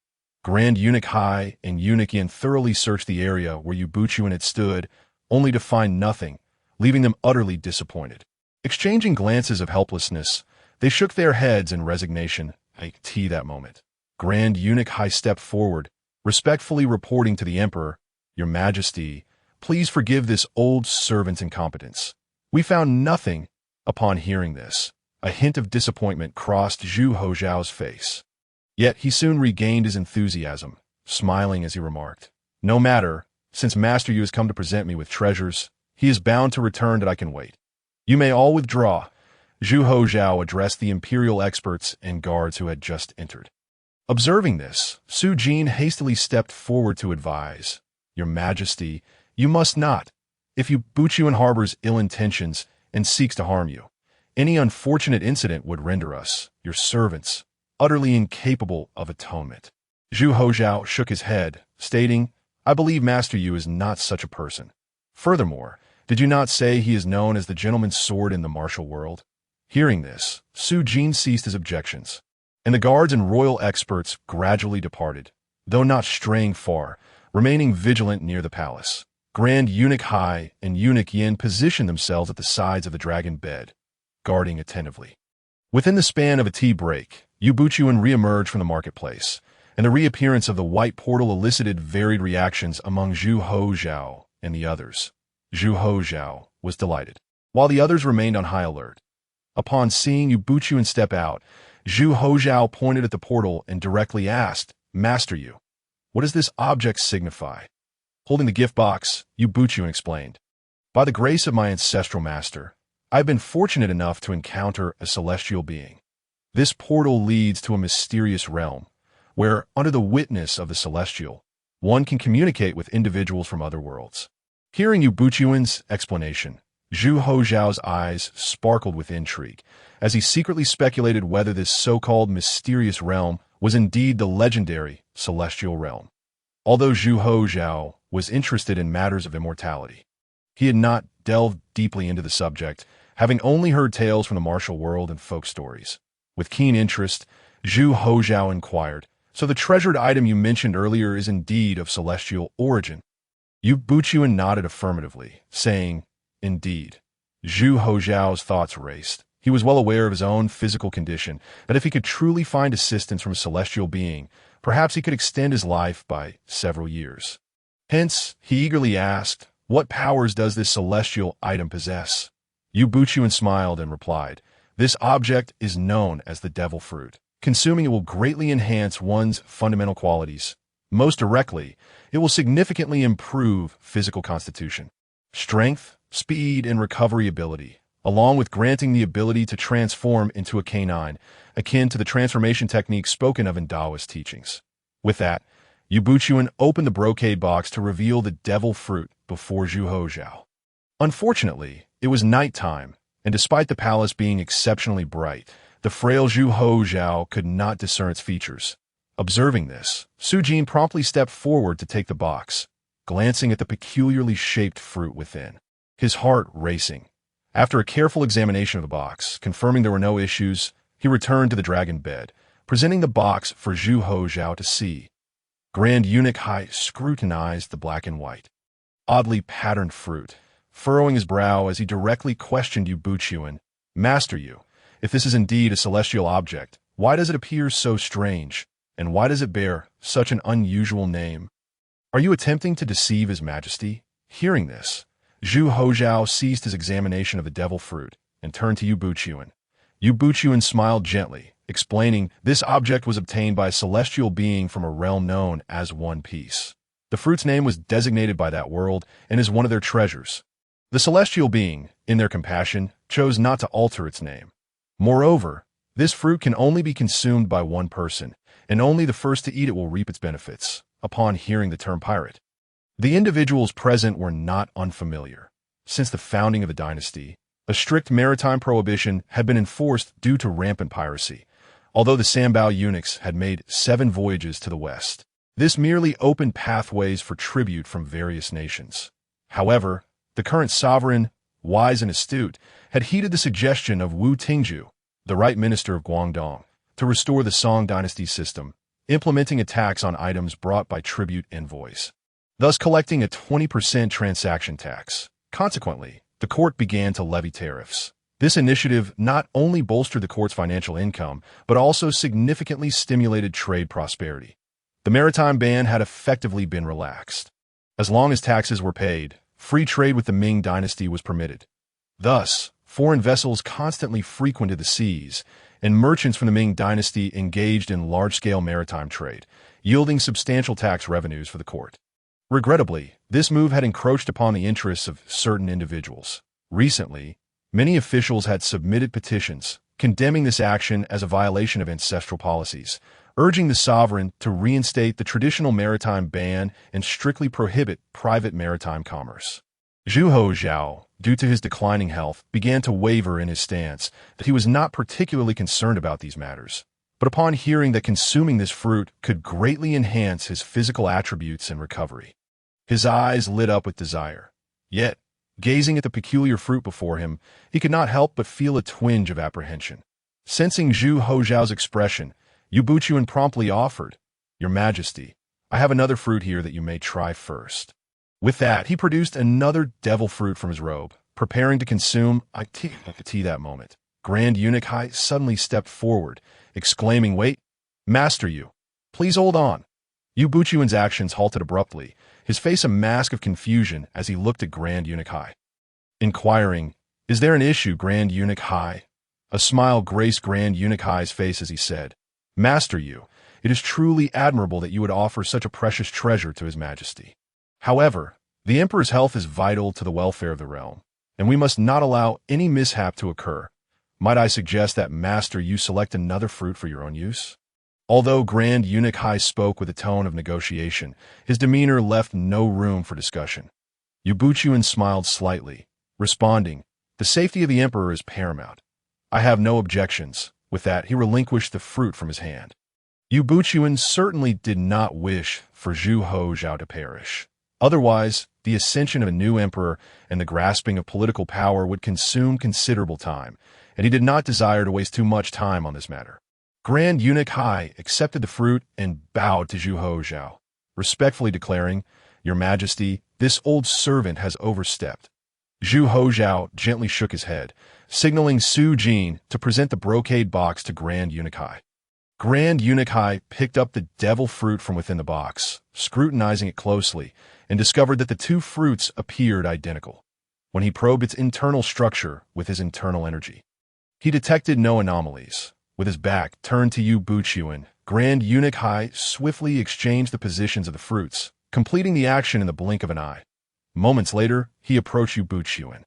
Grand Eunuch Hai and Eunuch Yin thoroughly searched the area where Yue Buqun had stood, only to find nothing, leaving them utterly disappointed. Exchanging glances of helplessness, they shook their heads in resignation. That moment, Grand Eunuch Hai stepped forward, respectfully reporting to the Emperor, "Your Majesty, please forgive this old servant's incompetence. We found nothing." Upon hearing this, a hint of disappointment crossed Zhu Zhao's face. Yet he soon regained his enthusiasm, smiling as he remarked, "No matter, since Master Yu has come to present me with treasures, he is bound to return that I can wait. You may all withdraw." Zhu Zhao addressed the imperial experts and guards who had just entered. Observing this, Su Jin hastily stepped forward to advise, "Your Majesty, you must not. If Yue Buqun harbors ill intentions and seeks to harm you, any unfortunate incident would render us, your servants, utterly incapable of atonement." Zhu Zhao shook his head, stating, "I believe Master Yu is not such a person. Furthermore, did you not say he is known as the gentleman's sword in the martial world?" Hearing this, Su Jin ceased his objections, and the guards and royal experts gradually departed, though not straying far, remaining vigilant near the palace. Grand Eunuch Hai and Eunuch Yin positioned themselves at the sides of the dragon bed, guarding attentively. Within the span of a tea break, Yue Buqun re-emerged from the marketplace, and the reappearance of the white portal elicited varied reactions among Zhu Zhao and the others. Zhu Zhao was delighted, while the others remained on high alert. Upon seeing Yue Buqun step out, Zhu Zhao pointed at the portal and directly asked, "Master Yu, what does this object signify?" Holding the gift box, Yue Buqun explained, "By the grace of my ancestral master, I have been fortunate enough to encounter a celestial being. This portal leads to a mysterious realm, where, under the witness of the celestial, one can communicate with individuals from other worlds." Hearing Yue Buqun's explanation, Zhu Zhao's eyes sparkled with intrigue, as he secretly speculated whether this so-called mysterious realm was indeed the legendary celestial realm. Although Zhu Zhao was interested in matters of immortality, he had not delved deeply into the subject, having only heard tales from the martial world and folk stories. With keen interest, Zhu Zhao inquired, "So the treasured item you mentioned earlier is indeed of celestial origin?" Yue Buqun nodded affirmatively, saying, "Indeed." Zhu Zhao's thoughts raced. He was well aware of his own physical condition, that if he could truly find assistance from a celestial being, perhaps he could extend his life by several years. Hence, he eagerly asked, "What powers does this celestial item possess?" Yue Buqun smiled and replied, "This object is known as the devil fruit. Consuming it will greatly enhance one's fundamental qualities. Most directly, it will significantly improve physical constitution, strength, speed, and recovery ability, along with granting the ability to transform into a canine, akin to the transformation technique spoken of in Taoist teachings." With that, Yue Buqun opened the brocade box to reveal the devil fruit before Zhu Zhao. Unfortunately, it was nighttime, and despite the palace being exceptionally bright, the frail Zhu Zhao could not discern its features. Observing this, Su Jin promptly stepped forward to take the box, glancing at the peculiarly shaped fruit within, his heart racing. After a careful examination of the box, confirming there were no issues, he returned to the dragon bed, presenting the box for Zhu Zhao to see. Grand Eunuch Hai scrutinized the black and white, oddly patterned fruit, furrowing his brow as he directly questioned Yue Buqun, "Master Yu, if this is indeed a celestial object, why does it appear so strange, and why does it bear such an unusual name? Are you attempting to deceive His Majesty?" Hearing this, Zhu Hozhao ceased his examination of the devil fruit and turned to Yue Buqun. Yue Buqun smiled gently, explaining this object was obtained by a celestial being from a realm known as One Piece. The fruit's name was designated by that world and is one of their treasures. The celestial being, in their compassion, chose not to alter its name. Moreover, this fruit can only be consumed by one person, and only the first to eat it will reap its benefits, upon hearing the term pirate. The individuals present were not unfamiliar. Since the founding of the dynasty, a strict maritime prohibition had been enforced due to rampant piracy, although the Sambao eunuchs had made 7 voyages to the west. This merely opened pathways for tribute from various nations. However, the current sovereign, wise and astute, had heeded the suggestion of Wu Tingju, the right minister of Guangdong, to restore the Song dynasty system, implementing a tax on items brought by tribute envoys, thus collecting a 20% transaction tax. Consequently, the court began to levy tariffs. This initiative not only bolstered the court's financial income, but also significantly stimulated trade prosperity. The maritime ban had effectively been relaxed. As long as taxes were paid, free trade with the Ming dynasty was permitted. Thus, foreign vessels constantly frequented the seas, and merchants from the Ming dynasty engaged in large-scale maritime trade, yielding substantial tax revenues for the court. Regrettably, this move had encroached upon the interests of certain individuals. Recently, many officials had submitted petitions condemning this action as a violation of ancestral policies, urging the sovereign to reinstate the traditional maritime ban and strictly prohibit private maritime commerce. Zhu Hozhao, due to his declining health, began to waver in his stance that he was not particularly concerned about these matters. But upon hearing that consuming this fruit could greatly enhance his physical attributes and recovery, his eyes lit up with desire. Yet, gazing at the peculiar fruit before him, he could not help but feel a twinge of apprehension. Sensing Zhu Hozhao's expression, Yue Buqun promptly offered, "Your Majesty, I have another fruit here that you may try first." With that, he produced another devil fruit from his robe, preparing to consume tea that moment. Grand Eunuch Hai suddenly stepped forward, exclaiming, "Wait, Master Yu, please hold on." Yue Buqun's actions halted abruptly, his face a mask of confusion as he looked at Grand Eunuch Hai. Inquiring, "Is there an issue, Grand Eunuch Hai?" A smile graced Grand Eunuch Hai's face as he said, "Master Yu, it is truly admirable that you would offer such a precious treasure to His Majesty. However, the Emperor's health is vital to the welfare of the realm, and we must not allow any mishap to occur. Might I suggest that Master Yu select another fruit for your own use?" Although Grand Eunuch Hai spoke with a tone of negotiation, his demeanor left no room for discussion. Yue Buqun smiled slightly, responding, "The safety of the Emperor is paramount. I have no objections." With that, he relinquished the fruit from his hand. Yue Buqun certainly did not wish for Zhu Hozhao to perish. Otherwise, the ascension of a new emperor and the grasping of political power would consume considerable time, and he did not desire to waste too much time on this matter. Grand Eunuch Hai accepted the fruit and bowed to Zhu Hozhao, respectfully declaring, "Your Majesty, this old servant has overstepped." Zhu Hozhao gently shook his head, signaling Su Jin to present the brocade box to Grand Eunuch Hai. Grand Eunuch Hai picked up the devil fruit from within the box, scrutinizing it closely, and discovered that the 2 fruits appeared identical. When he probed its internal structure with his internal energy, he detected no anomalies. With his back turned to Yue Buqun, Grand Eunuch Hai swiftly exchanged the positions of the fruits, completing the action in the blink of an eye. Moments later, he approached Yue Buqun,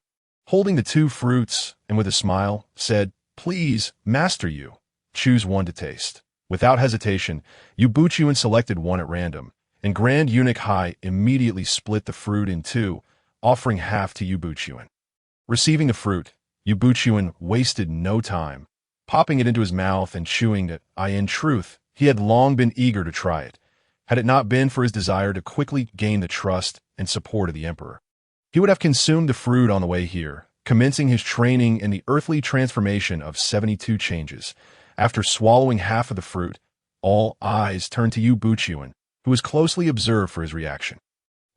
holding the 2 fruits, and with a smile, said, "Please, Master Yu, choose one to taste." Without hesitation, Yue Buqun selected one at random, and Grand Eunuch Hai immediately split the fruit in 2, offering half to Yue Buqun. Receiving the fruit, Yue Buqun wasted no time, popping it into his mouth and chewing it. In truth, he had long been eager to try it, had it not been for his desire to quickly gain the trust and support of the Emperor. He would have consumed the fruit on the way here, commencing his training in the earthly transformation of 72 changes. After swallowing half of the fruit, all eyes turned to Yue Buqun, who was closely observed for his reaction.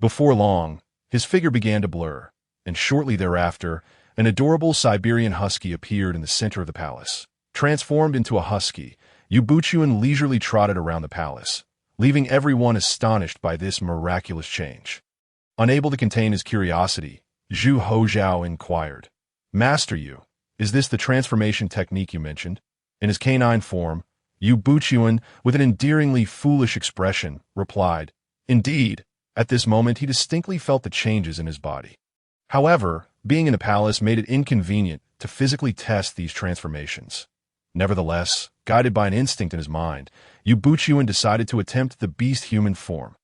Before long, his figure began to blur, and shortly thereafter, an adorable Siberian husky appeared in the center of the palace. Transformed into a husky, Yue Buqun leisurely trotted around the palace, leaving everyone astonished by this miraculous change. Unable to contain his curiosity, Zhu Hozhao inquired, "Master Yu, is this the transformation technique you mentioned?" In his canine form, Yue Buqun, with an endearingly foolish expression, replied, "Indeed." At this moment he distinctly felt the changes in his body. However, being in the palace made it inconvenient to physically test these transformations. Nevertheless, guided by an instinct in his mind, Yue Buqun decided to attempt the beast-human form.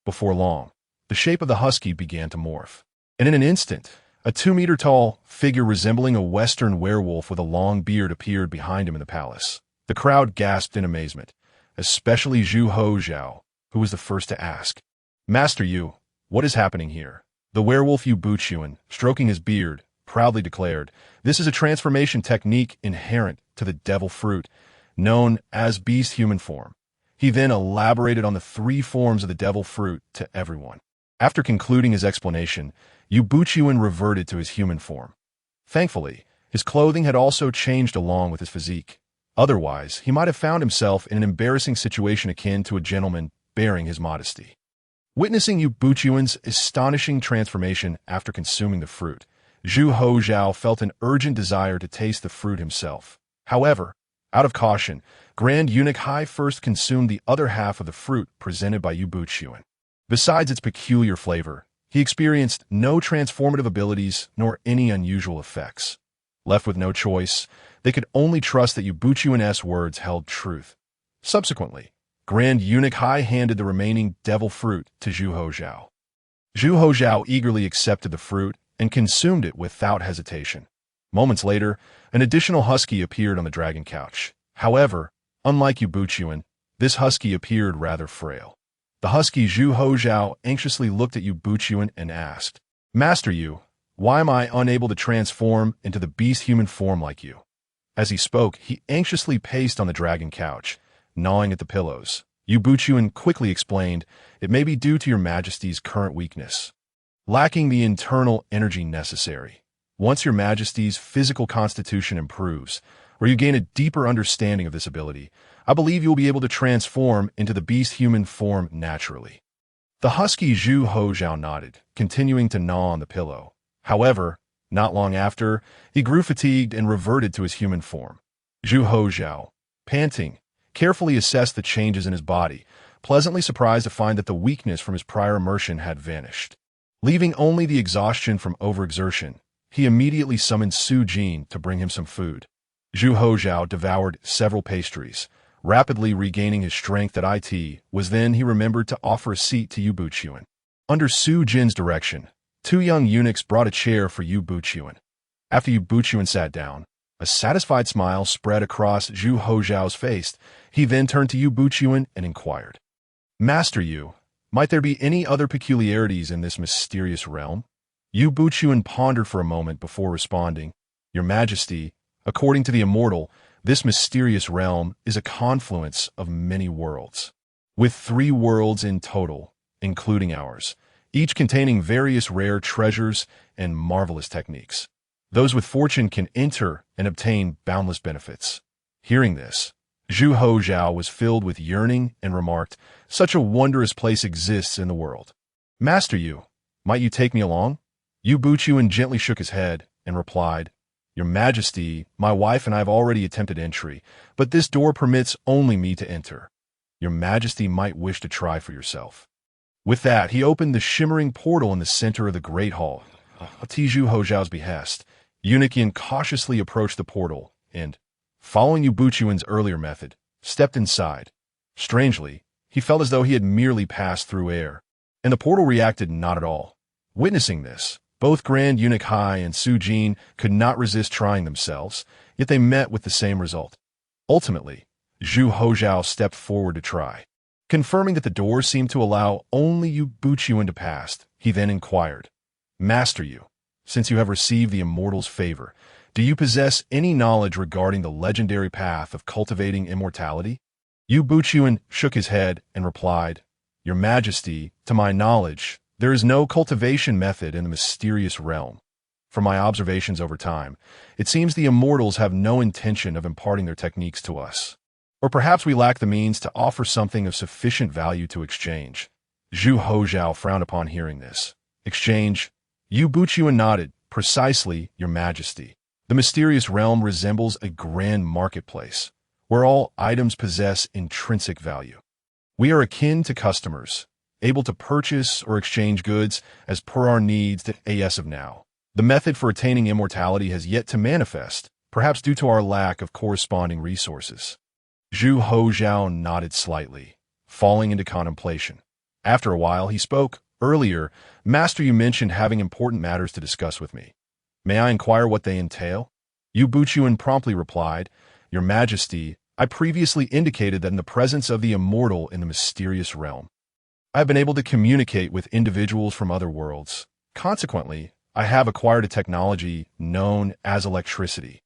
Before long, the shape of the husky began to morph, and in an instant, a 2-meter-tall figure resembling a Western werewolf with a long beard appeared behind him in the palace. The crowd gasped in amazement, especially Zhu Hozhao, who was the first to ask, "Master Yu, what is happening here?" The werewolf Yue Buqun, stroking his beard, proudly declared, "This is a transformation technique inherent to the devil fruit, known as beast-human form." He then elaborated on the 3 forms of the devil fruit to everyone. After concluding his explanation, Yue Buqun reverted to his human form. Thankfully, his clothing had also changed along with his physique. Otherwise, he might have found himself in an embarrassing situation akin to a gentleman bearing his modesty. Witnessing Yue Buqun's astonishing transformation after consuming the fruit, Zhu Hozhao felt an urgent desire to taste the fruit himself. However, out of caution, Grand Eunuch Hai first consumed the other half of the fruit presented by Yue Buqun. Besides its peculiar flavor, he experienced no transformative abilities nor any unusual effects. Left with no choice, they could only trust that Yue Buqun's words held truth. Subsequently, Grand Eunuch Hai handed the remaining devil fruit to Zhu Hozhao. Zhu Hozhao eagerly accepted the fruit and consumed it without hesitation. Moments later, an additional husky appeared on the dragon couch. However, unlike Yue Buqun, this husky appeared rather frail. The husky Zhu Hozhao anxiously looked at Yue Buqun and asked, "Master Yu, why am I unable to transform into the beast-human form like you?" As he spoke, he anxiously paced on the dragon couch, gnawing at the pillows. Yue Buqun quickly explained, "It may be due to your majesty's current weakness, lacking the internal energy necessary. Once your majesty's physical constitution improves, or you gain a deeper understanding of this ability, I believe you will be able to transform into the beast-human form naturally." The husky Zhu Hozhao nodded, continuing to gnaw on the pillow. However, not long after, he grew fatigued and reverted to his human form. Zhu Hozhao, panting, carefully assessed the changes in his body, pleasantly surprised to find that the weakness from his prior immersion had vanished. Leaving only the exhaustion from overexertion, he immediately summoned Su Jin to bring him some food. Zhu Hozhao devoured several pastries, rapidly regaining his strength at it. Then he remembered to offer a seat to Yue Buqun. Under Su Jin's direction, 2 young eunuchs brought a chair for Yue Buqun. After Yue Buqun sat down, a satisfied smile spread across Zhu Hozhao's face. He then turned to Yue Buqun and inquired, "Master Yu, might there be any other peculiarities in this mysterious realm?" Yue Buqun pondered for a moment before responding, "Your Majesty, according to the immortal, this mysterious realm is a confluence of many worlds, with 3 worlds in total, including ours, each containing various rare treasures and marvelous techniques. Those with fortune can enter and obtain boundless benefits." Hearing this, Zhu Hozhao was filled with yearning and remarked, "Such a wondrous place exists in the world. Master Yu, might you take me along?" Yue Buqun gently shook his head and replied, "Your Majesty, my wife and I have already attempted entry, but this door permits only me to enter. Your Majesty might wish to try for yourself." With that, he opened the shimmering portal in the center of the Great Hall. At Zhu Hozhao's behest, Eunuchian cautiously approached the portal and, following Yue Buqun's earlier method, stepped inside. Strangely, he felt as though he had merely passed through air, and the portal reacted not at all. Witnessing this, both Grand Eunuch Hai and Su Jin could not resist trying themselves, yet they met with the same result. Ultimately, Zhu Hozhao stepped forward to try. Confirming that the door seemed to allow only Yue Buqun to pass, he then inquired, "Master Yu, since you have received the immortal's favor, do you possess any knowledge regarding the legendary path of cultivating immortality?" Yue Buqun shook his head and replied, "Your Majesty, to my knowledge, there is no cultivation method in the mysterious realm. From my observations over time, it seems the immortals have no intention of imparting their techniques to us. Or perhaps we lack the means to offer something of sufficient value to exchange." Zhu Hozhao frowned upon hearing this. Exchange. Yue Buqun nodded. Precisely, Your Majesty. The mysterious realm resembles a grand marketplace, where all items possess intrinsic value. We are akin to customers, able to purchase or exchange goods as per our needs as of now. The method for attaining immortality has yet to manifest, perhaps due to our lack of corresponding resources. Zhu Hozhao nodded slightly, falling into contemplation. After a while, he spoke. Earlier, Master, you mentioned having important matters to discuss with me. May I inquire what they entail? Yue Buqun promptly replied, Your Majesty, I previously indicated that in the presence of the immortal in the mysterious realm, I have been able to communicate with individuals from other worlds. Consequently, I have acquired a technology known as electricity.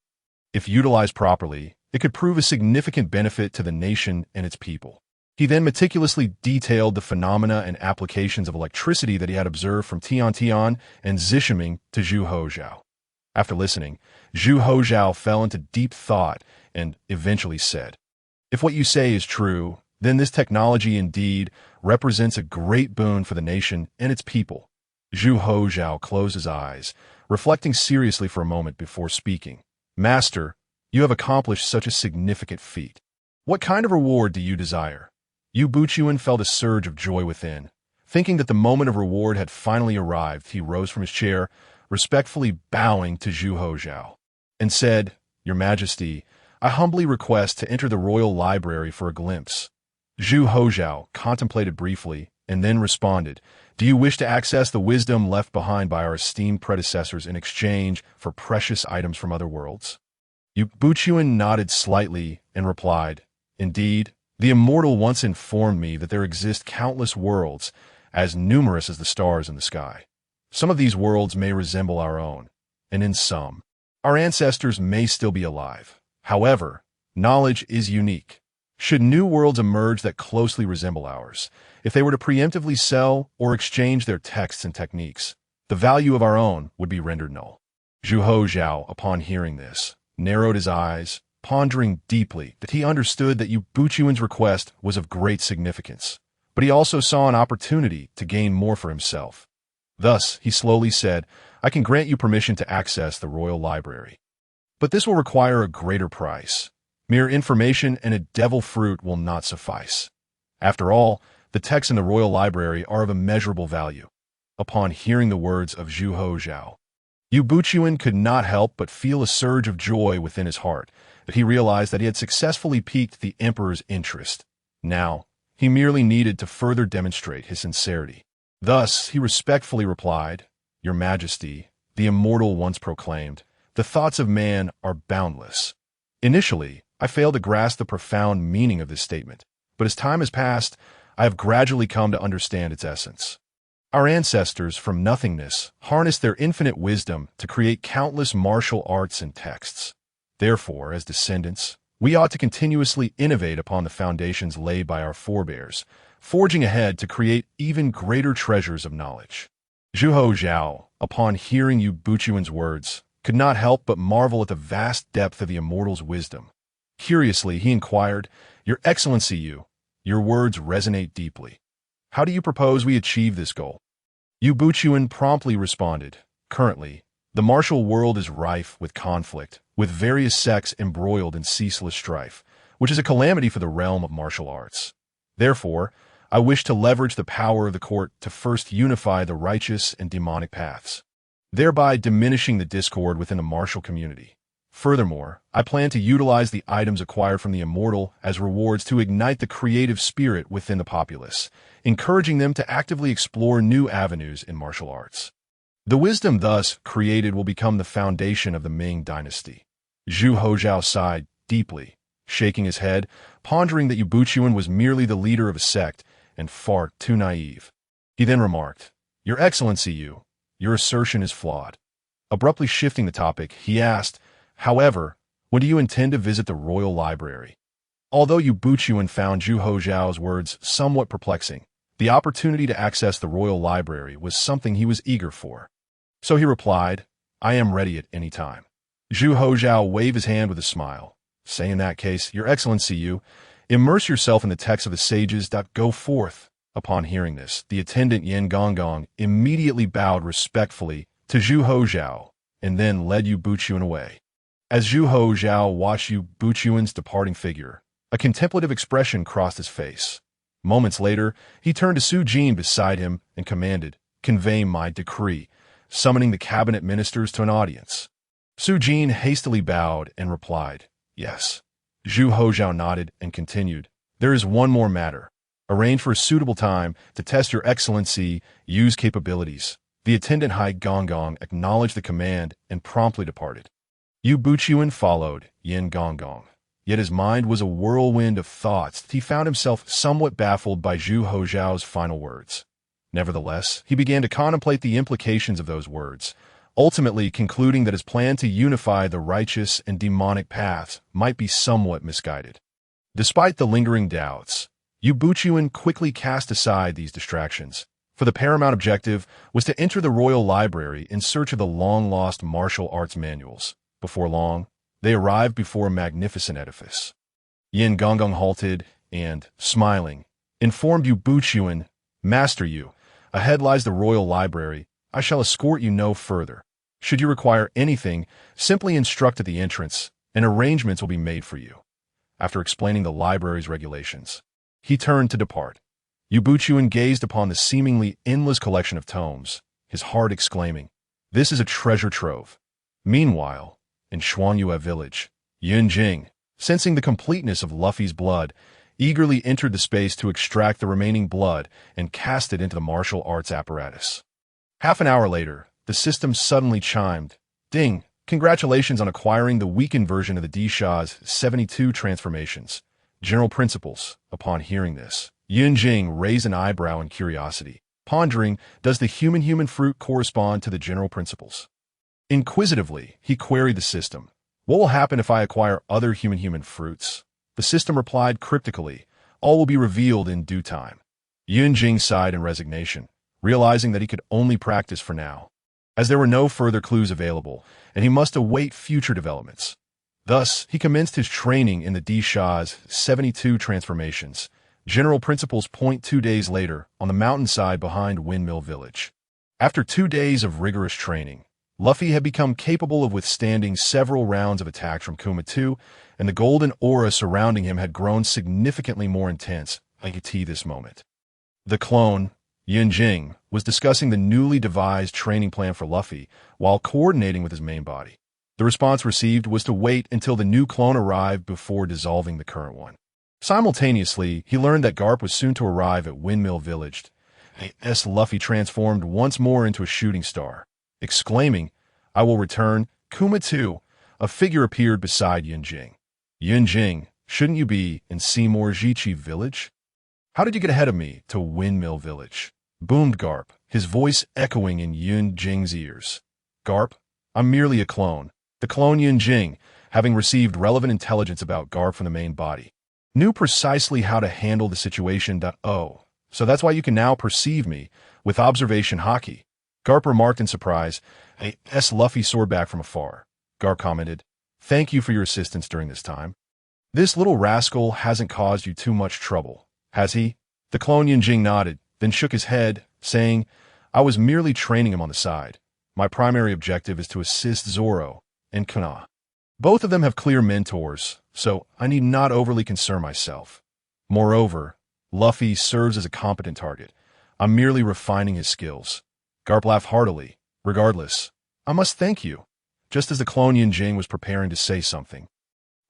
If utilized properly, it could prove a significant benefit to the nation and its people. He then meticulously detailed the phenomena and applications of electricity that he had observed from Tian and Zishiming to Zhu Hozhao. After listening, Zhu Hozhao fell into deep thought and eventually said, If what you say is true, then this technology indeed represents a great boon for the nation and its people. Zhu Hozhao closed his eyes, reflecting seriously for a moment before speaking. Master, you have accomplished such a significant feat. What kind of reward do you desire? Yue Buqun felt a surge of joy within. Thinking that the moment of reward had finally arrived, he rose from his chair, respectfully bowing to Zhu Hozhao, and said, Your Majesty, I humbly request to enter the royal library for a glimpse. Zhu Hozhao contemplated briefly and then responded, Do you wish to access the wisdom left behind by our esteemed predecessors in exchange for precious items from other worlds? Yue Buqun nodded slightly and replied, Indeed, the immortal once informed me that there exist countless worlds, as numerous as the stars in the sky. Some of these worlds may resemble our own, and in some, our ancestors may still be alive. However, knowledge is unique. Should new worlds emerge that closely resemble ours, if they were to preemptively sell or exchange their texts and techniques, the value of our own would be rendered null. Zhu Hozhao, upon hearing this, narrowed his eyes, pondering deeply that he understood that Yue Buqun's request was of great significance, but he also saw an opportunity to gain more for himself. Thus, he slowly said, I can grant you permission to access the royal library. But this will require a greater price. Mere information and a devil fruit will not suffice. After all, the texts in the royal library are of immeasurable value. Upon hearing the words of Zhu Hozhao, Yue Buqun could not help but feel a surge of joy within his heart, that he realized that he had successfully piqued the emperor's interest. Now, he merely needed to further demonstrate his sincerity. Thus, he respectfully replied, Your Majesty, the immortal once proclaimed, the thoughts of man are boundless. Initially, I failed to grasp the profound meaning of this statement, but as time has passed, I have gradually come to understand its essence. Our ancestors, from nothingness, harnessed their infinite wisdom to create countless martial arts and texts. Therefore, as descendants, we ought to continuously innovate upon the foundations laid by our forebears, forging ahead to create even greater treasures of knowledge. Zhu Hozhao, upon hearing Yue Buqun's words, could not help but marvel at the vast depth of the immortal's wisdom. Curiously, he inquired, Your Excellency, your words resonate deeply. How do you propose we achieve this goal? Yue Buqun promptly responded, Currently, the martial world is rife with conflict, with various sects embroiled in ceaseless strife, which is a calamity for the realm of martial arts. Therefore, I wish to leverage the power of the court to first unify the righteous and demonic paths, thereby diminishing the discord within the martial community. Furthermore, I plan to utilize the items acquired from the immortal as rewards to ignite the creative spirit within the populace, encouraging them to actively explore new avenues in martial arts. The wisdom thus created will become the foundation of the Ming dynasty. Zhu Hozhao sighed deeply, shaking his head, pondering that Yue Buqun was merely the leader of a sect and far too naive. He then remarked, Your Excellency, your assertion is flawed. Abruptly shifting the topic, he asked, However, when do you intend to visit the royal library? Although Yue Buqun found Zhu Hozhao's words somewhat perplexing, the opportunity to access the royal library was something he was eager for. So he replied, I am ready at any time. Zhu Hozhao waved his hand with a smile. Say in that case, Your Excellency, immerse yourself in the texts of the sages. Go forth. Upon hearing this, the attendant Yin Gonggong immediately bowed respectfully to Zhu Hozhao and then led Yue Buqun away. As Zhu Hozhao watched Yue Buqun's departing figure, a contemplative expression crossed his face. Moments later, he turned to Su Jin beside him and commanded, "Convey my decree," summoning the cabinet ministers to an audience. Su Jin hastily bowed and replied, "Yes." Zhu Hozhao nodded and continued, "There is one more matter. Arrange for a suitable time to test your excellency Yue's capabilities." The attendant Hai Gonggong acknowledged the command and promptly departed. Yue Buqun followed Yin Gonggong. Yet his mind was a whirlwind of thoughts. He found himself somewhat baffled by Zhu Hozhao's final words. Nevertheless, he began to contemplate the implications of those words, ultimately concluding that his plan to unify the righteous and demonic paths might be somewhat misguided. Despite the lingering doubts, Yue Buqun quickly cast aside these distractions, for the paramount objective was to enter the royal library in search of the long-lost martial arts manuals. Before long, they arrived before a magnificent edifice. Yin Gonggong halted and, smiling, informed Yue Buqun, "Master Yue, ahead lies the royal library. I shall escort you no further. Should you require anything, simply instruct at the entrance, and arrangements will be made for you." After explaining the library's regulations, he turned to depart. Yue Buqun gazed upon the seemingly endless collection of tomes, his heart exclaiming, "This is a treasure trove." Meanwhile, in Shuanyue village, Yun Jing, sensing the completeness of Luffy's blood, eagerly entered the space to extract the remaining blood and cast it into the martial arts apparatus. Half an hour later, the system suddenly chimed, "Ding! Congratulations on acquiring the weakened version of the D-Sha's 72 transformations. General principles." Upon hearing this, Yun Jing raised an eyebrow in curiosity, pondering, does the human fruit correspond to the general principles? Inquisitively, he queried the system, "What will happen if I acquire other human fruits?" The system replied cryptically, "All will be revealed in due time." Yun Jing sighed in resignation, realizing that he could only practice for now, as there were no further clues available, and he must await future developments. Thus, he commenced his training in the D-Sha's 72 transformations. General principles point 2 days later on the mountainside behind Windmill village. After 2 days of rigorous training, Luffy had become capable of withstanding several rounds of attacks from Kuma II, and the golden aura surrounding him had grown significantly more intense. I could see this moment. The clone, Yun Jing, was discussing the newly devised training plan for Luffy while coordinating with his main body. The response received was to wait until the new clone arrived before dissolving the current one. Simultaneously, he learned that Garp was soon to arrive at Windmill village. As Luffy transformed once more into a shooting star. Exclaiming, "I will return, Kuma II," a figure appeared beside Yun Jing. "Yun Jing, shouldn't you be in Seymour Jichi village?" "How did you get ahead of me to Windmill village?" boomed Garp, his voice echoing in Yun Jing's ears. "Garp, I'm merely a clone." The clone Yun Jing, having received relevant intelligence about Garp from the main body, knew precisely how to handle the situation. "Oh, so that's why you can now perceive me with observation haki," Garp remarked in surprise. As Luffy soared back from afar. Garp commented, "Thank you for your assistance during this time. This little rascal hasn't caused you too much trouble, has he?" The clone Yun Jing nodded, then shook his head, saying, "I was merely training him on the side. My primary objective is to assist Zoro and Kuina. Both of them have clear mentors, so I need not overly concern myself. Moreover, Luffy serves as a competent target. I'm merely refining his skills." Garp laughed heartily. "Regardless, I must thank you." Just as the clone Yun Jing was preparing to say something,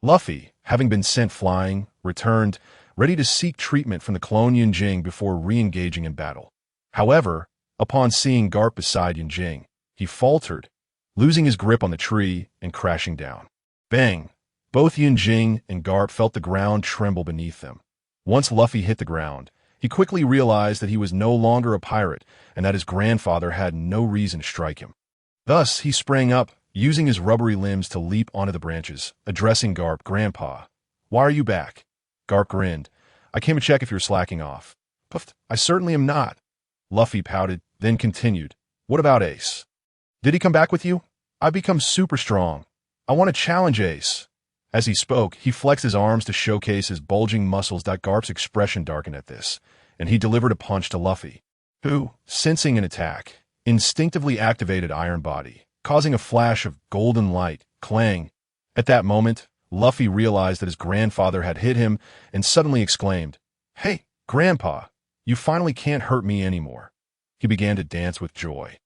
Luffy, having been sent flying, returned, ready to seek treatment from the clone Yun Jing before re-engaging in battle. However, upon seeing Garp beside Yun Jing, he faltered, losing his grip on the tree and crashing down. Bang! Both Yun Jing and Garp felt the ground tremble beneath them. Once Luffy hit the ground, he quickly realized that he was no longer a pirate and that his grandfather had no reason to strike him. Thus, he sprang up, using his rubbery limbs to leap onto the branches, addressing Garp, "Grandpa, why are you back?" Garp grinned, "I came to check if you're slacking off." "Puffed, I certainly am not." Luffy pouted, then continued, "What about Ace? Did he come back with you? I've become super strong. I want to challenge Ace." As he spoke, he flexed his arms to showcase his bulging muscles. Garp's expression darkened at this, and he delivered a punch to Luffy, who, sensing an attack, instinctively activated Iron Body, causing a flash of golden light, clang. At that moment, Luffy realized that his grandfather had hit him and suddenly exclaimed, "Hey, Grandpa, you finally can't hurt me anymore." He began to dance with joy.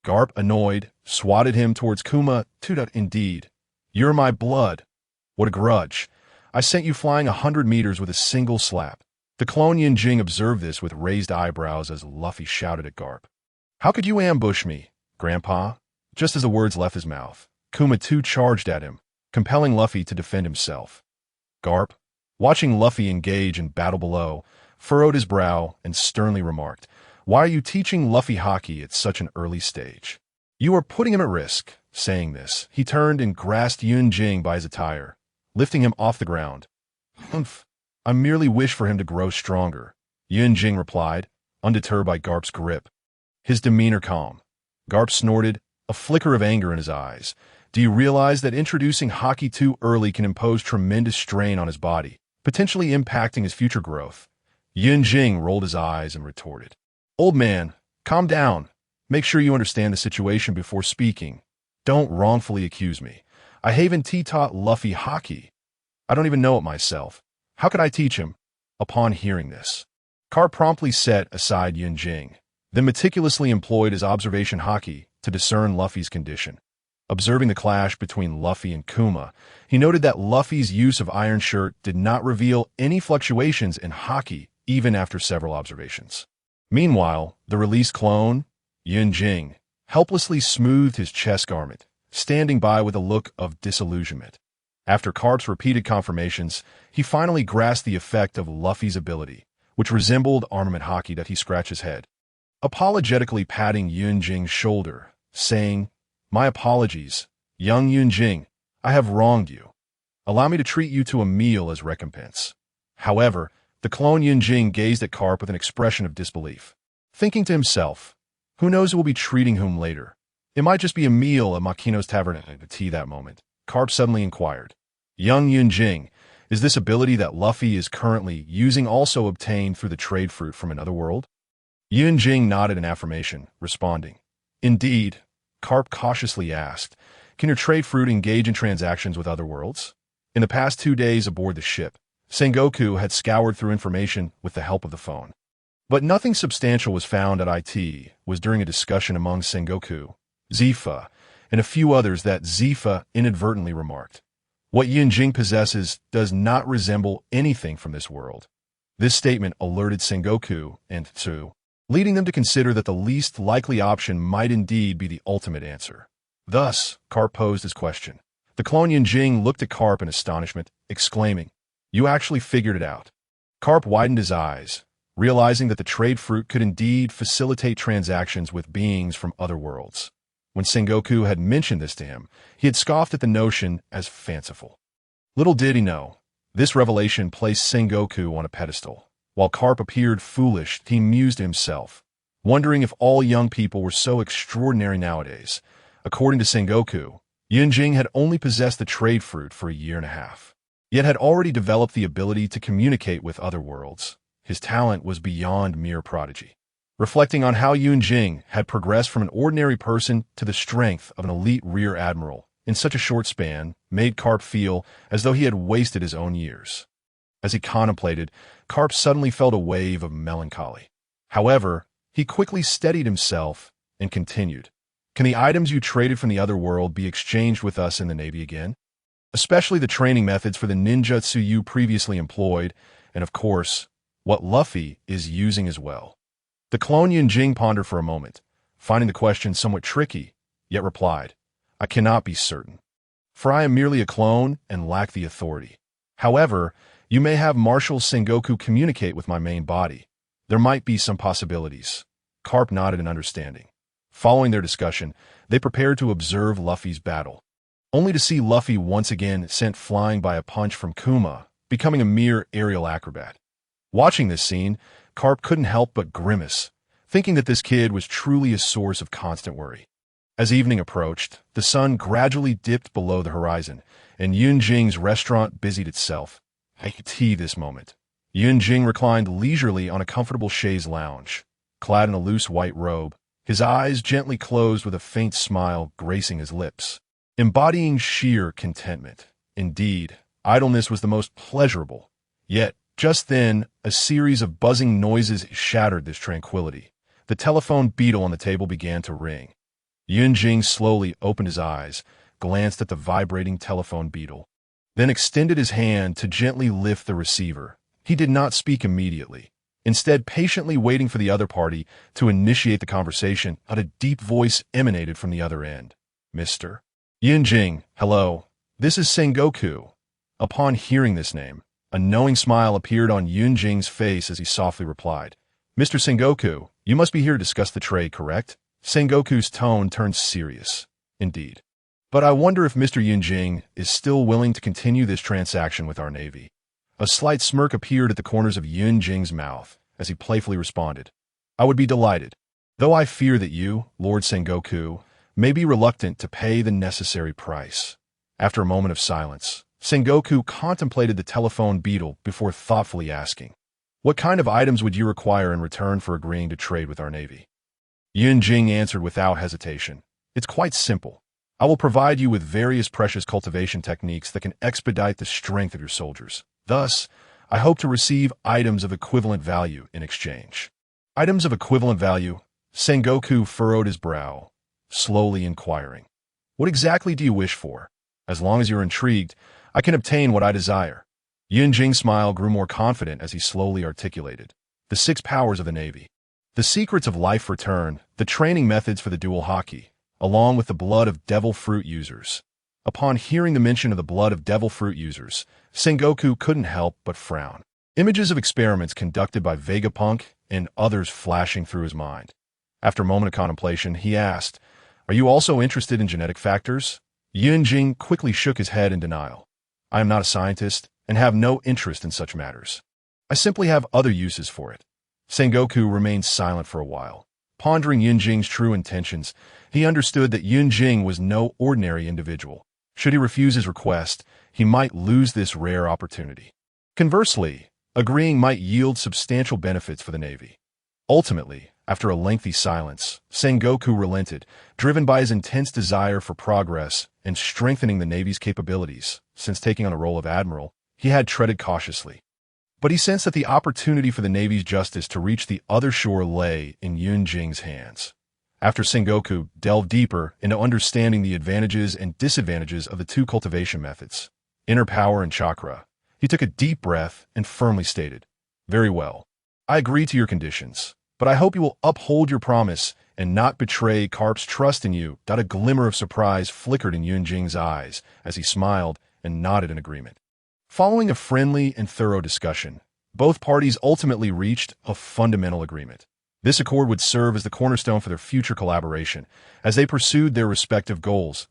Garp, annoyed, swatted him towards Kuma. Indeed. You're my blood. What a grudge. I sent you flying 100 meters with a single slap. The clone Yunjing observed this with raised eyebrows as Luffy shouted at Garp. How could you ambush me, Grandpa? Just as the words left his mouth, Kuma too charged at him, compelling Luffy to defend himself. Garp, watching Luffy engage in battle below, furrowed his brow and sternly remarked, "Why are you teaching Luffy hockey at such an early stage? You are putting him at risk." Saying this, he turned and grasped Yunjing by his attire, lifting him off the ground. "Humph, I merely wish for him to grow stronger," Yunjing replied, undeterred by Garp's grip. His demeanor calm. Garp snorted, a flicker of anger in his eyes. "Do you realize that introducing hockey too early can impose tremendous strain on his body, potentially impacting his future growth?" Yunjing rolled his eyes and retorted, "Old man, calm down. Make sure you understand the situation before speaking. Don't wrongfully accuse me. I haven't taught Luffy hockey. I don't even know it myself. How could I teach him?" Upon hearing this, Garp promptly set aside Yunjing, then meticulously employed his observation hockey to discern Luffy's condition. Observing the clash between Luffy and Kuma, he noted that Luffy's use of Iron Shirt did not reveal any fluctuations in hockey even after several observations. Meanwhile, the released clone, Yunjing, helplessly smoothed his chest garment, standing by with a look of disillusionment. After Garp's repeated confirmations, he finally grasped the effect of Luffy's ability, which resembled armament hockey. That he scratched his head, apologetically patting Yunjing's shoulder, saying, "My apologies, young Yunjing. I have wronged you. Allow me to treat you to a meal as recompense." However, the clone Yunjing gazed at Garp with an expression of disbelief, thinking to himself, who knows who will be treating whom later? It might just be a meal at Makino's tavern at tea that moment. Garp suddenly inquired, "Young Yunjing, is this ability that Luffy is currently using also obtained through the trade fruit from another world?" Yunjing nodded in affirmation, responding, "Indeed." Garp cautiously asked, "Can your trade fruit engage in transactions with other worlds?" In the past 2 days aboard the ship, Sengoku had scoured through information with the help of the phone. But nothing substantial was found at IT. Was during a discussion among Sengoku, Zifa, and a few others that Zifa inadvertently remarked, "What Yunjing possesses does not resemble anything from this world." This statement alerted Sengoku and Tsu, leading them to consider that the least likely option might indeed be the ultimate answer. Thus, Garp posed his question. The clone Yunjing looked at Garp in astonishment, exclaiming, "You actually figured it out." Garp widened his eyes, realizing that the trade fruit could indeed facilitate transactions with beings from other worlds. When Sengoku had mentioned this to him, he had scoffed at the notion as fanciful. Little did he know, this revelation placed Sengoku on a pedestal. While Garp appeared foolish, he mused to himself, wondering if all young people were so extraordinary nowadays. According to Sengoku, Yunjing had only possessed the trade fruit for a year and a half, yet had already developed the ability to communicate with other worlds. His talent was beyond mere prodigy. Reflecting on how Yunjing had progressed from an ordinary person to the strength of an elite rear admiral in such a short span made Garp feel as though he had wasted his own years. As he contemplated, Garp suddenly felt a wave of melancholy. However, he quickly steadied himself and continued, "Can the items you traded from the other world be exchanged with us in the Navy again? Especially the training methods for the ninjutsu you previously employed, and of course, what Luffy is using as well." The clone Yunjing pondered for a moment, finding the question somewhat tricky, yet replied, "I cannot be certain, for I am merely a clone and lack the authority. However, you may have Marshal Sengoku communicate with my main body. There might be some possibilities." Garp nodded in understanding. Following their discussion, they prepared to observe Luffy's battle, only to see Luffy once again sent flying by a punch from Kuma, becoming a mere aerial acrobat. Watching this scene, Garp couldn't help but grimace, thinking that this kid was truly a source of constant worry. As evening approached, the sun gradually dipped below the horizon, and Yunjing's restaurant busied itself. I could see this moment. Yun Jing reclined leisurely on a comfortable chaise lounge, clad in a loose white robe, his eyes gently closed with a faint smile gracing his lips, embodying sheer contentment. Indeed, idleness was the most pleasurable. Yet, just then, a series of buzzing noises shattered this tranquility. The telephone beetle on the table began to ring. Yun Jing slowly opened his eyes, glanced at the vibrating telephone beetle, then extended his hand to gently lift the receiver. He did not speak immediately, instead patiently waiting for the other party to initiate the conversation. A deep voice emanated from the other end. Mr. Yun Jing, hello. This is Sengoku. Upon hearing this name, a knowing smile appeared on Yun Jing's face as he softly replied, Mr. Sengoku, you must be here to discuss the trade, correct? Sengoku's tone turned serious. Indeed. But I wonder if Mr. Yun Jing is still willing to continue this transaction with our Navy. A slight smirk appeared at the corners of Yun Jing's mouth as he playfully responded, I would be delighted, though I fear that you, Lord Sengoku, may be reluctant to pay the necessary price. After a moment of silence, Sengoku contemplated the telephone beetle before thoughtfully asking, what kind of items would you require in return for agreeing to trade with our Navy? Yun Jing answered without hesitation, it's quite simple. I will provide you with various precious cultivation techniques that can expedite the strength of your soldiers. Thus, I hope to receive items of equivalent value in exchange. Items of equivalent value? Sengoku furrowed his brow, slowly inquiring. What exactly do you wish for? As long as you're intrigued, I can obtain what I desire. Yun Jing's smile grew more confident as he slowly articulated. The 6 powers of the Navy. The secrets of life return, the training methods for the dual hockey, along with the blood of devil fruit users. Upon hearing the mention of the blood of devil fruit users, Sengoku couldn't help but frown. Images of experiments conducted by Vegapunk and others flashing through his mind. After a moment of contemplation, he asked, are you also interested in genetic factors? Yun Jing quickly shook his head in denial. I am not a scientist and have no interest in such matters. I simply have other uses for it. Sengoku remained silent for a while. Pondering Yun Jing's true intentions, he understood that Yun Jing was no ordinary individual. Should he refuse his request, he might lose this rare opportunity. Conversely, agreeing might yield substantial benefits for the Navy. Ultimately, after a lengthy silence, Sengoku relented, driven by his intense desire for progress and strengthening the Navy's capabilities. Since taking on a role of admiral, he had treaded cautiously. But he sensed that the opportunity for the Navy's justice to reach the other shore lay in Yun Jing's hands. After Sengoku delved deeper into understanding the advantages and disadvantages of the 2 cultivation methods, inner power and chakra, he took a deep breath and firmly stated, very well. I agree to your conditions, but I hope you will uphold your promise and not betray Garp's trust in you. A glimmer of surprise flickered in Yun Jing's eyes as he smiled and nodded in agreement. Following a friendly and thorough discussion, both parties ultimately reached a fundamental agreement. This accord would serve as the cornerstone for their future collaboration as they pursued their respective goals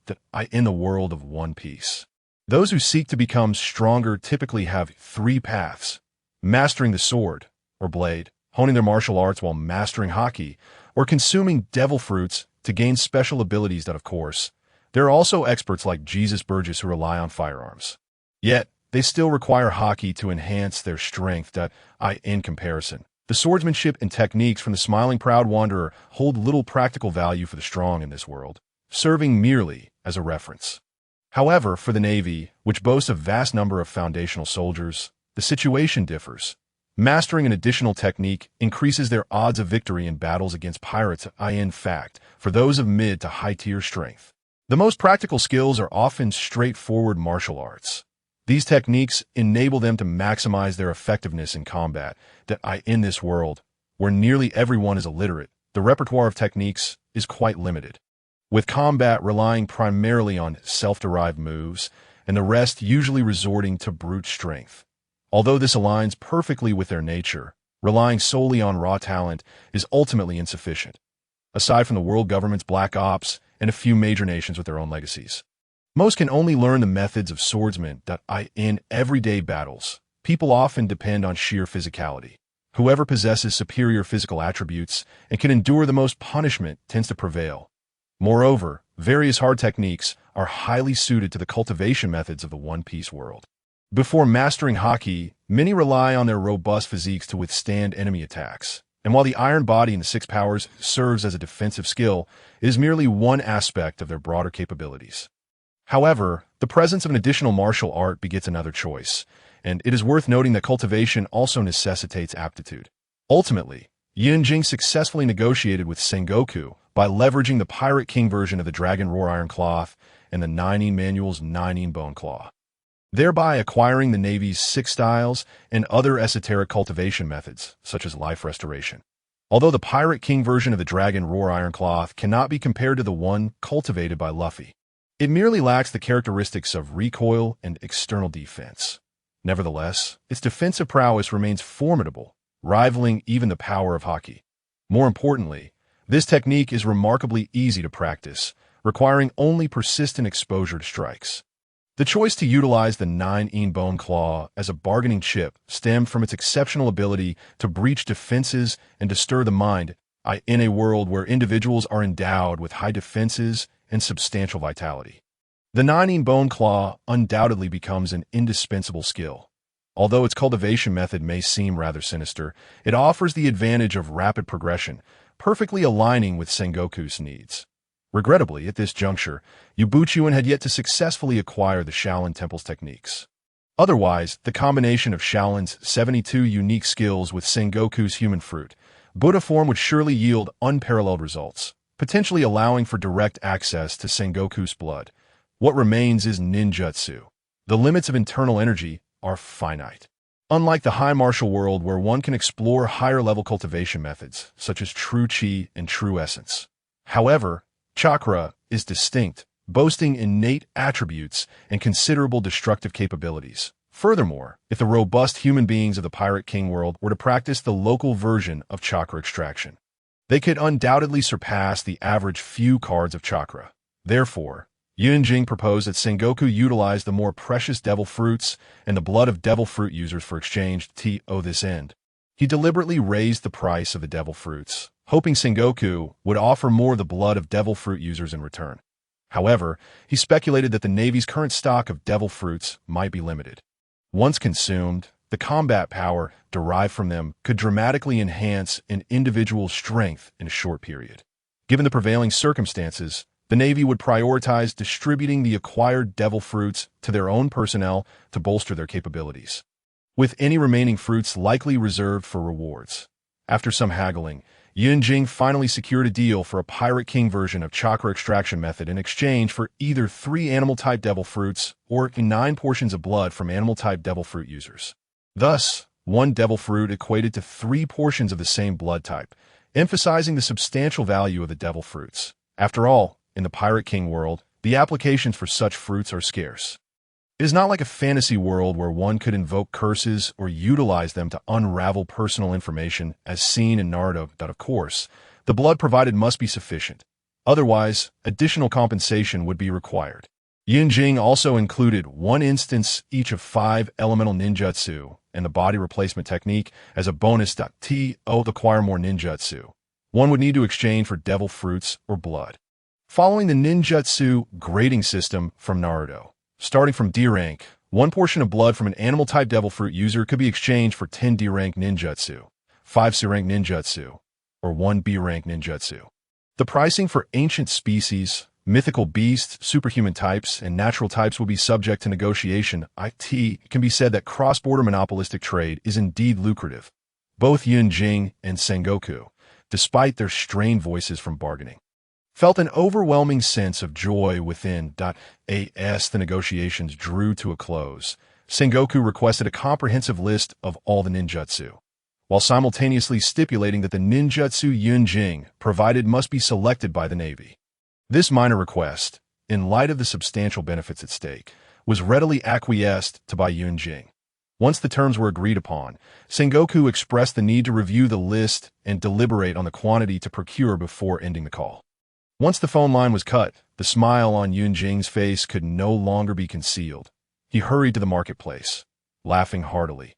in the world of One Piece. Those who seek to become stronger typically have 3 paths: mastering the sword or blade, honing their martial arts while mastering hockey, or consuming devil fruits to gain special abilities. Of course, there are also experts like Jesus Burgess who rely on firearms. Yet, they still require hockey to enhance their strength. In comparison, the swordsmanship and techniques from the smiling proud wanderer hold little practical value for the strong in this world, serving merely as a reference. However, for the Navy, which boasts a vast number of foundational soldiers, the situation differs. Mastering an additional technique increases their odds of victory in battles against pirates. In fact, for those of mid to high-tier strength, the most practical skills are often straightforward martial arts. These techniques enable them to maximize their effectiveness in combat. In this world, where nearly everyone is illiterate, the repertoire of techniques is quite limited, with combat relying primarily on self-derived moves, and the rest usually resorting to brute strength. Although this aligns perfectly with their nature, relying solely on raw talent is ultimately insufficient. Aside from the world government's black ops and a few major nations with their own legacies, most can only learn the methods of swordsmen. In everyday battles, people often depend on sheer physicality. Whoever possesses superior physical attributes and can endure the most punishment tends to prevail. Moreover, various hard techniques are highly suited to the cultivation methods of the One Piece world. Before mastering Haki, many rely on their robust physiques to withstand enemy attacks. And while the iron body in the Six Powers serves as a defensive skill, it is merely one aspect of their broader capabilities. However, the presence of an additional martial art begets another choice, and it is worth noting that cultivation also necessitates aptitude. Ultimately, Yunjing successfully negotiated with Sengoku by leveraging the Pirate King version of the Dragon Roar Iron Cloth and the Nine Manual's Nine Bone Claw, thereby acquiring the Navy's Six Styles and other esoteric cultivation methods, such as life restoration. Although the Pirate King version of the Dragon Roar Iron Cloth cannot be compared to the one cultivated by Luffy, it merely lacks the characteristics of recoil and external defense. Nevertheless, its defensive prowess remains formidable, rivaling even the power of Haki. More importantly, this technique is remarkably easy to practice, requiring only persistent exposure to strikes. The choice to utilize the Nine Bone Claw as a bargaining chip stemmed from its exceptional ability to breach defenses and to stir the mind, in a world where individuals are endowed with high defenses and substantial vitality. The Nine Bone Claw undoubtedly becomes an indispensable skill. Although its cultivation method may seem rather sinister, it offers the advantage of rapid progression, perfectly aligning with Sengoku's needs. Regrettably, at this juncture, Yue Buqun had yet to successfully acquire the Shaolin Temple's techniques. Otherwise, the combination of Shaolin's 72 unique skills with Sengoku's human fruit, Buddha form would surely yield unparalleled results, potentially allowing for direct access to Sengoku's blood. What remains is ninjutsu. The limits of internal energy are finite. Unlike the high martial world where one can explore higher-level cultivation methods, such as true chi and true essence. However, chakra is distinct, boasting innate attributes and considerable destructive capabilities. Furthermore, if the robust human beings of the Pirate King world were to practice the local version of chakra extraction, they could undoubtedly surpass the average few cards of chakra. Therefore, Yunjing proposed that Sengoku utilize the more precious devil fruits and the blood of devil fruit users for exchange to this end. He deliberately raised the price of the devil fruits, hoping Sengoku would offer more of the blood of devil fruit users in return. However, he speculated that the Navy's current stock of devil fruits might be limited. Once consumed, the combat power derived from them could dramatically enhance an individual's strength in a short period. Given the prevailing circumstances, the Navy would prioritize distributing the acquired devil fruits to their own personnel to bolster their capabilities, with any remaining fruits likely reserved for rewards. After some haggling, Yunjing finally secured a deal for a Pirate King version of chakra extraction method in exchange for either 3 animal-type devil fruits or 9 portions of blood from animal-type devil fruit users. Thus, 1 devil fruit equated to 3 portions of the same blood type, emphasizing the substantial value of the devil fruits. After all, in the Pirate King world, the applications for such fruits are scarce. It is not like a fantasy world where one could invoke curses or utilize them to unravel personal information, as seen in Naruto, that of course, the blood provided must be sufficient. Otherwise, additional compensation would be required. Yunjing also included 1 instance each of 5 elemental ninjutsu and the body replacement technique as a bonus to acquire more ninjutsu. One would need to exchange for devil fruits or blood. Following the ninjutsu grading system from Naruto, starting from D rank, 1 portion of blood from an animal-type devil fruit user could be exchanged for 10 D rank ninjutsu, 5 C rank ninjutsu, or 1 B rank ninjutsu. The pricing for ancient species, mythical beasts, superhuman types, and natural types will be subject to negotiation. It can be said that cross-border monopolistic trade is indeed lucrative. Both Yunjing and Sengoku, despite their strained voices from bargaining, felt an overwhelming sense of joy within. As the negotiations drew to a close, Sengoku requested a comprehensive list of all the ninjutsu, while simultaneously stipulating that the ninjutsu Yunjing provided must be selected by the Navy. This minor request, in light of the substantial benefits at stake, was readily acquiesced to by Yunjing. Once the terms were agreed upon, Sengoku expressed the need to review the list and deliberate on the quantity to procure before ending the call. Once the phone line was cut, the smile on Yunjing's face could no longer be concealed. He hurried to the marketplace, laughing heartily.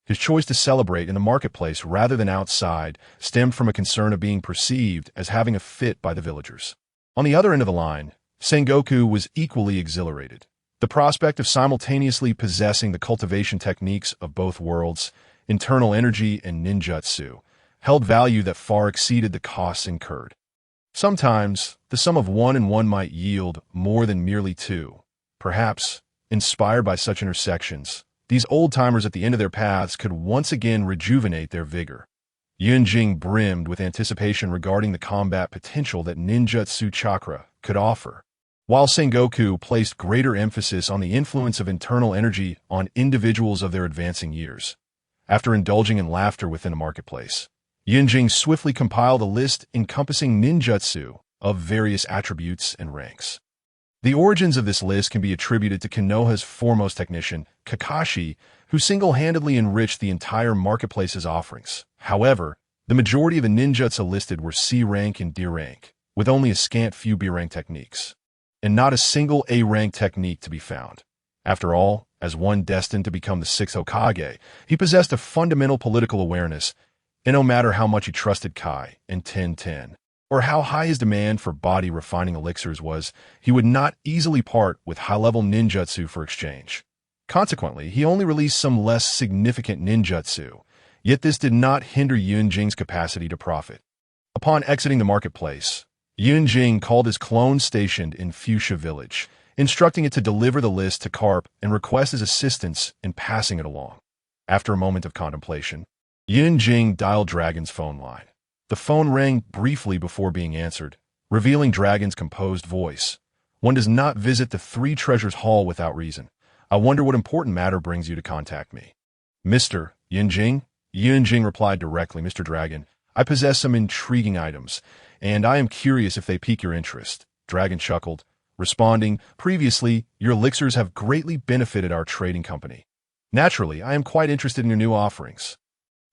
His choice to celebrate in the marketplace rather than outside stemmed from a concern of being perceived as having a fit by the villagers. On the other end of the line, Sengoku was equally exhilarated. The prospect of simultaneously possessing the cultivation techniques of both worlds, internal energy and ninjutsu, held value that far exceeded the costs incurred. Sometimes, the sum of 1 and 1 might yield more than merely 2. Perhaps, inspired by such intersections, these old-timers at the end of their paths could once again rejuvenate their vigor. Yunjing brimmed with anticipation regarding the combat potential that ninjutsu chakra could offer, while Sengoku placed greater emphasis on the influence of internal energy on individuals of their advancing years. After indulging in laughter within a marketplace, Yunjing swiftly compiled a list encompassing ninjutsu of various attributes and ranks. The origins of this list can be attributed to Konoha's foremost technician, Kakashi, who single-handedly enriched the entire marketplace's offerings. However, the majority of the ninjutsu listed were C rank and D rank, with only a scant few B rank techniques, and not a single A rank technique to be found. After all, as one destined to become the 6th Hokage, he possessed a fundamental political awareness, and no matter how much he trusted Kai and Ten, or how high his demand for body-refining elixirs was, he would not easily part with high-level ninjutsu for exchange. Consequently, he only released some less significant ninjutsu, yet this did not hinder Yunjing's capacity to profit. Upon exiting the marketplace, Yunjing called his clone stationed in Fuchsia Village, instructing it to deliver the list to Garp and request his assistance in passing it along. After a moment of contemplation, Yunjing dialed Dragon's phone line. The phone rang briefly before being answered, revealing Dragon's composed voice. "One does not visit the Three Treasures Hall without reason. I wonder what important matter brings you to contact me." "Mr. Yunjing?" Yunjing replied directly, "Mr. Dragon, I possess some intriguing items, and I am curious if they pique your interest." Dragon chuckled, responding, "Previously, your elixirs have greatly benefited our trading company. Naturally, I am quite interested in your new offerings.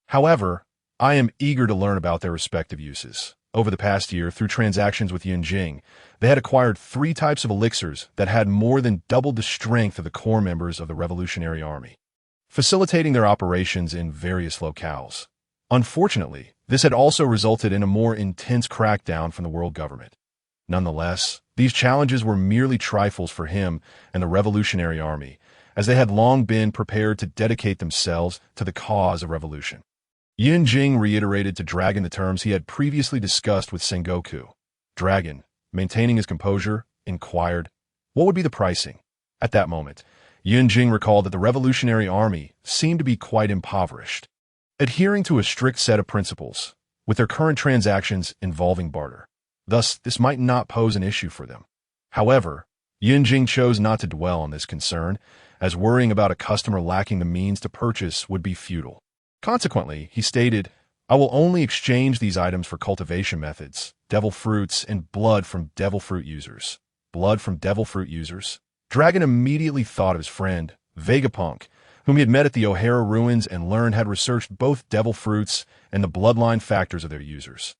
However, I am eager to learn about their respective uses." Over the past year, through transactions with Yunjing, they had acquired 3 types of elixirs that had more than doubled the strength of the core members of the Revolutionary Army, facilitating their operations in various locales. Unfortunately, this had also resulted in a more intense crackdown from the world government. Nonetheless, these challenges were merely trifles for him and the Revolutionary Army, as they had long been prepared to dedicate themselves to the cause of revolution. Yunjing reiterated to Dragon the terms he had previously discussed with Sengoku. Dragon, maintaining his composure, inquired, what would be the pricing? At that moment, Yunjing recalled that the Revolutionary Army seemed to be quite impoverished, adhering to a strict set of principles, with their current transactions involving barter. Thus, this might not pose an issue for them. However, Yunjing chose not to dwell on this concern, as worrying about a customer lacking the means to purchase would be futile. Consequently, he stated, "I will only exchange these items for cultivation methods, devil fruits, and blood from devil fruit users." Blood from devil fruit users? Dragon immediately thought of his friend, Vegapunk, whom he had met at the O'Hara ruins and learned had researched both devil fruits and the bloodline factors of their users.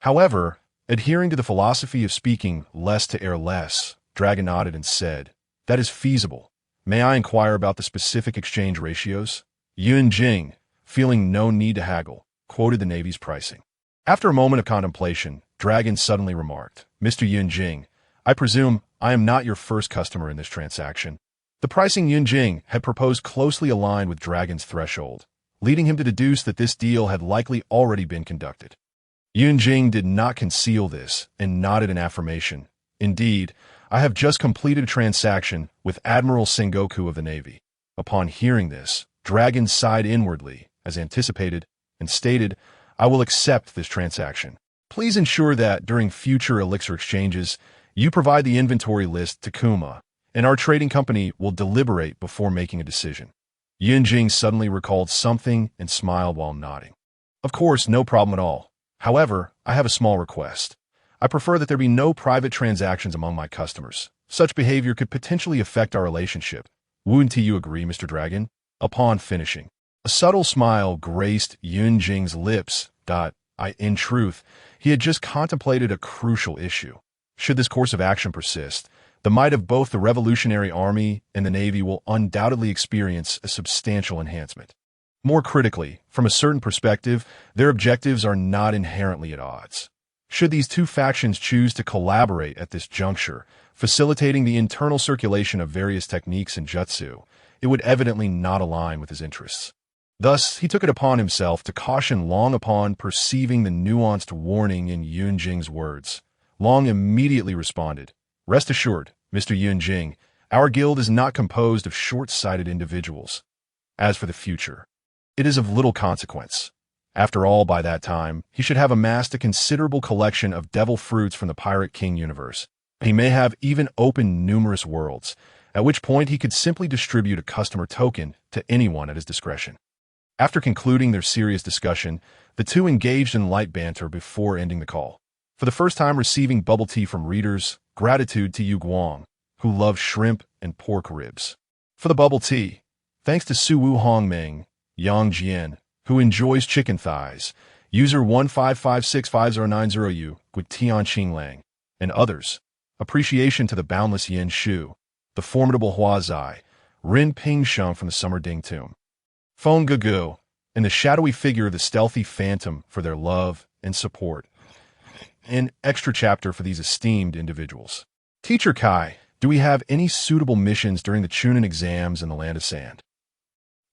However, adhering to the philosophy of speaking less to err less, Dragon nodded and said, "That is feasible. May I inquire about the specific exchange ratios?" Yunjing, feeling no need to haggle, quoted the Navy's pricing. After a moment of contemplation, Dragon suddenly remarked, "Mr. Yunjing, I presume I am not your first customer in this transaction." The pricing Yunjing had proposed closely aligned with Dragon's threshold, leading him to deduce that this deal had likely already been conducted. Yunjing did not conceal this and nodded in affirmation. "Indeed, I have just completed a transaction with Admiral Sengoku of the Navy." Upon hearing this, Dragon sighed inwardly, as anticipated, and stated, "I will accept this transaction. Please ensure that during future elixir exchanges, you provide the inventory list to Kuma, and our trading company will deliberate before making a decision." Yunjing suddenly recalled something and smiled while nodding. "Of course, no problem at all. However, I have a small request. I prefer that there be no private transactions among my customers. Such behavior could potentially affect our relationship. Wouldn't you agree, Mr. Dragon?" Upon finishing, a subtle smile graced Yunjing's lips. In truth, he had just contemplated a crucial issue. Should this course of action persist, the might of both the Revolutionary Army and the Navy will undoubtedly experience a substantial enhancement. More critically, from a certain perspective, their objectives are not inherently at odds. Should these two factions choose to collaborate at this juncture, facilitating the internal circulation of various techniques and jutsu, it would evidently not align with his interests. Thus, he took it upon himself to caution Long upon perceiving the nuanced warning in Yunjing's words. Long immediately responded, "Rest assured, Mr. Yunjing, our guild is not composed of short-sighted individuals. As for the future, it is of little consequence. After all, by that time, he should have amassed a considerable collection of devil fruits from the Pirate King universe. He may have even opened numerous worlds, at which point he could simply distribute a customer token to anyone at his discretion." After concluding their serious discussion, the two engaged in light banter before ending the call. For the first time receiving bubble tea from readers, gratitude to Yu Guang, who loves shrimp and pork ribs. For the bubble tea, thanks to Su Wu Hongming, Yang Jian, who enjoys chicken thighs, user 1556590U, with Tian Qinglang, and others. Appreciation to the boundless Yin Shu, the formidable Hua Zai, Rin Ping Sheng from the Summer Ding Tomb, Feng Gugu, and the shadowy figure of the stealthy phantom for their love and support. An extra chapter for these esteemed individuals. Teacher Kai, do we have any suitable missions during the Chunin exams in the Land of Sand?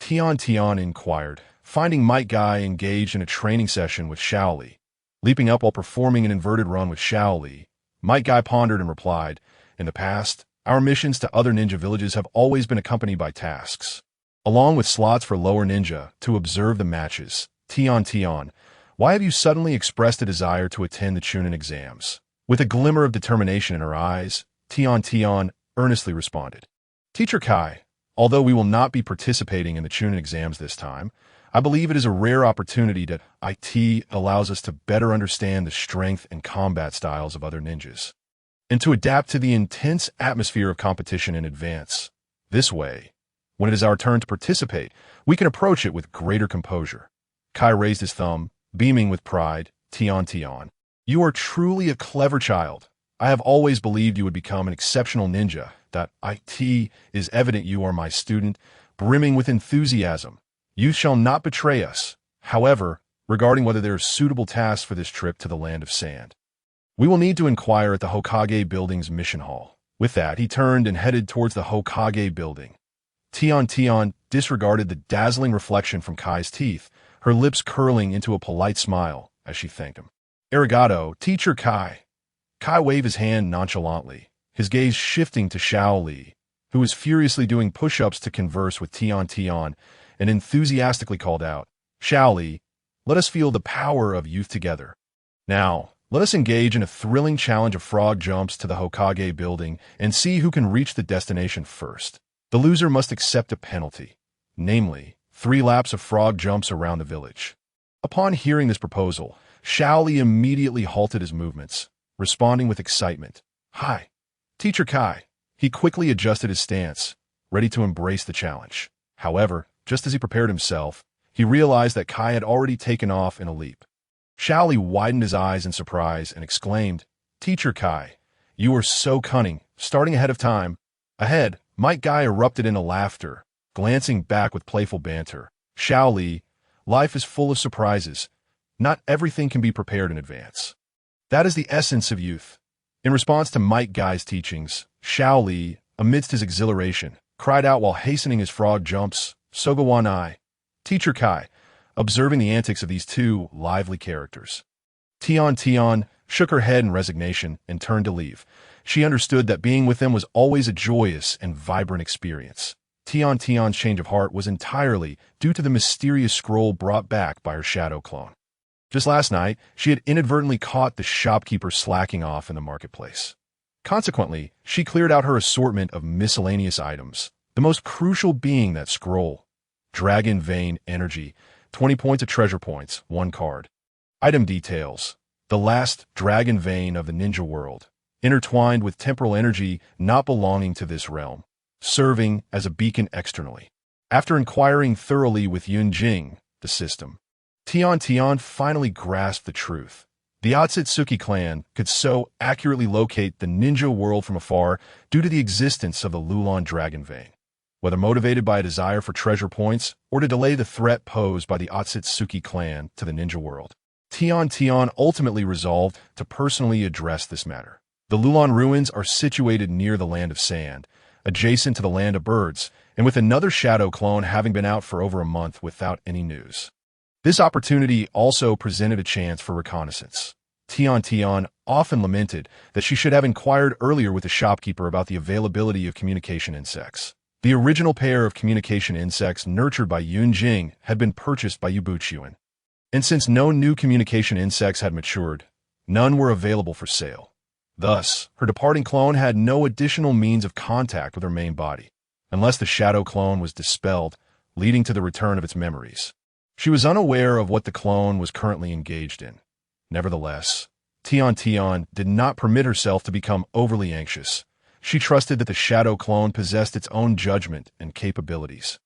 Tian inquired, finding Might Guy engaged in a training session with Shaoli. Leaping up while performing an inverted run with Shaoli, Might Guy pondered and replied, "In the past, our missions to other ninja villages have always been accompanied by tasks, along with slots for lower ninja to observe the matches. Tian, why have you suddenly expressed a desire to attend the Chunin exams?" With a glimmer of determination in her eyes, Tian earnestly responded, "Teacher Kai, although we will not be participating in the Chunin exams this time, I believe it is a rare opportunity that IT allows us to better understand the strength and combat styles of other ninjas, and to adapt to the intense atmosphere of competition in advance. This way, when it is our turn to participate, we can approach it with greater composure." Kai raised his thumb, beaming with pride. Tian, you are truly a clever child. I have always believed you would become an exceptional ninja. That IT is evident you are my student, brimming with enthusiasm. You shall not betray us. However, regarding whether there are suitable tasks for this trip to the Land of Sand, we will need to inquire at the Hokage Building's mission hall. With that, he turned and headed towards the Hokage Building. Tian disregarded the dazzling reflection from Kai's teeth, her lips curling into a polite smile as she thanked him. "Arigato, Teacher Kai." Kai waved his hand nonchalantly, his gaze shifting to Shaoli, who was furiously doing push-ups to converse with Tian, and enthusiastically called out, "Shaoli, let us feel the power of youth together. Now, let us engage in a thrilling challenge of frog jumps to the Hokage Building and see who can reach the destination first. The loser must accept a penalty, namely, 3 laps of frog jumps around the village." Upon hearing this proposal, Shaoli immediately halted his movements, responding with excitement. "Hi, Teacher Kai." He quickly adjusted his stance, ready to embrace the challenge. However, just as he prepared himself, he realized that Kai had already taken off in a leap. Shaoli widened his eyes in surprise and exclaimed, "Teacher Kai, you are so cunning, starting ahead of time." Ahead, Might Guy erupted into laughter, glancing back with playful banter. "Shaoli, life is full of surprises. Not everything can be prepared in advance. That is the essence of youth." In response to Might Guy's teachings, Shaoli, amidst his exhilaration, cried out while hastening his frog jumps, "Sogawanai." Teacher Kai, observing the antics of these two lively characters. Tian shook her head in resignation and turned to leave. She understood that being with them was always a joyous and vibrant experience. Tian's change of heart was entirely due to the mysterious scroll brought back by her shadow clone. Just last night, she had inadvertently caught the shopkeeper slacking off in the marketplace. Consequently, she cleared out her assortment of miscellaneous items, the most crucial being that scroll. Dragon Vein Energy, 20 points of treasure points, 1 card. Item details: the last Dragon Vein of the ninja world, intertwined with temporal energy not belonging to this realm, serving as a beacon externally. After inquiring thoroughly with Yunjing, the system, Tian finally grasped the truth. The Otsutsuki clan could so accurately locate the ninja world from afar due to the existence of the Lulan Dragon Vein. Whether motivated by a desire for treasure points or to delay the threat posed by the Otsutsuki clan to the ninja world, Tian ultimately resolved to personally address this matter. The Lulan ruins are situated near the Land of Sand, adjacent to the Land of Birds, and with another shadow clone having been out for over a month without any news. This opportunity also presented a chance for reconnaissance. Tian often lamented that she should have inquired earlier with the shopkeeper about the availability of communication insects. The original pair of communication insects nurtured by Yun Jing had been purchased by Yue Buqun. And since no new communication insects had matured, none were available for sale. Thus, her departing clone had no additional means of contact with her main body, unless the shadow clone was dispelled, leading to the return of its memories. She was unaware of what the clone was currently engaged in. Nevertheless, Tian did not permit herself to become overly anxious. She trusted that the shadow clone possessed its own judgment and capabilities,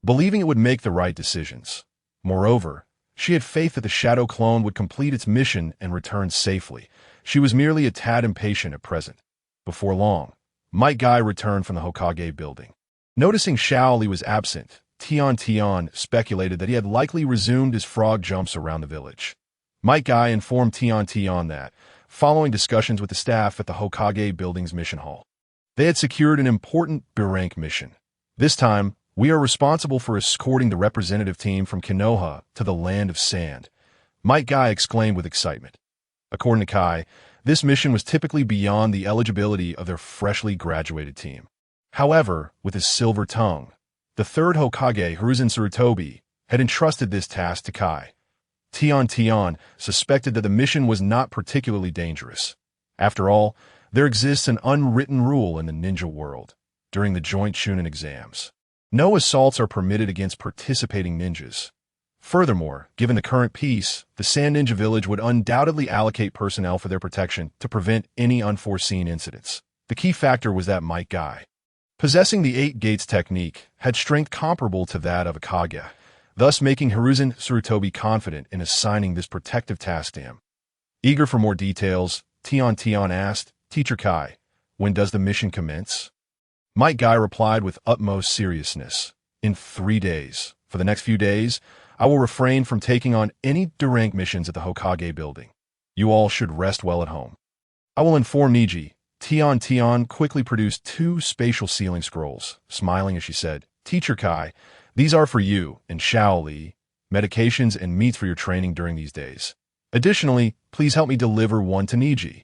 believing it would make the right decisions. Moreover, she had faith that the shadow clone would complete its mission and return safely. She was merely a tad impatient at present. Before long, Might Guy returned from the Hokage building. Noticing Shaoli was absent, Tian speculated that he had likely resumed his frog jumps around the village. Might Guy informed Tian that, following discussions with the staff at the Hokage building's mission hall, they had secured an important B-rank mission. This time, we are responsible for escorting the representative team from Konoha to the Land of Sand, Might Guy exclaimed with excitement. According to Kai, this mission was typically beyond the eligibility of their freshly graduated team. However, with his silver tongue, the third Hokage, Hiruzen Tsurutobi, had entrusted this task to Kai. Tian suspected that the mission was not particularly dangerous. After all, there exists an unwritten rule in the ninja world. During the joint Chunin exams, no assaults are permitted against participating ninjas. Furthermore, given the current peace, the Sand Ninja Village would undoubtedly allocate personnel for their protection to prevent any unforeseen incidents. The key factor was that Might Guy, possessing the 8 Gates technique, had strength comparable to that of a Kage, thus making Hiruzen Tsurutobi confident in assigning this protective task to him. Eager for more details, Tian asked, "Teacher Kai, when does the mission commence?" Might Guy replied with utmost seriousness, "In 3 days. For the next few days, I will refrain from taking on any D-rank missions at the Hokage building. You all should rest well at home. I will inform Niji." Tian quickly produced 2 spatial sealing scrolls, smiling as she said, "Teacher Kai, these are for you and Shaoli, medications and meats for your training during these days. Additionally, please help me deliver one to Niji."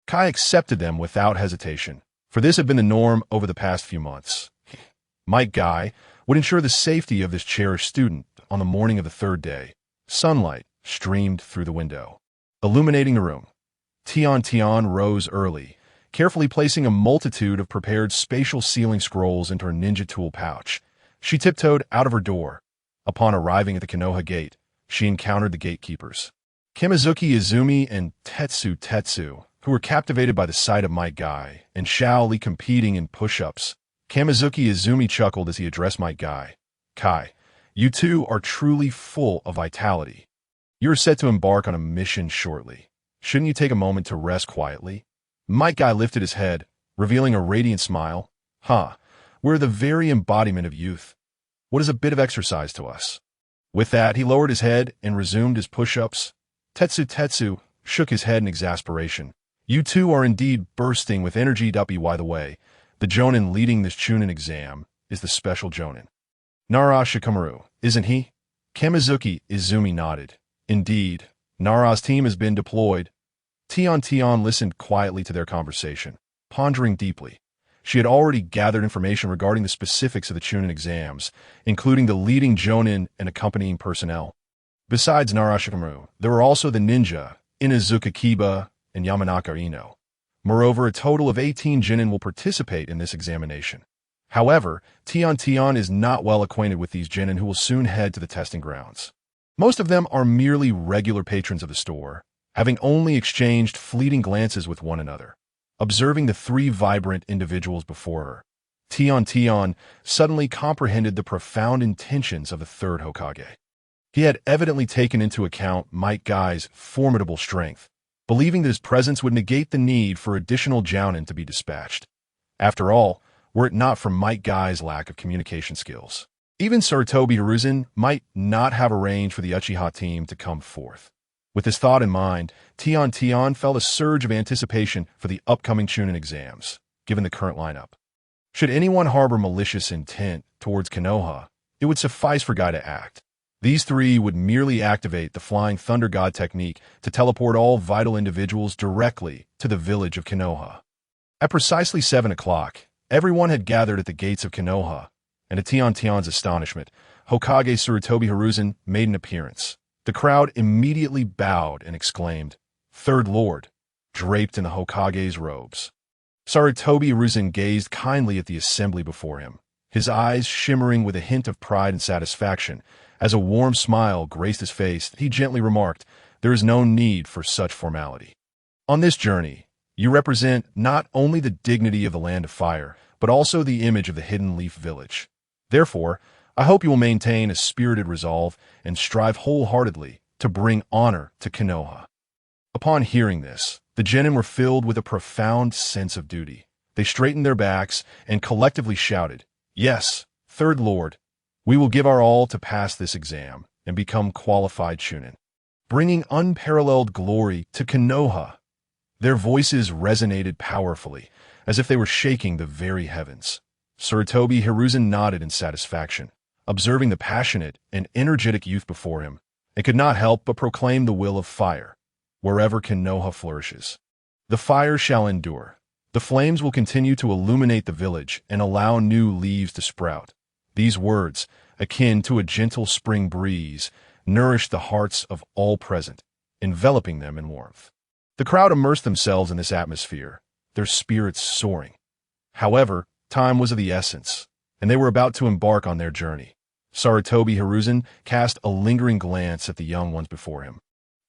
Kai accepted them without hesitation, for this had been the norm over the past few months. Might Guy would ensure the safety of this cherished student. On the morning of the 3rd day, sunlight streamed through the window, illuminating the room. Tian rose early, carefully placing a multitude of prepared spatial sealing scrolls into her ninja tool pouch. She tiptoed out of her door. Upon arriving at the Konoha gate, she encountered the gatekeepers, Kamizuki Izumi and Tetsu, who were captivated by the sight of Might Guy and Shaoli competing in push-ups. Kamizuki Izumi chuckled as he addressed Might Guy. "Kai, you two are truly full of vitality. You are set to embark on a mission shortly. Shouldn't you take a moment to rest quietly?" Might Guy lifted his head, revealing a radiant smile. We're the very embodiment of youth. What is a bit of exercise to us?" With that, he lowered his head and resumed his push-ups. Tetsu shook his head in exasperation. "You two are indeed bursting with energy. By the way, the Jonin leading this Chunin exam is the special Jonin. Nara Shikamaru, isn't he?" Kamizuki Izumi nodded. "Indeed, Nara's team has been deployed." Tian listened quietly to their conversation, pondering deeply. She had already gathered information regarding the specifics of the Chunin exams, including the leading Jonin and accompanying personnel. Besides Nara Shikamaru, there were also the ninja, Inazuka Kiba and Yamanaka Ino. Moreover, a total of 18 genin will participate in this examination. However, Tian is not well acquainted with these genin who will soon head to the testing grounds. Most of them are merely regular patrons of the store, having only exchanged fleeting glances with one another. Observing the 3 vibrant individuals before her, Tian suddenly comprehended the profound intentions of the 3rd Hokage. He had evidently taken into account Might Guy's formidable strength, believing that his presence would negate the need for additional jounin to be dispatched. After all, were it not for Might Guy's lack of communication skills, even Tsurutobi Hiruzen might not have arranged for the Uchiha team to come forth. With this thought in mind, Tian felt a surge of anticipation for the upcoming Chunin exams, given the current lineup. Should anyone harbor malicious intent towards Konoha, it would suffice for Guy to act. These three would merely activate the Flying Thunder God technique to teleport all vital individuals directly to the village of Konoha. At precisely 7 o'clock, everyone had gathered at the gates of Konoha, and to Tian's astonishment, Hokage Sarutobi Hiruzen made an appearance. The crowd immediately bowed and exclaimed, "Third Lord," draped in the Hokage's robes. Sarutobi Hiruzen gazed kindly at the assembly before him, his eyes shimmering with a hint of pride and satisfaction. As a warm smile graced his face, he gently remarked, "There is no need for such formality. On this journey, you represent not only the dignity of the Land of Fire, but also the image of the Hidden Leaf Village. Therefore, I hope you will maintain a spirited resolve and strive wholeheartedly to bring honor to Konoha." Upon hearing this, the genin were filled with a profound sense of duty. They straightened their backs and collectively shouted, "Yes, Third Lord, we will give our all to pass this exam and become qualified Chunin, bringing unparalleled glory to Konoha." Their voices resonated powerfully, as if they were shaking the very heavens. Sarutobi Hiruzen nodded in satisfaction, observing the passionate and energetic youth before him, and could not help but proclaim the will of fire. Wherever Konoha flourishes, the fire shall endure. The flames will continue to illuminate the village and allow new leaves to sprout. These words, akin to a gentle spring breeze, nourished the hearts of all present, enveloping them in warmth. The crowd immersed themselves in this atmosphere, their spirits soaring. However, time was of the essence, and they were about to embark on their journey. Sarutobi Hiruzen cast a lingering glance at the young ones before him,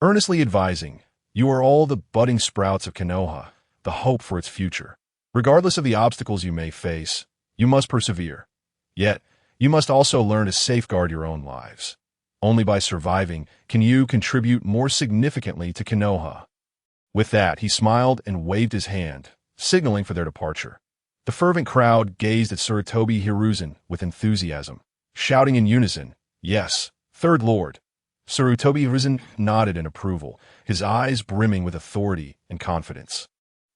earnestly advising, "You are all the budding sprouts of Konoha, the hope for its future. Regardless of the obstacles you may face, you must persevere. Yet, you must also learn to safeguard your own lives. Only by surviving can you contribute more significantly to Konoha." With that, he smiled and waved his hand, signaling for their departure. The fervent crowd gazed at Sarutobi Hiruzen with enthusiasm, shouting in unison, "Yes, Third Lord." Sarutobi Hiruzen nodded in approval, his eyes brimming with authority and confidence.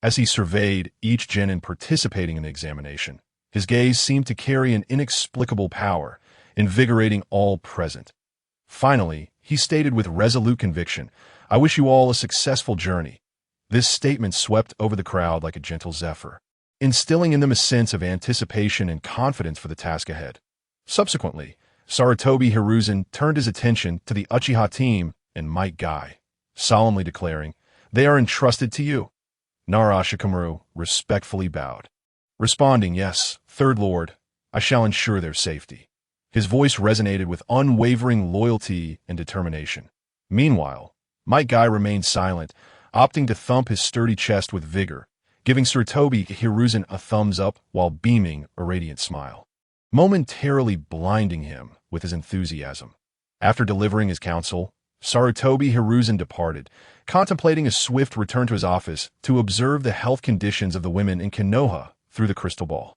As he surveyed each genin participating in the examination, his gaze seemed to carry an inexplicable power, invigorating all present. Finally, he stated with resolute conviction, "I wish you all a successful journey." This statement swept over the crowd like a gentle zephyr, instilling in them a sense of anticipation and confidence for the task ahead. Subsequently, Sarutobi Hiruzen turned his attention to the Uchiha team and Might Guy, solemnly declaring, "They are entrusted to you." Nara Shikamaru respectfully bowed, responding, "Yes, Third Lord, I shall ensure their safety." His voice resonated with unwavering loyalty and determination. Meanwhile, Might Guy remained silent, opting to thump his sturdy chest with vigor, giving Sarutobi Hiruzen a thumbs up while beaming a radiant smile, momentarily blinding him with his enthusiasm. After delivering his counsel, Sarutobi Hiruzen departed, contemplating a swift return to his office to observe the health conditions of the women in Konoha through the crystal ball.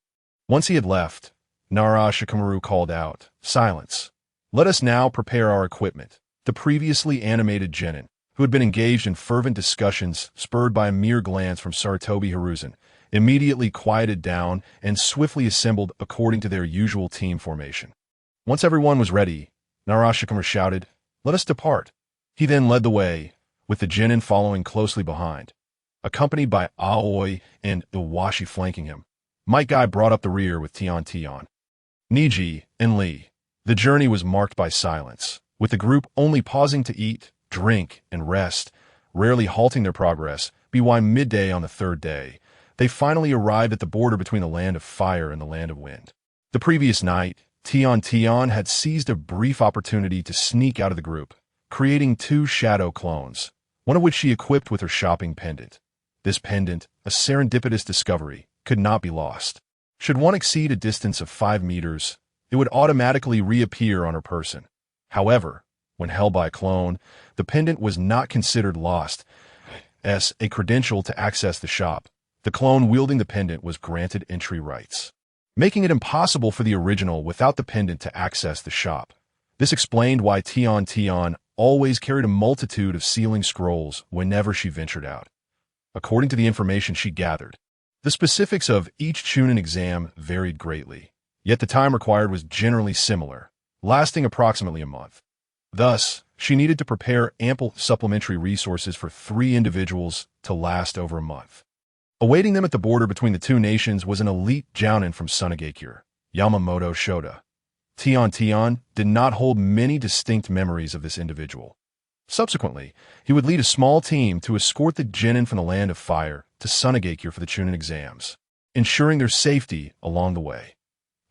Once he had left, Nara Shikamaru called out, "Silence. Let us now prepare our equipment." The previously animated genin, who had been engaged in fervent discussions spurred by a mere glance from Sarutobi Hiruzen, immediately quieted down and swiftly assembled according to their usual team formation. Once everyone was ready, Nara Shikamaru shouted, "Let us depart." He then led the way, with the genin following closely behind. Accompanied by Aoi and Iwashi flanking him, Might Guy brought up the rear with Tian, Niji, and Lee. The journey was marked by silence, with the group only pausing to eat, drink, and rest, rarely halting their progress. By midday on the third day, they finally arrived at the border between the Land of Fire and the Land of Wind. The previous night, Tian had seized a brief opportunity to sneak out of the group, creating 2 shadow clones, one of which she equipped with her shopping pendant. This pendant, a serendipitous discovery, could not be lost. Should one exceed a distance of 5 meters, it would automatically reappear on her person. However, when held by a clone, the pendant was not considered lost as a credential to access the shop. The clone wielding the pendant was granted entry rights, making it impossible for the original without the pendant to access the shop. This explained why Tian always carried a multitude of sealing scrolls whenever she ventured out. According to the information she gathered, the specifics of each Chunin exam varied greatly, yet the time required was generally similar, lasting approximately a month. Thus, she needed to prepare ample supplementary resources for 3 individuals to last over a month. Awaiting them at the border between the two nations was an elite jounin from Sunagakure, Yamamoto Shoda. Tian did not hold many distinct memories of this individual. Subsequently, he would lead a small team to escort the genin from the Land of Fire to Sunagakure for the Chunin exams, ensuring their safety along the way.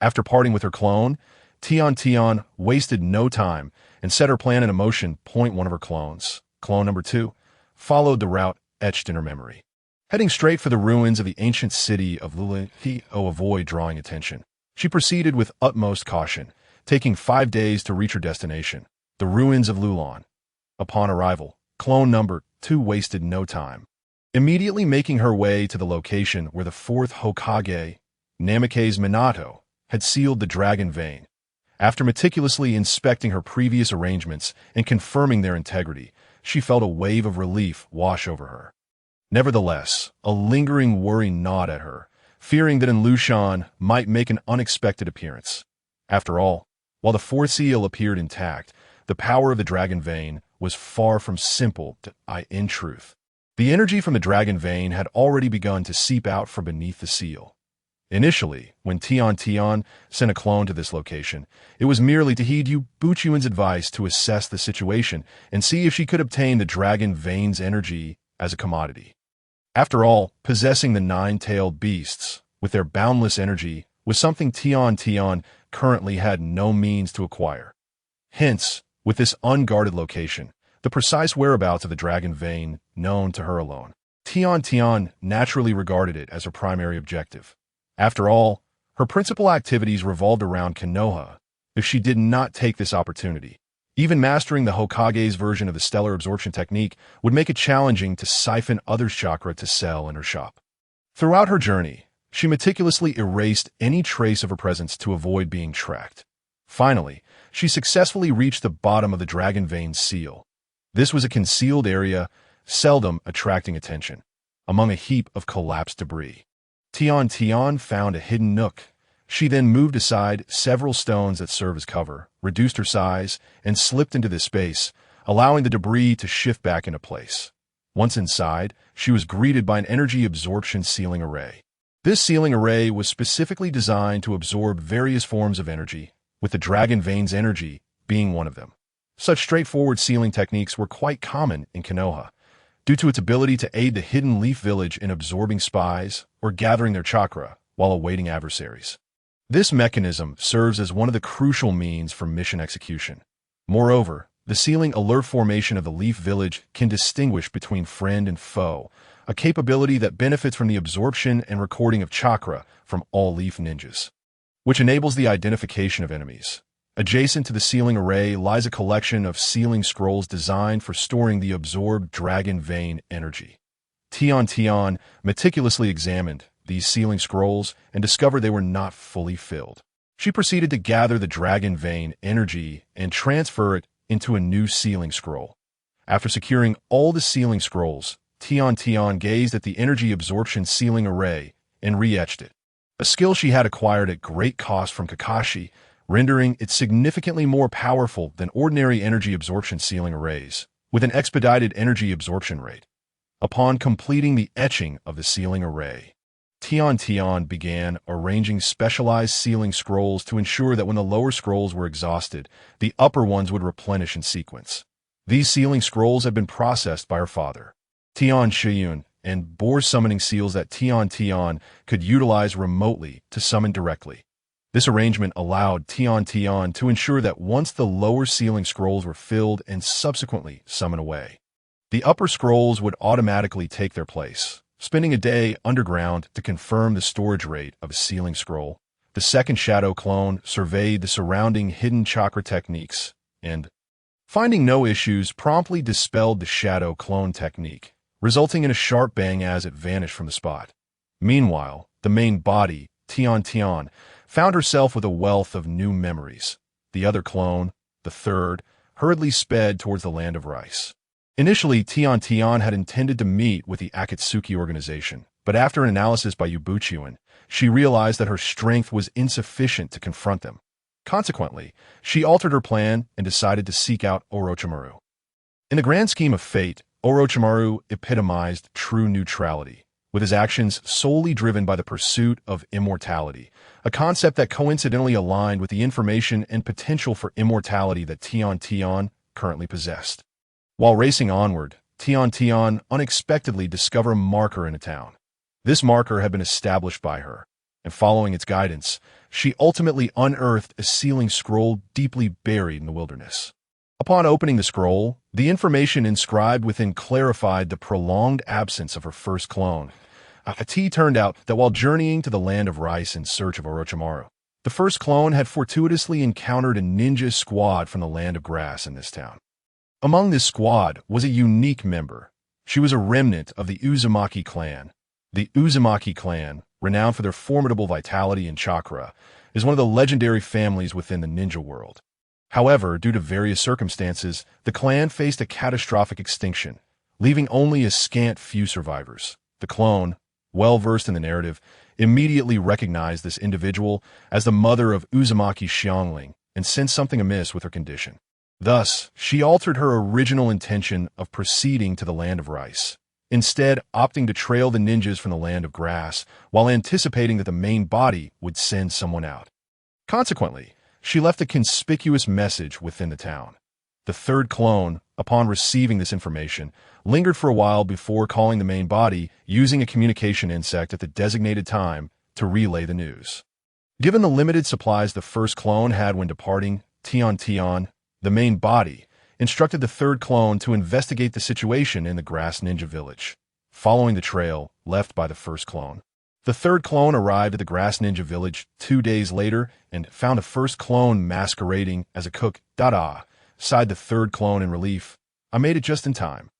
After parting with her clone, Tian wasted no time and set her plan in motion. One of her clones, clone number 2, followed the route etched in her memory. Heading straight for the ruins of the ancient city of Lula, to avoid drawing attention, she proceeded with utmost caution, taking 5 days to reach her destination, the ruins of Lulan. Upon arrival, clone number 2 wasted no time, immediately making her way to the location where the 4th Hokage, Namikaze Minato, had sealed the dragon vein. After meticulously inspecting her previous arrangements and confirming their integrity, she felt a wave of relief wash over her. Nevertheless, a lingering worry gnawed at her, fearing that Hua Shan might make an unexpected appearance. After all, while the 4th seal appeared intact, the power of the dragon vein was far from simple in truth. The energy from the dragon vein had already begun to seep out from beneath the seal. Initially, when Tian sent a clone to this location, it was merely to heed Yue Buqun's advice to assess the situation and see if she could obtain the dragon vein's energy as a commodity. After all, possessing the 9-tailed beasts, with their boundless energy, was something Tian currently had no means to acquire. Hence, with this unguarded location, the precise whereabouts of the dragon vein known to her alone, Tian naturally regarded it as her primary objective. After all, her principal activities revolved around Konoha. If she did not take this opportunity, even mastering the Hokage's version of the stellar absorption technique would make it challenging to siphon others' chakra to sell in her shop. Throughout her journey, she meticulously erased any trace of her presence to avoid being tracked. Finally, she successfully reached the bottom of the dragon vein's seal. This was a concealed area, seldom attracting attention, among a heap of collapsed debris. Tian found a hidden nook. She then moved aside several stones that serve as cover, reduced her size, and slipped into this space, allowing the debris to shift back into place. Once inside, she was greeted by an energy absorption sealing array. This sealing array was specifically designed to absorb various forms of energy, with the dragon vein's energy being one of them. Such straightforward sealing techniques were quite common in Konoha, due to its ability to aid the hidden leaf village in absorbing spies or gathering their chakra while awaiting adversaries. This mechanism serves as one of the crucial means for mission execution. Moreover, the sealing alert formation of the leaf village can distinguish between friend and foe, a capability that benefits from the absorption and recording of chakra from all leaf ninjas, which enables the identification of enemies. Adjacent to the sealing array lies a collection of sealing scrolls designed for storing the absorbed dragon vein energy. Tian meticulously examined these sealing scrolls and discovered they were not fully filled. She proceeded to gather the dragon vein energy and transfer it into a new sealing scroll. After securing all the sealing scrolls, Tian gazed at the energy absorption sealing array and re-etched it, a skill she had acquired at great cost from Kakashi, rendering it significantly more powerful than ordinary energy absorption sealing arrays, with an expedited energy absorption rate. Upon completing the etching of the sealing array, Tian began arranging specialized sealing scrolls to ensure that when the lower scrolls were exhausted, the upper ones would replenish in sequence. These sealing scrolls had been processed by her father, Tian Shiyun, and bore summoning seals that Tian could utilize remotely to summon directly. This arrangement allowed Tian to ensure that once the lower sealing scrolls were filled and subsequently summoned away, the upper scrolls would automatically take their place. Spending a day underground to confirm the storage rate of a sealing scroll, the second shadow clone surveyed the surrounding hidden chakra techniques and, finding no issues, promptly dispelled the shadow clone technique, resulting in a sharp bang as it vanished from the spot. Meanwhile, the main body, Tian, found herself with a wealth of new memories. The other clone, the third, hurriedly sped towards the land of rice. Initially, Tian Tian had intended to meet with the Akatsuki organization, but after an analysis by Yue Buqun, she realized that her strength was insufficient to confront them. Consequently, she altered her plan and decided to seek out Orochimaru. In the grand scheme of fate, Orochimaru epitomized true neutrality, with his actions solely driven by the pursuit of immortality, a concept that coincidentally aligned with the information and potential for immortality that Tian Tian currently possessed. While racing onward, Tian Tian unexpectedly discovered a marker in a town. This marker had been established by her, and following its guidance, she ultimately unearthed a sealing scroll deeply buried in the wilderness. Upon opening the scroll, the information inscribed within clarified the prolonged absence of her first clone. It turned out that while journeying to the land of rice in search of Orochimaru, the first clone had fortuitously encountered a ninja squad from the land of grass in this town. Among this squad was a unique member. She was a remnant of the Uzumaki clan. The Uzumaki clan, renowned for their formidable vitality and chakra, is one of the legendary families within the ninja world. However, due to various circumstances, the clan faced a catastrophic extinction, leaving only a scant few survivors. The clone, well-versed in the narrative, immediately recognized this individual as the mother of Uzumaki Xiangling and sensed something amiss with her condition. Thus, she altered her original intention of proceeding to the land of rice, instead opting to trail the ninjas from the land of grass while anticipating that the main body would send someone out. Consequently, she left a conspicuous message within the town. The third clone, upon receiving this information, lingered for a while before calling the main body using a communication insect at the designated time to relay the news. Given the limited supplies the first clone had when departing, Tian Tian, the main body, instructed the third clone to investigate the situation in the grass ninja village, following the trail left by the first clone. The third clone arrived at the grass ninja village 2 days later and found a first clone masquerading as a cook. Dada, sighed the third clone in relief. I made it just in time.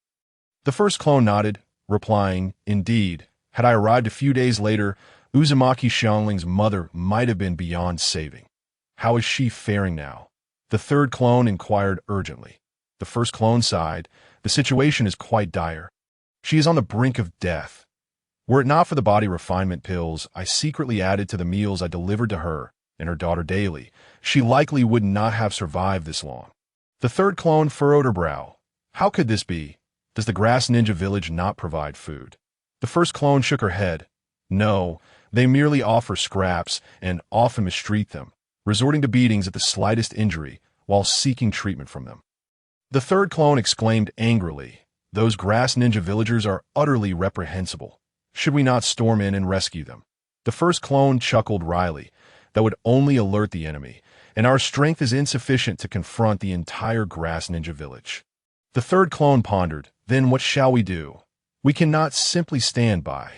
The first clone nodded, replying, indeed, had I arrived a few days later, Uzumaki Xiangling's mother might have been beyond saving. How is she faring now? The third clone inquired urgently. The first clone sighed. The situation is quite dire. She is on the brink of death. Were it not for the body refinement pills I secretly added to the meals I delivered to her and her daughter daily, she likely would not have survived this long. The third clone furrowed her brow. How could this be? Does the grass ninja village not provide food? The first clone shook her head. No, they merely offer scraps and often mistreat them, resorting to beatings at the slightest injury while seeking treatment from them. The third clone exclaimed angrily, those grass ninja villagers are utterly reprehensible. Should we not storm in and rescue them? The first clone chuckled wryly. That would only alert the enemy, and our strength is insufficient to confront the entire grass ninja village. The third clone pondered, then what shall we do? We cannot simply stand by.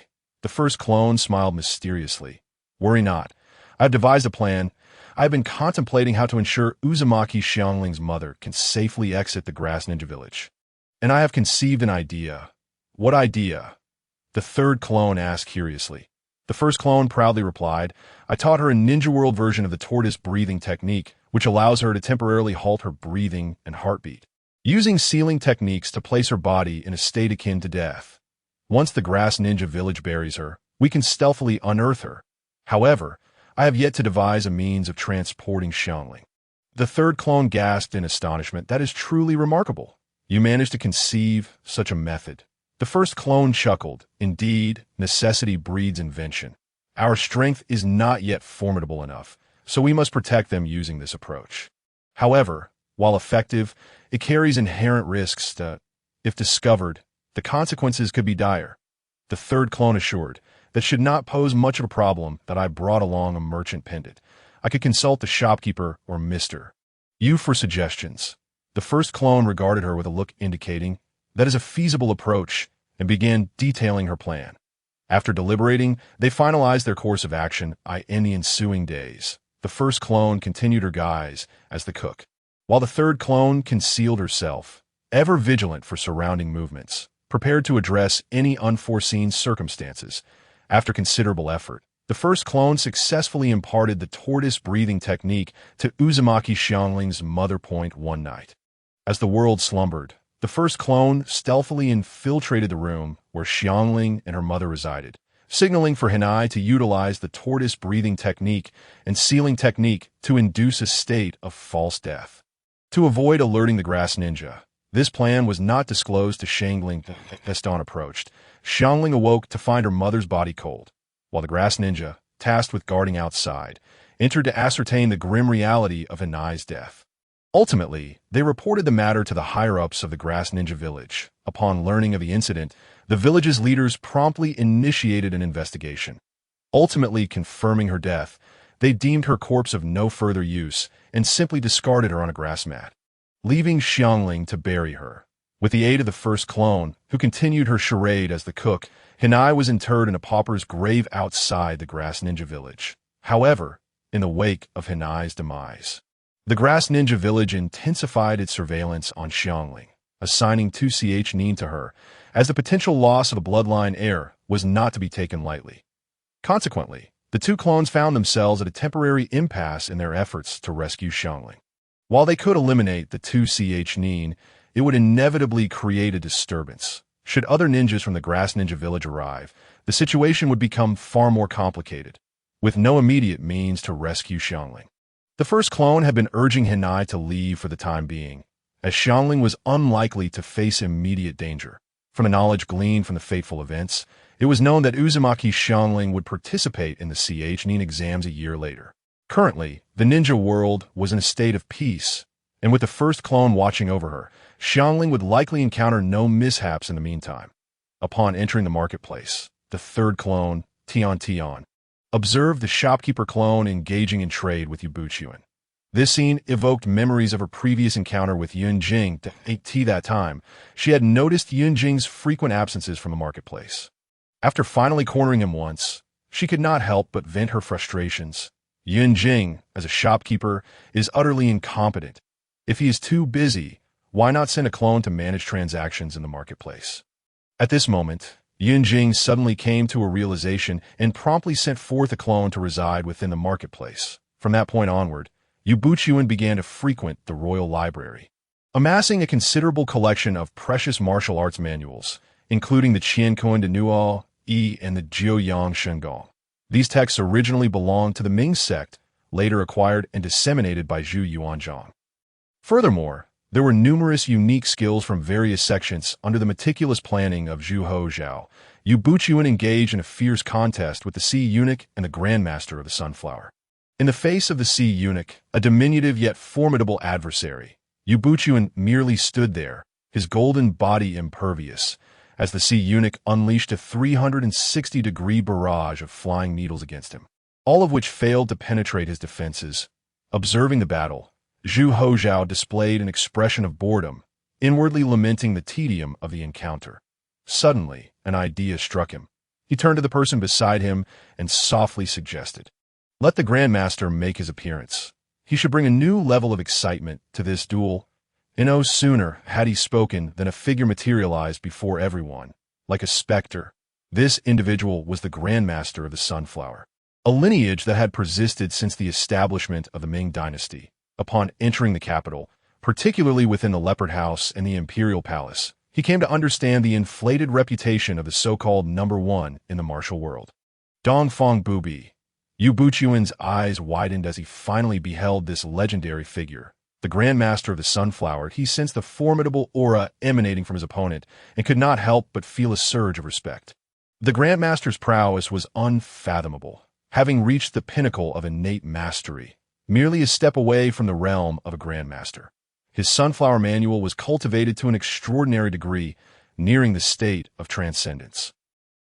The first clone smiled mysteriously. Worry not. I have devised a plan. I have been contemplating how to ensure Uzumaki Xiangling's mother can safely exit the grass ninja village. And I have conceived an idea. What idea? The third clone asked curiously. The first clone proudly replied, I taught her a ninja world version of the tortoise breathing technique, which allows her to temporarily halt her breathing and heartbeat, using sealing techniques to place her body in a state akin to death. Once the grass ninja village buries her, we can stealthily unearth her. However, I have yet to devise a means of transporting Xiangling. The third clone gasped in astonishment. That is truly remarkable. You managed to conceive such a method. The first clone chuckled. Indeed, necessity breeds invention. Our strength is not yet formidable enough, so we must protect them using this approach. However, while effective, it carries inherent risks that, if discovered, the consequences could be dire. The third clone assured, that should not pose much of a problem that I brought along a merchant pendant. I could consult the shopkeeper or Mr. Yu for suggestions. The first clone regarded her with a look indicating that is a feasible approach and began detailing her plan. After deliberating, they finalized their course of action in the ensuing days. The first clone continued her guise as the cook, while the third clone concealed herself, ever vigilant for surrounding movements, prepared to address any unforeseen circumstances. After considerable effort, the first clone successfully imparted the tortoise breathing technique to Uzumaki Xiangling's mother point one night. As the world slumbered, the first clone stealthily infiltrated the room where Xiangling and her mother resided, signaling for Hinai to utilize the tortoise breathing technique and sealing technique to induce a state of false death. To avoid alerting the grass ninja, this plan was not disclosed to Xiangling as dawn approached. Xiangling awoke to find her mother's body cold, while the grass ninja, tasked with guarding outside, entered to ascertain the grim reality of Hinai's death. Ultimately, they reported the matter to the higher-ups of the grass ninja village. Upon learning of the incident, the village's leaders promptly initiated an investigation. Ultimately confirming her death, they deemed her corpse of no further use and simply discarded her on a grass mat, leaving Xiangling to bury her. With the aid of the first clone, who continued her charade as the cook, Hinai was interred in a pauper's grave outside the grass ninja village. However, in the wake of Hinai's demise, the grass ninja village intensified its surveillance on Xiangling, assigning 2ch Nin to her, as the potential loss of the bloodline heir was not to be taken lightly. Consequently, the two clones found themselves at a temporary impasse in their efforts to rescue Xiangling. While they could eliminate the 2ch Nin, it would inevitably create a disturbance. Should other ninjas from the grass ninja village arrive, the situation would become far more complicated, with no immediate means to rescue Xiangling. The first clone had been urging Hinai to leave for the time being, as Xiangling was unlikely to face immediate danger. From the knowledge gleaned from the fateful events, it was known that Uzumaki Xiangling would participate in the Chunin exams a year later. Currently, the ninja world was in a state of peace, and with the first clone watching over her, Xiangling would likely encounter no mishaps in the meantime. Upon entering the marketplace, the third clone, Tian, observed the shopkeeper clone engaging in trade with Yue Buqun. This scene evoked memories of her previous encounter with Yunjing. At that time, she had noticed Yunjing's frequent absences from the marketplace. After finally cornering him once, she could not help but vent her frustrations. Yunjing, as a shopkeeper, is utterly incompetent. If he is too busy, why not send a clone to manage transactions in the marketplace? At this moment, Yunjing suddenly came to a realization and promptly sent forth a clone to reside within the marketplace. From that point onward, Yue Buqun began to frequent the royal library, amassing a considerable collection of precious martial arts manuals, including the Qiankun de Nuo Yi and the Jiuyang Shengong. These texts originally belonged to the Ming sect, later acquired and disseminated by Zhu Yuanzhang. Furthermore, there were numerous unique skills from various sections under the meticulous planning of Zhu Hozhao. Yue Buqun engaged in a fierce contest with the Sea Eunuch and the Grandmaster of the Sunflower. In the face of the Sea Eunuch, a diminutive yet formidable adversary, Yue Buqun merely stood there, his golden body impervious, as the Sea Eunuch unleashed a 360-degree barrage of flying needles against him, all of which failed to penetrate his defenses. Observing the battle, Zhu Hozhao displayed an expression of boredom, inwardly lamenting the tedium of the encounter. Suddenly, an idea struck him. He turned to the person beside him and softly suggested, "Let the Grandmaster make his appearance. He should bring a new level of excitement to this duel." And no sooner had he spoken than a figure materialized before everyone, like a specter. This individual was the Grandmaster of the Sunflower, a lineage that had persisted since the establishment of the Ming dynasty. Upon entering the capital, particularly within the Leopard House and the Imperial Palace, he came to understand the inflated reputation of the so-called number one in the martial world. Dongfang Bubi. Yue Buqun's eyes widened as he finally beheld this legendary figure. The Grandmaster of the Sunflower, he sensed the formidable aura emanating from his opponent and could not help but feel a surge of respect. The Grandmaster's prowess was unfathomable, having reached the pinnacle of innate mastery, merely a step away from the realm of a Grandmaster. His Sunflower Manual was cultivated to an extraordinary degree, nearing the state of transcendence.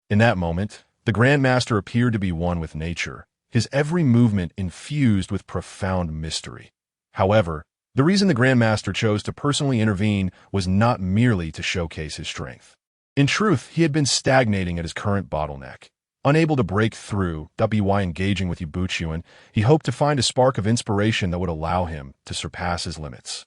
In that moment, the Grandmaster appeared to be one with nature, his every movement infused with profound mystery. However, the reason the Grandmaster chose to personally intervene was not merely to showcase his strength. In truth, he had been stagnating at his current bottleneck. Unable to break through, by engaging with Yue Buqun, he hoped to find a spark of inspiration that would allow him to surpass his limits.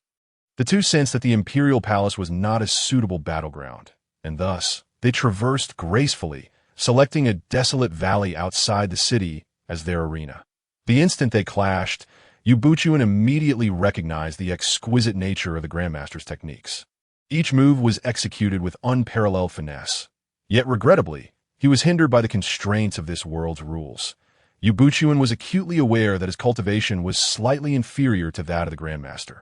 The two sensed that the Imperial Palace was not a suitable battleground, and thus they traversed gracefully, selecting a desolate valley outside the city as their arena. The instant they clashed, Yue Buqun immediately recognized the exquisite nature of the Grandmaster's techniques. Each move was executed with unparalleled finesse. Yet regrettably, he was hindered by the constraints of this world's rules. Yue Buqun was acutely aware that his cultivation was slightly inferior to that of the Grandmaster.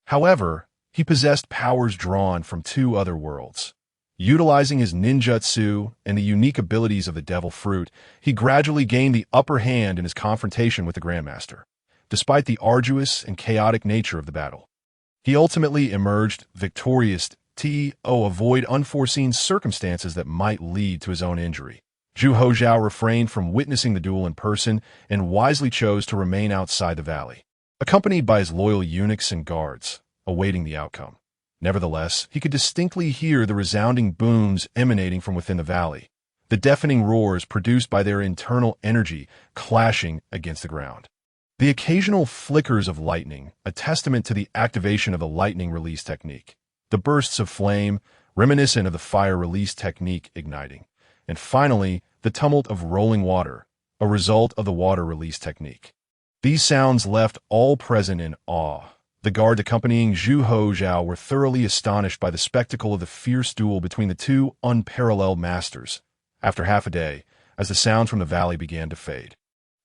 However, he possessed powers drawn from two other worlds. Utilizing his ninjutsu and the unique abilities of the devil fruit, he gradually gained the upper hand in his confrontation with the Grandmaster. Despite the arduous and chaotic nature of the battle, he ultimately emerged victorious to avoid unforeseen circumstances that might lead to his own injury. Zhu Hozhao refrained from witnessing the duel in person and wisely chose to remain outside the valley, accompanied by his loyal eunuchs and guards, awaiting the outcome. Nevertheless, he could distinctly hear the resounding booms emanating from within the valley, the deafening roars produced by their internal energy clashing against the ground. The occasional flickers of lightning, a testament to the activation of the lightning release technique. The bursts of flame, reminiscent of the fire release technique igniting. And finally, the tumult of rolling water, a result of the water release technique. These sounds left all present in awe. The guard accompanying Zhu Hozhao were thoroughly astonished by the spectacle of the fierce duel between the two unparalleled masters. After half a day, as the sounds from the valley began to fade,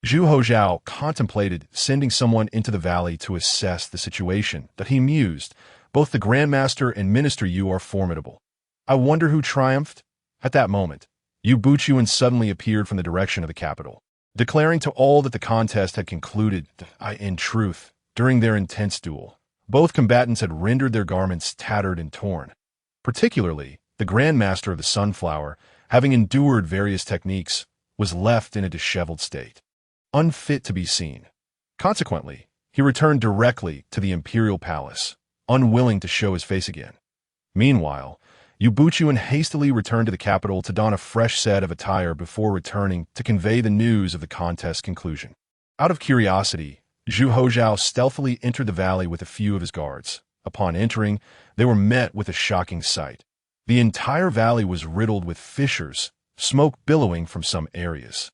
Zhu Hozhao contemplated sending someone into the valley to assess the situation. That he mused, both the Grandmaster and Minister Yu are formidable. I wonder who triumphed? At that moment, Yue Buqun suddenly appeared from the direction of the capital, declaring to all that the contest had concluded. In truth, during their intense duel, both combatants had rendered their garments tattered and torn. Particularly, the Grandmaster of the Sunflower, having endured various techniques, was left in a disheveled state, unfit to be seen. Consequently, he returned directly to the imperial palace, unwilling to show his face again. Meanwhile, Yue Buqun hastily returned to the capital to don a fresh set of attire before returning to convey the news of the contest's conclusion. Out of curiosity, Zhu Hozhao stealthily entered the valley with a few of his guards. Upon entering, they were met with a shocking sight. The entire valley was riddled with fissures, smoke billowing from some areas,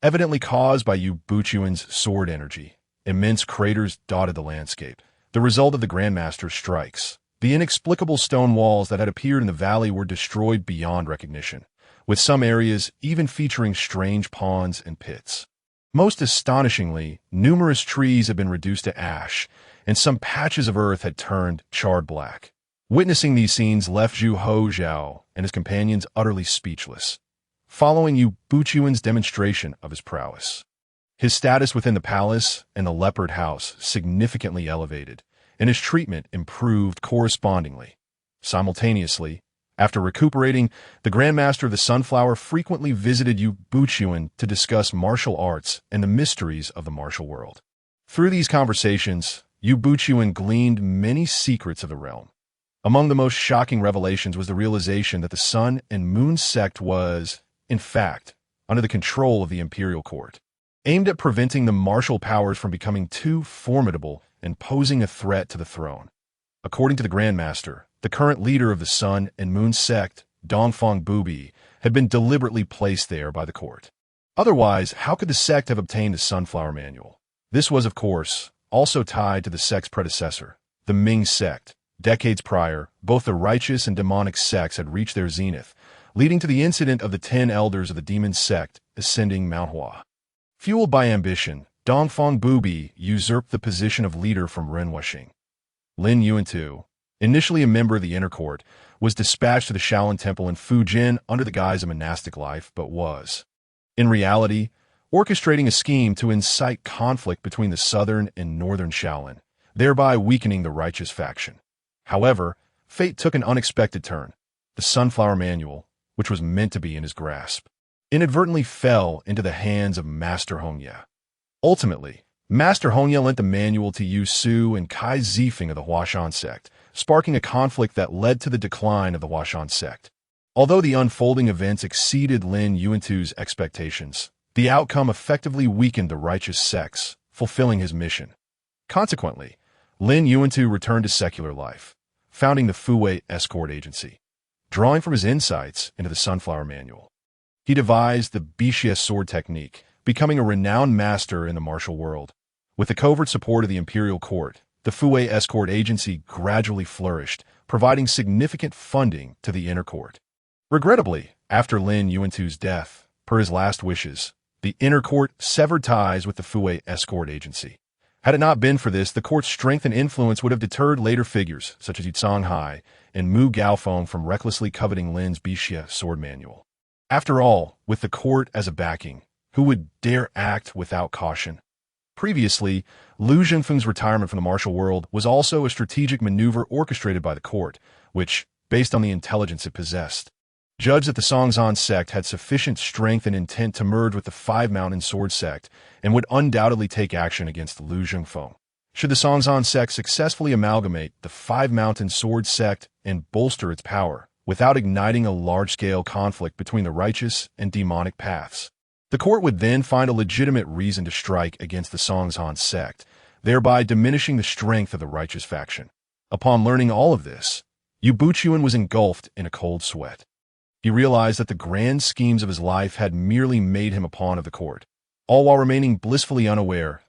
evidently caused by Yue Buqun's sword energy. Immense craters dotted the landscape, the result of the Grandmaster's strikes. The inexplicable stone walls that had appeared in the valley were destroyed beyond recognition, with some areas even featuring strange ponds and pits. Most astonishingly, numerous trees had been reduced to ash, and some patches of earth had turned charred black. Witnessing these scenes left Zhu Hozhao and his companions utterly speechless, following Yue Buqun's demonstration of his prowess. His status within the palace and the leopard house significantly elevated, and his treatment improved correspondingly. Simultaneously, after recuperating, the Grandmaster of the Sunflower frequently visited Yue Buqun to discuss martial arts and the mysteries of the martial world. Through these conversations, Yue Buqun gleaned many secrets of the realm. Among the most shocking revelations was the realization that the Sun and Moon sect was, in fact, under the control of the imperial court, aimed at preventing the martial powers from becoming too formidable and posing a threat to the throne. According to the Grandmaster, the current leader of the Sun and Moon sect, Dongfang Bubi, had been deliberately placed there by the court. Otherwise, how could the sect have obtained the Sunflower Manual? This was, of course, also tied to the sect's predecessor, the Ming sect. Decades prior, both the righteous and demonic sects had reached their zenith, leading to the incident of the 10 elders of the demon sect ascending Mount Hua. Fueled by ambition, Dongfang Bubi usurped the position of leader from Hua Shan. Lin Yuantu, initially a member of the inner court, was dispatched to the Shaolin Temple in Fujin under the guise of monastic life, but was, in reality, orchestrating a scheme to incite conflict between the southern and northern Shaolin, thereby weakening the righteous faction. However, fate took an unexpected turn. The Sunflower Manual, which was meant to be in his grasp, inadvertently fell into the hands of Master Hongya. Ultimately, Master Hongya lent the manual to Yu Su and Kai Zifeng of the Hua Shan sect, sparking a conflict that led to the decline of the Hua Shan sect. Although the unfolding events exceeded Lin Yuantu's expectations, the outcome effectively weakened the righteous sects, fulfilling his mission. Consequently, Lin Yuantu returned to secular life, founding the Fuwei escort agency. Drawing from his insights into the Sunflower Manual, he devised the Bixia sword technique, becoming a renowned master in the martial world. With the covert support of the imperial court, the Fue escort agency gradually flourished, providing significant funding to the inner court. Regrettably, after Lin Yuantu's death, per his last wishes, the inner court severed ties with the Fue escort agency. Had it not been for this, the court's strength and influence would have deterred later figures, such as Yuzhang Hai and Mu Gaofeng, from recklessly coveting Lin's Bixia sword manual. After all, with the court as a backing, who would dare act without caution? Previously, Lu Zhengfeng's retirement from the martial world was also a strategic maneuver orchestrated by the court, which, based on the intelligence it possessed, judged that the Songzhan sect had sufficient strength and intent to merge with the Five Mountain Sword sect and would undoubtedly take action against Lu Zhengfeng. Should the Songzhan sect successfully amalgamate the Five Mountain Sword sect and bolster its power, without igniting a large-scale conflict between the righteous and demonic paths, the court would then find a legitimate reason to strike against the Songzhan sect, thereby diminishing the strength of the righteous faction. Upon learning all of this, Yue Buqun was engulfed in a cold sweat. He realized that the grand schemes of his life had merely made him a pawn of the court, all while remaining blissfully unaware.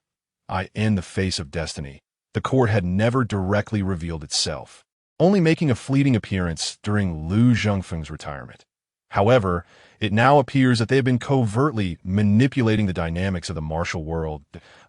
In the face of destiny, the court had never directly revealed itself, only making a fleeting appearance during Lu Zhengfeng's retirement. However, it now appears that they have been covertly manipulating the dynamics of the martial world.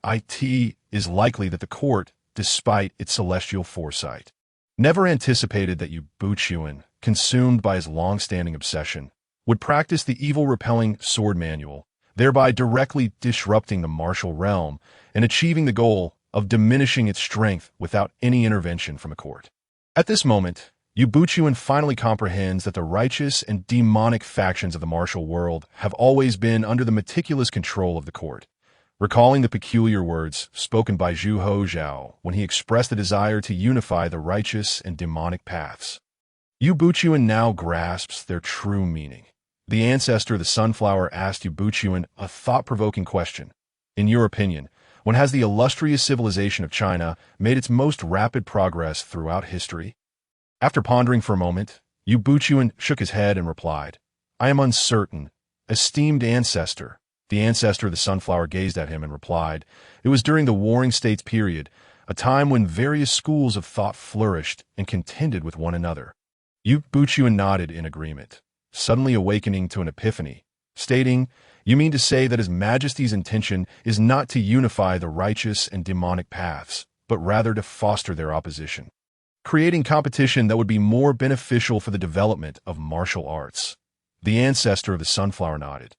It is likely that the court, despite its celestial foresight, never anticipated that Yue Buqun, consumed by his long-standing obsession, would practice the evil-repelling sword manual, thereby directly disrupting the martial realm and achieving the goal of diminishing its strength without any intervention from a court. At this moment, Yue Buqun finally comprehends that the righteous and demonic factions of the martial world have always been under the meticulous control of the court. Recalling the peculiar words spoken by Zhu Hozhao when he expressed the desire to unify the righteous and demonic paths, Yue Buqun now grasps their true meaning. The ancestor of the sunflower asked Yue Buqun a thought-provoking question. In your opinion, when has the illustrious civilization of China made its most rapid progress throughout history? After pondering for a moment, Yue Buqun shook his head and replied, I am uncertain. Esteemed ancestor. The ancestor of the sunflower gazed at him and replied, it was during the Warring States period, a time when various schools of thought flourished and contended with one another. Yue Buqun nodded in agreement, suddenly awakening to an epiphany, stating, you mean to say that His Majesty's intention is not to unify the righteous and demonic paths, but rather to foster their opposition, creating competition that would be more beneficial for the development of martial arts. The ancestor of the sunflower nodded.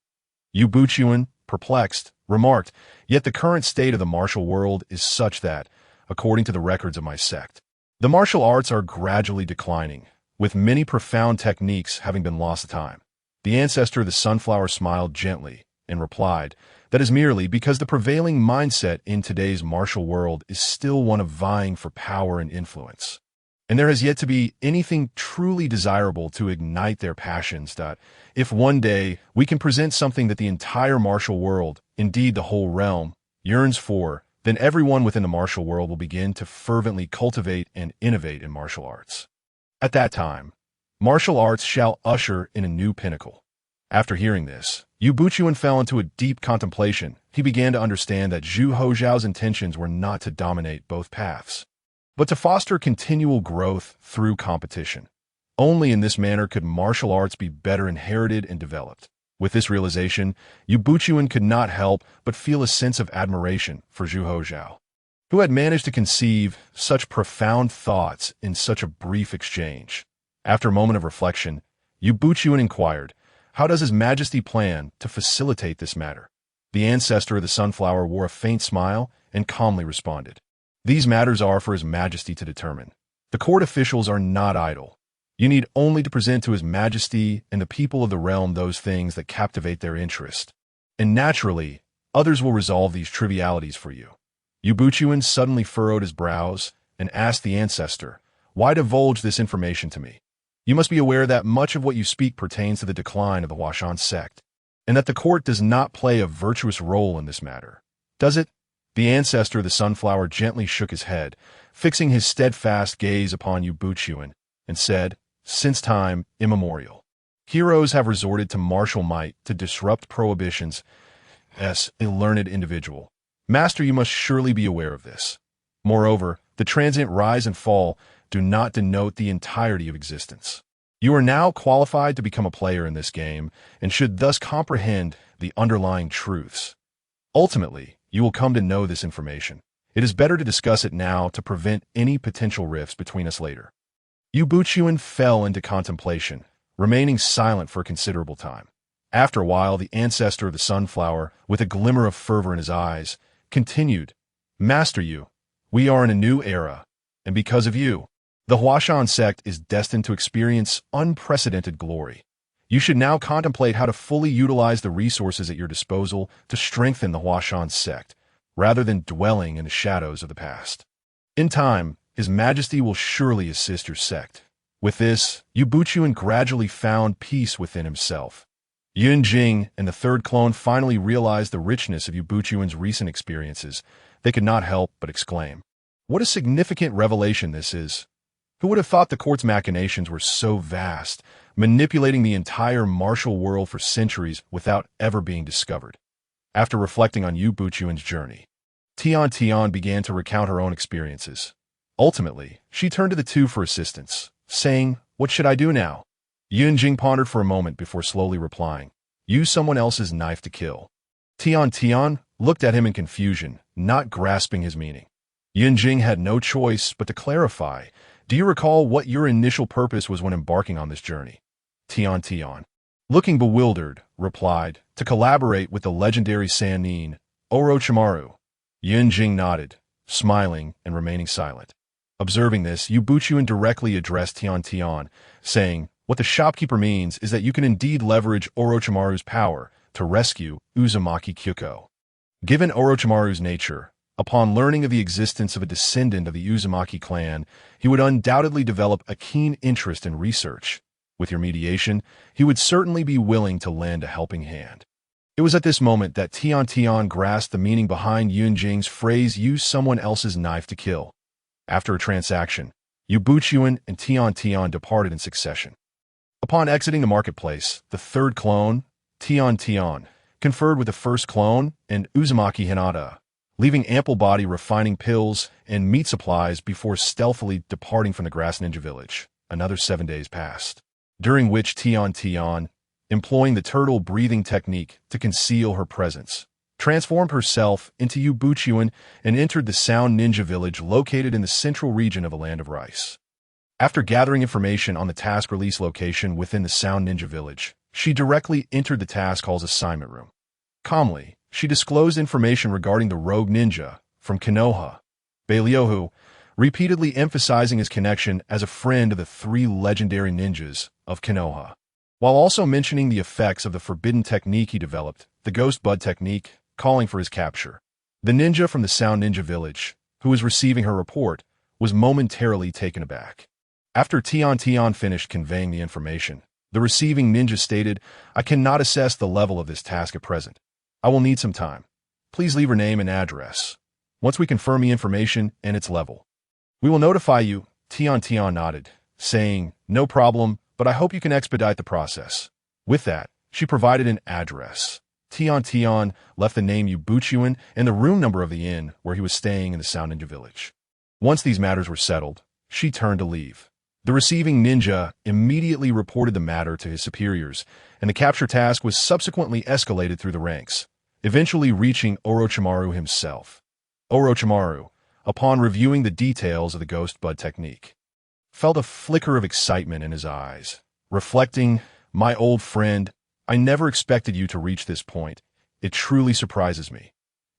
Yue Buqun, perplexed, remarked, yet the current state of the martial world is such that, according to the records of my sect, the martial arts are gradually declining, with many profound techniques having been lost to time. The ancestor of the sunflower smiled gently and replied, that is merely because the prevailing mindset in today's martial world is still one of vying for power and influence, and there has yet to be anything truly desirable to ignite their passions. If one day we can present something that the entire martial world, indeed the whole realm, yearns for, then everyone within the martial world will begin to fervently cultivate and innovate in martial arts. At that time, martial arts shall usher in a new pinnacle. After hearing this, Yue Buqun fell into a deep contemplation. He began to understand that Zhu Hozhao's intentions were not to dominate both paths, but to foster continual growth through competition. Only in this manner could martial arts be better inherited and developed. With this realization, Yue Buqun could not help but feel a sense of admiration for Zhu Hozhao, who had managed to conceive such profound thoughts in such a brief exchange. After a moment of reflection, Yue Buqun inquired, how does His Majesty plan to facilitate this matter? The ancestor of the sunflower wore a faint smile and calmly responded, these matters are for His Majesty to determine. The court officials are not idle. You need only to present to His Majesty and the people of the realm those things that captivate their interest, and naturally, others will resolve these trivialities for you. Yue Buqun suddenly furrowed his brows and asked the ancestor, why divulge this information to me? You must be aware that much of what you speak pertains to the decline of the Hua Shan sect, and that the court does not play a virtuous role in this matter. Does it? The ancestor of the sunflower gently shook his head, fixing his steadfast gaze upon Yue Buqun, and said, since time immemorial, heroes have resorted to martial might to disrupt prohibitions. As a learned individual, Master, you must surely be aware of this. Moreover, the transient rise and fall do not denote the entirety of existence. You are now qualified to become a player in this game and should thus comprehend the underlying truths. Ultimately, you will come to know this information. It is better to discuss it now to prevent any potential rifts between us later. Yue Buqun fell into contemplation, remaining silent for a considerable time. After a while, the ancestor of the sunflower, with a glimmer of fervor in his eyes, continued, Master Yue, we are in a new era, and because of you, the Hua Shan sect is destined to experience unprecedented glory. You should now contemplate how to fully utilize the resources at your disposal to strengthen the Hua Shan sect, rather than dwelling in the shadows of the past. In time, His Majesty will surely assist your sect. With this, Yue Buqun gradually found peace within himself. Yun Jing and the third clone finally realized the richness of Yue Buqun's recent experiences. They could not help but exclaim, "What a significant revelation this is! Who would have thought the court's machinations were so vast, manipulating the entire martial world for centuries without ever being discovered?" After reflecting on Yue Buqun's journey, Tian began to recount her own experiences. Ultimately, she turned to the two for assistance, saying, "What should I do now?" Yun Jing pondered for a moment before slowly replying, "Use someone else's knife to kill." Tian looked at him in confusion, not grasping his meaning. Yun Jing had no choice but to clarify, "Do you recall what your initial purpose was when embarking on this journey?" Tian, looking bewildered, replied, "To collaborate with the legendary Sannin, Orochimaru." Yun Jing nodded, smiling and remaining silent. Observing this, Yue Buqun directly addressed Tian, saying, "What the shopkeeper means is that you can indeed leverage Orochimaru's power to rescue Uzumaki Kyuko. Given Orochimaru's nature, upon learning of the existence of a descendant of the Uzumaki clan, he would undoubtedly develop a keen interest in research. With your mediation, he would certainly be willing to lend a helping hand." It was at this moment that Tian grasped the meaning behind Yun Jing's phrase, "Use someone else's knife to kill." After a transaction, Yue Buqun and Tian departed in succession. Upon exiting the marketplace, the third clone, Tian, conferred with the first clone and Uzumaki Hinata, leaving ample body refining pills and meat supplies before stealthily departing from the Grass Ninja Village. Another 7 days passed, during which Tian, employing the turtle breathing technique to conceal her presence, transformed herself into Yue Buqun and entered the Sound Ninja Village located in the central region of a land of rice. After gathering information on the task release location within the Sound Ninja Village, she directly entered the task hall's assignment room. Calmly, she disclosed information regarding the rogue ninja from Konoha, Beiliohu, repeatedly emphasizing his connection as a friend of the 3 legendary ninjas of Konoha, while also mentioning the effects of the forbidden technique he developed, the Ghost Bud technique, calling for his capture. The ninja from the Sound Ninja Village, who was receiving her report, was momentarily taken aback. After Tian finished conveying the information, the receiving ninja stated, "I cannot assess the level of this task at present. I will need some time. Please leave your name and address. Once we confirm the information and its level, we will notify you." Tian nodded, saying, "No problem, but I hope you can expedite the process." With that, she provided an address. Tian left the name Yue Buqun and the room number of the inn where he was staying in the Sound Ninja Village. Once these matters were settled, she turned to leave. The receiving ninja immediately reported the matter to his superiors, and the capture task was subsequently escalated through the ranks, eventually reaching Orochimaru himself. Orochimaru, upon reviewing the details of the Ghost Bud technique, felt a flicker of excitement in his eyes, reflecting, "My old friend, I never expected you to reach this point. It truly surprises me.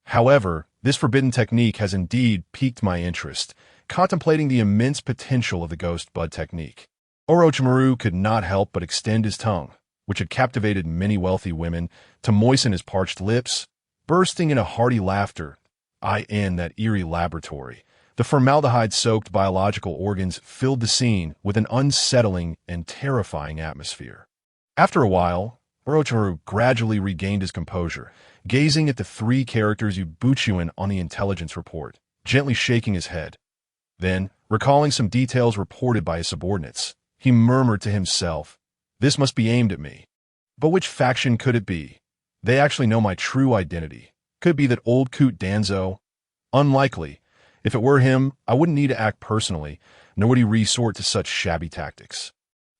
However, this forbidden technique has indeed piqued my interest, contemplating the immense potential of the Ghost Bud technique." Orochimaru could not help but extend his tongue, which had captivated many wealthy women, to moisten his parched lips, bursting in a hearty laughter. In that eerie laboratory, the formaldehyde-soaked biological organs filled the scene with an unsettling and terrifying atmosphere. After a while, Orochimaru gradually regained his composure, gazing at the 3 characters Yue Buqun on the intelligence report, gently shaking his head. Then, recalling some details reported by his subordinates, he murmured to himself, "This must be aimed at me. But which faction could it be? They actually know my true identity. Could be that old coot Danzo. Unlikely. If it were him, I wouldn't need to act personally, nor would he resort to such shabby tactics.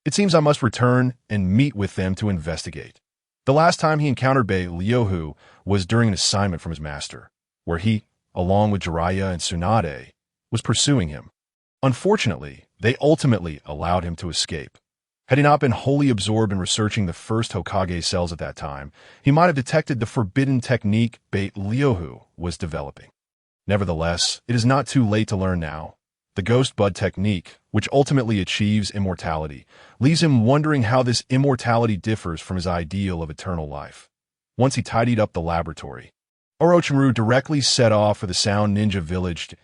It seems I must return and meet with them to investigate. The last time he encountered Bei Liuhu was during an assignment from his master, where he, along with Jiraiya and Tsunade, was pursuing him. Unfortunately, they ultimately allowed him to escape. Had he not been wholly absorbed in researching the first Hokage cells at that time, he might have detected the forbidden technique Bei Liuhu was developing. Nevertheless, it is not too late to learn now. The Ghost Bud technique, which ultimately achieves immortality, leaves him wondering how this immortality differs from his ideal of eternal life. Once he tidied up the laboratory, Orochimaru directly set off for the Sound Ninja village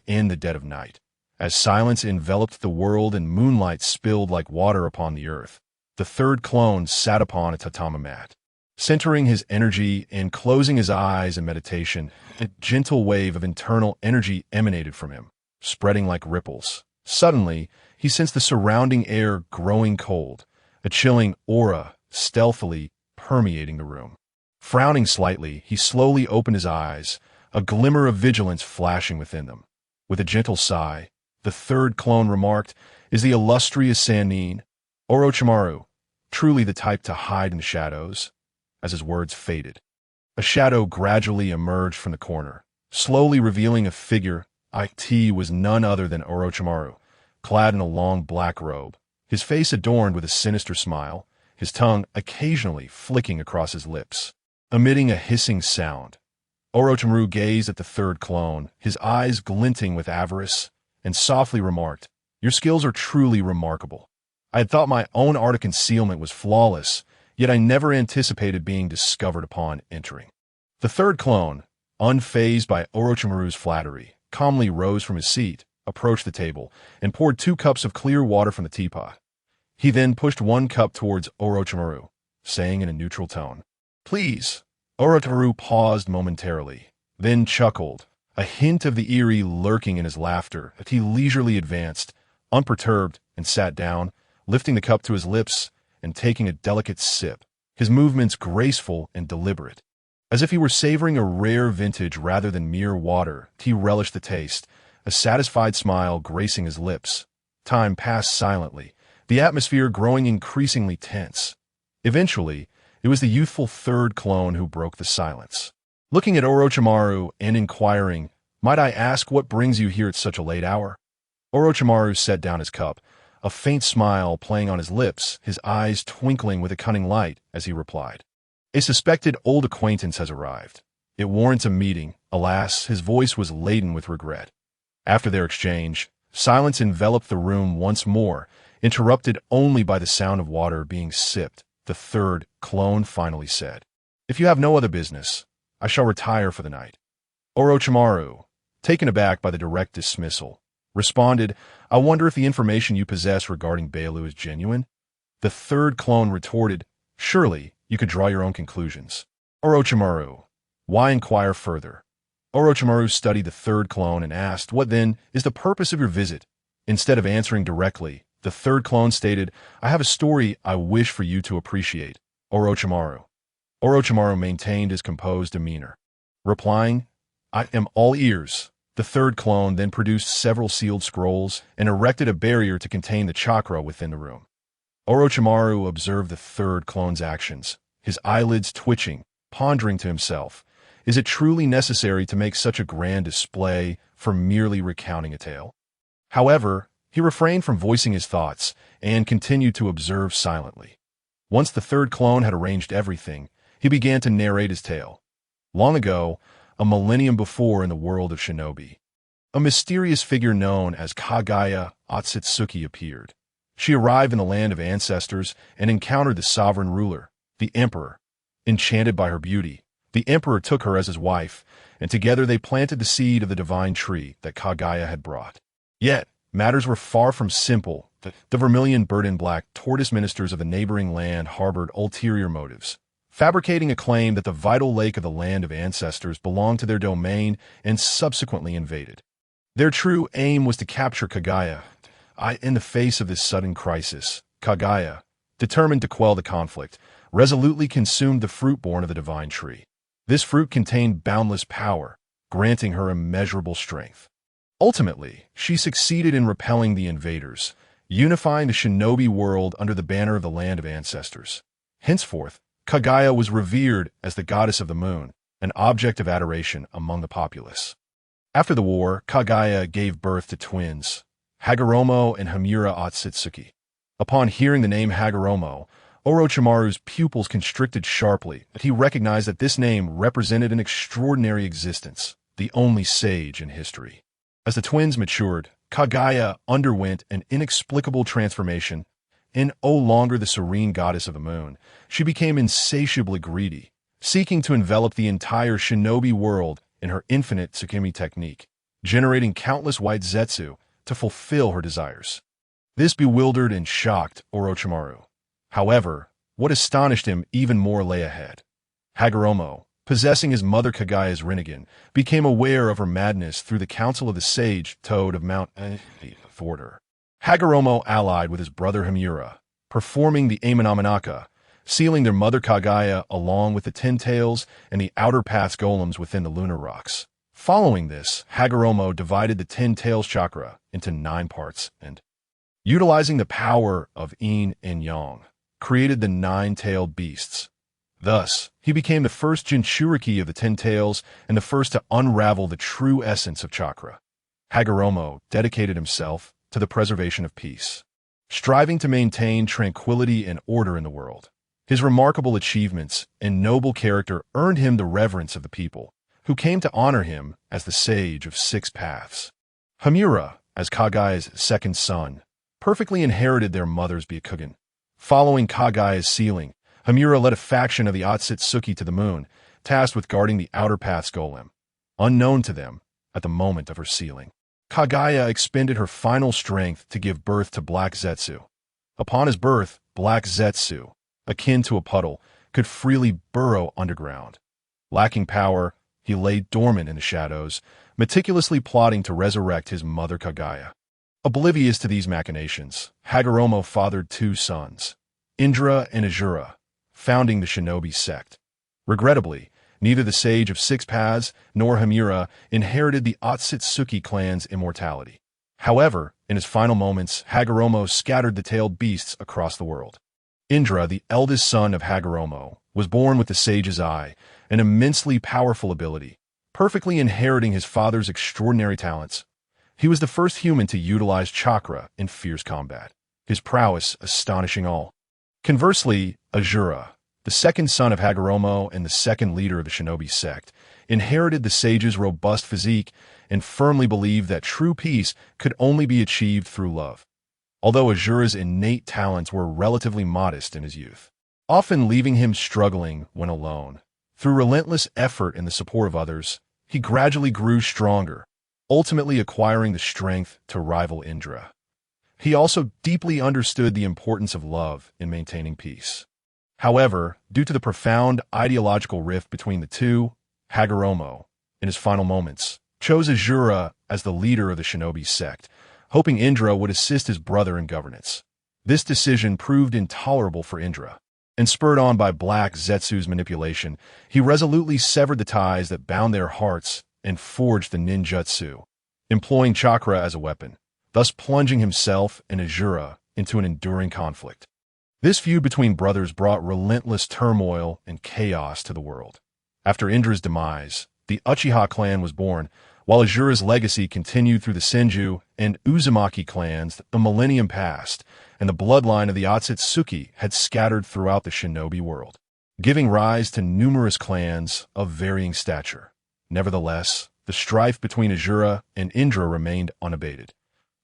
in the dead of night. As silence enveloped the world and moonlight spilled like water upon the earth, the third clone sat upon a tatami mat. Centering his energy and closing his eyes in meditation, a gentle wave of internal energy emanated from him, spreading like ripples. Suddenly, he sensed the surrounding air growing cold, a chilling aura stealthily permeating the room. Frowning slightly, he slowly opened his eyes, a glimmer of vigilance flashing within them. With a gentle sigh, the third clone remarked, "Is the illustrious Sannin, Orochimaru, truly the type to hide in the shadows?" As his words faded, a shadow gradually emerged from the corner, slowly revealing a figure. It was none other than Orochimaru, clad in a long black robe, his face adorned with a sinister smile, his tongue occasionally flicking across his lips, emitting a hissing sound. Orochimaru gazed at the third clone, his eyes glinting with avarice, and softly remarked, "Your skills are truly remarkable. I had thought my own art of concealment was flawless, yet I never anticipated being discovered upon entering." The third clone, unfazed by Orochimaru's flattery, calmly rose from his seat, approached the table, and poured 2 cups of clear water from the teapot. He then pushed 1 cup towards Orochimaru, saying in a neutral tone, "Please." Orochimaru paused momentarily, then chuckled, a hint of the eerie lurking in his laughter, as he leisurely advanced, unperturbed, and sat down, lifting the cup to his lips and taking a delicate sip, his movements graceful and deliberate. As if he were savoring a rare vintage rather than mere water, he relished the taste, a satisfied smile gracing his lips. Time passed silently, the atmosphere growing increasingly tense. Eventually, it was the youthful third clone who broke the silence. Looking at Orochimaru and inquiring, "Might I ask what brings you here at such a late hour?" Orochimaru set down his cup, a faint smile playing on his lips, his eyes twinkling with a cunning light as he replied, "A suspected old acquaintance has arrived. It warrants a meeting." Alas, his voice was laden with regret. After their exchange, silence enveloped the room once more, interrupted only by the sound of water being sipped. The third clone finally said, "If you have no other business, I shall retire for the night." Orochimaru, taken aback by the direct dismissal, responded, "I wonder if the information you possess regarding Beilu is genuine?" The third clone retorted, "Surely you could draw your own conclusions." Orochimaru, why inquire further? Orochimaru studied the third clone and asked, "What then is the purpose of your visit?" Instead of answering directly, the third clone stated, "I have a story I wish for you to appreciate, Orochimaru." Orochimaru maintained his composed demeanor, replying, "I am all ears." The third clone then produced several sealed scrolls and erected a barrier to contain the chakra within the room. Orochimaru observed the third clone's actions, his eyelids twitching, pondering to himself, is it truly necessary to make such a grand display for merely recounting a tale? However, he refrained from voicing his thoughts and continued to observe silently. Once the third clone had arranged everything, he began to narrate his tale. Long ago, a millennium before in the world of shinobi, a mysterious figure known as Kaguya Otsutsuki appeared. She arrived in the land of ancestors and encountered the sovereign ruler, the emperor. Enchanted by her beauty, the emperor took her as his wife, and together they planted the seed of the divine tree that Kaguya had brought. Yet, matters were far from simple. The vermilion-bird-and-black tortoise ministers of the neighboring land harbored ulterior motives, fabricating a claim that the vital lake of the land of ancestors belonged to their domain and subsequently invaded. Their true aim was to capture Kaguya. In the face of this sudden crisis, Kaguya, determined to quell the conflict, resolutely consumed the fruit born of the divine tree. This fruit contained boundless power, granting her immeasurable strength. Ultimately, she succeeded in repelling the invaders, unifying the shinobi world under the banner of the Land of Ancestors. Henceforth, Kaguya was revered as the goddess of the moon, an object of adoration among the populace. After the war, Kaguya gave birth to twins, Hagoromo and Hamura Otsutsuki. Upon hearing the name Hagoromo, Orochimaru's pupils constricted sharply, but he recognized that this name represented an extraordinary existence, the only sage in history. As the twins matured, Kaguya underwent an inexplicable transformation. In no longer the serene goddess of the moon, she became insatiably greedy, seeking to envelop the entire shinobi world in her infinite Tsukimi technique, generating countless white zetsu to fulfill her desires. This bewildered and shocked Orochimaru. However, what astonished him even more lay ahead. Hagoromo, possessing his mother Kaguya's Rinnegan, became aware of her madness through the counsel of the sage Toad of Mount Forder. Hagoromo allied with his brother Hamura, performing the Amenominaka, sealing their mother Kaguya along with the Ten Tails and the Outer Paths golems within the lunar rocks. Following this, Hagoromo divided the Ten Tails chakra into 9 parts and, utilizing the power of yin and yang, created the 9-tailed beasts. Thus, he became the first Jinchuriki of the Ten Tails and the first to unravel the true essence of chakra. Hagoromo dedicated himself to the preservation of peace, striving to maintain tranquility and order in the world. His remarkable achievements and noble character earned him the reverence of the people, who came to honor him as the Sage of 6 Paths. Hamura, as Kaguya's second son, perfectly inherited their mother's Byakugan. Following Kaguya's sealing, Hamura led a faction of the Otsutsuki to the moon, tasked with guarding the Outer Paths golem. Unknown to them, at the moment of her sealing, Kaguya expended her final strength to give birth to Black Zetsu. Upon his birth, Black Zetsu, akin to a puddle, could freely burrow underground. Lacking power, he lay dormant in the shadows, meticulously plotting to resurrect his mother Kaguya. Oblivious to these machinations, Hagoromo fathered 2 sons, Indra and Azura, founding the shinobi sect. Regrettably, neither the Sage of 6 Paths nor Hamura inherited the Otsutsuki clan's immortality. However, in his final moments, Hagoromo scattered the tailed beasts across the world. Indra, the eldest son of Hagoromo, was born with the Sage's Eye, an immensely powerful ability, perfectly inheriting his father's extraordinary talents. He was the first human to utilize chakra in fierce combat, his prowess astonishing all. Conversely, Azura, the second son of Hagoromo and the second leader of the shinobi sect, inherited the sage's robust physique and firmly believed that true peace could only be achieved through love. Although Azura's innate talents were relatively modest in his youth, often leaving him struggling when alone, through relentless effort and the support of others, he gradually grew stronger, ultimately acquiring the strength to rival Indra. He also deeply understood the importance of love in maintaining peace. However, due to the profound ideological rift between the two, Hagoromo, in his final moments, chose Azura as the leader of the shinobi sect, hoping Indra would assist his brother in governance. This decision proved intolerable for Indra, and spurred on by Black Zetsu's manipulation, he resolutely severed the ties that bound their hearts and forged the ninjutsu, employing chakra as a weapon, thus plunging himself and Azura into an enduring conflict. This feud between brothers brought relentless turmoil and chaos to the world. After Indra's demise, the Uchiha clan was born, while Azura's legacy continued through the Senju and Uzumaki clans. The millennium passed, and the bloodline of the Otsutsuki had scattered throughout the shinobi world, giving rise to numerous clans of varying stature. Nevertheless, the strife between Azura and Indra remained unabated.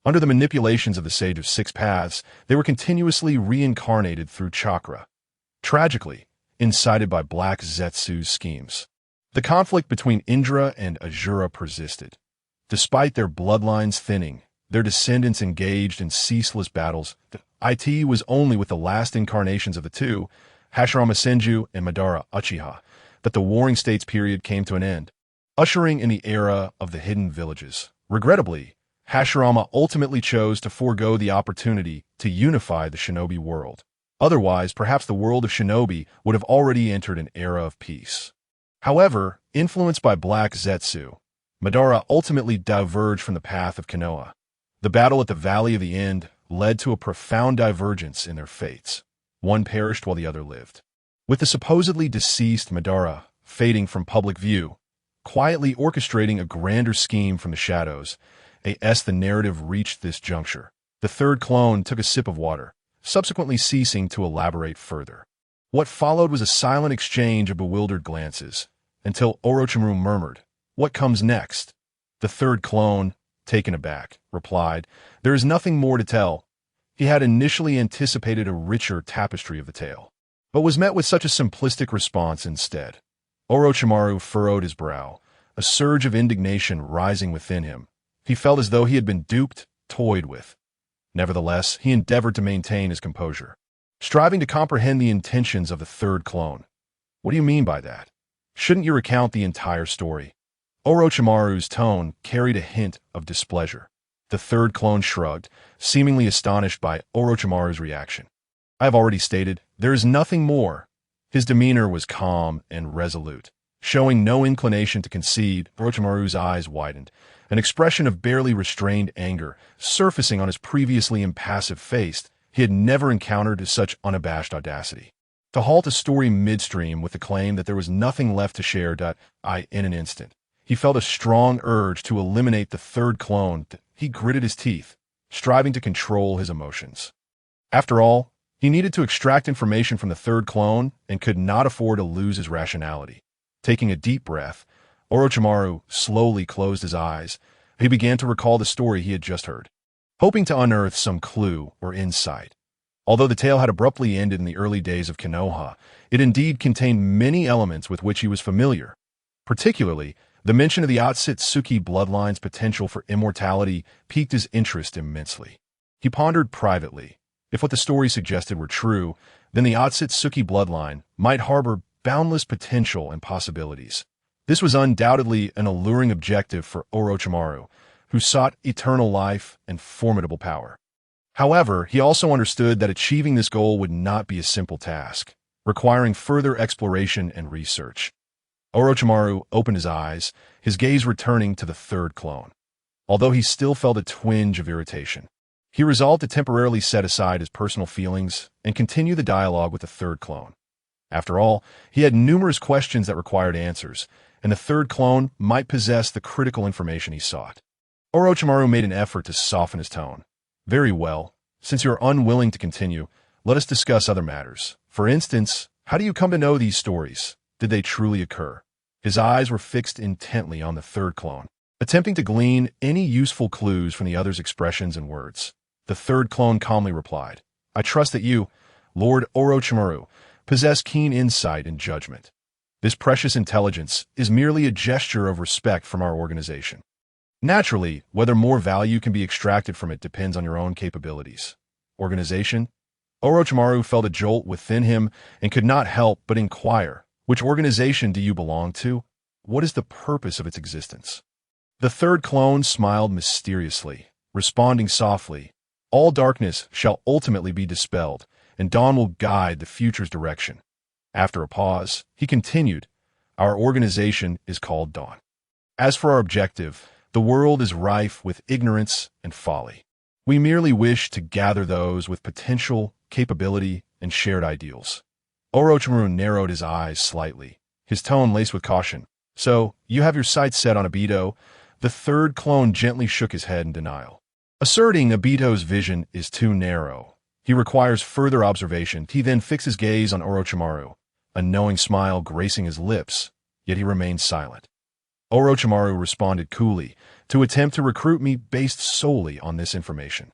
Under the manipulations of the Sage of 6 Paths, they were continuously reincarnated through chakra, tragically incited by Black Zetsu's schemes. The conflict between Indra and Azura persisted. Despite their bloodlines thinning, their descendants engaged in ceaseless battles. It was only with the last incarnations of the two, Hashirama Senju and Madara Uchiha, that the Warring States period came to an end, ushering in the era of the hidden villages. Regrettably, Hashirama ultimately chose to forego the opportunity to unify the shinobi world. Otherwise, perhaps the world of shinobi would have already entered an era of peace. However, influenced by Black Zetsu, Madara ultimately diverged from the path of Konoha. The battle at the Valley of the End led to a profound divergence in their fates. One perished while the other lived. With the supposedly deceased Madara fading from public view, quietly orchestrating a grander scheme from the shadows, the narrative reached this juncture. The third clone took a sip of water, subsequently ceasing to elaborate further. What followed was a silent exchange of bewildered glances, until Orochimaru murmured, "What comes next?" The third clone, taken aback, replied, "There is nothing more to tell." He had initially anticipated a richer tapestry of the tale, but was met with such a simplistic response instead. Orochimaru furrowed his brow, a surge of indignation rising within him. He felt as though he had been duped, toyed with. Nevertheless, he endeavored to maintain his composure, striving to comprehend the intentions of the third clone. "What do you mean by that? Shouldn't you recount the entire story?" Orochimaru's tone carried a hint of displeasure. The third clone shrugged, seemingly astonished by Orochimaru's reaction. "I have already stated, there is nothing more." His demeanor was calm and resolute. Showing no inclination to concede, Orochimaru's eyes widened, an expression of barely restrained anger surfacing on his previously impassive face. He had never encountered such unabashed audacity. To halt a story midstream with the claim that there was nothing left to share. In an instant, he felt a strong urge to eliminate the third clone. He gritted his teeth, striving to control his emotions. After all, he needed to extract information from the third clone and could not afford to lose his rationality. Taking a deep breath, Orochimaru slowly closed his eyes. He began to recall the story he had just heard, hoping to unearth some clue or insight. Although the tale had abruptly ended in the early days of Konoha, it indeed contained many elements with which he was familiar. Particularly, the mention of the Otsutsuki bloodline's potential for immortality piqued his interest immensely. He pondered privately. If what the story suggested were true, then the Otsutsuki bloodline might harbor boundless potential and possibilities. This was undoubtedly an alluring objective for Orochimaru, who sought eternal life and formidable power. However, he also understood that achieving this goal would not be a simple task, requiring further exploration and research. Orochimaru opened his eyes, his gaze returning to the third clone. Although he still felt a twinge of irritation, he resolved to temporarily set aside his personal feelings and continue the dialogue with the third clone. After all, he had numerous questions that required answers, and the third clone might possess the critical information he sought. Orochimaru made an effort to soften his tone. "Very well. Since you are unwilling to continue, let us discuss other matters. For instance, how do you come to know these stories? Did they truly occur?" His eyes were fixed intently on the third clone, attempting to glean any useful clues from the other's expressions and words. The third clone calmly replied, "I trust that you, Lord Orochimaru, possess keen insight and judgment. This precious intelligence is merely a gesture of respect from our organization. Naturally, whether more value can be extracted from it depends on your own capabilities." Organization? Orochimaru felt a jolt within him and could not help but inquire, "Which organization do you belong to? What is the purpose of its existence?" The third clone smiled mysteriously, responding softly, "All darkness shall ultimately be dispelled, and dawn will guide the future's direction." After a pause, he continued, "Our organization is called Dawn. As for our objective, the world is rife with ignorance and folly. We merely wish to gather those with potential, capability, and shared ideals." Orochimaru narrowed his eyes slightly, his tone laced with caution. "So, you have your sights set on Obito?" The third clone gently shook his head in denial, asserting Obito's vision is too narrow. He requires further observation. He then fixed his gaze on Orochimaru, a knowing smile gracing his lips, yet he remained silent. Orochimaru responded coolly, "To attempt to recruit me based solely on this information.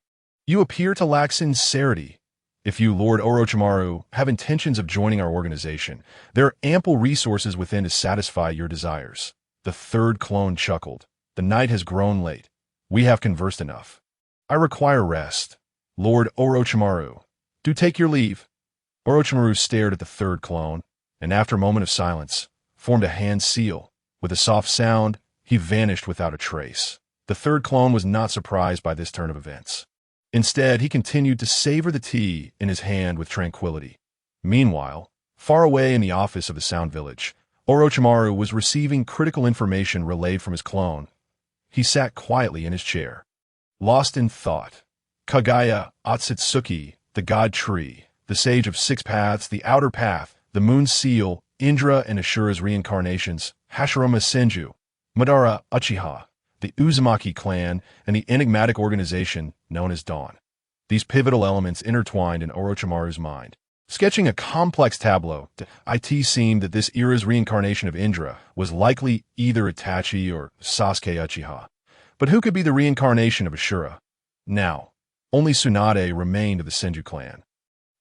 You appear to lack sincerity. If you, Lord Orochimaru, have intentions of joining our organization, there are ample resources within to satisfy your desires." The third clone chuckled. "The night has grown late. We have conversed enough. I require rest. Lord Orochimaru, do take your leave." Orochimaru stared at the third clone, and after a moment of silence, formed a hand seal. With a soft sound, he vanished without a trace. The third clone was not surprised by this turn of events. Instead, he continued to savor the tea in his hand with tranquility. Meanwhile, far away in the office of the Sound Village, Orochimaru was receiving critical information relayed from his clone. He sat quietly in his chair, lost in thought. Kagaya, Otsutsuki, the God Tree, the Sage of Six Paths, the Outer Path, the Moon Seal, Indra and Ashura's reincarnations, Hashirama Senju, Madara Uchiha, the Uzumaki clan, and the enigmatic organization known as Dawn. These pivotal elements intertwined in Orochimaru's mind. Sketching a complex tableau, it seemed that this era's reincarnation of Indra was likely either Itachi or Sasuke Uchiha. But who could be the reincarnation of Ashura? Now, only Tsunade remained of the Senju clan.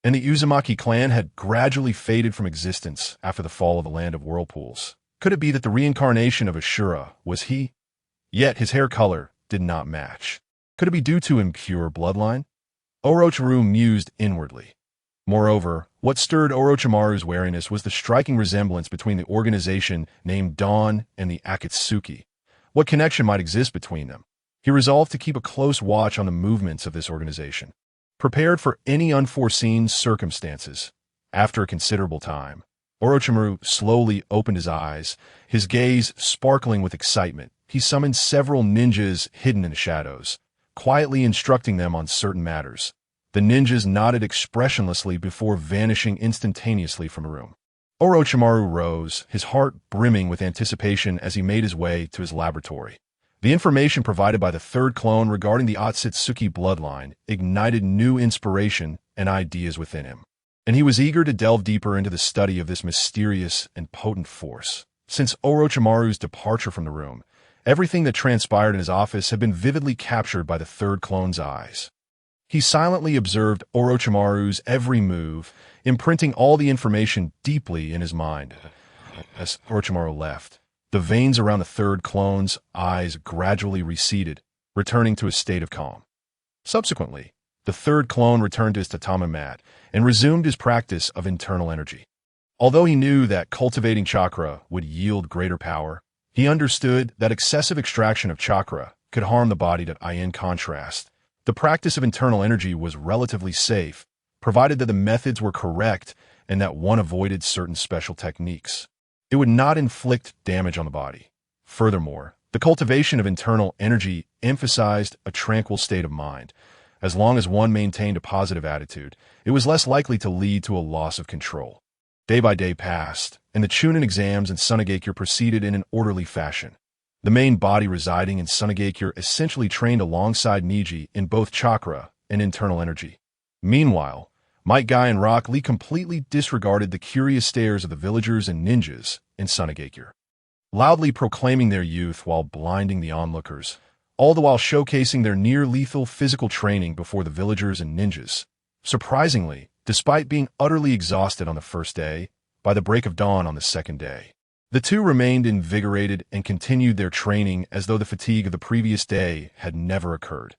And the Uzumaki clan had gradually faded from existence after the fall of the Land of Whirlpools. Could it be that the reincarnation of Ashura was he? Yet his hair color did not match. Could it be due to impure bloodline? Orochimaru mused inwardly. Moreover, what stirred Orochimaru's wariness was the striking resemblance between the organization named Dawn and the Akatsuki. What connection might exist between them? He resolved to keep a close watch on the movements of this organization, prepared for any unforeseen circumstances. After a considerable time, Orochimaru slowly opened his eyes, his gaze sparkling with excitement. He summoned several ninjas hidden in the shadows, quietly instructing them on certain matters. The ninjas nodded expressionlessly before vanishing instantaneously from the room. Orochimaru rose, his heart brimming with anticipation as he made his way to his laboratory. The information provided by the third clone regarding the Otsutsuki bloodline ignited new inspiration and ideas within him, and he was eager to delve deeper into the study of this mysterious and potent force. Since Orochimaru's departure from the room, everything that transpired in his office had been vividly captured by the third clone's eyes. He silently observed Orochimaru's every move, imprinting all the information deeply in his mind. As Orochimaru left, the veins around the third clone's eyes gradually receded, returning to a state of calm. Subsequently, the third clone returned to his tatami mat and resumed his practice of internal energy. Although he knew that cultivating chakra would yield greater power, he understood that excessive extraction of chakra could harm the body. In contrast, the practice of internal energy was relatively safe, provided that the methods were correct and that one avoided certain special techniques. It would not inflict damage on the body. Furthermore, the cultivation of internal energy emphasized a tranquil state of mind. As long as one maintained a positive attitude, it was less likely to lead to a loss of control. Day by day passed, and the Chunin exams in Sunagakure proceeded in an orderly fashion. The main body residing in Sunagakure essentially trained alongside Niji in both chakra and internal energy. Meanwhile, Might Guy and Rock Lee completely disregarded the curious stares of the villagers and ninjas in Sunagakure, loudly proclaiming their youth while blinding the onlookers, all the while showcasing their near-lethal physical training before the villagers and ninjas. Surprisingly, despite being utterly exhausted on the first day, by the break of dawn on the second day, the two remained invigorated and continued their training as though the fatigue of the previous day had never occurred.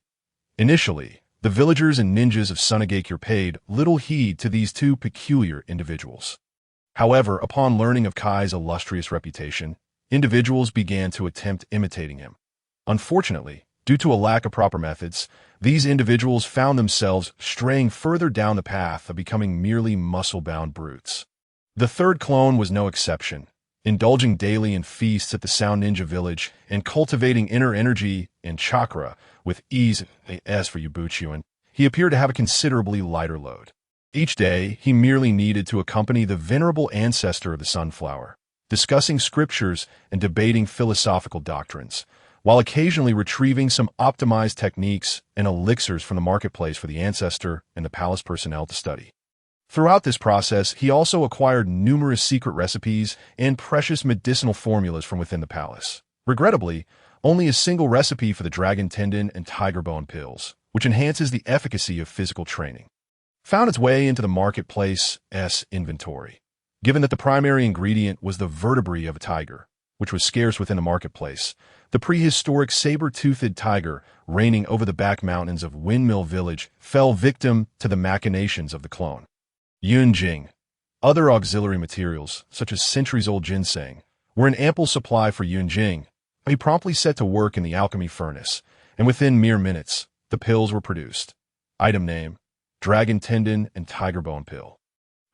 Initially, the villagers and ninjas of Sunagakure paid little heed to these two peculiar individuals. However, upon learning of Kai's illustrious reputation, individuals began to attempt imitating him. Unfortunately, due to a lack of proper methods, these individuals found themselves straying further down the path of becoming merely muscle-bound brutes. The third clone was no exception, indulging daily in feasts at the Sound Ninja village and cultivating inner energy and chakra with ease. As for Yue Buqun, he appeared to have a considerably lighter load. Each day, he merely needed to accompany the venerable ancestor of the sunflower, discussing scriptures and debating philosophical doctrines, while occasionally retrieving some optimized techniques and elixirs from the marketplace for the ancestor and the palace personnel to study. Throughout this process, he also acquired numerous secret recipes and precious medicinal formulas from within the palace. Regrettably, only a single recipe for the dragon tendon and tiger bone pills, which enhances the efficacy of physical training, found its way into the marketplace's inventory. Given that the primary ingredient was the vertebrae of a tiger, which was scarce within the marketplace, the prehistoric saber-toothed tiger reigning over the back mountains of Windmill village fell victim to the machinations of the clone. Yunjing. Other auxiliary materials, such as centuries-old ginseng, were in ample supply for Yunjing. He promptly set to work in the alchemy furnace, and within mere minutes, the pills were produced. Item name: dragon tendon and tiger bone pill.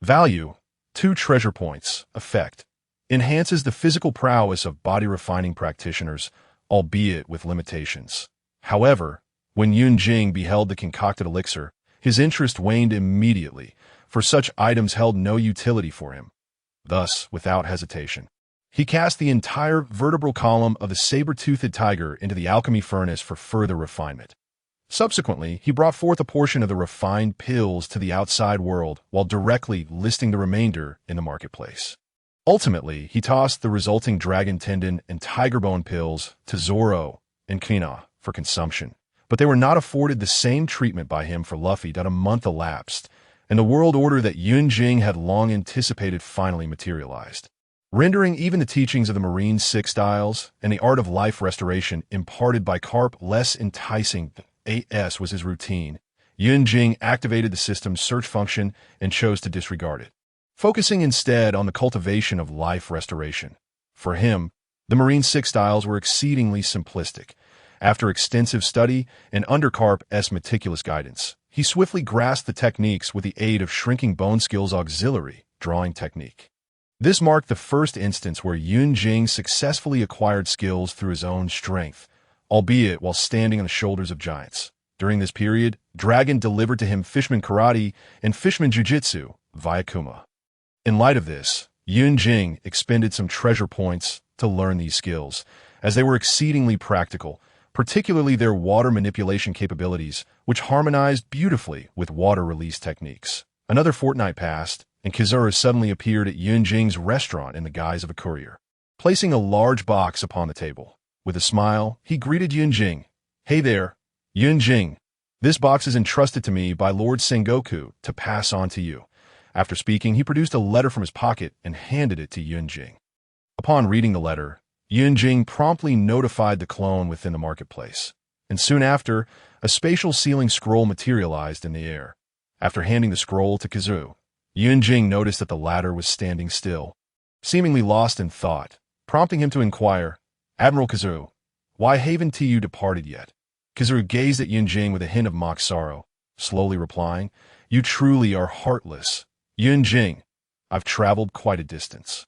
Value: 2 treasure points. Effect: enhances the physical prowess of body-refining practitioners, albeit with limitations. However, when Yun Jing beheld the concocted elixir, his interest waned immediately, for such items held no utility for him. Thus, without hesitation, he cast the entire vertebral column of the saber-toothed tiger into the alchemy furnace for further refinement. Subsequently, he brought forth a portion of the refined pills to the outside world while directly listing the remainder in the marketplace. Ultimately, he tossed the resulting dragon tendon and tiger bone pills to Zoro and Kuina for consumption, but they were not afforded the same treatment by him for Luffy that a month elapsed, and the world order that Yun Jing had long anticipated finally materialized, rendering even the teachings of the marine six styles and the art of life restoration imparted by Garp less enticing. As was his routine, Yun Jing activated the system's search function and chose to disregard it, focusing instead on the cultivation of life restoration. For him, the marine six styles were exceedingly simplistic. After extensive study and under Garp's meticulous guidance, he swiftly grasped the techniques with the aid of Shrinking Bone Skills Auxiliary drawing technique. This marked the first instance where Yun Jing successfully acquired skills through his own strength, albeit while standing on the shoulders of giants. During this period, Dragon delivered to him Fishman Karate and Fishman Jiu-Jitsu via Kuma. In light of this, Yun Jing expended some treasure points to learn these skills, as they were exceedingly practical, particularly their water manipulation capabilities, which harmonized beautifully with water release techniques. Another fortnight passed, and Kizuru suddenly appeared at Yun Jing's restaurant in the guise of a courier, placing a large box upon the table. With a smile, he greeted Yun Jing. "Hey there, Yun Jing. This box is entrusted to me by Lord Sengoku to pass on to you." After speaking, he produced a letter from his pocket and handed it to Yun Jing. Upon reading the letter, Yun Jing promptly notified the clone within the marketplace, and soon after, a spatial sealing scroll materialized in the air. After handing the scroll to Kizuru, Yun Jing noticed that the latter was standing still, seemingly lost in thought, prompting him to inquire, "Admiral Kizuru, why haven't you departed yet?" Kizuru gazed at Yun Jing with a hint of mock sorrow, slowly replying, "You truly are heartless. Yun Jing, I've traveled quite a distance,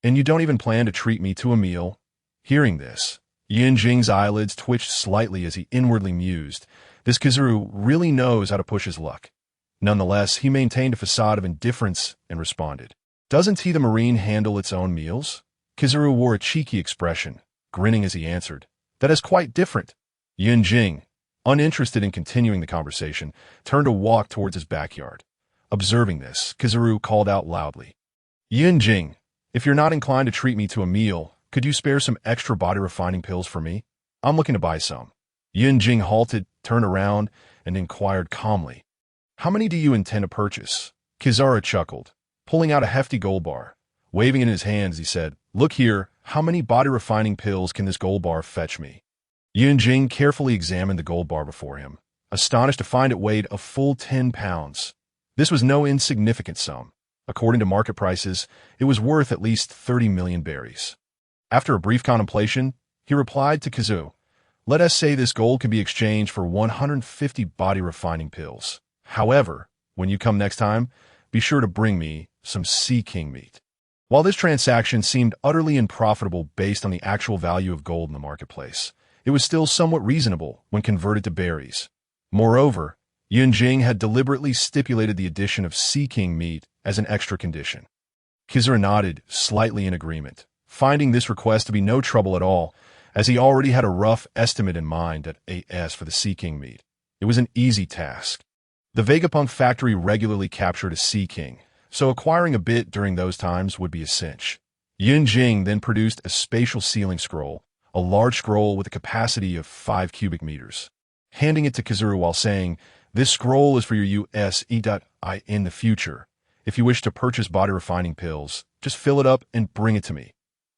and you don't even plan to treat me to a meal." Hearing this, Yun Jing's eyelids twitched slightly as he inwardly mused, "This Kizuru really knows how to push his luck." Nonetheless, he maintained a facade of indifference and responded, "Doesn't he the Marine handle its own meals?" Kizuru wore a cheeky expression, grinning as he answered, "That is quite different." Yun Jing, uninterested in continuing the conversation, turned to walk towards his backyard. Observing this, Kizuru called out loudly, "Yun Jing, if you're not inclined to treat me to a meal, could you spare some extra body-refining pills for me? I'm looking to buy some." Yun Jing halted, turned around, and inquired calmly, "How many do you intend to purchase?" Kizuru chuckled, pulling out a hefty gold bar. Waving it in his hands, he said, "Look here, how many body-refining pills can this gold bar fetch me?" Yun Jing carefully examined the gold bar before him, astonished to find it weighed a full 10 pounds. This was no insignificant sum. According to market prices, it was worth at least 30 million berries. After a brief contemplation, he replied to Kizuru, "Let us say this gold can be exchanged for 150 body-refining pills. However, when you come next time, be sure to bring me some sea king meat." While this transaction seemed utterly unprofitable based on the actual value of gold in the marketplace, it was still somewhat reasonable when converted to berries. Moreover, Yun Jing had deliberately stipulated the addition of sea king meat as an extra condition. Kizuru nodded, slightly in agreement, finding this request to be no trouble at all, as he already had a rough estimate in mind at AS for the sea king meat. It was an easy task. The Vegapunk factory regularly captured a sea king, so acquiring a bit during those times would be a cinch. Yun Jing then produced a spatial sealing scroll, a large scroll with a capacity of 5 cubic meters, handing it to Kizuru while saying, "This scroll is for your USE.I in the future. If you wish to purchase body-refining pills, just fill it up and bring it to me."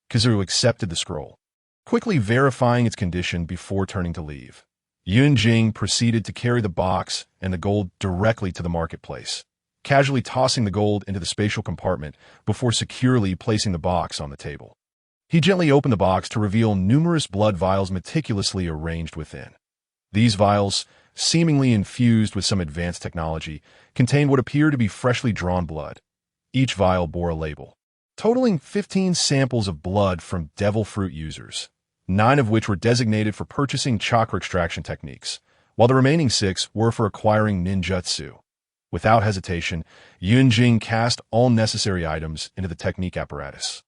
Kizuru accepted the scroll, quickly verifying its condition before turning to leave. Yun Jing proceeded to carry the box and the gold directly to the marketplace, casually tossing the gold into the spatial compartment before securely placing the box on the table. He gently opened the box to reveal numerous blood vials meticulously arranged within. These vials, seemingly infused with some advanced technology, contained what appeared to be freshly drawn blood. Each vial bore a label, totaling 15 samples of blood from devil fruit users, 9 of which were designated for purchasing chakra extraction techniques, while the remaining 6 were for acquiring ninjutsu. Without hesitation, Yunjing cast all necessary items into the technique apparatus.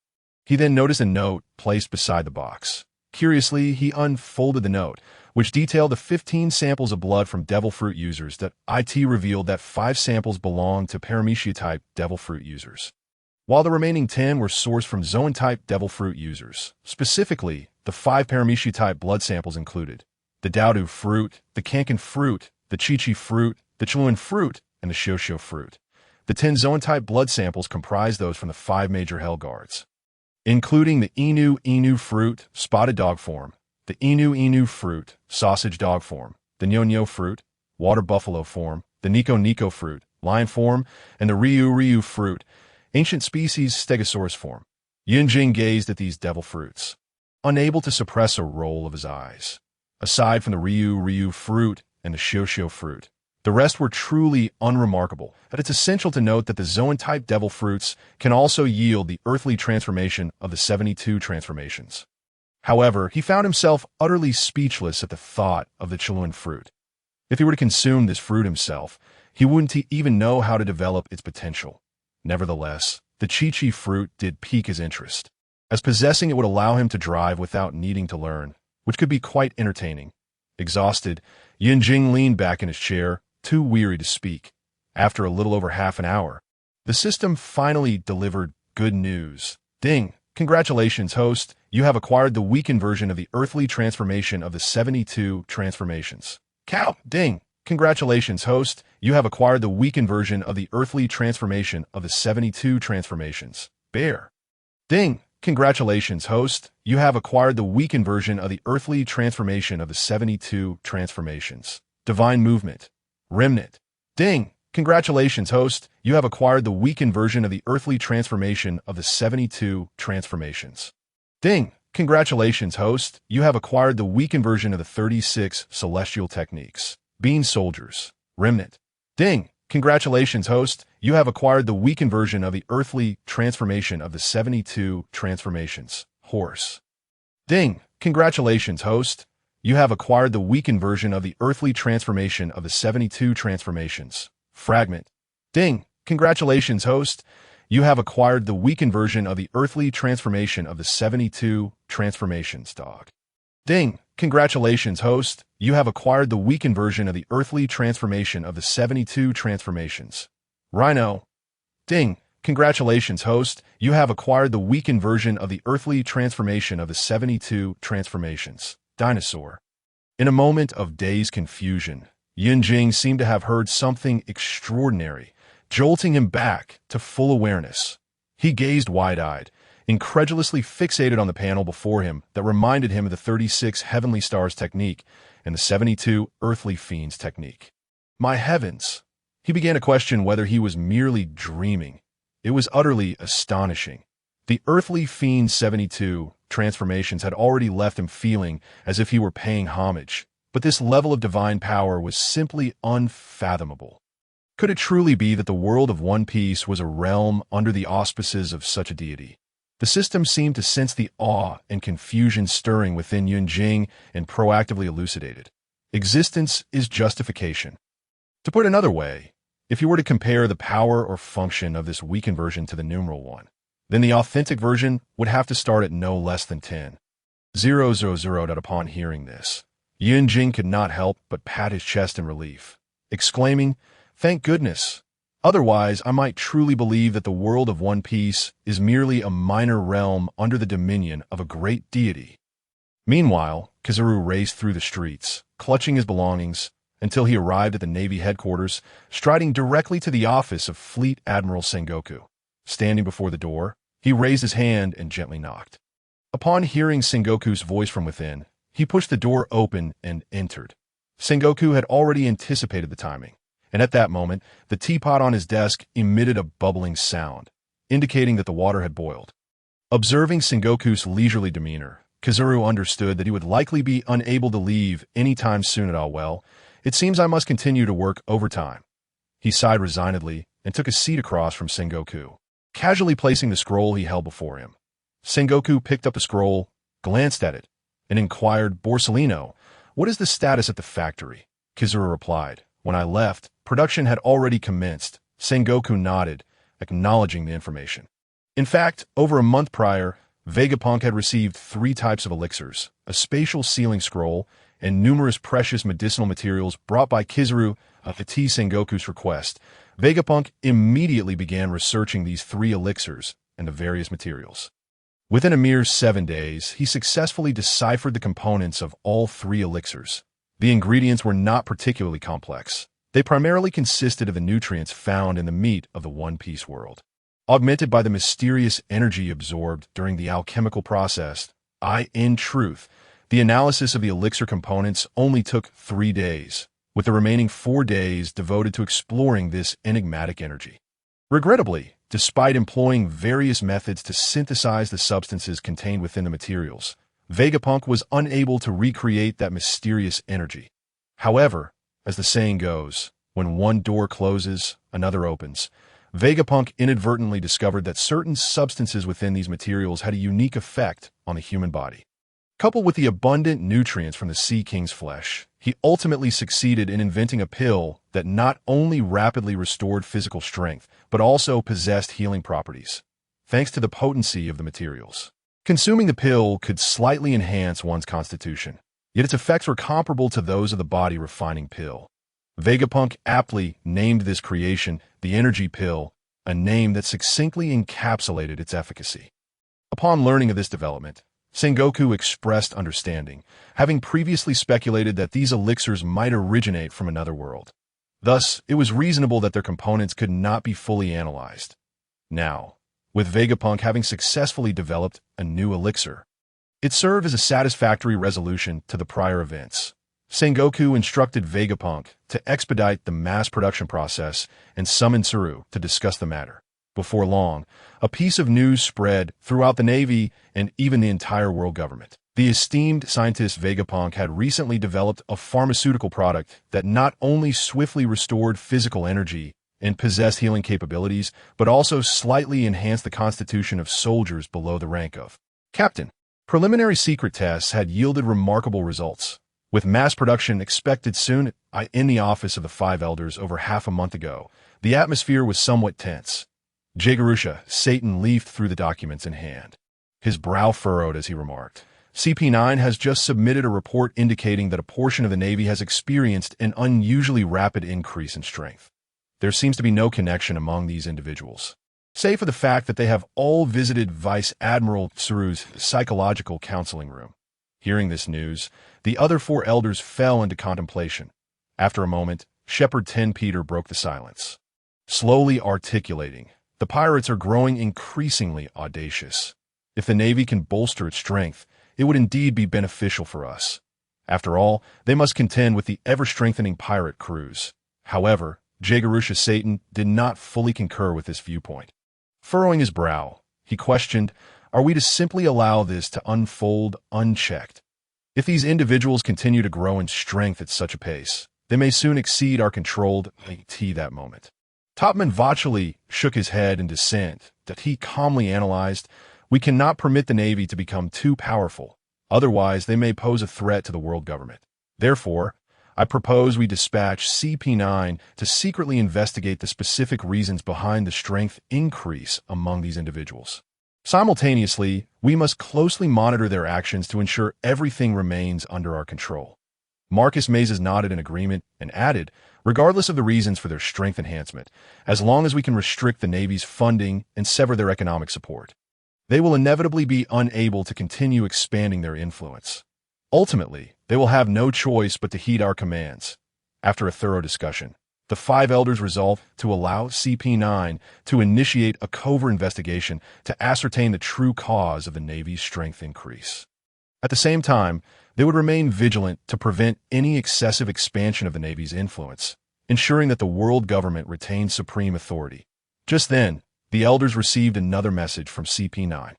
He then noticed a note placed beside the box. Curiously, he unfolded the note, which detailed the 15 samples of blood from devil fruit users that IT revealed that 5 samples belonged to paramecia-type devil fruit users, while the remaining 10 were sourced from zoan-type devil fruit users. Specifically, the 5 paramecia-type blood samples included the Daodu fruit, the Kankan fruit, the Chi-Chi fruit, the Chunin fruit, and the Shosho fruit. The 10 zoan-type blood samples comprised those from the 5 major hell guards, including the Inu fruit, spotted dog form, the Inu fruit, sausage dog form, the Nyo fruit, water buffalo form, the Nico fruit, lion form, and the Ryu fruit, ancient species Stegosaurus form. Yunjing gazed at these devil fruits, unable to suppress a roll of his eyes. Aside from the Ryu fruit and the Shosho fruit, the rest were truly unremarkable, but it's essential to note that the zoan-type devil fruits can also yield the earthly transformation of the 72 transformations. However, he found himself utterly speechless at the thought of the Chunin fruit. If he were to consume this fruit himself, he wouldn't even know how to develop its potential. Nevertheless, the Chi-Chi fruit did pique his interest, as possessing it would allow him to drive without needing to learn, which could be quite entertaining. Exhausted, Yunjing leaned back in his chair, too weary to speak. After a little over half an hour, the system finally delivered good news. Ding! Congratulations, host. You have acquired the weakened version of the earthly transformation of the 72 transformations. Cow! Ding! Congratulations, host. You have acquired the weakened version of the earthly transformation of the 72 transformations. Bear! Ding! Congratulations, host. You have acquired the weakened version of the earthly transformation of the 72 transformations. Divine movement. Remnant. Ding! Congratulations, host. You have acquired the weakened version of the earthly transformation of the 72 transformations. Ding! Congratulations, host. You have acquired the weakened version of the 36 celestial techniques. Bean soldiers. Remnant. Ding! Congratulations, host. You have acquired the weakened version of the earthly transformation of the 72 transformations. Horse. Ding! Congratulations, host. You have acquired the weakened version of the earthly transformation of the 72 transformations. Fragment. Ding! Congratulations, host. You have acquired the weakened version of the earthly transformation of the 72 transformations. Dog. Ding! Congratulations, host. You have acquired the weakened version of the earthly transformation of the 72 transformations. Rhino. Ding! Congratulations, host. You have acquired the weakened version of the earthly transformation of the 72 transformations. Dinosaur. In a moment of dazed confusion, Yunjing seemed to have heard something extraordinary, jolting him back to full awareness. He gazed wide-eyed, incredulously fixated on the panel before him that reminded him of the 36 Heavenly Stars technique and the 72 Earthly Fiends technique. My heavens! He began to question whether he was merely dreaming. It was utterly astonishing. The Earthly Fiends 72 transformations had already left him feeling as if he were paying homage, but this level of divine power was simply unfathomable. Could it truly be that the world of One Piece was a realm under the auspices of such a deity? The system seemed to sense the awe and confusion stirring within Yunjing and proactively elucidated. Existence is justification. To put another way, if you were to compare the power or function of this weakened version to the numeral 1, then the authentic version would have to start at no less than 10. 000. Upon hearing this, Yunjing could not help but pat his chest in relief, exclaiming, "Thank goodness! Otherwise, I might truly believe that the world of One Piece is merely a minor realm under the dominion of a great deity." Meanwhile, Kizaru raced through the streets, clutching his belongings, until he arrived at the Navy headquarters, striding directly to the office of Fleet Admiral Sengoku. Standing before the door, he raised his hand and gently knocked. Upon hearing Sengoku's voice from within, he pushed the door open and entered. Sengoku had already anticipated the timing, and at that moment, the teapot on his desk emitted a bubbling sound, indicating that the water had boiled. Observing Sengoku's leisurely demeanor, Kizaru understood that he would likely be unable to leave any time soon at all. Well, it seems I must continue to work overtime. He sighed resignedly and took a seat across from Sengoku. casually placing the scroll he held before him. Sengoku picked up the scroll, glanced at it, and inquired, "Borsellino, what is the status at the factory?" Kizuru replied, "When I left, production had already commenced." Sengoku nodded, acknowledging the information. In fact, over a month prior, Vegapunk had received 3 types of elixirs, a spatial sealing scroll, and numerous precious medicinal materials brought by Kizuru at Sengoku's request. Vegapunk immediately began researching these 3 elixirs and the various materials. Within a mere 7 days, he successfully deciphered the components of all 3 elixirs. The ingredients were not particularly complex. They primarily consisted of the nutrients found in the meat of the One Piece world, augmented by the mysterious energy absorbed during the alchemical process. In truth, the analysis of the elixir components only took 3 days, with the remaining 4 days devoted to exploring this enigmatic energy. Regrettably, despite employing various methods to synthesize the substances contained within the materials, Vegapunk was unable to recreate that mysterious energy. However, as the saying goes, when one door closes, another opens. Vegapunk inadvertently discovered that certain substances within these materials had a unique effect on the human body. Coupled with the abundant nutrients from the Sea King's flesh, he ultimately succeeded in inventing a pill that not only rapidly restored physical strength, but also possessed healing properties, thanks to the potency of the materials. Consuming the pill could slightly enhance one's constitution, yet its effects were comparable to those of the body-refining pill. Vegapunk aptly named this creation the Energy Pill, a name that succinctly encapsulated its efficacy. Upon learning of this development, Sengoku expressed understanding, having previously speculated that these elixirs might originate from another world. Thus, it was reasonable that their components could not be fully analyzed. Now, with Vegapunk having successfully developed a new elixir, it served as a satisfactory resolution to the prior events. Sengoku instructed Vegapunk to expedite the mass production process and summoned Zoro to discuss the matter. Before long, a piece of news spread throughout the Navy and even the entire world government. The esteemed scientist Vegapunk had recently developed a pharmaceutical product that not only swiftly restored physical energy and possessed healing capabilities, but also slightly enhanced the constitution of soldiers below the rank of captain. Preliminary secret tests had yielded remarkable results. With mass production expected soon, in the office of the 5 elders over half a month ago, the atmosphere was somewhat tense. Jagerusha Satan leafed through the documents in hand. His brow furrowed as he remarked, "CP9 has just submitted a report indicating that a portion of the Navy has experienced an unusually rapid increase in strength. There seems to be no connection among these individuals, save for the fact that they have all visited Vice Admiral Tsuru's psychological counseling room." Hearing this news, the other 4 elders fell into contemplation. After a moment, Shepherd 10 Peter broke the silence, slowly articulating, "The pirates are growing increasingly audacious. If the Navy can bolster its strength, it would indeed be beneficial for us. After all, they must contend with the ever-strengthening pirate crews." However, Jagerusha Satan did not fully concur with this viewpoint. Furrowing his brow, he questioned, "Are we to simply allow this to unfold unchecked? If these individuals continue to grow in strength at such a pace, they may soon exceed our controlled that moment." Topman Vacheli shook his head in dissent that he calmly analyzed, "We cannot permit the Navy to become too powerful. Otherwise, they may pose a threat to the world government. Therefore, I propose we dispatch CP9 to secretly investigate the specific reasons behind the strength increase among these individuals. Simultaneously, we must closely monitor their actions to ensure everything remains under our control." Marcus Mazes nodded in agreement and added, "Regardless of the reasons for their strength enhancement, as long as we can restrict the Navy's funding and sever their economic support, they will inevitably be unable to continue expanding their influence. Ultimately, they will have no choice but to heed our commands." After a thorough discussion, the 5 elders resolved to allow CP9 to initiate a covert investigation to ascertain the true cause of the Navy's strength increase. At the same time, they would remain vigilant to prevent any excessive expansion of the Navy's influence, ensuring that the world government retained supreme authority. Just then, the elders received another message from CP9.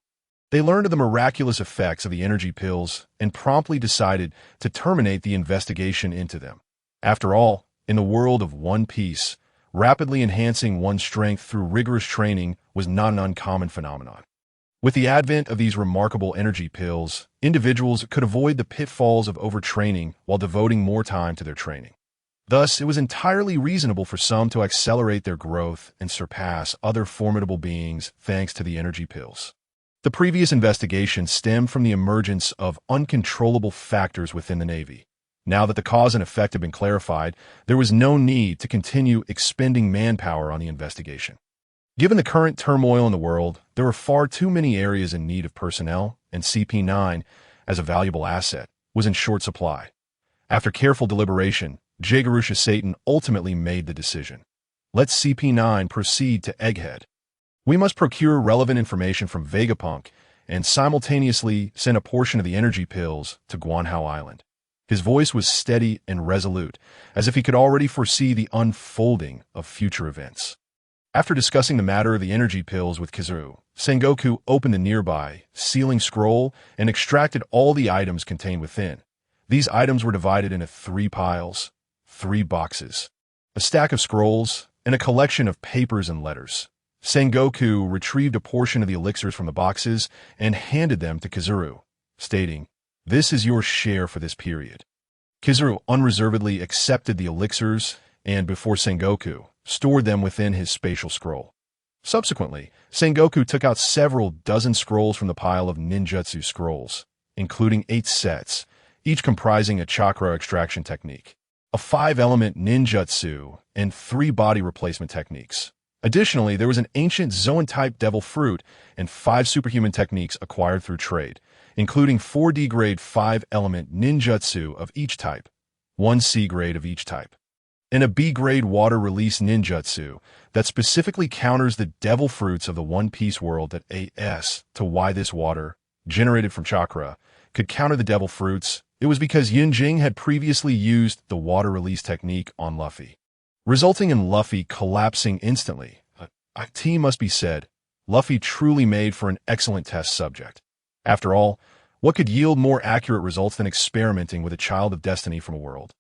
They learned of the miraculous effects of the energy pills and promptly decided to terminate the investigation into them. After all, in the world of One Piece, rapidly enhancing one's strength through rigorous training was not an uncommon phenomenon. With the advent of these remarkable energy pills, individuals could avoid the pitfalls of overtraining while devoting more time to their training. Thus, it was entirely reasonable for some to accelerate their growth and surpass other formidable beings thanks to the energy pills. The previous investigation stemmed from the emergence of uncontrollable factors within the Navy. Now that the cause and effect had been clarified, there was no need to continue expending manpower on the investigation. Given the current turmoil in the world, there were far too many areas in need of personnel, and CP9, as a valuable asset, was in short supply. After careful deliberation, Jagarusha Satan ultimately made the decision. Let CP9 proceed to Egghead. We must procure relevant information from Vegapunk and simultaneously send a portion of the energy pills to Guanhao Island. His voice was steady and resolute, as if he could already foresee the unfolding of future events. After discussing the matter of the energy pills with Kizaru, Sengoku opened the nearby sealing scroll and extracted all the items contained within. These items were divided into 3 piles, 3 boxes, a stack of scrolls, and a collection of papers and letters. Sengoku retrieved a portion of the elixirs from the boxes and handed them to Kizaru, stating, "This is your share for this period." Kizaru unreservedly accepted the elixirs and, before Sengoku, stored them within his spatial scroll. Subsequently, Sengoku took out several dozen scrolls from the pile of ninjutsu scrolls, including 8 sets, each comprising a chakra extraction technique, a 5-element ninjutsu, and 3 body replacement techniques. Additionally, there was an ancient Zoan-type devil fruit and 5 superhuman techniques acquired through trade, including 4 D-grade 5-element ninjutsu of each type, 1 C-grade of each type, and a B-grade water-release ninjutsu that specifically counters the devil fruits of the One Piece world that as to why this water, generated from chakra, could counter the devil fruits. It was because Yunjing had previously used the water-release technique on Luffy, resulting in Luffy collapsing instantly. It must be said, Luffy truly made for an excellent test subject. After all, what could yield more accurate results than experimenting with a child of destiny from a world?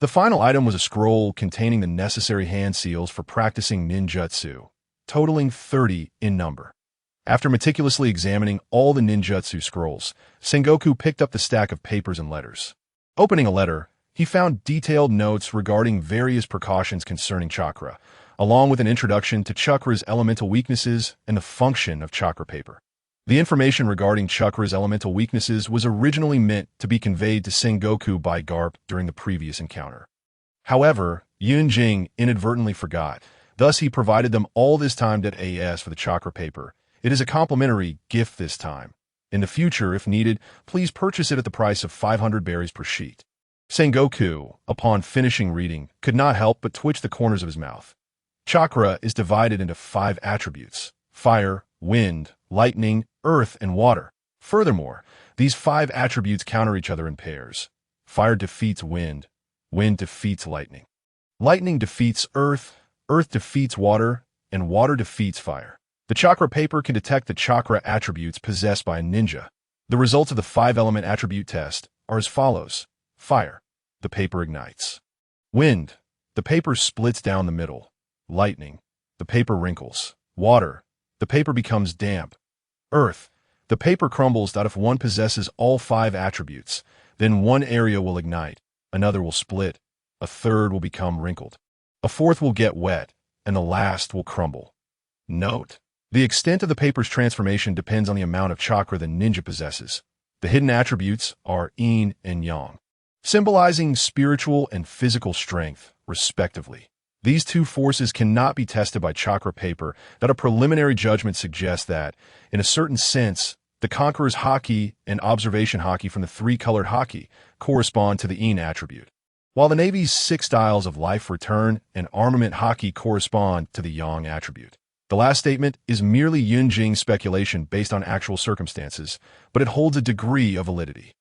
The final item was a scroll containing the necessary hand seals for practicing ninjutsu, totaling 30 in number. After meticulously examining all the ninjutsu scrolls, Sengoku picked up the stack of papers and letters. Opening a letter, he found detailed notes regarding various precautions concerning chakra, along with an introduction to chakra's elemental weaknesses and the function of chakra paper. The information regarding chakra's elemental weaknesses was originally meant to be conveyed to Sengoku by Garp during the previous encounter. However, Yunjing inadvertently forgot, thus he provided them all this time as for the chakra paper. It is a complimentary gift this time. In the future, if needed, please purchase it at the price of 500 berries per sheet. Sengoku, upon finishing reading, could not help but twitch the corners of his mouth. Chakra is divided into 5 attributes: fire, wind, lightning, earth, and water. Furthermore, these 5 attributes counter each other in pairs. Fire defeats wind, wind defeats lightning. Lightning defeats earth, earth defeats water, and water defeats fire. The chakra paper can detect the chakra attributes possessed by a ninja. The results of the 5-element attribute test are as follows. Fire, the paper ignites. Wind, the paper splits down the middle. Lightning, the paper wrinkles. Water, the paper becomes damp. Earth, the paper crumbles that if one possesses all 5 attributes, then one area will ignite, another will split, a third will become wrinkled, a fourth will get wet, and the last will crumble. Note: the extent of the paper's transformation depends on the amount of chakra the ninja possesses. The hidden attributes are yin and yang, symbolizing spiritual and physical strength, respectively. These 2 forces cannot be tested by chakra paper, that a preliminary judgment suggests that, in a certain sense, the Conqueror's haki and observation haki from the 3-colored haki correspond to the yin attribute, while the Navy's 6 styles of life return and armament haki correspond to the yang attribute. The last statement is merely Yunjing's speculation based on actual circumstances, but it holds a degree of validity.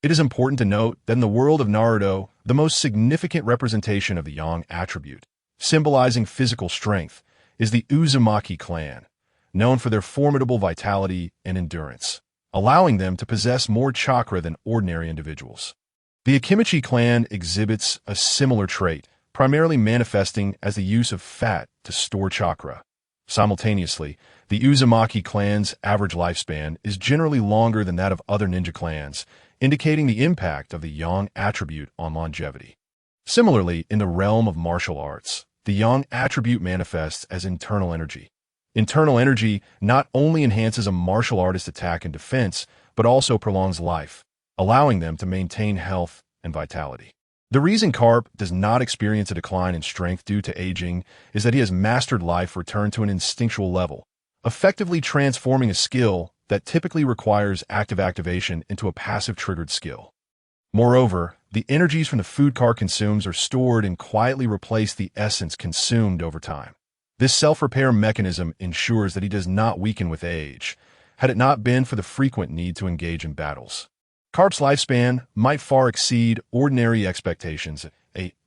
It is important to note that in the world of Naruto, the most significant representation of the yang attribute, symbolizing physical strength, is the Uzumaki clan, known for their formidable vitality and endurance, allowing them to possess more chakra than ordinary individuals. The Akimichi clan exhibits a similar trait, primarily manifesting as the use of fat to store chakra. Simultaneously, the Uzumaki clan's average lifespan is generally longer than that of other ninja clans, indicating the impact of the yang attribute on longevity. Similarly, in the realm of martial arts, the yang attribute manifests as internal energy. Internal energy not only enhances a martial artist's attack and defense, but also prolongs life, allowing them to maintain health and vitality. The reason Garp does not experience a decline in strength due to aging is that he has mastered life returned to an instinctual level, effectively transforming a skill that typically requires active activation into a passive triggered skill. Moreover, the energies from the food Garp consumes are stored and quietly replace the essence consumed over time. This self-repair mechanism ensures that he does not weaken with age, had it not been for the frequent need to engage in battles. Garp's lifespan might far exceed ordinary expectations,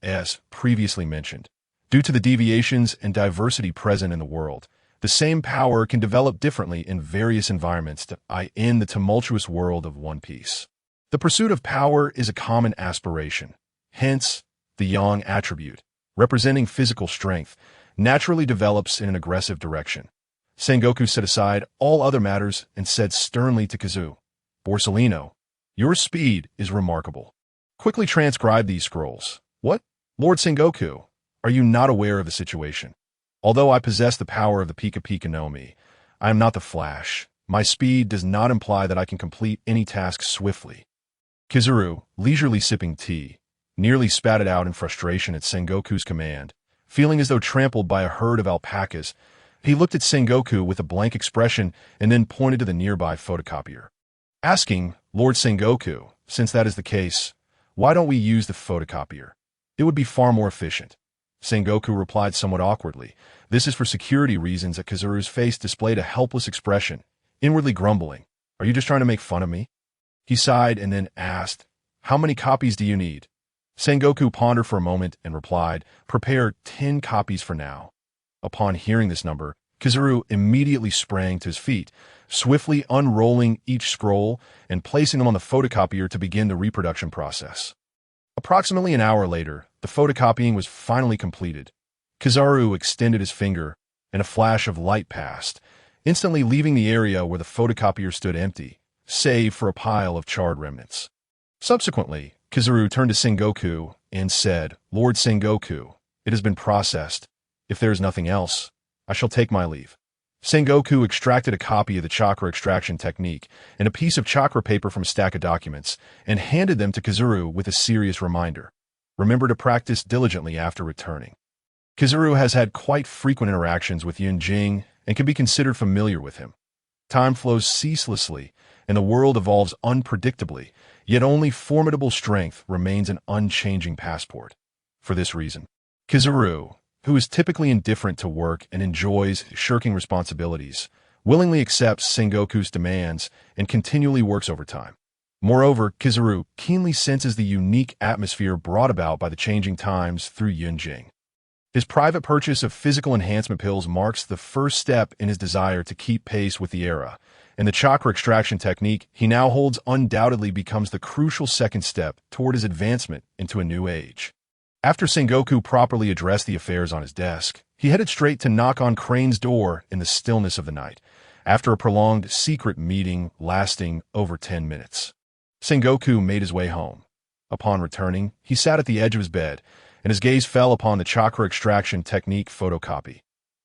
as previously mentioned. Due to the deviations and diversity present in the world, the same power can develop differently in various environments, in the tumultuous world of One Piece. The pursuit of power is a common aspiration. Hence, the yang attribute, representing physical strength, naturally develops in an aggressive direction. Sengoku set aside all other matters and said sternly to Kazu, "Borsellino, your speed is remarkable. Quickly transcribe these scrolls." "What? Lord Sengoku, are you not aware of the situation? Although I possess the power of the Pika Pika no Mi, I am not the Flash. My speed does not imply that I can complete any task swiftly." Kizaru, leisurely sipping tea, nearly spat it out in frustration at Sengoku's command. Feeling as though trampled by a herd of alpacas, he looked at Sengoku with a blank expression and then pointed to the nearby photocopier. Asking, "Lord Sengoku, since that is the case, why don't we use the photocopier? It would be far more efficient." Sengoku replied somewhat awkwardly. This is for security reasons. At Kizaru's face displayed a helpless expression, inwardly grumbling, "Are you just trying to make fun of me?" He sighed and then asked, "How many copies do you need?" Sengoku pondered for a moment and replied, "Prepare 10 copies for now." Upon hearing this number, Kizaru immediately sprang to his feet, swiftly unrolling each scroll and placing them on the photocopier to begin the reproduction process. Approximately an hour later, the photocopying was finally completed. Kizaru extended his finger, and a flash of light passed, instantly leaving the area where the photocopier stood empty, save for a pile of charred remnants. Subsequently, Kizaru turned to Sengoku and said, "Lord Sengoku, it has been processed. If there is nothing else, I shall take my leave." Sengoku extracted a copy of the chakra extraction technique and a piece of chakra paper from a stack of documents and handed them to Kizaru with a serious reminder. "Remember to practice diligently after returning." Kizaru has had quite frequent interactions with Yunjing and can be considered familiar with him. Time flows ceaselessly, and the world evolves unpredictably, yet only formidable strength remains an unchanging passport. For this reason, Kizaru, who is typically indifferent to work and enjoys shirking responsibilities, willingly accepts Sengoku's demands and continually works overtime. Moreover, Kizaru keenly senses the unique atmosphere brought about by the changing times through Yunjing. His private purchase of physical enhancement pills marks the first step in his desire to keep pace with the era, and the chakra extraction technique he now holds undoubtedly becomes the crucial second step toward his advancement into a new age. After Sengoku properly addressed the affairs on his desk, he headed straight to knock on Crane's door in the stillness of the night, after a prolonged secret meeting lasting over 10 minutes. Sengoku made his way home. Upon returning, he sat at the edge of his bed, and his gaze fell upon the chakra extraction technique photocopy.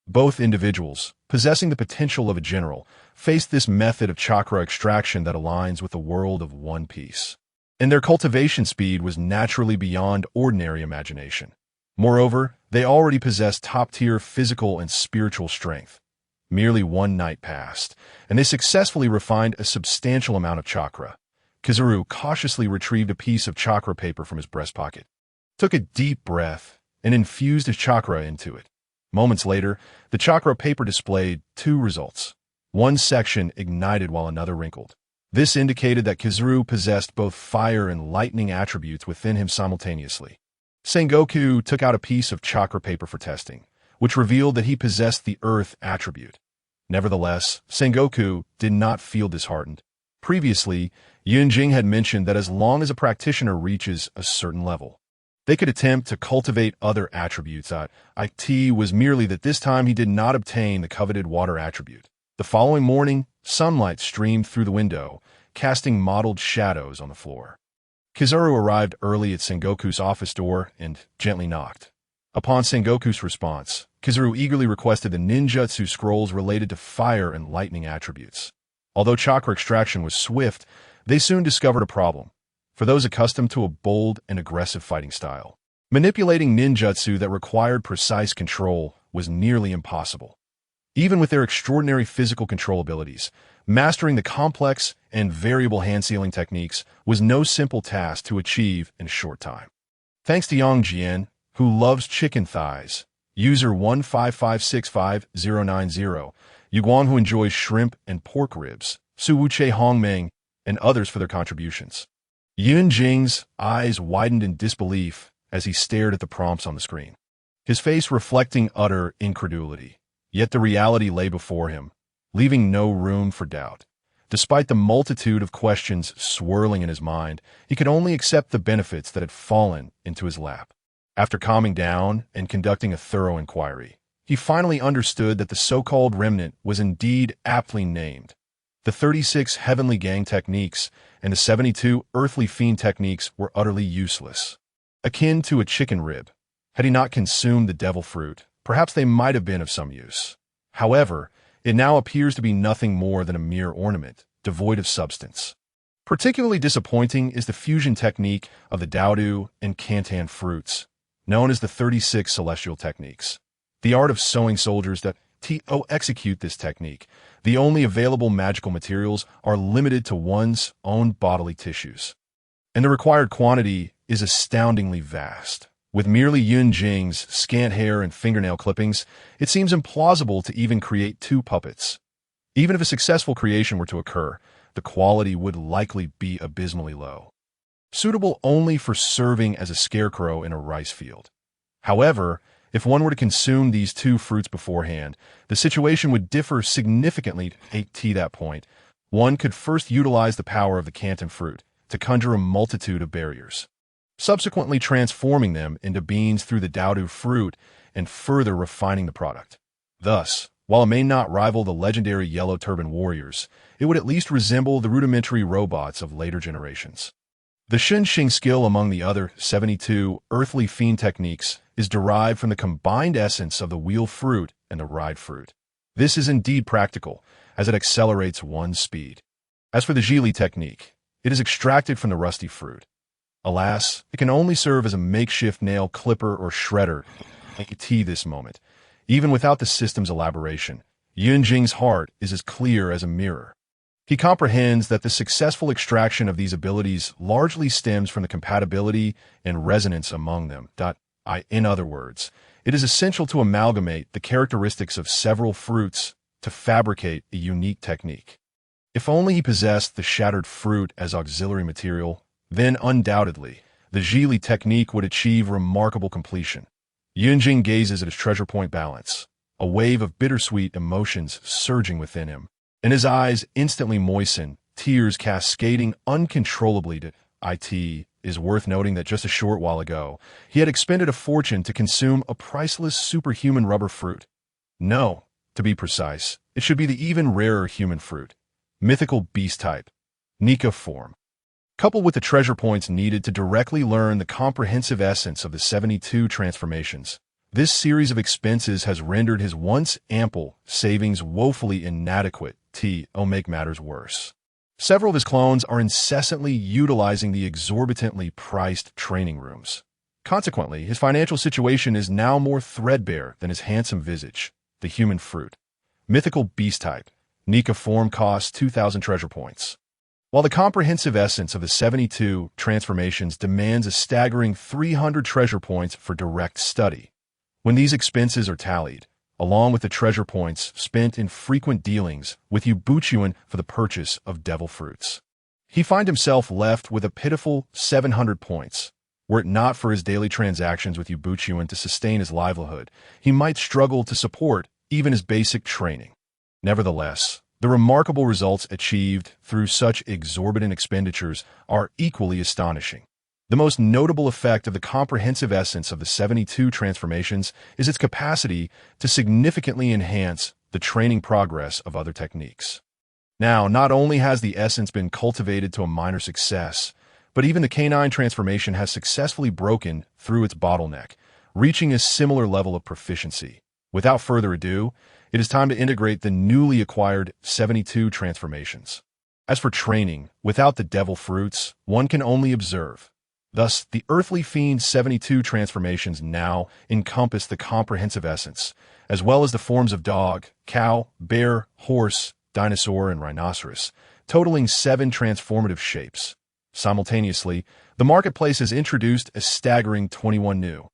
Both individuals, possessing the potential of a general, faced this method of chakra extraction that aligns with the world of One Piece. And their cultivation speed was naturally beyond ordinary imagination. Moreover, they already possessed top-tier physical and spiritual strength. Merely one night passed, and they successfully refined a substantial amount of chakra. Kizaru cautiously retrieved a piece of chakra paper from his breast pocket, took a deep breath, and infused his chakra into it. Moments later, the chakra paper displayed 2 results. One section ignited while another wrinkled. This indicated that Kizaru possessed both fire and lightning attributes within him simultaneously. Sengoku took out a piece of chakra paper for testing, which revealed that he possessed the earth attribute. Nevertheless, Sengoku did not feel disheartened. Previously, Yunjing had mentioned that as long as a practitioner reaches a certain level, They could attempt to cultivate other attributes. It was merely that this time he did not obtain the coveted water attribute. The following morning, sunlight streamed through the window, casting mottled shadows on the floor. Kizaru arrived early at Sengoku's office door and gently knocked. Upon Sengoku's response, Kizaru eagerly requested the ninjutsu scrolls related to fire and lightning attributes. Although chakra extraction was swift, they soon discovered a problem. For those accustomed to a bold and aggressive fighting style, manipulating ninjutsu that required precise control was nearly impossible. Even with their extraordinary physical control abilities, mastering the complex and variable hand-sealing techniques was no simple task to achieve in a short time. Thanks to Yang Jian, who loves chicken thighs, user 155659090, Yuguang, who enjoys shrimp and pork ribs, Su Wuche Hongmeng, and others for their contributions. Yun Jing's eyes widened in disbelief as he stared at the prompts on the screen, his face reflecting utter incredulity. Yet the reality lay before him, leaving no room for doubt. Despite the multitude of questions swirling in his mind, he could only accept the benefits that had fallen into his lap. After calming down and conducting a thorough inquiry, he finally understood that the so-called remnant was indeed aptly named. The 36 heavenly gang techniques and the 72 earthly fiend techniques were utterly useless. Akin to a chicken rib, had he not consumed the devil fruit, perhaps they might have been of some use. However, it now appears to be nothing more than a mere ornament, devoid of substance. Particularly disappointing is the fusion technique of the Daodu and Kantan fruits, known as the 36 celestial techniques. The art of sewing soldiers that execute this technique. The only available magical materials are limited to one's own bodily tissues, and the required quantity is astoundingly vast. With merely Yun Jing's scant hair and fingernail clippings, it seems implausible to even create two puppets. Even if a successful creation were to occur, the quality would likely be abysmally low, suitable only for serving as a scarecrow in a rice field. However, if one were to consume these two fruits beforehand, the situation would differ significantly at that point. One could first utilize the power of the Kantan fruit to conjure a multitude of barriers, subsequently transforming them into beans through the Daodu fruit and further refining the product. Thus, while it may not rival the legendary Yellow Turban warriors, it would at least resemble the rudimentary robots of later generations. The Shenxing skill among the other 72 earthly fiend techniques is derived from the combined essence of the wheel fruit and the ride fruit. This is indeed practical, as it accelerates one's speed. As for the Zhili technique, it is extracted from the rusty fruit. Alas, it can only serve as a makeshift nail clipper or shredder at this moment. Even without the system's elaboration, Yun Jing's heart is as clear as a mirror. He comprehends that the successful extraction of these abilities largely stems from the compatibility and resonance among them. In other words, it is essential to amalgamate the characteristics of several fruits to fabricate a unique technique. If only he possessed the shattered fruit as auxiliary material, then undoubtedly, the Zhili technique would achieve remarkable completion. Yunjing gazes at his treasure point balance, a wave of bittersweet emotions surging within him, and his eyes instantly moisten, tears cascading uncontrollably. It is worth noting that just a short while ago, he had expended a fortune to consume a priceless superhuman rubber fruit. No, to be precise, it should be the even rarer human fruit, mythical beast type, Nika form. Coupled with the treasure points needed to directly learn the comprehensive essence of the 72 transformations, this series of expenses has rendered his once ample savings woefully inadequate to make matters worse. Several of his clones are incessantly utilizing the exorbitantly priced training rooms. Consequently, his financial situation is now more threadbare than his handsome visage, the human fruit. Mythical beast type, Nika form costs 2,000 treasure points, while the comprehensive essence of the 72 transformations demands a staggering 300 treasure points for direct study. When these expenses are tallied, along with the treasure points spent in frequent dealings with Yue Buqun for the purchase of devil fruits, he finds himself left with a pitiful 700 points. Were it not for his daily transactions with Yue Buqun to sustain his livelihood, he might struggle to support even his basic training. Nevertheless, the remarkable results achieved through such exorbitant expenditures are equally astonishing. The most notable effect of the comprehensive essence of the 72 transformations is its capacity to significantly enhance the training progress of other techniques. Now, not only has the essence been cultivated to a minor success, but even the canine transformation has successfully broken through its bottleneck, reaching a similar level of proficiency. Without further ado, it is time to integrate the newly acquired 72 transformations. As for training, without the devil fruits, one can only observe. Thus, the earthly fiend 72 transformations now encompass the comprehensive essence, as well as the forms of dog, cow, bear, horse, dinosaur, and rhinoceros, totaling 7 transformative shapes. Simultaneously, the marketplace has introduced a staggering 21 new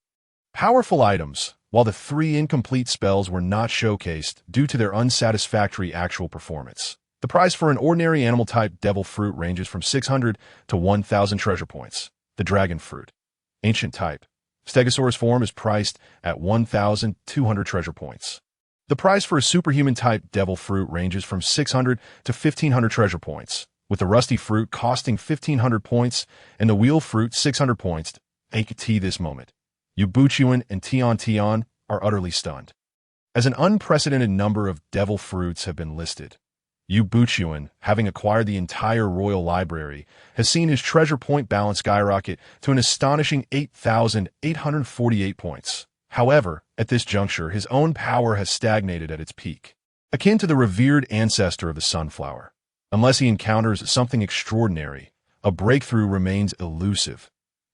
powerful items, while the 3 incomplete spells were not showcased due to their unsatisfactory actual performance. The price for an ordinary animal-type devil fruit ranges from 600 to 1,000 treasure points. The dragon fruit, ancient type, Stegosaurus form is priced at 1,200 treasure points. The price for a superhuman-type devil fruit ranges from 600 to 1,500 treasure points, with the rusty fruit costing 1,500 points and the wheel fruit 600 points. At this moment, Yue Buqun and Tian are utterly stunned, as an unprecedented number of devil fruits have been listed. Yue Buqun, having acquired the entire royal library, has seen his treasure point balance skyrocket to an astonishing 8,848 points. However, at this juncture, his own power has stagnated at its peak, akin to the revered ancestor of the sunflower. Unless he encounters something extraordinary, a breakthrough remains elusive.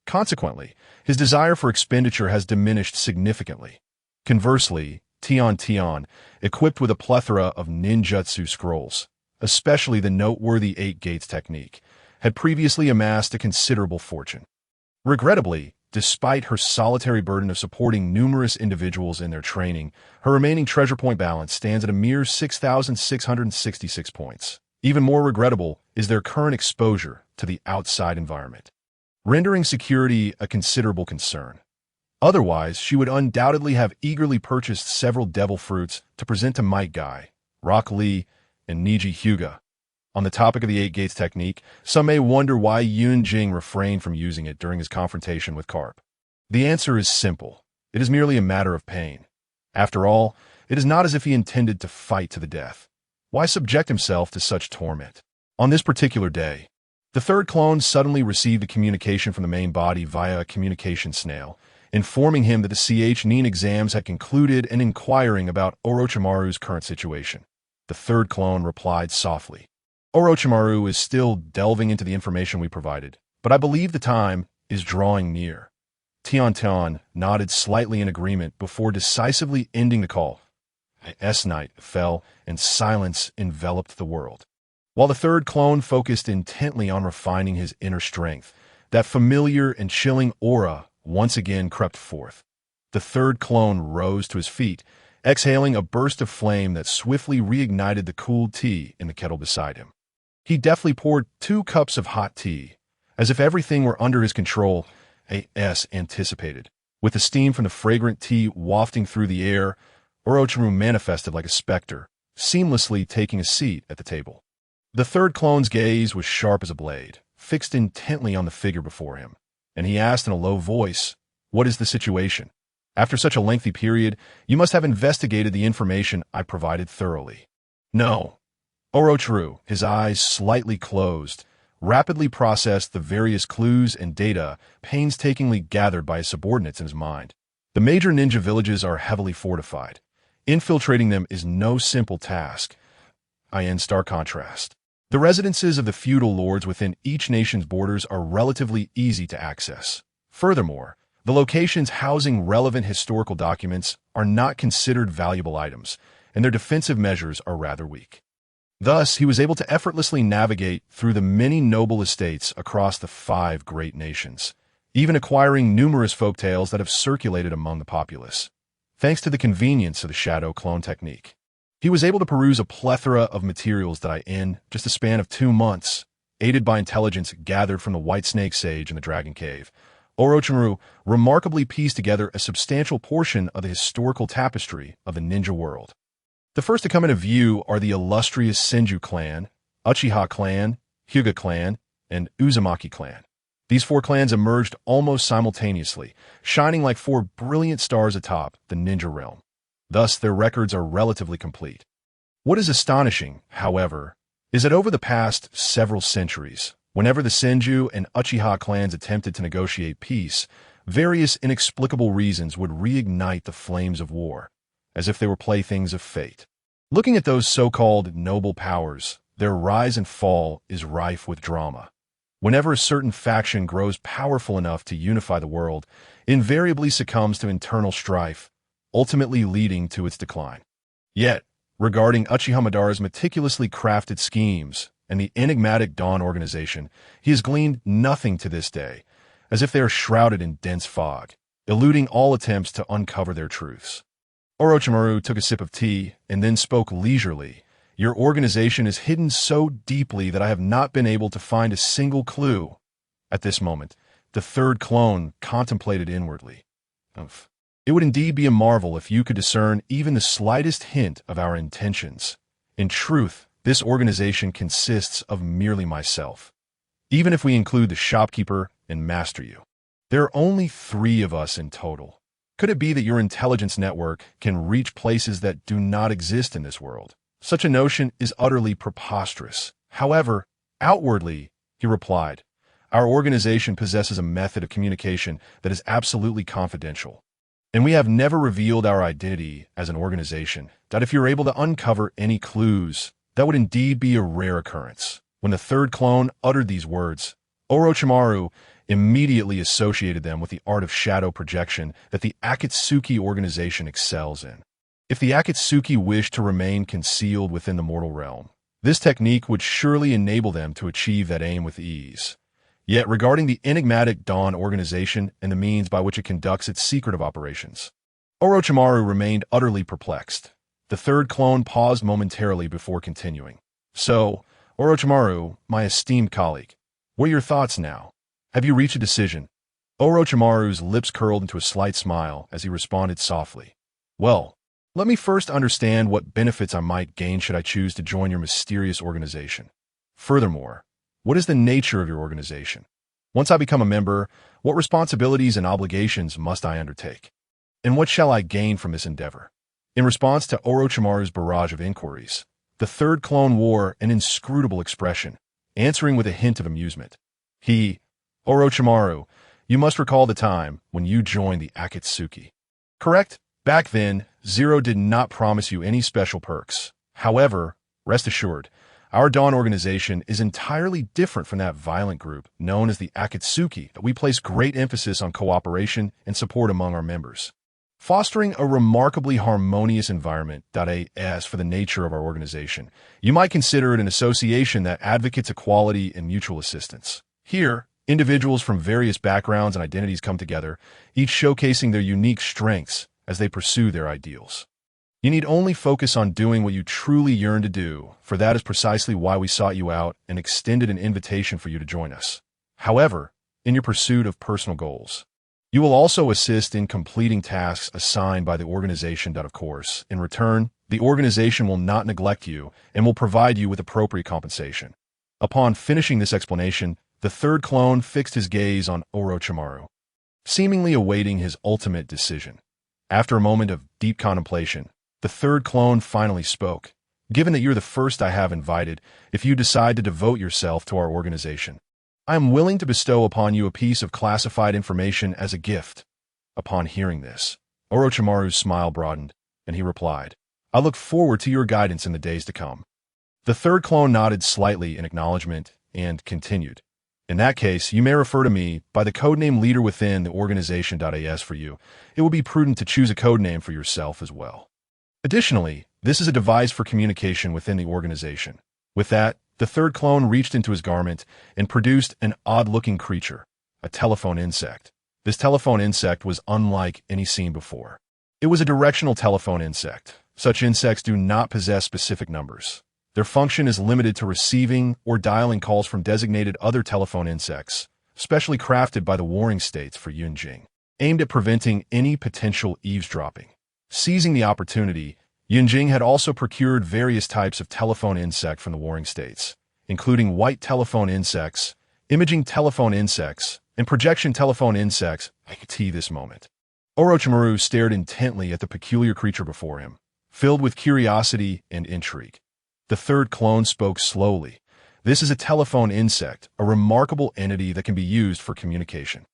Consequently, his desire for expenditure has diminished significantly. Conversely, Tian, equipped with a plethora of ninjutsu scrolls, especially the noteworthy 8 Gates technique, had previously amassed a considerable fortune. Regrettably, despite her solitary burden of supporting numerous individuals in their training, her remaining treasure point balance stands at a mere 6,666 points. Even more regrettable is their current exposure to the outside environment, rendering security a considerable concern. Otherwise, she would undoubtedly have eagerly purchased several devil fruits to present to Might Guy, Rock Lee, and Niji Hyuga. On the topic of the 8 Gates technique, some may wonder why Yun Jing refrained from using it during his confrontation with Garp. The answer is simple. It is merely a matter of pain. After all, it is not as if he intended to fight to the death. Why subject himself to such torment? On this particular day, the third clone suddenly received a communication from the main body via a communication snail, informing him that the Chunin exams had concluded and inquiring about Orochimaru's current situation. The third clone replied softly, "Orochimaru is still delving into the information we provided, but I believe the time is drawing near." Tian nodded slightly in agreement before decisively ending the call. S-night fell, and silence enveloped the world. While the third clone focused intently on refining his inner strength, that familiar and chilling aura once again crept forth. The third clone rose to his feet, exhaling a burst of flame that swiftly reignited the cooled tea in the kettle beside him. He deftly poured 2 cups of hot tea, as if everything were under his control, as anticipated. With the steam from the fragrant tea wafting through the air, Orochimaru manifested like a specter, seamlessly taking a seat at the table. The third clone's gaze was sharp as a blade, fixed intently on the figure before him, and he asked in a low voice, "What is the situation? After such a lengthy period, you must have investigated the information I provided thoroughly." "No." Orochimaru, his eyes slightly closed, rapidly processed the various clues and data painstakingly gathered by his subordinates in his mind. The major ninja villages are heavily fortified. Infiltrating them is no simple task. In stark contrast, the residences of the feudal lords within each nation's borders are relatively easy to access. Furthermore, the locations housing relevant historical documents are not considered valuable items, and their defensive measures are rather weak. Thus, he was able to effortlessly navigate through the many noble estates across the 5 great nations, even acquiring numerous folktales that have circulated among the populace. Thanks to the convenience of the shadow clone technique, he was able to peruse a plethora of materials that in just a span of 2 months, aided by intelligence gathered from the White Snake Sage in the Dragon Cave, Orochimaru remarkably pieced together a substantial portion of the historical tapestry of the ninja world. The first to come into view are the illustrious Senju clan, Uchiha clan, Hyuga clan, and Uzumaki clan. These four clans emerged almost simultaneously, shining like four brilliant stars atop the ninja realm. Thus, their records are relatively complete. What is astonishing, however, is that over the past several centuries, whenever the Senju and Uchiha clans attempted to negotiate peace, various inexplicable reasons would reignite the flames of war, as if they were playthings of fate. Looking at those so-called noble powers, their rise and fall is rife with drama. Whenever a certain faction grows powerful enough to unify the world, it invariably succumbs to internal strife, ultimately leading to its decline. Yet, regarding Uchiha Madara's meticulously crafted schemes and the enigmatic Dawn organization, he has gleaned nothing to this day, as if they are shrouded in dense fog, eluding all attempts to uncover their truths. Orochimaru took a sip of tea and then spoke leisurely. Your organization is hidden so deeply that I have not been able to find a single clue. At this moment, the third clone contemplated inwardly. It would indeed be a marvel if you could discern even the slightest hint of our intentions. In truth, this organization consists of merely myself. Even if we include the shopkeeper and Master Yu. There are only 3 of us in total. Could it be that your intelligence network can reach places that do not exist in this world? Such a notion is utterly preposterous. However, outwardly, he replied, our organization possesses a method of communication that is absolutely confidential. And we have never revealed our identity as an organization, that if you're able to uncover any clues, that would indeed be a rare occurrence. When the third clone uttered these words, Orochimaru immediately associated them with the art of shadow projection that the Akatsuki organization excels in. If the Akatsuki wish to remain concealed within the mortal realm, this technique would surely enable them to achieve that aim with ease. Yet regarding the enigmatic Dawn organization and the means by which it conducts its secretive operations, Orochimaru remained utterly perplexed. The third clone paused momentarily before continuing. So, Orochimaru, my esteemed colleague, what are your thoughts now? Have you reached a decision? Orochimaru's lips curled into a slight smile as he responded softly. Well, let me first understand what benefits I might gain should I choose to join your mysterious organization. Furthermore, what is the nature of your organization? Once I become a member, what responsibilities and obligations must I undertake? And what shall I gain from this endeavor? In response to Orochimaru's barrage of inquiries, the third clone wore an inscrutable expression, answering with a hint of amusement. Orochimaru, you must recall the time when you joined the Akatsuki. Correct? Back then, Zoro did not promise you any special perks. However, rest assured, our Dawn organization is entirely different from that violent group known as the Akatsuki. We place great emphasis on cooperation and support among our members, fostering a remarkably harmonious environment. As for the nature of our organization, you might consider it an association that advocates equality and mutual assistance. Here, individuals from various backgrounds and identities come together, each showcasing their unique strengths as they pursue their ideals. You need only focus on doing what you truly yearn to do, for that is precisely why we sought you out and extended an invitation for you to join us. However, in your pursuit of personal goals, you will also assist in completing tasks assigned by the organization. Of course, in return, the organization will not neglect you and will provide you with appropriate compensation. Upon finishing this explanation, the third clone fixed his gaze on Orochimaru, seemingly awaiting his ultimate decision. After a moment of deep contemplation, the third clone finally spoke. Given that you're the first I have invited, if you decide to devote yourself to our organization, I am willing to bestow upon you a piece of classified information as a gift. Upon hearing this, Orochimaru's smile broadened, and he replied, I look forward to your guidance in the days to come. The third clone nodded slightly in acknowledgement and continued. In that case, you may refer to me by the codename leader within the organization. As for you, it will be prudent to choose a codename for yourself as well. Additionally, this is a device for communication within the organization. With that, the third clone reached into his garment and produced an odd-looking creature, a telephone insect. This telephone insect was unlike any seen before. It was a directional telephone insect. Such insects do not possess specific numbers. Their function is limited to receiving or dialing calls from designated other telephone insects, specially crafted by the warring states for Yunjing, aimed at preventing any potential eavesdropping. Seizing the opportunity, Yunjing had also procured various types of telephone insect from the warring states, including white telephone insects, imaging telephone insects, and projection telephone insects, I could see this moment. Orochimaru stared intently at the peculiar creature before him, filled with curiosity and intrigue. The third clone spoke slowly. This is a telephone insect, a remarkable entity that can be used for communication.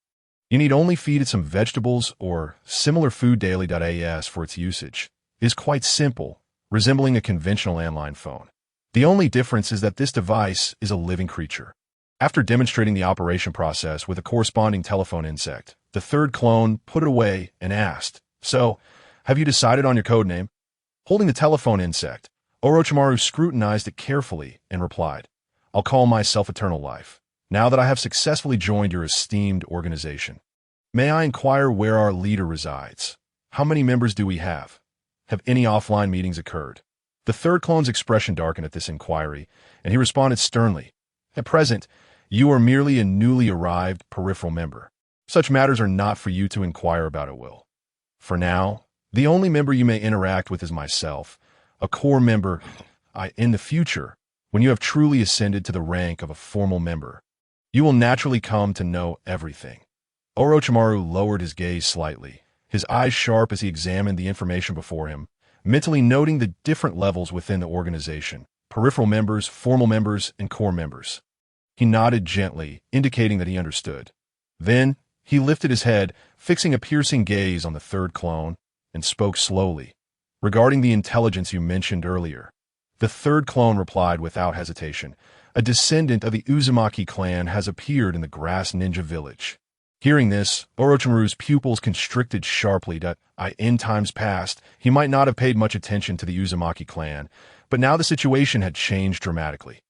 You need only feed it some vegetables or similar food daily.as for its usage. It is quite simple, resembling a conventional landline phone. The only difference is that this device is a living creature. After demonstrating the operation process with a corresponding telephone insect, the third clone put it away and asked, "So, have you decided on your code name?" Holding the telephone insect, Orochimaru scrutinized it carefully and replied, "I'll call myself Eternal Life, now that I have successfully joined your esteemed organization. May I inquire where our leader resides? How many members do we have? Have any offline meetings occurred?" The third clone's expression darkened at this inquiry, and he responded sternly, "At present, you are merely a newly arrived peripheral member. Such matters are not for you to inquire about at will. For now, the only member you may interact with is myself, a core member. In the future, when you have truly ascended to the rank of a formal member, you will naturally come to know everything." Orochimaru lowered his gaze slightly, his eyes sharp as he examined the information before him, mentally noting the different levels within the organization: peripheral members, formal members, and core members. He nodded gently, indicating that he understood. Then, he lifted his head, fixing a piercing gaze on the third clone, and spoke slowly. "Regarding the intelligence you mentioned earlier," the third clone replied without hesitation, "a descendant of the Uzumaki clan has appeared in the grass ninja village." Hearing this, Orochimaru's pupils constricted sharply. In times past, he might not have paid much attention to the Uzumaki clan, but now the situation had changed dramatically.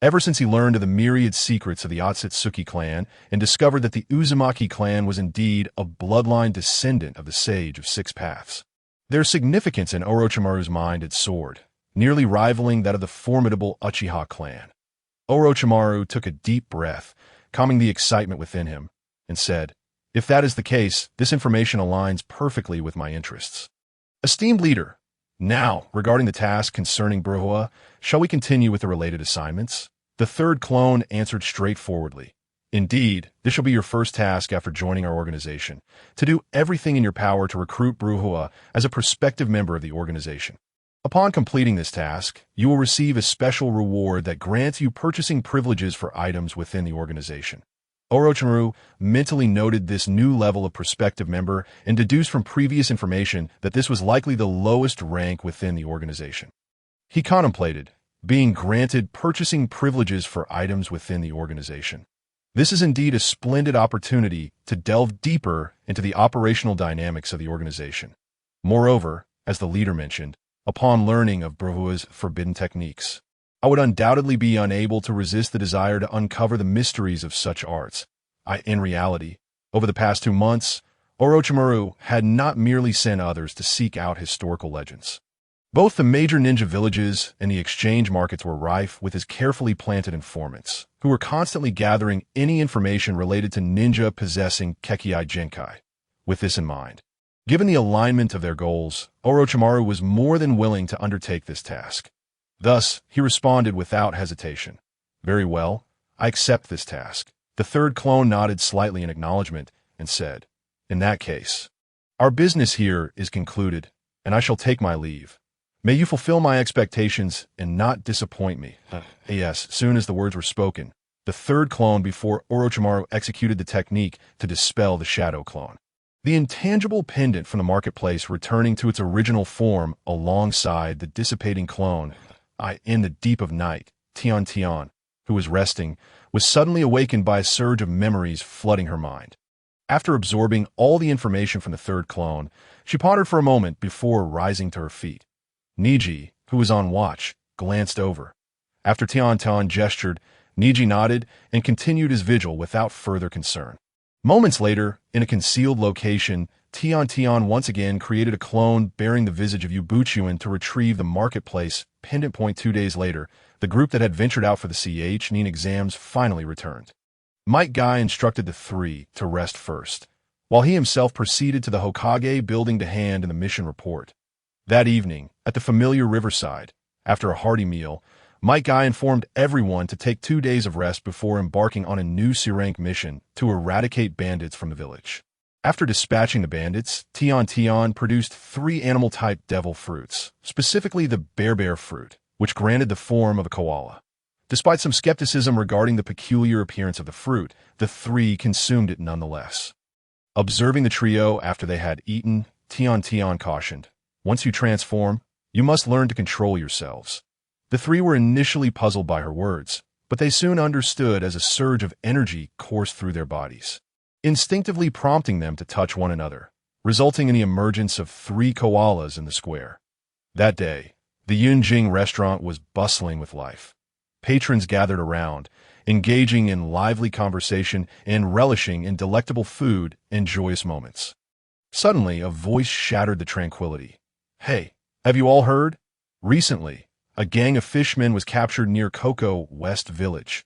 Ever since he learned of the myriad secrets of the Otsutsuki clan and discovered that the Uzumaki clan was indeed a bloodline descendant of the Sage of Six Paths, their significance in Orochimaru's mind had soared, nearly rivaling that of the formidable Uchiha clan. Orochimaru took a deep breath, calming the excitement within him, and said, "If that is the case, this information aligns perfectly with my interests. Esteemed leader, now, regarding the task concerning Bruhua, shall we continue with the related assignments?" The third clone answered straightforwardly, "Indeed, this shall be your first task after joining our organization, to do everything in your power to recruit Bruhua as a prospective member of the organization. Upon completing this task, you will receive a special reward that grants you purchasing privileges for items within the organization." Orochimaru mentally noted this new level of prospective member and deduced from previous information that this was likely the lowest rank within the organization. He contemplated being granted purchasing privileges for items within the organization. This is indeed a splendid opportunity to delve deeper into the operational dynamics of the organization. Moreover, as the leader mentioned, upon learning of Bruhua's forbidden techniques, I would undoubtedly be unable to resist the desire to uncover the mysteries of such arts. In reality, over the past 2 months, Orochimaru had not merely sent others to seek out historical legends. Both the major ninja villages and the exchange markets were rife with his carefully planted informants, who were constantly gathering any information related to ninja possessing Kekkei Genkai. With this in mind, given the alignment of their goals, Orochimaru was more than willing to undertake this task. Thus, he responded without hesitation, "Very well, I accept this task." The third clone nodded slightly in acknowledgement and said, "In that case, our business here is concluded, and I shall take my leave. May you fulfill my expectations and not disappoint me." Yes, soon as the words were spoken, the third clone before Orochimaru executed the technique to dispel the shadow clone. The intangible pendant from the marketplace returning to its original form alongside the dissipating clone. In the deep of night, Tian, who was resting, was suddenly awakened by a surge of memories flooding her mind. After absorbing all the information from the third clone, she pondered for a moment before rising to her feet. Niji, who was on watch, glanced over. After Tian gestured, Niji nodded and continued his vigil without further concern. Moments later, in a concealed location, Tian once again created a clone bearing the visage of Yue Buqun to retrieve the marketplace pendant point. 2 days later, the group that had ventured out for the Chunin Exams finally returned. Might Guy instructed the three to rest first, while he himself proceeded to the Hokage building to hand in the mission report. That evening, at the familiar riverside, after a hearty meal, Mike Guy informed everyone to take 2 days of rest before embarking on a new C-rank mission to eradicate bandits from the village. After dispatching the bandits, Tian produced 3 animal-type devil fruits, specifically the bear fruit, which granted the form of a koala. Despite some skepticism regarding the peculiar appearance of the fruit, the 3 consumed it nonetheless. Observing the trio after they had eaten, Tian cautioned, "Once you transform, you must learn to control yourselves." The 3 were initially puzzled by her words, but they soon understood as a surge of energy coursed through their bodies, instinctively prompting them to touch one another, resulting in the emergence of 3 koalas in the square. That day, the Yunjing restaurant was bustling with life. Patrons gathered around, engaging in lively conversation and relishing in delectable food and joyous moments. Suddenly, a voice shattered the tranquility. "Hey, have you all heard? Recently, a gang of fishmen was captured near Cocoa West Village.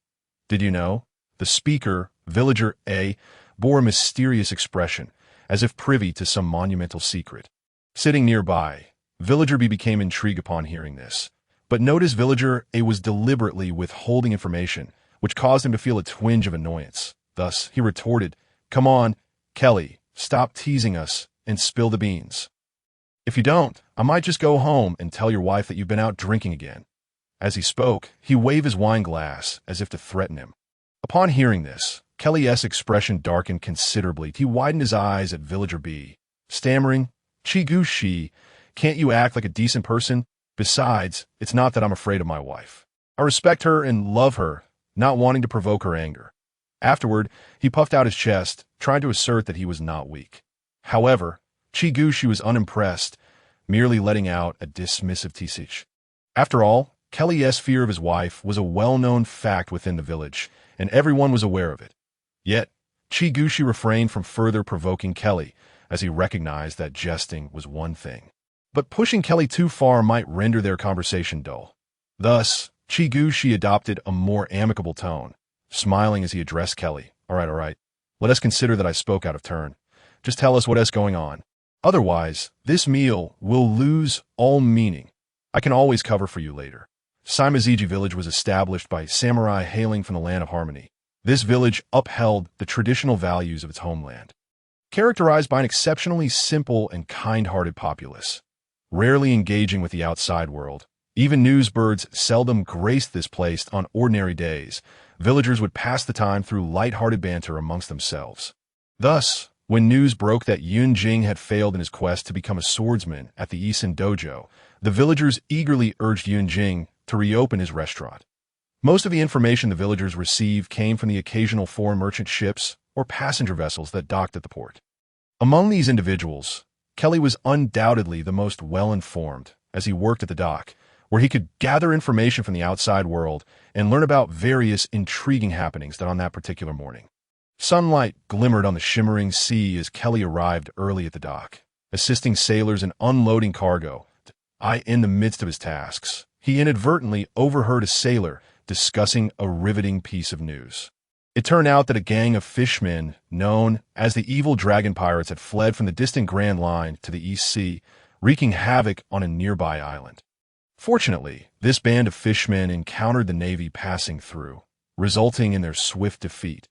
Did you know?" The speaker, Villager A, bore a mysterious expression, as if privy to some monumental secret. Sitting nearby, Villager B became intrigued upon hearing this. But notice Villager A was deliberately withholding information, which caused him to feel a twinge of annoyance. Thus, he retorted, "Come on, Kelly, stop teasing us and spill the beans. If you don't, I might just go home and tell your wife that you've been out drinking again." As he spoke, he waved his wine glass as if to threaten him. Upon hearing this, Kelly's expression darkened considerably. He widened his eyes at Villager B, stammering, "Chi-gu-shi, can't you act like a decent person? Besides, it's not that I'm afraid of my wife. I respect her and love her, not wanting to provoke her anger." Afterward, he puffed out his chest, trying to assert that he was not weak. However, Chi-gu-shi was unimpressed, merely letting out a dismissive tsh. After all, Kelly's fear of his wife was a well-known fact within the village, and everyone was aware of it. Yet, Chi-gu-shi refrained from further provoking Kelly, as he recognized that jesting was one thing, but pushing Kelly too far might render their conversation dull. Thus, Chi-gu-shi adopted a more amicable tone, smiling as he addressed Kelly. All right. Let us consider that I spoke out of turn. Just tell us what is going on. Otherwise, this meal will lose all meaning. I can always cover for you later." Saimaziji village was established by samurai hailing from the land of harmony. This village upheld the traditional values of its homeland, characterized by an exceptionally simple and kind-hearted populace, rarely engaging with the outside world. Even newsbirds seldom graced this place on ordinary days. Villagers would pass the time through light-hearted banter amongst themselves. Thus, when news broke that Yunjing had failed in his quest to become a swordsman at the Isen Dojo, the villagers eagerly urged Yunjing to reopen his restaurant. Most of the information the villagers received came from the occasional foreign merchant ships or passenger vessels that docked at the port. Among these individuals, Kelly was undoubtedly the most well-informed, as he worked at the dock, where he could gather information from the outside world and learn about various intriguing happenings that on that particular morning. Sunlight glimmered on the shimmering sea as Kelly arrived early at the dock, assisting sailors in unloading cargo. In the midst of his tasks, he inadvertently overheard a sailor discussing a riveting piece of news. It turned out that a gang of fishmen, known as the Evil Dragon Pirates, had fled from the distant Grand Line to the East Sea, wreaking havoc on a nearby island. Fortunately, this band of fishmen encountered the Navy passing through, resulting in their swift defeat.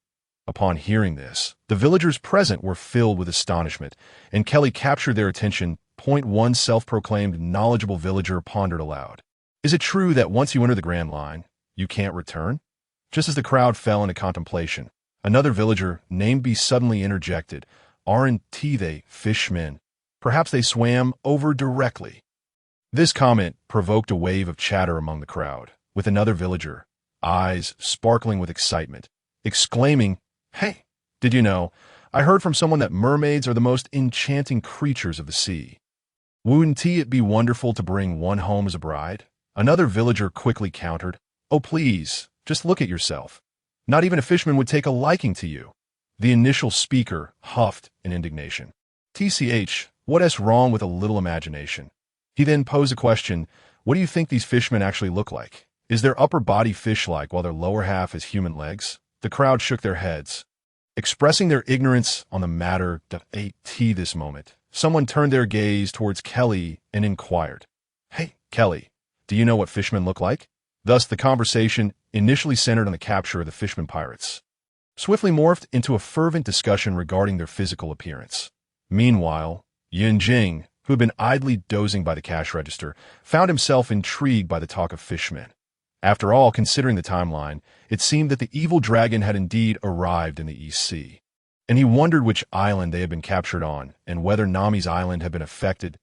Upon hearing this, the villagers present were filled with astonishment, and Kelly captured their attention. One self-proclaimed knowledgeable villager pondered aloud. "Is it true that once you enter the Grand Line, you can't return?" Just as the crowd fell into contemplation, another villager, named B, suddenly interjected, "Aren't they fishmen? Perhaps they swam over directly." This comment provoked a wave of chatter among the crowd, with another villager, eyes sparkling with excitement, exclaiming, "Hey, did you know? I heard from someone that mermaids are the most enchanting creatures of the sea. Wouldn't it be wonderful to bring one home as a bride?" Another villager quickly countered, "Oh, please, just look at yourself. Not even a fishman would take a liking to you." The initial speaker huffed in indignation. What's wrong with a little imagination? He then posed a question, "What do you think these fishmen actually look like? Is their upper body fish-like while their lower half is human legs?" The crowd shook their heads, expressing their ignorance on the matter. This moment, someone turned their gaze towards Kelly and inquired, "Hey, Kelly, do you know what fishmen look like?" Thus, the conversation, initially centered on the capture of the Fishman pirates, swiftly morphed into a fervent discussion regarding their physical appearance. Meanwhile, Yun Jing, who had been idly dozing by the cash register, found himself intrigued by the talk of fishmen. After all, considering the timeline, it seemed that the evil dragon had indeed arrived in the East Sea, and he wondered which island they had been captured on and whether Nami's island had been affected.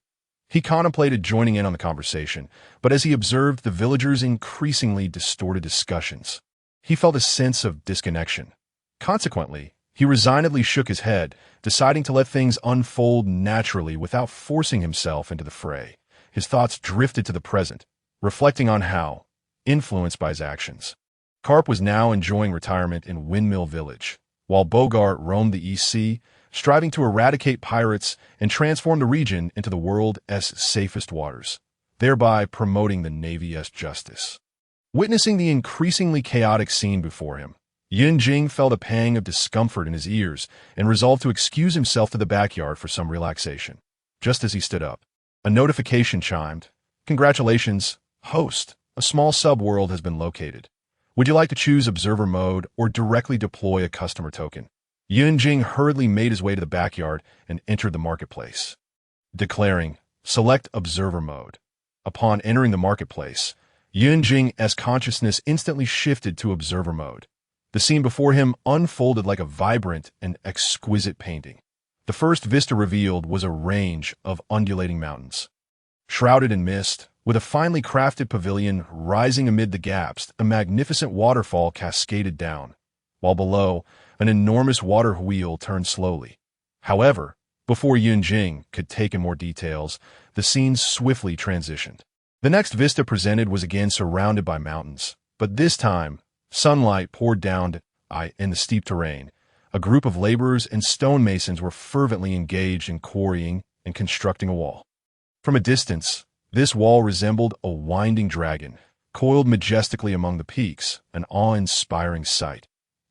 He contemplated joining in on the conversation, but as he observed the villagers' increasingly distorted discussions, he felt a sense of disconnection. Consequently, he resignedly shook his head, deciding to let things unfold naturally without forcing himself into the fray. His thoughts drifted to the present, reflecting on how, influenced by his actions, Garp was now enjoying retirement in Windmill village, while Bogart roamed the East Sea, striving to eradicate pirates and transform the region into the world's safest waters, thereby promoting the Navy's justice. Witnessing the increasingly chaotic scene before him, Yun Jing felt a pang of discomfort in his ears and resolved to excuse himself to the backyard for some relaxation. Just as he stood up, a notification chimed. "Congratulations, host. A small subworld has been located. Would you like to choose observer mode or directly deploy a customer token?" Yun Jing hurriedly made his way to the backyard and entered the marketplace, declaring, "Select observer mode." Upon entering the marketplace, Yun Jing's consciousness instantly shifted to observer mode. The scene before him unfolded like a vibrant and exquisite painting. The first vista revealed was a range of undulating mountains, shrouded in mist. With a finely crafted pavilion rising amid the gaps, a magnificent waterfall cascaded down, while below, an enormous water wheel turned slowly. However, before Yun Jing could take in more details, the scene swiftly transitioned. The next vista presented was again surrounded by mountains, but this time, sunlight poured down in the steep terrain. A group of laborers and stonemasons were fervently engaged in quarrying and constructing a wall. From a distance, this wall resembled a winding dragon, coiled majestically among the peaks, an awe-inspiring sight.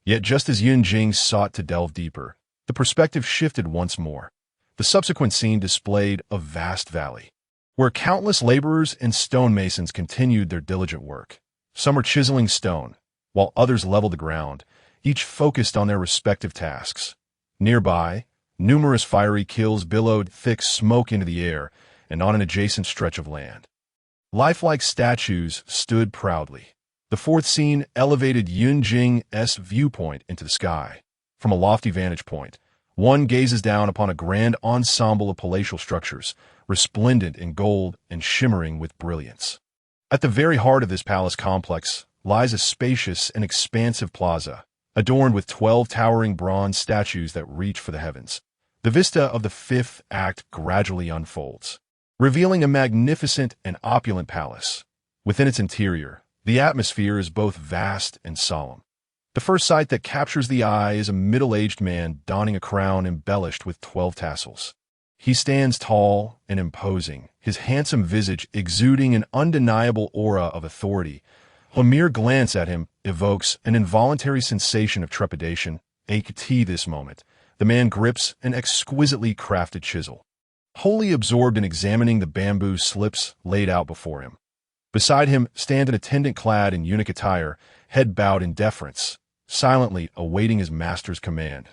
Yet just as Yun Jing sought to delve deeper, the perspective shifted once more. The subsequent scene displayed a vast valley, where countless laborers and stonemasons continued their diligent work. Some were chiseling stone, while others leveled the ground, each focused on their respective tasks. Nearby, numerous fiery kilns billowed thick smoke into the air, and on an adjacent stretch of land, lifelike statues stood proudly. The fourth scene elevated Yun Jing's viewpoint into the sky. From a lofty vantage point, one gazes down upon a grand ensemble of palatial structures, resplendent in gold and shimmering with brilliance. At the very heart of this palace complex lies a spacious and expansive plaza, adorned with 12 towering bronze statues that reach for the heavens. The vista of the fifth act gradually unfolds, revealing a magnificent and opulent palace. Within its interior, the atmosphere is both vast and solemn. The first sight that captures the eye is a middle-aged man donning a crown embellished with 12 tassels. He stands tall and imposing, his handsome visage exuding an undeniable aura of authority. A mere glance at him evokes an involuntary sensation of trepidation. At this moment, the man grips an exquisitely crafted chisel, wholly absorbed in examining the bamboo slips laid out before him. Beside him stand an attendant clad in eunuch attire, head bowed in deference, silently awaiting his master's command.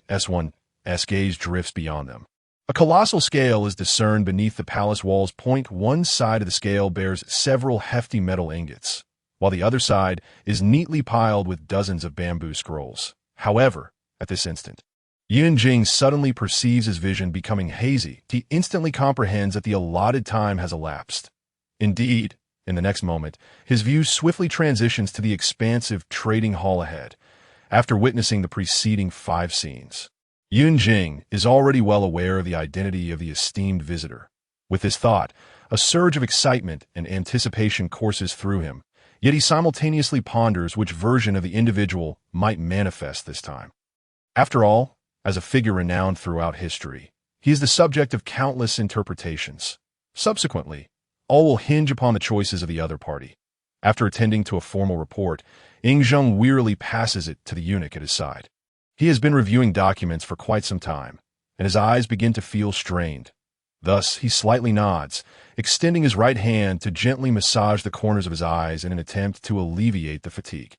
S1's gaze drifts beyond them. A colossal scale is discerned beneath the palace walls. One side of the scale bears several hefty metal ingots, while the other side is neatly piled with dozens of bamboo scrolls. However, at this instant, Yun Jing suddenly perceives his vision becoming hazy. He instantly comprehends that the allotted time has elapsed. Indeed, in the next moment, his view swiftly transitions to the expansive trading hall ahead. After witnessing the preceding 5 scenes, Yun Jing is already well aware of the identity of the esteemed visitor. With this thought, a surge of excitement and anticipation courses through him, yet he simultaneously ponders which version of the individual might manifest this time. After all, as a figure renowned throughout history, he is the subject of countless interpretations. Subsequently, all will hinge upon the choices of the other party. After attending to a formal report, Ingzheng wearily passes it to the eunuch at his side. He has been reviewing documents for quite some time, and his eyes begin to feel strained. Thus, he slightly nods, extending his right hand to gently massage the corners of his eyes in an attempt to alleviate the fatigue.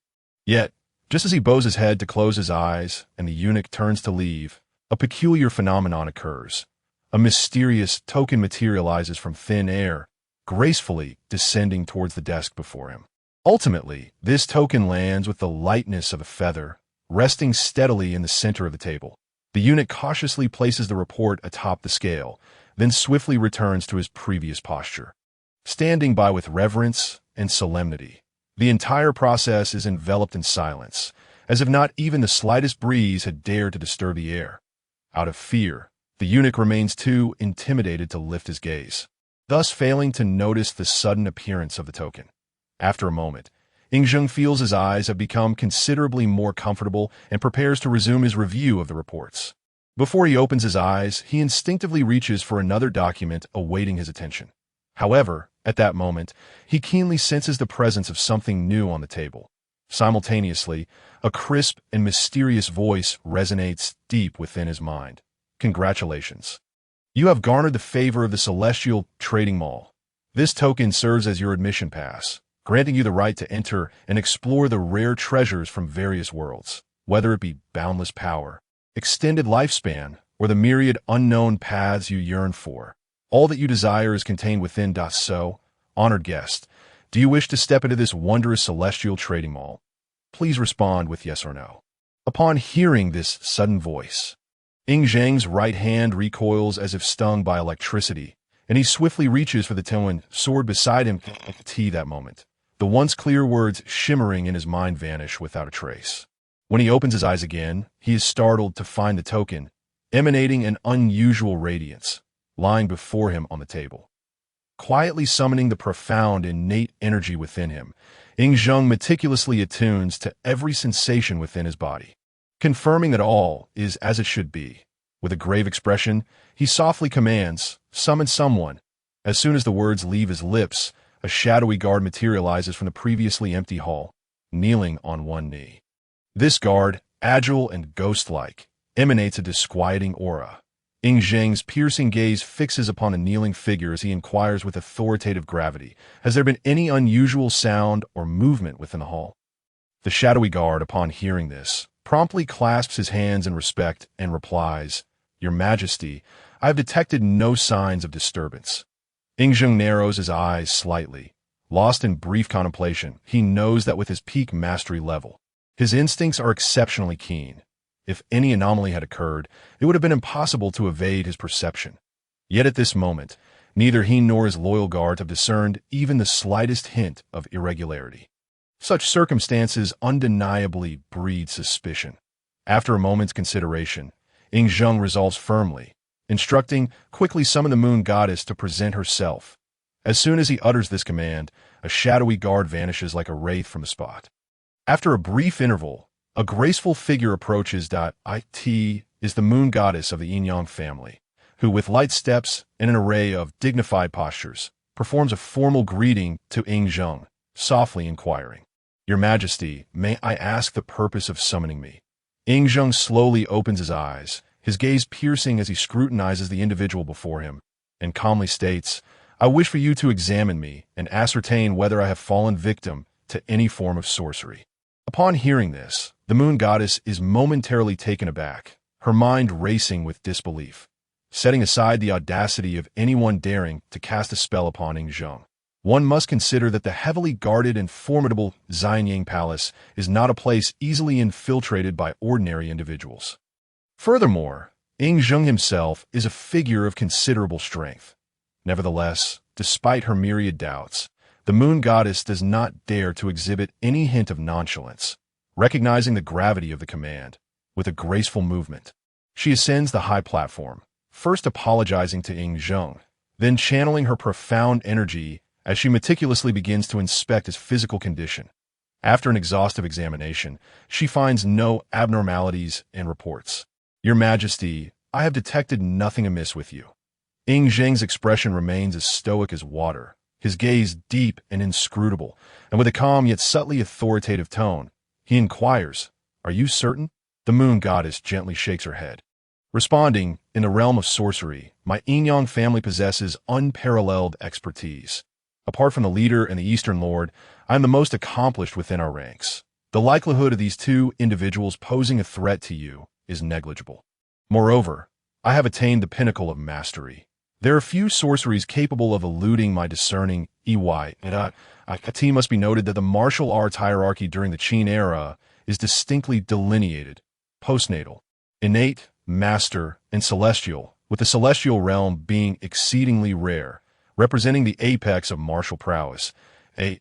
Yet, just as he bows his head to close his eyes and the eunuch turns to leave, a peculiar phenomenon occurs. A mysterious token materializes from thin air, gracefully descending towards the desk before him. Ultimately, this token lands with the lightness of a feather, resting steadily in the center of the table. The eunuch cautiously places the report atop the scale, then swiftly returns to his previous posture, standing by with reverence and solemnity. The entire process is enveloped in silence, as if not even the slightest breeze had dared to disturb the air. Out of fear, the eunuch remains too intimidated to lift his gaze, thus failing to notice the sudden appearance of the token. After a moment, Ingzheng feels his eyes have become considerably more comfortable and prepares to resume his review of the reports. Before he opens his eyes, he instinctively reaches for another document awaiting his attention. However, at that moment, he keenly senses the presence of something new on the table. Simultaneously, a crisp and mysterious voice resonates deep within his mind. Congratulations. You have garnered the favor of the Celestial Trading Mall. This token serves as your admission pass, granting you the right to enter and explore the rare treasures from various worlds, whether it be boundless power, extended lifespan, or the myriad unknown paths you yearn for. All that you desire is contained within. So, honored guest, do you wish to step into this wondrous celestial trading mall? Please respond with yes or no. Upon hearing this sudden voice, Ingzheng's right hand recoils as if stung by electricity, and he swiftly reaches for the Tianwen sword beside him at that moment. The once clear words shimmering in his mind vanish without a trace. When he opens his eyes again, he is startled to find the token, emanating an unusual radiance, lying before him on the table. Quietly summoning the profound innate energy within him, Ingzheng meticulously attunes to every sensation within his body, confirming that all is as it should be. With a grave expression, he softly commands, "Summon someone." As soon as the words leave his lips, a shadowy guard materializes from the previously empty hall, kneeling on one knee. This guard, agile and ghost-like, emanates a disquieting aura. Ingzheng's piercing gaze fixes upon the kneeling figure as he inquires with authoritative gravity, "Has there been any unusual sound or movement within the hall?" The shadowy guard, upon hearing this, promptly clasps his hands in respect and replies, "Your Majesty, I have detected no signs of disturbance." Ingzheng narrows his eyes slightly. Lost in brief contemplation, he knows that with his peak mastery level, his instincts are exceptionally keen. If any anomaly had occurred, it would have been impossible to evade his perception. Yet at this moment, neither he nor his loyal guards have discerned even the slightest hint of irregularity. Such circumstances undeniably breed suspicion. After a moment's consideration, Ingzheng resolves firmly, instructing, "Quickly summon the moon goddess to present herself." As soon as he utters this command, a shadowy guard vanishes like a wraith from the spot. After a brief interval, a graceful figure approaches. It is the moon goddess of the Yin-Yang family, who, with light steps and an array of dignified postures, performs a formal greeting to Ingzheng, softly inquiring, "Your Majesty, may I ask the purpose of summoning me?" Ingzheng slowly opens his eyes, his gaze piercing as he scrutinizes the individual before him, and calmly states, "I wish for you to examine me and ascertain whether I have fallen victim to any form of sorcery." Upon hearing this, the moon goddess is momentarily taken aback, her mind racing with disbelief. Setting aside the audacity of anyone daring to cast a spell upon Ingzheng, one must consider that the heavily guarded and formidable Xianyang Palace is not a place easily infiltrated by ordinary individuals. Furthermore, Ingzheng himself is a figure of considerable strength. Nevertheless, despite her myriad doubts, the moon goddess does not dare to exhibit any hint of nonchalance. Recognizing the gravity of the command, with a graceful movement, she ascends the high platform, first apologizing to Ingzheng, then channeling her profound energy as she meticulously begins to inspect his physical condition. After an exhaustive examination, she finds no abnormalities and reports, "Your Majesty, I have detected nothing amiss with you." Ingzheng's expression remains as stoic as water, his gaze deep and inscrutable, and with a calm yet subtly authoritative tone, he inquires, "Are you certain?" The moon goddess gently shakes her head. Responding, in the realm of sorcery, my Yin family possesses unparalleled expertise. Apart from the leader and the Eastern Lord, I am the most accomplished within our ranks. The likelihood of these two individuals posing a threat to you is negligible. Moreover, I have attained the pinnacle of mastery. There are few sorceries capable of eluding my discerning EY. It must be noted that the martial arts hierarchy during the Qin era is distinctly delineated. Postnatal, innate, master, and celestial, with the celestial realm being exceedingly rare, representing the apex of martial prowess, a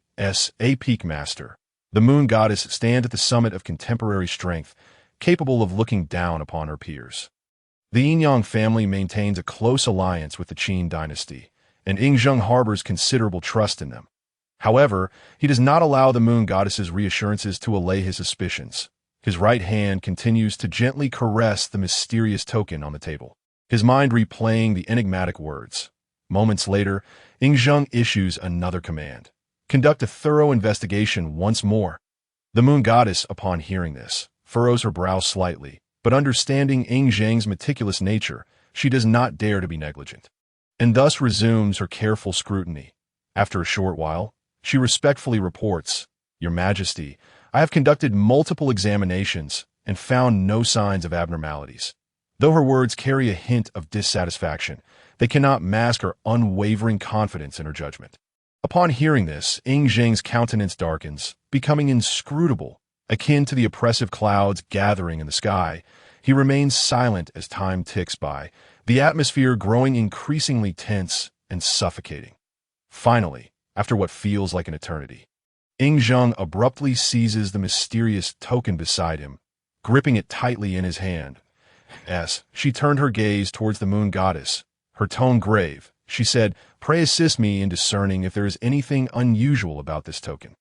peak master. The moon goddess stands at the summit of contemporary strength, capable of looking down upon her peers. The Yin family maintains a close alliance with the Qin dynasty, and Yingzheng harbors considerable trust in them. However, he does not allow the moon goddess's reassurances to allay his suspicions. His right hand continues to gently caress the mysterious token on the table, his mind replaying the enigmatic words. Moments later, Yingzheng issues another command. Conduct a thorough investigation once more. The moon goddess, upon hearing this, furrows her brow slightly, but understanding Yingzheng's meticulous nature, she does not dare to be negligent, and thus resumes her careful scrutiny. After a short while, she respectfully reports, "Your Majesty, I have conducted multiple examinations and found no signs of abnormalities." Though her words carry a hint of dissatisfaction, they cannot mask her unwavering confidence in her judgment. Upon hearing this, Yingzheng's countenance darkens, becoming inscrutable, akin to the oppressive clouds gathering in the sky. He remains silent as time ticks by, the atmosphere growing increasingly tense and suffocating. Finally, after what feels like an eternity, Yingzheng abruptly seizes the mysterious token beside him, gripping it tightly in his hand. As she turned her gaze towards the moon goddess, her tone grave, she said, "Pray assist me in discerning if there is anything unusual about this token."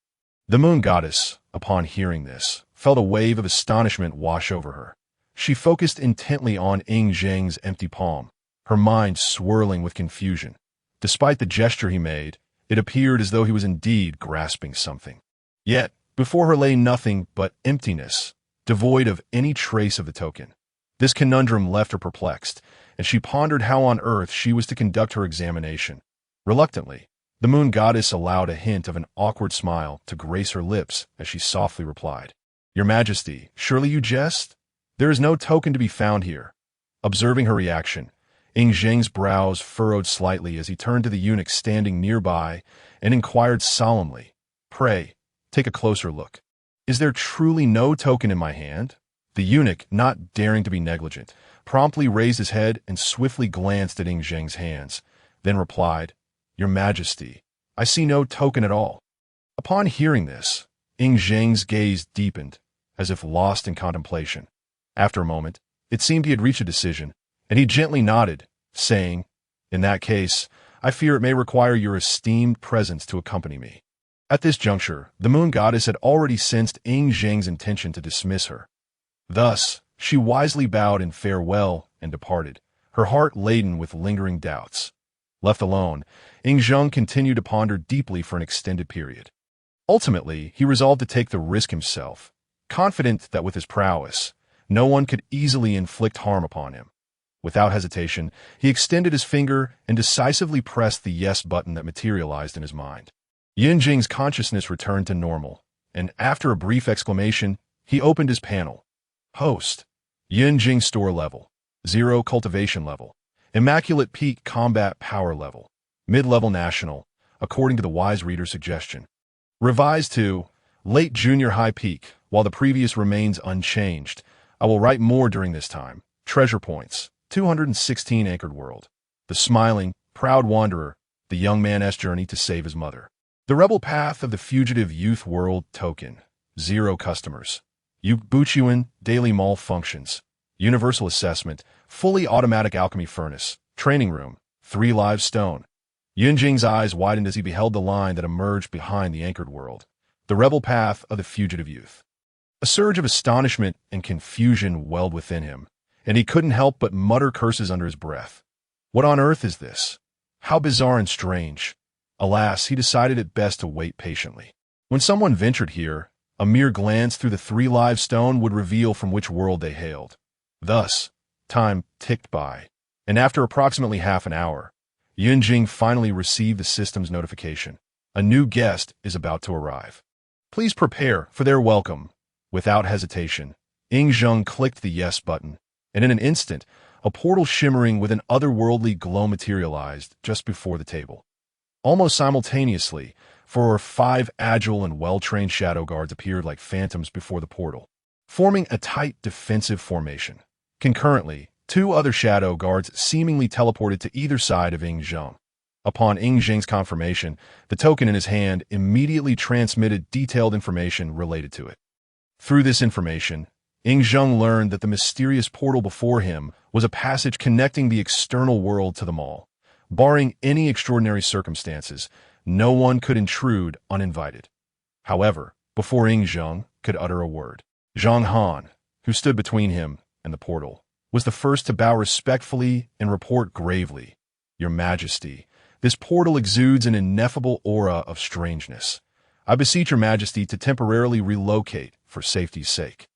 The moon goddess, upon hearing this, felt a wave of astonishment wash over her. She focused intently on Yingzheng's empty palm, her mind swirling with confusion. Despite the gesture he made, it appeared as though he was indeed grasping something. Yet, before her lay nothing but emptiness, devoid of any trace of the token. This conundrum left her perplexed, and she pondered how on earth she was to conduct her examination. Reluctantly, the moon goddess allowed a hint of an awkward smile to grace her lips as she softly replied, "Your Majesty, surely you jest? There is no token to be found here." Observing her reaction, Yingzheng's brows furrowed slightly as he turned to the eunuch standing nearby and inquired solemnly, "Pray, take a closer look. Is there truly no token in my hand?" The eunuch, not daring to be negligent, promptly raised his head and swiftly glanced at Yingzheng's hands, then replied, "Your Majesty, I see no token at all." Upon hearing this, Yingzheng's gaze deepened, as if lost in contemplation. After a moment, it seemed he had reached a decision, and he gently nodded, saying, "In that case, I fear it may require your esteemed presence to accompany me." At this juncture, the moon goddess had already sensed Yingzheng's intention to dismiss her. Thus, she wisely bowed in farewell and departed, her heart laden with lingering doubts. Left alone, Yingzheng continued to ponder deeply for an extended period. Ultimately, he resolved to take the risk himself, confident that with his prowess, no one could easily inflict harm upon him. Without hesitation, he extended his finger and decisively pressed the yes button that materialized in his mind. Yingzheng's consciousness returned to normal, and after a brief exclamation, he opened his panel. Host. Yingzheng store level. 0 cultivation level. Immaculate peak combat power level. Mid-level national, according to the wise reader's suggestion. Revised to late junior high peak, while the previous remains unchanged. I will write more during this time. Treasure points. 216 anchored world. The smiling, proud wanderer, the young man's journey to save his mother. The rebel path of the fugitive youth world token. 0 customers. Yue Buqun daily mall functions. Universal assessment. Fully automatic alchemy furnace. Training room. 3 live stone. Yingzheng's eyes widened as he beheld the line that emerged behind the anchored world. The rebel path of the fugitive youth. A surge of astonishment and confusion welled within him, and he couldn't help but mutter curses under his breath. What on earth is this? How bizarre and strange. Alas, he decided it best to wait patiently. When someone ventured here, a mere glance through the 3 live stone would reveal from which world they hailed. Thus, Time ticked by, and after approximately half an hour, Yunjing finally received the system's notification. A new guest is about to arrive. Please prepare for their welcome. Without hesitation, Yingzheng clicked the yes button, and in an instant, a portal shimmering with an otherworldly glow materialized just before the table. Almost simultaneously, 4 or 5 agile and well-trained shadow guards appeared like phantoms before the portal, forming a tight defensive formation. Concurrently, 2 other shadow guards seemingly teleported to either side of Yingzheng. Upon Yingzheng's confirmation, the token in his hand immediately transmitted detailed information related to it. Through this information, Yingzheng learned that the mysterious portal before him was a passage connecting the external world to the mall. Barring any extraordinary circumstances, no one could intrude uninvited. However, before Yingzheng could utter a word, Zhang Han, who stood between him and the portal, was the first to bow respectfully and report gravely, "Your Majesty, this portal exudes an ineffable aura of strangeness. I beseech Your Majesty to temporarily relocate for safety's sake."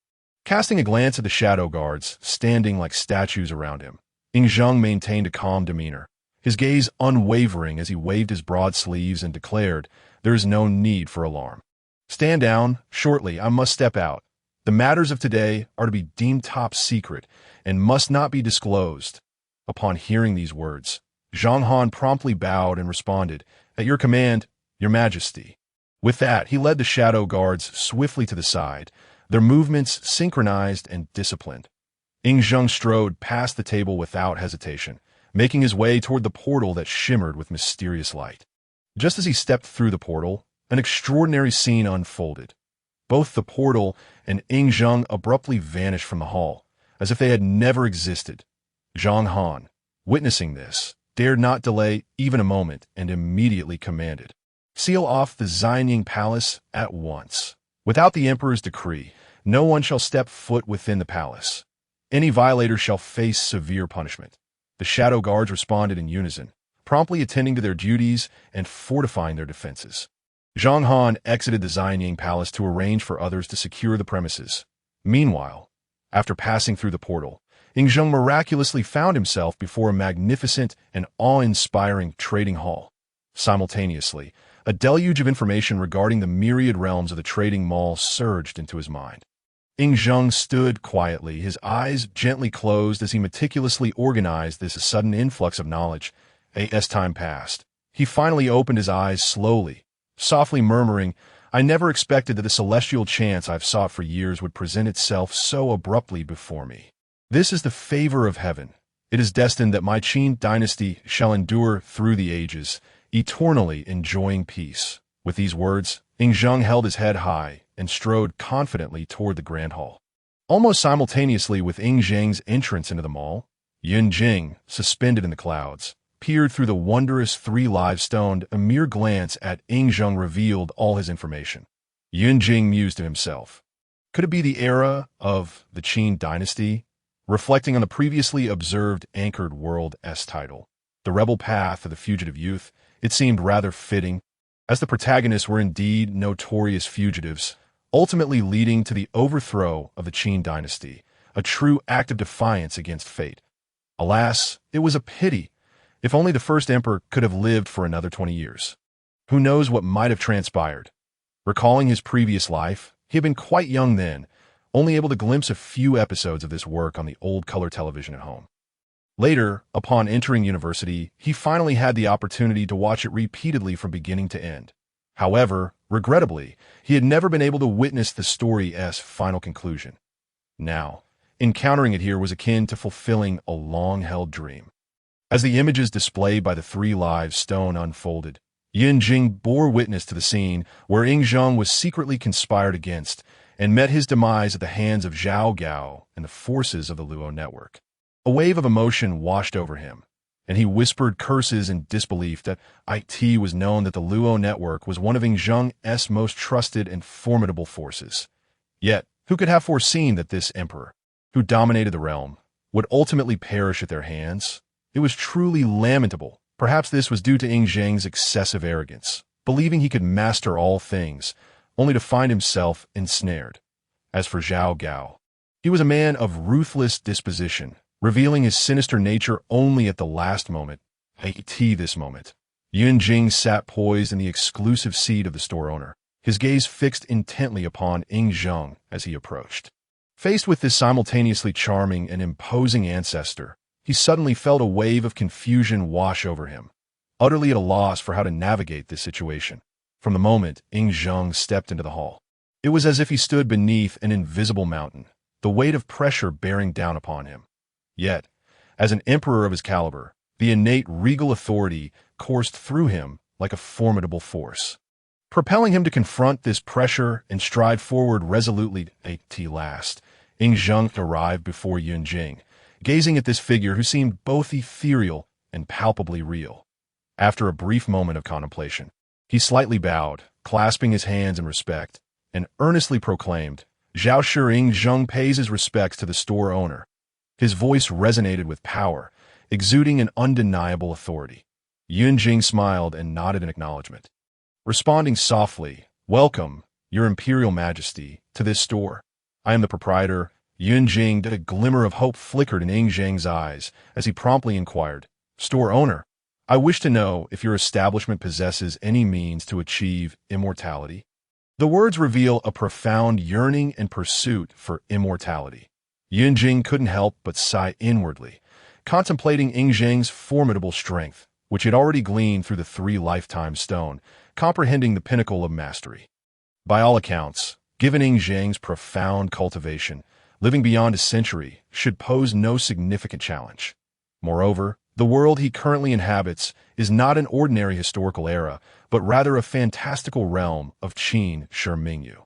Casting a glance at the shadow guards standing like statues around him, Yingzheng maintained a calm demeanor, his gaze unwavering as he waved his broad sleeves and declared, "There is no need for alarm. Stand down, shortly I must step out. The matters of today are to be deemed top secret and must not be disclosed." Upon hearing these words, Zhang Han promptly bowed and responded, "At your command, Your Majesty." With that, he led the shadow guards swiftly to the side, their movements synchronized and disciplined. Yingzheng strode past the table without hesitation, making his way toward the portal that shimmered with mysterious light. Just as he stepped through the portal, an extraordinary scene unfolded. Both the portal and Yingzheng abruptly vanished from the hall, as if they had never existed. Zhang Han, witnessing this, dared not delay even a moment and immediately commanded, "Seal off the Xianying Palace at once. Without the Emperor's decree, no one shall step foot within the palace. Any violator shall face severe punishment." The shadow guards responded in unison, promptly attending to their duties and fortifying their defenses. Zhang Han exited the Xianying Palace to arrange for others to secure the premises. Meanwhile, after passing through the portal, Yingzheng miraculously found himself before a magnificent and awe-inspiring trading hall. Simultaneously, a deluge of information regarding the myriad realms of the trading mall surged into his mind. Yingzheng stood quietly, his eyes gently closed as he meticulously organized this sudden influx of knowledge. As time passed, he finally opened his eyes slowly, softly murmuring, "I never expected that the celestial chance I've sought for years would present itself so abruptly before me. This is the favor of heaven. It is destined that my Qin dynasty shall endure through the ages, eternally enjoying peace." With these words, Yingzheng held his head high and strode confidently toward the grand hall. Almost simultaneously with Yingzheng's entrance into the mall, Yunjing, suspended in the clouds, peered through the wondrous 3 live stone. A mere glance at Yingzheng revealed all his information. Yunjing mused to himself. Could it be the era of the Qin dynasty? Reflecting on the previously observed Anchored World title, The Rebel Path of the Fugitive Youth, it seemed rather fitting, as the protagonists were indeed notorious fugitives, ultimately leading to the overthrow of the Qin dynasty, a true act of defiance against fate. Alas, it was a pity. If only the first emperor could have lived for another 20 years. Who knows what might have transpired? Recalling his previous life, he had been quite young then, only able to glimpse a few episodes of this work on the old color television at home. Later, upon entering university, he finally had the opportunity to watch it repeatedly from beginning to end. However, regrettably, he had never been able to witness the story's final conclusion. Now, encountering it here was akin to fulfilling a long-held dream. As the images displayed by the 3 live stone unfolded, Yunjing bore witness to the scene where Yingzheng was secretly conspired against and met his demise at the hands of Zhao Gao and the forces of the Luo network. A wave of emotion washed over him, and he whispered curses in disbelief that it was known that the Luo network was one of Yingzheng's most trusted and formidable forces. Yet, who could have foreseen that this emperor, who dominated the realm, would ultimately perish at their hands? It was truly lamentable. Perhaps this was due to Yingzheng's excessive arrogance, believing he could master all things, only to find himself ensnared. As for Zhao Gao, he was a man of ruthless disposition, revealing his sinister nature only at the last moment. This moment. Yun Jing sat poised in the exclusive seat of the store owner, his gaze fixed intently upon Ing Zheng as he approached. Faced with this simultaneously charming and imposing ancestor, he suddenly felt a wave of confusion wash over him, utterly at a loss for how to navigate this situation. From the moment Ing Zheng stepped into the hall, it was as if he stood beneath an invisible mountain, the weight of pressure bearing down upon him. Yet, as an emperor of his caliber, the innate regal authority coursed through him like a formidable force, propelling him to confront this pressure and stride forward resolutely. At last, Ing Zheng arrived before Yun Jing, gazing at this figure who seemed both ethereal and palpably real. After a brief moment of contemplation, he slightly bowed, clasping his hands in respect, and earnestly proclaimed, "Zhao Shi Ing Zheng pays his respects to the store owner." His voice resonated with power, exuding an undeniable authority. Yun Jing smiled and nodded in acknowledgement, responding softly, "Welcome, Your Imperial Majesty, to this store. I am the proprietor." Yun Jing. A glimmer of hope flickered in Ing Zheng's eyes as he promptly inquired, "Store owner, I wish to know if your establishment possesses any means to achieve immortality." The words reveal a profound yearning and pursuit for immortality. Yun Jing couldn't help but sigh inwardly, contemplating Ing Zheng's formidable strength, which he had already gleaned through the 3 lifetime stone, comprehending the pinnacle of mastery. By all accounts, given Ing Zheng's profound cultivation, living beyond a century should pose no significant challenge. Moreover, the world he currently inhabits is not an ordinary historical era, but rather a fantastical realm of Qin Shi Mingyu.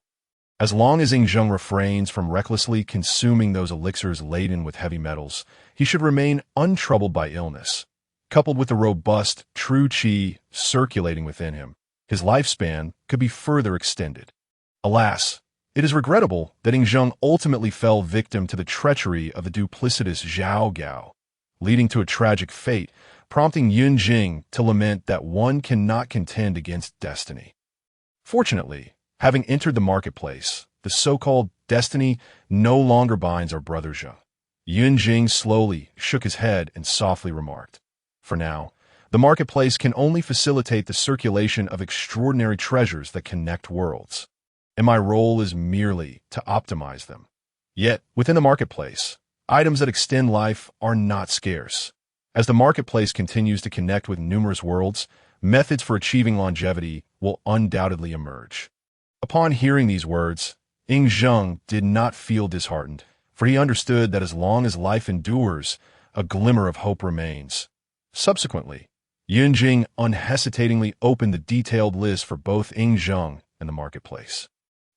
As long as Ing Zheng refrains from recklessly consuming those elixirs laden with heavy metals, he should remain untroubled by illness. Coupled with the robust, true qi circulating within him, his lifespan could be further extended. Alas, it is regrettable that Ing Zheng ultimately fell victim to the treachery of the duplicitous Zhao Gao, leading to a tragic fate, prompting Yun Jing to lament that one cannot contend against destiny. Fortunately, having entered the marketplace, the so-called destiny no longer binds our brother Zheng. Yun Jing slowly shook his head and softly remarked, "For now, the marketplace can only facilitate the circulation of extraordinary treasures that connect worlds, and my role is merely to optimize them. Yet, within the marketplace, items that extend life are not scarce. As the marketplace continues to connect with numerous worlds, methods for achieving longevity will undoubtedly emerge." Upon hearing these words, Ing Zheng did not feel disheartened, for he understood that as long as life endures, a glimmer of hope remains. Subsequently, Yun Jing unhesitatingly opened the detailed list for both Ing Zheng and the marketplace.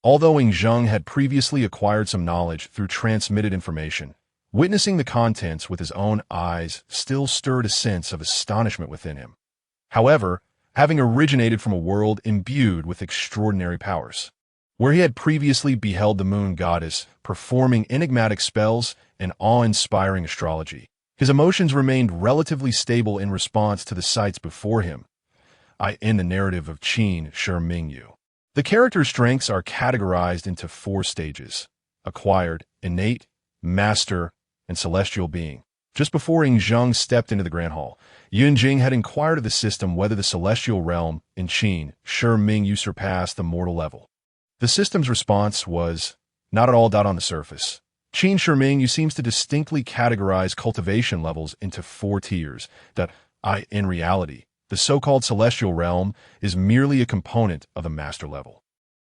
Although Ing Zheng had previously acquired some knowledge through transmitted information, witnessing the contents with his own eyes still stirred a sense of astonishment within him. However, having originated from a world imbued with extraordinary powers, where he had previously beheld the moon goddess performing enigmatic spells and awe-inspiring astrology, his emotions remained relatively stable in response to the sights before him. In the narrative of Qin Shi Mingyu, the character's strengths are categorized into 4 stages: acquired, innate, master, and celestial being. Just before Ing Zheng stepped into the Grand Hall, Yun Jing had inquired of the system whether the celestial realm in Qin Shi Mingyu surpassed the mortal level. The system's response was, "Not at all." On the surface, Qin Shi Mingyu seems to distinctly categorize cultivation levels into 4 tiers. In reality, the so-called celestial realm is merely a component of the master level.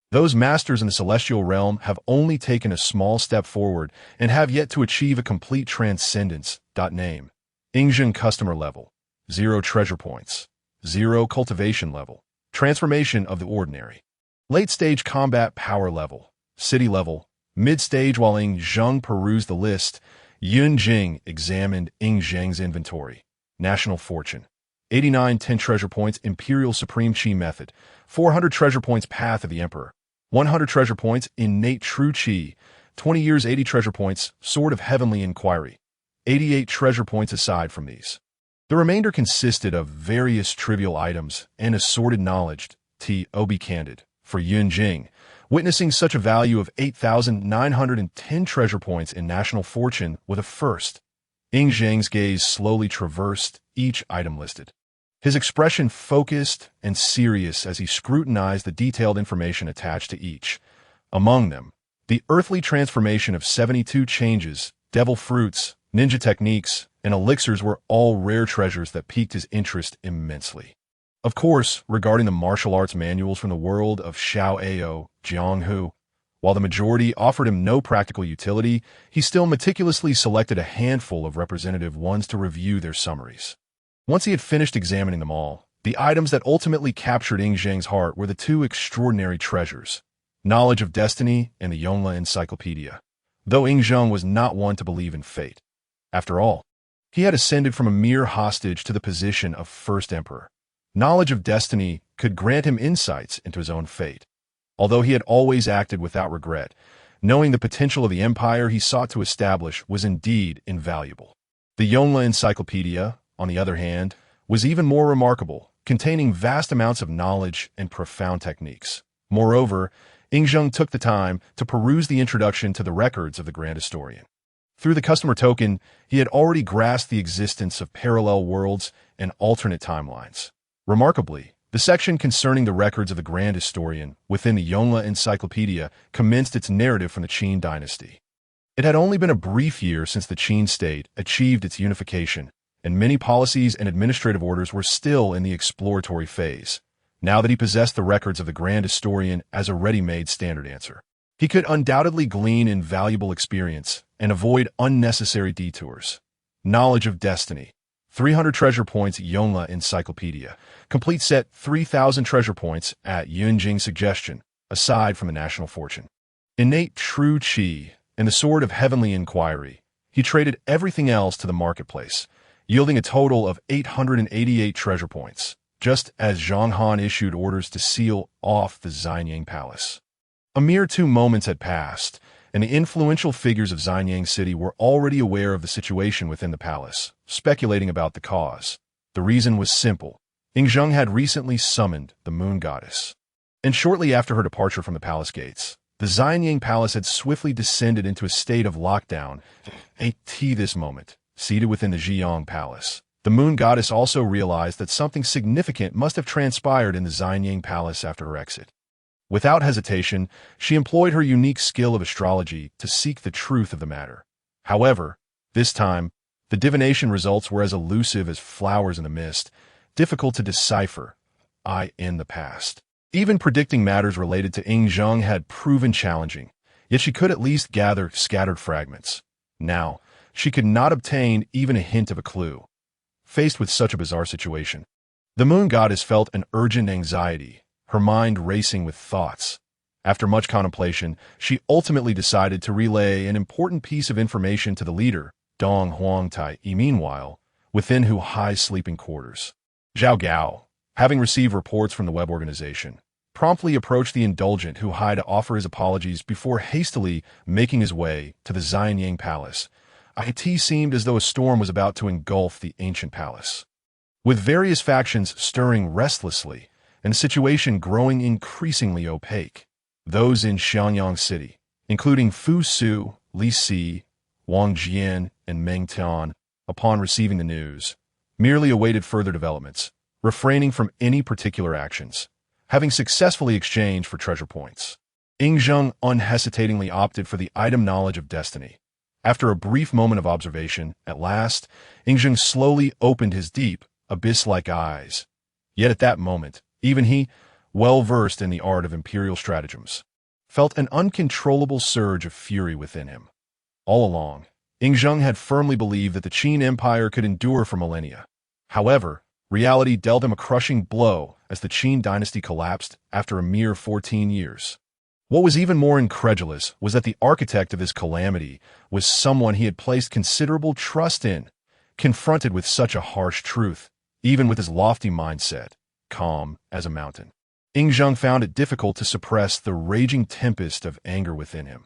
Those masters in the celestial realm have only taken a small step forward and have yet to achieve a complete transcendence. Name: Ing Zheng customer level, 0 treasure points, 0 cultivation level, transformation of the ordinary. Late stage combat power level, city level, mid stage. While Ing Zheng perused the list, Yun Jing examined Ing Zheng's inventory. National fortune, 89 10 treasure points Imperial Supreme Qi Method, 400 treasure points Path of the Emperor, 100 treasure points Innate True Qi, 20 years 80 treasure points Sword of Heavenly Inquiry, 88 treasure points aside from these. The remainder consisted of various trivial items and assorted knowledge. Be candid, for Yun Jing, witnessing such a value of 8,910 treasure points in national fortune with a first. Ying Zhang's gaze slowly traversed each item listed. His expression focused and serious as he scrutinized the detailed information attached to each. Among them, the earthly transformation of 72 changes, devil fruits, ninja techniques, and elixirs were all rare treasures that piqued his interest immensely. Of course, regarding the martial arts manuals from the world of Xiao Ao, Jianghu, while the majority offered him no practical utility, he still meticulously selected a handful of representative ones to review their summaries. Once he had finished examining them all, the items that ultimately captured Ying Zhang's heart were the two extraordinary treasures, Knowledge of Destiny and the Yongle Encyclopedia, though Ying Zhang was not one to believe in fate. After all, he had ascended from a mere hostage to the position of First Emperor. Knowledge of Destiny could grant him insights into his own fate. Although he had always acted without regret, knowing the potential of the empire he sought to establish was indeed invaluable. The Yongle Encyclopedia, on the other hand, was even more remarkable, containing vast amounts of knowledge and profound techniques. Moreover, Ying Zhang took the time to peruse the introduction to the records of the Grand Historian. Through the customer token, he had already grasped the existence of parallel worlds and alternate timelines. Remarkably, the section concerning the records of the Grand Historian within the Yongle Encyclopedia commenced its narrative from the Qin dynasty. It had only been a brief year since the Qin state achieved its unification, and many policies and administrative orders were still in the exploratory phase. Now that he possessed the records of the Grand Historian as a ready-made standard answer, he could undoubtedly glean invaluable experience and avoid unnecessary detours. Knowledge of Destiny. 300 treasure points Yongle Encyclopedia. Complete set 3,000 treasure points at Yunjing's suggestion, aside from the national fortune. Innate True Qi and the Sword of Heavenly Inquiry. He traded everything else to the marketplace, yielding a total of 888 treasure points, just as Zhang Han issued orders to seal off the Xianyang Palace. A mere 2 moments had passed, and the influential figures of Xianyang City were already aware of the situation within the palace, speculating about the cause. The reason was simple. Ying Zhang had recently summoned the Moon Goddess. And shortly after her departure from the palace gates, the Xianyang Palace had swiftly descended into a state of lockdown. At this moment, seated within the Ziyang Palace, the Moon Goddess also realized that something significant must have transpired in the Xianyang Palace after her exit. Without hesitation, she employed her unique skill of astrology to seek the truth of the matter. However, this time, the divination results were as elusive as flowers in the mist, difficult to decipher, in the past. Even predicting matters related to Ying Zhang had proven challenging, yet she could at least gather scattered fragments. Now, she could not obtain even a hint of a clue. Faced with such a bizarre situation, the Moon Goddess felt an urgent anxiety, her mind racing with thoughts. After much contemplation, she ultimately decided to relay an important piece of information to the leader, Dong Huangtai. Meanwhile, within Hu Hai's sleeping quarters, Zhao Gao, having received reports from the web organization, promptly approached the indulgent Hu Hai to offer his apologies before hastily making his way to the Xianyang Palace. It seemed as though a storm was about to engulf the ancient palace, with various factions stirring restlessly and the situation growing increasingly opaque. Those in Xianyang City, including Fu Su, Li Si, Wang Jian, and Meng Tian, upon receiving the news, merely awaited further developments, refraining from any particular actions, having successfully exchanged for treasure points. Ying Zhang unhesitatingly opted for the item Knowledge of Destiny. After a brief moment of observation, at last, Ying Zhang slowly opened his deep, abyss-like eyes. Yet at that moment, even he, well-versed in the art of imperial stratagems, felt an uncontrollable surge of fury within him. All along, Ying Zhang had firmly believed that the Qin Empire could endure for millennia. However, reality dealt him a crushing blow as the Qin dynasty collapsed after a mere 14 years. What was even more incredulous was that the architect of this calamity was someone he had placed considerable trust in. Confronted with such a harsh truth, even with his lofty mindset, calm as a mountain, Ying Zhang found it difficult to suppress the raging tempest of anger within him.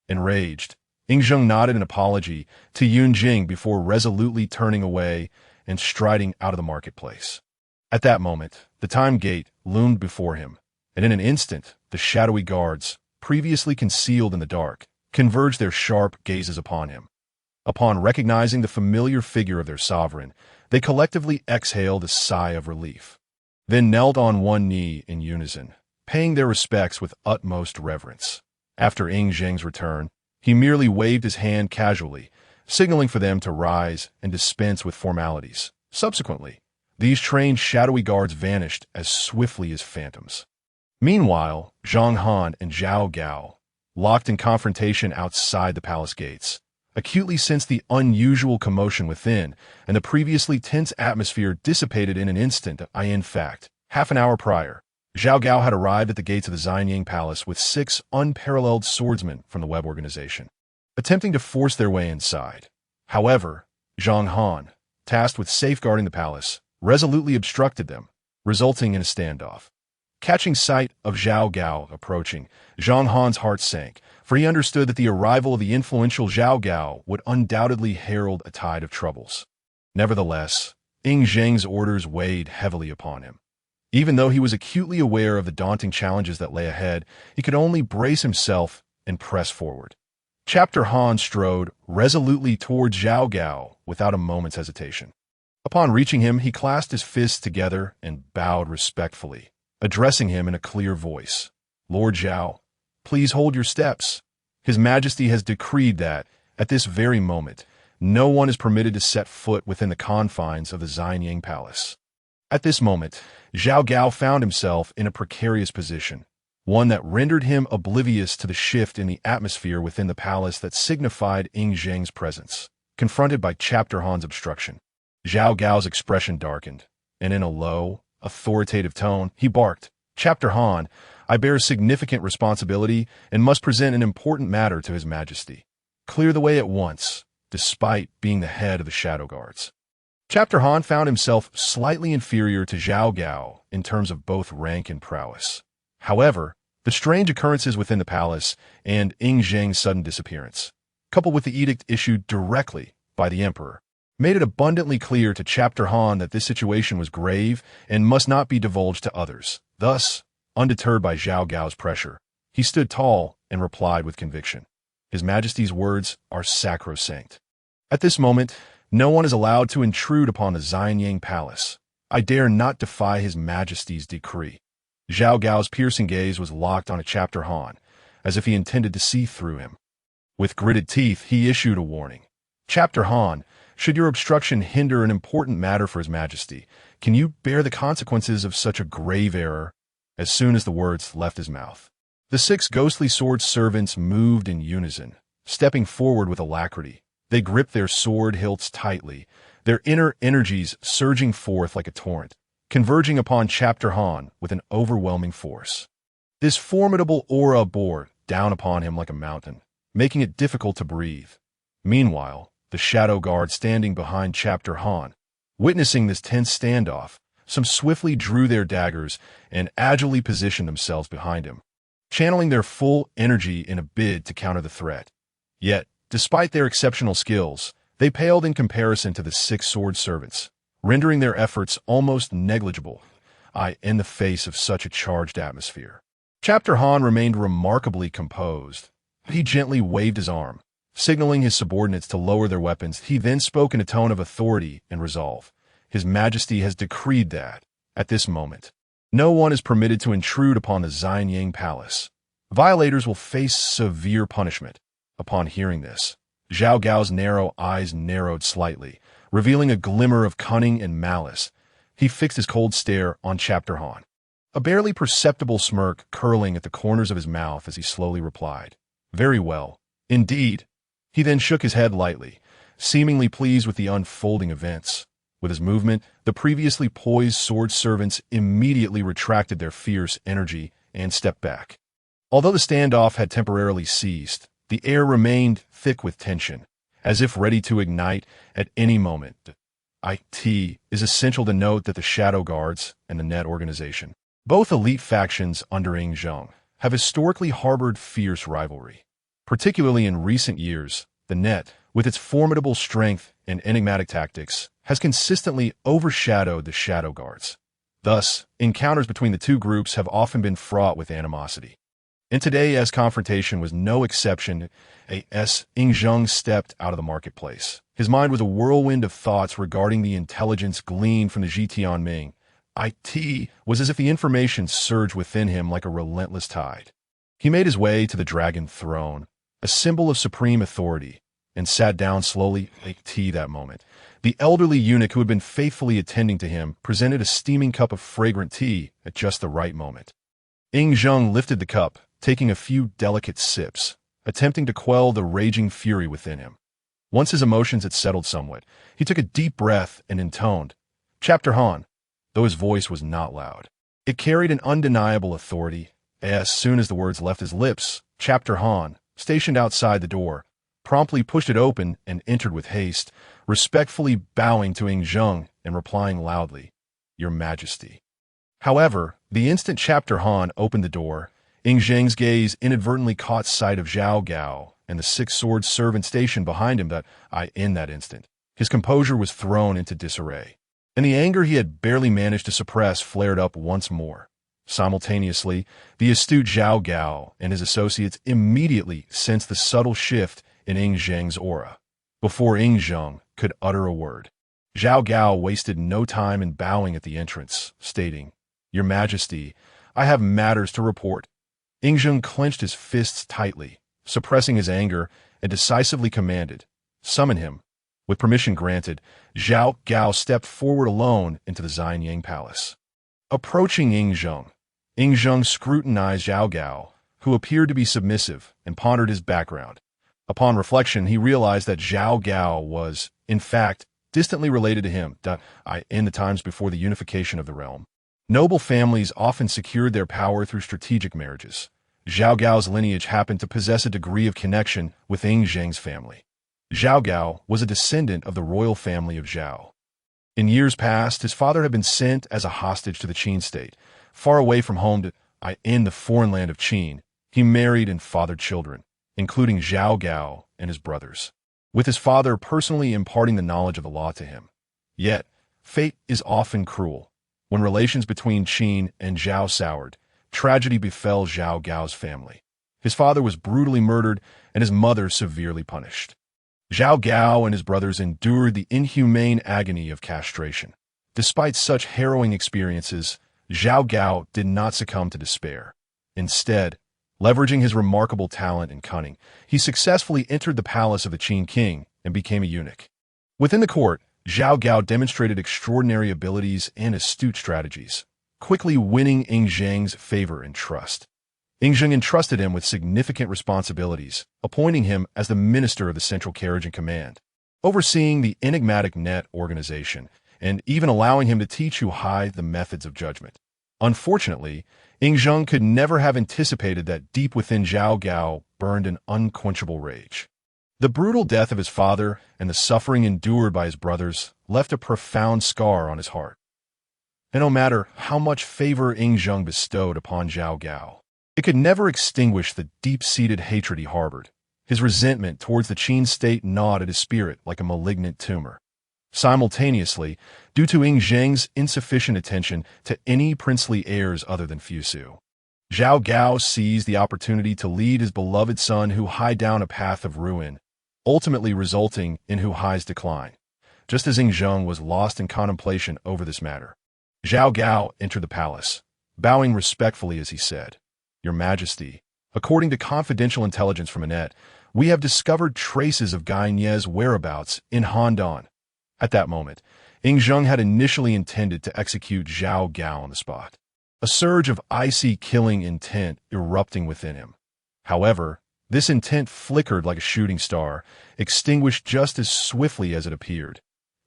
Enraged, Ying Zhang nodded an apology to Yunjing before resolutely turning away and striding out of the marketplace. At that moment, the time gate loomed before him, and in an instant, the shadowy guards, previously concealed in the dark, converged their sharp gazes upon him. Upon recognizing the familiar figure of their sovereign, they collectively exhaled a sigh of relief, then knelt on one knee in unison, paying their respects with utmost reverence. After Ing Zheng's return, he merely waved his hand casually, signaling for them to rise and dispense with formalities. Subsequently, these trained shadowy guards vanished as swiftly as phantoms. Meanwhile, Zhang Han and Zhao Gao, locked in confrontation outside the palace gates, acutely sensed the unusual commotion within, and the previously tense atmosphere dissipated in an instant. In fact, half an hour prior, Zhao Gao had arrived at the gates of the Xianyang Palace with 6 unparalleled swordsmen from the Web organization, attempting to force their way inside. However, Zhang Han, tasked with safeguarding the palace, resolutely obstructed them, resulting in a standoff. Catching sight of Zhao Gao approaching, Zhang Han's heart sank, for he understood that the arrival of the influential Zhao Gao would undoubtedly herald a tide of troubles. Nevertheless, Ing Zheng's orders weighed heavily upon him. Even though he was acutely aware of the daunting challenges that lay ahead, he could only brace himself and press forward. Chapter Han strode resolutely towards Zhao Gao without a moment's hesitation. Upon reaching him, he clasped his fists together and bowed respectfully, addressing him in a clear voice. "Lord Zhao, please hold your steps. His Majesty has decreed that, at this very moment, no one is permitted to set foot within the confines of the Xianyang Palace." At this moment, Zhao Gao found himself in a precarious position, one that rendered him oblivious to the shift in the atmosphere within the palace that signified Ing Zheng's presence. Confronted by Chapter Han's obstruction, Zhao Gao's expression darkened, and in a low, authoritative tone, he barked, "Chapter Han, I bear significant responsibility and must present an important matter to His Majesty. Clear the way at once, despite being the head of the Shadow Guards." Chapter Han found himself slightly inferior to Zhao Gao in terms of both rank and prowess. However, the strange occurrences within the palace and Ing Zheng's sudden disappearance, coupled with the edict issued directly by the Emperor, made it abundantly clear to Chapter Han that this situation was grave and must not be divulged to others. Thus, undeterred by Zhao Gao's pressure, he stood tall and replied with conviction, "His Majesty's words are sacrosanct. At this moment, no one is allowed to intrude upon the Xianyang Palace. I dare not defy His Majesty's decree." Zhao Gao's piercing gaze was locked on a Chapter Han, as if he intended to see through him. With gritted teeth, he issued a warning. "Chapter Han, should your obstruction hinder an important matter for His Majesty, can you bear the consequences of such a grave error?" As soon as the words left his mouth, the 6 ghostly sword servants moved in unison, stepping forward with alacrity. They gripped their sword hilts tightly, their inner energies surging forth like a torrent, converging upon Chapter Han with an overwhelming force. This formidable aura bore down upon him like a mountain, making it difficult to breathe. Meanwhile, the Shadow Guard standing behind Chapter Han, witnessing this tense standoff, some swiftly drew their daggers and agilely positioned themselves behind him, channeling their full energy in a bid to counter the threat. Yet, despite their exceptional skills, they paled in comparison to the 6 sword servants, rendering their efforts almost negligible, in the face of such a charged atmosphere. Chapter Han remained remarkably composed. He gently waved his arm, signaling his subordinates to lower their weapons. He then spoke in a tone of authority and resolve. "His Majesty has decreed that, at this moment, no one is permitted to intrude upon the Xianyang Palace. Violators will face severe punishment." Upon hearing this, Zhao Gao's narrow eyes narrowed slightly, revealing a glimmer of cunning and malice. He fixed his cold stare on Chapter Han, a barely perceptible smirk curling at the corners of his mouth as he slowly replied, "Very well, indeed." He then shook his head lightly, seemingly pleased with the unfolding events. With his movement, the previously poised sword servants immediately retracted their fierce energy and stepped back. Although the standoff had temporarily ceased, the air remained thick with tension, as if ready to ignite at any moment. It is essential to note that the Shadow Guards and the Net organization, both elite factions under Ing Zheng, have historically harbored fierce rivalry. Particularly in recent years, the Net, with its formidable strength and enigmatic tactics, has consistently overshadowed the Shadow Guards. Thus, encounters between the two groups have often been fraught with animosity. And today's confrontation was no exception. Ing Zheng stepped out of the marketplace. His mind was a whirlwind of thoughts regarding the intelligence gleaned from the Zhitianming. It was as if the information surged within him like a relentless tide. He made his way to the dragon throne, a symbol of supreme authority, and sat down slowly. That moment, the elderly eunuch who had been faithfully attending to him presented a steaming cup of fragrant tea at just the right moment. Ing Zheng lifted the cup, taking a few delicate sips, attempting to quell the raging fury within him. Once his emotions had settled somewhat, he took a deep breath and intoned, "Chapter Han," though his voice was not loud. It carried an undeniable authority. As soon as the words left his lips, Chapter Han, stationed outside the door, promptly pushed it open and entered with haste, respectfully bowing to Ing Zheng and replying loudly, "Your Majesty." However, the instant Chapter Han opened the door, Ing Zheng's gaze inadvertently caught sight of Zhao Gao and the six-sword servant stationed behind him. In that instant, his composure was thrown into disarray, and the anger he had barely managed to suppress flared up once more. Simultaneously, the astute Zhao Gao and his associates immediately sensed the subtle shift in Ing Zheng's aura. Before Ing Zheng could utter a word, Zhao Gao wasted no time in bowing at the entrance, stating, "Your Majesty, I have matters to report." Ing Zheng clenched his fists tightly, suppressing his anger, and decisively commanded, "Summon him." With permission granted, Zhao Gao stepped forward alone into the Xianyang Palace. Approaching Ing Zheng scrutinized Zhao Gao, who appeared to be submissive, and pondered his background. Upon reflection, he realized that Zhao Gao was, in fact, distantly related to him in the times before the unification of the realm. Noble families often secured their power through strategic marriages. Zhao Gao's lineage happened to possess a degree of connection with Ing Zheng's family. Zhao Gao was a descendant of the royal family of Zhao. In years past, his father had been sent as a hostage to the Qin state, far away from home in the foreign land of Qin. He married and fathered children, including Zhao Gao and his brothers, with his father personally imparting the knowledge of the law to him. Yet, fate is often cruel. When relations between Qin and Zhao soured, tragedy befell Zhao Gao's family. His father was brutally murdered and his mother severely punished. Zhao Gao and his brothers endured the inhumane agony of castration. Despite such harrowing experiences, Zhao Gao did not succumb to despair. Instead, leveraging his remarkable talent and cunning, he successfully entered the palace of the Qin king and became a eunuch. Within the court, Zhao Gao demonstrated extraordinary abilities and astute strategies, quickly winning Ing Zheng's favor and trust. Ing Zheng entrusted him with significant responsibilities, appointing him as the minister of the Central Carriage and Command, overseeing the enigmatic net organization, and even allowing him to teach Hu Hai the methods of judgment. Unfortunately, Ing Zheng could never have anticipated that deep within Zhao Gao burned an unquenchable rage. The brutal death of his father and the suffering endured by his brothers left a profound scar on his heart. And no matter how much favor Ing Zheng bestowed upon Zhao Gao, it could never extinguish the deep-seated hatred he harbored. His resentment towards the Qin state gnawed at his spirit like a malignant tumor. Simultaneously, due to Ing Zheng's insufficient attention to any princely heirs other than Fusu, Zhao Gao seized the opportunity to lead his beloved son Hu Hai down a path of ruin, ultimately resulting in Hu Hai's decline. Just as Ing Zheng was lost in contemplation over this matter, Zhao Gao entered the palace, bowing respectfully as he said, "Your Majesty, according to confidential intelligence from innate, we have discovered traces of Gainie's whereabouts in Handan." At that moment, Ing Zheng had initially intended to execute Zhao Gao on the spot, a surge of icy killing intent erupting within him. However, this intent flickered like a shooting star, extinguished just as swiftly as it appeared.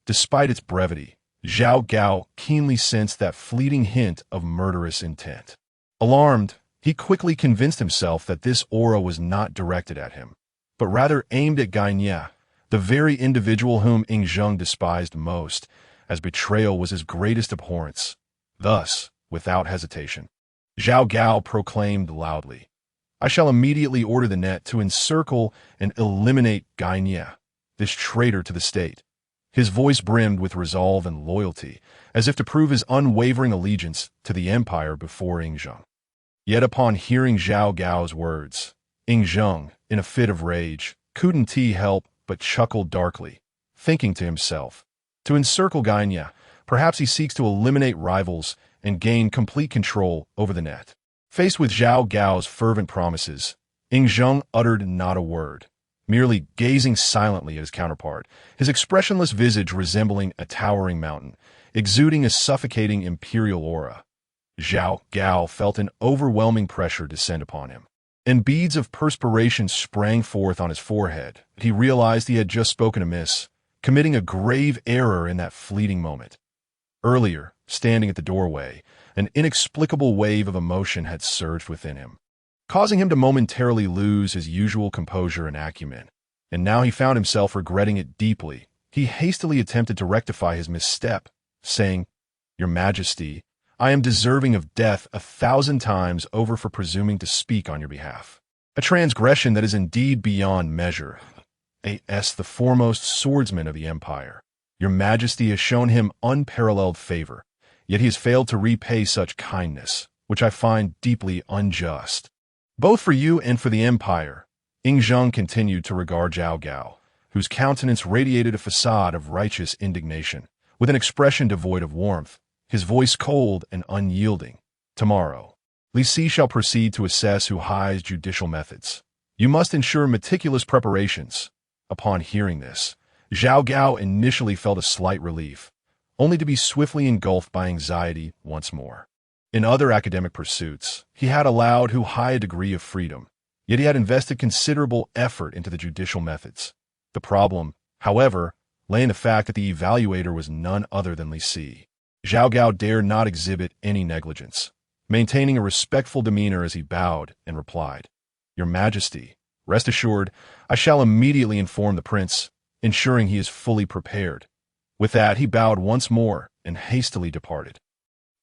Despite its brevity, Zhao Gao keenly sensed that fleeting hint of murderous intent. Alarmed, he quickly convinced himself that this aura was not directed at him, but rather aimed at Gainie, the very individual whom Ing Zheng despised most, as betrayal was his greatest abhorrence. Thus, without hesitation, Zhao Gao proclaimed loudly, "I shall immediately order the net to encircle and eliminate Gainie, this traitor to the state." His voice brimmed with resolve and loyalty, as if to prove his unwavering allegiance to the empire before Ing Zheng. Yet upon hearing Zhao Gao's words, Ing Zheng, in a fit of rage, couldn't help but chuckled darkly, thinking to himself, to encircle Kuina, perhaps he seeks to eliminate rivals and gain complete control over the net. Faced with Zhao Gao's fervent promises, Ing Zheng uttered not a word, merely gazing silently at his counterpart, his expressionless visage resembling a towering mountain, exuding a suffocating imperial aura. Zhao Gao felt an overwhelming pressure descend upon him, and beads of perspiration sprang forth on his forehead. He realized he had just spoken amiss, committing a grave error in that fleeting moment. Earlier, standing at the doorway, an inexplicable wave of emotion had surged within him, causing him to momentarily lose his usual composure and acumen, and now he found himself regretting it deeply. He hastily attempted to rectify his misstep, saying, "Your Majesty, I am deserving of death 1,000 times over for presuming to speak on your behalf. A transgression that is indeed beyond measure. A.S. the foremost swordsman of the Empire. Your Majesty has shown him unparalleled favor, yet he has failed to repay such kindness, which I find deeply unjust. Both for you and for the Empire." Ing Zheng continued to regard Zhao Gao, whose countenance radiated a facade of righteous indignation, with an expression devoid of warmth, his voice cold and unyielding. "Tomorrow, Li Si shall proceed to assess Hu Hai's judicial methods. You must ensure meticulous preparations." Upon hearing this, Zhao Gao initially felt a slight relief, only to be swiftly engulfed by anxiety once more. In other academic pursuits, he had allowed Hu Hai a degree of freedom, yet he had invested considerable effort into the judicial methods. The problem, however, lay in the fact that the evaluator was none other than Li Si. Zhao Gao dared not exhibit any negligence, maintaining a respectful demeanor as he bowed and replied, "Your Majesty, rest assured, I shall immediately inform the prince, ensuring he is fully prepared." With that, he bowed once more and hastily departed.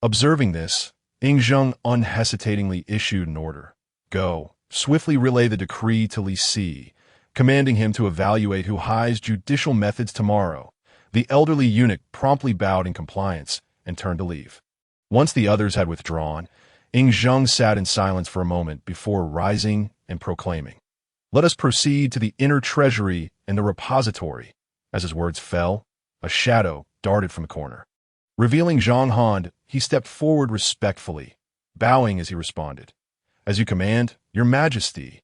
Observing this, Ing Zheng unhesitatingly issued an order. "Go, swiftly relay the decree to Li Si, commanding him to evaluate Hu Hai's judicial methods tomorrow." The elderly eunuch promptly bowed in compliance and turned to leave. Once the others had withdrawn, Ing Zheng sat in silence for a moment before rising and proclaiming, "Let us proceed to the inner treasury and the repository." As his words fell, a shadow darted from the corner. Revealing Zhang Han, he stepped forward respectfully, bowing as he responded, "As you command, Your Majesty."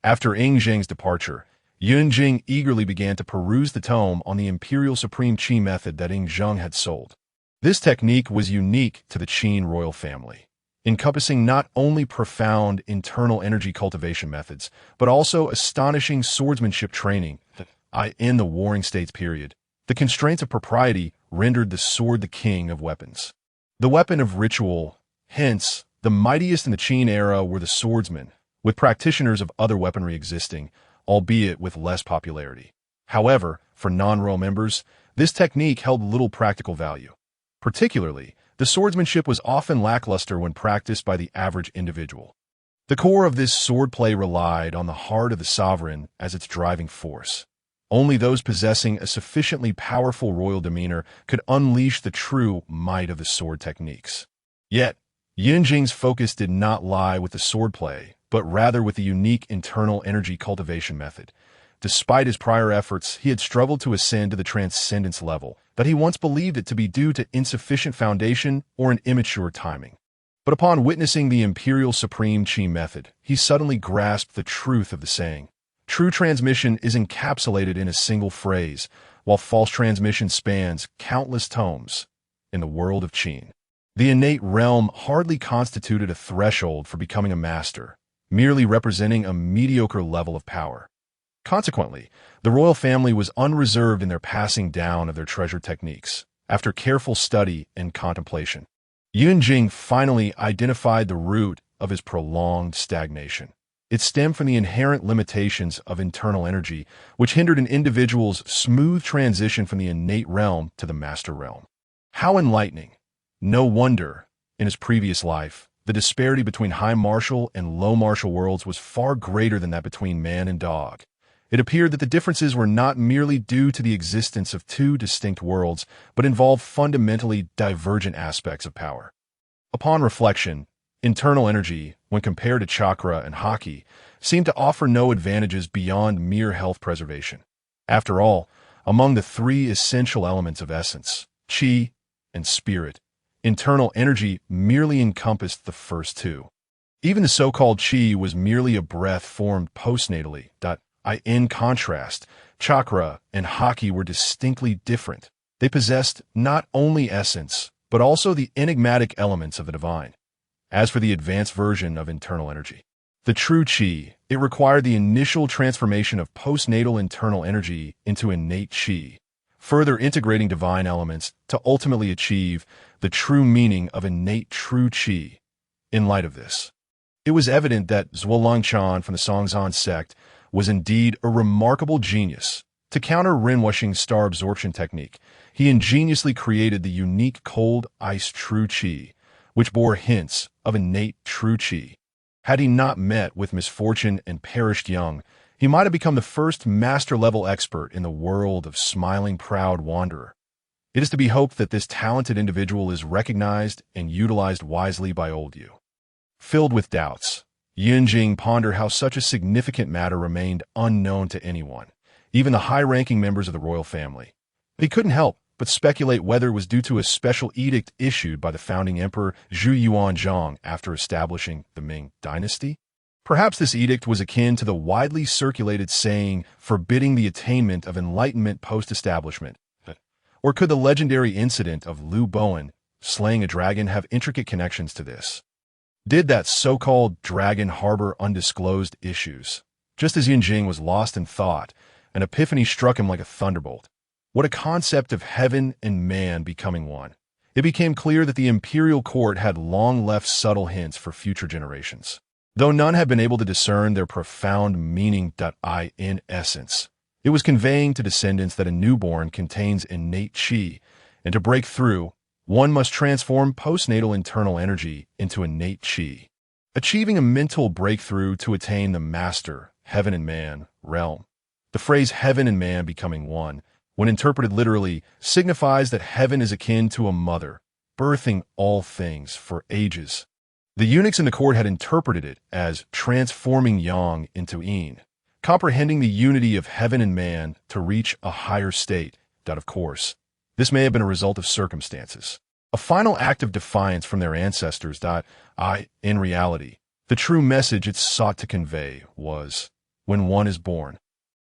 After Ing Zheng's departure, Yunjing eagerly began to peruse the tome on the Imperial Supreme Qi method that Ing Zheng had sold. This technique was unique to the Qin royal family, encompassing not only profound internal energy cultivation methods, but also astonishing swordsmanship training. In the Warring States period, the constraints of propriety rendered the sword the king of weapons, the weapon of ritual. Hence, the mightiest in the Qin era were the swordsmen, with practitioners of other weaponry existing, albeit with less popularity. However, for non-royal members, this technique held little practical value. Particularly, the swordsmanship was often lackluster when practiced by the average individual. The core of this swordplay relied on the heart of the sovereign as its driving force. Only those possessing a sufficiently powerful royal demeanor could unleash the true might of the sword techniques. Yet, Yunjing's focus did not lie with the swordplay, but rather with the unique internal energy cultivation method. Despite his prior efforts, he had struggled to ascend to the transcendence level that he once believed it to be due to insufficient foundation or an immature timing. But upon witnessing the Imperial Supreme Qi method, he suddenly grasped the truth of the saying. True transmission is encapsulated in a single phrase, while false transmission spans countless tomes. In the world of Qin, the innate realm hardly constituted a threshold for becoming a master, merely representing a mediocre level of power. Consequently, the royal family was unreserved in their passing down of their treasured techniques. After careful study and contemplation, Yunjing finally identified the root of his prolonged stagnation. It stemmed from the inherent limitations of internal energy, which hindered an individual's smooth transition from the innate realm to the master realm. How enlightening! No wonder, in his previous life, the disparity between high martial and low martial worlds was far greater than that between man and dog. It appeared that the differences were not merely due to the existence of two distinct worlds, but involved fundamentally divergent aspects of power. Upon reflection, Internal energy, when compared to chakra and haki, seemed to offer no advantages beyond mere health preservation. After all, among the three essential elements of essence, qi and spirit, internal energy merely encompassed the first two. Even the so-called qi was merely a breath formed postnatally. In contrast, chakra and haki were distinctly different. They possessed not only essence, but also the enigmatic elements of the divine. As for the advanced version of internal energy, the true qi, it required the initial transformation of postnatal internal energy into innate qi, further integrating divine elements to ultimately achieve the true meaning of innate true qi. In light of this, it was evident that Zhuo Chan from the Songzhan sect was indeed a remarkable genius. To counter Ren-Wuxing's star absorption technique, he ingeniously created the unique cold ice true qi, which bore hints of innate true qi. Had he not met with misfortune and perished young, he might have become the first master-level expert in the world of smiling proud wanderer. It is to be hoped that this talented individual is recognized and utilized wisely by old Yu. Filled with doubts, Yunjing pondered how such a significant matter remained unknown to anyone, even the high-ranking members of the royal family. He couldn't help but speculate whether it was due to a special edict issued by the founding emperor Zhu Yuanzhang after establishing the Ming dynasty. Perhaps this edict was akin to the widely circulated saying forbidding the attainment of enlightenment post-establishment. Or could the legendary incident of Liu Buqun slaying a dragon have intricate connections to this? Did that so-called dragon harbor undisclosed issues? Just as Yunjing was lost in thought, an epiphany struck him like a thunderbolt. What a concept of heaven and man becoming one. It became clear that the imperial court had long left subtle hints for future generations, though none had been able to discern their profound meaning. In essence, it was conveying to descendants that a newborn contains innate qi, and to break through, one must transform postnatal internal energy into innate qi, achieving a mental breakthrough to attain the master, heaven and man, realm. The phrase heaven and man becoming one, when interpreted literally, signifies that heaven is akin to a mother, birthing all things for ages. The eunuchs in the court had interpreted it as transforming yang into yin, comprehending the unity of heaven and man to reach a higher state. Of course, this may have been a result of circumstances, a final act of defiance from their ancestors. In reality, the true message it sought to convey was, when one is born,